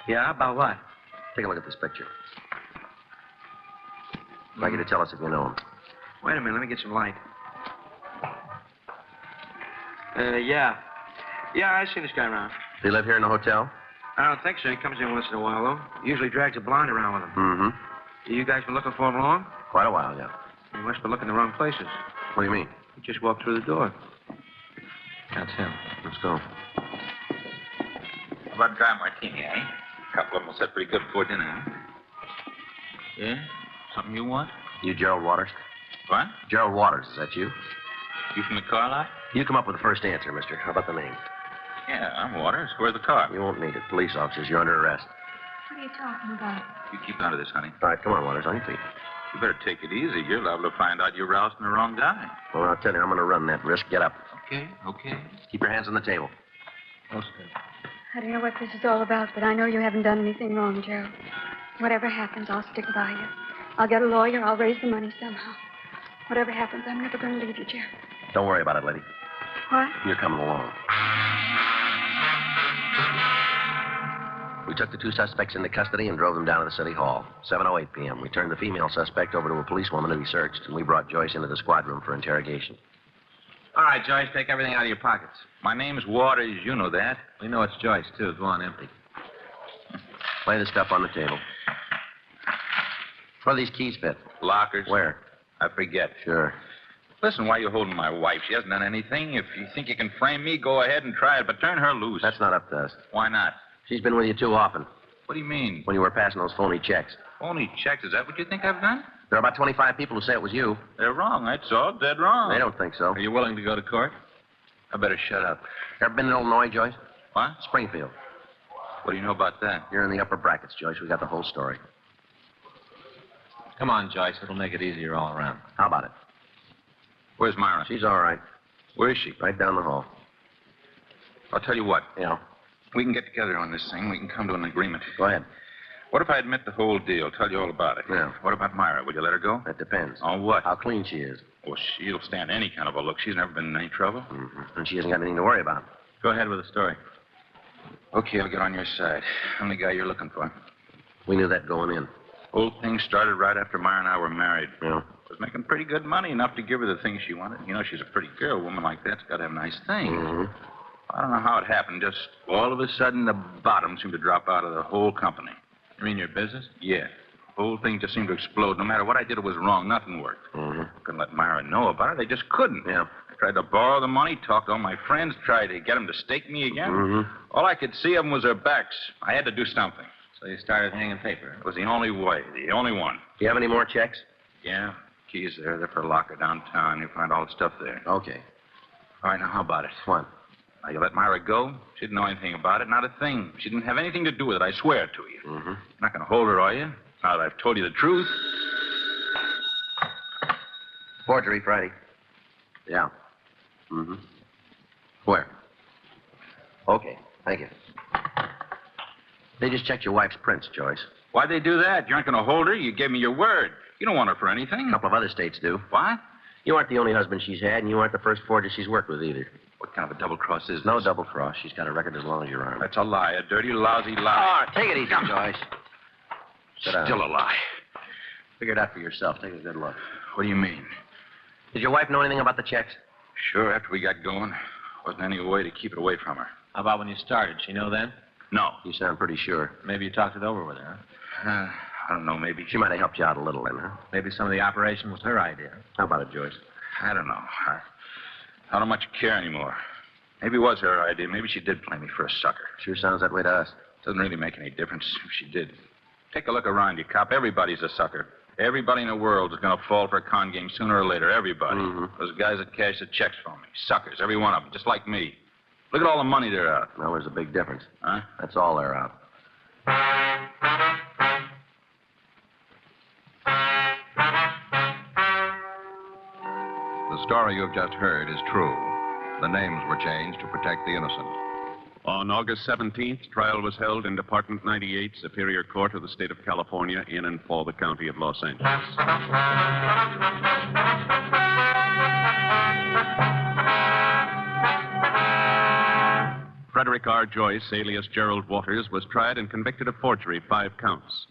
Yeah, about what? Take a look at this picture. I'd like you to tell us if you know him. Wait a minute, let me get some light. Yeah. Yeah, I've seen this guy around. Does he live here in the hotel? I don't think so. He comes in once in a while, though. Usually drags a blonde around with him. Mm-hmm. You guys been looking for him long? Quite a while, yeah. You must be looking in the wrong places. What do you mean? He just walked through the door. That's him. Let's go. How about dry martini, eh? A couple of them will set pretty good before dinner, huh? Yeah? Something you want? You Gerald Waters? What? Gerald Waters, is that you? You from the car lot? You come up with the first answer, mister. How about the name? Yeah, I'm Waters. Where's the car? You won't need it. Police officers, you're under arrest. What are you talking about? You keep out of this, honey. All right, come on, Waters, on your feet. You better take it easy. You're liable to find out you're rousing the wrong guy. Well, I'll tell you, I'm going to run that risk. Get up. Okay. Keep your hands on the table. I don't know what this is all about, but I know you haven't done anything wrong, Gerald. Whatever happens, I'll stick by you. I'll get a lawyer. I'll raise the money somehow. Whatever happens, I'm never going to leave you, Gerald. Don't worry about it, lady. What? You're coming along. We took the two suspects into custody and drove them down to the city hall. 7:08 p.m. We turned the female suspect over to a policewoman to be searched, and we brought Joyce into the squad room for interrogation. All right, Joyce, take everything out of your pockets. My name's Waters. You know that. We know it's Joyce, too. Go on, empty. Lay the stuff on the table. Where do these keys fit? Lockers. Where? I forget. Sure. Listen, why are you holding my wife? She hasn't done anything. If you think you can frame me, go ahead and try it, but turn her loose. That's not up to us. Why not? She's been with you too often. What do you mean? When you were passing those phony checks. Phony checks? Is that what you think I've done? There are about 25 people who say it was you. They're wrong. That's all. Dead wrong. They don't think so. Are you willing to go to court? I better shut up. Ever been in Illinois, Joyce? What? Springfield. What do you know about that? You're in the upper brackets, Joyce. We got the whole story. Come on, Joyce. It'll make it easier all around. How about it? Where's Myra? She's all right. Where is she? Right down the hall. I'll tell you what. Yeah. We can get together on this thing. We can come to an agreement. Go ahead. What if I admit the whole deal? Tell you all about it. Yeah. What about Myra? Will you let her go? That depends. On what? How clean she is. Well, she'll stand any kind of a look. She's never been in any trouble. Mm-hmm. And she hasn't got anything to worry about. Go ahead with the story. Okay, I'll get on your side. I'm the guy you're looking for. We knew that going in. Whole thing started right after Myra and I were married. Yeah. Was making pretty good money, enough to give her the things she wanted. You know, she's a pretty girl. A woman like that's got to have nice things. Mm-hmm. I don't know how it happened. Just all of a sudden, the bottom seemed to drop out of the whole company. You mean your business? Yeah. The whole thing just seemed to explode. No matter what I did, it was wrong. Nothing worked. Mm-hmm. Couldn't let Myra know about it. They just couldn't. Yeah. I tried to borrow the money, talked to all my friends, tried to get them to stake me again. Mm-hmm. All I could see of them was their backs. I had to do something. So you started hanging paper. It was the only way, the only one. Do you have any more checks? Yeah. Keys there. They're for a locker downtown. You'll find all the stuff there. Okay. All right, now how about it? What? Now, you let Myra go? She didn't know anything about it, not a thing. She didn't have anything to do with it, I swear to you. Mm-hmm. You're not going to hold her, are you? Now that I've told you the truth. Forgery, Friday. Yeah. Mm-hmm. Where? Okay, thank you. They just checked your wife's prints, Joyce. Why'd they do that? You aren't going to hold her. You gave me your word. You don't want her for anything. A couple of other states do. What? You aren't the only husband she's had, and you aren't the first forger she's worked with either. What kind of a double cross is this? No double cross. She's got a record as long as your arm. That's a lie, a dirty, lousy lie. Oh, take it easy, Joyce. Sit down. Still a lie. Figure it out for yourself. Take a good look. What do you mean? Did your wife know anything about the checks? Sure, after we got going. Wasn't any way to keep it away from her. How about when you started? She know then? No. You sound pretty sure. Maybe you talked it over with her, huh? I don't know, maybe. She might have helped you out a little then, huh? Maybe some of the operation was her idea. How about it, Joyce? I don't know. I don't much care anymore. Maybe it was her idea. Maybe she did play me for a sucker. Sure sounds that way to us. Doesn't really make any difference if she did. Take a look around you, cop. Everybody's a sucker. Everybody in the world is going to fall for a con game sooner or later. Everybody. Mm-hmm. Those guys that cash the checks for me. Suckers, every one of them, just like me. Look at all the money they're out. Well, there's a big difference. Huh? That's all they're out. The story you have just heard is true. The names were changed to protect the innocent. On August 17th, trial was held in Department 98, Superior Court of the State of California, in and for the County of Los Angeles. Frederick R. Joyce, alias Gerald Waters, was tried and convicted of forgery, 5 counts.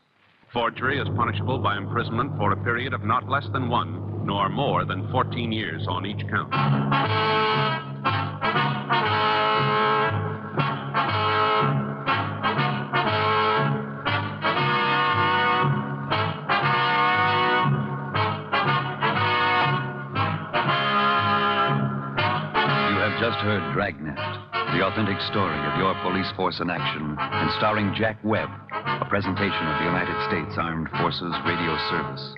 Forgery is punishable by imprisonment for a period of not less than 1, nor more than 14 years on each count. Just heard Dragnet, the authentic story of your police force in action, and starring Jack Webb, a presentation of the United States Armed Forces Radio Service.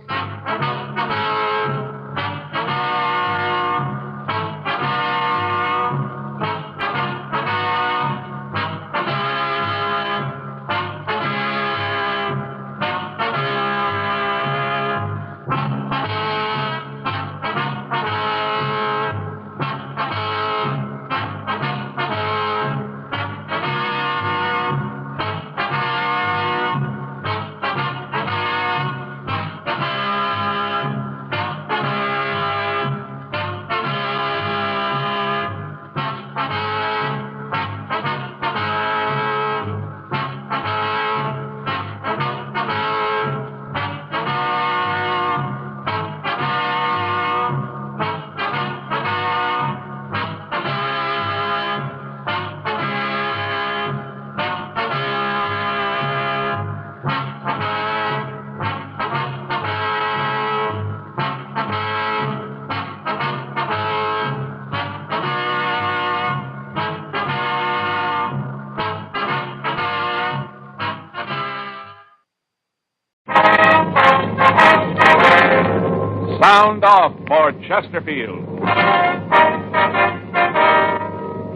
Sound off for Chesterfield.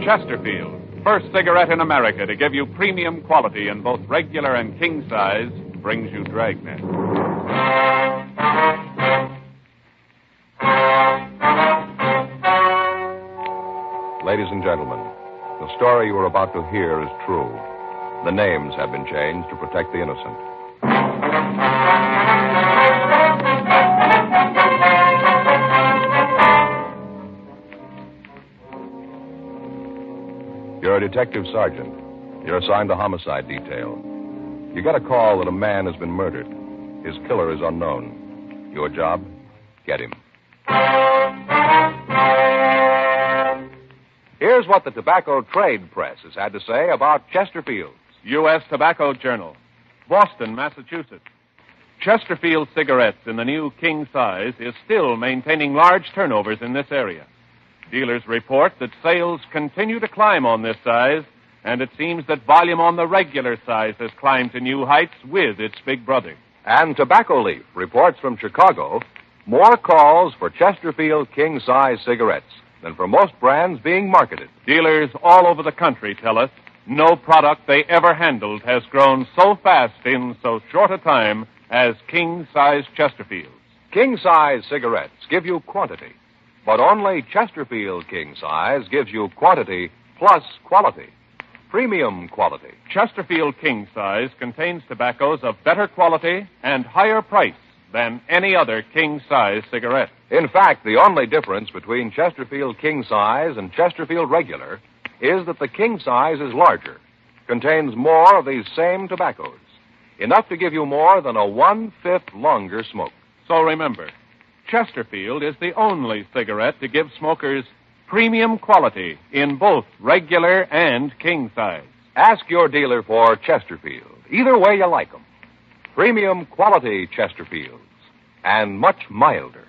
Chesterfield, first cigarette in America to give you premium quality in both regular and king size, brings you Dragnet. Ladies and gentlemen, the story you are about to hear is true. The names have been changed to protect the innocent. Your a detective sergeant. You're assigned to homicide detail. You get a call that a man has been murdered. His killer is unknown. Your job? Get him. Here's what the tobacco trade press has had to say about Chesterfield's. U.S. Tobacco Journal, Boston, Massachusetts. Chesterfield cigarettes in the new king size is still maintaining large turnovers in this area. Dealers report that sales continue to climb on this size, and it seems that volume on the regular size has climbed to new heights with its big brother. And Tobacco Leaf reports from Chicago more calls for Chesterfield king size cigarettes than for most brands being marketed. Dealers all over the country tell us no product they ever handled has grown so fast in so short a time as king-size Chesterfields. King-size cigarettes give you quantity, but only Chesterfield king-size gives you quantity plus quality. Premium quality. Chesterfield king-size contains tobaccos of better quality and higher price than any other king-size cigarette. In fact, the only difference between Chesterfield king-size and Chesterfield regular is that the king-size is larger, contains more of these same tobaccos, enough to give you more than a 1/5 longer smoke. So remember, Chesterfield is the only cigarette to give smokers premium quality in both regular and king size. Ask your dealer for Chesterfield, either way you like them. Premium quality Chesterfields, and much milder.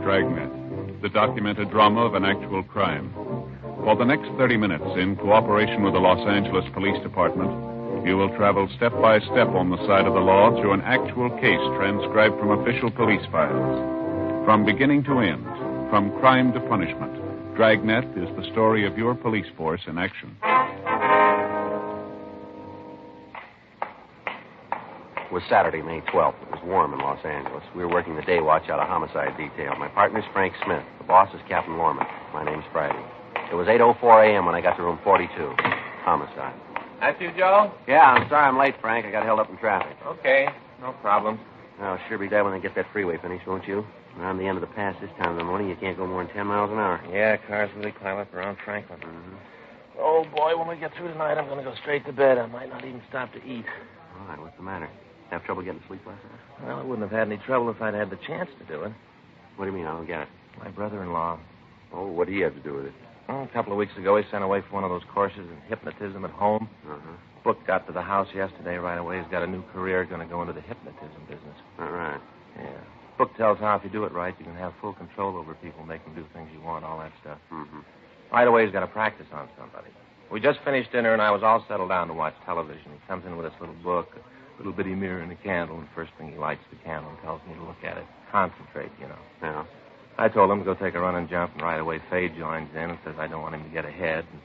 Dragnet, the documented drama of an actual crime. For the next 30 minutes, in cooperation with the Los Angeles Police Department, you will travel step by step on the side of the law through an actual case transcribed from official police files. From beginning to end, from crime to punishment, Dragnet is the story of your police force in action. It was Saturday, May 12th. It was warm in Los Angeles. We were working the day watch out of homicide detail. My partner's Frank Smith. The boss is Captain Lorman. My name's Friday. It was 8:04 a.m. when I got to room 42. Homicide. That's you, Joe? Yeah, I'm sorry I'm late, Frank. I got held up in traffic. Okay, no problem. I'll sure be glad when they get that freeway finished, won't you? Around the end of the pass this time of the morning, you can't go more than 10 miles an hour. Yeah, cars really climb up around Franklin. Oh, boy, when we get through tonight, I'm going to go straight to bed. I might not even stop to eat. All right, what's the matter? Have trouble getting to sleep last night? Well, I wouldn't have had any trouble if I'd had the chance to do it. What do you mean? I don't get it. My brother-in-law. Oh, what do you have to do with it? Oh, a couple of weeks ago, he sent away for one of those courses in hypnotism at home. Book got to the house yesterday right away. He's got a new career, going to go into the hypnotism business. All right. Yeah. Book tells how if you do it right, you can have full control over people, make them do things you want, all that stuff. Right away, he's got to practice on somebody. We just finished dinner, and I was all settled down to watch television. He comes in with this little book, a little bitty mirror and a candle, and first thing he lights the candle and tells me to look at it. Concentrate, you know. Yeah. I told him to go take a run and jump, and right away Faye joins in and says I don't want him to get ahead. And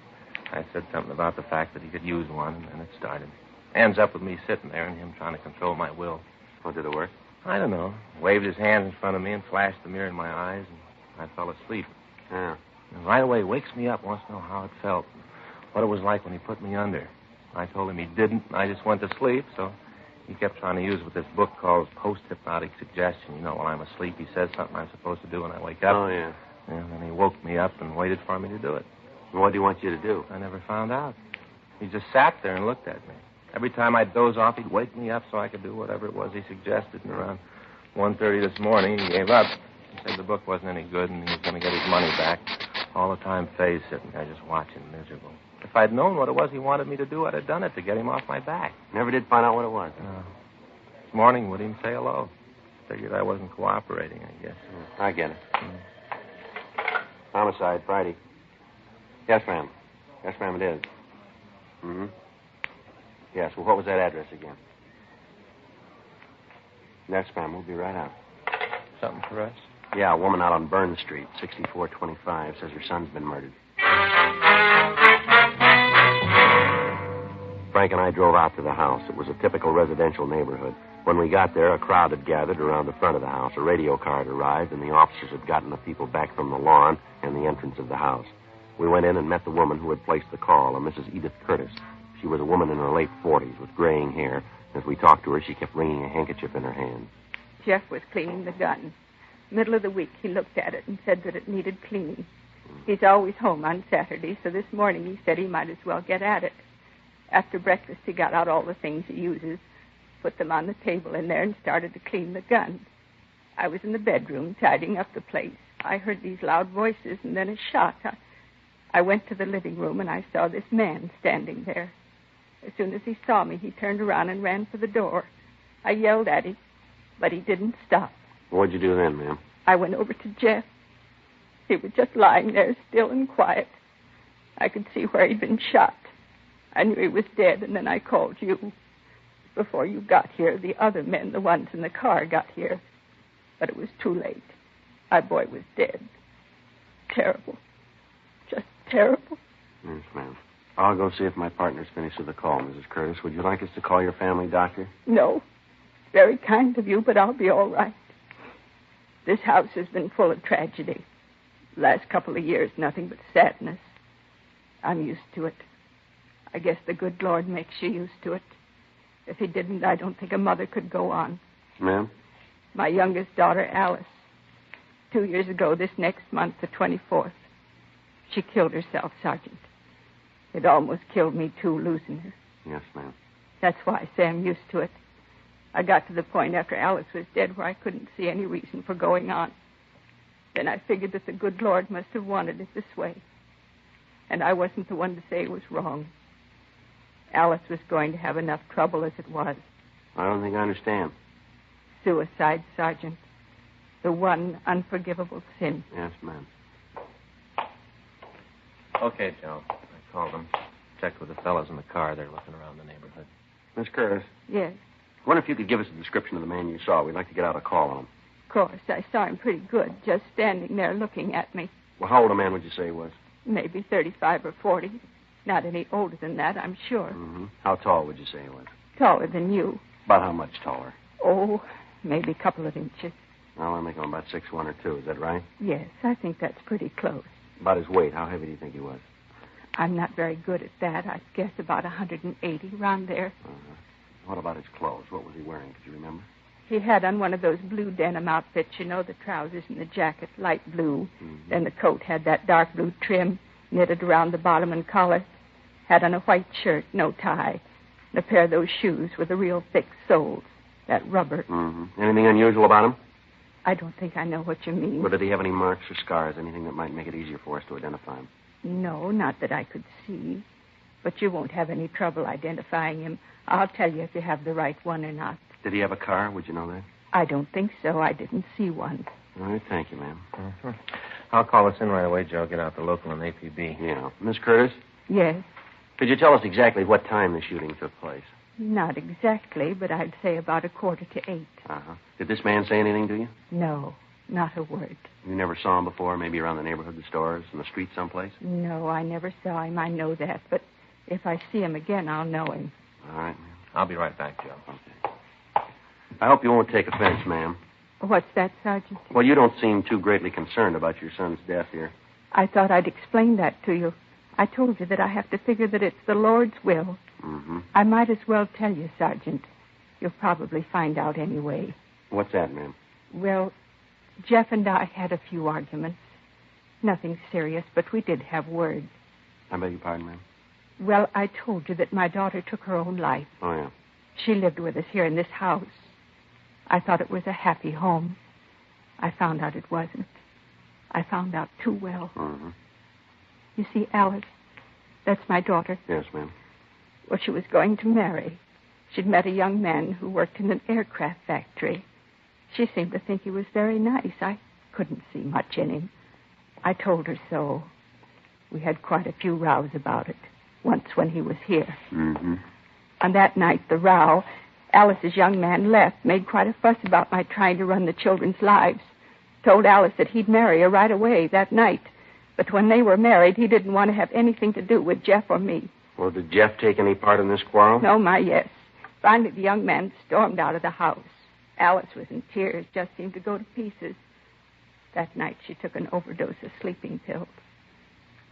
I said something about the fact that he could use one, and it started. Ends up with me sitting there and him trying to control my will. Well, did it work? I don't know. Waved his hands in front of me and flashed the mirror in my eyes, and I fell asleep. Yeah. And right away wakes me up, wants to know how it felt, what it was like when he put me under. I told him he didn't, and I just went to sleep, so he kept trying to use what this book calls post-hypnotic suggestion. You know, while I'm asleep, he says something I'm supposed to do when I wake up. Oh, yeah. And then he woke me up and waited for me to do it. And what do you want you to do? I never found out. He just sat there and looked at me. Every time I'd doze off, he'd wake me up so I could do whatever it was he suggested. And around 1:30 this morning, he gave up. He said the book wasn't any good and he was going to get his money back. All the time, Faye's sitting there just watching, miserable. If I'd known what it was he wanted me to do, I'd have done it to get him off my back. Never did find out what it was. No. This morning, wouldn't even say hello. Figured I wasn't cooperating, I guess. I get it. Homicide, Friday. Yes, ma'am. Yes, ma'am, it is. Yes, well, what was that address again? Yes, ma'am, we'll be right out. Something for us? Yeah, a woman out on Burn Street, 6425, says her son's been murdered. Frank and I drove out to the house. It was a typical residential neighborhood. When we got there, a crowd had gathered around the front of the house. A radio car had arrived, and the officers had gotten the people back from the lawn and the entrance of the house. We went in and met the woman who had placed the call, a Mrs. Edith Curtis. She was a woman in her late 40s with graying hair. As we talked to her, she kept wringing a handkerchief in her hand. Jeff was cleaning the gun. Middle of the week, he looked at it and said that it needed cleaning. He's always home on Saturday, so this morning he said he might as well get at it. After breakfast, he got out all the things he uses, put them on the table in there, and started to clean the gun. I was in the bedroom tidying up the place. I heard these loud voices and then a shot. I went to the living room, and I saw this man standing there. As soon as he saw me, he turned around and ran for the door. I yelled at him, but he didn't stop. What'd you do then, ma'am? I went over to Jeff. He was just lying there, still and quiet. I could see where he'd been shot. I knew he was dead, and then I called you. Before you got here, the other men, the ones in the car, got here. But it was too late. My boy was dead. Terrible. Just terrible. Yes, ma'am. I'll go see if my partner's finished with the call, Mrs. Curtis. Would you like us to call your family doctor? No. Very kind of you, but I'll be all right. This house has been full of tragedy. Last couple of years, nothing but sadness. I'm used to it. I guess the good Lord makes you used to it. If he didn't, I don't think a mother could go on. Ma'am? My youngest daughter, Alice. 2 years ago, this next month, the 24th, she killed herself, Sergeant. It almost killed me, too, losing her. Yes, ma'am. That's why I say I'm used to it. I got to the point after Alice was dead where I couldn't see any reason for going on. Then I figured that the good Lord must have wanted it this way. And I wasn't the one to say it was wrong. Alice was going to have enough trouble as it was. I don't think I understand. Suicide, Sergeant. The one unforgivable sin. Yes, ma'am. Okay, Joe. I called them. Checked with the fellows in the car. They're looking around the neighborhood. Miss Curtis. Yes. I wonder if you could give us a description of the man you saw. We'd like to get out a call on him. Of course, I saw him pretty good, just standing there looking at me. Well, how old a man would you say he was? Maybe 35 or 40. Not any older than that, I'm sure. Mm-hmm. How tall would you say he was? Taller than you. About how much taller? Oh, maybe a couple of inches. Well, I make him about 6'1" or 2. Is that right? Yes, I think that's pretty close. About his weight. How heavy do you think he was? I'm not very good at that. I guess about 180, around there. Uh-huh. What about his clothes? What was he wearing? Could you remember? He had on one of those blue denim outfits, you know, the trousers and the jacket, light blue. Mm-hmm. Then the coat had that dark blue trim, knitted around the bottom and collar. Had on a white shirt, no tie. And a pair of those shoes with the real thick soles, that rubber. Mm-hmm. Anything unusual about him? I don't think I know what you mean. Or did he have any marks or scars, anything that might make it easier for us to identify him? No, not that I could see. But you won't have any trouble identifying him. I'll tell you if you have the right one or not. Did he have a car? Would you know that? I don't think so. I didn't see one. All right, thank you, ma'am. Mm-hmm. I'll call us in right away, Joe. Get out the local and APB. Yeah. Miss Curtis? Yes? Could you tell us exactly what time the shooting took place? Not exactly, but I'd say about 7:45. Uh-huh. Did this man say anything to you? No, not a word. You never saw him before, maybe around the neighborhood, the stores, in the street someplace? No, I never saw him. I know that. But if I see him again, I'll know him. All right, ma'am. I'll be right back, Joe. Okay. I hope you won't take offense, ma'am. What's that, Sergeant? Well, you don't seem too greatly concerned about your son's death here. I thought I'd explain that to you. I told you that I have to figure that it's the Lord's will. Mm-hmm. I might as well tell you, Sergeant. You'll probably find out anyway. What's that, ma'am? Well, Jeff and I had a few arguments. Nothing serious, but we did have words. I beg your pardon, ma'am? Well, I told you that my daughter took her own life. Oh, yeah. She lived with us here in this house. I thought it was a happy home. I found out it wasn't. I found out too well. Mm-hmm. You see, Alice, that's my daughter. Yes, ma'am. Well, she was going to marry. She'd met a young man who worked in an aircraft factory. She seemed to think he was very nice. I couldn't see much in him. I told her so. We had quite a few rows about it, once when he was here. Mm-hmm. On that night, the row, Alice's young man left, made quite a fuss about my trying to run the children's lives. Told Alice that he'd marry her right away that night. But when they were married, he didn't want to have anything to do with Jeff or me. Well, did Jeff take any part in this quarrel? No, my yes. Finally, the young man stormed out of the house. Alice was in tears, just seemed to go to pieces. That night, she took an overdose of sleeping pills.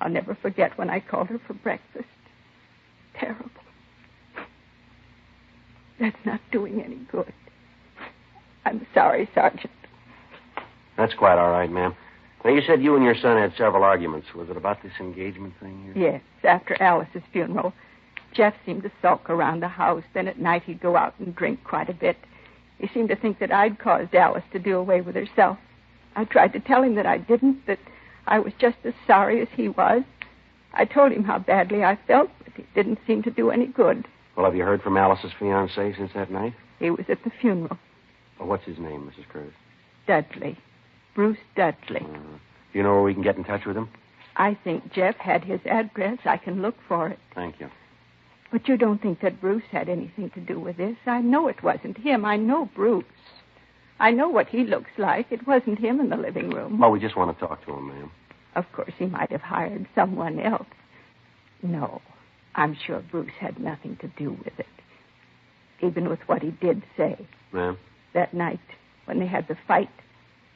I'll never forget when I called her for breakfast. Terrible. That's not doing any good. I'm sorry, Sergeant. That's quite all right, ma'am. Now, you said you and your son had several arguments. Was it about this engagement thing? Yes, after Alice's funeral. Jeff seemed to sulk around the house. Then at night he'd go out and drink quite a bit. He seemed to think that I'd caused Alice to do away with herself. I tried to tell him that I didn't, that I was just as sorry as he was. I told him how badly I felt, but it didn't seem to do any good. Well, have you heard from Alice's fiancé since that night? He was at the funeral. Well, what's his name, Mrs. Curtis? Dudley. Bruce Dudley. Do you know where we can get in touch with him? I think Jeff had his address. I can look for it. Thank you. But you don't think that Bruce had anything to do with this? I know it wasn't him. I know Bruce. I know what he looks like. It wasn't him in the living room. Well, we just want to talk to him, ma'am. Of course, he might have hired someone else. No, I'm sure Bruce had nothing to do with it. Even with what he did say. Ma'am? That night, when they had the fight,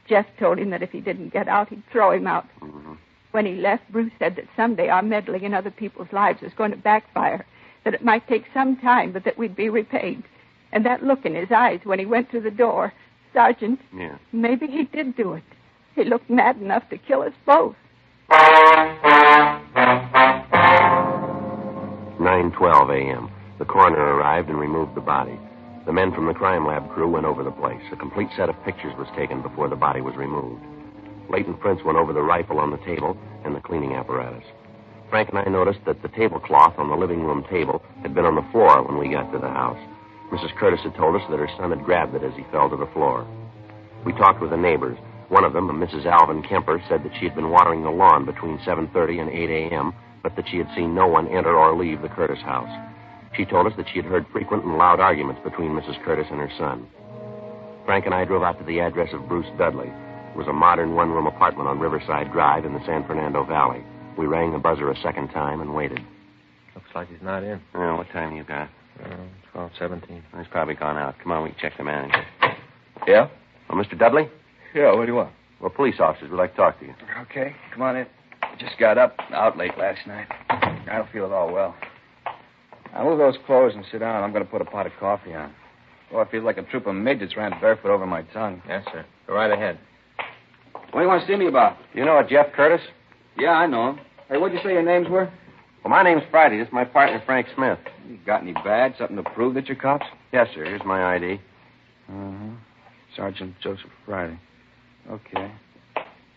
Jeff told him that if he didn't get out, he'd throw him out. Mm-hmm. When he left, Bruce said that someday our meddling in other people's lives was going to backfire, that it might take some time, but that we'd be repaid. And that look in his eyes when he went through the door, Sergeant, Yeah. maybe he did do it. He looked mad enough to kill us both. 9:12 a.m. The coroner arrived and removed the body. The men from the crime lab crew went over the place. A complete set of pictures was taken before the body was removed. Leighton Prince went over the rifle on the table and the cleaning apparatus. Frank and I noticed that the tablecloth on the living room table had been on the floor when we got to the house. Mrs. Curtis had told us that her son had grabbed it as he fell to the floor. We talked with the neighbors. One of them, a Mrs. Alvin Kemper, said that she had been watering the lawn between 7:30 and 8 a.m., but that she had seen no one enter or leave the Curtis house. She told us that she had heard frequent and loud arguments between Mrs. Curtis and her son. Frank and I drove out to the address of Bruce Dudley. It was a modern one-room apartment on Riverside Drive in the San Fernando Valley. We rang the buzzer a second time and waited. Looks like he's not in. Oh, what time you got? 12:17. He's probably gone out. Come on, we can check the manager. Yeah? Oh, Mr. Dudley? Yeah, what do you want? Well, police officers would like to talk to you. Okay, come on in. I just got up, out late last night. I don't feel at all well. Now, move those clothes and sit down. I'm going to put a pot of coffee on. Oh, I feel like a troop of midgets ran barefoot over my tongue. Yes, sir. Go right ahead. What do you want to see me about? You know a Jeff Curtis? Yeah, I know him. Hey, what'd you say your names were? Well, my name's Friday. This is my partner, Frank Smith. You got any badge? Something to prove that you're cops? Yes, sir. Here's my ID. Uh-huh. Sergeant Joseph Friday. Okay.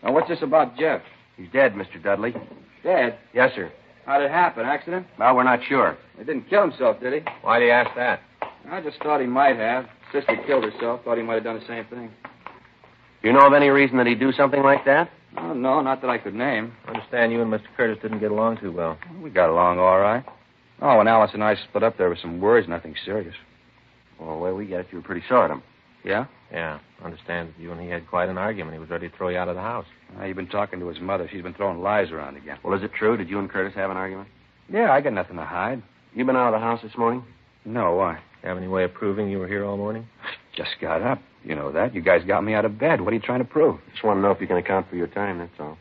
Now, what's this about Jeff? He's dead, Mr. Dudley. Dead? Yes, sir. How'd it happen? Accident? Well, we're not sure. He didn't kill himself, did he? Why do you ask that? I just thought he might have. Sister killed herself. Thought he might have done the same thing. Do you know of any reason that he'd do something like that? Oh, no, not that I could name. I understand you and Mr. Curtis didn't get along too well. We got along all right. Oh, when Alice and I split up, there were some words, nothing serious. Well, the way we get it, you were pretty sore at him. Yeah? Yeah. I understand that you and he had quite an argument. He was ready to throw you out of the house. You've been talking to his mother. She's been throwing lies around again. Well, is it true? Did you and Curtis have an argument? Yeah, I got nothing to hide. You been out of the house this morning? No, why? Have any way of proving you were here all morning? Just got up. You know that. You guys got me out of bed. What are you trying to prove? Just want to know if you can account for your time, that's all.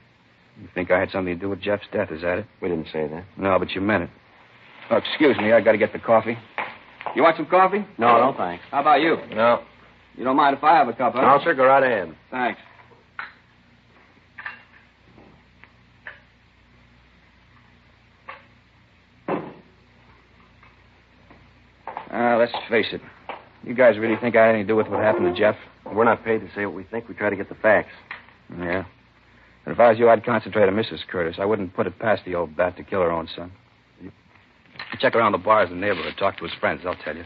You think I had something to do with Jeff's death, is that it? We didn't say that. No, but you meant it. Oh, excuse me, I got to get the coffee. You want some coffee? No, thanks. How about you? No. You don't mind if I have a cup, huh? No, sir, go right ahead. Thanks. Let's face it. You guys really think I had anything to do with what happened to Jeff? We're not paid to say what we think. We try to get the facts. Yeah. But if I was you, I'd concentrate on Mrs. Curtis. I wouldn't put it past the old bat to kill her own son. Check around the bars in the neighborhood. Talk to his friends, they'll tell you.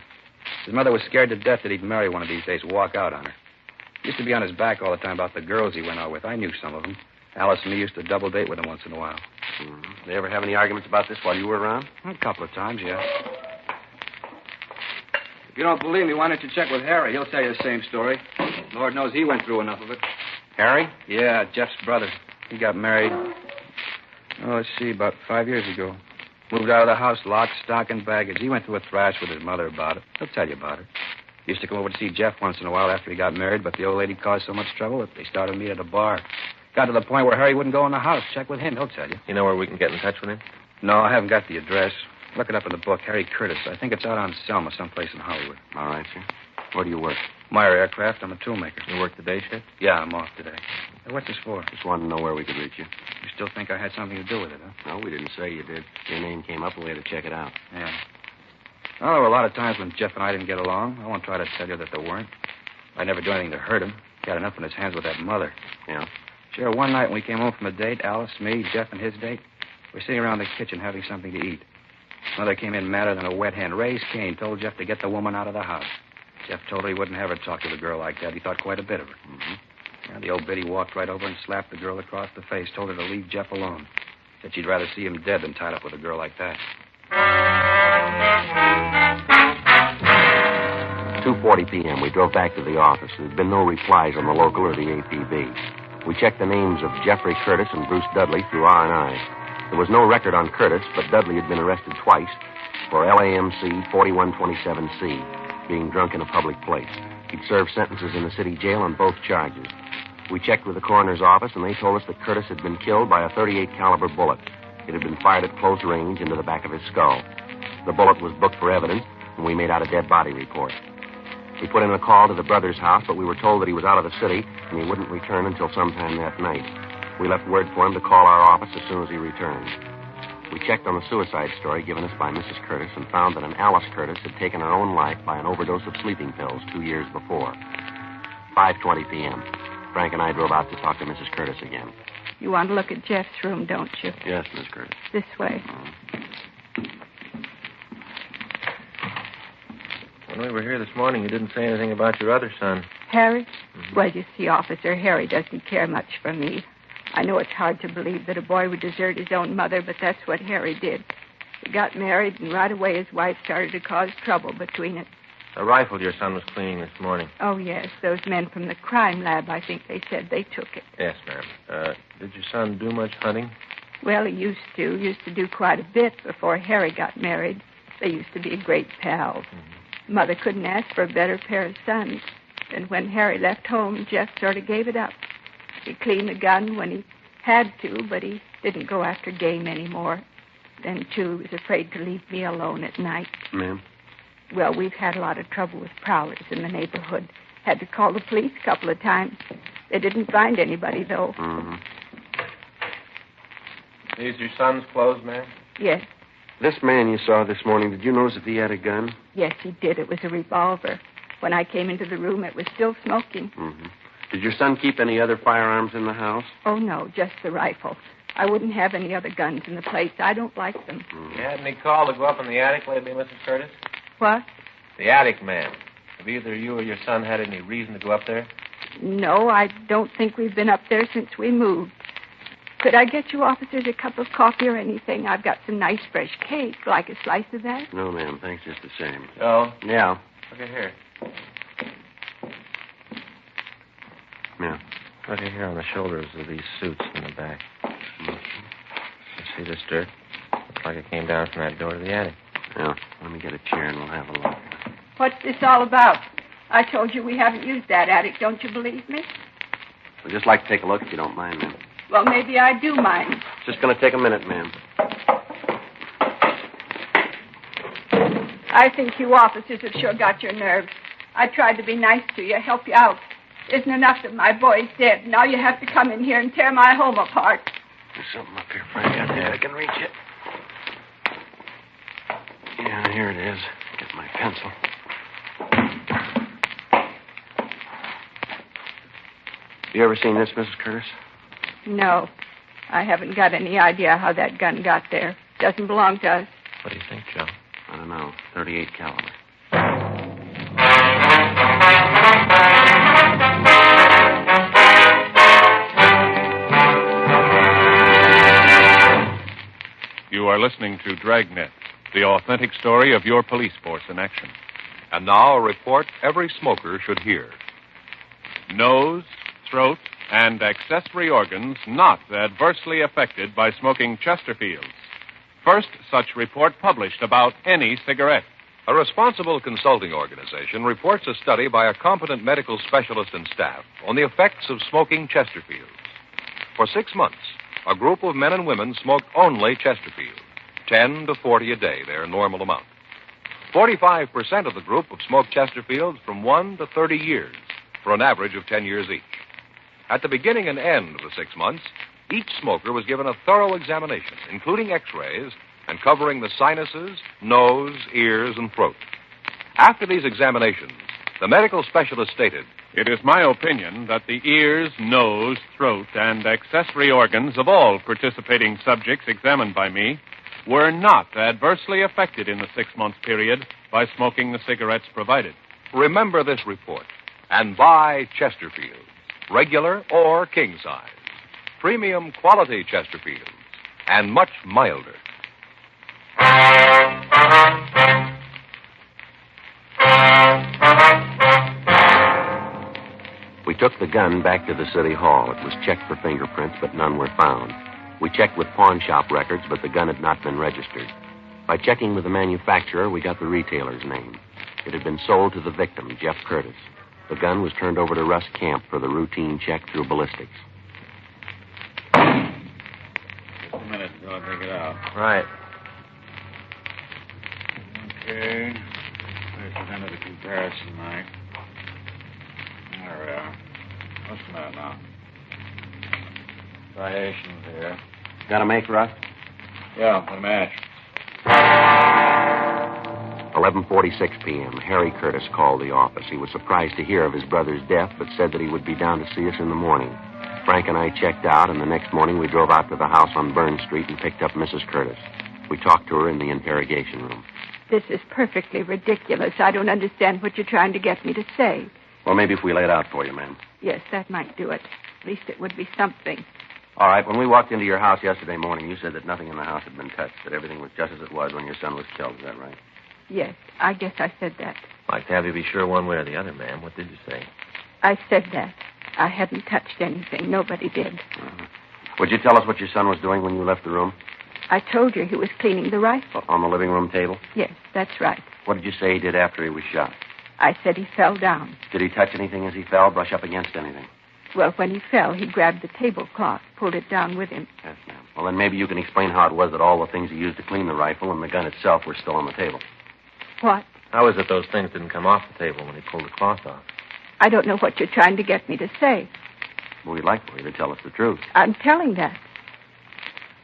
His mother was scared to death that he'd marry one of these days, walk out on her. He used to be on his back all the time about the girls he went out with. I knew some of them. Alice and me used to double date with him once in a while. Mm-hmm. They ever have any arguments about this while you were around? A couple of times, yeah. If you don't believe me, why don't you check with Harry? He'll tell you the same story. Lord knows he went through enough of it. Harry? Yeah, Jeff's brother. He got married, let's see, about 5 years ago. Moved out of the house, lock, stock, and baggage. He went through a thrash with his mother about it. He'll tell you about it. He used to come over to see Jeff once in a while after he got married, but the old lady caused so much trouble that they started to meet at a bar. Got to the point where Harry wouldn't go in the house. Check with him. He'll tell you. You know where we can get in touch with him? No, I haven't got the address. Look it up in the book. Harry Curtis. I think it's out on Selma, someplace in Hollywood. All right, sir. Where do you work? Meyer Aircraft. I'm a toolmaker. You work the day shift? Yeah, I'm off today. Hey, what's this for? Just wanted to know where we could reach you. You still think I had something to do with it, huh? No, we didn't say you did. Your name came up and we had to check it out. Yeah. Well, there were a lot of times when Jeff and I didn't get along. I won't try to tell you that there weren't. I'd never do anything to hurt him. He had enough on his hands with that mother. Yeah? Sure, one night when we came home from a date, Alice, me, Jeff, and his date, we were sitting around the kitchen having something to eat. Mother came in madder than a wet hen. Raised Cain, told Jeff to get the woman out of the house. Jeff told her he wouldn't have her talk to the girl like that. He thought quite a bit of her. Mm-hmm. Yeah, the old biddy walked right over and slapped the girl across the face, told her to leave Jeff alone. Said she'd rather see him dead than tied up with a girl like that. 2:40 p.m. We drove back to the office. There'd been no replies on the local or the APB. We checked the names of Jeffrey Curtis and Bruce Dudley through R&I. There was no record on Curtis, but Dudley had been arrested twice for LAMC 4127C, being drunk in a public place. He'd served sentences in the city jail on both charges. We checked with the coroner's office, and they told us that Curtis had been killed by a .38 caliber bullet. It had been fired at close range into the back of his skull. The bullet was booked for evidence, and we made out a dead body report. We put in a call to the brother's house, but we were told that he was out of the city, and he wouldn't return until sometime that night. We left word for him to call our office as soon as he returned. We checked on the suicide story given us by Mrs. Curtis and found that an Alice Curtis had taken her own life by an overdose of sleeping pills 2 years before. 5:20 p.m. Frank and I drove out to talk to Mrs. Curtis again. You want to look at Jeff's room, don't you? Yes, Miss Curtis. This way. When we were here this morning, you didn't say anything about your other son. Harry? Mm-hmm. Well, you see, Officer, Harry doesn't care much for me. I know it's hard to believe that a boy would desert his own mother, but that's what Harry did. He got married, and right away his wife started to cause trouble between us. A rifle your son was cleaning this morning. Oh, yes. Those men from the crime lab, I think they said they took it. Yes, ma'am. Did your son do much hunting? Well, he used to do quite a bit before Harry got married. They used to be great pals. Mm-hmm. Mother couldn't ask for a better pair of sons. And when Harry left home, Jeff sort of gave it up. He cleaned the gun when he had to, but he didn't go after game anymore. Then, too, he was afraid to leave me alone at night. Ma'am? Well, we've had a lot of trouble with prowlers in the neighborhood. Had to call the police a couple of times. They didn't find anybody, though. Mm-hmm. These your son's clothes, ma'am? Yes. This man you saw this morning, did you notice if he had a gun? Yes, he did. It was a revolver. When I came into the room, it was still smoking. Mm-hmm. Did your son keep any other firearms in the house? Oh, no, just the rifle. I wouldn't have any other guns in the place. I don't like them. Mm-hmm. You had any call to go up in the attic lately, Mrs. Curtis? What? The attic, ma'am. Have either you or your son had any reason to go up there? No, I don't think we've been up there since we moved. Could I get you officers a cup of coffee or anything? I've got some nice fresh cake. Like a slice of that? No, ma'am. Thanks just the same. Oh? Yeah. Look at here. Yeah. Look at here on the shoulders of these suits in the back. Mm-hmm. You see this dirt? Looks like it came down from that door to the attic. Yeah. Let me get a chair and we'll have a look. What's this all about? I told you we haven't used that attic. Don't you believe me? We'd just like to take a look if you don't mind, ma'am. Well, maybe I do mind. It's just going to take a minute, ma'am. I think you officers have sure got your nerves. I tried to be nice to you, help you out. Isn't enough that my boy's dead. Now you have to come in here and tear my home apart. There's something up here, Frank. I think I can reach it. Yeah, here it is. Get my pencil. You ever seen this, Mrs. Curtis? No. I haven't got any idea how that gun got there. Doesn't belong to us. What do you think, Joe? I don't know. .38 caliber. You are listening to Dragnet, the authentic story of your police force in action. And now a report every smoker should hear. Nose, throat, and accessory organs not adversely affected by smoking Chesterfields. First such report published about any cigarette. A responsible consulting organization reports a study by a competent medical specialist and staff on the effects of smoking Chesterfields. For 6 months, a group of men and women smoked only Chesterfield, 10 to 40 a day, their normal amount. 45% of the group have smoked Chesterfields from 1 to 30 years, for an average of 10 years each. At the beginning and end of the 6 months, each smoker was given a thorough examination, including x-rays and covering the sinuses, nose, ears, and throat. After these examinations, the medical specialist stated, "It is my opinion that the ears, nose, throat, and accessory organs of all participating subjects examined by me were not adversely affected in the 6-month period by smoking the cigarettes provided." Remember this report and buy Chesterfields, regular or king size. Premium quality Chesterfields, and much milder. We took the gun back to the city hall. It was checked for fingerprints, but none were found. We checked with pawn shop records, but the gun had not been registered. By checking with the manufacturer, we got the retailer's name. It had been sold to the victim, Jeff Curtis. The gun was turned over to Russ Camp for the routine check through ballistics. Just a minute until I take it out. Right. Okay. Place it under the comparison knife. There we are. What's the matter now? Striations here. Got a make, Russ? Yeah, put a match. 11:46 p.m. Harry Curtis called the office. He was surprised to hear of his brother's death, but said that he would be down to see us in the morning. Frank and I checked out, and the next morning we drove out to the house on Burn Street and picked up Mrs. Curtis. We talked to her in the interrogation room. This is perfectly ridiculous. I don't understand what you're trying to get me to say. Well, maybe if we lay it out for you, ma'am. Yes, that might do it. At least it would be something. All right, when we walked into your house yesterday morning, you said that nothing in the house had been touched, that everything was just as it was when your son was killed. Is that right? Yes, I guess I said that. I'd like to have you be sure one way or the other, ma'am. What did you say? I said that. I hadn't touched anything. Nobody did. Uh-huh. Would you tell us what your son was doing when you left the room? I told you he was cleaning the rifle. On the living room table? Yes, that's right. What did you say he did after he was shot? I said he fell down. Did he touch anything as he fell, brush up against anything? Well, when he fell, he grabbed the tablecloth, pulled it down with him. Yes, ma'am. Well, then maybe you can explain how it was that all the things he used to clean the rifle and the gun itself were still on the table. What? How is it those things didn't come off the table when he pulled the cloth off? I don't know what you're trying to get me to say. Well, we'd like for you to tell us the truth. I'm telling that.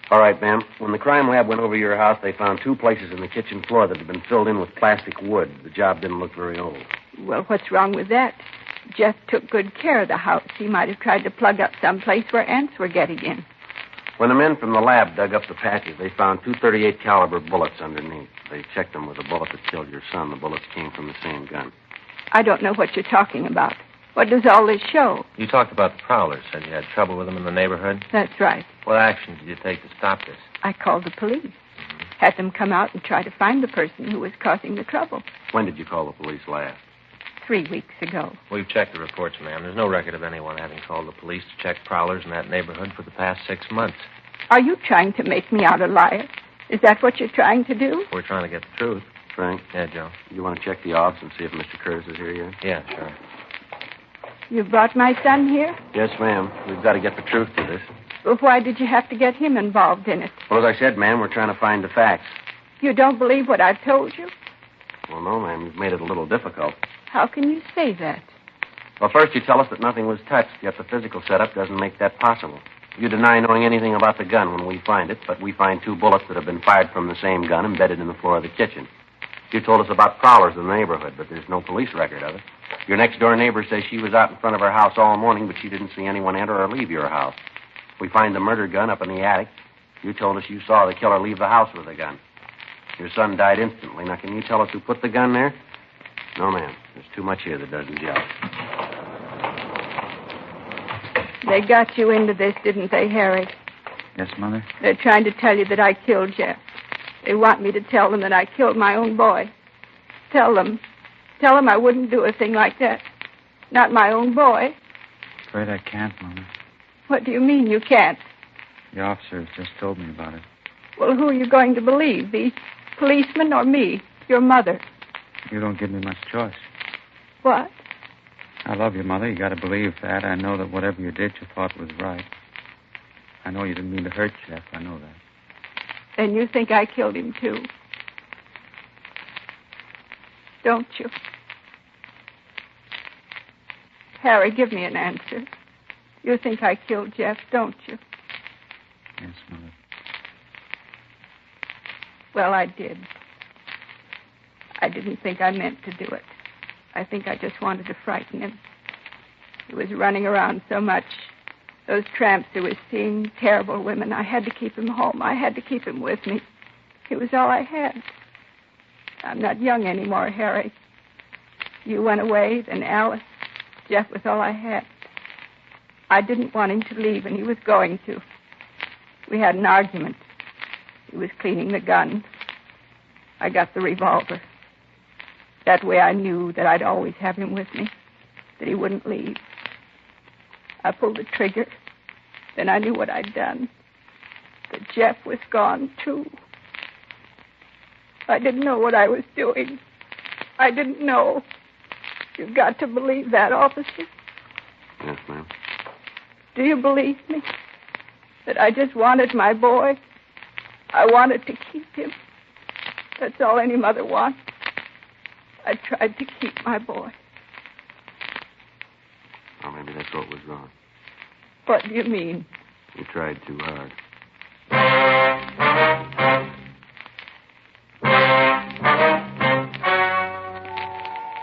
All right, ma'am. When the crime lab went over to your house, they found 2 places in the kitchen floor that had been filled in with plastic wood. The job didn't look very old. Well, what's wrong with that? Jeff took good care of the house. He might have tried to plug up some place where ants were getting in. When the men from the lab dug up the patches, they found 2 .38 caliber bullets underneath. They checked them with the bullet that killed your son. The bullets came from the same gun. I don't know what you're talking about. What does all this show? You talked about the prowlers. Said you had trouble with them in the neighborhood. That's right. What action did you take to stop this? I called the police. Had them come out and try to find the person who was causing the trouble. When did you call the police last? 3 weeks ago. We've checked the reports, ma'am. There's no record of anyone having called the police to check prowlers in that neighborhood for the past 6 months. Are you trying to make me out a liar? Is that what you're trying to do? We're trying to get the truth. Frank? Yeah, Joe? You want to check the office and see if Mr. Curtis is here yet? Yeah, sure. You brought my son here? Yes, ma'am. We've got to get the truth to this. Well, why did you have to get him involved in it? Well, as I said, ma'am, we're trying to find the facts. You don't believe what I've told you? Well, no, ma'am. You've made it a little difficult. How can you say that? Well, first you tell us that nothing was touched, yet the physical setup doesn't make that possible. You deny knowing anything about the gun when we find it, but we find 2 bullets that have been fired from the same gun embedded in the floor of the kitchen. You told us about prowlers in the neighborhood, but there's no police record of it. Your next-door neighbor says she was out in front of her house all morning, but she didn't see anyone enter or leave your house. We find the murder gun up in the attic. You told us you saw the killer leave the house with the gun. Your son died instantly. Now, can you tell us who put the gun there? No, ma'am. There's too much here that doesn't gel. They got you into this, didn't they, Harry? Yes, Mother? They're trying to tell you that I killed Jeff. They want me to tell them that I killed my own boy. Tell them. Tell them I wouldn't do a thing like that. Not my own boy. Afraid I can't, Mother. What do you mean you can't? The officers just told me about it. Well, who are you going to believe? These policemen or me, your mother? You don't give me much choice. What? I love you, Mother. You got to believe that. I know that whatever you did, you thought was right. I know you didn't mean to hurt Jeff. I know that. And you think I killed him, too? don't you? Harry, give me an answer. You think I killed Jeff, don't you? Yes, Mother. Well, I did. I didn't think I meant to do it. I think I just wanted to frighten him. He was running around so much. Those tramps he was seeing, terrible women. I had to keep him home. I had to keep him with me. He was all I had. I'm not young anymore, Harry. You went away, then Alice. Jeff was all I had. I didn't want him to leave, and he was going to. We had an argument. He was cleaning the gun. I got the revolver. That way I knew that I'd always have him with me, that he wouldn't leave. I pulled the trigger. Then I knew what I'd done. That Jeff was gone, too. I didn't know what I was doing. I didn't know. You've got to believe that, officer. Yes, ma'am. Do you believe me? That I just wanted my boy? I wanted to keep him. That's all any mother wants. I tried to keep my boy. Or maybe that's what was wrong. What do you mean? You tried too hard.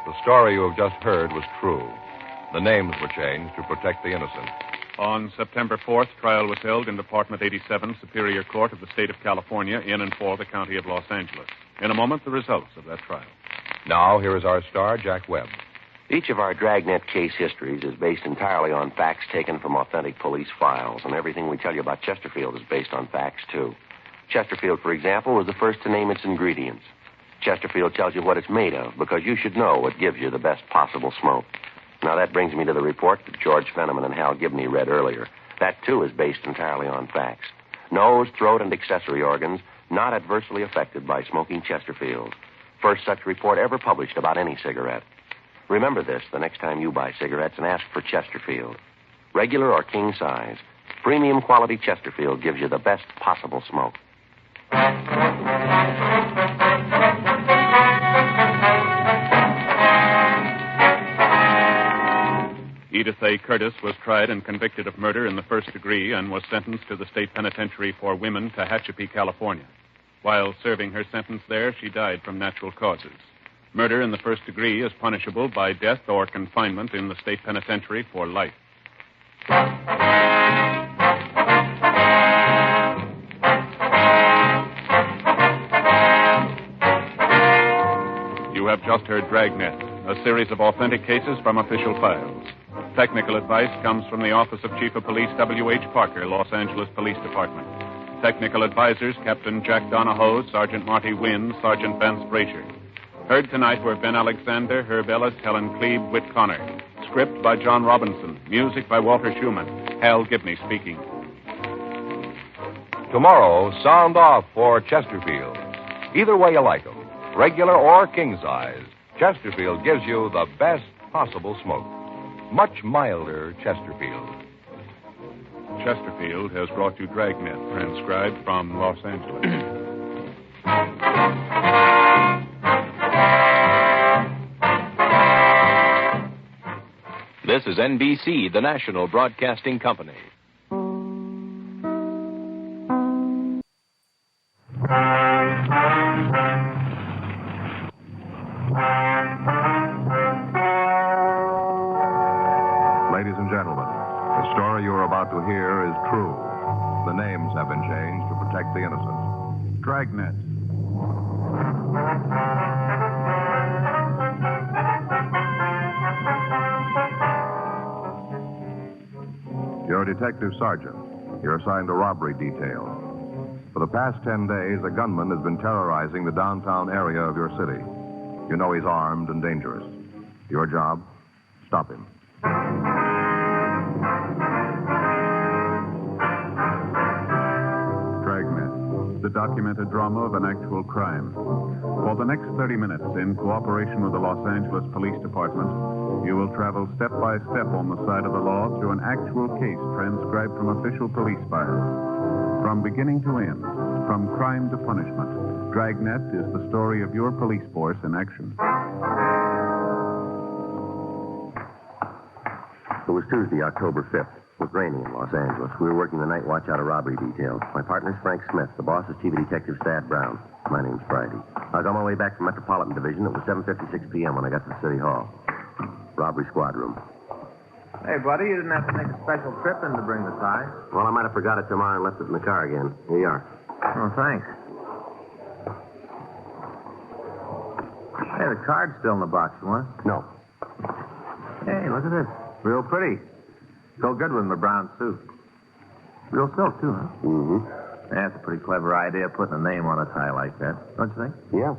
The story you have just heard was true. The names were changed to protect the innocent. On September 4th, trial was held in Department 87, Superior Court of the State of California, in and for the County of Los Angeles. In a moment, the results of that trial. Now, here is our star, Jack Webb. Each of our Dragnet case histories is based entirely on facts taken from authentic police files, and everything we tell you about Chesterfield is based on facts, too. Chesterfield, for example, was the first to name its ingredients. Chesterfield tells you what it's made of, because you should know what gives you the best possible smoke. Now, that brings me to the report that George Fenneman and Hal Gibney read earlier. That, too, is based entirely on facts. Nose, throat, and accessory organs not adversely affected by smoking Chesterfield. First such report ever published about any cigarette. Remember this the next time you buy cigarettes and ask for Chesterfield. Regular or king size, premium quality Chesterfield gives you the best possible smoke. Edith A. Curtis was tried and convicted of murder in the first degree and was sentenced to the state penitentiary for women, Tehachapi, California. While serving her sentence there, she died from natural causes. Murder in the first degree is punishable by death or confinement in the state penitentiary for life. You have just heard Dragnet, a series of authentic cases from official files. Technical advice comes from the Office of Chief of Police W.H. Parker, Los Angeles Police Department. Technical advisors, Captain Jack Donahoe, Sergeant Marty Wynn, Sergeant Vance Frazier. Heard tonight were Ben Alexander, Herb Ellis, Helen Klebe, Whit Connor. Script by John Robinson. Music by Walter Schumann. Hal Gibney speaking. Tomorrow, sound off for Chesterfield. Either way you like them, regular or king size, Chesterfield gives you the best possible smoke. Much milder Chesterfield. Chesterfield has brought you Dragnet, transcribed from Los Angeles. This is NBC, the national broadcasting company. Ladies and gentlemen, the story you are about to hear is true. The names have been changed to protect the innocent. Dragnet. You're a detective sergeant. You're assigned to robbery detail. For the past 10 days, a gunman has been terrorizing the downtown area of your city. You know he's armed and dangerous. Your job? Stop him. Dragnet, the documented drama of an actual crime. For the next 30 minutes, in cooperation with the Los Angeles Police Department, you will travel step by step on the side of the law through an actual case transcribed from official police files. From beginning to end, From crime to punishment, Dragnet is the story of your police force in action. It was Tuesday, October 5th. It was raining in Los Angeles. We were working the night watch out of robbery detail. My partner's Frank Smith. The boss is Chief Detective Thad Brown. My name's Friday. I was on my way back from Metropolitan Division. It was 7:56 p.m. when I got to the City Hall. Robbery squad room. Hey, buddy, you didn't have to make a special trip in to bring the tie. Well, I might have forgot it tomorrow and left it in the car again. Here you are. Oh, thanks. Hey, the card's still in the box, you want? No. Hey, look at this. Real pretty. Go good with my brown suit. Real silk, too, huh? Mm-hmm. That's a pretty clever idea, putting a name on a tie like that. Don't you think? Yeah.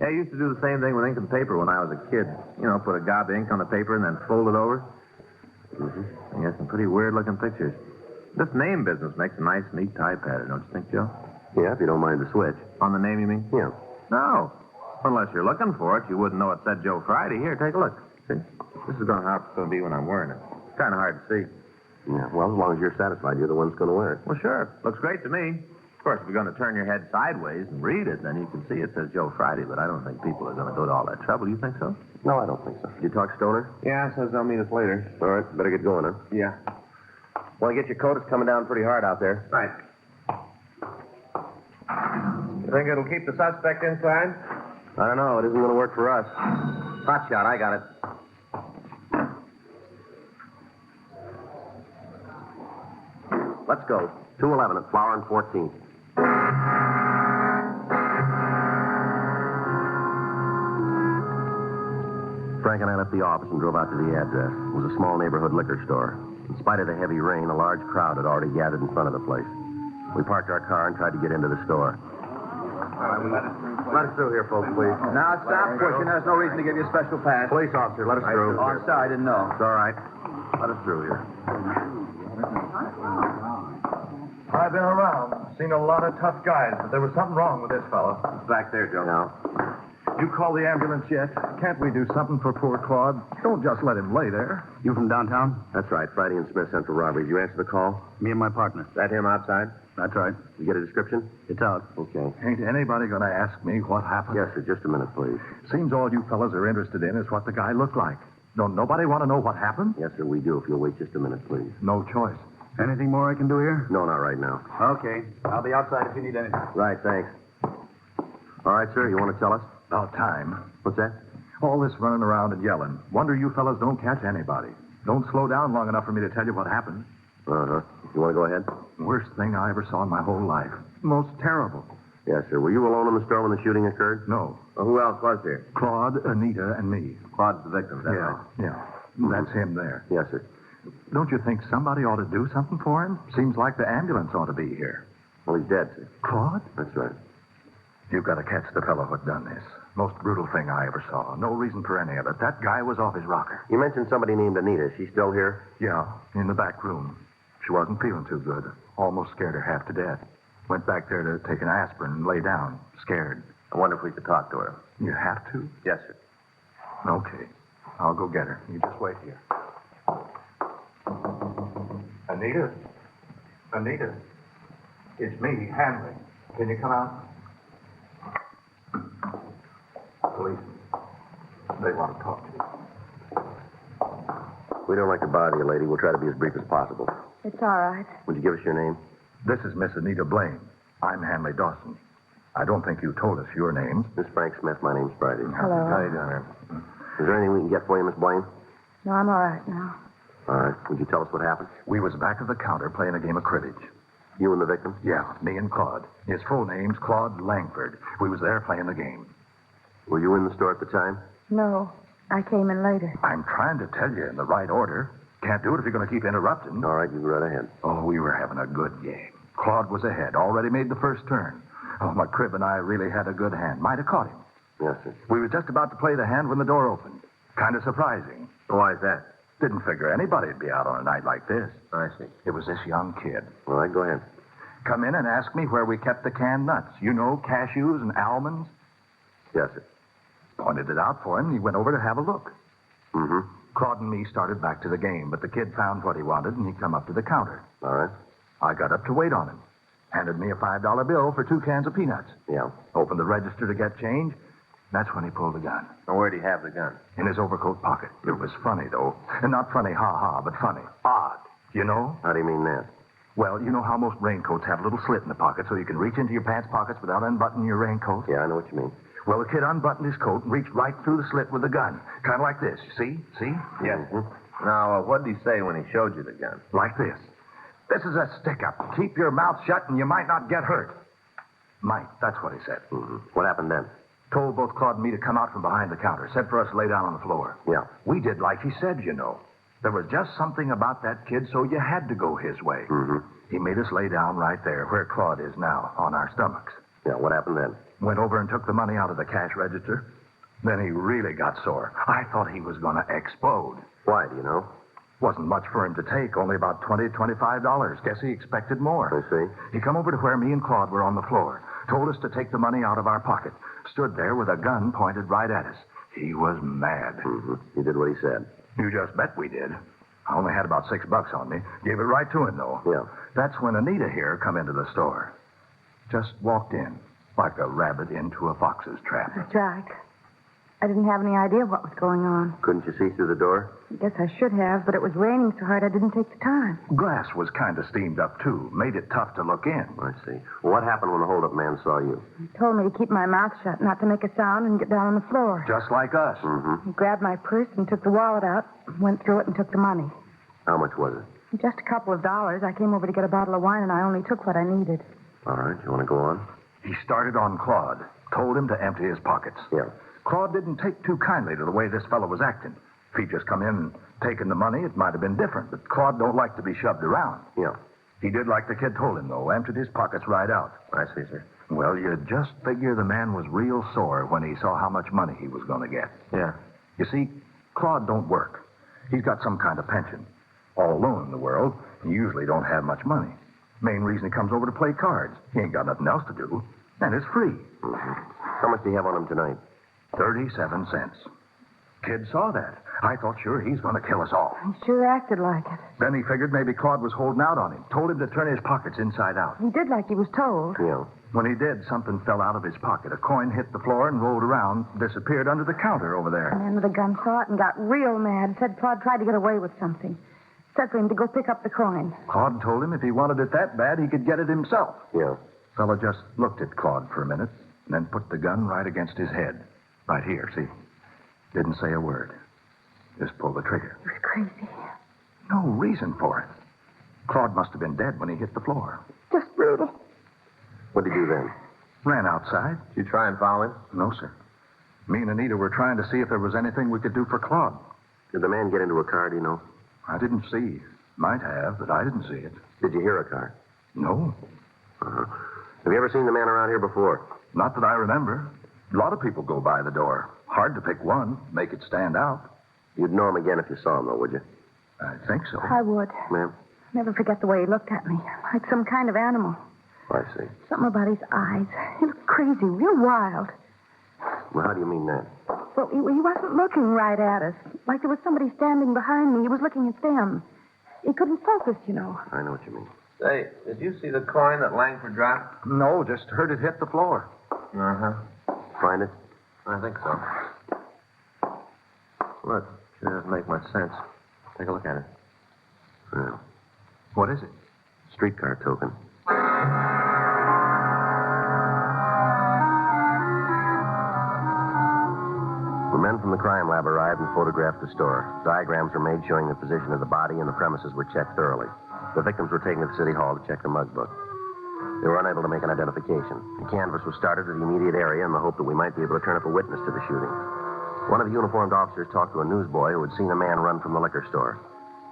Yeah, I used to do the same thing with ink and paper when I was a kid. You know, put a gob of ink on the paper and then fold it over. Mm-hmm. You got some pretty weird-looking pictures. This name business makes a nice, neat tie pattern, don't you think, Joe? Yeah, if you don't mind the switch. On the name, you mean? Yeah. No. Unless you're looking for it, you wouldn't know it said Joe Friday. Here, take a look. See? This is how it's going to be when I'm wearing it. It's kind of hard to see. Yeah, well, as long as you're satisfied, you're the one that's going to wear it. Well, sure. Looks great to me. Of course, if you're going to turn your head sideways and read it, then you can see it says Joe Friday, but I don't think people are going to go to all that trouble. You think so? No, I don't think so. Did you talk Stoner? Yeah, says they'll meet us later. All right, better get going, huh? Yeah. Want to get your coat? It's coming down pretty hard out there. Right. You think it'll keep the suspect inside? I don't know. It isn't going to work for us. Hot shot, I got it. Let's go. 211 at Flower and 14th. Frank and I left the office and drove out to the address. It was a small neighborhood liquor store. In spite of the heavy rain, a large crowd had already gathered in front of the place. We parked our car and tried to get into the store. Let us through here, folks, please. Now, stop pushing. There's no reason to give you a special pass. Police officer, let us through. Oh, I'm sorry. I didn't know. It's all right. Let us through here. I've been around, seen a lot of tough guys, but there was something wrong with this fellow. Back there, Joe. Now. You call the ambulance yet? Can't we do something for poor Claude? Don't just let him lay there. You from downtown? That's right. Friday and Smith Central Robbery. Did you answer the call? Me and my partner. That him outside? That's right. You get a description? It's out. Okay. Ain't anybody going to ask me what happened? Yes, sir. Just a minute, please. Seems all you fellas are interested in is what the guy looked like. Don't nobody want to know what happened? Yes, sir, we do. If you'll wait just a minute, please. No choice. Anything more I can do here? No, not right now. Okay. I'll be outside if you need anything. Right, thanks. All right, sir, you want to tell us? About time. What's that? All this running around and yelling. Wonder you fellas don't catch anybody. Don't slow down long enough for me to tell you what happened. Uh-huh. You want to go ahead? Worst thing I ever saw in my whole life. Most terrible. Yes, sir. Were you alone in the store when the shooting occurred? No. Well, who else was there? Claude, Anita, and me. Claude's the victim, that's right? Yeah. That's him there. Yes, sir. Don't you think somebody ought to do something for him? Seems like the ambulance ought to be here. Well, he's dead, sir. Claude? That's right. You've got to catch the fellow who done this. Most brutal thing I ever saw. No reason for any of it. That guy was off his rocker. You mentioned somebody named Anita. Is she still here? Yeah, in the back room. She wasn't feeling too good. Almost scared her half to death. Went back there to take an aspirin and lay down, scared. I wonder if we could talk to her. You have to? Yes, sir. Okay. I'll go get her. You just wait here. Anita? Anita? It's me, Hanley. Can you come out? Police. They want to talk to you. We don't like to bother you, lady. We'll try to be as brief as possible. It's all right. Would you give us your name? This is Miss Anita Blaine. I'm Hanley Dawson. I don't think you told us your names. Miss Frank Smith. My name's Friday. Hello. How you doing? Is there anything we can get for you, Miss Blaine? No, I'm all right now. All right. Would you tell us what happened? We was back of the counter playing a game of cribbage. You and the victim? Yeah, me and Claude. His full name's Claude Langford. We was there playing the game. Were you in the store at the time? No, I came in later. I'm trying to tell you in the right order. Can't do it if you're going to keep interrupting. All right, you go right ahead. Oh, we were having a good game. Claude was ahead, already made the first turn. Oh, my crib and I really had a good hand. Might have caught him. Yes, sir. We was just about to play the hand when the door opened. Kind of surprising. Why is that? Didn't figure anybody'd be out on a night like this. I see. It was this young kid. All right, go ahead. Come in and ask me where we kept the canned nuts. You know, cashews and almonds. Yes, sir. Pointed it out for him, and he went over to have a look. Mm-hmm. Claude and me started back to the game, but the kid found what he wanted, and he come up to the counter. All right. I got up to wait on him. Handed me a $5 bill for 2 cans of peanuts. Yeah. Opened the register to get change. That's when he pulled the gun. Now, where'd he have the gun? In his overcoat pocket. It was funny, though. And not funny, ha-ha, but funny. Odd. You know? How do you mean that? Well, you know how most raincoats have a little slit in the pocket so you can reach into your pants pockets without unbuttoning your raincoat? Yeah, I know what you mean. Well, the kid unbuttoned his coat and reached right through the slit with the gun. Kind of like this. You see? Yes. Mm-hmm. Now, what did he say when he showed you the gun? Like this. This is a stick-up. Keep your mouth shut and you might not get hurt. Might. That's what he said. Mm-hmm. What happened then? Told both Claude and me to come out from behind the counter. Said for us to lay down on the floor. Yeah. We did like he said, you know. There was just something about that kid, so you had to go his way. Mm-hmm. He made us lay down right there, where Claude is now, on our stomachs. Yeah, what happened then? Went over and took the money out of the cash register. Then he really got sore. I thought he was going to explode. Why, do you know? Wasn't much for him to take, only about $20, $25. Guess he expected more. I see. He come over to where me and Claude were on the floor. Told us to take the money out of our pocket. Stood there with a gun pointed right at us. He was mad. Mm-hmm. He did what he said. You just bet we did. I only had about $6 on me. Gave it right to him, though. Yeah. That's when Anita here come into the store. Just walked in, like a rabbit into a fox's trap. That's right. I didn't have any idea what was going on. Couldn't you see through the door? I guess I should have, but it was raining so hard I didn't take the time. Glass was kind of steamed up, too. Made it tough to look in. I see. Well, what happened when the hold-up man saw you? He told me to keep my mouth shut, not to make a sound, and get down on the floor. Just like us. Mm-hmm. He grabbed my purse and took the wallet out, went through it and took the money. How much was it? Just a couple of dollars. I came over to get a bottle of wine, and I only took what I needed. All right. You want to go on? He started on Claude. Told him to empty his pockets. Yeah. Claude didn't take too kindly to the way this fellow was acting. If he'd just come in and taken the money, it might have been different. But Claude don't like to be shoved around. Yeah. He did like the kid told him, though. Emptied his pockets right out. I see, sir. Well, you'd just figure the man was real sore when he saw how much money he was going to get. Yeah. You see, Claude don't work. He's got some kind of pension. All alone in the world, he usually don't have much money. Main reason he comes over to play cards. He ain't got nothing else to do. And it's free. Mm-hmm. How much do you have on him tonight? 37 cents. Kid saw that. I thought sure he's going to kill us all. He sure acted like it. Then he figured maybe Claude was holding out on him. Told him to turn his pockets inside out. He did like he was told. Yeah. When he did, something fell out of his pocket. A coin hit the floor and rolled around, disappeared under the counter over there. The man with the gun saw it and got real mad. Said Claude tried to get away with something. Said for him to go pick up the coin. Claude told him if he wanted it that bad, he could get it himself. Yeah. Fellow just looked at Claude for a minute and then put the gun right against his head. Right here, see? Didn't say a word. Just pulled the trigger. He was crazy. No reason for it. Claude must have been dead when he hit the floor. Just brutal. What did you do then? Ran outside. Did you try and follow him? No, sir. Me and Anita were trying to see if there was anything we could do for Claude. Did the man get into a car, do you know? I didn't see. Might have, but I didn't see it. Did you hear a car? No. Uh-huh. Have you ever seen the man around here before? Not that I remember. A lot of people go by the door. Hard to pick one, make it stand out. You'd know him again if you saw him, though, would you? I think so. I would. Ma'am? Never forget the way he looked at me. Like some kind of animal. I see. Something about his eyes. He looked crazy, real wild. Well, how do you mean that? Well, he wasn't looking right at us. Like there was somebody standing behind me. He was looking at them. He couldn't focus, you know. I know what you mean. Say, did you see the coin that Langford dropped? No, just heard it hit the floor. Uh-huh. Find it? I think so. Look, sure doesn't make much sense. Take a look at it. Yeah. What is it? Streetcar token. The men from the crime lab arrived and photographed the store. Diagrams were made showing the position of the body, and the premises were checked thoroughly. The victims were taken to the city hall to check the mug book. They were unable to make an identification. A canvass was started at the immediate area in the hope that we might be able to turn up a witness to the shooting. One of the uniformed officers talked to a newsboy who had seen a man run from the liquor store.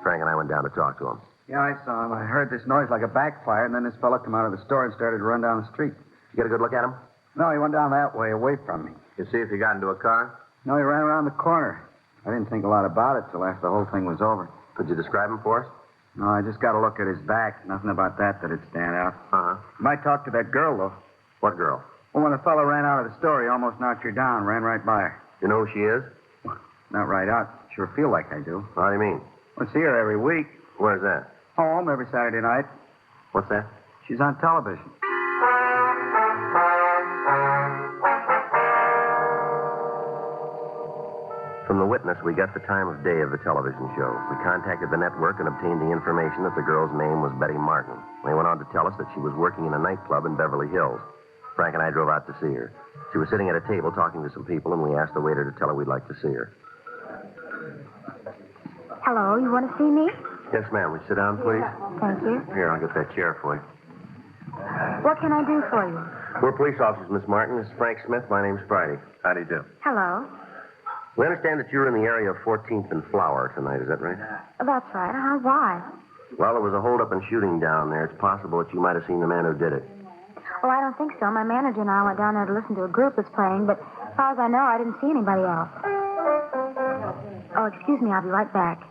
Frank and I went down to talk to him. Yeah, I saw him. I heard this noise like a backfire, and then this fella come out of the store and started to run down the street. You get a good look at him? No, he went down that way, away from me. You see if he got into a car? No, he ran around the corner. I didn't think a lot about it till after the whole thing was over. Could you describe him for us? No, I just got a look at his back. Nothing about that'd stand out. Uh-huh. Might talk to that girl, though. What girl? Well, when the fellow ran out of the store, he almost knocked her down, ran right by her. You know who she is? Not right out. Sure feel like I do. How do you mean? I see her every week. Where's that? Home every Saturday night. What's that? She's on television. From the witness, we got the time of day of the television show. We contacted the network and obtained the information that the girl's name was Betty Martin. They went on to tell us that she was working in a nightclub in Beverly Hills. Frank and I drove out to see her. She was sitting at a table talking to some people, and we asked the waiter to tell her we'd like to see her. Hello, you want to see me? Yes, ma'am. Would you sit down, please? Thank you. Here, I'll get that chair for you. What can I do for you? We're police officers, Miss Martin. This is Frank Smith. My name's Friday. How do you do? Hello. We understand that you're in the area of 14th and Flower tonight. Is that right? That's right. Why? Well, there was a holdup and shooting down there. It's possible that you might have seen the man who did it. Well, I don't think so. My manager and I went down there to listen to a group that's playing, but as far as I know, I didn't see anybody else. Oh, excuse me. I'll be right back.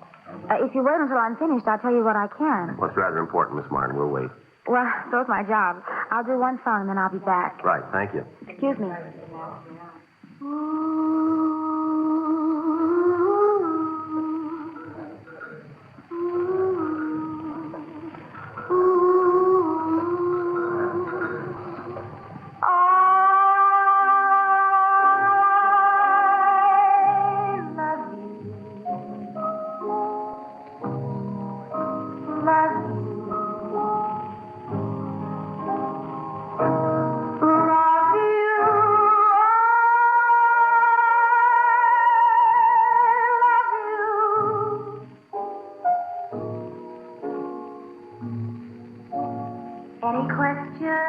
If you wait until I'm finished, I'll tell you what I can. Well, it's rather important, Miss Martin. We'll wait. Well, so's my job. I'll do one song, and then I'll be back. Right. Thank you. Excuse me. Any questions?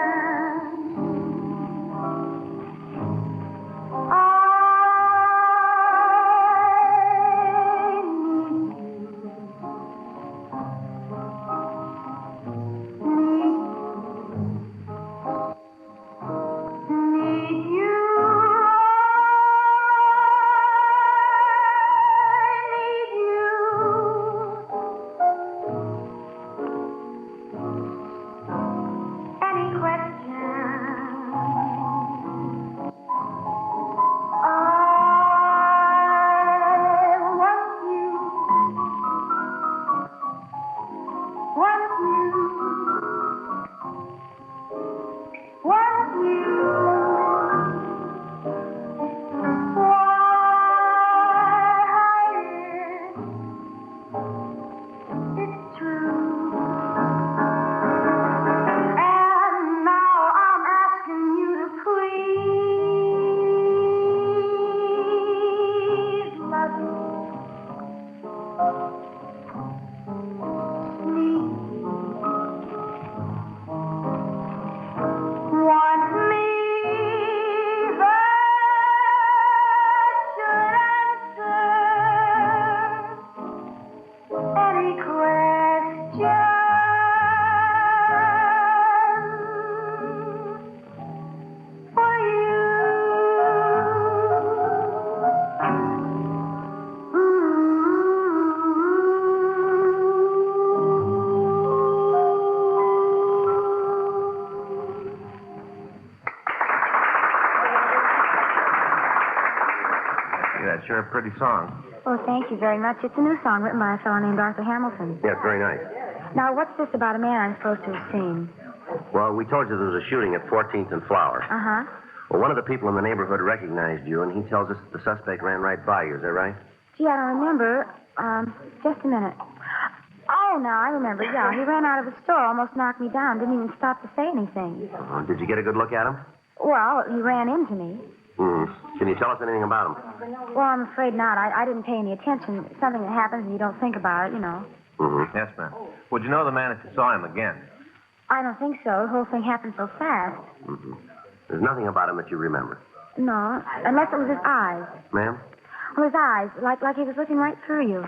That's sure a pretty song. Oh, thank you very much. It's a new song written by a fellow named Arthur Hamilton. Yeah, it's very nice. Now, what's this about a man I'm supposed to have seen? Well, we told you there was a shooting at 14th and Flower. Uh-huh. Well, one of the people in the neighborhood recognized you, and he tells us that the suspect ran right by you. Is that right? Gee, I don't remember. Just a minute. Oh, now I remember. Yeah, he ran out of the store, almost knocked me down, didn't even stop to say anything. Did you get a good look at him? Well, he ran into me. Can you tell us anything about him? Well, I'm afraid not. I didn't pay any attention. It's something that happens and you don't think about it, you know. Yes, ma'am. Would you know the man if you saw him again? I don't think so. The whole thing happened so fast. There's nothing about him that you remember. No, unless it was his eyes. Ma'am? Well, his eyes, like he was looking right through you.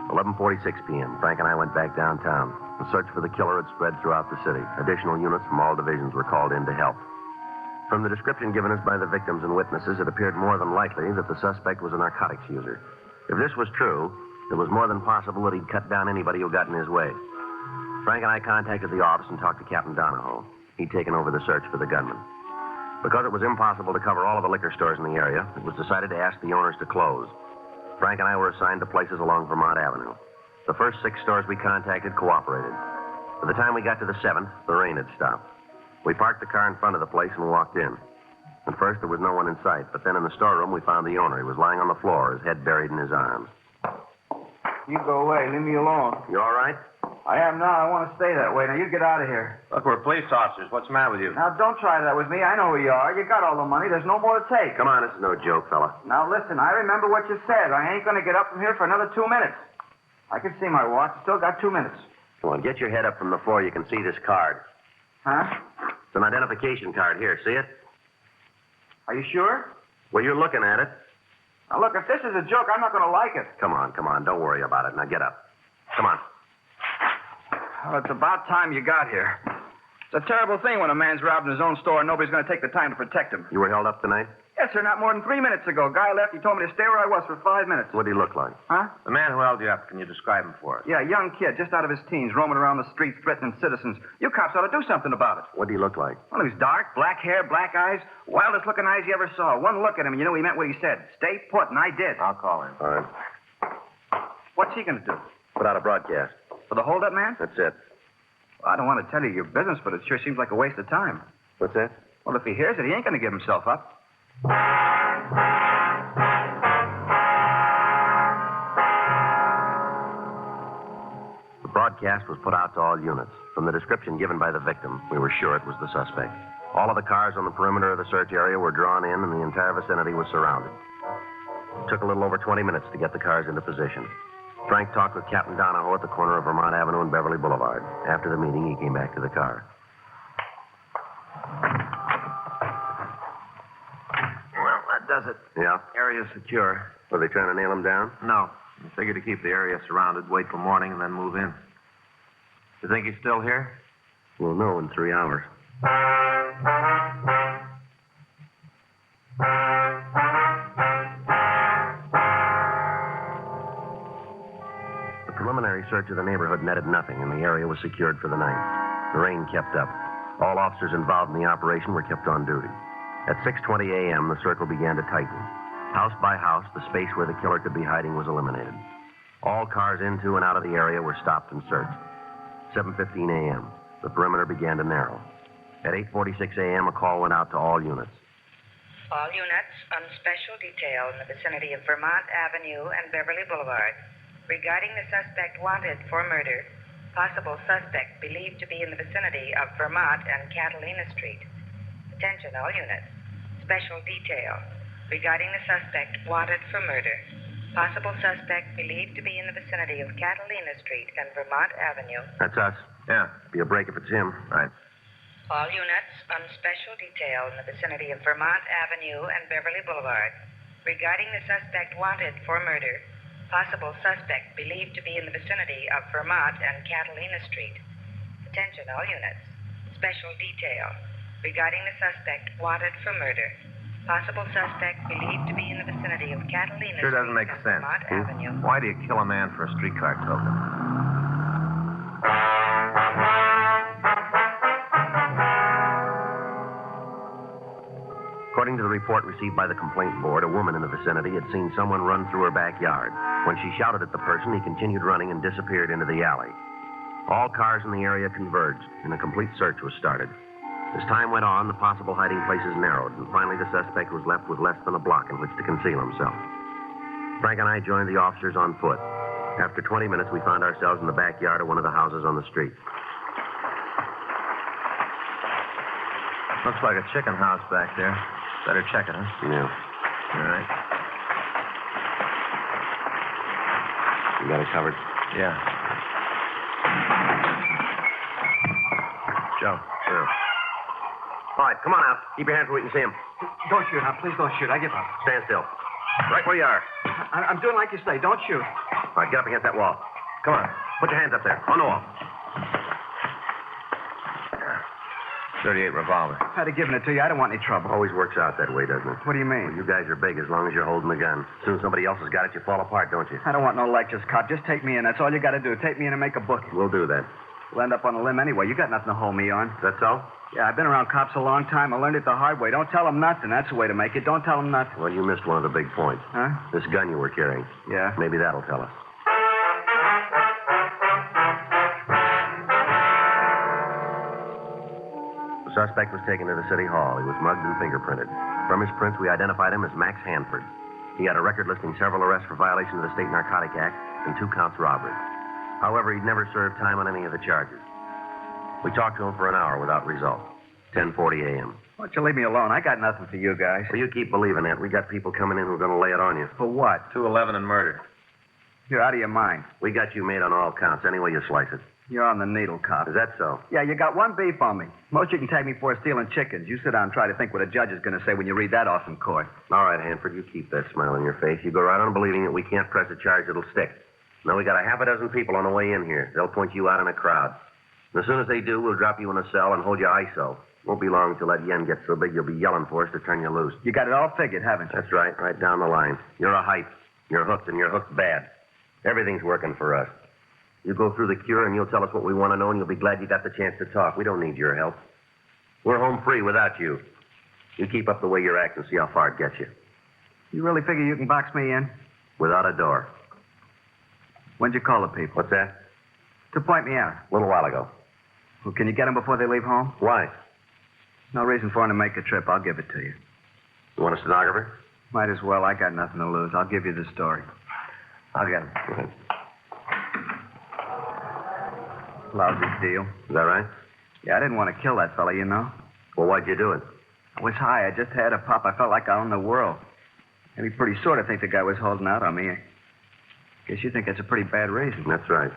11:46 p.m. Frank and I went back downtown. The search for the killer had spread throughout the city. Additional units from all divisions were called in to help. From the description given us by the victims and witnesses, it appeared more than likely that the suspect was a narcotics user. If this was true, it was more than possible that he'd cut down anybody who got in his way. Frank and I contacted the office and talked to Captain Donahoe. He'd taken over the search for the gunman. Because it was impossible to cover all of the liquor stores in the area, it was decided to ask the owners to close. Frank and I were assigned to places along Vermont Avenue. The first 6 stores we contacted cooperated. By the time we got to the 7th, the rain had stopped. We parked the car in front of the place and walked in. At first, there was no one in sight, but then in the storeroom, we found the owner. He was lying on the floor, his head buried in his arms. You go away. Leave me alone. You all right? I am now. I want to stay that way. Now, you get out of here. Look, we're police officers. What's the matter with you? Now, don't try that with me. I know who you are. You got all the money. There's no more to take. Come on, this is no joke, fella. Now, listen. I remember what you said. I ain't going to get up from here for another 2 minutes. I can see my watch. Still got 2 minutes. Come on, get your head up from the floor. You can see this card. Huh? It's an identification card. Here, see it? Are you sure? Well, you're looking at it. Now, look, if this is a joke, I'm not going to like it. Come on. Don't worry about it. Now, get up. Come on. Well, it's about time you got here. It's a terrible thing when a man's robbing his own store and nobody's going to take the time to protect him. You were held up tonight? Yes, sir, not more than 3 minutes ago. Guy left. He told me to stay where I was for 5 minutes. What did he look like? Huh? The man who held you up, can you describe him for us? Yeah, young kid, just out of his teens, roaming around the streets, threatening citizens. You cops ought to do something about it. What did he look like? Well, he was dark, black hair, black eyes, wildest looking eyes you ever saw. One look at him, and you knew he meant what he said. Stay put, and I did. I'll call him. All right. What's he going to do? Put out a broadcast. For the holdup man? That's it. Well, I don't want to tell you your business, but it sure seems like a waste of time. What's that? Well, if he hears it, he ain't going to give himself up. The broadcast was put out to all units. From the description given by the victim, we were sure it was the suspect. All of the cars on the perimeter of the search area were drawn in, and the entire vicinity was surrounded. It took a little over 20 minutes to get the cars into position. Frank talked with Captain Donahoe at the corner of Vermont Avenue and Beverly Boulevard. After the meeting, he came back to the car. Well, that does it. Yeah? Area's secure. Were they trying to nail him down? No. We figured to keep the area surrounded, wait for morning, and then move in. You think he's still here? We'll know in 3 hours. The preliminary search of the neighborhood netted nothing, and the area was secured for the night. The rain kept up. All officers involved in the operation were kept on duty. At 6:20 a.m., the circle began to tighten. House by house, the space where the killer could be hiding was eliminated. All cars into and out of the area were stopped and searched. 7:15 a.m., the perimeter began to narrow. At 8:46 a.m., a call went out to all units. All units on special detail in the vicinity of Vermont Avenue and Beverly Boulevard regarding the suspect wanted for murder. Possible suspect believed to be in the vicinity of Vermont and Catalina Street. Attention, all units. Special detail regarding the suspect wanted for murder. Possible suspect believed to be in the vicinity of Catalina Street and Vermont Avenue. That's us. Yeah. Be a break if it's him. Right. All units on special detail in the vicinity of Vermont Avenue and Beverly Boulevard regarding the suspect wanted for murder. Possible suspect believed to be in the vicinity of Vermont and Catalina Street. Attention, all units. Special detail regarding the suspect wanted for murder. Possible suspect believed to be in the vicinity of Catalina Sure Street doesn't make and sense. Vermont Avenue. Why do you kill a man for a streetcar token? According to the report received by the complaint board, a woman in the vicinity had seen someone run through her backyard. When she shouted at the person, he continued running and disappeared into the alley. All cars in the area converged, and a complete search was started. As time went on, the possible hiding places narrowed, and finally the suspect was left with less than a block in which to conceal himself. Frank and I joined the officers on foot. After 20 minutes, we found ourselves in the backyard of one of the houses on the street. Looks like a chicken house back there. Better check it, huh? Yeah. All right. You got it covered? Yeah. Joe. Yeah. All right, come on out. Keep your hands where we can see him. Don't shoot now. Please don't shoot. I give up. Stand still. Right where you are. I'm doing like you say. Don't shoot. All right, get up against that wall. Come on. Put your hands up there. On the wall. .38 revolver. I'd have given it to you. I don't want any trouble. Always works out that way, doesn't it? What do you mean? Well, you guys are big as long as you're holding the gun. As soon as somebody else has got it, you fall apart, don't you? I don't want no lectures, Cop. Just take me in. That's all you got to do. Take me in and make a bookie. We'll do that. We'll end up on a limb anyway. You got nothing to hold me on. Is that so? Yeah, I've been around cops a long time. I learned it the hard way. Don't tell them nothing. That's the way to make it. Don't tell them nothing. Well, you missed one of the big points. Huh? This gun you were carrying. Yeah? Maybe that'll tell us. The suspect was taken to the city hall. He was mugged and fingerprinted. From his prints, we identified him as Max Hanford. He had a record listing several arrests for violation of the State Narcotic Act and 2 counts robbery. However, he'd never served time on any of the charges. We talked to him for an hour without result. 10:40 a.m. Why don't you leave me alone? I got nothing for you guys. Well, you keep believing that. We got people coming in who are going to lay it on you. For what? 211 and murder. You're out of your mind. We got you made on all counts, any way you slice it. You're on the needle, cop. Is that so? Yeah, you got one beef on me. Most you can take me for is stealing chickens. You sit down and try to think what a judge is going to say when you read that off in court. All right, Hanford, you keep that smile on your face. You go right on believing that we can't press a charge that'll stick. Now, we got a half a dozen people on the way in here. They'll point you out in a crowd. And as soon as they do, we'll drop you in a cell and hold you ISO. Won't be long till that yen gets so big you'll be yelling for us to turn you loose. You got it all figured, haven't you? That's right down the line. You're a hype. You're hooked, and you're hooked bad. Everything's working for us. You go through the cure, and you'll tell us what we want to know, and you'll be glad you got the chance to talk. We don't need your help. We're home free without you. You keep up the way you're acting, see how far it gets you. You really figure you can box me in? Without a door. When'd you call the people? What's that? To point me out. A little while ago. Well, can you get them before they leave home? Why? No reason for them to make a trip. I'll give it to you. You want a stenographer? Might as well. I got nothing to lose. I'll give you the story. I'll get it. Go ahead. Lousy deal. Is that right? Yeah, I didn't want to kill that fella, you know. Well, why'd you do it? I was high. I just had a pop. I felt like I owned the world. Maybe pretty sort of think the guy was holding out on me. Guess you think that's a pretty bad reason. That's right.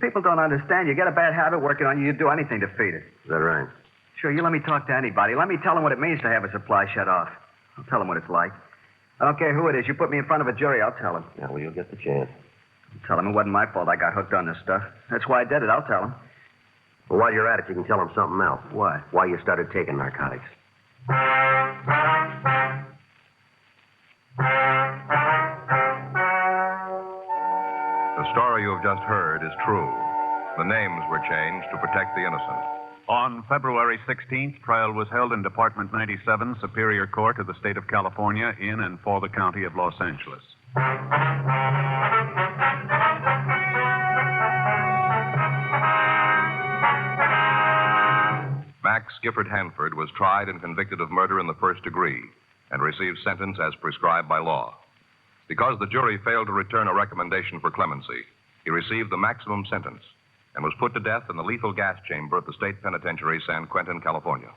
People don't understand. You get a bad habit working on you, you'd do anything to feed it. Is that right? Sure, you let me talk to anybody. Let me tell them what it means to have a supply shut off. I'll tell them what it's like. I don't care who it is. You put me in front of a jury, I'll tell them. Yeah, well, you'll get the chance. I'll tell them it wasn't my fault I got hooked on this stuff. That's why I did it. I'll tell them. Well, while you're at it, you can tell them something else. What? Why you started taking narcotics. The story you have just heard is true. The names were changed to protect the innocent. On February 16th, trial was held in Department 97, Superior Court of the State of California, in and for the County of Los Angeles. Max Gifford Hanford was tried and convicted of murder in the first degree and received sentence as prescribed by law. Because the jury failed to return a recommendation for clemency, he received the maximum sentence and was put to death in the lethal gas chamber at the State Penitentiary, San Quentin, California.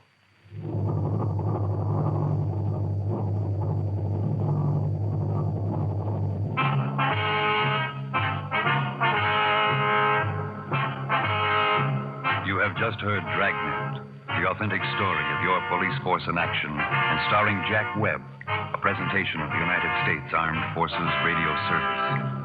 You have just heard Dragnet, the authentic story of your police force in action, and starring Jack Webb, a presentation of the United States Armed Forces Radio Service.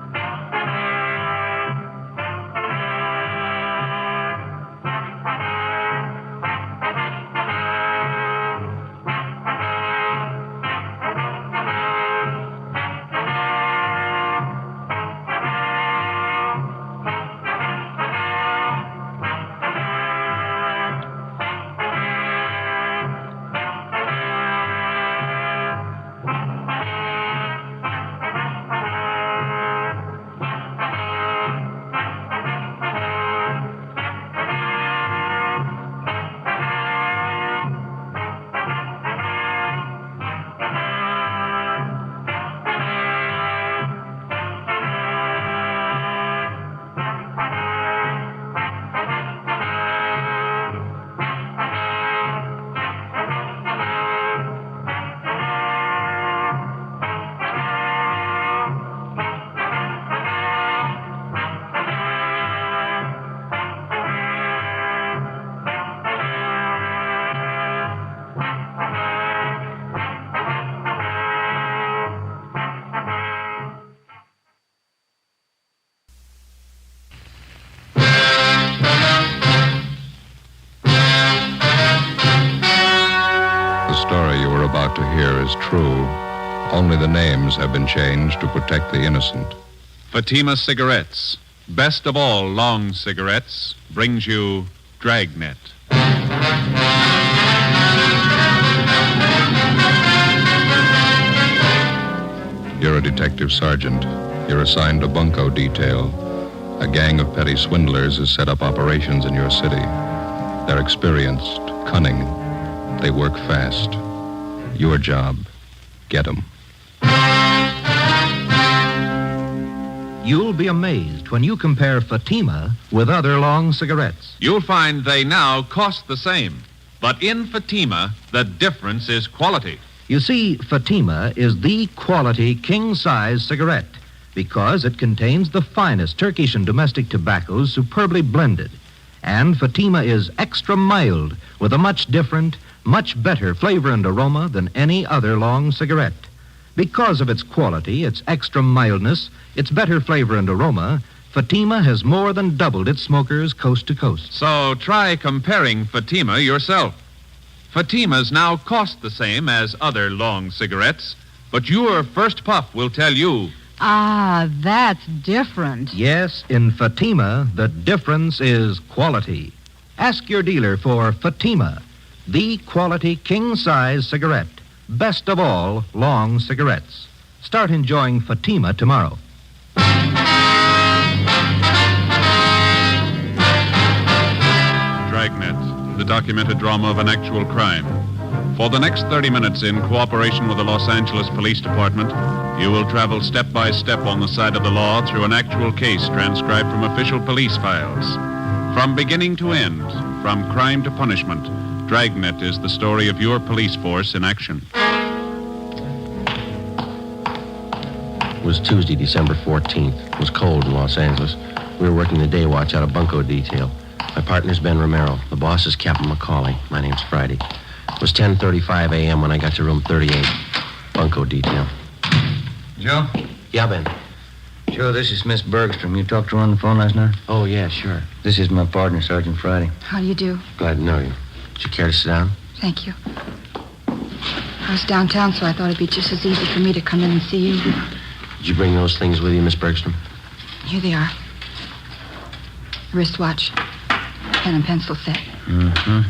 about to hear is true. Only the names have been changed to protect the innocent. Fatima Cigarettes, best of all long cigarettes, brings you Dragnet. You're a detective sergeant. You're assigned to bunco detail. A gang of petty swindlers has set up operations in your city. They're experienced, cunning. They work fast. Your job, get 'em. You'll be amazed when you compare Fatima with other long cigarettes. You'll find they now cost the same. But in Fatima, the difference is quality. You see, Fatima is the quality king-size cigarette because it contains the finest Turkish and domestic tobaccos superbly blended. And Fatima is extra mild with a much different, much better flavor and aroma than any other long cigarette. Because of its quality, its extra mildness, its better flavor and aroma, Fatima has more than doubled its smokers coast to coast. So try comparing Fatima yourself. Fatimas now cost the same as other long cigarettes, but your first puff will tell you. Ah, that's different. Yes, in Fatima, the difference is quality. Ask your dealer for Fatima, the quality king-size cigarette. Best of all long cigarettes. Start enjoying Fatima tomorrow. Dragnet, the documented drama of an actual crime. For the next 30 minutes, in cooperation with the Los Angeles Police Department, you will travel step by step on the side of the law through an actual case transcribed from official police files. From beginning to end, from crime to punishment, Dragnet is the story of your police force in action. It was Tuesday, December 14th. It was cold in Los Angeles. We were working the day watch out of bunco detail. My partner's Ben Romero. The boss is Captain McCauley. My name's Friday. It was 10:35 a.m. when I got to room 38. Bunco detail. Joe? Yeah, Ben. Joe, this is Miss Bergstrom. You talked to her on the phone last night? Oh, yeah, sure. This is my partner, Sergeant Friday. How do you do? Glad to know you. Would you care to sit down? Thank you. I was downtown, so I thought it'd be just as easy for me to come in and see you. Did you bring those things with you, Miss Bergstrom? Here they are. Wristwatch. Pen and pencil set. Mm-hmm.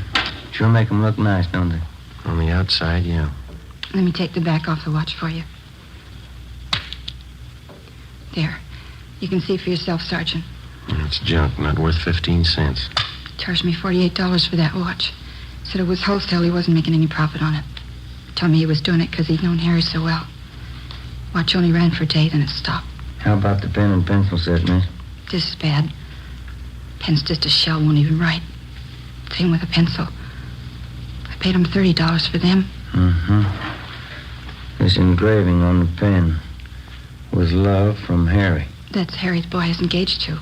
Sure make them look nice, don't they? On the outside, yeah. Let me take the back off the watch for you. There. You can see for yourself, Sergeant. It's junk, not worth 15 cents. Charged me $48 for that watch. Said it was wholesale. He wasn't making any profit on it. Told me he was doing it because he'd known Harry so well. Watch only ran for a day, then it stopped. How about the pen and pencil set, miss? This is bad. Pen's just a shell, won't even write. Same with a pencil. I paid him $30 for them. Mm-hmm. This engraving on the pen. With love from Harry. That's Harry's boy I was engaged to.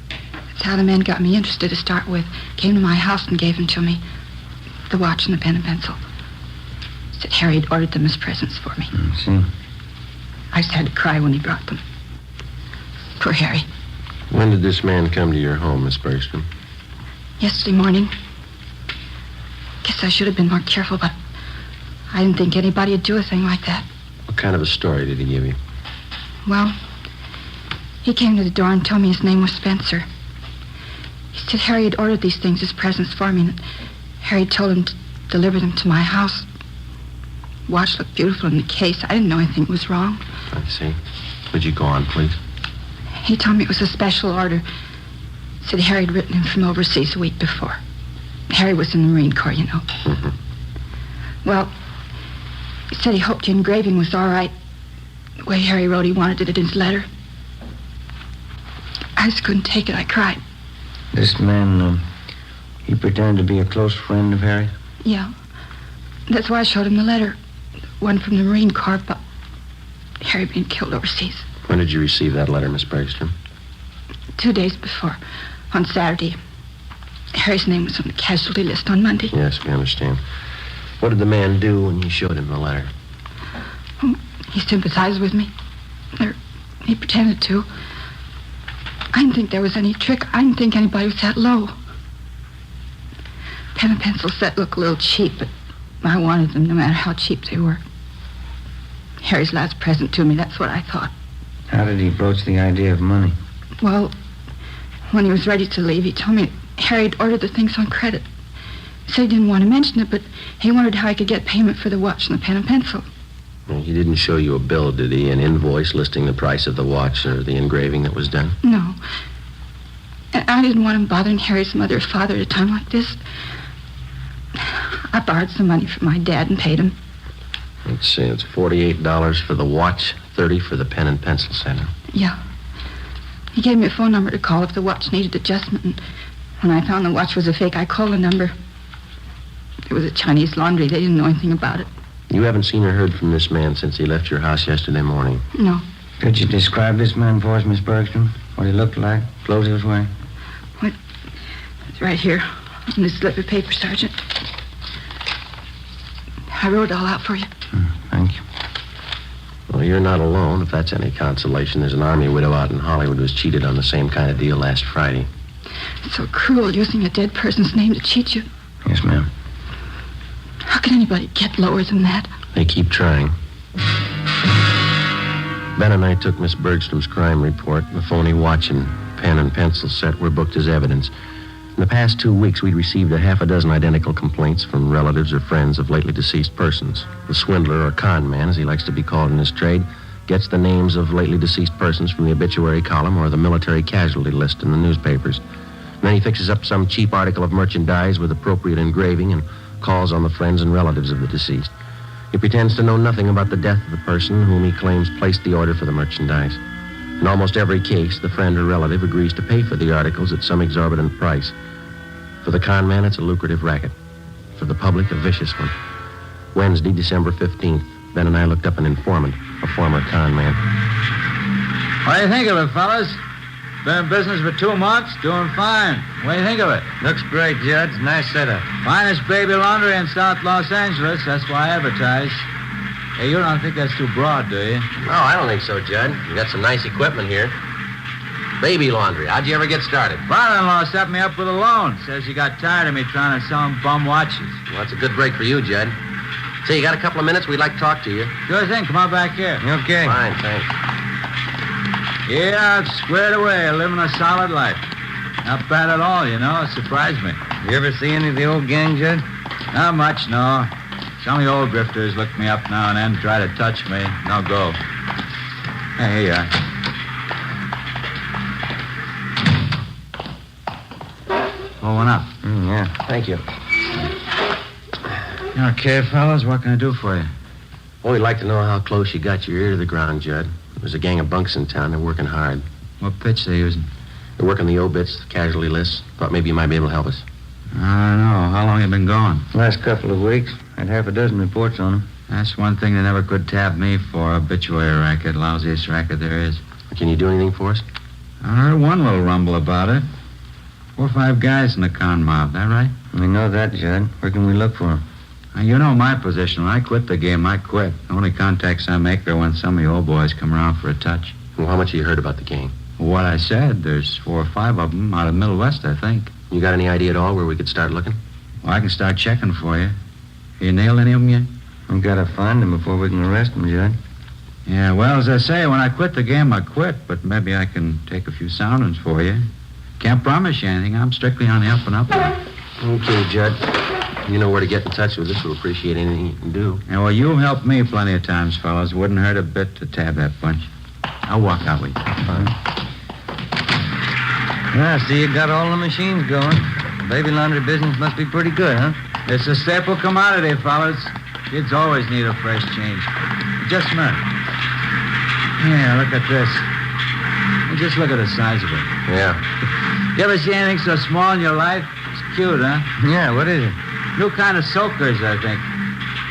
That's how the man got me interested to start with. Came to my house and gave them to me. The watch and the pen and pencil. Said Harry had ordered them as presents for me. See? I just had to cry when he brought them. Poor Harry. When did this man come to your home, Miss Bergstrom? Yesterday morning. Guess I should have been more careful, but I didn't think anybody would do a thing like that. What kind of a story did he give you? Well, he came to the door and told me his name was Spencer. He said Harry had ordered these things as presents for me, and Harry told him to deliver them to my house. Watch looked beautiful in the case. I didn't know anything was wrong. I see. Would you go on, please? He told me it was a special order. Said Harry had written him from overseas a week before. Harry was in the Marine Corps, you know. Mm-hmm. Well, he said he hoped the engraving was all right. The way Harry wrote, he wanted it in his letter. I just couldn't take it. I cried. This man, he pretended to be a close friend of Harry? Yeah. That's why I showed him the letter. One from the Marine Corps about Harry being killed overseas. When did you receive that letter, Miss Bergstrom? 2 days before, on Saturday. Harry's name was on the casualty list on Monday. Yes, we understand. What did the man do when you showed him the letter? He sympathized with me. Or he pretended to. I didn't think there was any trick. I didn't think anybody was that low. Pen and pencil set looked a little cheap, but I wanted them no matter how cheap they were. Harry's last present to me, that's what I thought. How did he broach the idea of money? Well, When he was ready to leave, he told me Harry had ordered the things on credit. He said he didn't want to mention it, but he wondered how he could get payment for the watch and the pen and pencil. Well, he didn't show you a bill, did he? An invoice listing the price of the watch or the engraving that was done? No. And I didn't want him bothering Harry's mother or father at a time like this. I borrowed some money from my dad and paid him. Let's see, it's $48 for the watch, $30 for the pen and pencil set. Yeah. He gave me a phone number to call if the watch needed adjustment, and when I found the watch was a fake, I called the number. It was a Chinese laundry. They didn't know anything about it. You haven't seen or heard from this man since he left your house yesterday morning? No. Could you describe this man for us, Miss Bergstrom? What he looked like, clothes he was wearing? It's right here on this slip of paper, Sergeant. I wrote it all out for you. Thank you. Well, you're not alone, if that's any consolation. There's an army widow out in Hollywood who was cheated on the same kind of deal last Friday. It's so cruel using a dead person's name to cheat you. Yes, ma'am. How can anybody get lower than that? They keep trying. Ben and I took Miss Bergstrom's crime report. The phony watch and pen and pencil set were booked as evidence. In the past 2 weeks, we'd received a half a dozen identical complaints from relatives or friends of lately deceased persons. The swindler, or con man, as he likes to be called in his trade, gets the names of lately deceased persons from the obituary column or the military casualty list in the newspapers. And then he fixes up some cheap article of merchandise with appropriate engraving and calls on the friends and relatives of the deceased. He pretends to know nothing about the death of the person whom he claims placed the order for the merchandise. In almost every case, the friend or relative agrees to pay for the articles at some exorbitant price. For the con man, it's a lucrative racket. For the public, a vicious one. Wednesday, December 15th, Ben and I looked up an informant, a former con man. What do you think of it, fellas? Been in business for 2 months, doing fine. What do you think of it? Looks great, Judge. Nice setup. Finest baby laundry in South Los Angeles. That's why I advertise. Hey, you don't think that's too broad, do you? Oh, I don't think so, Judd. You got some nice equipment here. Baby laundry. How'd you ever get started? Father-in-law set me up with a loan. Says he got tired of me trying to sell him bum watches. Well, that's a good break for you, Judd. Say, you got a couple of minutes? We'd like to talk to you. Sure thing. Come on back here. Okay. Fine, thanks. Yeah, I've squared away, living a solid life. Not bad at all, you know. It surprised me. You ever see any of the old gang, Judd? Not much, no. Some of the old grifters look me up now and then, try to touch me. No go. Hey, here you are. Pull one up. Yeah. Thank you. Okay, fellas, what can I do for you? Well, we'd like to know how close you got your ear to the ground, Judd. There's a gang of bunks in town. They're working hard. What pitch they using? They're working the obits, the casualty lists. Thought maybe you might be able to help us. I don't know. How long you been going? Last couple of weeks. Had half a dozen reports on them. That's one thing they never could tap me for. Obituary racket. Lousiest racket there is. Can you do anything for us? I heard one little rumble about it. 4 or 5 guys in the con mob. That right? We know that, Judd. Where can we look for them? You know my position. When I quit the game, I quit. The only contacts I make are when some of you old boys come around for a touch. Well, how much have you heard about the gang? What I said, there's 4 or 5 of them out of Middle West, I think. You got any idea at all where we could start looking? Well, I can start checking for you. You nailed any of them yet? We've got to find them before we can arrest them, Judd. Yeah, well, as I say, when I quit the game, I quit. But maybe I can take a few soundings for you. Can't promise you anything. I'm strictly on the up and up. Okay, Judd. You know where to get in touch with us. We'll appreciate anything you can do. Yeah, well, you've helped me plenty of times, fellas. Wouldn't hurt a bit to tab that bunch. I'll walk out with you. Fine. I see you got all the machines going. Baby laundry business must be pretty good, huh? It's a staple commodity, fellas. Kids always need a fresh change. Just a minute. Yeah, look at this. Just look at the size of it. Yeah. You ever see anything so small in your life? It's cute, huh? Yeah, what is it? New kind of soakers, I think.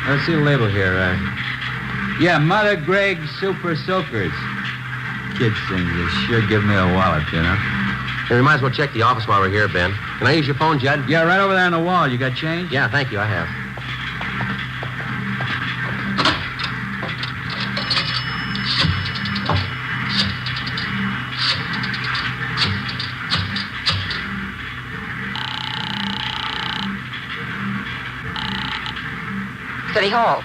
Let's see the label here. Yeah, Mother Greg Super Soakers. Kids things, they sure give me a wallet, you know. Hey, we might as well check the office while we're here, Ben. Can I use your phone, Judd? Yeah, right over there on the wall. You got change? Yeah, thank you. I have. City Hall.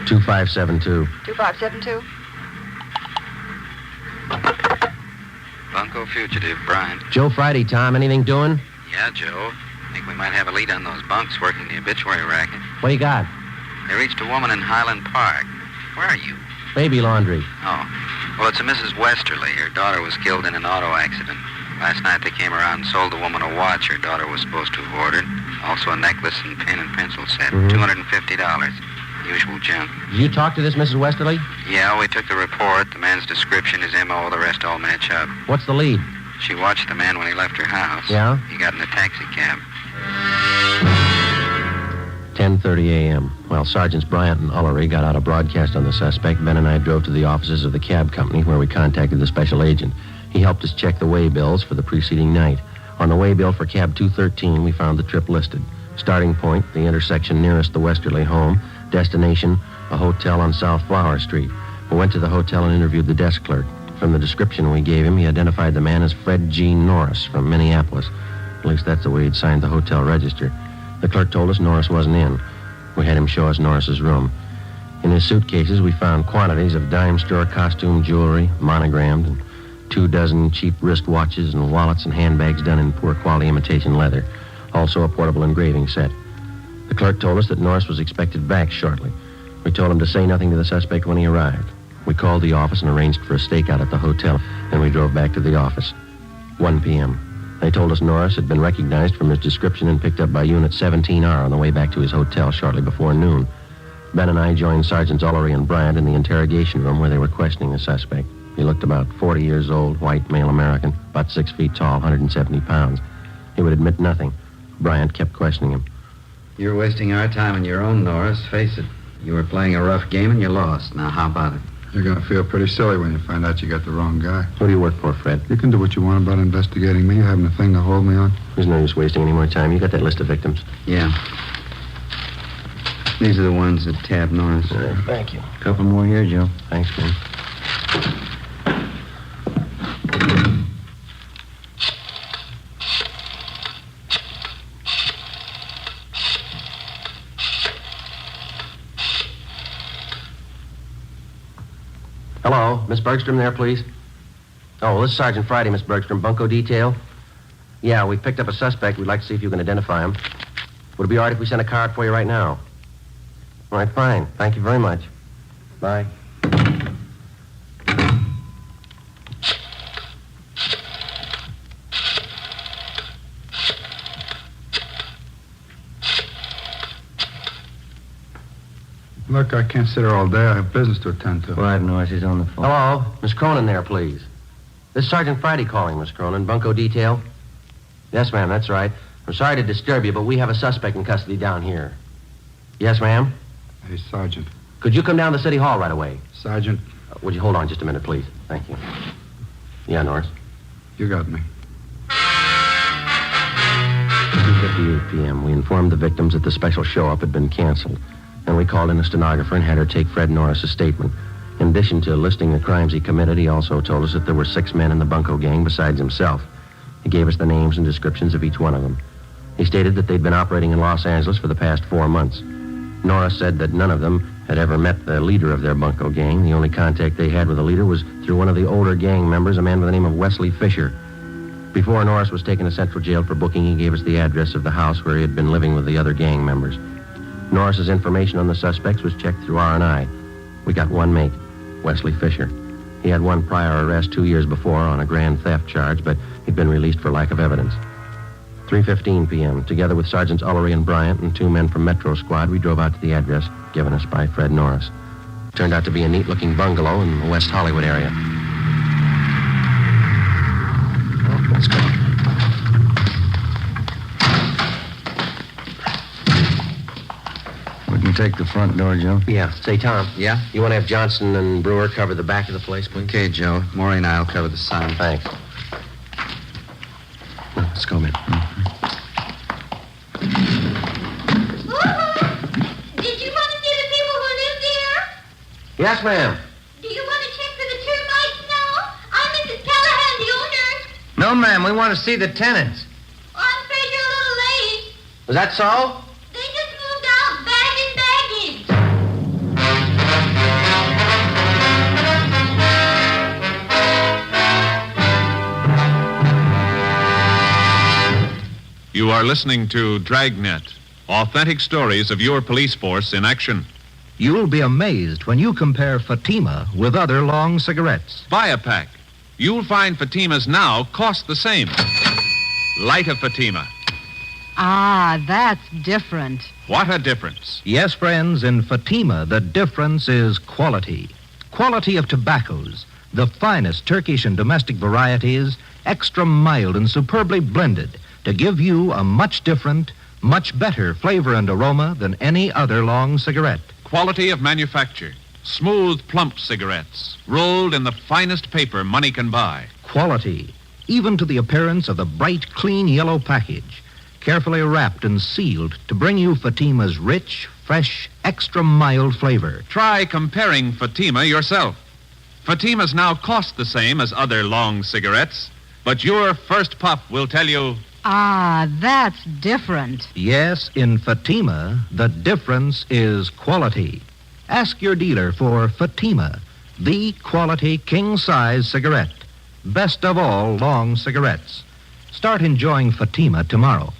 2572. 2572? bunco fugitive, Brian. Joe Friday, Tom. Anything doing? Yeah, Joe. Think we might have a lead on those bunks working the obituary racket. What do you got? They reached a woman in Highland Park. Where are you? Baby laundry. Oh. Well, it's a Mrs. Westerly. Her daughter was killed in an auto accident. Last night they came around and sold the woman a watch her daughter was supposed to have ordered. Also a necklace and pen and pencil set. $250. Usual junk. Did you talk to this Mrs. Westerly? Yeah, we took the report, the man's description, his M.O., the rest all match up. What's the lead? She watched the man when he left her house. Yeah? He got in a taxi cab. 10:30 a.m. While Sergeants Bryant and Ullery got out a broadcast on the suspect, Ben and I drove to the offices of the cab company where we contacted the special agent. He helped us check the way bills for the preceding night. On the way bill for cab 213, we found the trip listed. Starting point, the intersection nearest the Westerly home. Destination, a hotel on South Flower Street. We went to the hotel and interviewed the desk clerk. From the description we gave him, he identified the man as Fred G. Norris from Minneapolis. At least that's the way he'd signed the hotel register. The clerk told us Norris wasn't in. We had him show us Norris's room. In his suitcases, we found quantities of dime store costume jewelry, monogrammed, and 24 cheap wristwatches and wallets and handbags done in poor quality imitation leather. Also a portable engraving set. The clerk told us that Norris was expected back shortly. We told him to say nothing to the suspect when he arrived. We called the office and arranged for a stakeout at the hotel. Then we drove back to the office. 1 p.m. They told us Norris had been recognized from his description and picked up by Unit 17R on the way back to his hotel shortly before noon. Ben and I joined Sergeants Ullery and Bryant in the interrogation room where they were questioning the suspect. He looked about 40 years old, white, male American, about 6 feet tall, 170 pounds. He would admit nothing. Bryant kept questioning him. You're wasting our time and your own, Norris. Face it. You were playing a rough game and you lost. Now, how about it? You're going to feel pretty silly when you find out you got the wrong guy. Who do you work for, Fred? You can do what you want about investigating me. You haven't a thing to hold me on. There's no use wasting any more time. You got that list of victims? Yeah. These are the ones that tabbed Norris. Thank you. Couple more here, Joe. Thanks, Ben. Hello, Miss Bergstrom there, please? Oh, this is Sergeant Friday, Miss Bergstrom, bunco detail. Yeah, we picked up a suspect. We'd like to see if you can identify him. Would it be all right if we sent a card for you right now? All right, fine. Thank you very much. Bye. Look, I can't sit here all day. I have business to attend to. Quiet, Norris. He's on the phone. Hello, Miss Cronin there, please. This is Sergeant Friday calling, Miss Cronin. Bunco detail? Yes, ma'am, that's right. I'm sorry to disturb you, but we have a suspect in custody down here. Yes, ma'am? Hey, Sergeant. Could you come down to City Hall right away? Sergeant. Would you hold on just a minute, please? Thank you. Yeah, Norris? You got me. 2:58 p.m. We informed the victims that the special show-up had been canceled. Then we called in a stenographer and had her take Fred Norris's statement. In addition to listing the crimes he committed, he also told us that there were 6 men in the bunco gang besides himself. He gave us the names and descriptions of each one of them. He stated that they'd been operating in Los Angeles for the past 4 months. Norris said that none of them had ever met the leader of their bunco gang. The only contact they had with the leader was through one of the older gang members, a man by the name of Wesley Fisher. Before Norris was taken to Central Jail for booking, he gave us the address of the house where he had been living with the other gang members. Norris's information on the suspects was checked through R&I. We got one mate, Wesley Fisher. He had one prior arrest 2 years before on a grand theft charge, but he'd been released for lack of evidence. 3:15 p.m., together with Sergeants Ullery and Bryant and 2 men from Metro Squad, we drove out to the address given us by Fred Norris. Turned out to be a neat-looking bungalow in the West Hollywood area. Well, let's go. We can take the front door, Joe. Yeah. Say, Tom. Yeah? You want to have Johnson and Brewer cover the back of the place, please? Okay, Joe. Maury and I'll cover the sign. Thanks. Let's go, man. Did you want to see the people who live there? Yes, ma'am. Do you want to check for the termites now? I'm Mrs. Callahan, the owner. No, ma'am. We want to see the tenants. Oh, I'm afraid you're a little late. Was that so? They just moved out, bagging baggage. You are listening to Dragnet, authentic stories of your police force in action. You'll be amazed when you compare Fatima with other long cigarettes. Buy a pack. You'll find Fatimas now cost the same. Light a Fatima. Ah, that's different. What a difference. Yes, friends, in Fatima, the difference is quality. Quality of tobaccos, the finest Turkish and domestic varieties, extra mild and superbly blended to give you a much different, much better flavor and aroma than any other long cigarette. Quality of manufacture. Smooth, plump cigarettes, rolled in the finest paper money can buy. Quality, even to the appearance of the bright, clean yellow package, carefully wrapped and sealed to bring you Fatima's rich, fresh, extra mild flavor. Try comparing Fatima yourself. Fatimas now cost the same as other long cigarettes, but your first puff will tell you... Ah, that's different. Yes, in Fatima, the difference is quality. Ask your dealer for Fatima, the quality king-size cigarette. Best of all long cigarettes. Start enjoying Fatima tomorrow.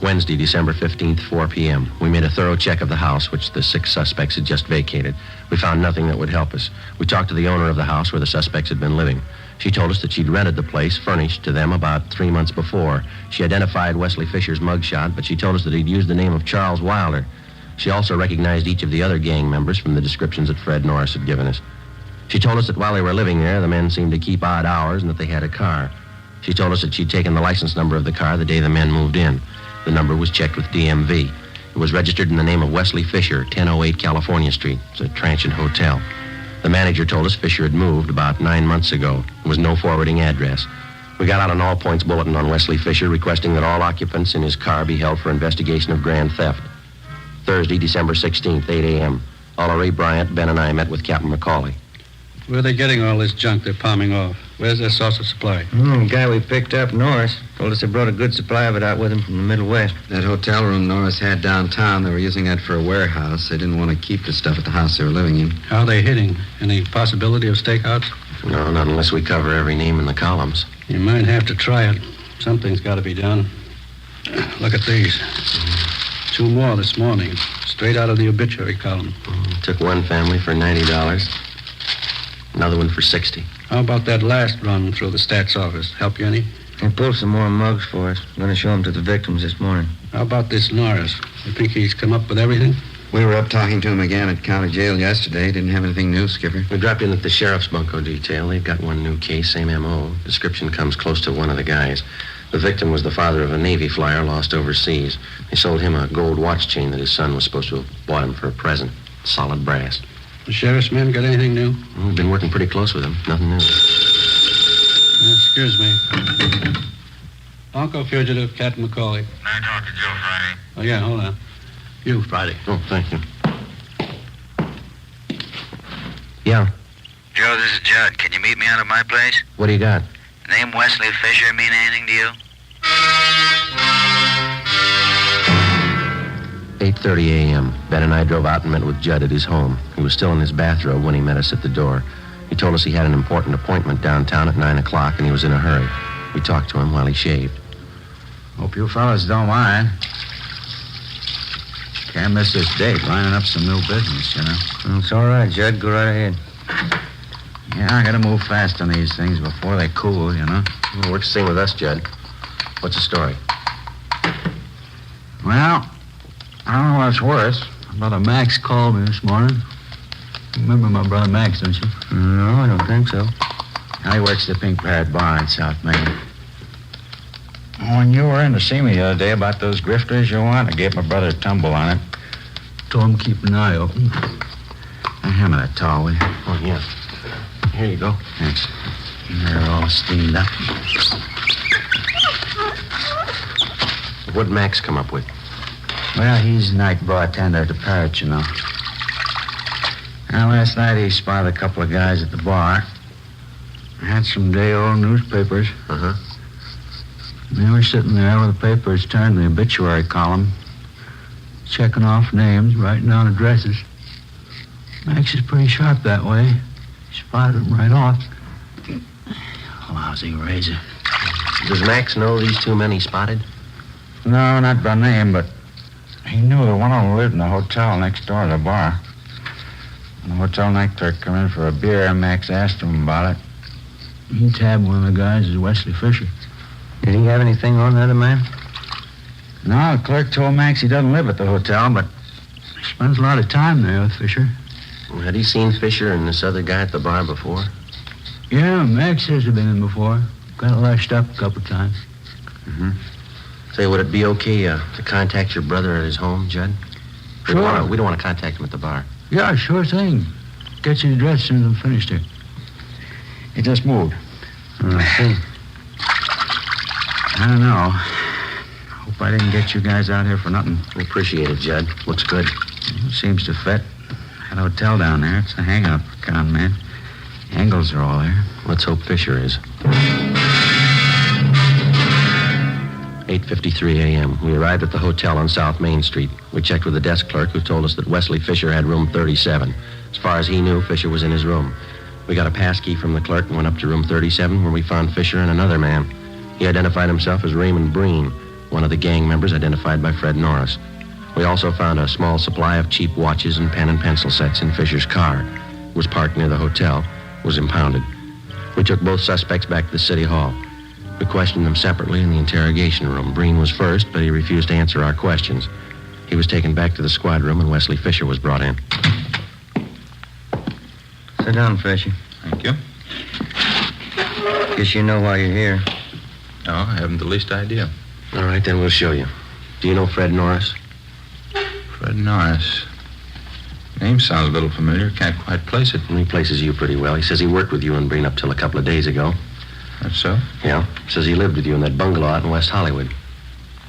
Wednesday, December 15th, 4 p.m. We made a thorough check of the house, which the 6 suspects had just vacated. We found nothing that would help us. We talked to the owner of the house where the suspects had been living. She told us that she'd rented the place, furnished, to them about 3 months before. She identified Wesley Fisher's mugshot, but she told us that he'd used the name of Charles Wilder. She also recognized each of the other gang members from the descriptions that Fred Norris had given us. She told us that while they were living there, the men seemed to keep odd hours and that they had a car. She told us that she'd taken the license number of the car the day the men moved in. The number was checked with DMV. It was registered in the name of Wesley Fisher, 1008 California Street. It's a transient hotel. The manager told us Fisher had moved about 9 months ago. There was no forwarding address. We got out an all-points bulletin on Wesley Fisher requesting that all occupants in his car be held for investigation of grand theft. Thursday, December 16th, 8 a.m. Ullery, Bryant, Ben, and I met with Captain McCauley. Where are they getting all this junk they're palming off? Where's their source of supply? The guy we picked up, Norris, told us they brought a good supply of it out with him from the Middle West. That hotel room Norris had downtown, they were using that for a warehouse. They didn't want to keep the stuff at the house they were living in. How are they hitting? Any possibility of stakeouts? No, not unless we cover every name in the columns. You might have to try it. Something's got to be done. Look at these. 2 more this morning, straight out of the obituary column. Took one family for $90. Another one for $60. How about that last run through the stats office? Help you any? They pulled some more mugs for us. I'm going to show them to the victims this morning. How about this Norris? You think he's come up with everything? We were up talking to him again at county jail yesterday. Didn't have anything new, Skipper. We dropped in at the sheriff's bunco detail. They've got one new case, same M.O. Description comes close to one of the guys. The victim was the father of a Navy flyer lost overseas. They sold him a gold watch chain that his son was supposed to have bought him for a present. Solid brass. The sheriff's men got anything new? We've been working pretty close with him. Nothing new. Excuse me. Bunko fugitive, Captain McCauley. Can I talk to Joe Friday? Oh, yeah, hold on. You, Friday. Oh, thank you. Yeah. Joe, this is Judd. Can you meet me out at my place? What do you got? Name Wesley Fisher mean anything to you? 8:30 a.m. Ben and I drove out and met with Judd at his home. He was still in his bathrobe when he met us at the door. He told us he had an important appointment downtown at 9 o'clock and he was in a hurry. We talked to him while he shaved. Hope you fellas don't mind. Can't miss this date, lining up some new business, you know. It's all right, Judd. Go right ahead. Yeah, I gotta move fast on these things before they cool, you know. Well, works the same with us, Judd. What's the story? Well, I don't know what's worse. Brother Max called me this morning. You remember my brother Max, don't you? No, I don't think so. He works the Pink Parrot Bar in South Main. When you were in to see me the other day about those grifters you want, I gave my brother a tumble on it. Told him keep an eye open. Hand me that towel, will you? Oh, yeah. Here you go. Thanks. They're all steamed up. What'd Max come up with? Well, he's night bartender at the Parrot, you know. Now, last night he spotted a couple of guys at the bar. Had some day-old newspapers. Uh-huh. They were sitting there with the papers turned to the obituary column, checking off names, writing down addresses. Max is pretty sharp that way. Spotted him right off. Lousy razor. Does Max know these two men he spotted? No, not by name, but he knew that one of them lived in the hotel next door to the bar. When the hotel night clerk come in for a beer, Max asked him about it. He tabbed one of the guys as Wesley Fisher. Did he have anything on the other man? No, the clerk told Max he doesn't live at the hotel, but he spends a lot of time there with Fisher. Had he seen Fisher and this other guy at the bar before? Yeah, Max says he's been in before. Got lashed up a couple times. Mm-hmm. Say, would it be okay to contact your brother at his home, Judd? We Sure. We don't want to contact him at the bar. Yeah, sure thing. Get your address as soon as I'm finished here. He just moved. I see. I don't know. Hope I didn't get you guys out here for nothing. We appreciate it, Judd. Looks good. Seems to fit. That hotel down there, it's a hangout for con man. Angles are all there. Let's hope Fisher is. 8:53 a.m. We arrived at the hotel on South Main Street. We checked with the desk clerk, who told us that Wesley Fisher had room 37. As far as he knew, Fisher was in his room. We got a pass key from the clerk and went up to room 37, where we found Fisher and another man. He identified himself as Raymond Breen, one of the gang members identified by Fred Norris. We also found a small supply of cheap watches and pen and pencil sets in Fisher's car. It was parked near the hotel, was impounded. We took both suspects back to the city hall. We questioned them separately in the interrogation room. Breen was first, but he refused to answer our questions. He was taken back to the squad room, and Wesley Fisher was brought in. Sit down, Fisher. Thank you. Guess you know why you're here. No, I haven't the least idea. All right, then we'll show you. Do you know Fred Norris? Fred Norris. Name sounds a little familiar. Can't quite place it. Well, he places you pretty well. He says he worked with you and Breen up till a couple of days ago. That's so? Yeah. Says he lived with you in that bungalow out in West Hollywood.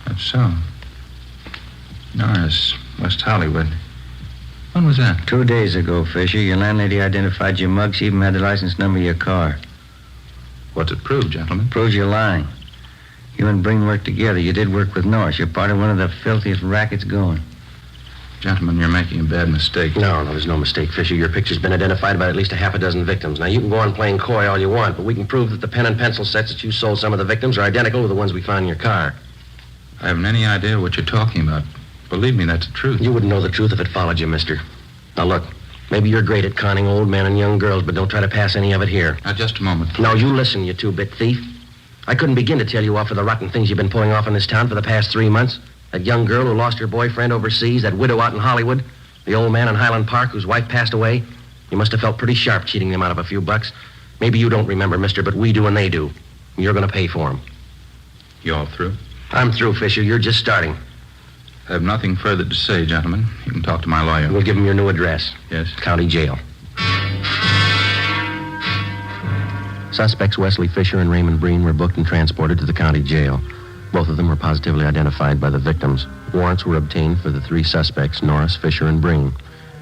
That's so. Norris, West Hollywood. When was that? 2 days ago, Fisher. Your landlady identified your mug. She even had the license number of your car. What's it prove, gentlemen? Proves you're lying. You and Breen worked together. You did work with Norris. You're part of one of the filthiest rackets going. Gentlemen, you're making a bad mistake. No, there's no mistake, Fisher. Your picture's been identified by at least a half a dozen victims. Now, you can go on playing coy all you want, but we can prove that the pen and pencil sets that you sold some of the victims are identical with the ones we found in your car. I haven't any idea what you're talking about. Believe me, that's the truth. You wouldn't know the truth if it followed you, mister. Now, look, maybe you're great at conning old men and young girls, but don't try to pass any of it here. Now, just a moment, please. Now, you listen, you two-bit thief. I couldn't begin to tell you off for the rotten things you've been pulling off in this town for the past 3 months. That young girl who lost her boyfriend overseas, that widow out in Hollywood, the old man in Highland Park whose wife passed away. You must have felt pretty sharp cheating them out of a few bucks. Maybe you don't remember, mister, but we do and they do. And you're going to pay for them. You all through? I'm through, Fisher. You're just starting. I have nothing further to say, gentlemen. You can talk to my lawyer. We'll give him your new address. Yes? County jail. Suspects Wesley Fisher and Raymond Breen were booked and transported to the county jail. Both of them were positively identified by the victims. Warrants were obtained for the 3 suspects, Norris, Fisher, and Breen.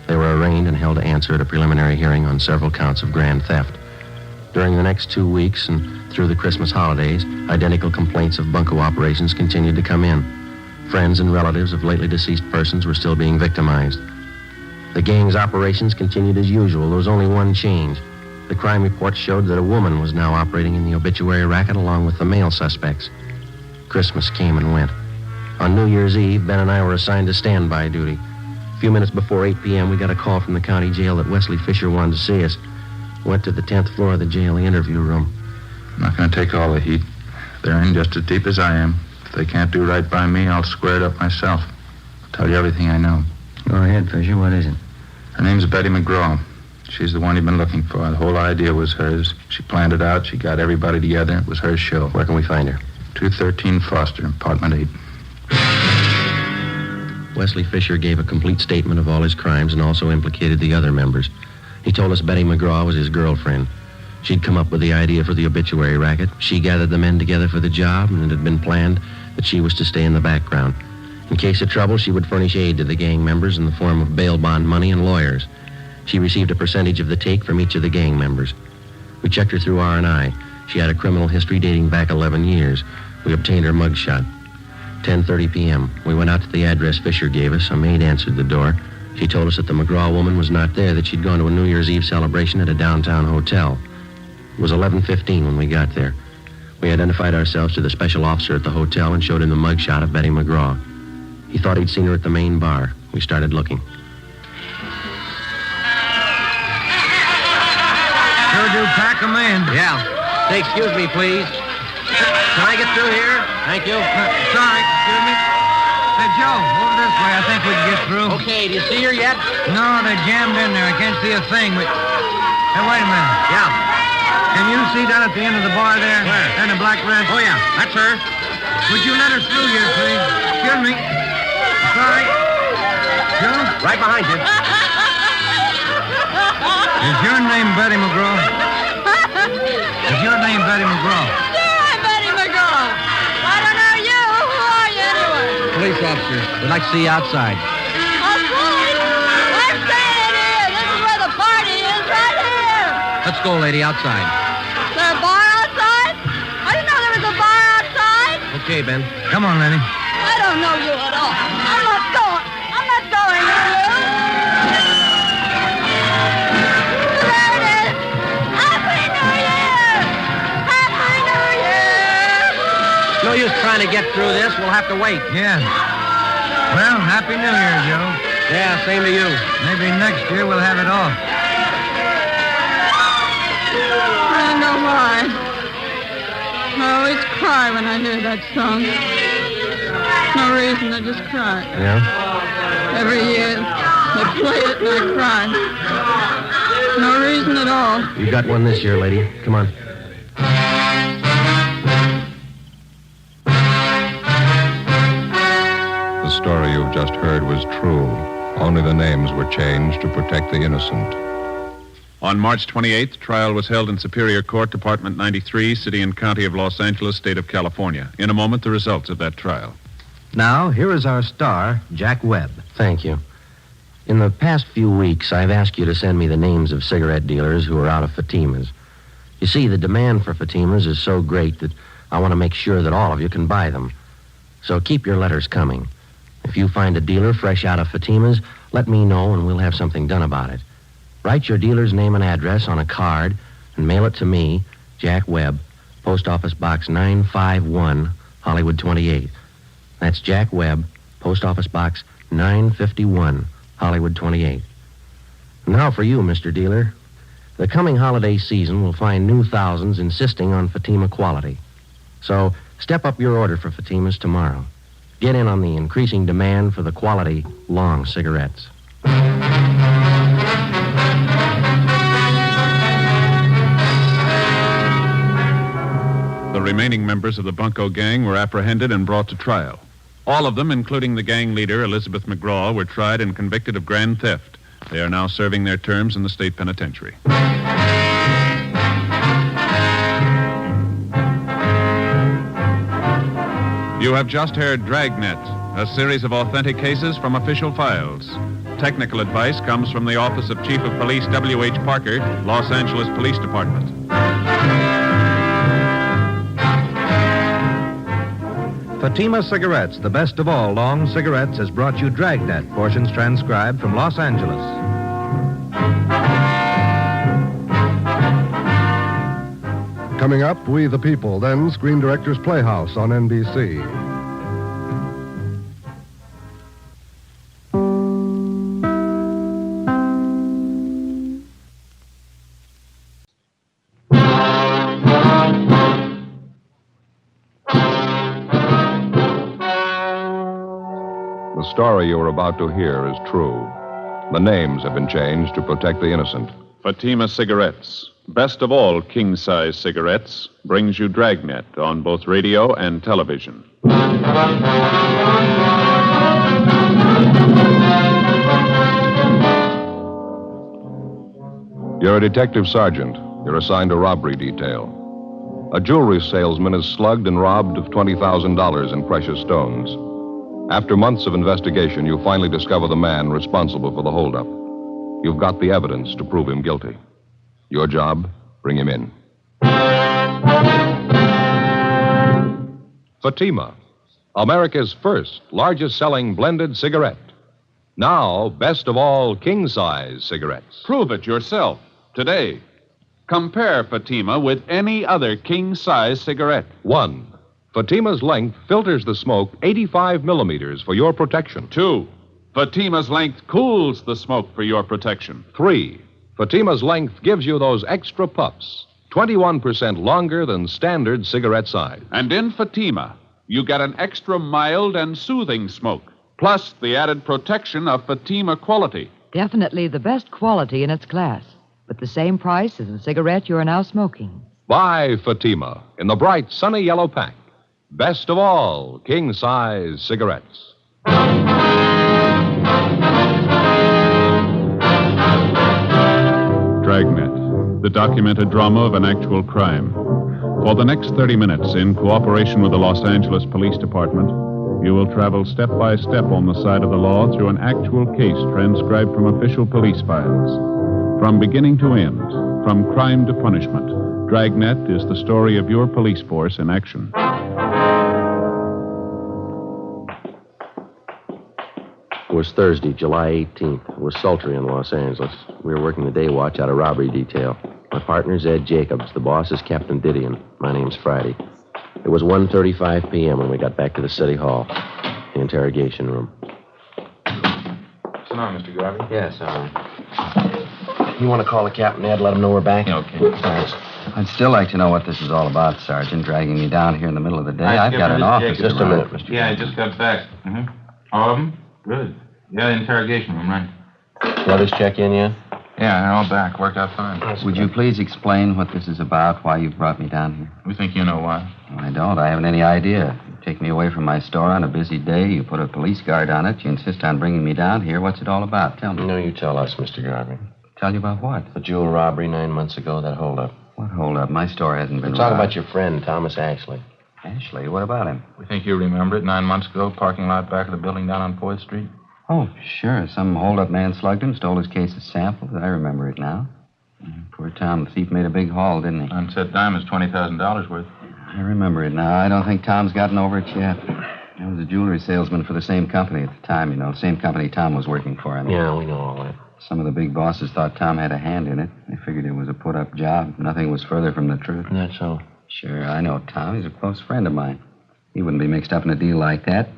They were arraigned and held to answer at a preliminary hearing on several counts of grand theft. During the next 2 weeks and through the Christmas holidays, identical complaints of bunco operations continued to come in. Friends and relatives of lately deceased persons were still being victimized. The gang's operations continued as usual. There was only one change. The crime reports showed that a woman was now operating in the obituary racket along with the male suspects. Christmas came and went. On New Year's Eve, Ben and I were assigned to standby duty. A few minutes before 8 p.m., we got a call from the county jail that Wesley Fisher wanted to see us. Went to the 10th floor of the jail, the interview room. I'm not going to take all the heat. They're in just as deep as I am. If they can't do right by me, I'll square it up myself. I'll tell you everything I know. Go ahead, Fisher. What is it? Her name's Betty McGraw. She's the one you've been looking for. The whole idea was hers. She planned it out. She got everybody together. It was her show. Where can we find her? 213 Foster, apartment 8. Wesley Fisher gave a complete statement of all his crimes and also implicated the other members. He told us Betty McGraw was his girlfriend. She'd come up with the idea for the obituary racket. She gathered the men together for the job, and it had been planned that she was to stay in the background. In case of trouble, she would furnish aid to the gang members in the form of bail bond money and lawyers. She received a percentage of the take from each of the gang members. We checked her through R&I. She had a criminal history dating back 11 years. We obtained her mugshot. 10:30 p.m. We went out to the address Fisher gave us. A maid answered the door. She told us that the McGraw woman was not there, that she'd gone to a New Year's Eve celebration at a downtown hotel. It was 11:15 when we got there. We identified ourselves to the special officer at the hotel and showed him the mugshot of Betty McGraw. He thought he'd seen her at the main bar. We started looking. Sure do pack 'em in. Yeah. Say, excuse me, please. Can I get through here? Thank you. Sorry, excuse me. Hey, Joe, over this way. I think we can get through. Okay, do you see her yet? No, they're jammed in there. I can't see a thing, but... Hey, wait a minute. Yeah. Can you see down at the end of the bar there? Where? In the black dress? Oh, yeah, that's her. Would you let her through here, please? Excuse me. Sorry. Joe? Right behind you. Is your name Betty McGraw? Is your name Betty McGraw? Yeah, I'm Betty McGraw. I don't know you. Who are you anyway? Police officer. We'd like to see you outside. Outside? I'm staying here. This is where the party is, right here. Let's go, lady, outside. Is there a bar outside? I didn't know there was a bar outside. Okay, Ben. Come on, Lenny. I don't know you at all. I'm not going. I'm not going with you. There it is. Happy New Year! Happy New Year! No use trying to get through this. We'll have to wait. Yeah. Well, Happy New Year, Joe. Yeah, same to you. Maybe next year we'll have it off. I don't know why. I always cry when I hear that song. No reason, I just cry. Yeah? Every year, they play it and I cry. No reason at all. You got one this year, lady. Come on. The story you've just heard was true. Only the names were changed to protect the innocent. On March 28th, trial was held in Superior Court, Department 93, City and County of Los Angeles, State of California. In a moment, the results of that trial. Now, here is our star, Jack Webb. Thank you. In the past few weeks, I've asked you to send me the names of cigarette dealers who are out of Fatimas. You see, the demand for Fatimas is so great that I want to make sure that all of you can buy them. So keep your letters coming. If you find a dealer fresh out of Fatimas, let me know and we'll have something done about it. Write your dealer's name and address on a card and mail it to me, Jack Webb, Post Office Box 951, Hollywood 28. That's Jack Webb, Post Office Box 951, Hollywood 28. Now for you, Mr. Dealer. The coming holiday season will find new thousands insisting on Fatima quality. So step up your order for Fatimas tomorrow. Get in on the increasing demand for the quality long cigarettes. The remaining members of the Bunko gang were apprehended and brought to trial. All of them, including the gang leader, Elizabeth McGraw, were tried and convicted of grand theft. They are now serving their terms in the state penitentiary. You have just heard Dragnet, a series of authentic cases from official files. Technical advice comes from the Office of Chief of Police W.H. Parker, Los Angeles Police Department. Fatima Cigarettes, the best of all long cigarettes, has brought you Dragnet, portions transcribed from Los Angeles. Coming up, We the People, then Screen Directors Playhouse on NBC. The story you are about to hear is true. The names have been changed to protect the innocent. Fatima Cigarettes, best of all king-size cigarettes, brings you Dragnet on both radio and television. You're a detective sergeant. You're assigned a robbery detail. A jewelry salesman is slugged and robbed of $20,000 in precious stones. After months of investigation, you finally discover the man responsible for the holdup. You've got the evidence to prove him guilty. Your job, bring him in. Fatima, America's first largest selling blended cigarette. Now, best of all, king-size cigarettes. Prove it yourself today. Compare Fatima with any other king-size cigarette. 1. Fatima's length filters the smoke 85 millimeters for your protection. 2. Fatima's length cools the smoke for your protection. 3. Fatima's length gives you those extra puffs, 21% longer than standard cigarette size. And in Fatima, you get an extra mild and soothing smoke, plus the added protection of Fatima quality. Definitely the best quality in its class, but the same price as the cigarette you are now smoking. Buy Fatima in the bright, sunny yellow pack. Best of all, king-size cigarettes. Dragnet, the documented drama of an actual crime. For the next 30 minutes, in cooperation with the Los Angeles Police Department, you will travel step by step on the side of the law through an actual case transcribed from official police files. From beginning to end, from crime to punishment, Dragnet is the story of your police force in action. It was Thursday, July 18th. It was sultry in Los Angeles. We were working the day watch out of robbery detail. My partner's Ed Jacobs. The boss is Captain Didion. My name's Friday. It was 1:35 p.m. when we got back to the city hall, the interrogation room. So now, Mr. Garvey? Yes, You want to call the captain, Ed, let him know we're back? Okay. Thanks. I'd still like to know what this is all about, Sergeant, dragging me down here in the middle of the day. I've got an office to Just a run. minute, Mr. Yeah, I just got back. All of them? Good. Yeah, the interrogation room, right? The others check in yet? Yeah, they're all back. Worked out fine. Would you please explain what this is about, why you've brought me down here? We think you know why. Well, I don't. I haven't any idea. You take me away from my store on a busy day. You put a police guard on it. You insist on bringing me down here. What's it all about? Tell me. No, you tell us, Mr. Garvey. Tell you about what? The jewel robbery 9 months ago, that holdup. What holdup? My store hasn't been We're talking robbed. about your friend, Thomas Ashley. Ashley? What about him? We think you remember it 9 months ago, parking lot back of the building down on 4th Street. Oh, sure. Some hold-up man slugged him, stole his case of samples. I remember it now. Poor Tom. The thief made a big haul, didn't he? Unset diamonds, $20,000 worth. I remember it now. I don't think Tom's gotten over it yet. I was a jewelry salesman for the same company at the time, you know. Same company Tom was working for. I mean, Yeah, we know all that. some of the big bosses thought Tom had a hand in it. They figured it was a put-up job. Nothing was further from the truth. That's so. Sure, I know Tom. He's a close friend of mine. He wouldn't be mixed up in a deal like that.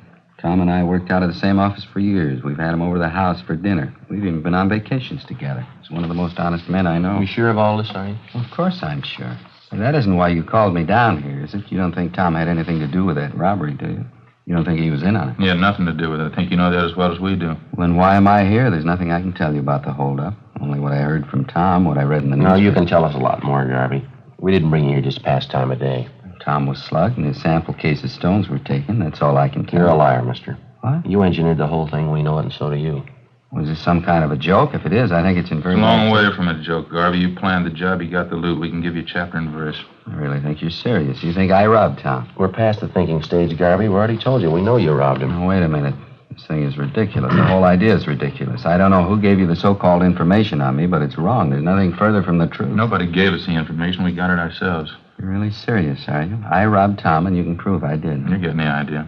Tom and I worked out of the same office for years. We've had him over to the house for dinner. We've even been on vacations together. He's one of the most honest men I know. You sure of all this, are you? Well, of course I'm sure. But that isn't why you called me down here, is it? You don't think Tom had anything to do with that robbery, do you? You don't think he was in on it? He had nothing to do with it. I think you know that as well as we do. Well, then why am I here? There's nothing I can tell you about the holdup. Only what I heard from Tom, what I read in the news. No, you can tell us a lot more, Garvey. We didn't bring you here just to pass time of day. Tom was slugged and his sample case of stones were taken. That's all I can tell you. You're a liar, mister. What? You engineered the whole thing. We know it, and so do you. Was this some kind of a joke? If it is, I think it's in very It's a long bad way from a joke, Garvey. You planned the job. You got the loot. We can give you chapter and verse. I really think you're serious. You think I robbed Tom? We're past the thinking stage, Garvey. We already told you. We know you robbed him. Now, wait a minute. This thing is ridiculous. The whole idea is ridiculous. I don't know who gave you the so-called information on me, but it's wrong. There's nothing further from the truth. Nobody gave us the information. We got it ourselves. You're really serious, are you? I robbed Tom, and you can prove I did. You're getting the idea.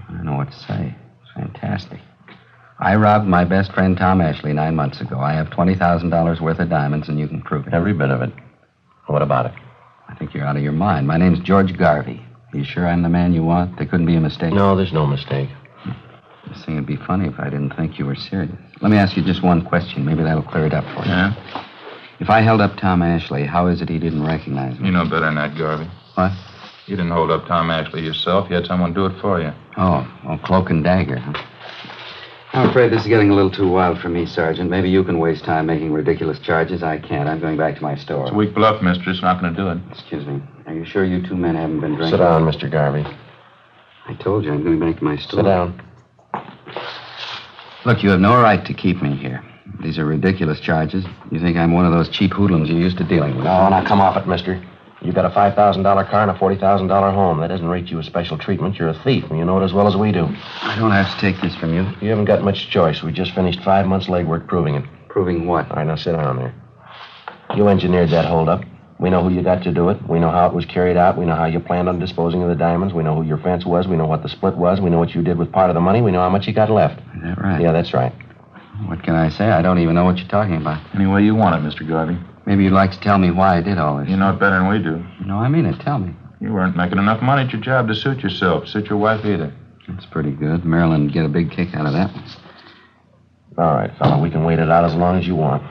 I don't know what to say. It's fantastic. I robbed my best friend Tom Ashley 9 months ago. I have $20,000 worth of diamonds, and you can prove it. Every bit of it. What about it? I think you're out of your mind. My name's George Garvey. Are you sure I'm the man you want? There couldn't be a mistake? No, there's no mistake. This thing would be funny if I didn't think you were serious. Let me ask you just one question. Maybe that'll clear it up for you. Yeah? If I held up Tom Ashley, how is it he didn't recognize me? You know better than that, Garvey. What? You didn't hold up Tom Ashley yourself. You had someone do it for you. Oh, cloak and dagger, huh? I'm afraid this is getting a little too wild for me, Sergeant. Maybe you can waste time making ridiculous charges. I can't. I'm going back to my store. It's a weak bluff, mister. It's not going to do it. Excuse me. Are you sure you two men haven't been drinking? Sit down, Mr. Garvey. I told you I'm going back to my store. Sit down. Look, you have no right to keep me here. These are ridiculous charges. You think I'm one of those cheap hoodlums you're used to dealing with. No, now come off it, mister. You got a $5,000 car and a $40,000 home. That doesn't rate you as special treatment. You're a thief, and you know it as well as we do. I don't have to take this from you. You haven't got much choice. We just finished 5 months' legwork proving it. Proving what? All right, now sit down there. You engineered that holdup. We know who you got to do it. We know how it was carried out. We know how you planned on disposing of the diamonds. We know who your fence was. We know what the split was. We know what you did with part of the money. We know how much you got left. Is that right? Yeah, that's right. What can I say? I don't even know what you're talking about. Any way you want it, Mr. Garvey. Maybe you'd like to tell me why I did all this. You know it better than we do. No, I mean it. Tell me. You weren't making enough money at your job to suit yourself, suit your wife either. That's pretty good. Marilyn would get a big kick out of that one. All right, fella, we can wait it out as long as you want.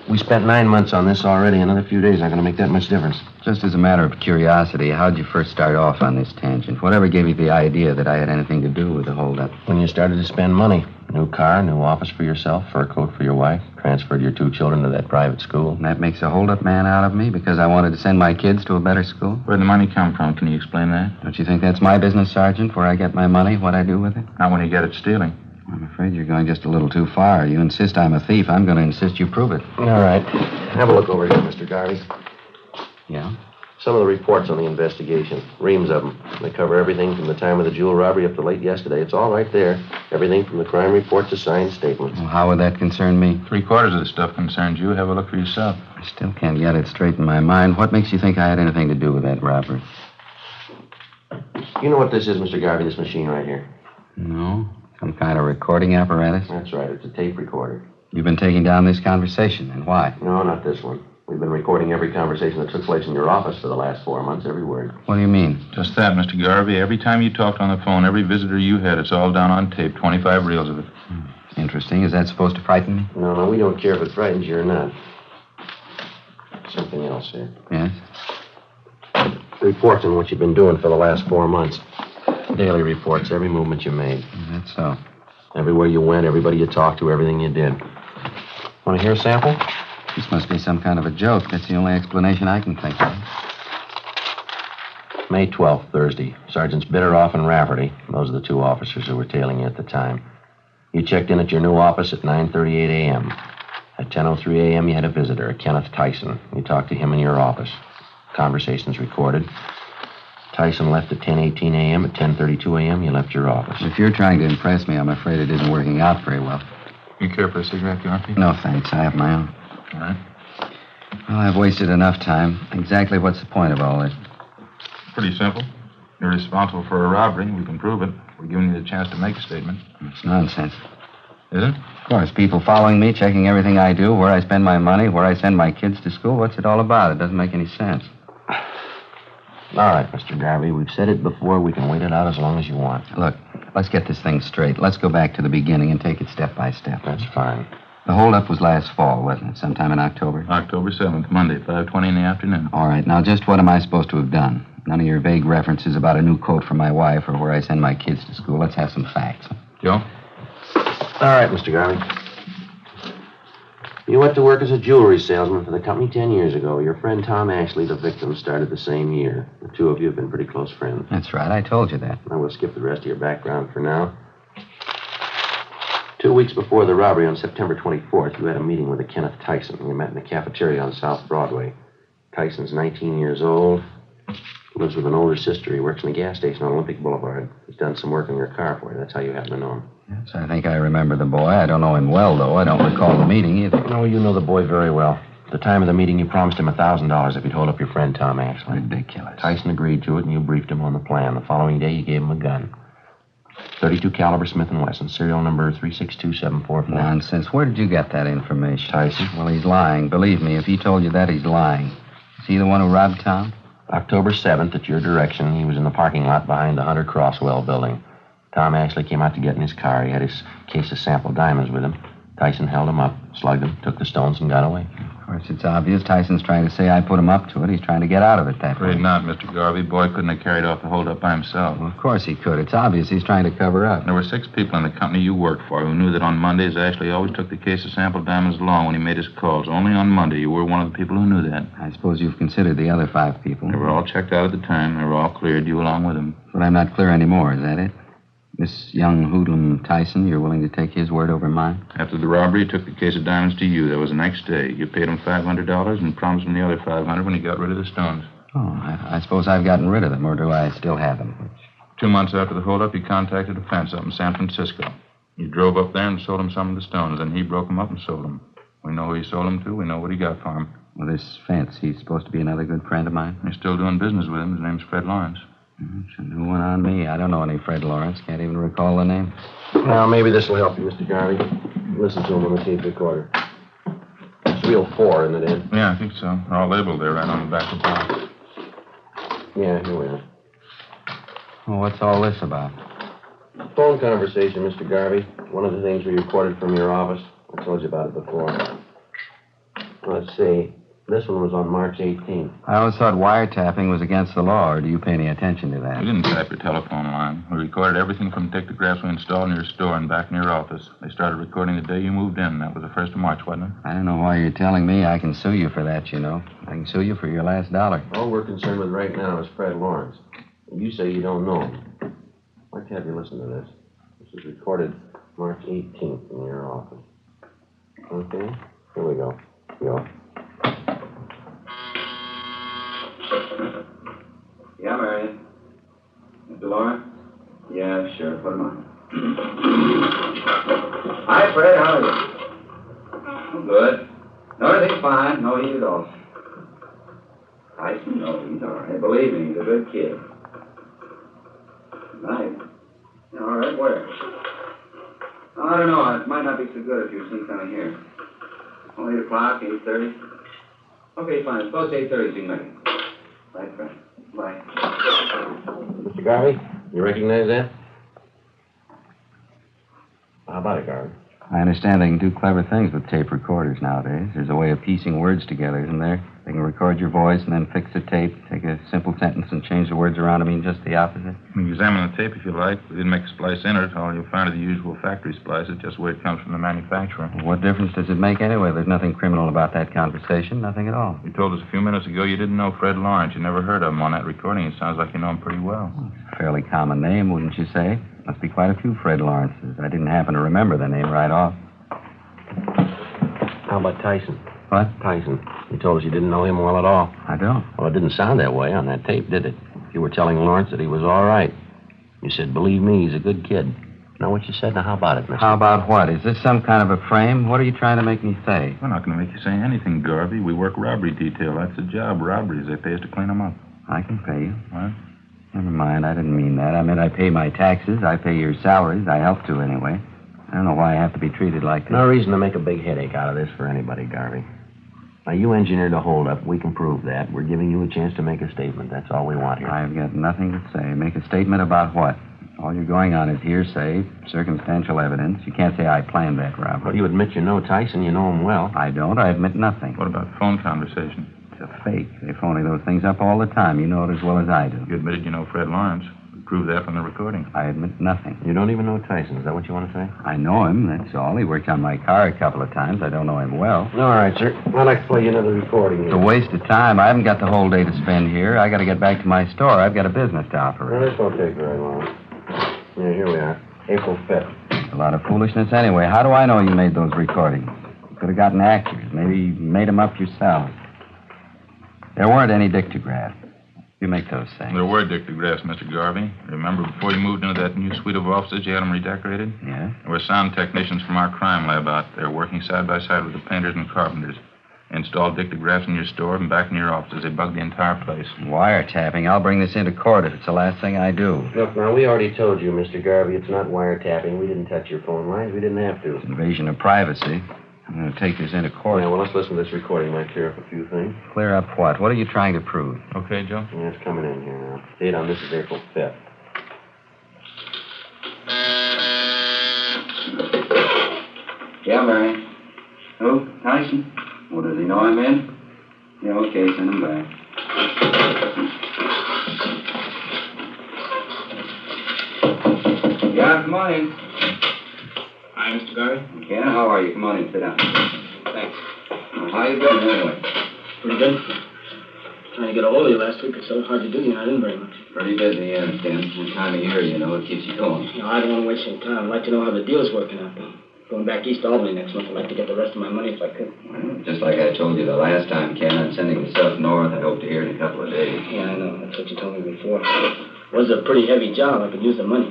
We spent 9 months on this already. Another few days aren't going to make that much difference. Just as a matter of curiosity, how'd you first start off on this tangent? Whatever gave you the idea that I had anything to do with the holdup? When you started to spend money. New car, new office for yourself, fur coat for your wife, transferred your 2 children to that private school. And that makes a holdup man out of me because I wanted to send my kids to a better school? Where'd the money come from? Can you explain that? Don't you think that's my business, Sergeant, where I get my money, what I do with it? Not when you get it stealing. I'm afraid you're going just a little too far. You insist I'm a thief. I'm going to insist you prove it. All right. Have a look over here, Mr. Garvey. Yeah? Some of the reports on the investigation. Reams of them. They cover everything from the time of the jewel robbery up to late yesterday. It's all right there. Everything from the crime report to signed statements. Well, how would that concern me? 3/4 of the stuff concerns you. Have a look for yourself. I still can't get it straight in my mind. What makes you think I had anything to do with that robbery? You know what this is, Mr. Garvey, this machine right here? No? Some kind of recording apparatus? That's right. It's a tape recorder. You've been taking down this conversation, and why? No, not this one. We've been recording every conversation that took place in your office for the last 4 months, every word. What do you mean? Just that, Mr. Garvey. Every time you talked on the phone, every visitor you had, it's all down on tape. 25 reels of it. Interesting. Is that supposed to frighten me? No, we don't care if it frightens you or not. Something else here. Yes? Reports on what you've been doing for the last 4 months. Daily reports, every movement you made. That's so. Everywhere you went, everybody you talked to, everything you did. Want to hear a sample? This must be some kind of a joke. That's the only explanation I can think of. May 12th, Thursday. Sergeants Bitteroff and Rafferty. Those are the 2 officers who were tailing you at the time. You checked in at your new office at 9:38 a.m. At 10:03 a.m., you had a visitor, Kenneth Tyson. You talked to him in your office. Conversations recorded. Tyson left at 10:18 a.m. At 10:32 a.m., you left your office. If you're trying to impress me, I'm afraid it isn't working out very well. You care for a cigarette, Garvey? No, thanks. I have my own. All right. Well, I've wasted enough time. Exactly what's the point of all this? Pretty simple. You're responsible for a robbery. We can prove it. We're giving you the chance to make a statement. It's nonsense. Is it? Of course, people following me, checking everything I do, where I spend my money, where I send my kids to school. What's it all about? It doesn't make any sense. All right, Mr. Garvey, we've said it before. We can wait it out as long as you want. Look, let's get this thing straight. Let's go back to the beginning and take it step by step. That's fine. The holdup was last fall, wasn't it? Sometime in October? October 7th, Monday, 5:20 in the afternoon. All right, now just what am I supposed to have done? None of your vague references about a new coat for my wife or where I send my kids to school. Let's have some facts. Joe? All right, Mr. Garvey. You went to work as a jewelry salesman for the company 10 years ago. Your friend Tom Ashley, the victim, started the same year. The 2 of you have been pretty close friends. That's right. I told you that. Now, we'll skip the rest of your background for now. 2 weeks before the robbery on September 24th, you had a meeting with a Kenneth Tyson. You met in a cafeteria on South Broadway. Tyson's 19 years old, lives with an older sister. He works in a gas station on Olympic Boulevard. He's done some work on your car for you. That's how you happen to know him. Yes, I think I remember the boy. I don't know him well, though. I don't recall the meeting either. No, you know the boy very well. At the time of the meeting, you promised him $1,000 if he'd hold up your friend Tom Ashley. Ridiculous. Tyson agreed to it, and you briefed him on the plan. The following day, you gave him a gun. .32 caliber Smith & Wesson, serial number 362744. Nonsense. Where did you get that information? Tyson. Well, he's lying. Believe me, if he told you that, he's lying. Is he the one who robbed Tom? October 7th, at your direction, he was in the parking lot behind the Hunter Crosswell building. Tom Ashley came out to get in his car. He had his case of sample diamonds with him. Tyson held him up, slugged him, took the stones, and got away. Of course, it's obvious. Tyson's trying to say I put him up to it. He's trying to get out of it that way. Afraid not, Mr. Garvey. Boy couldn't have carried off the holdup by himself. Well, of course he could. It's obvious he's trying to cover up. There were 6 people in the company you worked for who knew that on Mondays, Ashley always took the case of sample diamonds along when he made his calls. Only on Monday, you were one of the people who knew that. I suppose you've considered the other 5 people. They were all checked out at the time. They were all cleared, you along with them. But I'm not clear anymore, is that it? This young hoodlum Tyson, you're willing to take his word over mine? After the robbery, he took the case of diamonds to you. That was the next day. You paid him $500 and promised him the other $500 when he got rid of the stones. Oh, I suppose I've gotten rid of them, or do I still have them? 2 months after the holdup, you contacted a fence up in San Francisco. You drove up there and sold him some of the stones. Then he broke them up and sold them. We know who he sold them to. We know what he got for them. Well, this fence, he's supposed to be another good friend of mine? You're still doing business with him. His name's Fred Lawrence. It's a new one on me. I don't know any Fred Lawrence. Can't even recall the name. Now, maybe this will help you, Mr. Garvey. Listen to him on the tape recorder. It's reel 4, isn't it, Ed? Yeah, I think so. They're all labeled there right on the back of the box. Yeah, here we are. Well, what's all this about? Phone conversation, Mr. Garvey. One of the things we recorded from your office. I told you about it before. Let's see. This one was on March 18th. I always thought wiretapping was against the law, or do you pay any attention to that? We didn't tap your telephone line. We recorded everything from dictographs we installed in your store and back in your office. They started recording the day you moved in. That was the 1st of March, wasn't it? I don't know why you're telling me. I can sue you for that, you know. I can sue you for your last dollar. All we're concerned with right now is Fred Lawrence. And you say you don't know him. I'd like to have you listen to this. This was recorded March 18th in your office. Okay? Here we go. Go. Yeah, Marion. Mr. Lawrence? Yeah, sure. Put him on. Hi, Fred. How are you? I'm good. No, everything's fine. No heat at all. Tyson? No, he's all right. Believe me, he's a good kid. Nice. All right, where? I don't know. It might not be so good if you're seen down here. 8 o'clock, 8:30. Okay, fine. Suppose 8:30 is ready. Bye, friend. Bye. Mr. Garvey, you recognize that? How about it, Garvey? I understand they can do clever things with tape recorders nowadays. There's a way of piecing words together, isn't there? They can record your voice and then fix the tape, take a simple sentence and change the words around to mean just the opposite. You can examine the tape if you like. We didn't make a splice in it. All you'll find are the usual factory splices, just the way it comes from the manufacturer. What difference does it make anyway? There's nothing criminal about that conversation, nothing at all. You told us a few minutes ago you didn't know Fred Lawrence. You never heard of him on that recording. It sounds like you know him pretty well. It's a fairly common name, wouldn't you say? Must be quite a few Fred Lawrences. I didn't happen to remember the name right off. How about Tyson? What? Tyson. You told us you didn't know him well at all. I don't. Well, it didn't sound that way on that tape, did it? You were telling Lawrence that he was all right. You said, believe me, he's a good kid. Now, what you said, now how about it, mister? How about what? Is this some kind of a frame? What are you trying to make me say? We're not going to make you say anything, Garvey. We work robbery detail. That's the job, robberies. They pay us to clean them up. I can pay you. What? Never mind, I didn't mean that. I meant I pay my taxes, I pay your salaries. I help to, anyway. I don't know why I have to be treated like this. No reason to make a big headache out of this for anybody, Garvey. Now, you engineered a holdup. We can prove that. We're giving you a chance to make a statement. That's all we want here. I've got nothing to say. Make a statement about what? All you're going on is hearsay, circumstantial evidence. You can't say I planned that robbery. Well, you admit you know Tyson. You know him well. I don't. I admit nothing. What about phone conversation? It's a fake. They're phoning those things up all the time. You know it as well as I do. You admitted you know Fred Lawrence. We proved that from the recording. I admit nothing. You don't even know Tyson. Is that what you want to say? I know him, that's all. He worked on my car a couple of times. I don't know him well. All right, sir. I'd like to play you another recording. It's a waste of time. I haven't got the whole day to spend here. I got to get back to my store. I've got a business to operate. Well, this won't take very long. Yeah, here we are. April 5th. A lot of foolishness anyway. How do I know you made those recordings? You could have gotten actors. Maybe you made them up yourself. There weren't any dictographs. You make those things. There were dictographs, Mr. Garvey. Remember, before you moved into that new suite of offices, you had them redecorated? Yeah. There were sound technicians from our crime lab out there working side by side with the painters and carpenters. They installed dictographs in your store and back in your offices. They bugged the entire place. Wiretapping. I'll bring this into court if it's the last thing I do. Look, now, we already told you, Mr. Garvey, it's not wiretapping. We didn't touch your phone lines. We didn't have to. It's invasion of privacy. I'm going to take this into court. Yeah, well, let's listen to this recording. Might clear up a few things. Clear up what? What are you trying to prove? Okay, Joe? Yeah, it's coming in here now. Date on this is April 5th. Yeah, Mary. Who? Tyson? Well, does he know I'm in? Yeah, okay, send him back. Yeah, come on in. Hi, Mr. Garvey. Yeah, how are you? Come on in, sit down. Thanks. Well, how you been anyway? Pretty good. Trying to get a hold of you last week. It's so hard to do, I didn't very much. Pretty busy, I understand. This time of year, it keeps you going. I don't want to waste any time. I'd like to know how the deal's working out. Going back east to Albany next month. I'd like to get the rest of my money if I could. Well, just like I told you the last time, Ken, I'm sending the stuff north. I hope to hear in a couple of days. Yeah, I know. That's what you told me before. It was a pretty heavy job. I could use the money.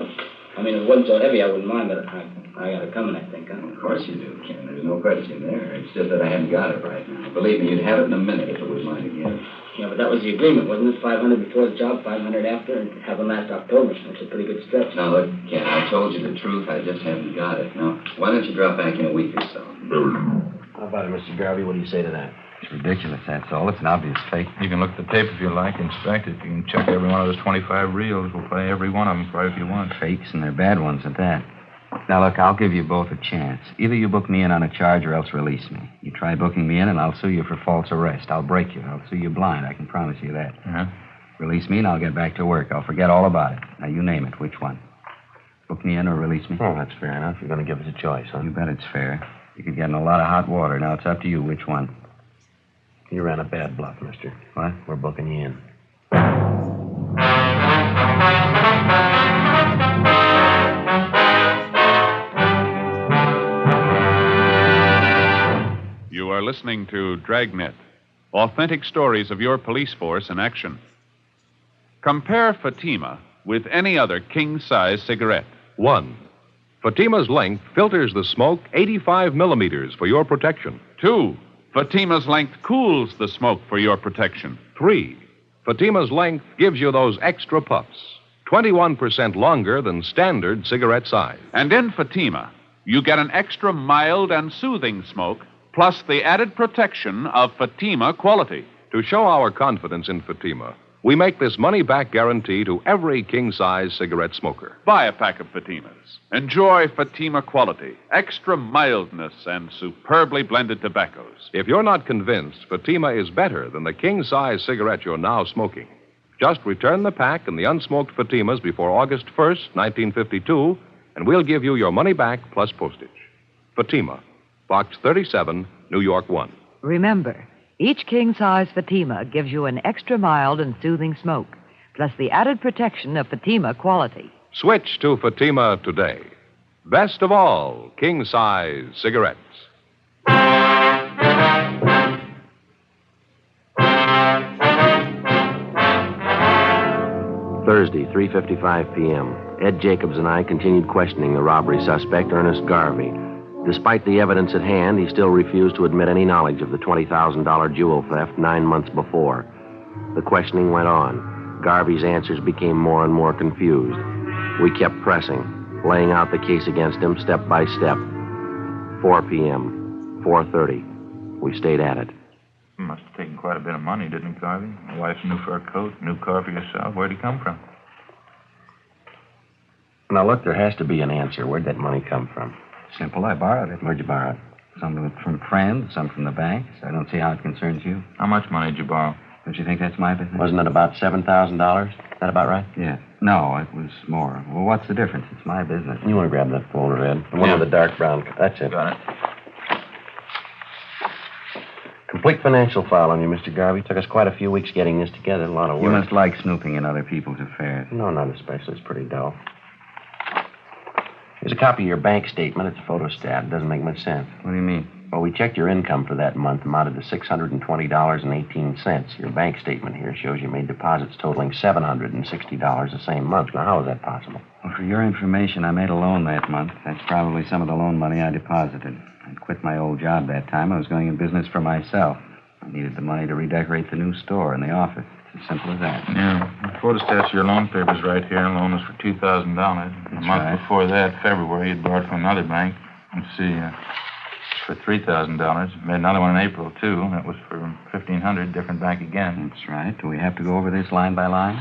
I mean, if it wasn't so heavy, I wouldn't mind, but I got it coming, I think. Huh? Of course you do, Ken. There's no question there. It's just that I haven't got it right now. Believe me, you'd have it in a minute if it was mine again. Yeah, but that was the agreement, wasn't it? 500 before the job, 500 after, and have them last October. That's a pretty good stretch. Now, look, Ken, I told you the truth. I just haven't got it. Now, why don't you drop back in a week or so? How about it, Mr. Garvey? What do you say to that? It's ridiculous, that's all. It's an obvious fake. You can look at the tape if you like, inspect it. You can check every one of those 25 reels. We'll play every one of them for you if you want. Fakes, and they're bad ones at that. Now, look, I'll give you both a chance. Either you book me in on a charge or else release me. You try booking me in, and I'll sue you for false arrest. I'll break you. I'll sue you blind. I can promise you that. Uh-huh. Release me, and I'll get back to work. I'll forget all about it. Now, you name it. Which one? Book me in or release me? Oh, that's fair enough. You're going to give us a choice, huh? You bet it's fair. You could get in a lot of hot water. Now, it's up to you. Which one? You ran a bad bluff, mister. What? We're booking you in. You are listening to Dragnet, authentic stories of your police force in action. Compare Fatima with any other king-size cigarette. 1. Fatima's length filters the smoke 85 millimeters for your protection. 2. Fatima's length cools the smoke for your protection. 3. Fatima's length gives you those extra puffs, 21% longer than standard cigarette size. And in Fatima, you get an extra mild and soothing smoke, plus the added protection of Fatima quality. To show our confidence in Fatima, we make this money-back guarantee to every king-size cigarette smoker. Buy a pack of Fatimas. Enjoy Fatima quality, extra mildness, and superbly blended tobaccos. If you're not convinced Fatima is better than the king-size cigarette you're now smoking, just return the pack and the unsmoked Fatimas before August 1st, 1952, and we'll give you your money back plus postage. Fatima, Box 37, New York 1. Remember, each king-size Fatima gives you an extra mild and soothing smoke, plus the added protection of Fatima quality. Switch to Fatima today. Best of all, king-size cigarettes. Thursday, 3:55 p.m. Ed Jacobs and I continued questioning the robbery suspect, Ernest Garvey. Despite the evidence at hand, he still refused to admit any knowledge of the $20,000 jewel theft 9 months before. The questioning went on. Garvey's answers became more and more confused. We kept pressing, laying out the case against him step by step. 4 p.m., 4:30. We stayed at it. You must have taken quite a bit of money, didn't he, Garvey? A wife's new fur coat, new car for yourself. Where'd he come from? Now, look, there has to be an answer. Where'd that money come from? Simple. I borrowed it. Where'd you borrow it? Some of it from friends, some from the banks. I don't see how it concerns you. How much money did you borrow? Don't you think that's my business? Wasn't it about $7,000? Is that about right? Yeah. No, it was more. Well, what's the difference? It's my business. You want to grab that folder, Ed? The one with the dark brown. That's it. Got it. Complete financial file on you, Mr. Garvey. Took us quite a few weeks getting this together. A lot of work. You must like snooping in other people's affairs. No, not especially. It's pretty dull. Here's a copy of your bank statement. It's a photostat. It doesn't make much sense. What do you mean? Well, we checked your income for that month, amounted to $620.18. Your bank statement here shows you made deposits totaling $760 the same month. Now, how is that possible? Well, for your information, I made a loan that month. That's probably some of the loan money I deposited. I quit my old job that time. I was going in business for myself. I needed the money to redecorate the new store and the office. It's as simple as that. Yeah. The photostats of your loan papers right here. The loan was for $2,000. A month right. before that, February, you'd borrowed from another bank. Let's see, for $3,000. Made another one in April, too. That was for $1,500, different bank again. That's right. Do we have to go over this line by line?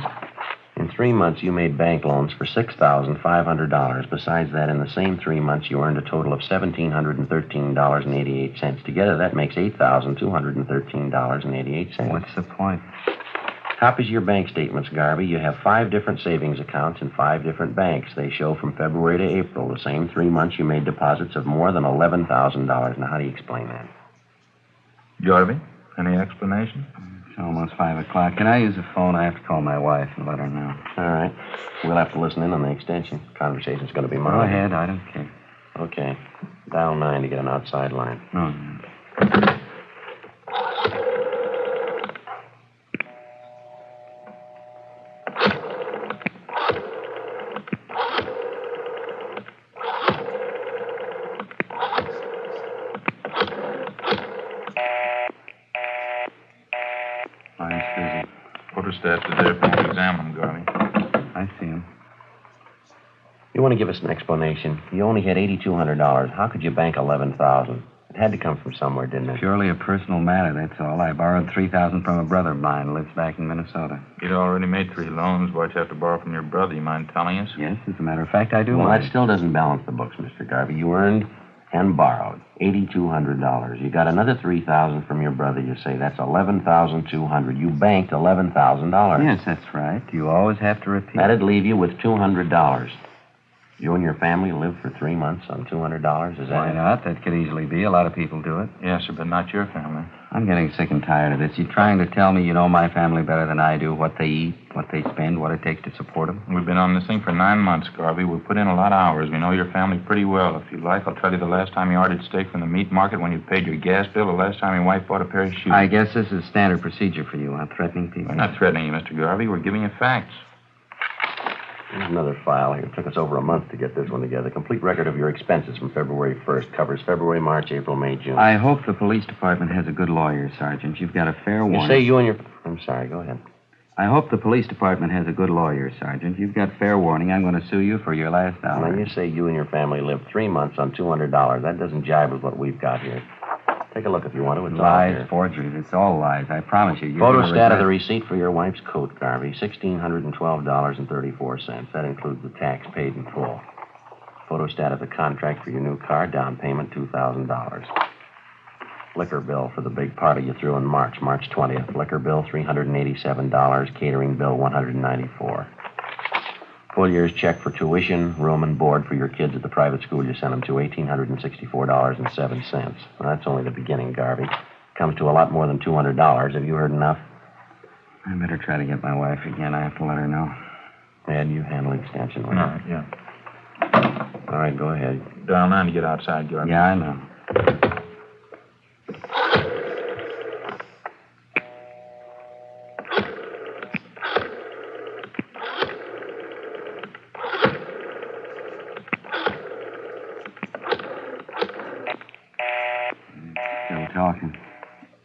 In 3 months, you made bank loans for $6,500. Besides that, in the same 3 months, you earned a total of $1,713.88. Together, that makes $8,213.88. What's the point? Copies of your bank statements, Garvey. You have 5 different savings accounts in 5 different banks. They show from February to April, the same 3 months, you made deposits of more than $11,000. Now, how do you explain that? Garvey, any explanation? It's almost 5 o'clock. Can I use the phone? I have to call my wife and let her know. All right. We'll have to listen in on the extension. Conversation's going to be mine. Go ahead. I don't care. Okay. Dial 9 to get an outside line. No. Line's busy. Photostats are there if you want to examine them, Garvey. I see him. You want to give us an explanation? You only had $8,200. How could you bank $11,000? It had to come from somewhere, didn't it? Purely a personal matter, that's all. I borrowed $3,000 from a brother of mine who lives back in Minnesota. You'd already made 3 loans. Why'd you have to borrow from your brother? You mind telling us? Yes, as a matter of fact, I do. Well, that still doesn't balance the books, Mr. Garvey. You earned and borrowed $8,200. You got another $3,000 from your brother, you say. That's $11,200. You banked $11,000. Yes, that's right. You always have to repeat. That'd leave you with $200. You and your family live for 3 months on $200, is that Why it? not? That could easily be. A lot of people do it. Yes, sir, but not your family. I'm getting sick and tired of this. You're trying to tell me you know my family better than I do, what they eat, what they spend, what it takes to support them. We've been on this thing for 9 months, Garvey. We've put in a lot of hours. We know your family pretty well. If you like, I'll tell you the last time you ordered steak from the meat market when you paid your gas bill, the last time your wife bought a pair of shoes. I guess this is standard procedure for you, huh? Threatening people. We're not threatening you, Mr. Garvey. We're giving you facts. Here's another file here. It took us over a month to get this one together. Complete record of your expenses from February 1st. Covers February, March, April, May, June. I hope the police department has a good lawyer, Sergeant. You've got a fair warning. You say you and your... I'm sorry, go ahead. I hope the police department has a good lawyer, Sergeant. You've got fair warning. I'm going to sue you for your last dollar. Now, you say you and your family lived 3 months on $200. That doesn't jibe with what we've got here. Take a look if you want to. It's all Lies, here. forgeries. It's all lies. I promise you. Photostat of the receipt for your wife's coat, Garvey. $1,612.34. That includes the tax paid in full. Photostat of the contract for your new car. Down payment, $2,000. Liquor bill for the big party you threw in March 20th. Liquor bill, $387. Catering bill, $194. Full year's check for tuition, room, and board for your kids at the private school you sent them to, $1,864.07. Well, that's only the beginning, Garvey. Comes to a lot more than $200. Have you heard enough? I better try to get my wife again. I have to let her know. And you handle extension, will you? All right, yeah. All right, go ahead. Dial 9 to get outside, Garvey. Yeah, I know. Still talking.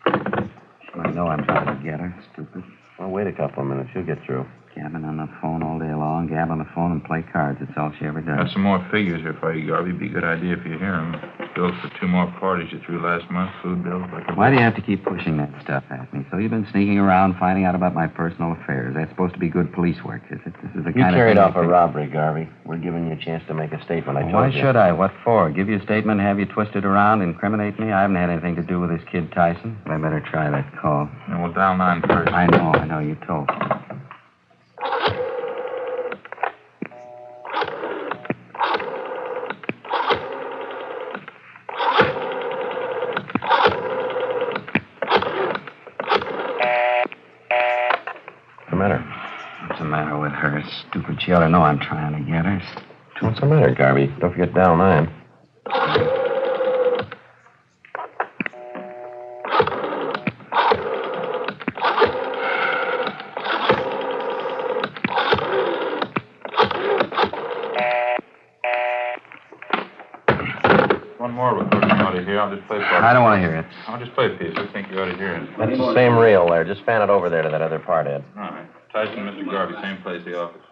I know I'm trying to get her, stupid. Well, wait a couple of minutes. She'll get through. Gabbing on the phone all day long, gab on the phone and play cards. That's all she ever does. Got some more figures here for you, Garvey. Be a good idea if you hear them. Bills for 2 more parties you threw last month. Food bills. Why do you have to keep pushing that stuff at me? So you've been sneaking around, finding out about my personal affairs. That's supposed to be good police work, is it? This is the You kind carried of off a robbery, Garvey. We're giving you a chance to make a statement. I told Why you. should I? What for? Give you a statement, have you twisted around, incriminate me? I haven't had anything to do with this kid Tyson. I better try that call. And we'll dial 9 first. I know. You told me. What's the matter with her? Stupid. She ought to know I'm trying to get her. What's the matter, Garvey? Don't forget dial 9. One more recording you ought to hear. I'll just play part. I don't want to hear it. I'll just play a piece. I think you ought to hear it. That's the same reel there. Just fan it over there to that other part, Ed. All right. Tyson, Mr. Garvey, same place, the office.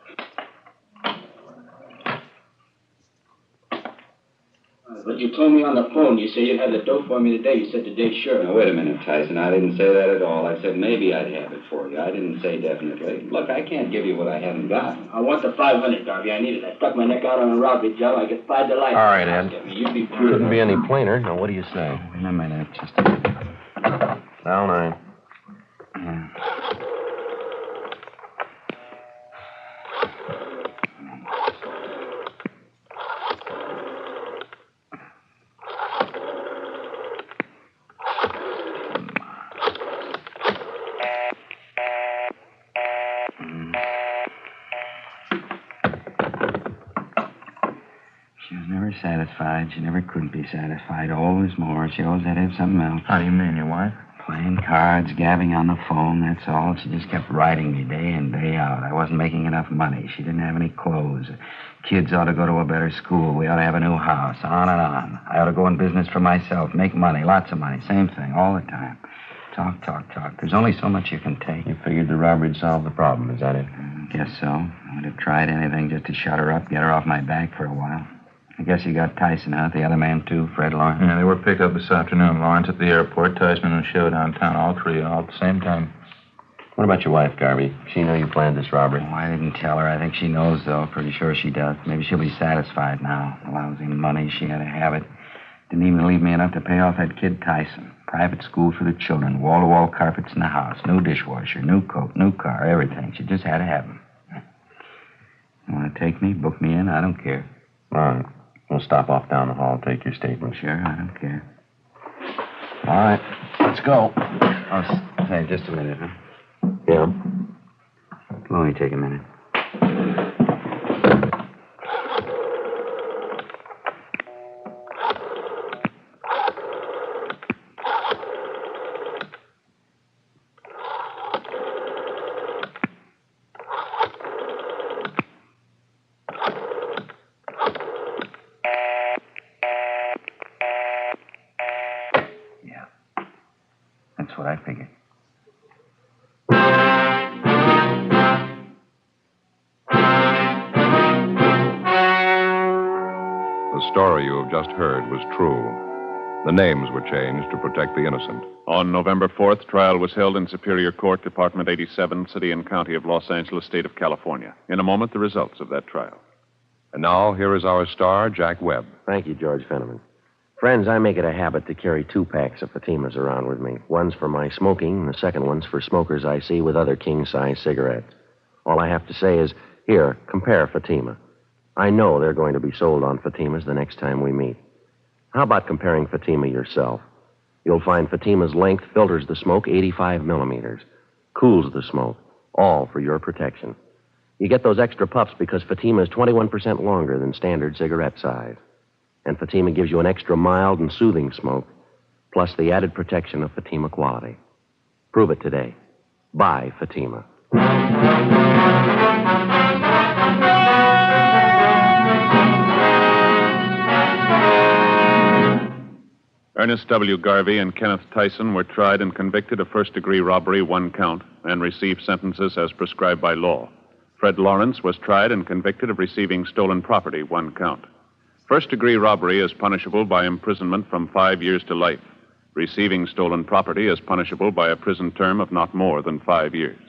But you told me on the phone, you say you'd have the dope for me today. You said today, sure. Now, wait a minute, Tyson. I didn't say that at all. I said maybe I'd have it for you. I didn't say definitely. Look, I can't give you what I haven't got. I want the 500, Garvey. I need it. I stuck my neck out on a robbery job. I get 5 to life. All right, Ed. You'd be Couldn't be any plainer. Now, what do you say? Wait a minute. Just a minute. Dial 9. Yeah. She was never satisfied. She never could be satisfied. Always more. She always had to have something else. How do you mean, your wife? Playing cards, gabbing on the phone, that's all. She just kept writing me day in, day out. I wasn't making enough money. She didn't have any clothes. Kids ought to go to a better school. We ought to have a new house. On and on. I ought to go in business for myself, make money, lots of money. Same thing, all the time. Talk. There's only so much you can take. You figured the robbery'd solve the problem, is that it? Guess so. I would have tried anything just to shut her up, get her off my back for a while. I guess you got Tyson, huh? The other man, too, Fred Lawrence? Yeah, they were picked up this afternoon. Lawrence at the airport, Tyson and Show downtown, all three, all at the same time. What about your wife, Garvey? She knew you planned this robbery. Oh, I didn't tell her. I think she knows, though. Pretty sure she does. Maybe she'll be satisfied now. The lousy money, she had to have it. Didn't even leave me enough to pay off that kid Tyson. Private school for the children, wall-to-wall carpets in the house, new dishwasher, new coat, new car, everything. She just had to have them. You want to take me, book me in? I don't care. All right. We'll stop off down the hall, take your statement. Sure, I don't care. All right. Let's go. Oh, say, just a minute, huh? Yeah? It'll only take a minute. That's what I figured. The story you have just heard was true. The names were changed to protect the innocent. On November 4th, trial was held in Superior Court, Department 87, City and County of Los Angeles, State of California. In a moment, the results of that trial. And now, here is our star, Jack Webb. Thank you, George Fenneman. Friends, I make it a habit to carry 2 packs of Fatimas around with me. One's for my smoking, and the second one's for smokers I see with other king-size cigarettes. All I have to say is, here, compare Fatima. I know they're going to be sold on Fatimas the next time we meet. How about comparing Fatima yourself? You'll find Fatima's length filters the smoke 85 millimeters, cools the smoke, all for your protection. You get those extra puffs because Fatima is 21% longer than standard cigarette size. And Fatima gives you an extra mild and soothing smoke, plus the added protection of Fatima quality. Prove it today. Buy Fatima. Ernest W. Garvey and Kenneth Tyson were tried and convicted of first-degree robbery, 1 count, and received sentences as prescribed by law. Fred Lawrence was tried and convicted of receiving stolen property, 1 count. First-degree robbery is punishable by imprisonment from 5 years to life. Receiving stolen property is punishable by a prison term of not more than 5 years.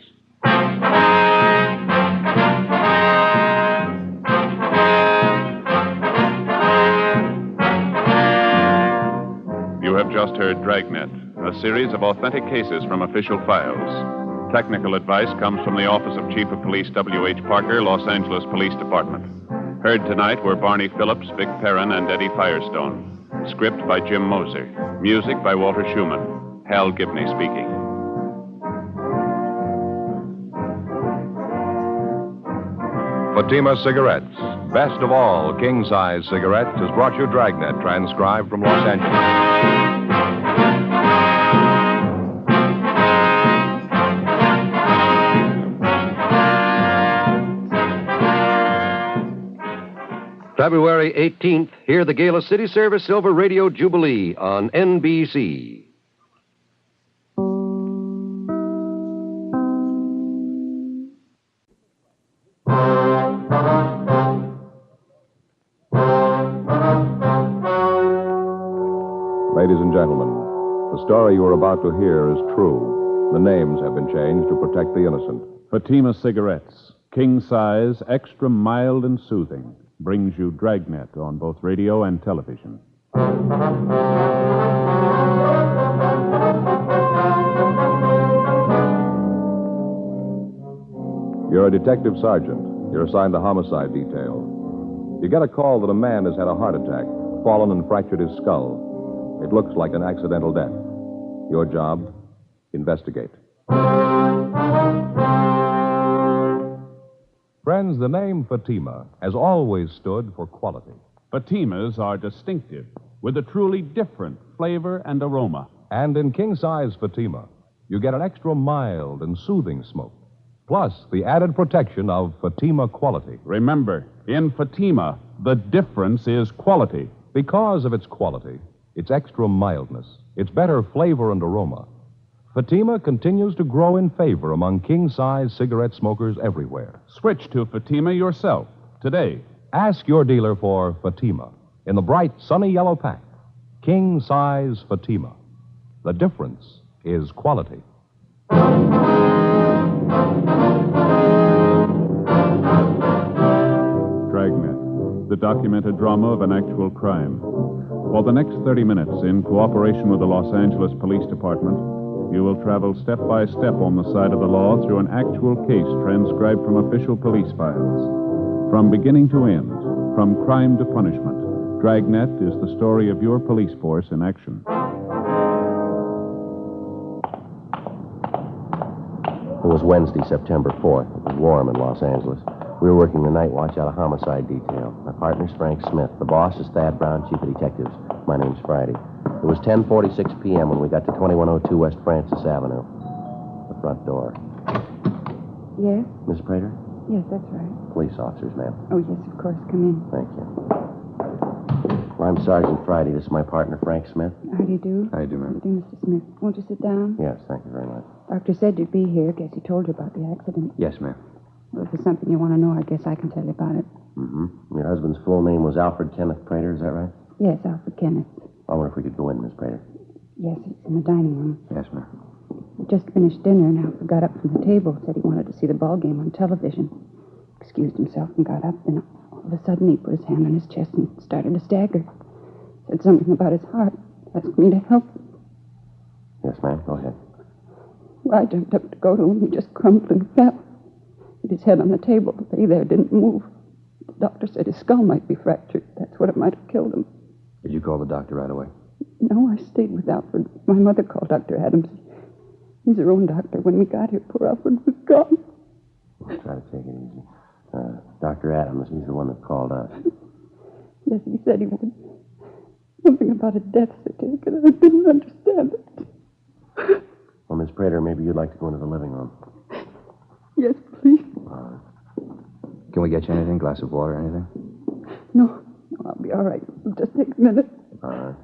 You have just heard Dragnet, a series of authentic cases from official files. Technical advice comes from the Office of Chief of Police W.H. Parker, Los Angeles Police Department. Heard tonight were Barney Phillips, Vic Perrin, and Eddie Firestone. Script by Jim Moser. Music by Walter Schumann. Hal Gibney speaking. Fatima Cigarettes, best of all king-size cigarettes, has brought you Dragnet, transcribed from Los Angeles. February 18th, hear the Gala City Service Silver Radio Jubilee on NBC. Ladies and gentlemen, the story you are about to hear is true. The names have been changed to protect the innocent. Fatima Cigarettes, king size, extra mild and soothing, brings you Dragnet on both radio and television. You're a detective sergeant. You're assigned to homicide detail. You get a call that a man has had a heart attack, fallen and fractured his skull. It looks like an accidental death. Your job, investigate. Friends, the name Fatima has always stood for quality. Fatimas are distinctive, with a truly different flavor and aroma. And in king-size Fatima, you get an extra mild and soothing smoke, plus the added protection of Fatima quality. Remember, in Fatima, the difference is quality. Because of its quality, its extra mildness, its better flavor and aroma, Fatima continues to grow in favor among king-size cigarette smokers everywhere. Switch to Fatima yourself today. Ask your dealer for Fatima in the bright, sunny yellow pack. King-size Fatima. The difference is quality. Dragnet, the documented drama of an actual crime. For the next 30 minutes, in cooperation with the Los Angeles Police Department, you will travel step by step on the side of the law through an actual case transcribed from official police files. From beginning to end, from crime to punishment, Dragnet is the story of your police force in action. It was Wednesday, September 4th. It was warm in Los Angeles. We were working the night watch out of homicide detail. My partner's Frank Smith. The boss is Thad Brown, chief of detectives. My name's Friday. It was 10:46 p.m. when we got to 2102 West Francis Avenue. The front door. Yes? Miss Prater? Yes, that's right. Police officers, ma'am. Oh, yes, of course. Come in. Thank you. Well, I'm Sergeant Friday. This is my partner, Frank Smith. How do you do? How do you do, ma'am? How do you do, Mr. Smith? Won't you sit down? Yes, thank you very much. Doctor said you'd be here. Guess he told you about the accident. Yes, ma'am. Well, if there's something you want to know, I guess I can tell you about it. Mm-hmm. Your husband's full name was Alfred Kenneth Prater, is that right? Yes, Alfred Kenneth. I wonder if we could go in, Miss Prater. Yes, he's in the dining room. Yes, ma'am. We just finished dinner, and Alfred got up from the table, said he wanted to see the ball game on television. Excused himself and got up, then all of a sudden he put his hand on his chest and started to stagger. Said something about his heart. Asked me to help him. Yes, ma'am. Go ahead. Well, I jumped up to go to him. He just crumpled and fell. Hit his head on the table. The lay there didn't move. The doctor said his skull might be fractured. That's what it might have killed him. Did you call the doctor right away? No, I stayed with Alfred. My mother called Dr. Adams. He's her own doctor. When we got here, poor Alfred was gone. I'll try to take it easy. Dr. Adams, he's the one that called us. Yes, he said he would. Something about a death certificate. I didn't understand it. Well, Miss Prater, maybe you'd like to go into the living room. Yes, please. Can we get you anything? Glass of water, anything? No, I'll be all right. It'll just take a minute. All right.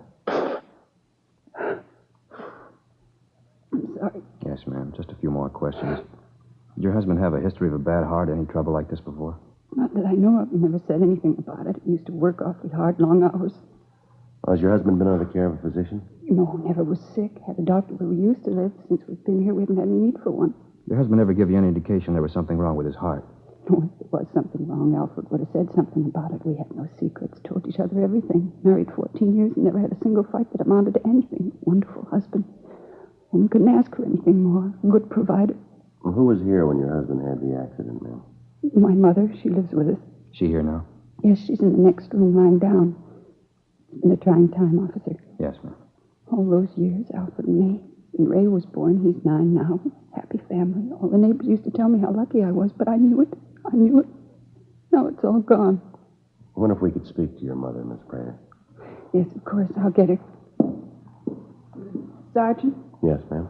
I'm sorry. Yes, ma'am. Just a few more questions. Did your husband have a history of a bad heart, any trouble like this before? Not that I know of. He never said anything about it. He used to work awfully hard, long hours. Well, has your husband been under the care of a physician? No, never was sick. Had a doctor where we used to live. Since we've been here, we haven't had any need for one. Your husband ever give you any indication there was something wrong with his heart? No, if there was something wrong, Alfred would have said something about it. We had no secrets, told each other everything. Married 14 years and never had a single fight that amounted to anything. Wonderful husband. One couldn't ask for anything more. Good provider. Well, who was here when your husband had the accident, ma'am? My mother, she lives with us. She here now? Yes, she's in the next room lying down. It's been a trying time, officer. Yes, ma'am. All those years, Alfred and me. When Ray was born, he's 9 now. Happy family. All the neighbors used to tell me how lucky I was, but I knew it. I knew it. Now it's all gone. I wonder if we could speak to your mother, Miss Prater. Yes, of course. I'll get her. Sergeant? Yes, ma'am.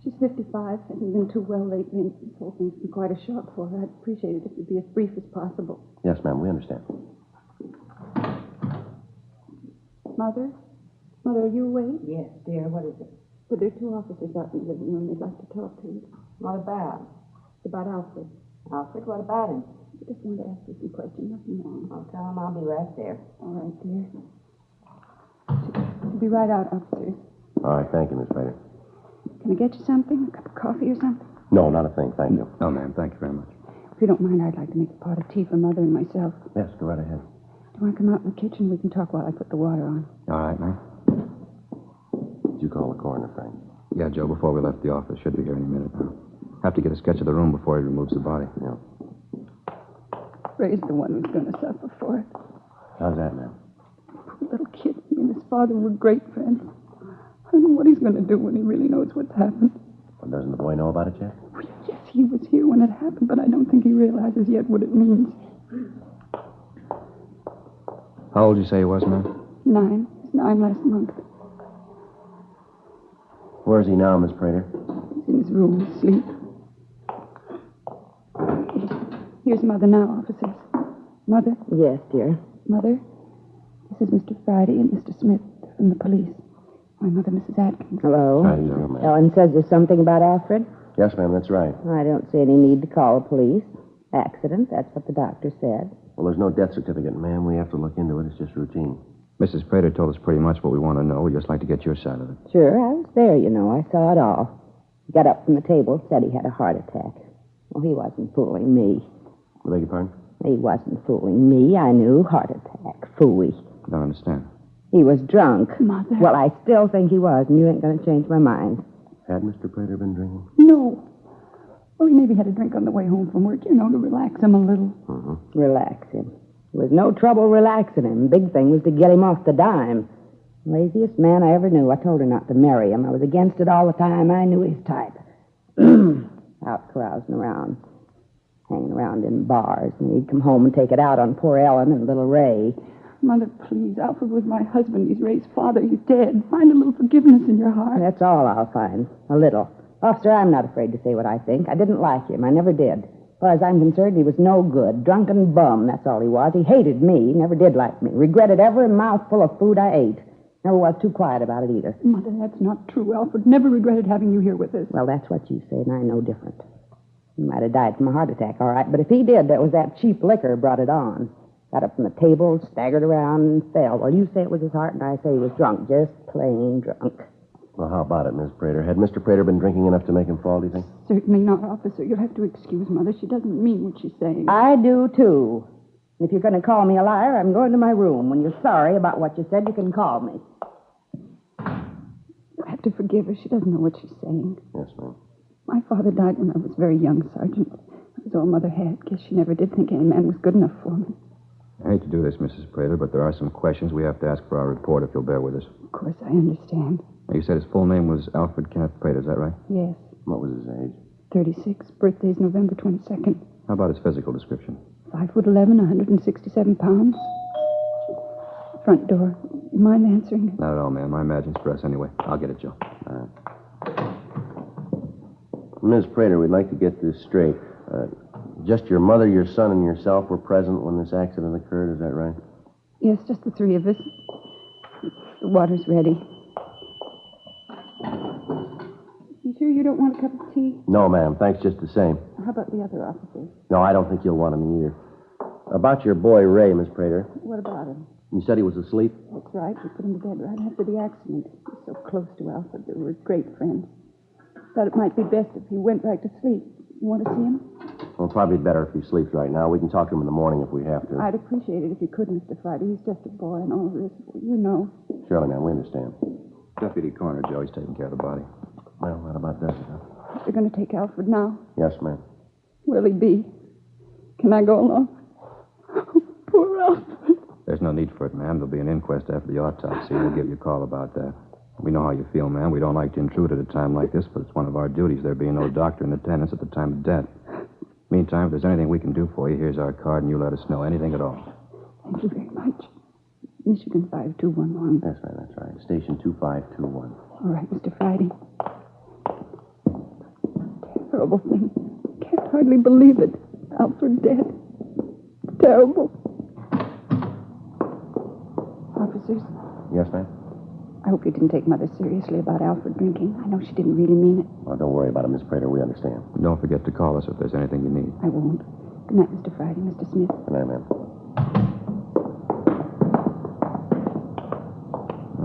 She's 55. Hasn't been too well lately, and this whole thing's been quite a shock for her. I'd appreciate it if you'd be as brief as possible. Yes, ma'am. We understand. Mother? Mother, are you awake? Yes, dear. What is it? Well, there are 2 officers out in the living room. They'd like to talk to you. What about? It's about Alfred. Alfred, what about him? I just wanted to ask you some questions. Nothing wrong. I'll tell him I'll be right there. All right, dear. She'll be right out upstairs. All right, thank you, Miss Prater. Can I get you something? A cup of coffee or something? No, not a thing, thank you. No, ma'am. Thank you very much. If you don't mind, I'd like to make a pot of tea for Mother and myself. Yes, go right ahead. Do you want to come out in the kitchen? We can talk while I put the water on. All right, ma'am. Did you call the coroner, Frank? Yeah, Joe, before we left the office. Should be here any minute now. Have to get a sketch of the room before he removes the body. Yeah. Ray's the one who's going to suffer for it. How's that, ma'am? Poor little kid. He and his father were great friends. I don't know what he's going to do when he really knows what's happened. Well, doesn't the boy know about it yet? Yes, he was here when it happened, but I don't think he realizes yet what it means. How old did you say he was, ma'am? 9. He was 9 last month. Where is he now, Miss Prater? He's in his room, asleep. Here's Mother now, officers. Mother? Yes, dear. Mother, this is Mr. Friday and Mr. Smith from the police. My mother, Mrs. Atkins. Hello. Hi, young man. Ellen says there's something about Alfred? Yes, ma'am, that's right. I don't see any need to call the police. Accident, that's what the doctor said. Well, there's no death certificate, ma'am. We have to look into it. It's just routine. Mrs. Prater told us pretty much what we want to know. We'd just like to get your side of it. Sure, I was there, you know. I saw it all. He got up from the table, said he had a heart attack. Well, he wasn't fooling me. I beg your pardon? He wasn't fooling me. I knew. Heart attack. Phooey. I don't understand. He was drunk. Mother. Well, I still think he was, and you ain't going to change my mind. Had Mr. Prater been drinking? No. Well, he maybe had a drink on the way home from work, you know, to relax him a little. Mm-hmm. Relax him. There was no trouble relaxing him. Big thing was to get him off the dime. Laziest man I ever knew. I told her not to marry him. I was against it all the time. I knew his type. Out carousing around, hanging around in bars. And he'd come home and take it out on poor Ellen and little Ray. Mother, please. Alfred was my husband. He's Ray's father. He's dead. Find a little forgiveness in your heart. That's all I'll find. A little. Officer, I'm not afraid to say what I think. I didn't like him. I never did. As far as I'm concerned, he was no good. Drunken bum, that's all he was. He hated me. Never did like me. Regretted every mouthful of food I ate. Never was too quiet about it either. Mother, that's not true. Alfred never regretted having you here with us. Well, that's what you say, and I know different. He might have died from a heart attack, all right. But if he did, that was that cheap liquor brought it on. Got up from the table, staggered around, and fell. Well, you say it was his heart, and I say he was drunk. Just plain drunk. Well, how about it, Miss Prater? Had Mr. Prater been drinking enough to make him fall, do you think? Certainly not, officer. You'll have to excuse Mother. She doesn't mean what she's saying. I do, too. If you're going to call me a liar, I'm going to my room. When you're sorry about what you said, you can call me. You'll have to forgive her. She doesn't know what she's saying. Yes, ma'am. My father died when I was very young, Sergeant. That was all Mother had. Guess she never did think any man was good enough for me. I hate to do this, Mrs. Prater, but there are some questions we have to ask for our report if you'll bear with us. Of course, I understand. Now, you said his full name was Alfred Kenneth Prater, is that right? Yes. What was his age? 36. Birthday's November 22nd. How about his physical description? 5'11", 167 pounds. Front door. You mind answering it? Not at all, ma'am. I imagine it's for us anyway. I'll get it, Joe. Miss Prater, we'd like to get this straight. Just your mother, your son, and yourself were present when this accident occurred, is that right? Yes, just the three of us. The water's ready. You sure you don't want a cup of tea? No, ma'am. Thanks just the same. How about the other officers? No, I don't think you'll want him either. About your boy, Ray, Miss Prater. What about him? You said he was asleep? That's right. We put him to bed right after the accident. He was so close to Alfred. They were great friends. Thought it might be best if he went back to sleep. You want to see him? Well, probably better if he sleeps right now. We can talk to him in the morning if we have to. I'd appreciate it if you could, Mr. Friday. He's just a boy and all this. You know. Surely, ma'am. We understand. Deputy Coroner, Joe. He's taking care of the body. Well, what about that? They're going to take Alfred now. Yes, ma'am. Will he be? Can I go along? Poor Alfred. There's no need for it, ma'am. There'll be an inquest after the autopsy. We'll give you a call about that. We know how you feel, ma'am. We don't like to intrude at a time like this, but it's one of our duties, there being no doctor in attendance at the time of death. Meantime, if there's anything we can do for you, here's our card, and you let us know. Anything at all. Thank you very much. Michigan 5211. Yes, ma'am, that's right. Station 2521. All right, Mr. Friday. Terrible thing. Can't hardly believe it. Alfred dead. Terrible. Officers, Yes, ma'am? I hope you didn't take Mother seriously about Alfred drinking. I know she didn't really mean it. Well, don't worry about it, Miss Prater. We understand. Don't forget to call us if there's anything you need. I won't. Good night, Mr. Friday. Mr. Smith. Good night, ma'am.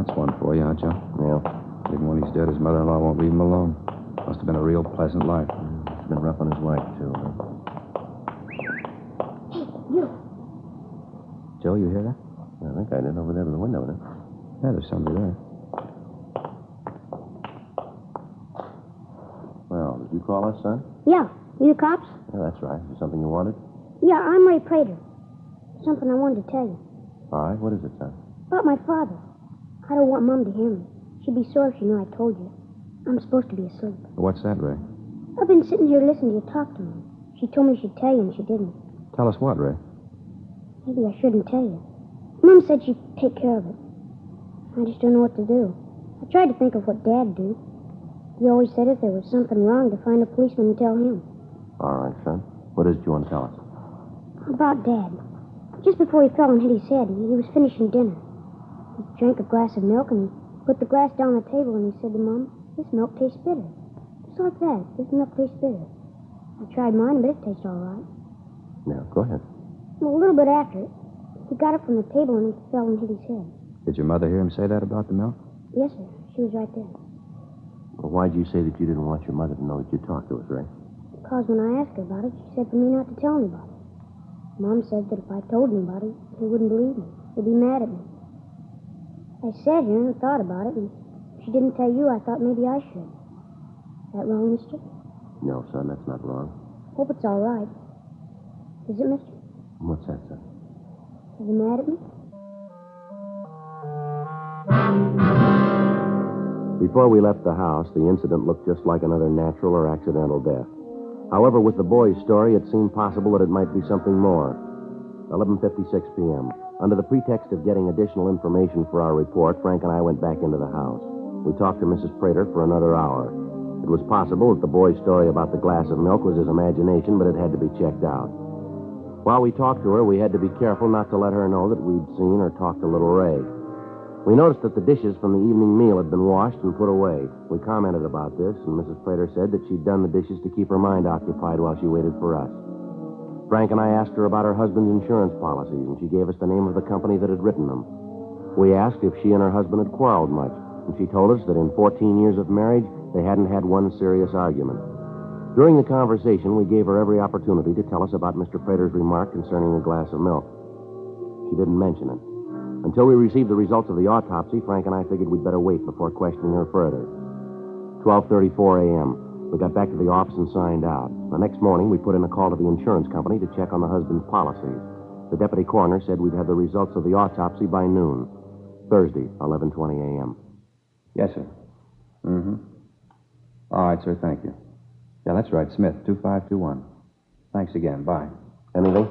That's one for you, huh, Joe? Yeah. Even when he's dead, his mother-in-law won't leave him alone. Must have been a real pleasant life. He's been rough on his wife, too. Hey, you. Joe, you hear that? I think I did over there by the window, didn't I? Yeah, there's somebody there. Well, did you call us, son? Yeah. You the cops? Yeah, that's right. Is there something you wanted? Yeah, I'm Ray Prater. Something I wanted to tell you. All right. What is it, son? About my father. I don't want Mom to hear me. She'd be sore if she knew I told you. I'm supposed to be asleep. What's that, Ray? I've been sitting here listening to you talk to me. She told me she'd tell you, and she didn't. Tell us what, Ray? Maybe I shouldn't tell you. Mom said she'd take care of it. I just don't know what to do. I tried to think of what Dad'd do. He always said if there was something wrong to find a policeman and tell him. All right, son. What is it you want to tell us? About Dad. Just before he fell and hit his head, he was finishing dinner. He drank a glass of milk and he put the glass down on the table and he said to Mom, "This milk tastes bitter." Just like that. This milk tastes bitter. I tried mine, but it tastes all right. Now, go ahead. Well, a little bit after it, he got it from the table and it fell and hit his head. Did your mother hear him say that about the milk? Yes, sir. She was right there. Well, why'd you say that you didn't want your mother to know that you talked to us, Ray? Because when I asked her about it, she said for me not to tell anybody. Mom said that if I told anybody, he wouldn't believe me. He'd be mad at me. I sat here and thought about it, and if she didn't tell you, I thought maybe I should. Is that wrong, mister? No, son, that's not wrong. Hope it's all right. Is it, mister? What's that, son? Are you mad at me? Before we left the house, the incident looked just like another natural or accidental death. However, with the boy's story, it seemed possible that it might be something more. 11:56 p.m. Under the pretext of getting additional information for our report, Frank and I went back into the house. We talked to Mrs. Prater for another hour. It was possible that the boy's story about the glass of milk was his imagination, but it had to be checked out. While we talked to her, we had to be careful not to let her know that we'd seen or talked to little Ray. We noticed that the dishes from the evening meal had been washed and put away. We commented about this, and Mrs. Prater said that she'd done the dishes to keep her mind occupied while she waited for us. Frank and I asked her about her husband's insurance policies, and she gave us the name of the company that had written them. We asked if she and her husband had quarreled much, and she told us that in 14 years of marriage, they hadn't had one serious argument. During the conversation, we gave her every opportunity to tell us about Mr. Prater's remark concerning the glass of milk. She didn't mention it. Until we received the results of the autopsy, Frank and I figured we'd better wait before questioning her further. 12:34 a.m. We got back to the office and signed out. The next morning, we put in a call to the insurance company to check on the husband's policies. The deputy coroner said we'd have the results of the autopsy by noon. Thursday, 11:20 a.m. Yes, sir. Mm-hmm. All right, sir, thank you. Yeah, that's right, Smith, 2521. Thanks again, bye. Anything?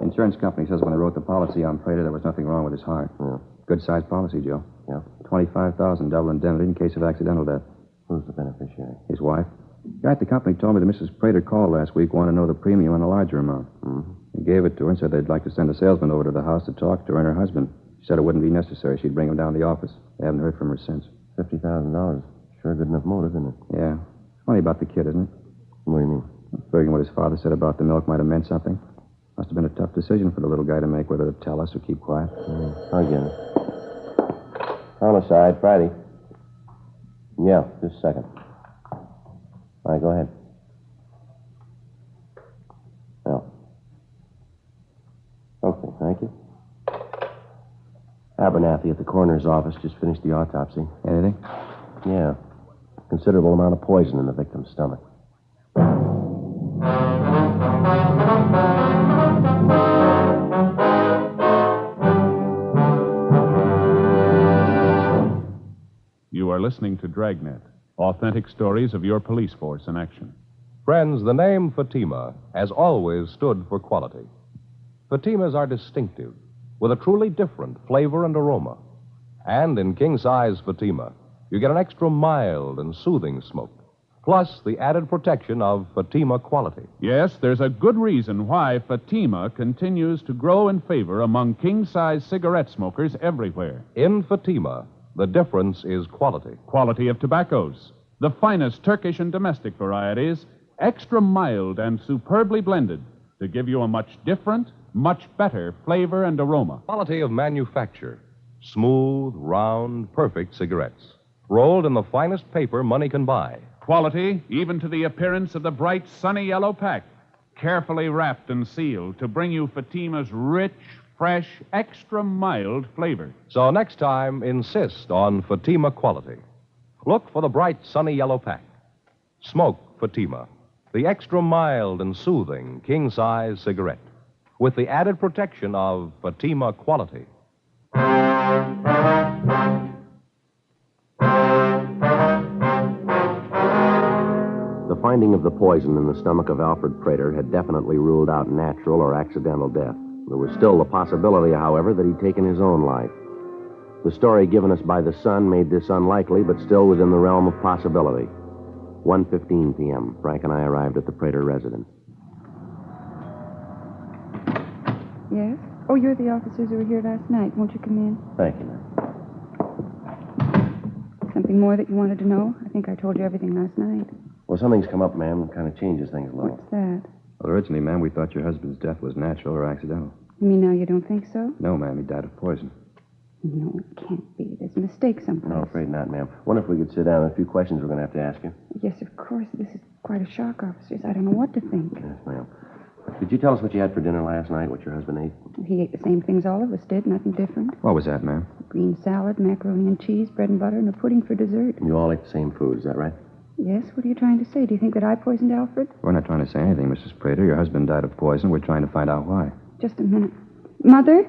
Insurance company says when they wrote the policy on Prater, there was nothing wrong with his heart. Yeah. Good-sized policy, Joe. Yeah? $25,000 double indemnity in case of accidental death. Who's the beneficiary? His wife. The guy at the company told me that Mrs. Prater called last week, wanted to know the premium on a larger amount. Mm-hmm. He gave it to her and said they'd like to send a salesman over to the house to talk to her and her husband. She said it wouldn't be necessary. She'd bring him down to the office. They haven't heard from her since. $50,000. Sure good enough motive, isn't it? Yeah. Funny about the kid, isn't it? What do you mean? Figuring what his father said about the milk might have meant something. Must have been a tough decision for the little guy to make, whether to tell us or keep quiet. I get it. Homicide, Friday. Yeah, just a second. All right, go ahead. Well. Okay, thank you. Abernathy at the coroner's office just finished the autopsy. Anything? Yeah. Considerable amount of poison in the victim's stomach. You are listening to Dragnet, authentic stories of your police force in action. Friends, the name Fatima has always stood for quality. Fatimas are distinctive, with a truly different flavor and aroma. And in king-size Fatima, you get an extra mild and soothing smoke, plus the added protection of Fatima quality. Yes, there's a good reason why Fatima continues to grow in favor among king-size cigarette smokers everywhere. In Fatima, the difference is quality. Quality of tobaccos. The finest Turkish and domestic varieties, extra mild and superbly blended to give you a much different, much better flavor and aroma. Quality of manufacture. Smooth, round, perfect cigarettes. Rolled in the finest paper money can buy. Quality, even to the appearance of the bright, sunny yellow pack. Carefully wrapped and sealed to bring you Fatima's rich, fresh, extra mild flavor. So next time, insist on Fatima quality. Look for the bright, sunny yellow pack. Smoke Fatima, the extra mild and soothing king-size cigarette, with the added protection of Fatima quality. The finding of the poison in the stomach of Alfred Prater had definitely ruled out natural or accidental death. There was still the possibility, however, that he'd taken his own life. The story given us by the Sun made this unlikely, but still within the realm of possibility. 1:15 p.m., Frank and I arrived at the Prater residence. Yes? Oh, you're the officers who were here last night. Won't you come in? Thank you, ma'am. anything more that you wanted to know? I think I told you everything last night. Well, something's come up, ma'am. Kind of changes things a little. What's that? Well, originally, ma'am, we thought your husband's death was natural or accidental. You mean now you don't think so? No, ma'am, he died of poison. No, it can't be. There's a mistake someplace. No, afraid not, ma'am. Wonder if we could sit down. A few questions we're going to have to ask you. Yes, of course. This is quite a shock, officers. I don't know what to think. Yes, ma'am. Did you tell us what you had for dinner last night, what your husband ate? He ate the same things all of us did, nothing different. What was that, ma'am? Green salad, macaroni and cheese, bread and butter, and a pudding for dessert. You all ate the same food, is that right? Yes, what are you trying to say? Do you think that I poisoned Alfred? We're not trying to say anything, Mrs. Prater. Your husband died of poison. We're trying to find out why. Just a minute. Mother?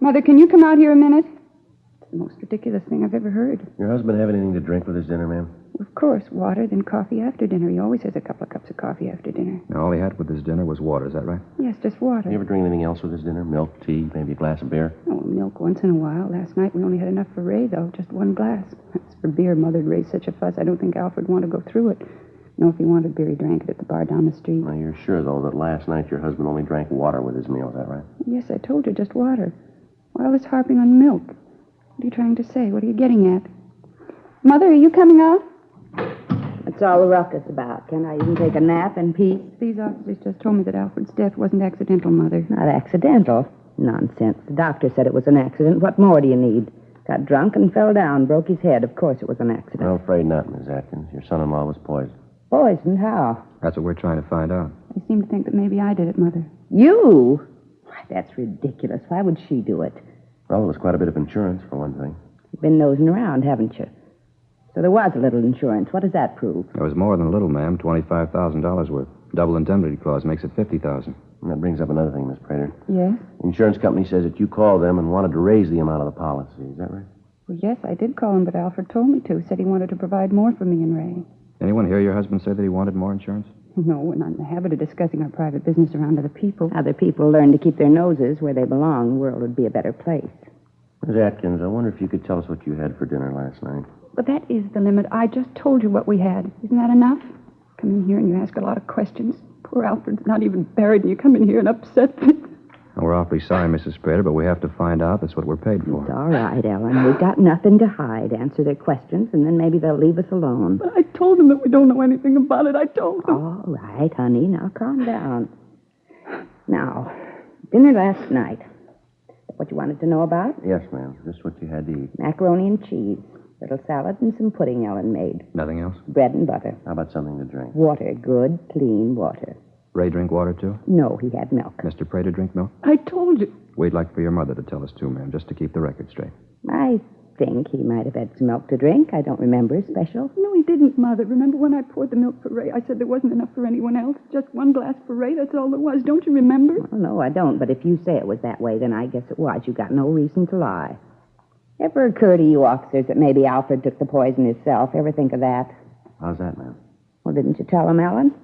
Mother, can you come out here a minute? It's the most ridiculous thing I've ever heard. Your husband have anything to drink with his dinner, ma'am? Of course, water, then coffee after dinner. He always has a couple of cups of coffee after dinner. Now, all he had with his dinner was water. Is that right? Yes, just water. You ever drink anything else with his dinner? Milk, tea, maybe a glass of beer? Oh, milk once in a while. Last night we only had enough for Ray, though. Just one glass. As for beer, Mother'd raised such a fuss, I don't think Alfred wanted to go through it. No, if he wanted beer, he drank it at the bar down the street. Well, you're sure, though, that last night your husband only drank water with his meal. Is that right? Yes, I told you, just water. Why all this harping on milk? What are you trying to say? What are you getting at? Mother, are you coming out? That's all the ruckus about. Can I even take a nap in peace? These officers just told me that Alfred's death wasn't accidental, Mother. Not accidental? Nonsense. The doctor said it was an accident. What more do you need? Got drunk and fell down, broke his head. Of course it was an accident. I'm afraid not, Miss Atkins. Your son-in-law was poisoned. Poisoned? How? That's what we're trying to find out. They seem to think that maybe I did it, Mother. You? Why, that's ridiculous. Why would she do it? Well, there was quite a bit of insurance, for one thing. You've been nosing around, haven't you? So there was a little insurance. What does that prove? It was more than a little, ma'am. $25,000 worth. Double indemnity clause makes it $50,000. And that brings up another thing, Miss Prater. Yes? The insurance company says that you called them and wanted to raise the amount of the policy. Is that right? Well, yes, I did call him, but Alfred told me to. Said he wanted to provide more for me and Ray. Anyone hear your husband say that he wanted more insurance? No, we're not in the habit of discussing our private business around other people. Other people learn to keep their noses where they belong. The world would be a better place. Miss Atkins, I wonder if you could tell us what you had for dinner last night. But that is the limit. I just told you what we had. Isn't that enough? Come in here and you ask a lot of questions. Poor Alfred's not even buried, and you come in here and upset things. Well, we're awfully sorry, Mrs. Prater, but we have to find out. That's what we're paid for. It's all right, Ellen. We've got nothing to hide. Answer their questions, and then maybe they'll leave us alone. But I told them that we don't know anything about it. I told them. All right, honey. Now, calm down. Now, dinner last night. What you wanted to know about? Yes, ma'am. Just what you had to eat. Macaroni and cheese. Little salad and some pudding Ellen made. Nothing else? Bread and butter. How about something to drink? Water. Good, clean water. Ray drink water, too? No, he had milk. Mr. Prater drink milk? I told you. We'd like for your mother to tell us, too, ma'am, just to keep the record straight. I think he might have had some milk to drink. I don't remember special. No, he didn't, Mother. Remember when I poured the milk for Ray? I said there wasn't enough for anyone else. Just one glass for Ray. That's all there was. Don't you remember? Well, no, I don't. But if you say it was that way, then I guess it was. You got no reason to lie. Ever occur to you officers that maybe Alfred took the poison himself? Ever think of that? How's that, ma'am? Well, didn't you tell him, Ellen?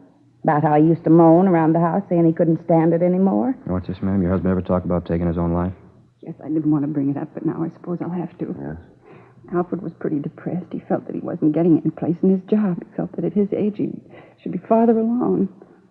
About how he used to moan around the house saying he couldn't stand it anymore? What's this, ma'am? Your husband ever talk about taking his own life? Yes, I didn't want to bring it up, but now I suppose I'll have to. Yes? Alfred was pretty depressed. He felt that he wasn't getting any place in his job. He felt that at his age he should be farther along.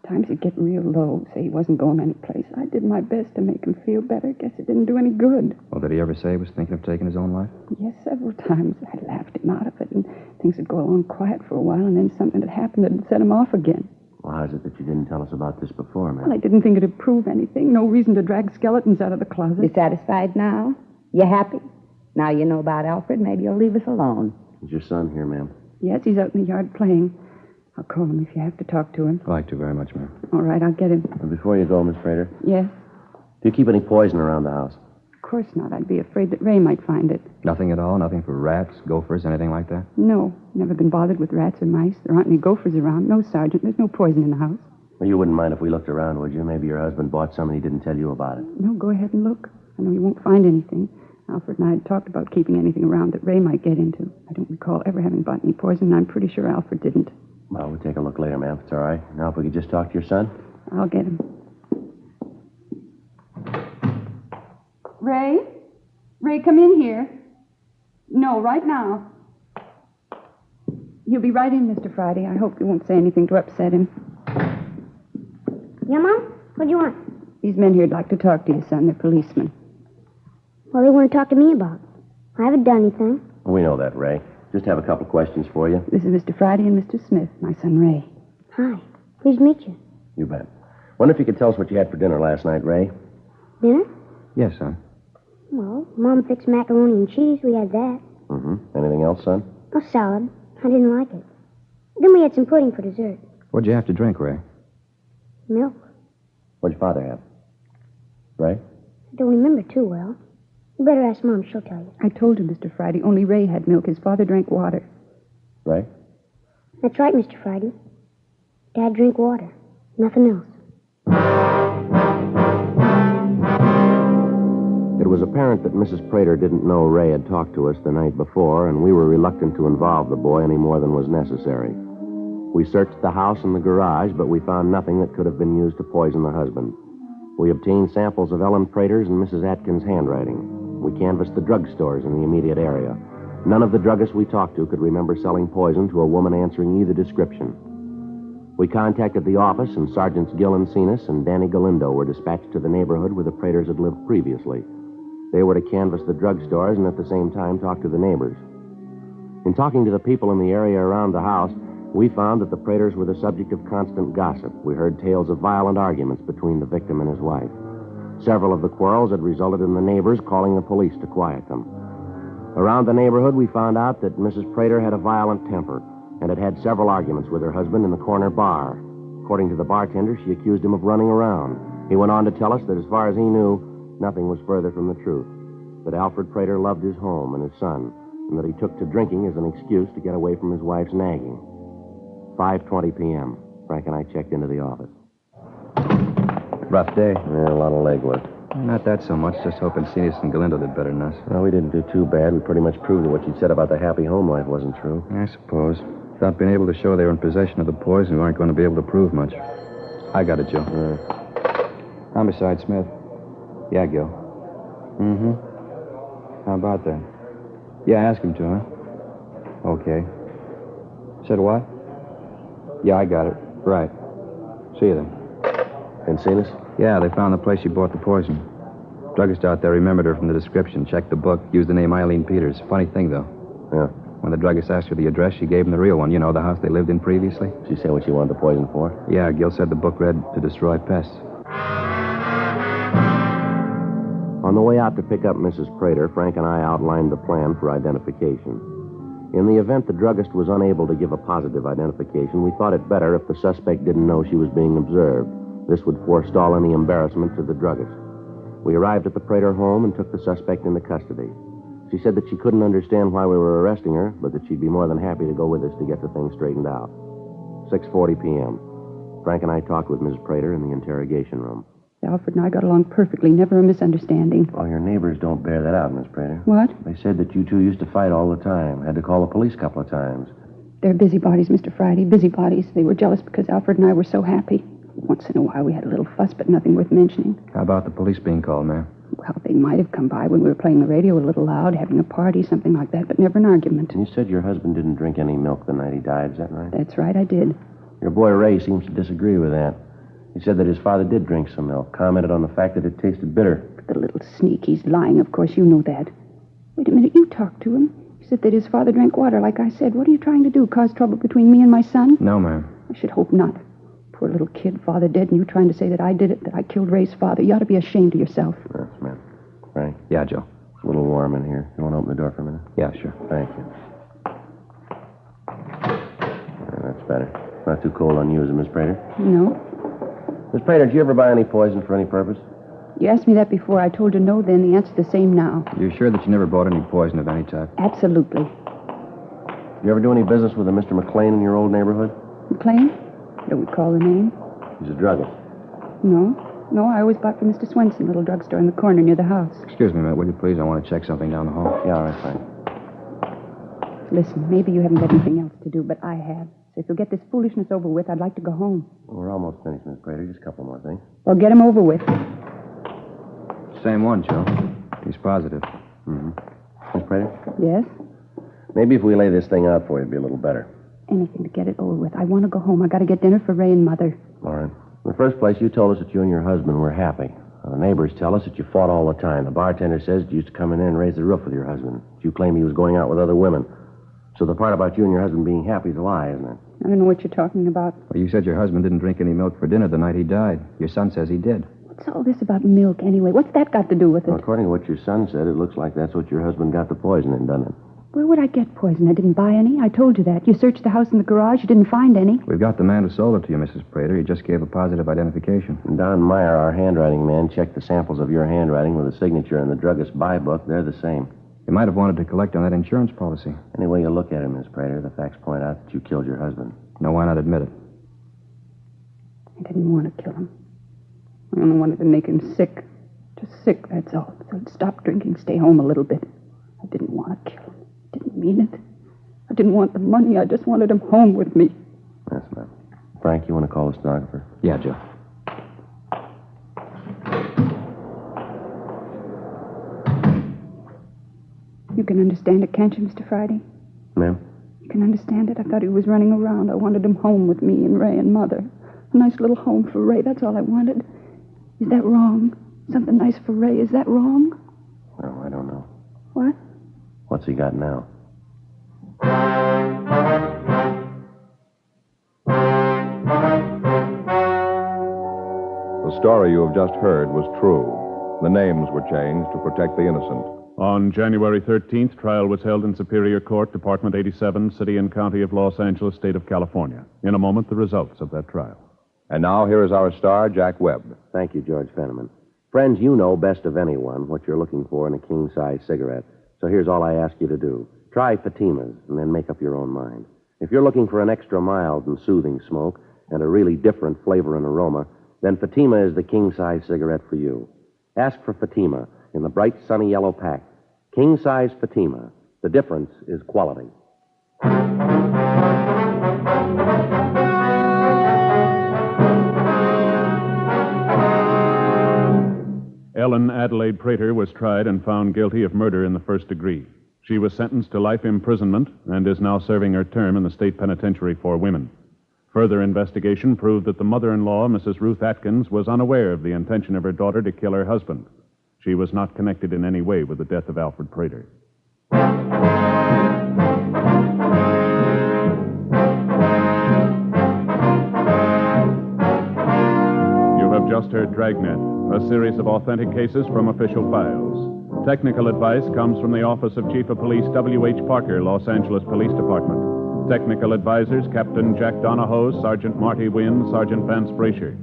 Times he'd get real low, say he wasn't going any place. I did my best to make him feel better. Guess it didn't do any good. Well, did he ever say he was thinking of taking his own life? Yes, several times. I laughed him out of it, and things would go along quiet for a while, and then something would happen that would set him off again. Well, how is it that you didn't tell us about this before, ma'am? Well, I didn't think it'd prove anything. No reason to drag skeletons out of the closet. You satisfied now? You happy? Now you know about Alfred, maybe you'll leave us alone. Is your son here, ma'am? Yes, he's out in the yard playing. I'll call him if you have to talk to him. I'd like to very much, ma'am. All right, I'll get him. And before you go, Miss Prater, Yes? do you keep any poison around the house? Of course not. I'd be afraid that Ray might find it. Nothing at all? Nothing for rats, gophers, anything like that? No, never been bothered with rats or mice. There aren't any gophers around. No, Sergeant. There's no poison in the house. Well, you wouldn't mind if we looked around, would you? Maybe your husband bought some and he didn't tell you about it. No, go ahead and look. I know you won't find anything. Alfred and I had talked about keeping anything around that Ray might get into. I don't recall ever having bought any poison, and I'm pretty sure Alfred didn't. Well, we'll take a look later, ma'am, if it's all right. Now, if we could just talk to your son. I'll get him. Ray? Ray, come in here. No, right now. He'll be right in, Mr. Friday. I hope you won't say anything to upset him. Yeah, Mom? What do you want? These men here'd like to talk to you, son. They're policemen. What do they want to talk to me about? I haven't done anything. We know that, Ray. Just have a couple questions for you. This is Mr. Friday and Mr. Smith, my son Ray. Hi. Pleased to meet you. You bet. Wonder if you could tell us what you had for dinner last night, Ray? Dinner? Yes, son. Well, Mom fixed macaroni and cheese. We had that. Mm-hmm. Anything else, son? A salad. I didn't like it. Then we had some pudding for dessert. What'd you have to drink, Ray? Milk. What'd your father have? Ray? I don't remember too well. You better ask Mom. She'll tell you. I told you, Mr. Friday, only Ray had milk. His father drank water. Ray? That's right, Mr. Friday. Dad drank water. Nothing else. It was apparent that Mrs. Prater didn't know Ray had talked to us the night before, and we were reluctant to involve the boy any more than was necessary. We searched the house and the garage, but we found nothing that could have been used to poison the husband. We obtained samples of Ellen Prater's and Mrs. Atkins' handwriting. We canvassed the drugstores in the immediate area. None of the druggists we talked to could remember selling poison to a woman answering either description. We contacted the office, and Sergeants Gill and Cenas and Danny Galindo were dispatched to the neighborhood where the Praters had lived previously. They were to canvass the drugstores and at the same time talk to the neighbors. In talking to the people in the area around the house, we found that the Praters were the subject of constant gossip. We heard tales of violent arguments between the victim and his wife. Several of the quarrels had resulted in the neighbors calling the police to quiet them. Around the neighborhood, we found out that Mrs. Prater had a violent temper and had had several arguments with her husband in the corner bar. According to the bartender, she accused him of running around. He went on to tell us that as far as he knew, nothing was further from the truth. That Alfred Prater loved his home and his son, and that he took to drinking as an excuse to get away from his wife's nagging. 5:20 p.m. Frank and I checked into the office. Rough day. Yeah, a lot of legwork. Not that so much. Just hoping Cenas and Galindo did better than us. Well, we didn't do too bad. We pretty much proved that what you'd said about the happy home life wasn't true. I suppose. Without being able to show they were in possession of the poison, we weren't going to be able to prove much. I got it, Joe. Homicide, Smith. Yeah, Gil. Mm-hmm. How about that? Yeah, ask him to, huh? Okay. Said what? Yeah, I got it. Right. See you then. And Cenas? Yeah, they found the place she bought the poison. Druggist out there remembered her from the description, checked the book, used the name Eileen Peters. Funny thing, though. Yeah. When the druggist asked her the address, she gave him the real one. You know, the house they lived in previously. She said what she wanted the poison for? Yeah, Gil said the book read to destroy pests. On the way out to pick up Mrs. Prater, Frank and I outlined the plan for identification. In the event the druggist was unable to give a positive identification, we thought it better if the suspect didn't know she was being observed. This would forestall any embarrassment to the druggist. We arrived at the Prater home and took the suspect into custody. She said that she couldn't understand why we were arresting her, but that she'd be more than happy to go with us to get the thing straightened out. 6:40 p.m. Frank and I talked with Mrs. Prater in the interrogation room. Alfred and I got along perfectly, never a misunderstanding. Oh, your neighbors don't bear that out, Miss Prater. What? They said that you two used to fight all the time. Had to call the police a couple of times. They're busybodies, Mr. Friday, busybodies. They were jealous because Alfred and I were so happy. Once in a while we had a little fuss, but nothing worth mentioning. How about the police being called, ma'am? Well, they might have come by when we were playing the radio a little loud, having a party, something like that, but never an argument. And you said your husband didn't drink any milk the night he died, is that right? That's right, I did. Your boy Ray seems to disagree with that. He said that his father did drink some milk, commented on the fact that it tasted bitter. The little sneak, he's lying, of course, you know that. Wait a minute, you talked to him. He said that his father drank water, like I said. What are you trying to do, cause trouble between me and my son? No, ma'am. I should hope not. Poor little kid, father dead, and you trying to say that I did it, that I killed Ray's father. You ought to be ashamed of yourself. Yes, ma'am. Frank? Yeah, Joe. It's a little warm in here. You want to open the door for a minute? Yeah, sure. Thank you. That's better. Not too cold on you, is it, Miss Prater? No. Miss Prater, did you ever buy any poison for any purpose? You asked me that before. I told you no then. The answer's the same now. You're sure that you never bought any poison of any type? Absolutely. You ever do any business with a Mr. McLean in your old neighborhood? McLean? Don't recall the name. He's a druggist. No. No, I always bought from Mr. Swenson, little drugstore in the corner near the house. Excuse me, Matt, will you please? I want to check something down the hall. Yeah, all right, fine. Listen, maybe you haven't got anything else to do, but I have. So if you'll get this foolishness over with, I'd like to go home. Well, we're almost finished, Miss Prater. Just a couple more things. Well, get 'em over with. Same one, Joe. He's positive. Mm-hmm. Miss Prater? Yes? Maybe if we lay this thing out for you, it'd be a little better. Anything to get it over with. I want to go home. I got to get dinner for Ray and Mother. All right. In the first place, you told us that you and your husband were happy. The neighbors tell us that you fought all the time. The bartender says you used to come in there and raise the roof with your husband. You claim he was going out with other women. So the part about you and your husband being happy is a lie, isn't it? I don't know what you're talking about. Well, you said your husband didn't drink any milk for dinner the night he died. Your son says he did. What's all this about milk, anyway? What's that got to do with it? Well, according to what your son said, it looks like that's what your husband got the poison in, doesn't it? Where would I get poison? I didn't buy any. I told you that. You searched the house and the garage. You didn't find any. We've got the man who sold it to you, Mrs. Prater. He just gave a positive identification. And Don Meyer, our handwriting man, checked the samples of your handwriting with a signature in the druggist's buy book. They're the same. You might have wanted to collect on that insurance policy. Any way you look at it, Miss Prater, the facts point out that you killed your husband. No, why not admit it? I didn't want to kill him. I only wanted to make him sick. Just sick, that's all. So he'd stop drinking, stay home a little bit. I didn't want to kill him. I didn't mean it. I didn't want the money. I just wanted him home with me. Yes, ma'am. Frank, you want to call the stenographer? Yeah, Joe. You can understand it, can't you, Mr. Friday? Ma'am? You can understand it? I thought he was running around. I wanted him home with me and Ray and Mother. A nice little home for Ray. That's all I wanted. Is that wrong? Something nice for Ray. Is that wrong? No, I don't know. What? What's he got now? The story you have just heard was true. The names were changed to protect the innocent. On January 13th, trial was held in Superior Court, Department 87, City and County of Los Angeles, State of California. In a moment, the results of that trial. And now here is our star, Jack Webb. Thank you, George Fenneman. Friends, you know best of anyone what you're looking for in a king-size cigarette. So here's all I ask you to do. Try Fatima's and then make up your own mind. If you're looking for an extra mild and soothing smoke and a really different flavor and aroma, then Fatima is the king-size cigarette for you. Ask for Fatima in the bright, sunny yellow pack. King-size Fatima. The difference is quality. Ellen Adelaide Prater was tried and found guilty of murder in the first degree. She was sentenced to life imprisonment and is now serving her term in the state penitentiary for women. Further investigation proved that the mother-in-law, Mrs. Ruth Atkins, was unaware of the intention of her daughter to kill her husband. She was not connected in any way with the death of Alfred Prater. You have just heard Dragnet, a series of authentic cases from official files. Technical advice comes from the Office of Chief of Police W.H. Parker, Los Angeles Police Department. Technical advisors, Captain Jack Donahoe, Sergeant Marty Wynn, Sergeant Vance Brasher.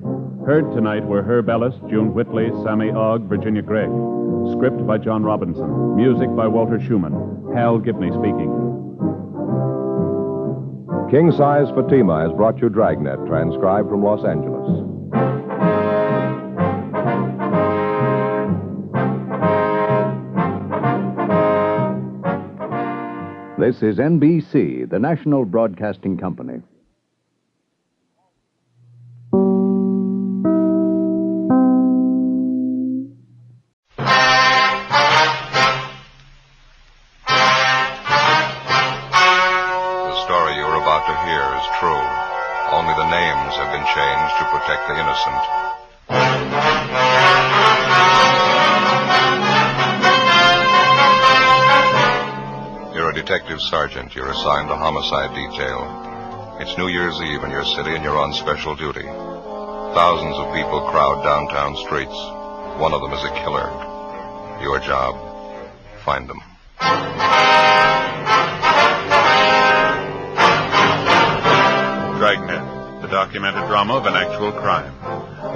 Heard tonight were Herb Ellis, June Whitley, Sammy Ogg, Virginia Gregg. Script by John Robinson. Music by Walter Schumann. Hal Gibney speaking. King Size Fatima has brought you Dragnet, transcribed from Los Angeles. This is NBC, the national broadcasting company. The story you're about to hear is true. Only the names have been changed to protect the innocent. You're a detective sergeant. You're assigned to homicide detail. It's New Year's Eve in your city and you're on special duty. Thousands of people crowd downtown streets. One of them is a killer. Your job, find them. Dragnet, the documented drama of an actual crime.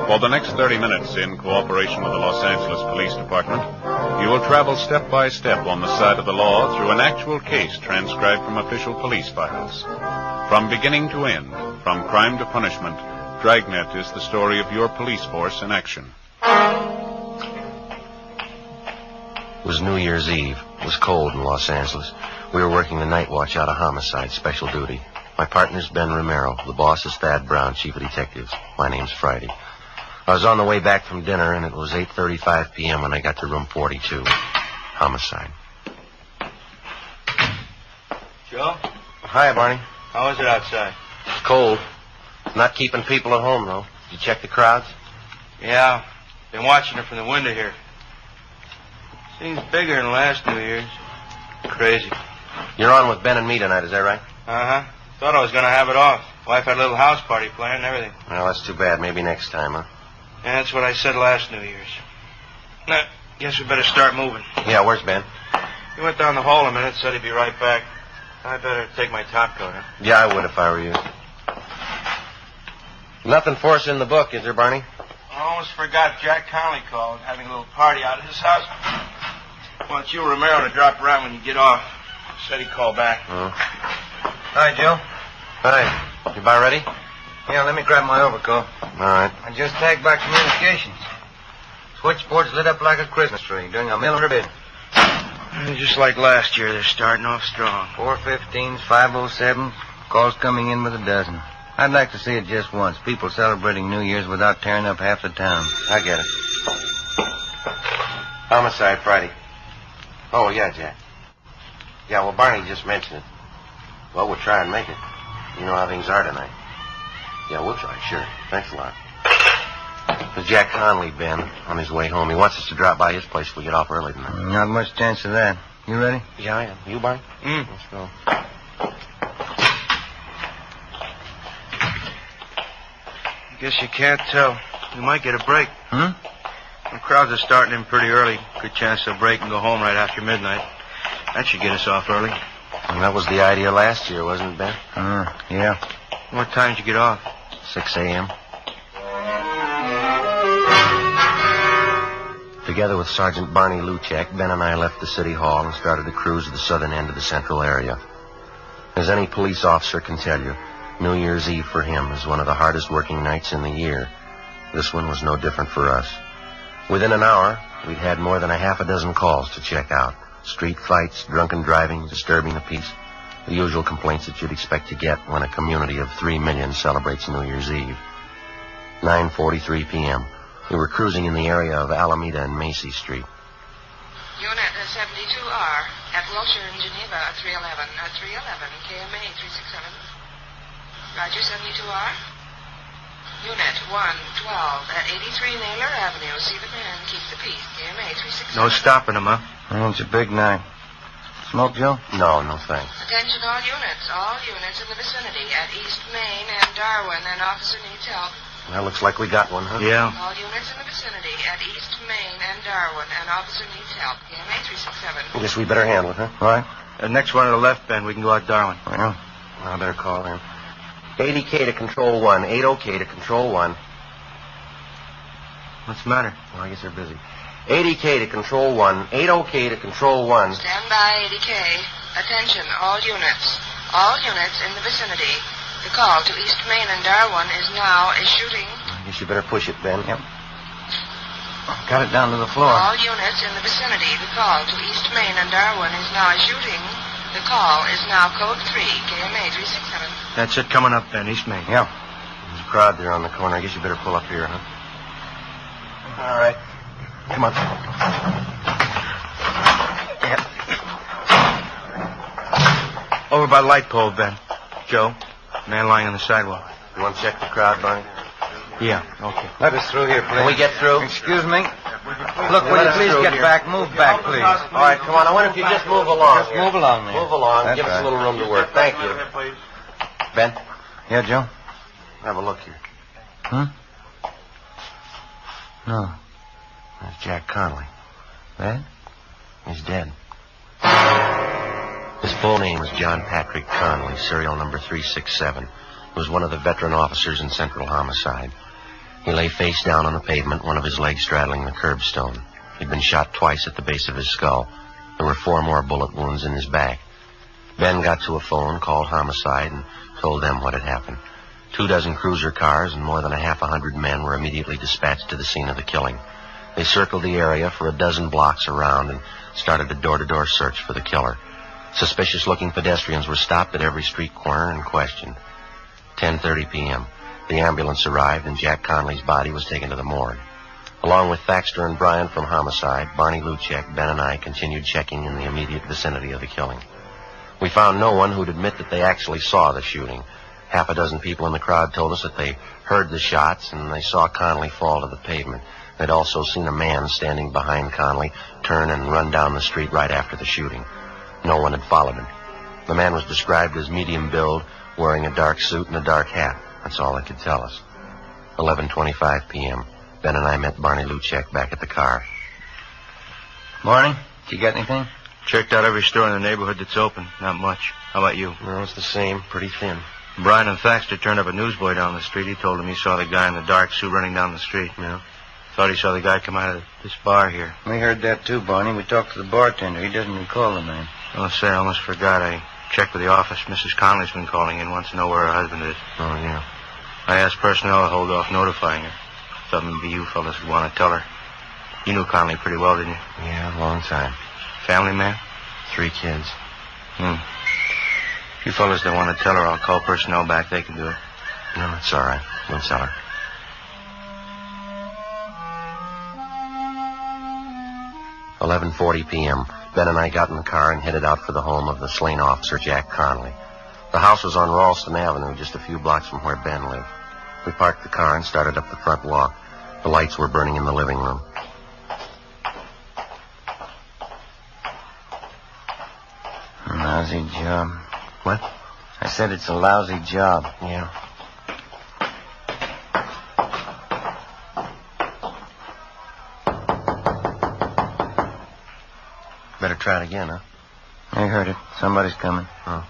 For the next 30 minutes, in cooperation with the Los Angeles Police Department, you will travel step by step on the side of the law through an actual case transcribed from official police files. From beginning to end, from crime to punishment, Dragnet is the story of your police force in action. It was New Year's Eve. It was cold in Los Angeles. We were working the night watch out of homicide, special duty. My partner's Ben Romero. The boss is Thad Brown, chief of detectives. My name's Friday. I was on the way back from dinner, and it was 8:35 p.m. when I got to room 42. Homicide. Joe? Hi, Barney. How is it outside? It's cold. Not keeping people at home, though. Did you check the crowds? Yeah. Been watching it from the window here. Seems bigger than last New Year's. Crazy. You're on with Ben and me tonight, is that right? Uh-huh. Thought I was going to have it off. Wife had a little house party planned and everything. Well, that's too bad. Maybe next time, huh? Yeah, that's what I said last New Year's. Nah, guess we better start moving. Yeah, where's Ben? He went down the hall a minute, said he'd be right back. I better take my top coat, huh? Yeah, I would if I were you. Nothing for us in the book, is there, Barney? I almost forgot Jack Conley called, having a little party out at his house. Wants you, Romero, to drop around when you get off. Said he'd call back. Oh. Hi, Joe. Hi. You about ready? Yeah, let me grab my overcoat. All right. I just tagged back communications. Switchboard's lit up like a Christmas tree, doing a million bid. Just like last year, they're starting off strong. 415s, 507, calls coming in with a dozen. I'd like to see it just once. People celebrating New Year's without tearing up half the town. I get it. Homicide Friday. Oh, yeah, Jack. Yeah, well, Barney just mentioned it. Well, we'll try and make it. You know how things are tonight. Yeah, we'll try, sure. Thanks a lot. There's Jack Conley, Ben, on his way home. He wants us to drop by his place if we get off early tonight. Not much chance of that. You ready? Yeah, I am. You, Barney? Let's go. Guess you can't tell. You might get a break. Hmm? The crowds are starting in pretty early. Good chance they'll break and go home right after midnight. That should get us off early. And that was the idea last year, wasn't it, Ben? Yeah. What time did you get off? 6 a.m. Together with Sergeant Barney Luchek, Ben and I left the city hall and started to cruise to the southern end of the central area. As any police officer can tell you, New Year's Eve for him is one of the hardest working nights in the year. This one was no different for us. Within an hour, we'd had more than a half a dozen calls to check out. Street fights, drunken driving, disturbing the peace. The usual complaints that you'd expect to get when a community of 3 million celebrates New Year's Eve. 9:43 p.m. We were cruising in the area of Alameda and Macy Street. Unit 72R at Wilshire in Geneva at 311. 311 KMA 367. Roger, 72R. Unit 112 at 83 Naylor Avenue. See the man, keep the peace. KMA 367. No stopping them, huh? Oh, it's a big night. Smoke, Joe? No, no thanks. Attention all units in the vicinity at East Main and Darwin, and officer needs help. That looks like we got one, huh? Yeah. All units in the vicinity at East Main and Darwin, and officer needs help. KMA 367. I guess we better handle it, huh? All right. The next one to the left, Ben. We can go out Darwin. Well, I better call in. 80K to Control 1. 80K to Control 1. What's the matter? Well, I guess they're busy. 80K to Control 1. 80K to Control 1. Stand by, 80K. Attention, all units. All units in the vicinity. The call to East Main and Darwin is now a shooting. I guess you better push it, Ben. Yep. Got it down to the floor. All units in the vicinity. The call to East Main and Darwin is now a shooting. The call is now code 3, KMA 367. That's it coming up, Ben. East Main. Yeah. There's a crowd there on the corner. I guess you better pull up here, huh? All right. Come on. Yep. Over by the light pole, Ben. Joe, man lying on the sidewalk. You want to check the crowd, Barney? Yeah, okay. Let us through here, please. Can we get through? Excuse me. Look, will you please get back? Move back, please. All right, come on. I wonder if you just move along. Just move along, man. Move along. That's Give us right. a little room to work. Thank you. Ben? Yeah, Joe? Have a look here. Huh? No. There's Jack Conley. That? He's dead. His full name was John Patrick Conley, serial number 367. He was one of the veteran officers in Central Homicide. He lay face down on the pavement, one of his legs straddling the curbstone. He'd been shot twice at the base of his skull. There were 4 more bullet wounds in his back. Ben got to a phone, called Homicide, and told them what had happened. 24 cruiser cars and more than a half 100 men were immediately dispatched to the scene of the killing. They circled the area for a dozen blocks around and started a door-to-door search for the killer. Suspicious-looking pedestrians were stopped at every street corner and questioned. 10:30 p.m. The ambulance arrived and Jack Conley's body was taken to the morgue. Along with Thaxter and Bryant from Homicide, Barney Luchek, Ben, and I continued checking in the immediate vicinity of the killing. We found no one who'd admit that they actually saw the shooting. Half a dozen people in the crowd told us that they heard the shots and they saw Conley fall to the pavement. They'd also seen a man standing behind Conley turn and run down the street right after the shooting. No one had followed him. The man was described as medium build, wearing a dark suit and a dark hat. That's all they could tell us. 11:25 p.m. Ben and I met Barney Luchek back at the car. Morning. Did you get anything? Checked out every store in the neighborhood that's open. Not much. How about you? No, it's the same. Pretty thin. Brian and Thaxter turned up a newsboy down the street. He told him he saw the guy in the dark suit running down the street. Yeah. Thought he saw the guy come out of this bar here. We heard that too, Barney. We talked to the bartender. He doesn't recall the man. Oh, say, I almost forgot. I checked with the office. Mrs. Conley's been calling in. Wants to know where her husband is. Oh, yeah. I asked personnel to hold off notifying her. Thought maybe you fellas would want to tell her. You knew Conley pretty well, didn't you? Yeah, a long time. Family man? 3 kids. If you fellas don't want to tell her, I'll call personnel back. They can do it. No, it's all right. We'll tell her. $11:40 p.m. Ben and I got in the car and headed out for the home of the slain officer, Jack Conley. The house was on Ralston Avenue, just a few blocks from where Ben lived. We parked the car and started up the front walk. The lights were burning in the living room. Lousy job. What? I said it's a lousy job. Yeah. Better try it again, huh? I heard it. Somebody's coming. Oh.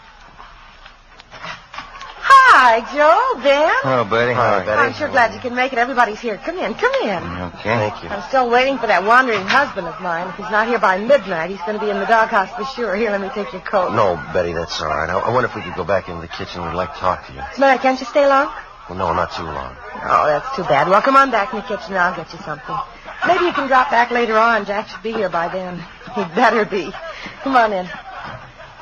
Hi, Joe, Ben. Hello, Betty. Hi, Betty. I'm sure glad you can make it. Everybody's here. Come in, come in. Okay. Thank you. I'm still waiting for that wandering husband of mine. If he's not here by midnight, he's going to be in the doghouse for sure. Here, let me take your coat. No, Betty, that's all right. I wonder if we could go back into the kitchen. We'd like to talk to you. What's the matter? Can't you stay long? Well, no, not too long. Oh, that's too bad. Well, come on back in the kitchen and I'll get you something. Maybe you can drop back later on. Jack should be here by then. He'd better be. Come on in.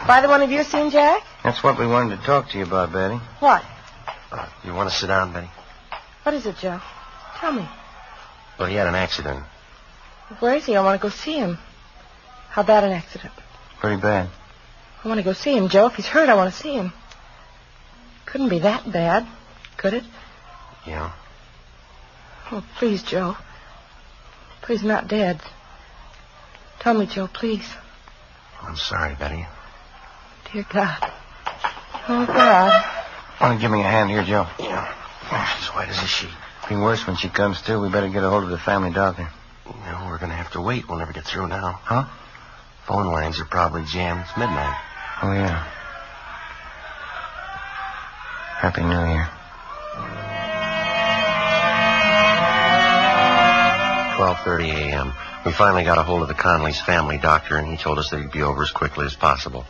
Either one of you seen Jack? That's what we wanted to talk to you about, Betty. What? You want to sit down, Betty? What is it, Joe? Tell me. Well, he had an accident. Where is he? I want to go see him. How bad an accident? Pretty bad. I want to go see him, Joe. If he's hurt, I want to see him. Couldn't be that bad, could it? Yeah. Oh, please, Joe. Please, not dead. Tell me, Joe, please. I'm sorry, Betty. Dear God. Oh, God. Want to give me a hand here, Joe? Yeah. She's white as a sheet. Be worse when she comes to. We better get a hold of the family doctor. No, we're going to have to wait. We'll never get through now. Huh? Phone lines are probably jammed. It's midnight. Oh, yeah. Happy New Year. 12:30 a.m. We finally got a hold of the Conley's family doctor, and he told us that he'd be over as quickly as possible.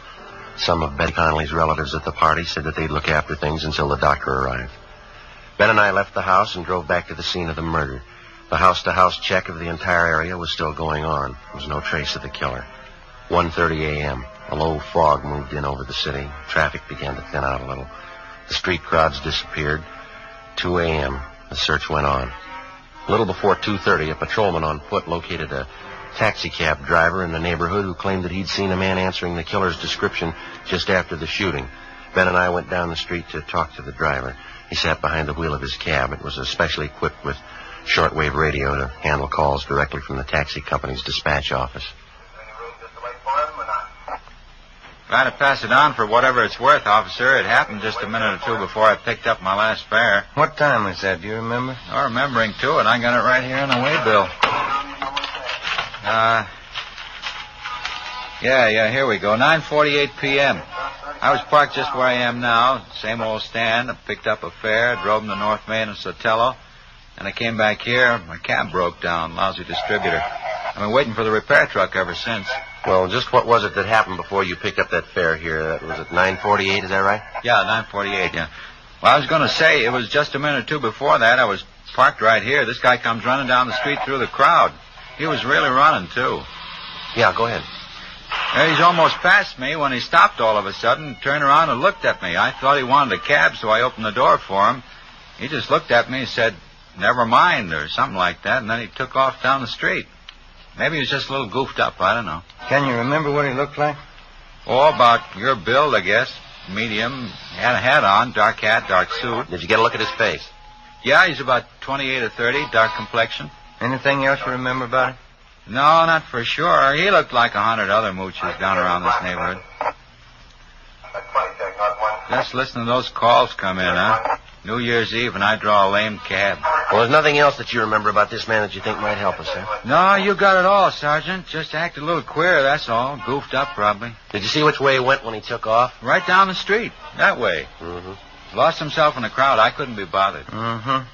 Some of Betty Conley's relatives at the party said that they'd look after things until the doctor arrived. Ben and I left the house and drove back to the scene of the murder. The house-to-house check of the entire area was still going on. There was no trace of the killer. 1:30 a.m. A low fog moved in over the city. Traffic began to thin out a little. The street crowds disappeared. 2 a.m. The search went on. A little before 2:30, a patrolman on foot located a taxicab driver in the neighborhood who claimed that he'd seen a man answering the killer's description just after the shooting. Ben and I went down the street to talk to the driver. He sat behind the wheel of his cab. It was especially equipped with shortwave radio to handle calls directly from the taxi company's dispatch office. Try to pass it on for whatever it's worth, officer. It happened just a minute or two before I picked up my last fare. What time was that? Do you remember? Oh, remembering, too, and I got it right here on the waybill. Yeah, here we go. 9:48 p.m. I was parked just where I am now. Same old stand. I picked up a fare, drove them to North Main and Sotelo, and I came back here. My cab broke down. Lousy distributor. I've been waiting for the repair truck ever since. Well, just what was it that happened before you picked up that fare here? That was at 9:48, is that right? Yeah, 9:48, yeah. Well, I was going to say, it was just a minute or two before that. I was parked right here. This guy comes running down the street through the crowd. He was really running, too. Yeah, go ahead. He's almost past me when he stopped all of a sudden, turned around and looked at me. I thought he wanted a cab, so I opened the door for him. He just looked at me and said, "Never mind," or something like that, and then he took off down the street. Maybe he was just a little goofed up, I don't know. Can you remember what he looked like? Oh, about your build, I guess. Medium. He had a hat on, dark hat, dark suit. Did you get a look at his face? Yeah, he's about 28 or 30, dark complexion. Anything else you remember about him? No, not for sure. He looked like 100 other mooches down around this neighborhood. Just listen to those calls come in, huh? New Year's Eve, and I draw a lame cab. Well, there's nothing else that you remember about this man that you think might help us, huh? No, you got it all, Sergeant. Just acted a little queer, that's all. Goofed up, probably. Did you see which way he went when he took off? Right down the street. That way. Mm-hmm. Lost himself in the crowd. I couldn't be bothered. Mm-hmm.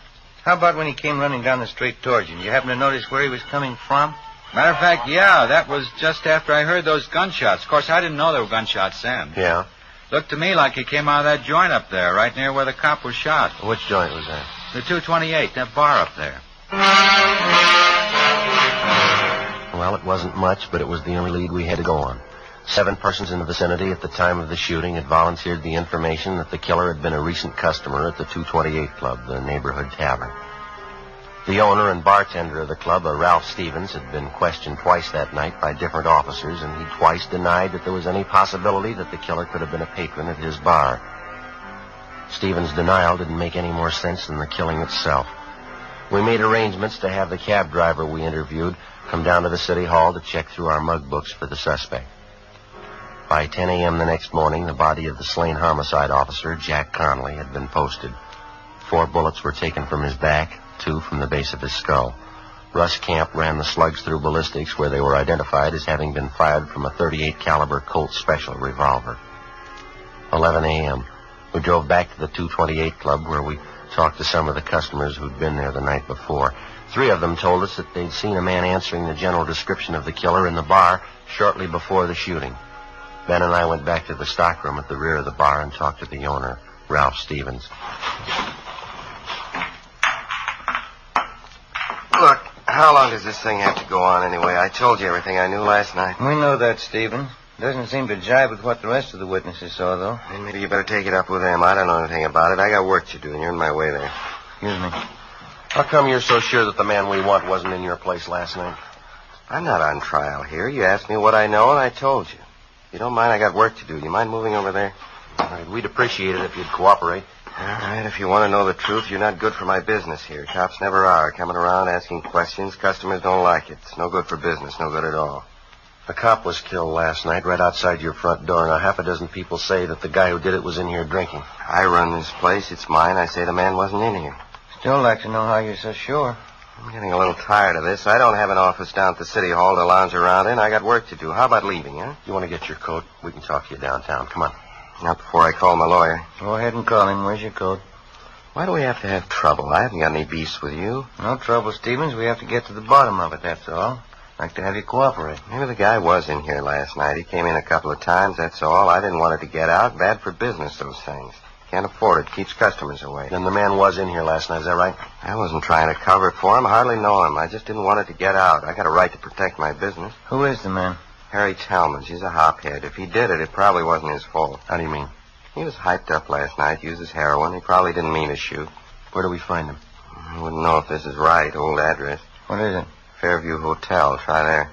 How about when he came running down the street towards you? Did you happen to notice where he was coming from? Matter of fact, yeah, that was just after I heard those gunshots. Of course, I didn't know there were gunshots then. Yeah? Looked to me like he came out of that joint up there, right near where the cop was shot. Which joint was that? The 228, that bar up there. Well, it wasn't much, but it was the only lead we had to go on. 7 persons in the vicinity at the time of the shooting had volunteered the information that the killer had been a recent customer at the 228 Club, the neighborhood tavern. The owner and bartender of the club, Ralph Stevens, had been questioned twice that night by different officers, and he twice denied that there was any possibility that the killer could have been a patron at his bar. Stevens' denial didn't make any more sense than the killing itself. We made arrangements to have the cab driver we interviewed come down to the city hall to check through our mug books for the suspect. By 10 a.m. the next morning, the body of the slain homicide officer, Jack Conley, had been posted. 4 bullets were taken from his back, 2 from the base of his skull. Russ Camp ran the slugs through ballistics, where they were identified as having been fired from a .38 caliber Colt Special revolver. 11 a.m. We drove back to the 228 Club, where we talked to some of the customers who'd been there the night before. 3 of them told us that they'd seen a man answering the general description of the killer in the bar shortly before the shooting. Ben and I went back to the stockroom at the rear of the bar and talked to the owner, Ralph Stevens. Look, how long does this thing have to go on anyway? I told you everything I knew last night. We know that, Stephen. Doesn't seem to jibe with what the rest of the witnesses saw, though. Then maybe you better take it up with them. I don't know anything about it. I got work to do, and you're in my way there. Excuse me. How come you're so sure that the man we want wasn't in your place last night? I'm not on trial here. You asked me what I know, and I told you. If you don't mind, I got work to do. You mind moving over there? All right, we'd appreciate it if you'd cooperate. All right, if you want to know the truth, you're not good for my business here. Cops never are. Coming around asking questions, customers don't like it. It's no good for business, no good at all. A cop was killed last night right outside your front door. Now, 6 people say that the guy who did it was in here drinking. I run this place. It's mine. I say the man wasn't in here. Still like to know how you're so sure. I'm getting a little tired of this. I don't have an office down at the city hall to lounge around in. I got work to do. How about leaving, huh? You want to get your coat? We can talk to you downtown. Come on. Not before I call my lawyer. Go ahead and call him. Where's your coat? Why do we have to have trouble? I haven't got any beefs with you. No trouble, Stevens. We have to get to the bottom of it, that's all. Like to have you cooperate. Maybe the guy was in here last night. He came in a couple of times, that's all. I didn't want it to get out. Bad for business, those things. Can't afford it. Keeps customers away. Then the man was in here last night, is that right? I wasn't trying to cover it for him. I hardly know him. I just didn't want it to get out. I got a right to protect my business. Who is the man? Harry Talmadge. He's a hophead. If he did it, it probably wasn't his fault. How do you mean? He was hyped up last night, uses heroin. He probably didn't mean to shoot. Where do we find him? I wouldn't know if this is right. Old address. What is it? Fairview Hotel. Try there.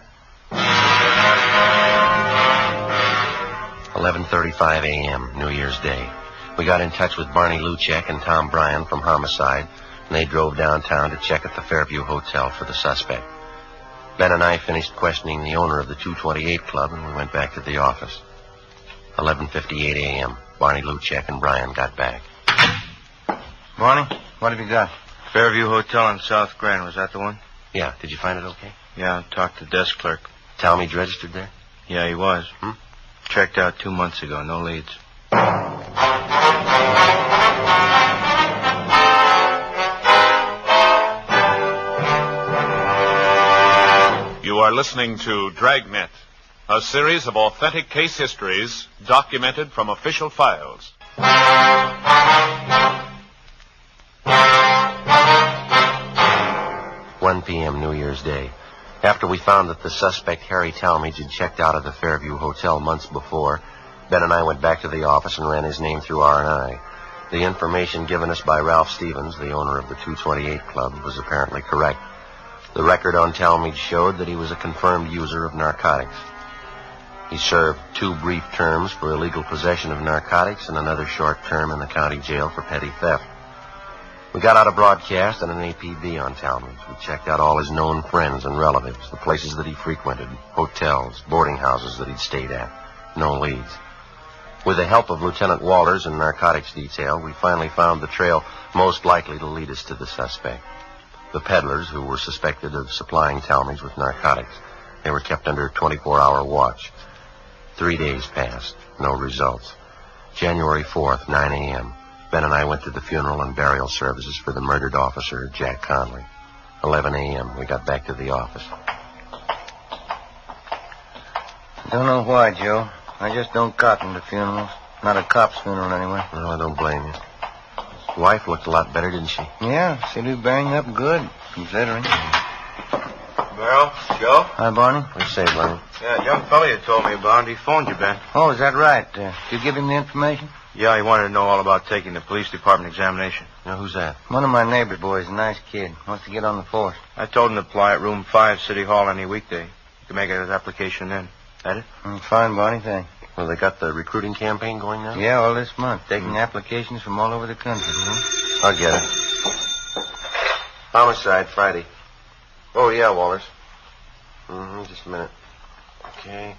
11:35 a.m., New Year's Day. We got in touch with Barney Luchek and Tom Bryan from Homicide, and they drove downtown to check at the Fairview Hotel for the suspect. Ben and I finished questioning the owner of the 228 Club, and we went back to the office. 11:58 a.m., Barney Luchek and Bryan got back. Barney, what have you got? Fairview Hotel in South Grand. Was that the one? Yeah. Did you find it okay? Yeah, I talked to the desk clerk. Talmadge registered there? Yeah, he was. Checked out 2 months ago. No leads. You are listening to Dragnet, a series of authentic case histories documented from official files. 1 p.m. New Year's Day. After we found that the suspect, Harry Talmadge, had checked out of the Fairview Hotel months before, Ben and I went back to the office and ran his name through R&I. The information given us by Ralph Stevens, the owner of the 228 Club, was apparently correct. The record on Talmadge showed that he was a confirmed user of narcotics. He served 2 brief terms for illegal possession of narcotics and another short term in the county jail for petty theft. We got out a broadcast and an APB on Talmadge. We checked out all his known friends and relatives, the places that he frequented, hotels, boarding houses that he'd stayed at. No leads. With the help of Lieutenant Walters and narcotics detail, we finally found the trail most likely to lead us to the suspect. The peddlers, who were suspected of supplying Talmadge with narcotics, they were kept under a 24-hour watch. 3 days passed. No results. January 4th, 9 a.m. Ben and I went to the funeral and burial services for the murdered officer, Jack Conley. 11 a.m. We got back to the office. Don't know why, Joe. I just don't cotton to funerals. Not a cop's funeral, anyway. No, I don't blame you. His wife looked a lot better, didn't she? Yeah, seemed to be bearing up good, considering. Well, Joe? Hi, Barney. What do you say, Barney? Yeah, a young fella you told me about. He phoned you, Ben. Oh, is that right? Did you give him the information? Yeah, he wanted to know all about taking the police department examination. Now, who's that? One of my neighbor boys, a nice kid. Wants to get on the force. I told him to apply at room 5, City Hall, any weekday. You can make his application then. That it? Fine, Barney, thanks. Well, they got the recruiting campaign going now? Yeah, all this month. Taking applications from all over the country. I'll get it. Homicide, Friday. Oh, yeah, Walters. Just a minute. Okay.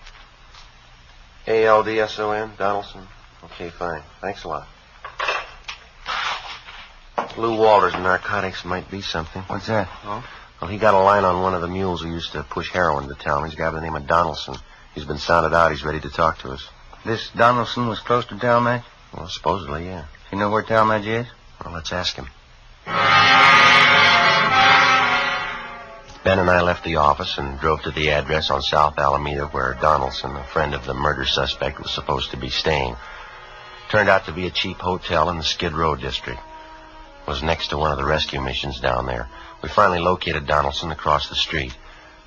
A-L-D-S-O-N, Donaldson. Okay, fine. Thanks a lot. Lou Walters and narcotics might be something. What's that? Oh? Well, he got a line on one of the mules who used to push heroin to town. He's a guy by the name of Donaldson. He's been sounded out. He's ready to talk to us. This Donaldson was close to Talmadge? Well, supposedly, yeah. You know where Talmadge is? Well, let's ask him. Ben and I left the office and drove to the address on South Alameda where Donaldson, a friend of the murder suspect, was supposed to be staying. Turned out to be a cheap hotel in the Skid Row district. It was next to one of the rescue missions down there. We finally located Donaldson across the street.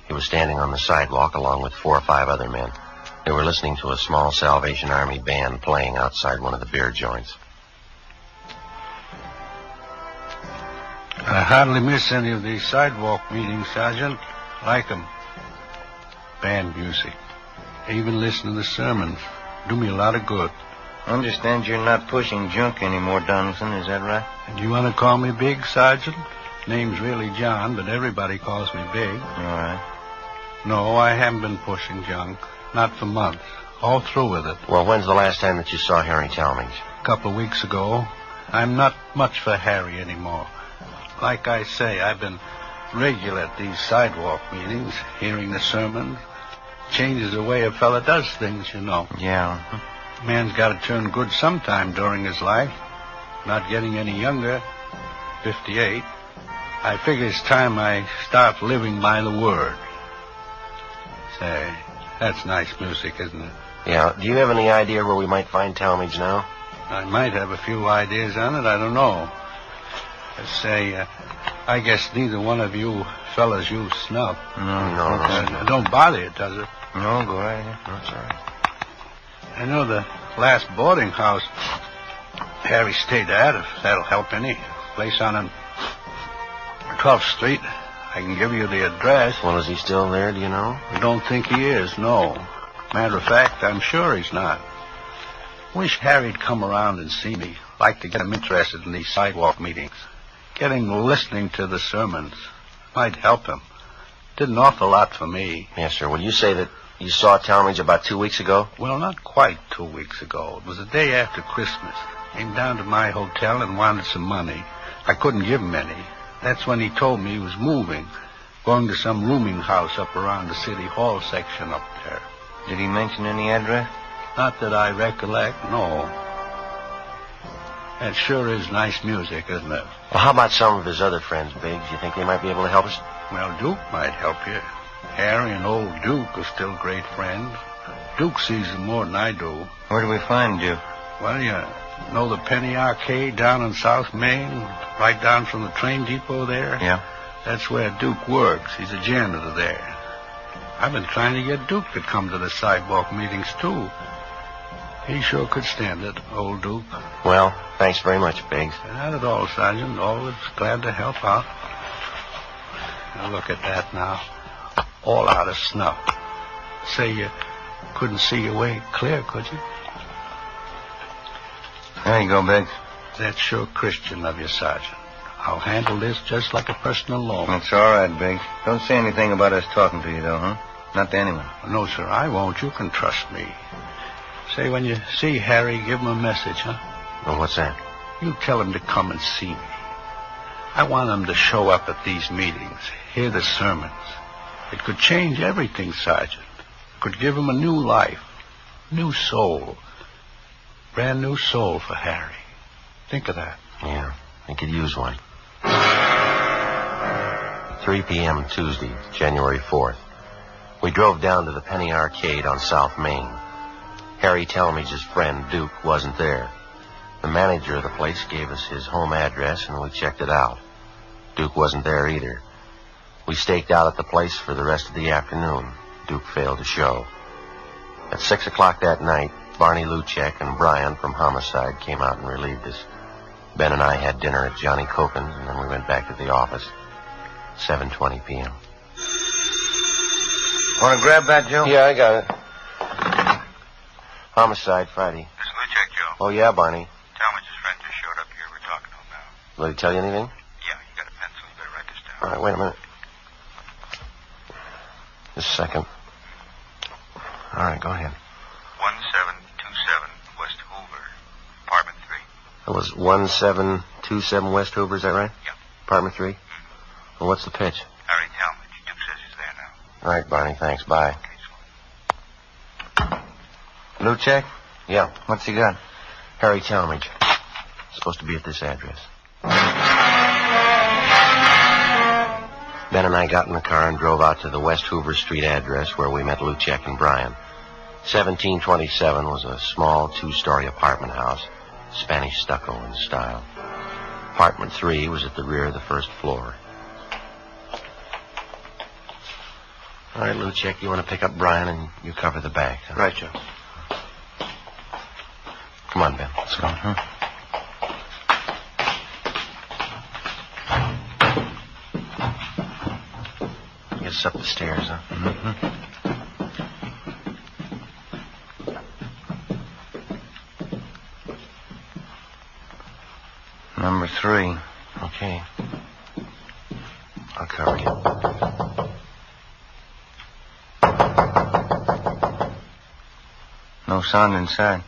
He was standing on the sidewalk along with 4 or 5 other men. They were listening to a small Salvation Army band playing outside one of the beer joints. I hardly miss any of these sidewalk meetings, Sergeant. Like 'em. Band music. I even listen to the sermons. Do me a lot of good. I understand you're not pushing junk anymore, Donaldson. Is that right? And you want to call me Big, Sergeant? Name's really John, but everybody calls me Big. All right. No, I haven't been pushing junk. Not for months. All through with it. Well, when's the last time that you saw Harry Talmadge? A couple of weeks ago. I'm not much for Harry anymore. Like I say, I've been regular at these sidewalk meetings, hearing the sermons. Changes the way a fella does things, you know. Yeah. Man's got to turn good sometime during his life. Not getting any younger. 58. I figure it's time I start living by the word. Say, that's nice music, isn't it? Yeah. Do you have any idea where we might find Talmadge now? I might have a few ideas on it. I don't know. Say, I guess neither one of you fellas use snuff. No. Don't bother you, does it? No, go right ahead. That's all right. I know the last boarding house Harry stayed at, if that'll help any. Place on 12th Street. I can give you the address. Well, is he still there, do you know? I don't think he is, no. Matter of fact, I'm sure he's not. Wish Harry'd come around and see me. Like to get him interested in these sidewalk meetings. Get him listening to the sermons. Might help him. Did an awful lot for me. Yes, sir. Will you say that you saw Talmadge about 2 weeks ago? Well, not quite 2 weeks ago. It was the day after Christmas. Came down to my hotel and wanted some money. I couldn't give him any. That's when he told me he was moving. Going to some rooming house up around the City Hall section up there. Did he mention any address? Not that I recollect, no. That sure is nice music, isn't it? Well, how about some of his other friends, Biggs? You think they might be able to help us? Well, Duke might help you. Harry and old Duke are still great friends. Duke sees them more than I do. Where do we find Duke? Well, you know the Penny Arcade down on South Main? Right down from the train depot there? Yeah. That's where Duke works. He's a janitor there. I've been trying to get Duke to come to the sidewalk meetings, too. He sure could stand it, old Duke. Well, thanks very much, Biggs. Not at all, Sergeant. Always glad to help out. Now, look at that now. All out of snuff. Say you couldn't see your way clear, could you? There you go, Biggs. That's sure Christian of you, Sergeant. I'll handle this just like a personal loan. That's all right, Biggs. Don't say anything about us talking to you, though, huh? Not to anyone. No, sir, I won't. You can trust me. Say, when you see Harry, give him a message, huh? Well, what's that? You tell him to come and see me. I want him to show up at these meetings, hear the sermons. It could change everything, Sergeant. It could give him a new life, new soul. Brand new soul for Harry. Think of that. Yeah, I could use one. 3 p.m. Tuesday, January 4th. We drove down to the Penny Arcade on South Main. Harry Talmadge's friend, Duke, wasn't there. The manager of the place gave us his home address, and we checked it out. Duke wasn't there either. We staked out at the place for the rest of the afternoon. Duke failed to show. At 6 o'clock that night, Barney Luchek and Brian from Homicide came out and relieved us. Ben and I had dinner at Johnny Cokin's, and then we went back to the office. 7:20 p.m. Want to grab that, Joe? Yeah, I got it. Homicide, Friday. This is Luchek, Joe. Oh, yeah, Barney. Talmadge's friend just showed up here. We're talking to him now. Will he tell you anything? Yeah, you got a pencil. You better write this down. All right, wait a minute. Just a second. All right, go ahead. 1727 West Hoover, apartment 3. That was 1727 West Hoover, is that right? Yeah. Apartment 3? Well, what's the pitch? Harry Talmadge. Duke says he's there now. All right, Barney, thanks. Bye. Luchek? Yeah. What's he got? Harry Talmadge. Supposed to be at this address. Ben and I got in the car and drove out to the West Hoover Street address where we met Luchek and Brian. 1727 was a small 2-story apartment house, Spanish stucco in style. Apartment 3 was at the rear of the first floor. All right, Luchek, you want to pick up Brian and you cover the back. Huh? Right, Joe. Come on, Ben. Let's go. Get us up the stairs, huh? Mm-hmm. Number 3. Okay. I'll cover you. No sound inside.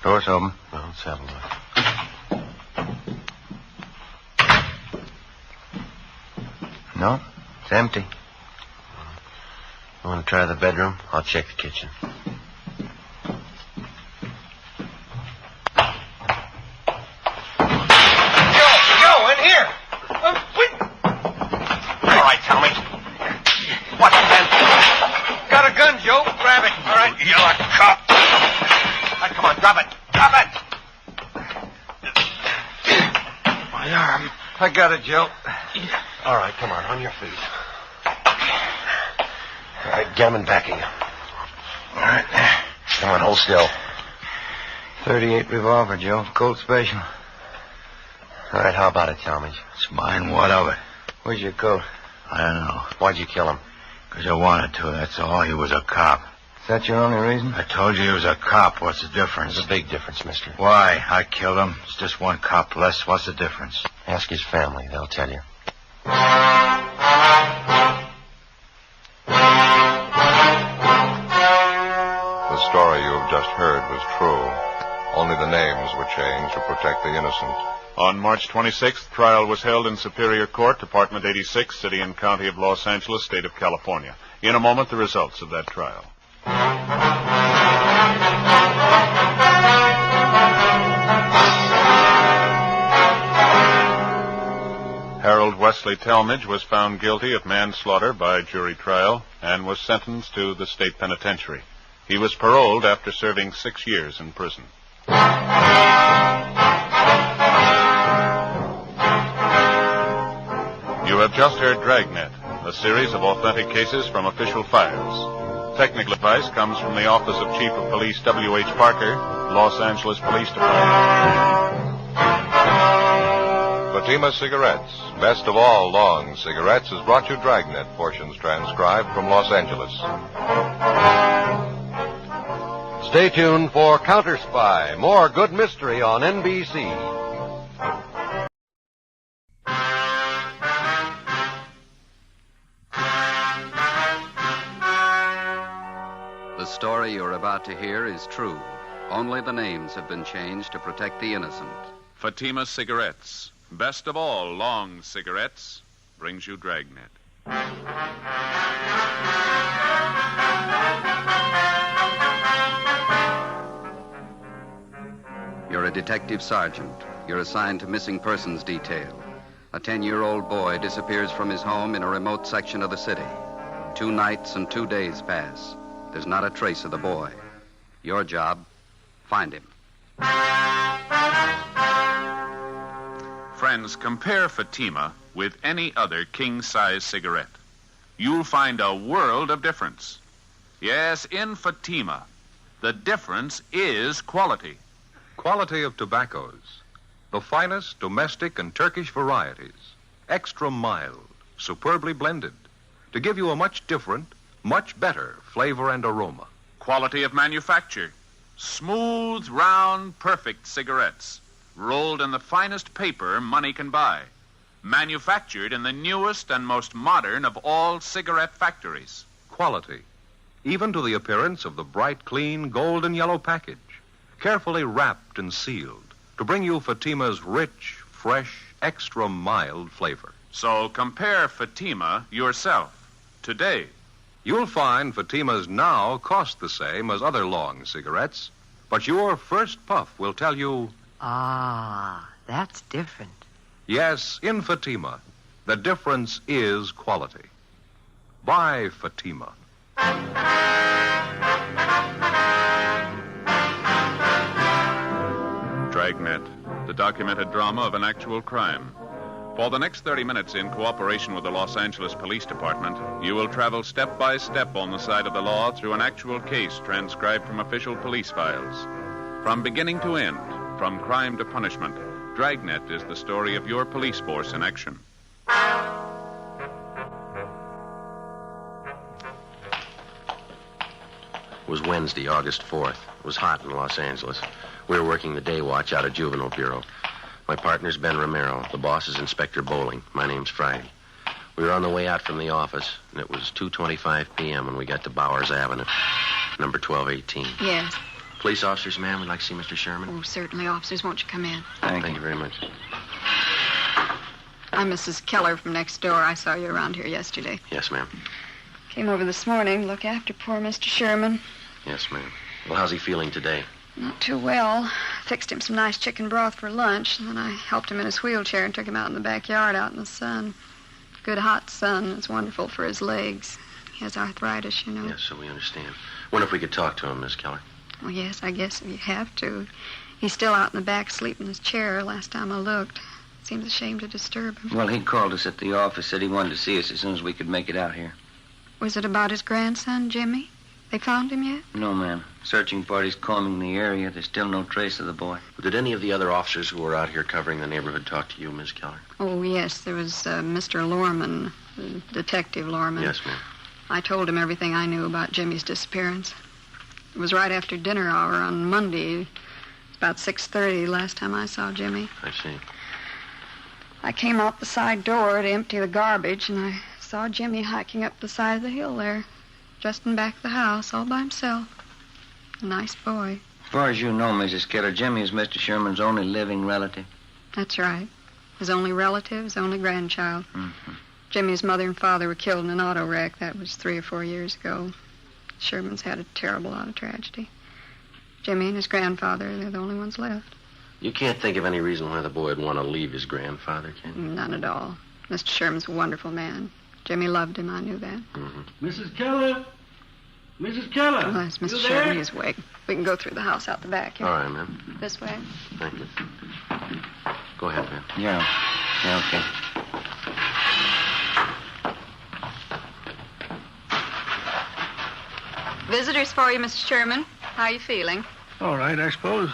Door's open. Well, let's have a look. No, it's empty. You want to try the bedroom? I'll check the kitchen. Joe, in here! All right, tell me. What's the Ben? Got a gun, Joe. Grab it. All right, you're a cop. All right, come on, drop it. Drop it! My arm. I got it, Joe. All right, come on your feet. All right, get him in backing. All right. Come on, hold still. 38 revolver, Joe. Colt special. All right, how about it, Talmadge? It's mine. What of it? Where's your coat? I don't know. Why'd you kill him? Because I wanted to, that's all. He was a cop. Is that your only reason? I told you he was a cop. What's the difference? There's a big difference, mister. Why? I killed him. It's just one cop less. What's the difference? Ask his family. They'll tell you. The story you have just heard was true. Only the names were changed to protect the innocent. On March 26th, trial was held in Superior Court, Department 86, City and County of Los Angeles, State of California. In a moment, the results of that trial. Harold Wesley Talmadge was found guilty of manslaughter by jury trial and was sentenced to the state penitentiary. He was paroled after serving 6 years in prison. You have just heard Dragnet, a series of authentic cases from official files. Technical advice comes from the Office of Chief of Police W.H. Parker, Los Angeles Police Department. Fatima Cigarettes, best of all long cigarettes, has brought you Dragnet, portions transcribed from Los Angeles. Stay tuned for Counter Spy, more good mystery on NBC. story you're about to hear is true. Only the names have been changed to protect the innocent. Fatima Cigarettes, best of all long cigarettes, brings you Dragnet. You're a detective sergeant. You're assigned to missing persons detail. A 10-year-old boy disappears from his home in a remote section of the city. 2 nights and 2 days pass. There's not a trace of the boy. Your job, find him. Friends, compare Fatima with any other king-size cigarette. You'll find a world of difference. Yes, in Fatima, the difference is quality. Quality of tobaccos. The finest domestic and Turkish varieties. Extra mild, superbly blended. To give you a much different, much better flavor and aroma. Quality of manufacture. Smooth, round, perfect cigarettes. Rolled in the finest paper money can buy. Manufactured in the newest and most modern of all cigarette factories. Quality. Even to the appearance of the bright, clean, gold and yellow package. Carefully wrapped and sealed to bring you Fatima's rich, fresh, extra mild flavor. So compare Fatima yourself today. You'll find Fatima's now cost the same as other long cigarettes, but your first puff will tell you, ah, that's different. Yes, in Fatima, the difference is quality. Buy Fatima. Dragnet, the documented drama of an actual crime. For the next 30 minutes, in cooperation with the Los Angeles Police Department, you will travel step by step on the side of the law through an actual case transcribed from official police files. From beginning to end, from crime to punishment, Dragnet is the story of your police force in action. It was Wednesday, August 4th. It was hot in Los Angeles. We were working the day watch out of Juvenile Bureau. My partner's Ben Romero. The boss is Inspector Bowling. My name's Friday. We were on the way out from the office, and it was 2:25 p.m. when we got to Bowers Avenue, number 1218. Yes. Police officers, ma'am, we'd like to see Mr. Sherman. Oh, certainly, officers. Won't you come in? Thank you very much. I'm Mrs. Keller from next door. I saw you around here yesterday. Yes, ma'am. Came over this morning to look after poor Mr. Sherman. Yes, ma'am. Well, how's he feeling today? Not too well. Fixed him some nice chicken broth for lunch, and then I helped him in his wheelchair and took him out in the backyard out in the sun. Good hot sun. It's wonderful for his legs. He has arthritis, you know. Yes, so we understand. Wonder if we could talk to him, Miss Keller. Well, yes, I guess you have to. He's still out in the back asleep in his chair last time I looked. Seems a shame to disturb him. Well, he called us at the office, said he wanted to see us as soon as we could make it out here. Was it about his grandson, Jimmy? They found him yet? No, ma'am. Searching party's combing the area. There's still no trace of the boy. Did any of the other officers who were out here covering the neighborhood talk to you, Miss Keller? Oh, yes. There was Mr. Lorman, Detective Lorman. Yes, ma'am. I told him everything I knew about Jimmy's disappearance. It was right after dinner hour on Monday. It was about 6:30 last time I saw Jimmy. I see. I came out the side door to empty the garbage, and I saw Jimmy hiking up the side of the hill there, just in back of the house, all by himself. A nice boy. As far as you know, Mrs. Keller, Jimmy is Mr. Sherman's only living relative. That's right. His only relative, his only grandchild. Mm-hmm. Jimmy's mother and father were killed in an auto wreck. That was 3 or 4 years ago. Sherman's had a terrible auto tragedy. Jimmy and his grandfather, they're the only ones left. You can't think of any reason why the boy would want to leave his grandfather, can you? None at all. Mr. Sherman's a wonderful man. Jimmy loved him, I knew that. Mm-hmm. Mrs. Keller! Mrs. Keller! Oh, that's Mr. Sherman. He's awake. We can go through the house out the back here. All right, ma'am. This way. Thank you. Go ahead, ma'am. Yeah, okay. Visitors for you, Mr. Sherman. How are you feeling? All right, I suppose.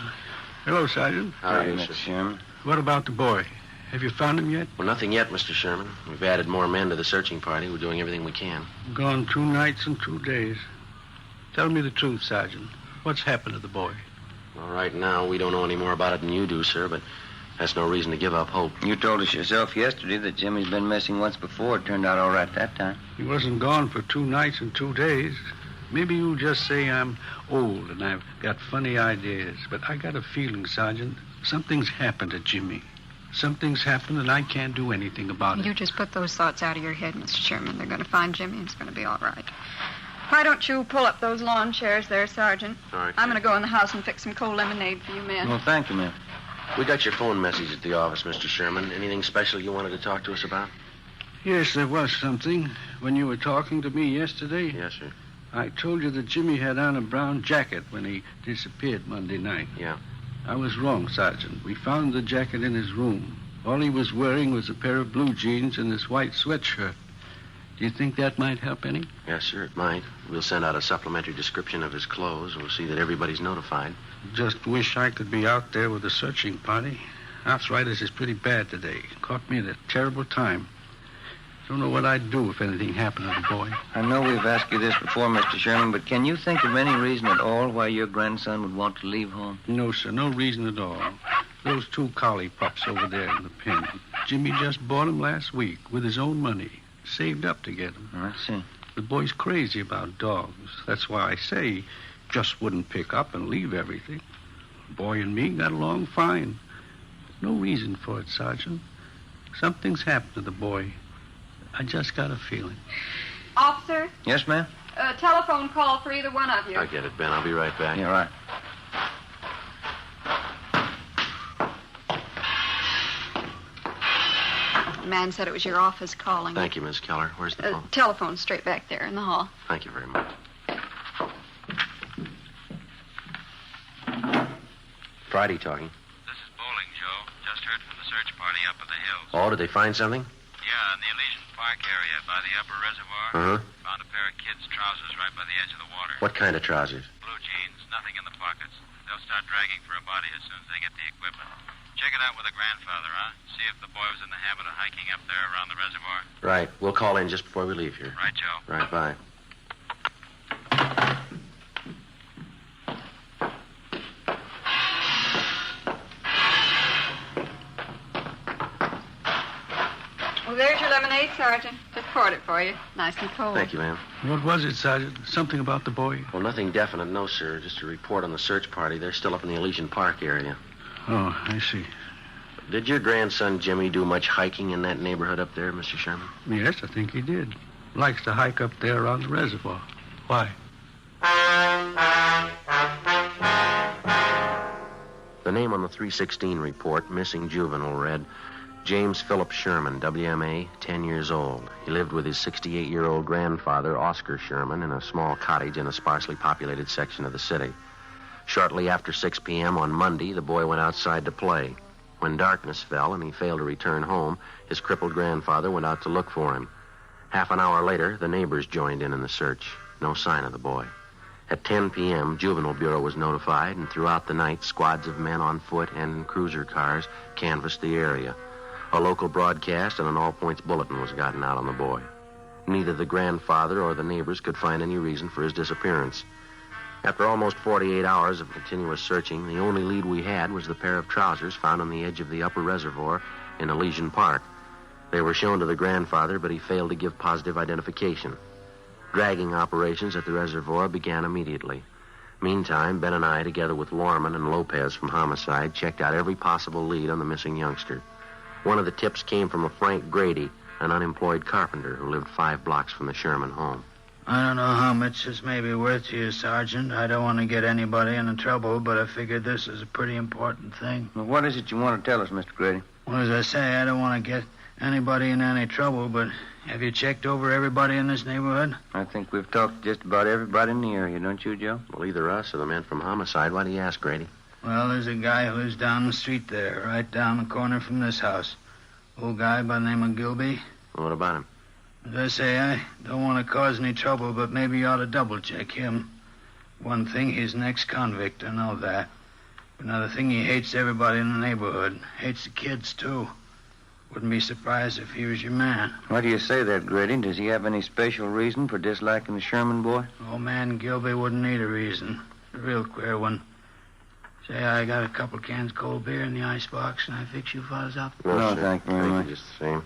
Hello, Sergeant. How are you, Mr. Sherman? What about the boy? Have you found him yet? Well, nothing yet, Mr. Sherman. We've added more men to the searching party. We're doing everything we can. Gone 2 nights and 2 days. Tell me the truth, Sergeant. What's happened to the boy? Well, right now, we don't know any more about it than you do, sir, but that's no reason to give up hope. You told us yourself yesterday that Jimmy's been missing once before. It turned out all right that time. He wasn't gone for 2 nights and 2 days. Maybe you'll just say I'm old and I've got funny ideas, but I got a feeling, Sergeant, something's happened to Jimmy. Something's happened and I can't do anything about it. You just put those thoughts out of your head, Mr. Sherman. They're going to find Jimmy and it's going to be all right. Why don't you pull up those lawn chairs there, Sergeant? All right. I'm going to go in the house and fix some cold lemonade for you men. Well, thank you, ma'am. We got your phone message at the office, Mr. Sherman. Anything special you wanted to talk to us about? Yes, there was something. When you were talking to me yesterday, Yes, sir. I told you that Jimmy had on a brown jacket when he disappeared Monday night. Yeah. I was wrong, Sergeant. We found the jacket in his room. All he was wearing was a pair of blue jeans and this white sweatshirt. Do you think that might help any? Yes, sir, it might. We'll send out a supplementary description of his clothes. We'll see that everybody's notified. Just wish I could be out there with a searching party. Arthritis is pretty bad today. Caught me at a terrible time. Don't know what I'd do if anything happened to the boy. I know we've asked you this before, Mr. Sherman, but can you think of any reason at all why your grandson would want to leave home? No, sir, no reason at all. Those 2 collie pups over there in the pen. Jimmy just bought them last week with his own money. Saved up to get them. I see. The boy's crazy about dogs. That's why I say he just wouldn't pick up and leave everything. The boy and me got along fine. No reason for it, Sergeant. Something's happened to the boy. I just got a feeling. Officer, Yes, ma'am? a telephone call for either one of you. I get it, Ben. I'll be right back. Yeah, right. The man said it was your office calling. Thank you, Miss Keller. Where's the phone? Telephone straight back there in the hall. Thank you very much. Friday talking. This is Bowling, Joe. Just heard from the search party up in the hills. Oh, did they find something? Yeah, in the Elysian Park area by the upper reservoir. Uh-huh. Found a pair of kids' trousers right by the edge of the water. What kind of trousers? Blue jeans, nothing in the pockets. They'll start dragging for a body as soon as they get the equipment. Check it out with the grandfather, huh? See if the boy was in the habit of hiking up there around the reservoir. Right. We'll call in just before we leave here. Right, Joe. Right, bye. Well, there's your lemonade, Sergeant. Just poured it for you. Nice and cold. Thank you, ma'am. What was it, Sergeant? Something about the boy? Well, nothing definite, no, sir. Just a report on the search party. They're still up in the Elysian Park area. Oh, I see. Did your grandson Jimmy do much hiking in that neighborhood up there, Mr. Sherman? Yes, I think he did. Likes to hike up there around the reservoir. Why? The name on the 316 report, missing juvenile, read James Philip Sherman, WMA, 10 years old. He lived with his 68-year-old grandfather, Oscar Sherman, in a small cottage in a sparsely populated section of the city. Shortly after 6 p.m. on Monday, the boy went outside to play. When darkness fell and he failed to return home, his crippled grandfather went out to look for him. Half an hour later, the neighbors joined in the search. No sign of the boy. At 10 p.m., Juvenile Bureau was notified, and throughout the night, squads of men on foot and in cruiser cars canvassed the area. A local broadcast and an all-points bulletin was gotten out on the boy. Neither the grandfather or the neighbors could find any reason for his disappearance. After almost 48 hours of continuous searching, the only lead we had was the pair of trousers found on the edge of the upper reservoir in Elysian Park. They were shown to the grandfather, but he failed to give positive identification. Dragging operations at the reservoir began immediately. Meantime, Ben and I, together with Lorman and Lopez from Homicide, checked out every possible lead on the missing youngster. One of the tips came from a Frank Grady, an unemployed carpenter who lived 5 blocks from the Sherman home. I don't know how much this may be worth to you, Sergeant. I don't want to get anybody into trouble, but I figured this is a pretty important thing. Well, what is it you want to tell us, Mr. Grady? Well, as I say, I don't want to get anybody in any trouble, but have you checked over everybody in this neighborhood? I think we've talked to just about everybody in the area, don't you, Joe? Well, either us or the men from Homicide. Why do you ask, Grady? Well, there's a guy who lives down the street there, right down the corner from this house. Old guy by the name of Gilby. What about him? As I say, I don't want to cause any trouble, but maybe you ought to double-check him. One thing, he's an ex-convict, I know that. Another thing, he hates everybody in the neighborhood. Hates the kids, too. Wouldn't be surprised if he was your man. Why do you say that, Grady? Does he have any special reason for disliking the Sherman boy? Old man Gilby wouldn't need a reason. A real queer one. Say, I got a couple cans cold beer in the icebox, and I fix you fellas up. No, thank you very much. Just the same.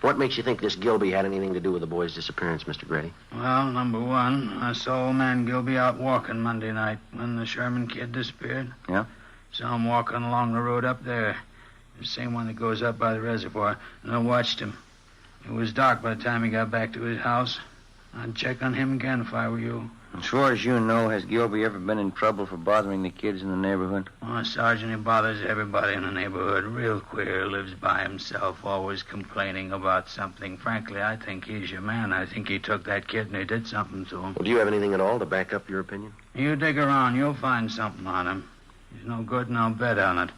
What makes you think this Gilby had anything to do with the boy's disappearance, Mr. Grady? Well, number one, I saw old man Gilby out walking Monday night when the Sherman kid disappeared. Yeah? Saw him walking along the road up there. The same one that goes up by the reservoir. And I watched him. It was dark by the time he got back to his house. I'd check on him again if I were you. As far as you know, has Gilby ever been in trouble for bothering the kids in the neighborhood? Oh, Sergeant, he bothers everybody in the neighborhood. Real queer. Lives by himself, always complaining about something. Frankly, I think he's your man. I think he took that kid and he did something to him. Well, do you have anything at all to back up your opinion? You dig around, you'll find something on him. He's no good, and I'll bet on it.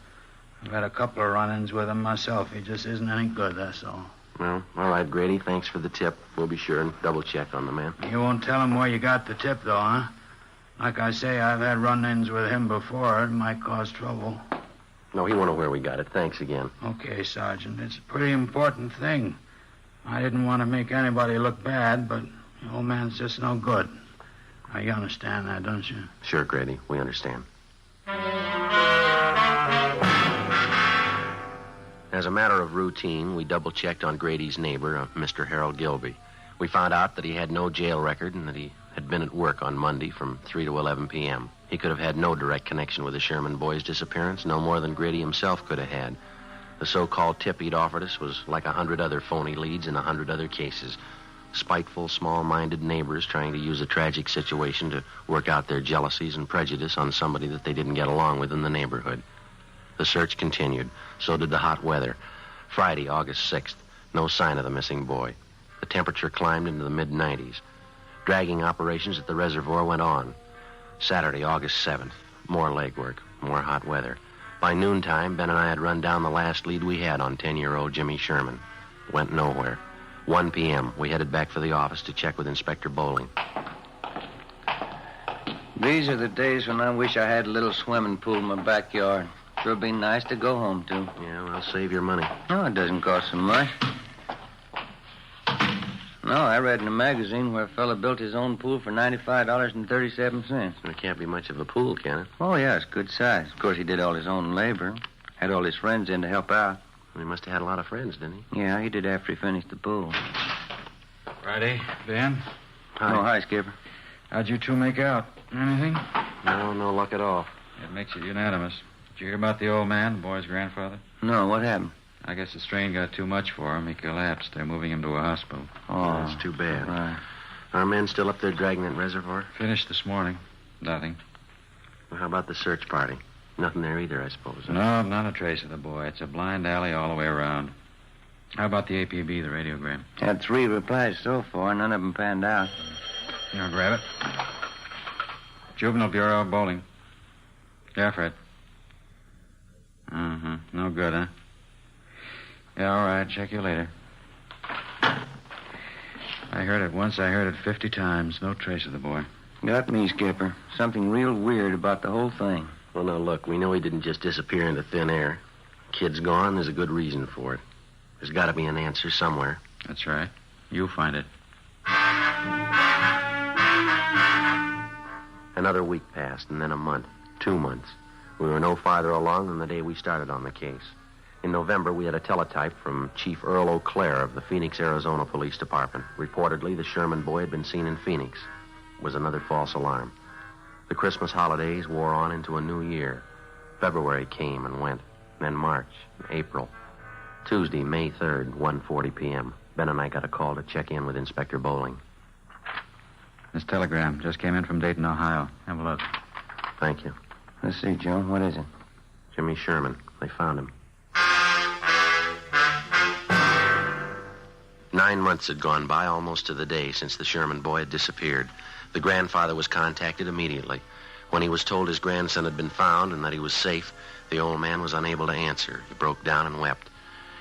I've had a couple of run-ins with him myself. He just isn't any good, that's all. Well, all right, Grady. Thanks for the tip. We'll be sure and double-check on the man. You won't tell him where you got the tip, though, huh? Like I say, I've had run-ins with him before. It might cause trouble. No, he won't know where we got it. Thanks again. Okay, Sergeant. It's a pretty important thing. I didn't want to make anybody look bad, but the old man's just no good. Now, you understand that, don't you? Sure, Grady. We understand. As a matter of routine, we double-checked on Grady's neighbor, Mr. Harold Gilby. We found out that he had no jail record and that he had been at work on Monday from 3 to 11 p.m. He could have had no direct connection with the Sherman boy's disappearance, no more than Grady himself could have had. The so-called tip he'd offered us was like 100 other phony leads in 100 other cases. Spiteful, small-minded neighbors trying to use a tragic situation to work out their jealousies and prejudice on somebody that they didn't get along with in the neighborhood. The search continued. So did the hot weather. Friday, August 6th, no sign of the missing boy. The temperature climbed into the mid-90s. Dragging operations at the reservoir went on. Saturday, August 7th, more legwork, more hot weather. By noontime, Ben and I had run down the last lead we had on 10-year-old Jimmy Sherman. Went nowhere. 1 p.m., we headed back for the office to check with Inspector Bowling. These are the days when I wish I had a little swimming pool in my backyard. Sure be nice to go home to. Yeah, well, save your money. No, it doesn't cost so much. No, I read in a magazine where a fella built his own pool for $95.37. It can't be much of a pool, can it? Oh, yeah, it's good size. Of course, he did all his own labor. Had all his friends in to help out. He must have had a lot of friends, didn't he? Yeah, he did after he finished the pool. Friday, Ben? Hi. Oh, hi, Skipper. How'd you two make out? Anything? No luck at all. It makes it unanimous. Did you hear about the old man, the boy's grandfather? No, what happened? I guess the strain got too much for him. He collapsed. They're moving him to a hospital. Oh, that's too bad. Right. Our men still up there Dragnet Reservoir? Finished this morning. Nothing. Well, how about the search party? Nothing there either, I suppose. No, not a trace of the boy. It's a blind alley all the way around. How about the APB, the radiogram? Had 3 replies so far. None of them panned out. Here, grab it. Juvenile Bureau, Bowling. Yeah, Fred. No good, huh? Yeah, all right. Check you later. I heard it once. I heard it 50 times. No trace of the boy. Got me, Skipper. Something real weird about the whole thing. Well, now, look, we know he didn't just disappear into thin air. Kid's gone. There's a good reason for it. There's got to be an answer somewhere. That's right. You'll find it. Another week passed, and then a month. 2 months. We were no farther along than the day we started on the case. In November, we had a teletype from Chief Earl O'Clair of the Phoenix, Arizona Police Department. Reportedly, the Sherman boy had been seen in Phoenix. It was another false alarm. The Christmas holidays wore on into a new year. February came and went. Then March, April. Tuesday, May 3rd, 1:40 p.m. Ben and I got a call to check in with Inspector Bowling. This telegram just came in from Dayton, Ohio. Have a look. Thank you. Let's see, Joe. What is it? Jimmy Sherman. They found him. 9 months had gone by, almost to the day, since the Sherman boy had disappeared. The grandfather was contacted immediately. When he was told his grandson had been found and that he was safe, the old man was unable to answer. He broke down and wept.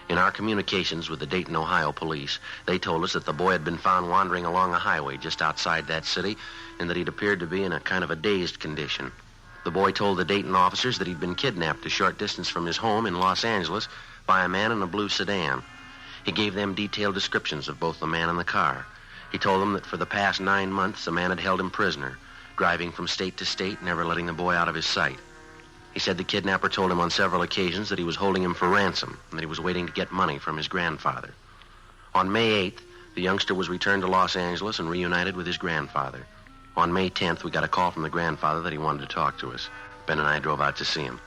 In our communications with the Dayton, Ohio police, they told us that the boy had been found wandering along a highway just outside that city and that he'd appeared to be in a kind of a dazed condition. The boy told the Dayton officers that he'd been kidnapped a short distance from his home in Los Angeles by a man in a blue sedan. He gave them detailed descriptions of both the man and the car. He told them that for the past 9 months, the man had held him prisoner, driving from state to state, never letting the boy out of his sight. He said the kidnapper told him on several occasions that he was holding him for ransom and that he was waiting to get money from his grandfather. On May 8th, the youngster was returned to Los Angeles and reunited with his grandfather. On May 10th, we got a call from the grandfather that he wanted to talk to us. Ben and I drove out to see him.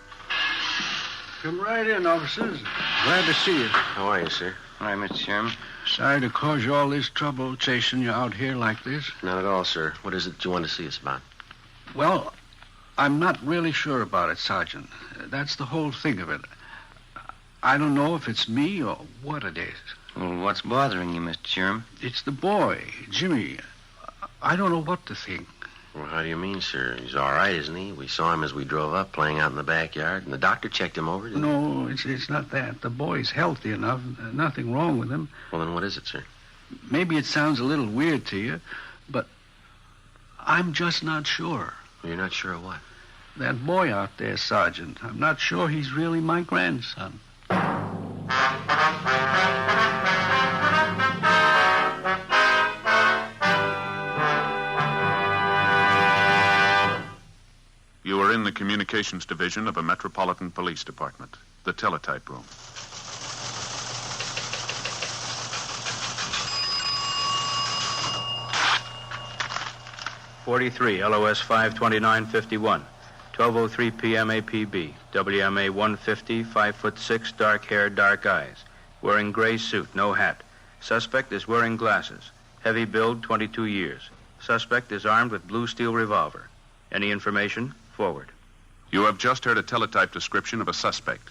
Come right in, officers. Glad to see you. How are you, sir? Hi, Mr. Sherman. Sorry to cause you all this trouble chasing you out here like this. Not at all, sir. What is it that you want to see us about? Well, I'm not really sure about it, Sergeant. That's the whole thing of it. I don't know if it's me or what it is. Well, what's bothering you, Mr. Sherman? It's the boy, Jimmy. I don't know what to think. Well, how do you mean, sir? He's all right, isn't he? We saw him as we drove up, playing out in the backyard, and the doctor checked him over, didn't he? No, it's not that. The boy's healthy enough. Nothing wrong with him. Well, then what is it, sir? Maybe it sounds a little weird to you, but I'm just not sure. You're not sure of what? That boy out there, Sergeant. I'm not sure he's really my grandson. You are in the communications division of a metropolitan police department, the teletype room. .43, LOS 52951, 12:03 p.m. APB, WMA 150, 5'6", dark hair, dark eyes, wearing gray suit, no hat. Suspect is wearing glasses, heavy build, 22 years. Suspect is armed with blue steel revolver. Any information? Forward. You have just heard a teletype description of a suspect.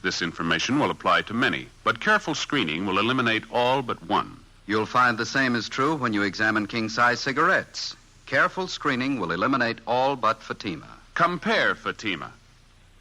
This information will apply to many, but careful screening will eliminate all but one. You'll find the same is true when you examine king-size cigarettes. Careful screening will eliminate all but Fatima. Compare Fatima.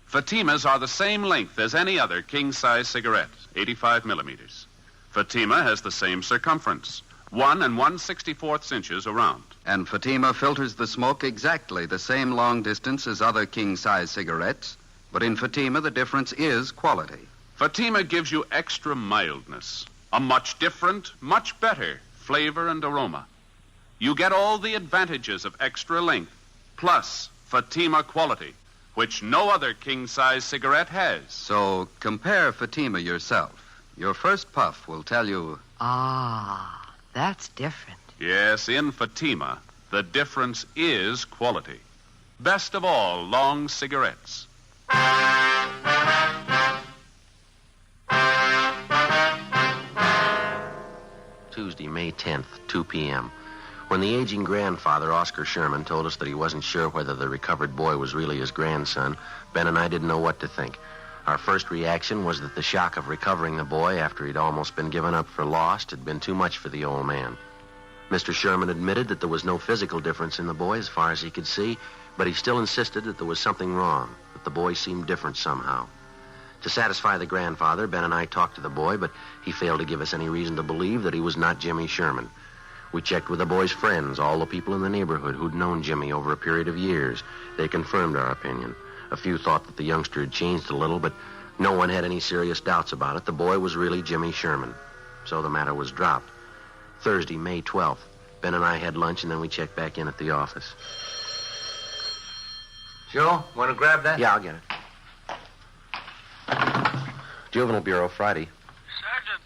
Fatimas are the same length as any other king-size cigarette, 85 millimeters. Fatima has the same circumference, 1 1/64 inches around. And Fatima filters the smoke exactly the same long distance as other king-size cigarettes, but in Fatima the difference is quality. Fatima gives you extra mildness, a much different, much better flavor and aroma. You get all the advantages of extra length, plus Fatima quality, which no other king-size cigarette has. So compare Fatima yourself. Your first puff will tell you... Ah, that's different. Yes, in Fatima, the difference is quality. Best of all, long cigarettes. Tuesday, May 10th, 2 p.m. When the aging grandfather, Oscar Sherman, told us that he wasn't sure whether the recovered boy was really his grandson, Ben and I didn't know what to think. Our first reaction was that the shock of recovering the boy after he'd almost been given up for lost had been too much for the old man. Mr. Sherman admitted that there was no physical difference in the boy as far as he could see, but he still insisted that there was something wrong, that the boy seemed different somehow. To satisfy the grandfather, Ben and I talked to the boy, but he failed to give us any reason to believe that he was not Jimmy Sherman. We checked with the boy's friends, all the people in the neighborhood who'd known Jimmy over a period of years. They confirmed our opinion. A few thought that the youngster had changed a little, but no one had any serious doubts about it. The boy was really Jimmy Sherman. So the matter was dropped. Thursday, May 12th. Ben and I had lunch, and then we checked back in at the office. Joe, want to grab that? Yeah, I'll get it. Juvenile Bureau, Friday. Sergeant,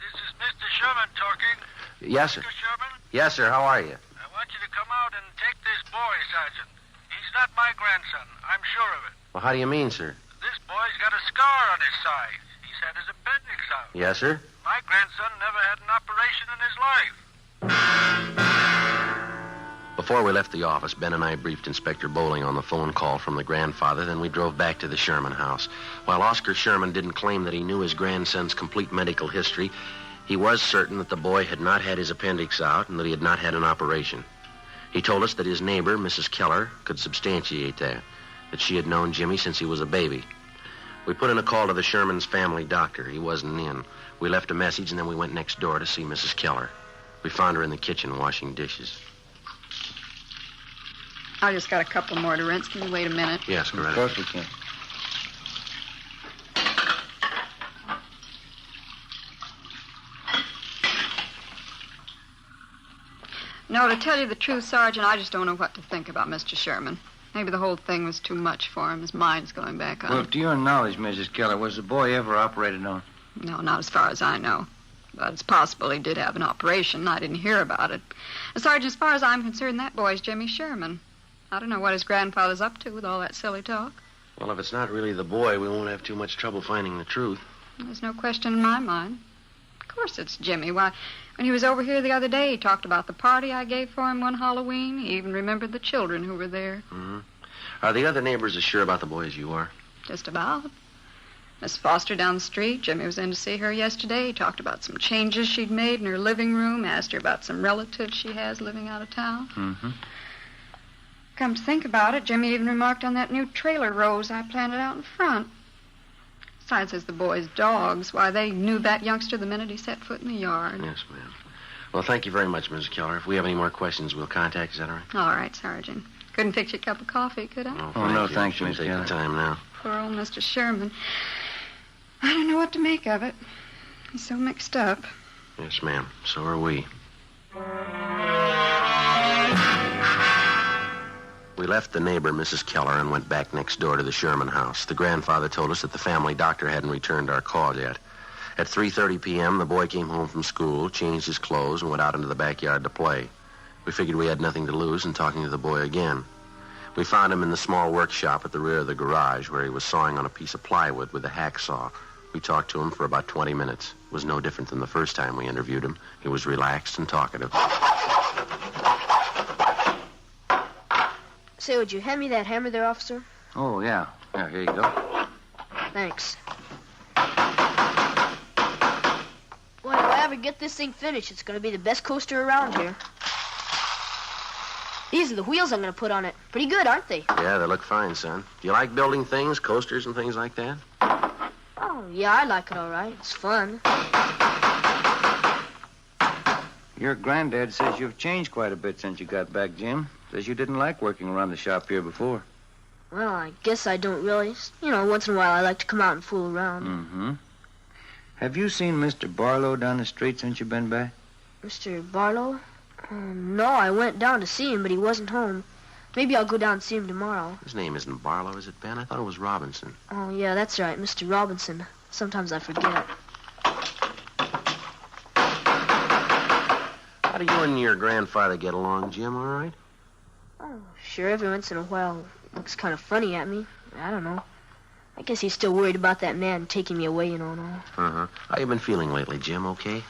this is Mr. Sherman talking. Yes, sir. Mr. Sherman, Yes, sir. How are you? I want you to come out and take this boy, Sergeant. He's not my grandson. I'm sure of it. Well, how do you mean, sir? This boy's got a scar on his side. He's had his appendix out. Yes, sir. My grandson never had an operation in his life. Before we left the office, Ben and I briefed Inspector Bowling on the phone call from the grandfather, then we drove back to the Sherman house. While Oscar Sherman didn't claim that he knew his grandson's complete medical history, he was certain that the boy had not had his appendix out and that he had not had an operation. He told us that his neighbor, Mrs. Keller, could substantiate that she had known Jimmy since he was a baby. We put in a call to the Sherman's family doctor. He wasn't in. We left a message, and then we went next door to see Mrs. Keller. We found her in the kitchen washing dishes. I just got a couple more to rinse. Can you wait a minute? Yes, go right Of course we can. No, to tell you the truth, Sergeant, I just don't know what to think about Mr. Sherman. Maybe the whole thing was too much for him. His mind's going back on. Well, to your knowledge, Mrs. Keller, was the boy ever operated on? No, not as far as I know. But it's possible he did have an operation. I didn't hear about it. Sergeant, as far as I'm concerned, that boy's Jimmy Sherman. I don't know what his grandfather's up to with all that silly talk. Well, if it's not really the boy, we won't have too much trouble finding the truth. There's no question in my mind. Of course it's Jimmy. Why, when he was over here the other day, he talked about the party I gave for him one Halloween. He even remembered the children who were there. Mm-hmm. Are the other neighbors as sure about the boy as you are? Just about. Miss Foster down the street, Jimmy was in to see her yesterday. He talked about some changes she'd made in her living room, asked her about some relatives she has living out of town. Mm-hmm. Come to think about it, Jimmy even remarked on that new trailer rose I planted out in front. Besides, as the boy's dogs, why, they knew that youngster the minute he set foot in the yard. Yes, ma'am. Well, thank you very much, Mrs. Keller. If we have any more questions, we'll contact you. Is that all right? All right, Sergeant. Couldn't fix you a cup of coffee, could I? No, thank you, Miss Keller. Take the time now. Poor old Mr. Sherman. I don't know what to make of it. He's so mixed up. Yes, ma'am. So are we. We left the neighbor, Mrs. Keller, and went back next door to the Sherman house. The grandfather told us that the family doctor hadn't returned our call yet. At 3:30 p.m., the boy came home from school, changed his clothes, and went out into the backyard to play. We figured we had nothing to lose in talking to the boy again. We found him in the small workshop at the rear of the garage where he was sawing on a piece of plywood with a hacksaw. We talked to him for about 20 minutes. It was no different than the first time we interviewed him. He was relaxed and talkative. Say, would you hand me that hammer there, officer? Oh, yeah. Yeah, here you go. Thanks. Well, if I ever get this thing finished, it's going to be the best coaster around here. These are the wheels I'm going to put on it. Pretty good, aren't they? Yeah, they look fine, son. Do you like building things, coasters and things like that? Oh, yeah, I like it all right. It's fun. Your granddad says you've changed quite a bit since you got back, Jim. Says you didn't like working around the shop here before. Well, I guess I don't really. You know, once in a while I like to come out and fool around. Mm-hmm. Have you seen Mr. Barlow down the street since you've been back? Mr. Barlow? No, I went down to see him, but he wasn't home. Maybe I'll go down and see him tomorrow. His name isn't Barlow, is it, Ben? I thought it was Robinson. Oh, yeah, that's right, Mr. Robinson. Sometimes I forget. How do you and your grandfather get along, Jim, all right? Oh, sure, every once in a while looks kind of funny at me. I don't know. I guess he's still worried about that man taking me away, you know, and all. Uh-huh. How you been feeling lately, Jim, okay?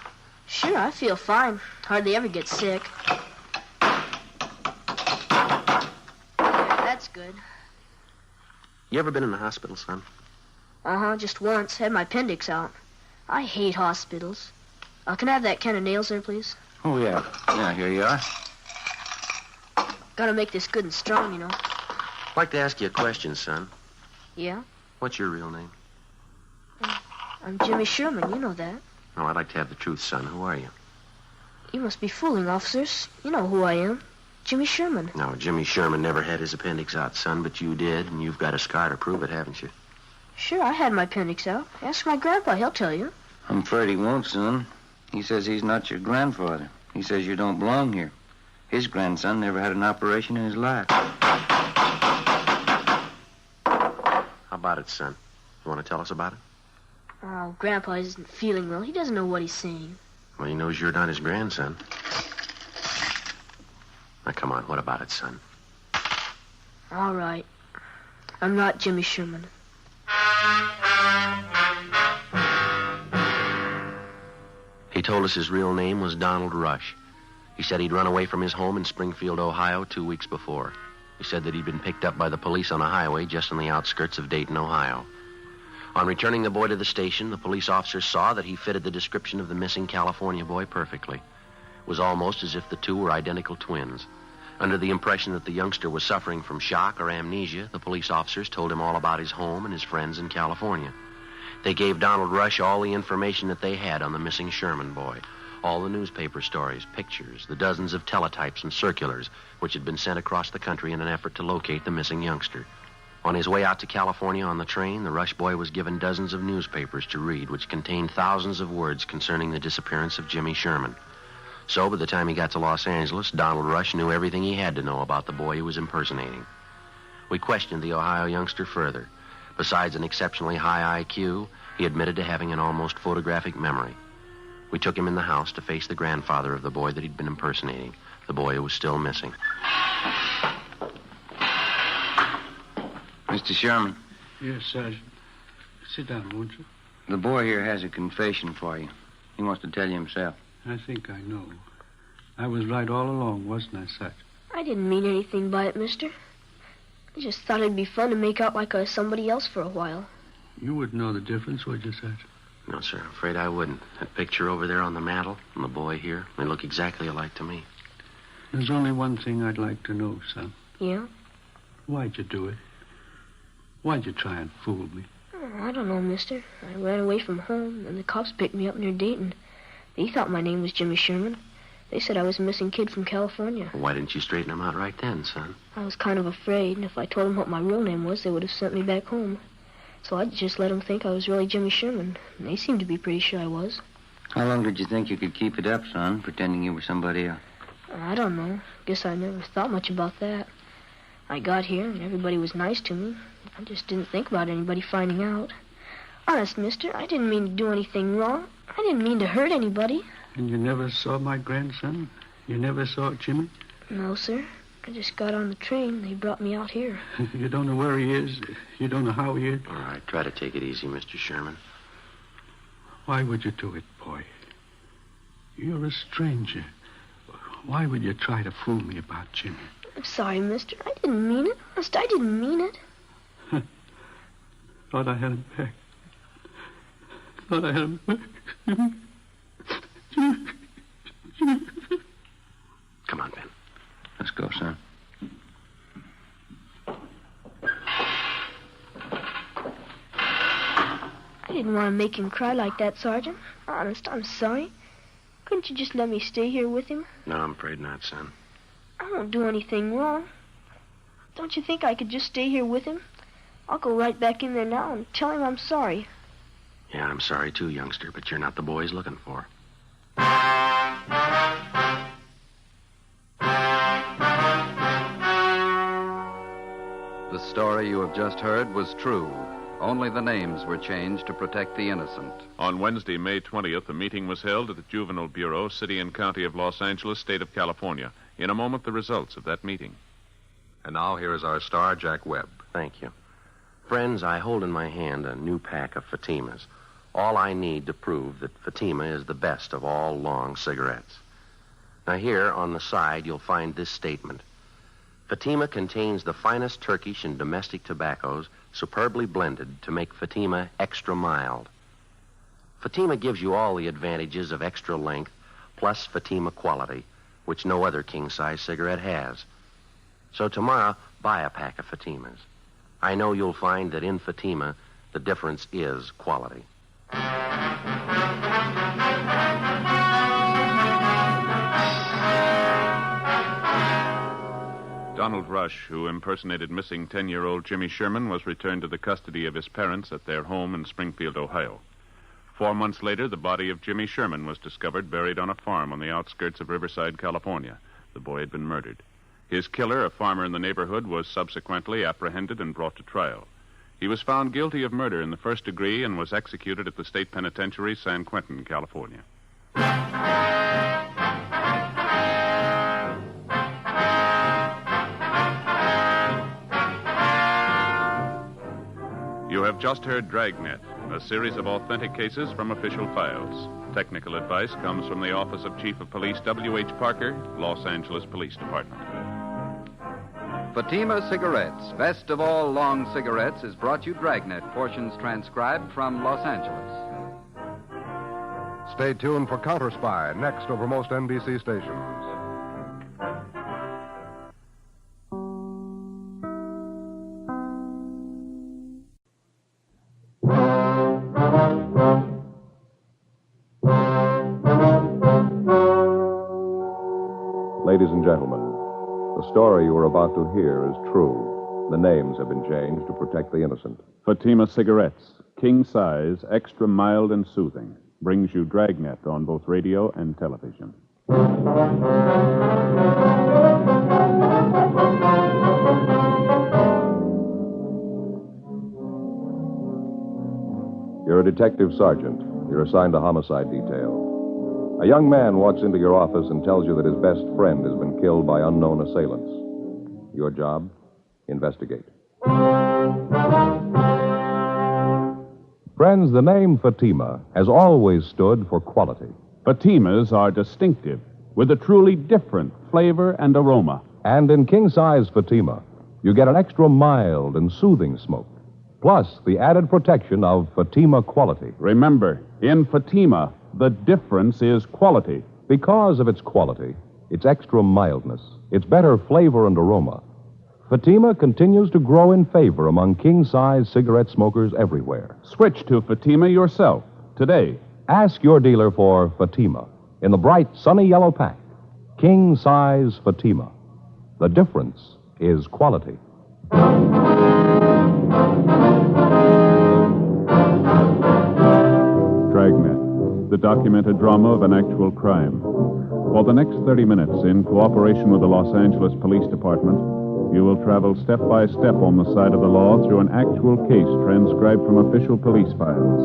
Sure, I feel fine. Hardly ever get sick. That's good. You ever been in the hospital, son? Uh-huh, just once. Had my appendix out. I hate hospitals. Can I have that can of nails there, please? Oh, yeah. Yeah, here you are. Gotta make this good and strong, you know. I'd like to ask you a question, son. Yeah? What's your real name? I'm Jimmy Sherman, you know that. No, I'd like to have the truth, son. Who are you? You must be fooling, officers. You know who I am. Jimmy Sherman. No, Jimmy Sherman never had his appendix out, son, but you did, and you've got a scar to prove it, haven't you? Sure, I had my appendix out. Ask my grandpa, he'll tell you. I'm afraid he won't, son. He says he's not your grandfather. He says you don't belong here. His grandson never had an operation in his life. How about it, son? You want to tell us about it? Oh, Grandpa isn't feeling well. He doesn't know what he's saying. Well, he knows you're not his grandson. Now, come on, what about it, son? All right. I'm not Jimmy Sherman. He told us his real name was Donald Rush. He said he'd run away from his home in Springfield, Ohio 2 weeks before. He said that he'd been picked up by the police on a highway just on the outskirts of Dayton, Ohio. On returning the boy to the station, the police officers saw that he fitted the description of the missing California boy perfectly. It was almost as if the two were identical twins. Under the impression that the youngster was suffering from shock or amnesia, the police officers told him all about his home and his friends in California. They gave Donald Rush all the information that they had on the missing Sherman boy, all the newspaper stories, pictures, the dozens of teletypes and circulars which had been sent across the country in an effort to locate the missing youngster. On his way out to California on the train, the Rush boy was given dozens of newspapers to read, which contained thousands of words concerning the disappearance of Jimmy Sherman. So, by the time he got to Los Angeles, Donald Rush knew everything he had to know about the boy he was impersonating. We questioned the Ohio youngster further. Besides an exceptionally high IQ, he admitted to having an almost photographic memory. We took him in the house to face the grandfather of the boy that he'd been impersonating, the boy who was still missing. Mr. Sherman. Yes, Sergeant. Sit down, won't you? The boy here has a confession for you. He wants to tell you himself. I think I know. I was right all along, wasn't I, Sergeant? I didn't mean anything by it, mister. I just thought it'd be fun to make out like I was somebody else for a while. You wouldn't know the difference, would you, Sergeant? No, sir, I'm afraid I wouldn't. That picture over there on the mantel and the boy here, they look exactly alike to me. There's only one thing I'd like to know, son. Yeah? Why'd you do it? Why'd you try and fool me? Oh, I don't know, mister. I ran away from home, and the cops picked me up near Dayton. They thought my name was Jimmy Sherman. They said I was a missing kid from California. Well, why didn't you straighten them out right then, son? I was kind of afraid, and if I told them what my real name was, they would have sent me back home. So I just let them think I was really Jimmy Sherman, and they seemed to be pretty sure I was. How long did you think you could keep it up, son, pretending you were somebody else? I don't know. Guess I never thought much about that. I got here, and everybody was nice to me. I just didn't think about anybody finding out. Honest, mister, I didn't mean to do anything wrong. I didn't mean to hurt anybody. And you never saw my grandson? You never saw Jimmy? No, sir. I just got on the train. They brought me out here. You don't know where he is? You don't know how he is? All right, try to take it easy, Mr. Sherman. Why would you do it, boy? You're a stranger. Why would you try to fool me about Jimmy? I'm sorry, mister. I didn't mean it. Honest, I didn't mean it. Thought I had him back. Thought I had him back. Come on, Ben. Let's go, son. I didn't want to make him cry like that, Sergeant. Honest, I'm sorry. Couldn't you just let me stay here with him? No, I'm afraid not, son. I won't do anything wrong. Don't you think I could just stay here with him? I'll go right back in there now and tell him I'm sorry. Yeah, I'm sorry too, youngster, but you're not the boy he's looking for. The story you have just heard was true. Only the names were changed to protect the innocent. On Wednesday, May 20th, a meeting was held at the Juvenile Bureau, City and County of Los Angeles, State of California. In a moment, the results of that meeting. And now here is our star, Jack Webb. Thank you. Friends, I hold in my hand a new pack of Fatimas. All I need to prove that Fatima is the best of all long cigarettes. Now here on the side, you'll find this statement. Fatima contains the finest Turkish and domestic tobaccos superbly blended to make Fatima extra mild. Fatima gives you all the advantages of extra length plus Fatima quality, which no other king-size cigarette has. So tomorrow, buy a pack of Fatimas. I know you'll find that in Fatima, the difference is quality. Donald Rush, who impersonated missing 10-year-old Jimmy Sherman, was returned to the custody of his parents at their home in Springfield, Ohio. 4 months later, the body of Jimmy Sherman was discovered buried on a farm on the outskirts of Riverside, California. The boy had been murdered. His killer, a farmer in the neighborhood, was subsequently apprehended and brought to trial. He was found guilty of murder in the first degree and was executed at the state penitentiary, San Quentin, California. You have just heard Dragnet, a series of authentic cases from official files. Technical advice comes from the Office of Chief of Police W.H. Parker, Los Angeles Police Department. Fatima Cigarettes, best of all long cigarettes, is brought you Dragnet, portions transcribed from Los Angeles. Stay tuned for Counter Spy, next over most NBC stations. Ladies and gentlemen, the story you are about to hear is true. The names have been changed to protect the innocent. Fatima Cigarettes, king size, extra mild and soothing, brings you Dragnet on both radio and television. You're a detective sergeant. You're assigned to homicide detail. A young man walks into your office and tells you that his best friend has been killed by unknown assailants. Your job? Investigate. Friends, the name Fatima has always stood for quality. Fatimas are distinctive, with a truly different flavor and aroma. And in king-size Fatima, you get an extra mild and soothing smoke, plus the added protection of Fatima quality. Remember, in Fatima, the difference is quality. Because of its quality, its extra mildness, its better flavor and aroma, Fatima continues to grow in favor among king-size cigarette smokers everywhere. Switch to Fatima yourself today. Ask your dealer for Fatima in the bright, sunny yellow pack. King-size Fatima. The difference is quality. Dragnet, the documented drama of an actual crime. For the next 30 minutes, in cooperation with the Los Angeles Police Department, you will travel step by step on the side of the law through an actual case transcribed from official police files.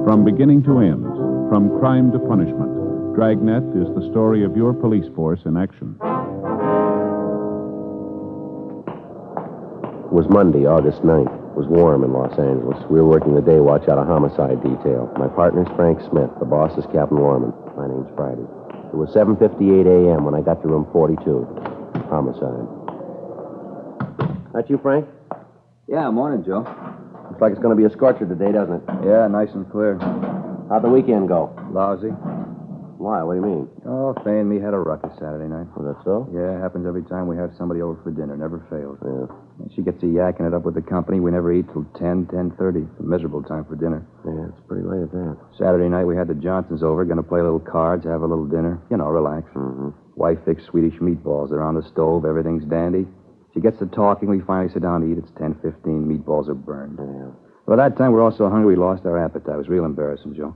From beginning to end, from crime to punishment, Dragnet is the story of your police force in action. It was Monday, August 9th. It was warm in Los Angeles. We were working the day watch out of homicide detail. My partner's Frank Smith. The boss is Captain Warman. My name's Friday. It was 7:58 a.m. when I got to room 42. Homicide. That you, Frank? Yeah, morning, Joe. Looks like it's going to be a scorcher today, doesn't it? Yeah, nice and clear. How'd the weekend go? Lousy. Why? What do you mean? Oh, Fay and me had a ruckus Saturday night. Was that so? Yeah, it happens every time we have somebody over for dinner. Never fails. Yeah. And she gets to yakking it up with the company. We never eat till 10:30. A miserable time for dinner. Yeah, it's pretty late at that. Saturday night, we had the Johnsons over. Going to play a little cards, have a little dinner. You know, relax. Mm-hmm. Wife fixed Swedish meatballs. They're on the stove. Everything's dandy. She gets to talking. We finally sit down to eat. It's 10:15. Meatballs are burned. Yeah. By that time, we're all so hungry we lost our appetite. It was real embarrassing, Joe.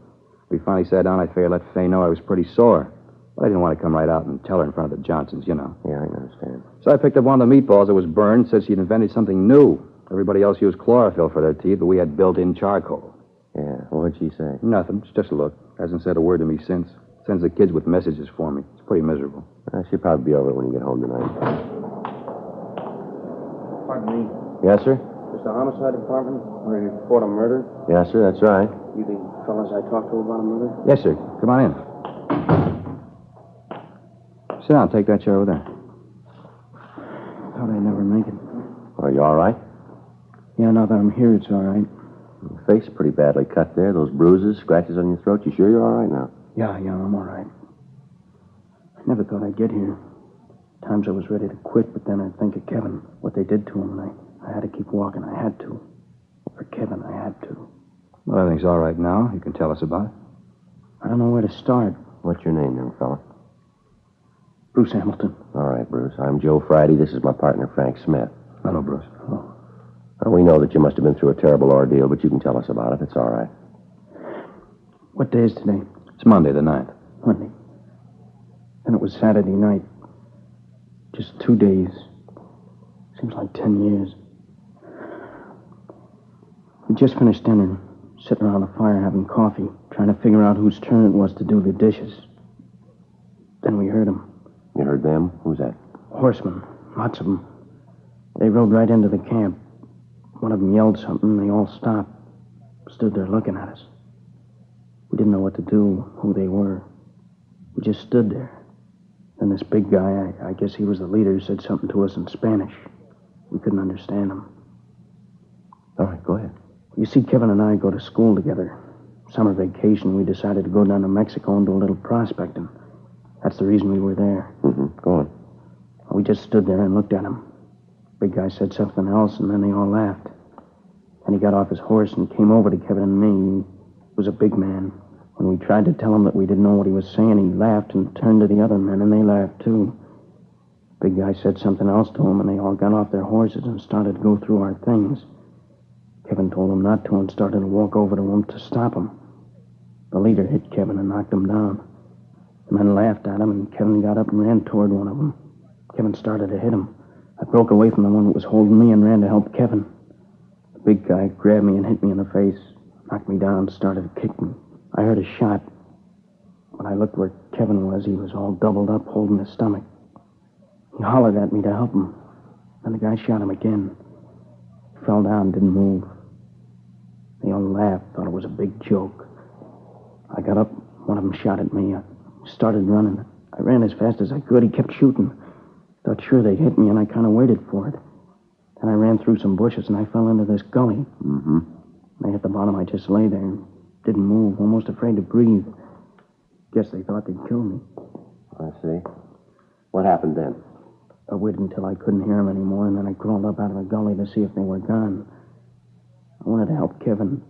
We finally sat down. I figured let Fay know I was pretty sore. But I didn't want to come right out and tell her in front of the Johnsons, you know. Yeah, I understand. So I picked up one of the meatballs that was burned, said she'd invented something new. Everybody else used chlorophyll for their teeth, but we had built-in charcoal. Yeah, what'd she say? Nothing, just a look. Hasn't said a word to me since. Sends the kids with messages for me. It's pretty miserable. She'll probably be over it when you get home tonight. Pardon me. Yes, sir? Is the homicide department where you report a murder? Yes, sir, that's right. You the fellas I talked to about a murder? Yes, sir. Come on in. Sit down. Take that chair over there. Thought I'd never make it. Are you all right? Yeah, now that I'm here, it's all right. Your face is pretty badly cut there. Those bruises, scratches on your throat. You sure you're all right now? Yeah, I'm all right. I never thought I'd get here. Times I was ready to quit, but then I'd think of Kevin, what they did to him, and I had to keep walking. I had to. For Kevin, I had to. Well, everything's all right now. You can tell us about it. I don't know where to start. What's your name, young fella? Bruce Hamilton. All right, Bruce. I'm Joe Friday. This is my partner, Frank Smith. Hello, Bruce. Hello. We know that you must have been through a terrible ordeal, but you can tell us about it. It's all right. What day is today? It's Monday, the 9th. Monday. And it was Saturday night. Just 2 days. Seems like 10 years. We just finished dinner, sitting around the fire having coffee, trying to figure out whose turn it was to do the dishes. Then we heard them. You heard them? Who's that? Horsemen. Lots of them. They rode right into the camp. One of them yelled something, and they all stopped. Stood there looking at us. We didn't know what to do, who they were. We just stood there. Then this big guy, I guess he was the leader, said something to us in Spanish. We couldn't understand him. All right, go ahead. You see, Kevin and I go to school together. Summer vacation, we decided to go down to Mexico and do a little prospecting. That's the reason we were there. Mm-hmm. Go on. We just stood there and looked at him. Big guy said something else, and then they all laughed. Then he got off his horse and came over to Kevin and me. He was a big man. When we tried to tell him that we didn't know what he was saying, he laughed and turned to the other men, and they laughed, too. Big guy said something else to him, and they all got off their horses and started to go through our things. Kevin told them not to and started to walk over to him to stop him. The leader hit Kevin and knocked him down. The men laughed at him, and Kevin got up and ran toward one of them. Kevin started to hit him. I broke away from the one that was holding me and ran to help Kevin. The big guy grabbed me and hit me in the face, knocked me down, started to kick me. I heard a shot. When I looked where Kevin was, he was all doubled up, holding his stomach. He hollered at me to help him. Then the guy shot him again. He fell down, didn't move. They all laughed, thought it was a big joke. I got up, one of them shot at me. I started running. I ran as fast as I could. He kept shooting. Thought sure they'd hit me, and I kind of waited for it. Then I ran through some bushes, and I fell into this gully. Mm-hmm. When I hit the bottom, I just lay there and didn't move, almost afraid to breathe. Guess they thought they'd kill me. I see. What happened then? I waited until I couldn't hear them anymore, and then I crawled up out of the gully to see if they were gone. I wanted to help Kevin.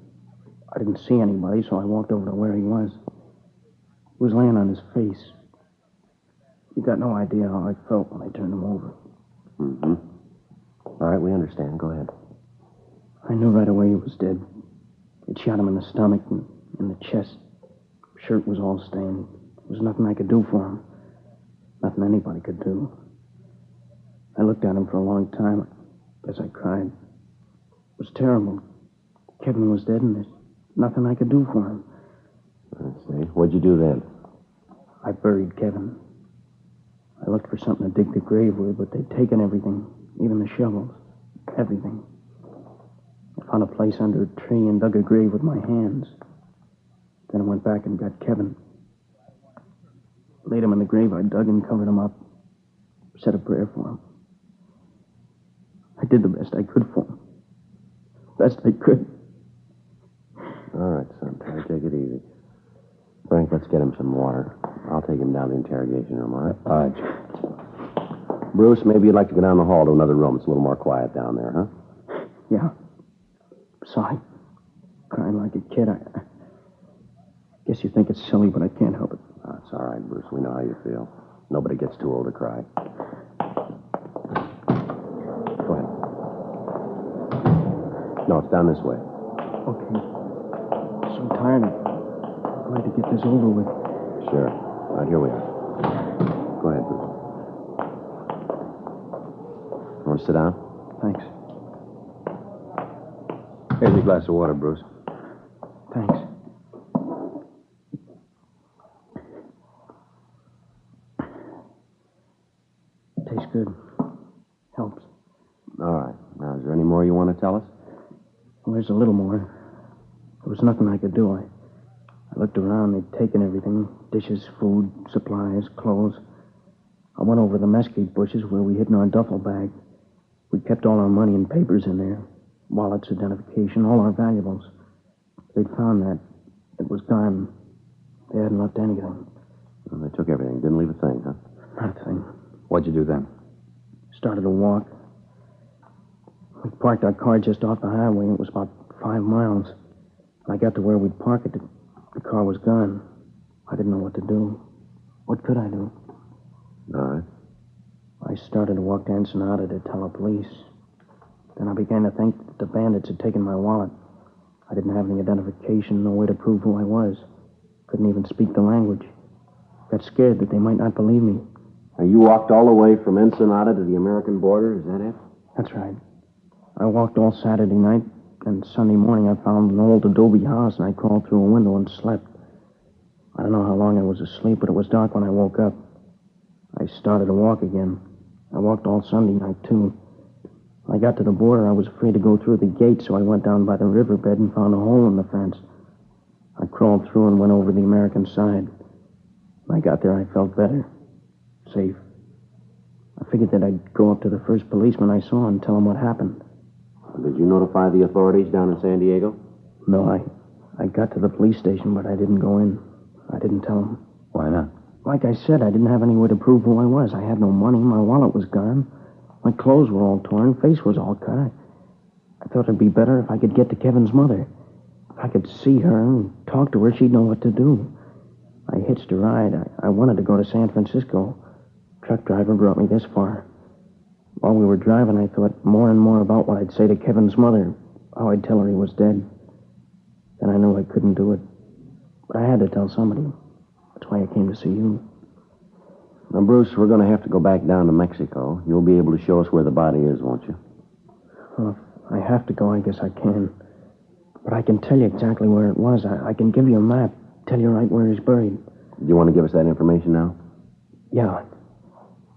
I didn't see anybody, so I walked over to where he was. He was laying on his face. You got no idea how I felt when I turned him over. Mm-hmm. All right, we understand. Go ahead. I knew right away he was dead. It shot him in the stomach and in the chest. Shirt was all stained. There was nothing I could do for him. Nothing anybody could do. I looked at him for a long time. I guess I cried. It was terrible. Kevin was dead, and there's nothing I could do for him. I see. What'd you do then? I buried Kevin. I looked for something to dig the grave with, but they'd taken everything, even the shovels. Everything. I found a place under a tree and dug a grave with my hands. Then I went back and got Kevin. Laid him in the grave I dug and covered him up. Said a prayer for him. I did the best I could for him. Best I could. All right, son. Try to take it easy. Frank, let's get him some water. I'll take him down to the interrogation room, all right? All right. Bruce, maybe you'd like to go down the hall to another room. It's a little more quiet down there, huh? Yeah. Sorry. Crying like a kid. I guess you think it's silly, but I can't help it. Oh, it's all right, Bruce. We know how you feel. Nobody gets too old to cry. Go ahead. No, it's down this way. Okay. I'm so tired. I'm glad to get this over with. Sure. All right, here we are. Go ahead, Bruce. Want to sit down? Thanks. Here's your glass of water, Bruce. Thanks. Tastes good. Helps. All right. Now, is there any more you want to tell us? Well, there's a little more. There was nothing I could do. I looked around. They'd taken everything. Dishes, food, supplies, clothes. I went over the mesquite bushes where we hid in our duffel bag. We kept all our money and papers in there. Wallets, identification, all our valuables. They'd found that. It was gone. They hadn't left anything. Well, they took everything. Didn't leave a thing, huh? Nothing. What'd you do then? Started to walk. We parked our car just off the highway. It was about 5 miles. When I got to where we'd park it, the car was gone. I didn't know what to do. What could I do? All right. I started to walk to Ensenada to tell the police. Then I began to think that the bandits had taken my wallet. I didn't have any identification, no way to prove who I was. Couldn't even speak the language. Got scared that they might not believe me. Now, you walked all the way from Ensenada to the American border, is that it? That's right. I walked all Saturday night, and Sunday morning I found an old adobe house, and I crawled through a window and slept. I don't know how long I was asleep, but it was dark when I woke up. I started to walk again. I walked all Sunday night, too. When I got to the border, I was afraid to go through the gate, so I went down by the riverbed and found a hole in the fence. I crawled through and went over the American side. When I got there, I felt better. Safe. I figured that I'd go up to the first policeman I saw and tell him what happened. Did you notify the authorities down in San Diego? No, I got to the police station, but I didn't go in. I didn't tell them. Why not? Like I said, I didn't have any way to prove who I was. I had no money. My wallet was gone. My clothes were all torn. Face was all cut. I thought it'd be better if I could get to Kevin's mother. If I could see her and talk to her, she'd know what to do. I hitched a ride. I wanted to go to San Francisco. Truck driver brought me this far. While we were driving, I thought more and more about what I'd say to Kevin's mother, how I'd tell her he was dead. Then I knew I couldn't do it. But I had to tell somebody. That's why I came to see you. Now, Bruce, we're going to have to go back down to Mexico. You'll be able to show us where the body is, won't you? Well, if I have to go, I guess I can. But I can tell you exactly where it was. I can give you a map, tell you right where he's buried. Do you want to give us that information now? Yeah.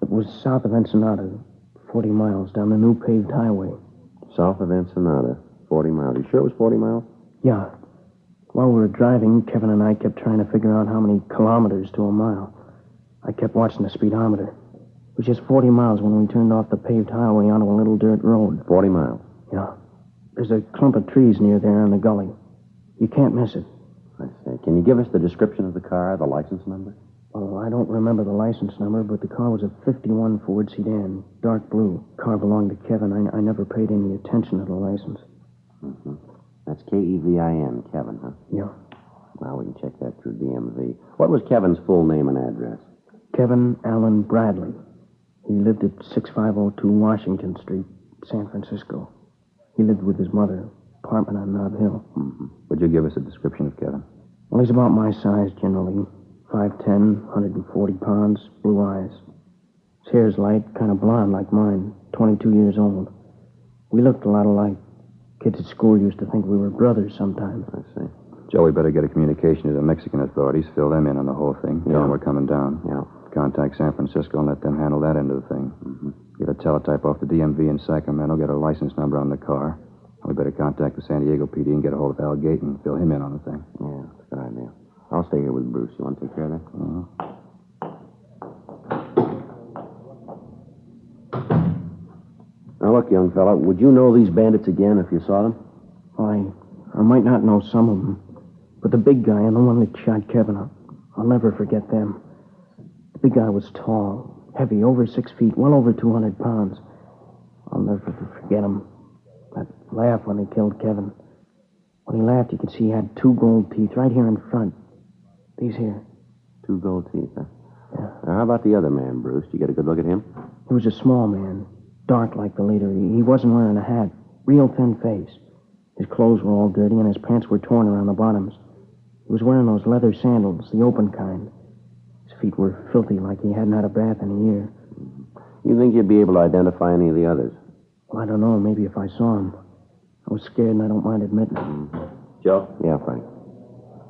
It was south of Ensenada, 40 miles down the new paved highway. South of Ensenada, 40 miles. You sure it was 40 miles? Yeah. While we were driving, Kevin and I kept trying to figure out how many kilometers to a mile. I kept watching the speedometer. It was just 40 miles when we turned off the paved highway onto a little dirt road. 40 miles? Yeah. There's a clump of trees near there in the gully. You can't miss it. I say, can you give us the description of the car, the license number? Oh, I don't remember the license number, but the car was a 51 Ford sedan, dark blue. Car belonged to Kevin. I never paid any attention to the license. Mm-hmm. That's Kevin, Kevin, huh? Yeah. Well, we can check that through DMV. What was Kevin's full name and address? Kevin Allen Bradley. He lived at 6502 Washington Street, San Francisco. He lived with his mother, apartment on Nob Hill. Mm-hmm. Would you give us a description of Kevin? Well, he's about my size generally. 5'10", 140 pounds, blue eyes. His hair's light, kind of blonde like mine, 22 years old. We looked a lot alike. Kids at school used to think we were brothers sometimes. I see. Joe, we better get a communication to the Mexican authorities, fill them in on the whole thing. Tell them we're coming down. Yeah. Contact San Francisco and let them handle that end of the thing. Mm-hmm. Get a teletype off the DMV in Sacramento, get a license number on the car. We better contact the San Diego PD and get a hold of Al Gate and fill him in on the thing. Yeah, that's a good idea. I'll stay here with Bruce. You want to take care of that? Now, look, young fella, would you know these bandits again if you saw them? I might not know some of them, but the big guy and the one that shot Kevin up, I'll never forget them. The big guy was tall, heavy, over 6 feet, well over 200 pounds. I'll never forget him. That laugh when he killed Kevin. When he laughed, you could see he had 2 gold teeth right here in front. These here. 2 gold teeth, huh? Yeah. Now, how about the other man, Bruce? Did you get a good look at him? He was a small man, dark like the leader. He wasn't wearing a hat, real thin face. His clothes were all dirty, and his pants were torn around the bottoms. He was wearing those leather sandals, the open kind. His feet were filthy, like he hadn't had a bath in a year. You think you'd be able to identify any of the others? Well, I don't know. Maybe if I saw him. I was scared, and I don't mind admitting it. Joe? Yeah, Frank.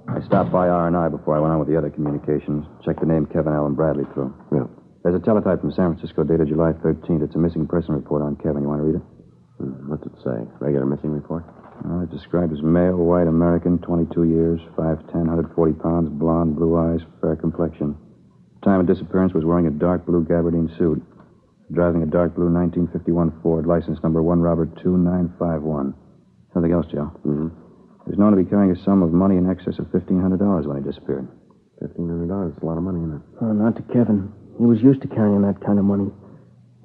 I stopped by R&I before I went on with the other communications. Checked the name Kevin Allen Bradley through. Yeah. There's a teletype from San Francisco dated July 13th. It's a missing person report on Kevin. You want to read it? What's it say? Regular missing report? It's described as male, white American, 22 years, 5'10", 140 pounds, blonde, blue eyes, fair complexion. Time of disappearance was wearing a dark blue gabardine suit. Driving a dark blue 1951 Ford, license number 1 Robert 2951. Something else, Joe. Mm-hmm. He was known to be carrying a sum of money in excess of $1,500 when he disappeared. $1,500? That's a lot of money, isn't it? Not to Kevin. He was used to carrying that kind of money.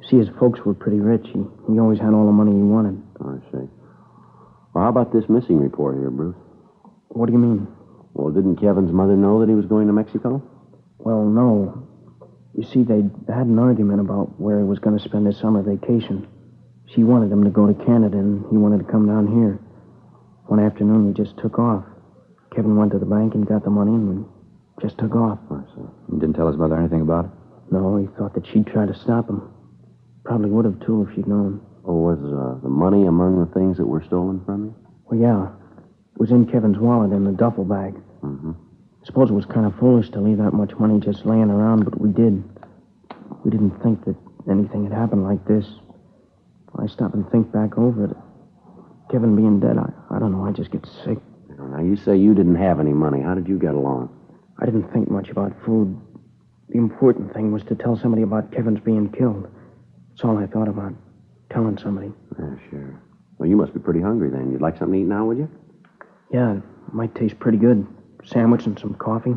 See, his folks were pretty rich. He always had all the money he wanted. Oh, I see. Well, how about this missing report here, Bruce? What do you mean? Well, didn't Kevin's mother know that he was going to Mexico? Well, no. You see, they had an argument about where he was going to spend his summer vacation. She wanted him to go to Canada, and he wanted to come down here. One afternoon, we just took off. Kevin went to the bank and got the money, and we just took off. I see. You didn't tell his mother anything about it? No, he thought that she'd try to stop him. Probably would have, too, if she'd known. Oh, was the money among the things that were stolen from you? Well, yeah. It was in Kevin's wallet in the duffel bag. Mm-hmm. I suppose it was kind of foolish to leave that much money just laying around, but we did. We didn't think that anything had happened like this. I stop and think back over it. Kevin being dead, I don't know, I just get sick. Now, you say you didn't have any money. How did you get along? I didn't think much about food. The important thing was to tell somebody about Kevin's being killed. That's all I thought about, telling somebody. Yeah, sure. Well, you must be pretty hungry then. You'd like something to eat now, would you? Yeah, it might taste pretty good. Sandwich and some coffee.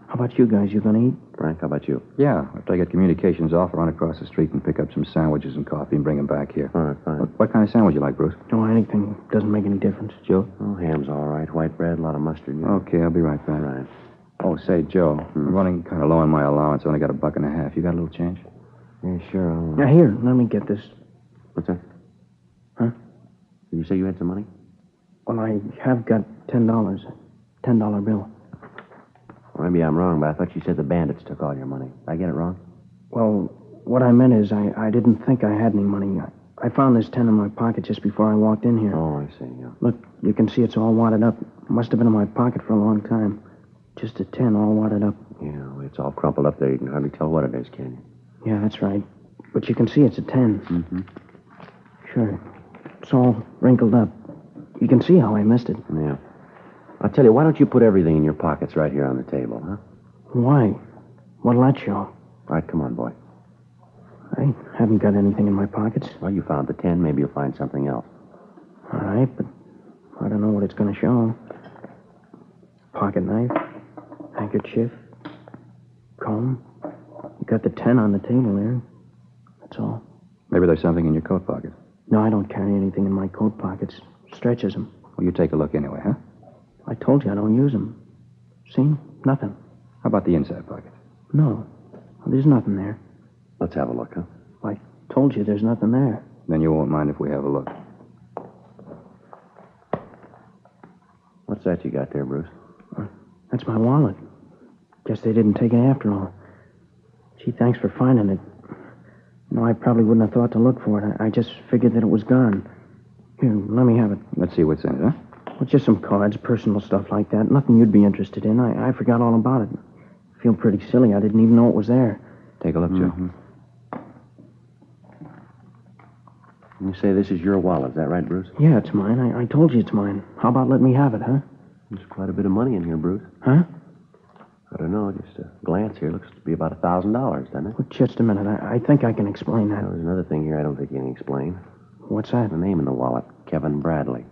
How about you guys? You gonna eat? Frank, how about you? Yeah, after I get communications off, I'll run across the street and pick up some sandwiches and coffee and bring them back here. All right, fine. What kind of sandwich you like, Bruce? No, anything. Doesn't make any difference. Joe? Oh, ham's all right. White bread, a lot of mustard. Yeah. Okay, I'll be right back. Right. Oh, say, Joe, I'm running kind of low on my allowance. I only got $1.50. You got a little change? Yeah, sure. Yeah, here, let me get this. What's that? Huh? Did you say you had some money? Well, I have got $10. $10 bill. Well, maybe I'm wrong, but I thought you said the bandits took all your money. Did I get it wrong? Well, what I meant is I didn't think I had any money. I found this 10 in my pocket just before I walked in here. Oh, I see, yeah. Look, you can see it's all wadded up. It must have been in my pocket for a long time. Just a 10 all wadded up. Yeah, it's all crumpled up there. You can hardly tell what it is, can you? Yeah, that's right. But you can see it's a 10. Mm-hmm. Sure. It's all wrinkled up. You can see how I missed it. Yeah. I'll tell you, why don't you put everything in your pockets right here on the table, huh? Why? What'll that show? All right, come on, boy. I haven't got anything in my pockets. Well, you found the 10. Maybe you'll find something else. All right, but I don't know what it's going to show. Pocket knife, handkerchief, comb. You got the 10 on the table there. That's all. Maybe there's something in your coat pocket. No, I don't carry anything in my coat pockets. Stretches them. Well, you take a look anyway, huh? I told you I don't use them. See? Nothing. How about the inside pocket? No. There's nothing there. Let's have a look, huh? I told you there's nothing there. Then you won't mind if we have a look. What's that you got there, Bruce? That's my wallet. Guess they didn't take it after all. Gee, thanks for finding it. No, I probably wouldn't have thought to look for it. I just figured that it was gone. Here, let me have it. Let's see what's in it, huh? Well, just some cards, personal stuff like that. Nothing you'd be interested in. I forgot all about it. I feel pretty silly. I didn't even know it was there. Take a look, Joe. You say this is your wallet, is that right, Bruce? Yeah, it's mine. I told you it's mine. How about letting me have it, huh? There's quite a bit of money in here, Bruce. Huh? I don't know, just a glance here. Looks to be about $1,000, doesn't it? Well, just a minute. I think I can explain that. Well, there's another thing here I don't think you can explain. What's that? The name in the wallet, Kevin Bradley.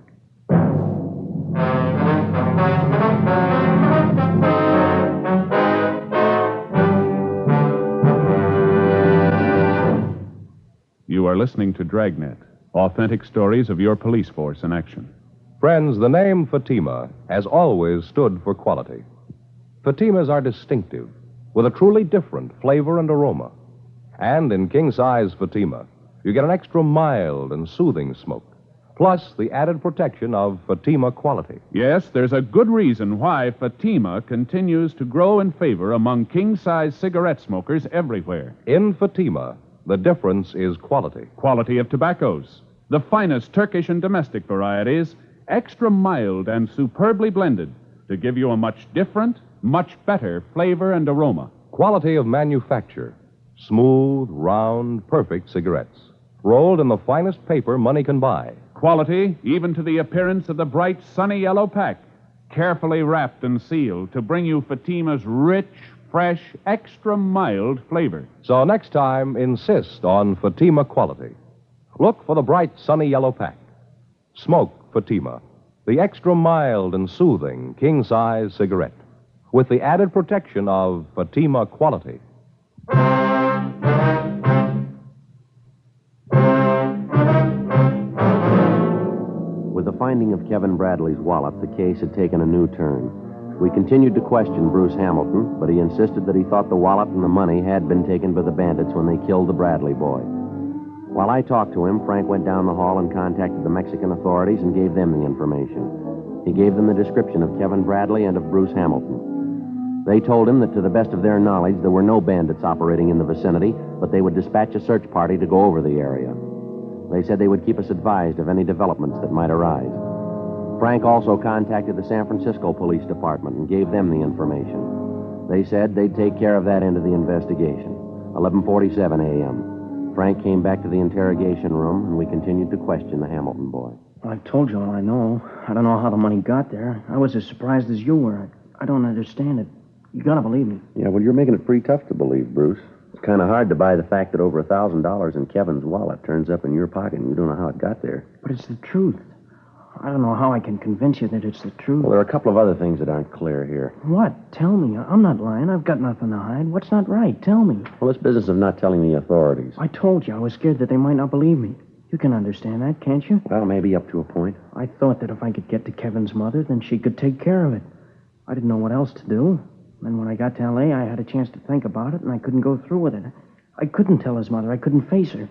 You are listening to Dragnet, authentic stories of your police force in action. Friends, the name Fatima has always stood for quality. Fatimas are distinctive, with a truly different flavor and aroma. And in king-size Fatima, you get an extra mild and soothing smoke, plus the added protection of Fatima quality. Yes, there's a good reason why Fatima continues to grow in favor among king-size cigarette smokers everywhere. In Fatima, the difference is quality. Quality of tobaccos, the finest Turkish and domestic varieties, extra mild and superbly blended to give you a much different, much better flavor and aroma. Quality of manufacture. Smooth, round, perfect cigarettes. Rolled in the finest paper money can buy. Quality, even to the appearance of the bright, sunny yellow pack. Carefully wrapped and sealed to bring you Fatima's rich, fresh, extra mild flavor. So next time, insist on Fatima quality. Look for the bright, sunny yellow pack. Smoke Fatima, the extra mild and soothing king-size cigarette, with the added protection of Fatima quality. With the finding of Kevin Bradley's wallet, the case had taken a new turn. We continued to question Bruce Hamilton, but he insisted that he thought the wallet and the money had been taken by the bandits when they killed the Bradley boy. While I talked to him, Frank went down the hall and contacted the Mexican authorities and gave them the information. He gave them the description of Kevin Bradley and of Bruce Hamilton. They told him that to the best of their knowledge, there were no bandits operating in the vicinity, but they would dispatch a search party to go over the area. They said they would keep us advised of any developments that might arise. Frank also contacted the San Francisco Police Department and gave them the information. They said they'd take care of that end of the investigation. 11:47 a.m. Frank came back to the interrogation room, and we continued to question the Hamilton boy. Well, I've told you all I know. I don't know how the money got there. I was as surprised as you were. I don't understand it. You gotta believe me. Yeah, well, you're making it pretty tough to believe, Bruce. It's kind of hard to buy the fact that over $1,000 in Kevin's wallet turns up in your pocket and you don't know how it got there. But it's the truth. I don't know how I can convince you that it's the truth. Well, there are a couple of other things that aren't clear here. What? Tell me. I'm not lying. I've got nothing to hide. What's not right? Tell me. Well, this business of not telling the authorities. I told you I was scared that they might not believe me. You can understand that, can't you? Well, maybe up to a point. I thought that if I could get to Kevin's mother, then she could take care of it. I didn't know what else to do. Then when I got to L.A., I had a chance to think about it, and I couldn't go through with it. I couldn't tell his mother. I couldn't face her.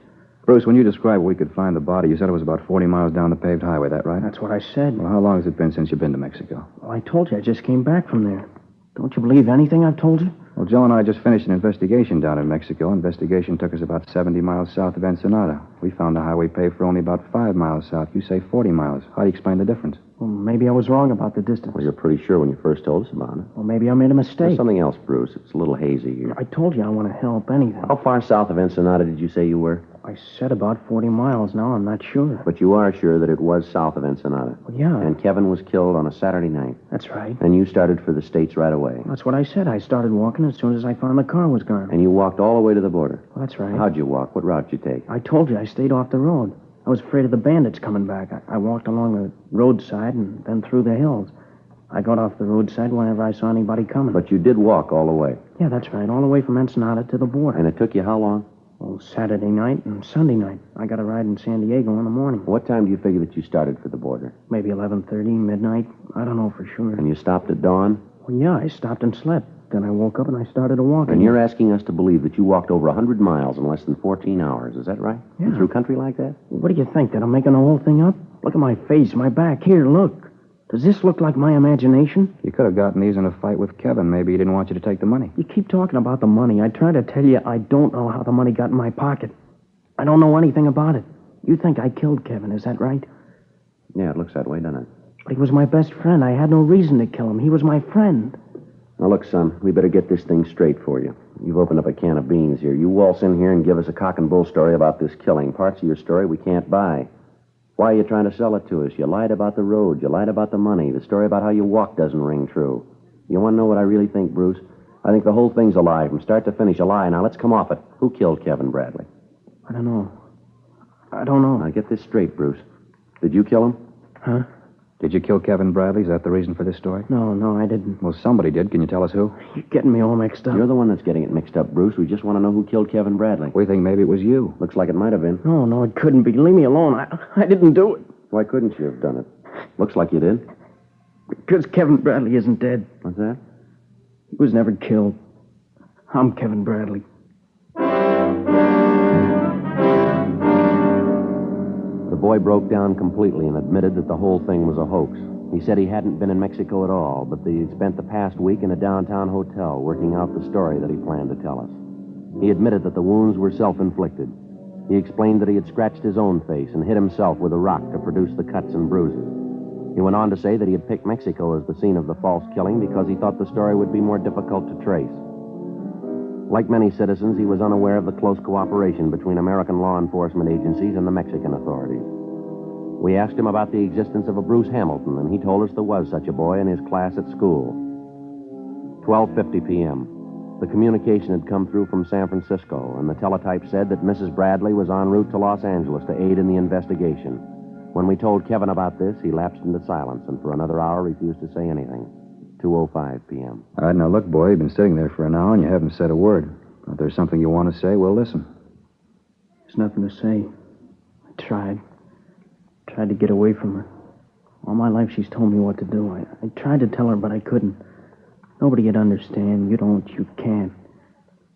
Bruce, when you described where we could find the body, you said it was about 40 miles down the paved highway, that right? That's what I said. Well, how long has it been since you've been to Mexico? Well, I told you I just came back from there. Don't you believe anything I've told you? Well, Joe and I just finished an investigation down in Mexico. Investigation took us about 70 miles south of Ensenada. We found a highway paved for only about 5 miles south. You say 40 miles. How do you explain the difference? Well, maybe I was wrong about the distance. Well, you're pretty sure when you first told us about it. Well, maybe I made a mistake. There's something else, Bruce. It's a little hazy here. I told you I want to help anything. How far south of Ensenada did you say you were? I said about 40 miles. Now I'm not sure. But you are sure that it was south of Ensenada. Well, yeah. And Kevin was killed on a Saturday night. That's right. And you started for the States right away. That's what I said. I started walking as soon as I found the car was gone. And you walked all the way to the border. Well, that's right. How'd you walk? What route did you take? I told you I stayed off the road. I was afraid of the bandits coming back. I walked along the roadside and then through the hills. I got off the roadside whenever I saw anybody coming. But you did walk all the way. Yeah, that's right. All the way from Ensenada to the border. And it took you how long? Well, Saturday night and Sunday night. I got a ride in San Diego in the morning. What time do you figure that you started for the border? Maybe 11:30, midnight. I don't know for sure. And you stopped at dawn? Well, yeah, I stopped and slept. Then I woke up and I started to walk. And you're asking us to believe that you walked over 100 miles in less than 14 hours. Is that right? Yeah. Through country like that? What do you think, that I'm making the whole thing up? Look at my face, my back. Here, look. Does this look like my imagination? You could have gotten these in a fight with Kevin. Maybe he didn't want you to take the money. You keep talking about the money. I try to tell you I don't know how the money got in my pocket. I don't know anything about it. You think I killed Kevin, is that right? Yeah, it looks that way, doesn't it? But he was my best friend. I had no reason to kill him. He was my friend. Now, look, son, we better get this thing straight for you. You've opened up a can of beans here. You waltz in here and give us a cock and bull story about this killing. Parts of your story we can't buy. Why are you trying to sell it to us? You lied about the road. You lied about the money. The story about how you walked doesn't ring true. You want to know what I really think, Bruce? I think the whole thing's a lie, from start to finish, a lie. Now, let's come off it. Who killed Kevin Bradley? I don't know. I don't know. Now, get this straight, Bruce. Did you kill him? Huh? Did you kill Kevin Bradley? Is that the reason for this story? No, I didn't. Well, somebody did. Can you tell us who? You're getting me all mixed up. You're the one that's getting it mixed up, Bruce. We just want to know who killed Kevin Bradley. We think maybe it was you. Looks like it might have been. No, it couldn't be. Leave me alone. I didn't do it. Why couldn't you have done it? Looks like you did. Because Kevin Bradley isn't dead. What's that? He was never killed. I'm Kevin Bradley. The boy broke down completely and admitted that the whole thing was a hoax. He said he hadn't been in Mexico at all, but that he'd spent the past week in a downtown hotel working out the story that he planned to tell us. He admitted that the wounds were self-inflicted. He explained that he had scratched his own face and hit himself with a rock to produce the cuts and bruises. He went on to say that he had picked Mexico as the scene of the false killing because he thought the story would be more difficult to trace. Like many citizens, he was unaware of the close cooperation between American law enforcement agencies and the Mexican authorities. We asked him about the existence of a Bruce Hamilton, and he told us there was such a boy in his class at school. 12:50 p.m. The communication had come through from San Francisco, and the teletype said that Mrs. Bradley was en route to Los Angeles to aid in the investigation. When we told Kevin about this, he lapsed into silence and for another hour refused to say anything. 2:05 p.m. All right, now look, boy, you've been sitting there for an hour and you haven't said a word. If there's something you want to say, we'll listen. There's nothing to say. I tried to get away from her. All my life she's told me what to do. I tried to tell her, but I couldn't. Nobody would understand. You don't, you can't.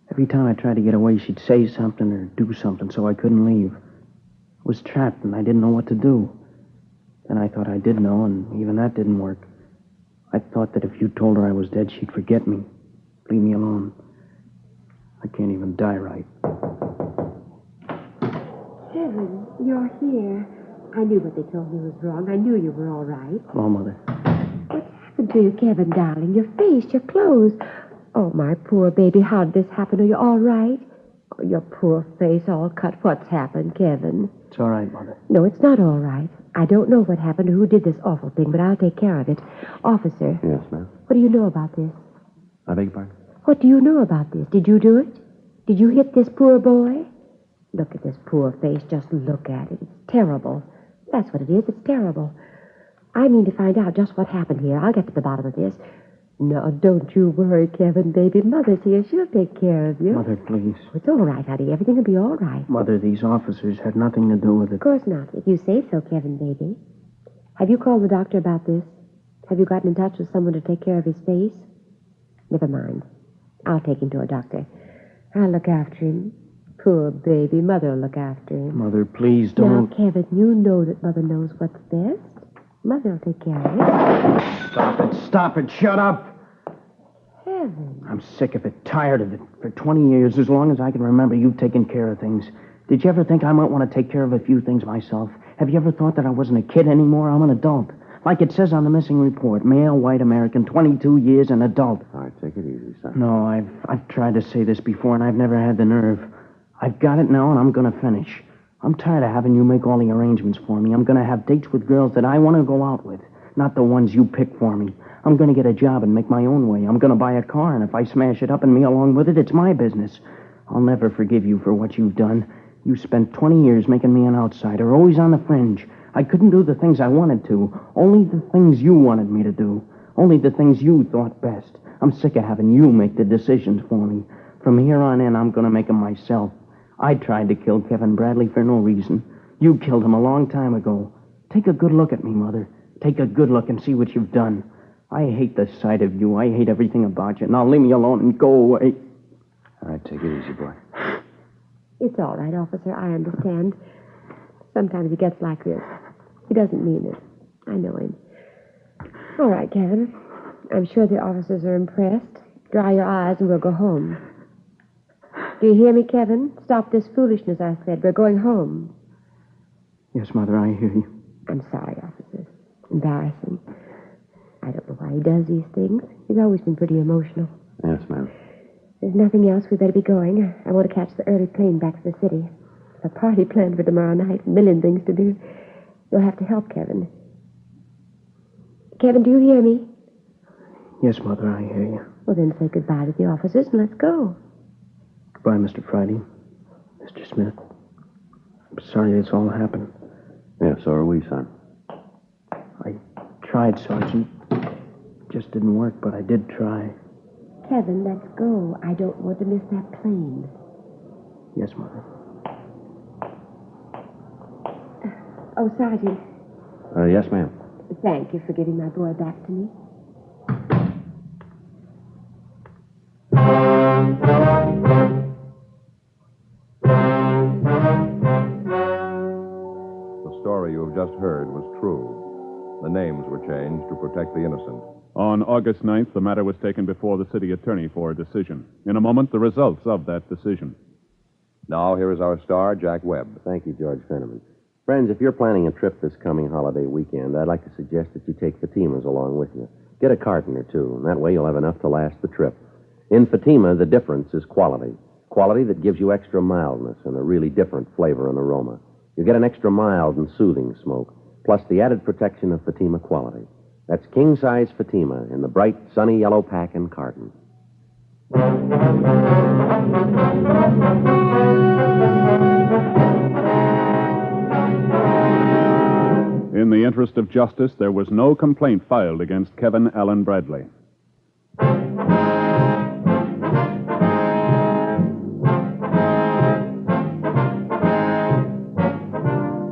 Every time I tried to get away, she'd say something or do something, so I couldn't leave. I was trapped, and I didn't know what to do. Then I thought I did know, and even that didn't work. I thought that if you told her I was dead, she'd forget me. Leave me alone. I can't even die right. Kevin, you're here. I knew what they told me was wrong. I knew you were all right. Hello, Mother. What happened to you, Kevin, darling? Your face, your clothes. Oh, my poor baby, how did this happen? Are you all right? Oh, your poor face all cut. What's happened, Kevin? It's all right, Mother. No, it's not all right. I don't know what happened or who did this awful thing, but I'll take care of it. Officer. Yes, ma'am. What do you know about this? I beg your pardon? What do you know about this? Did you do it? Did you hit this poor boy? Look at this poor face. Just look at it. It's terrible. That's what it is. It's terrible. I mean to find out just what happened here. I'll get to the bottom of this. No, don't you worry, Kevin, baby. Mother's here. She'll take care of you. Mother, please. It's all right, honey. Everything will be all right. Mother, these officers had nothing to do with it. Of course not. If you say so, Kevin, baby. Have you called the doctor about this? Have you gotten in touch with someone to take care of his face? Never mind. I'll take him to a doctor. I'll look after him. Poor baby. Mother'll look after him. Mother, please don't. Now, Kevin, you know that Mother knows what's best. Mother'll take care of it. Stop it. Shut up. Kevin. I'm sick of it, tired of it. For 20 years, as long as I can remember, you've taken care of things. Did you ever think I might want to take care of a few things myself? Have you ever thought that I wasn't a kid anymore? I'm an adult. Like it says on the missing report, male, white American, 22 years, an adult. All right, take it easy, son. No, I've tried to say this before, and I've never had the nerve. I've got it now, and I'm going to finish. I'm tired of having you make all the arrangements for me. I'm going to have dates with girls that I want to go out with, not the ones you pick for me. I'm going to get a job and make my own way. I'm going to buy a car, and if I smash it up and me along with it, it's my business. I'll never forgive you for what you've done. You spent 20 years making me an outsider, always on the fringe. I couldn't do the things I wanted to, only the things you wanted me to do, only the things you thought best. I'm sick of having you make the decisions for me. From here on in, I'm going to make them myself. I tried to kill Kevin Bradley for no reason. You killed him a long time ago. Take a good look at me, Mother. Take a good look and see what you've done. I hate the sight of you. I hate everything about you. Now leave me alone and go away. All right, take it easy, boy. It's all right, officer. I understand. Sometimes he gets like this. He doesn't mean it. I know him. All right, Kevin. I'm sure the officers are impressed. Dry your eyes and we'll go home. Do you hear me, Kevin? Stop this foolishness, I said. We're going home. Yes, Mother, I hear you. I'm sorry, officer. Embarrassing. I don't know why he does these things. He's always been pretty emotional. Yes, ma'am. There's nothing else. We better be going. I want to catch the early plane back to the city. A party planned for tomorrow night. A million things to do. You'll have to help Kevin. Kevin, do you hear me? Yes, Mother, I hear you. Well, then say goodbye to the officers and let's go. Goodbye, Mr. Friday. Mr. Smith. I'm sorry this all happened. Yeah, so are we, son. I tried, Sergeant. Just didn't work, but I did try. Kevin, let's go. I don't want to miss that plane. Yes, Mother. Oh, Sergeant. Yes, ma'am. Thank you for giving my boy back to me. The story you have just heard was true. The names were changed to protect the innocent. On August 9th, the matter was taken before the city attorney for a decision. In a moment, the results of that decision. Now, here is our star, Jack Webb. Thank you, George Fenneman. Friends, if you're planning a trip this coming holiday weekend, I'd like to suggest that you take Fatima's along with you. Get a carton or two, and that way you'll have enough to last the trip. In Fatima, the difference is quality. Quality that gives you extra mildness and a really different flavor and aroma. You get an extra mild and soothing smoke, plus the added protection of Fatima quality. That's king-size Fatima in the bright, sunny yellow pack and carton. In the interest of justice, there was no complaint filed against Kevin Allen Bradley.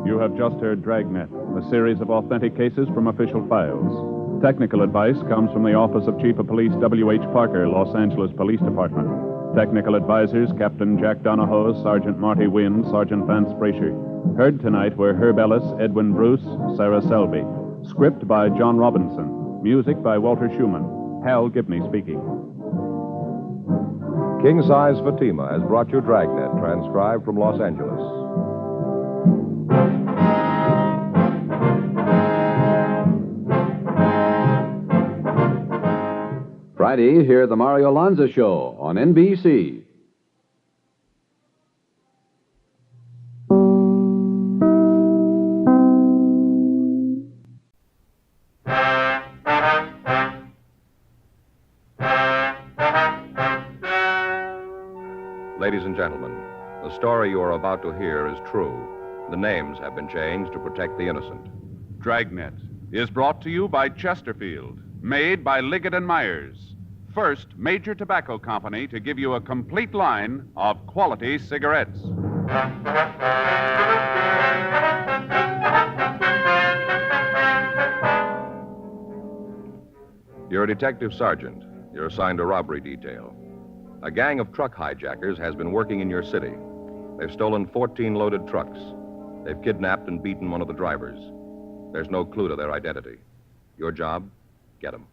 You have just heard Dragnet, a series of authentic cases from official files. Technical advice comes from the Office of Chief of Police W.H. Parker, Los Angeles Police Department. Technical advisors, Captain Jack Donahoe, Sergeant Marty Wynn, Sergeant Vance Brasher. Heard tonight were Herb Ellis, Edwin Bruce, Sarah Selby. Script by John Robinson. Music by Walter Schumann. Hal Gibney speaking. King Size Fatima has brought you Dragnet, transcribed from Los Angeles. Friday, hear the Mario Lanza Show on NBC. Ladies and gentlemen, the story you are about to hear is true. The names have been changed to protect the innocent. Dragnet is brought to you by Chesterfield, made by Liggett and Myers. First major tobacco company to give you a complete line of quality cigarettes. You're a detective sergeant. You're assigned a robbery detail. A gang of truck hijackers has been working in your city. They've stolen 14 loaded trucks. They've kidnapped and beaten one of the drivers. There's no clue to their identity. Your job? Get them.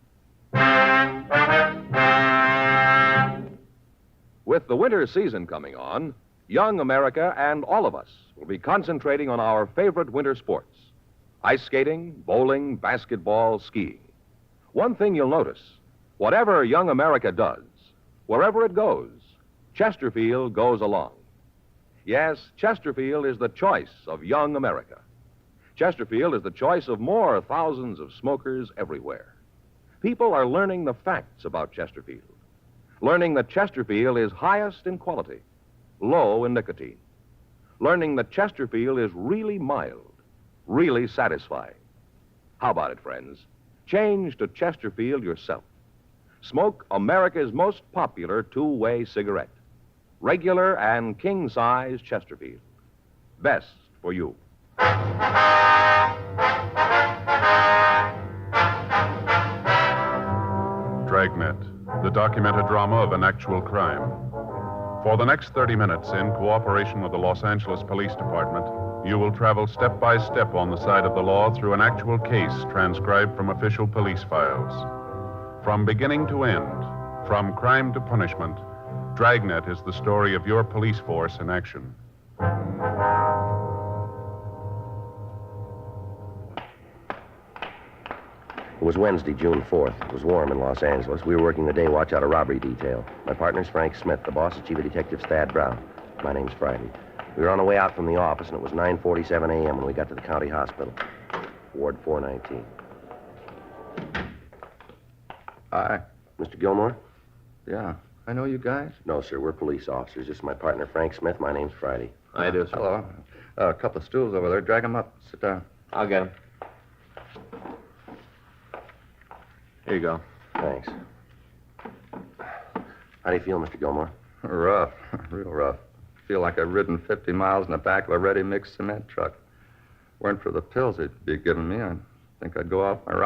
the winter season coming on, young America and all of us will be concentrating on our favorite winter sports: ice skating, bowling, basketball, skiing. One thing you'll notice: whatever young America does, wherever it goes, Chesterfield goes along. Yes, Chesterfield is the choice of young America. Chesterfield is the choice of more thousands of smokers everywhere. People are learning the facts about Chesterfield, learning that Chesterfield is highest in quality, low in nicotine, learning that Chesterfield is really mild, really satisfying. How about it, friends? Change to Chesterfield yourself. Smoke America's most popular two-way cigarette. Regular and king-size Chesterfield. Best for you. Dragnet, the documented drama of an actual crime. For the next 30 minutes, in cooperation with the Los Angeles Police Department, you will travel step by step on the side of the law through an actual case transcribed from official police files. From beginning to end, from crime to punishment, Dragnet is the story of your police force in action. It was Wednesday, June 4th. It was warm in Los Angeles. We were working the day watch out a robbery detail. My partner's Frank Smith. The boss is Chief Detective Thad Brown. My name's Friday. We were on the way out from the office, and it was 9:47 a.m. when we got to the county hospital. Ward 419. Hi. Mr. Gilmore? Yeah. I know you guys. No, sir. We're police officers. This is my partner, Frank Smith. My name's Friday. I do, sir. Hello. A couple of stools over there. Drag them up. Sit down. I'll get him. Here you go. Thanks. How do you feel, Mr. Gilmore? Rough. Real rough. Feel like I've ridden 50 miles in the back of a ready-mix cement truck. Weren't for the pills they'd be giving me, I think I'd go off my rocker.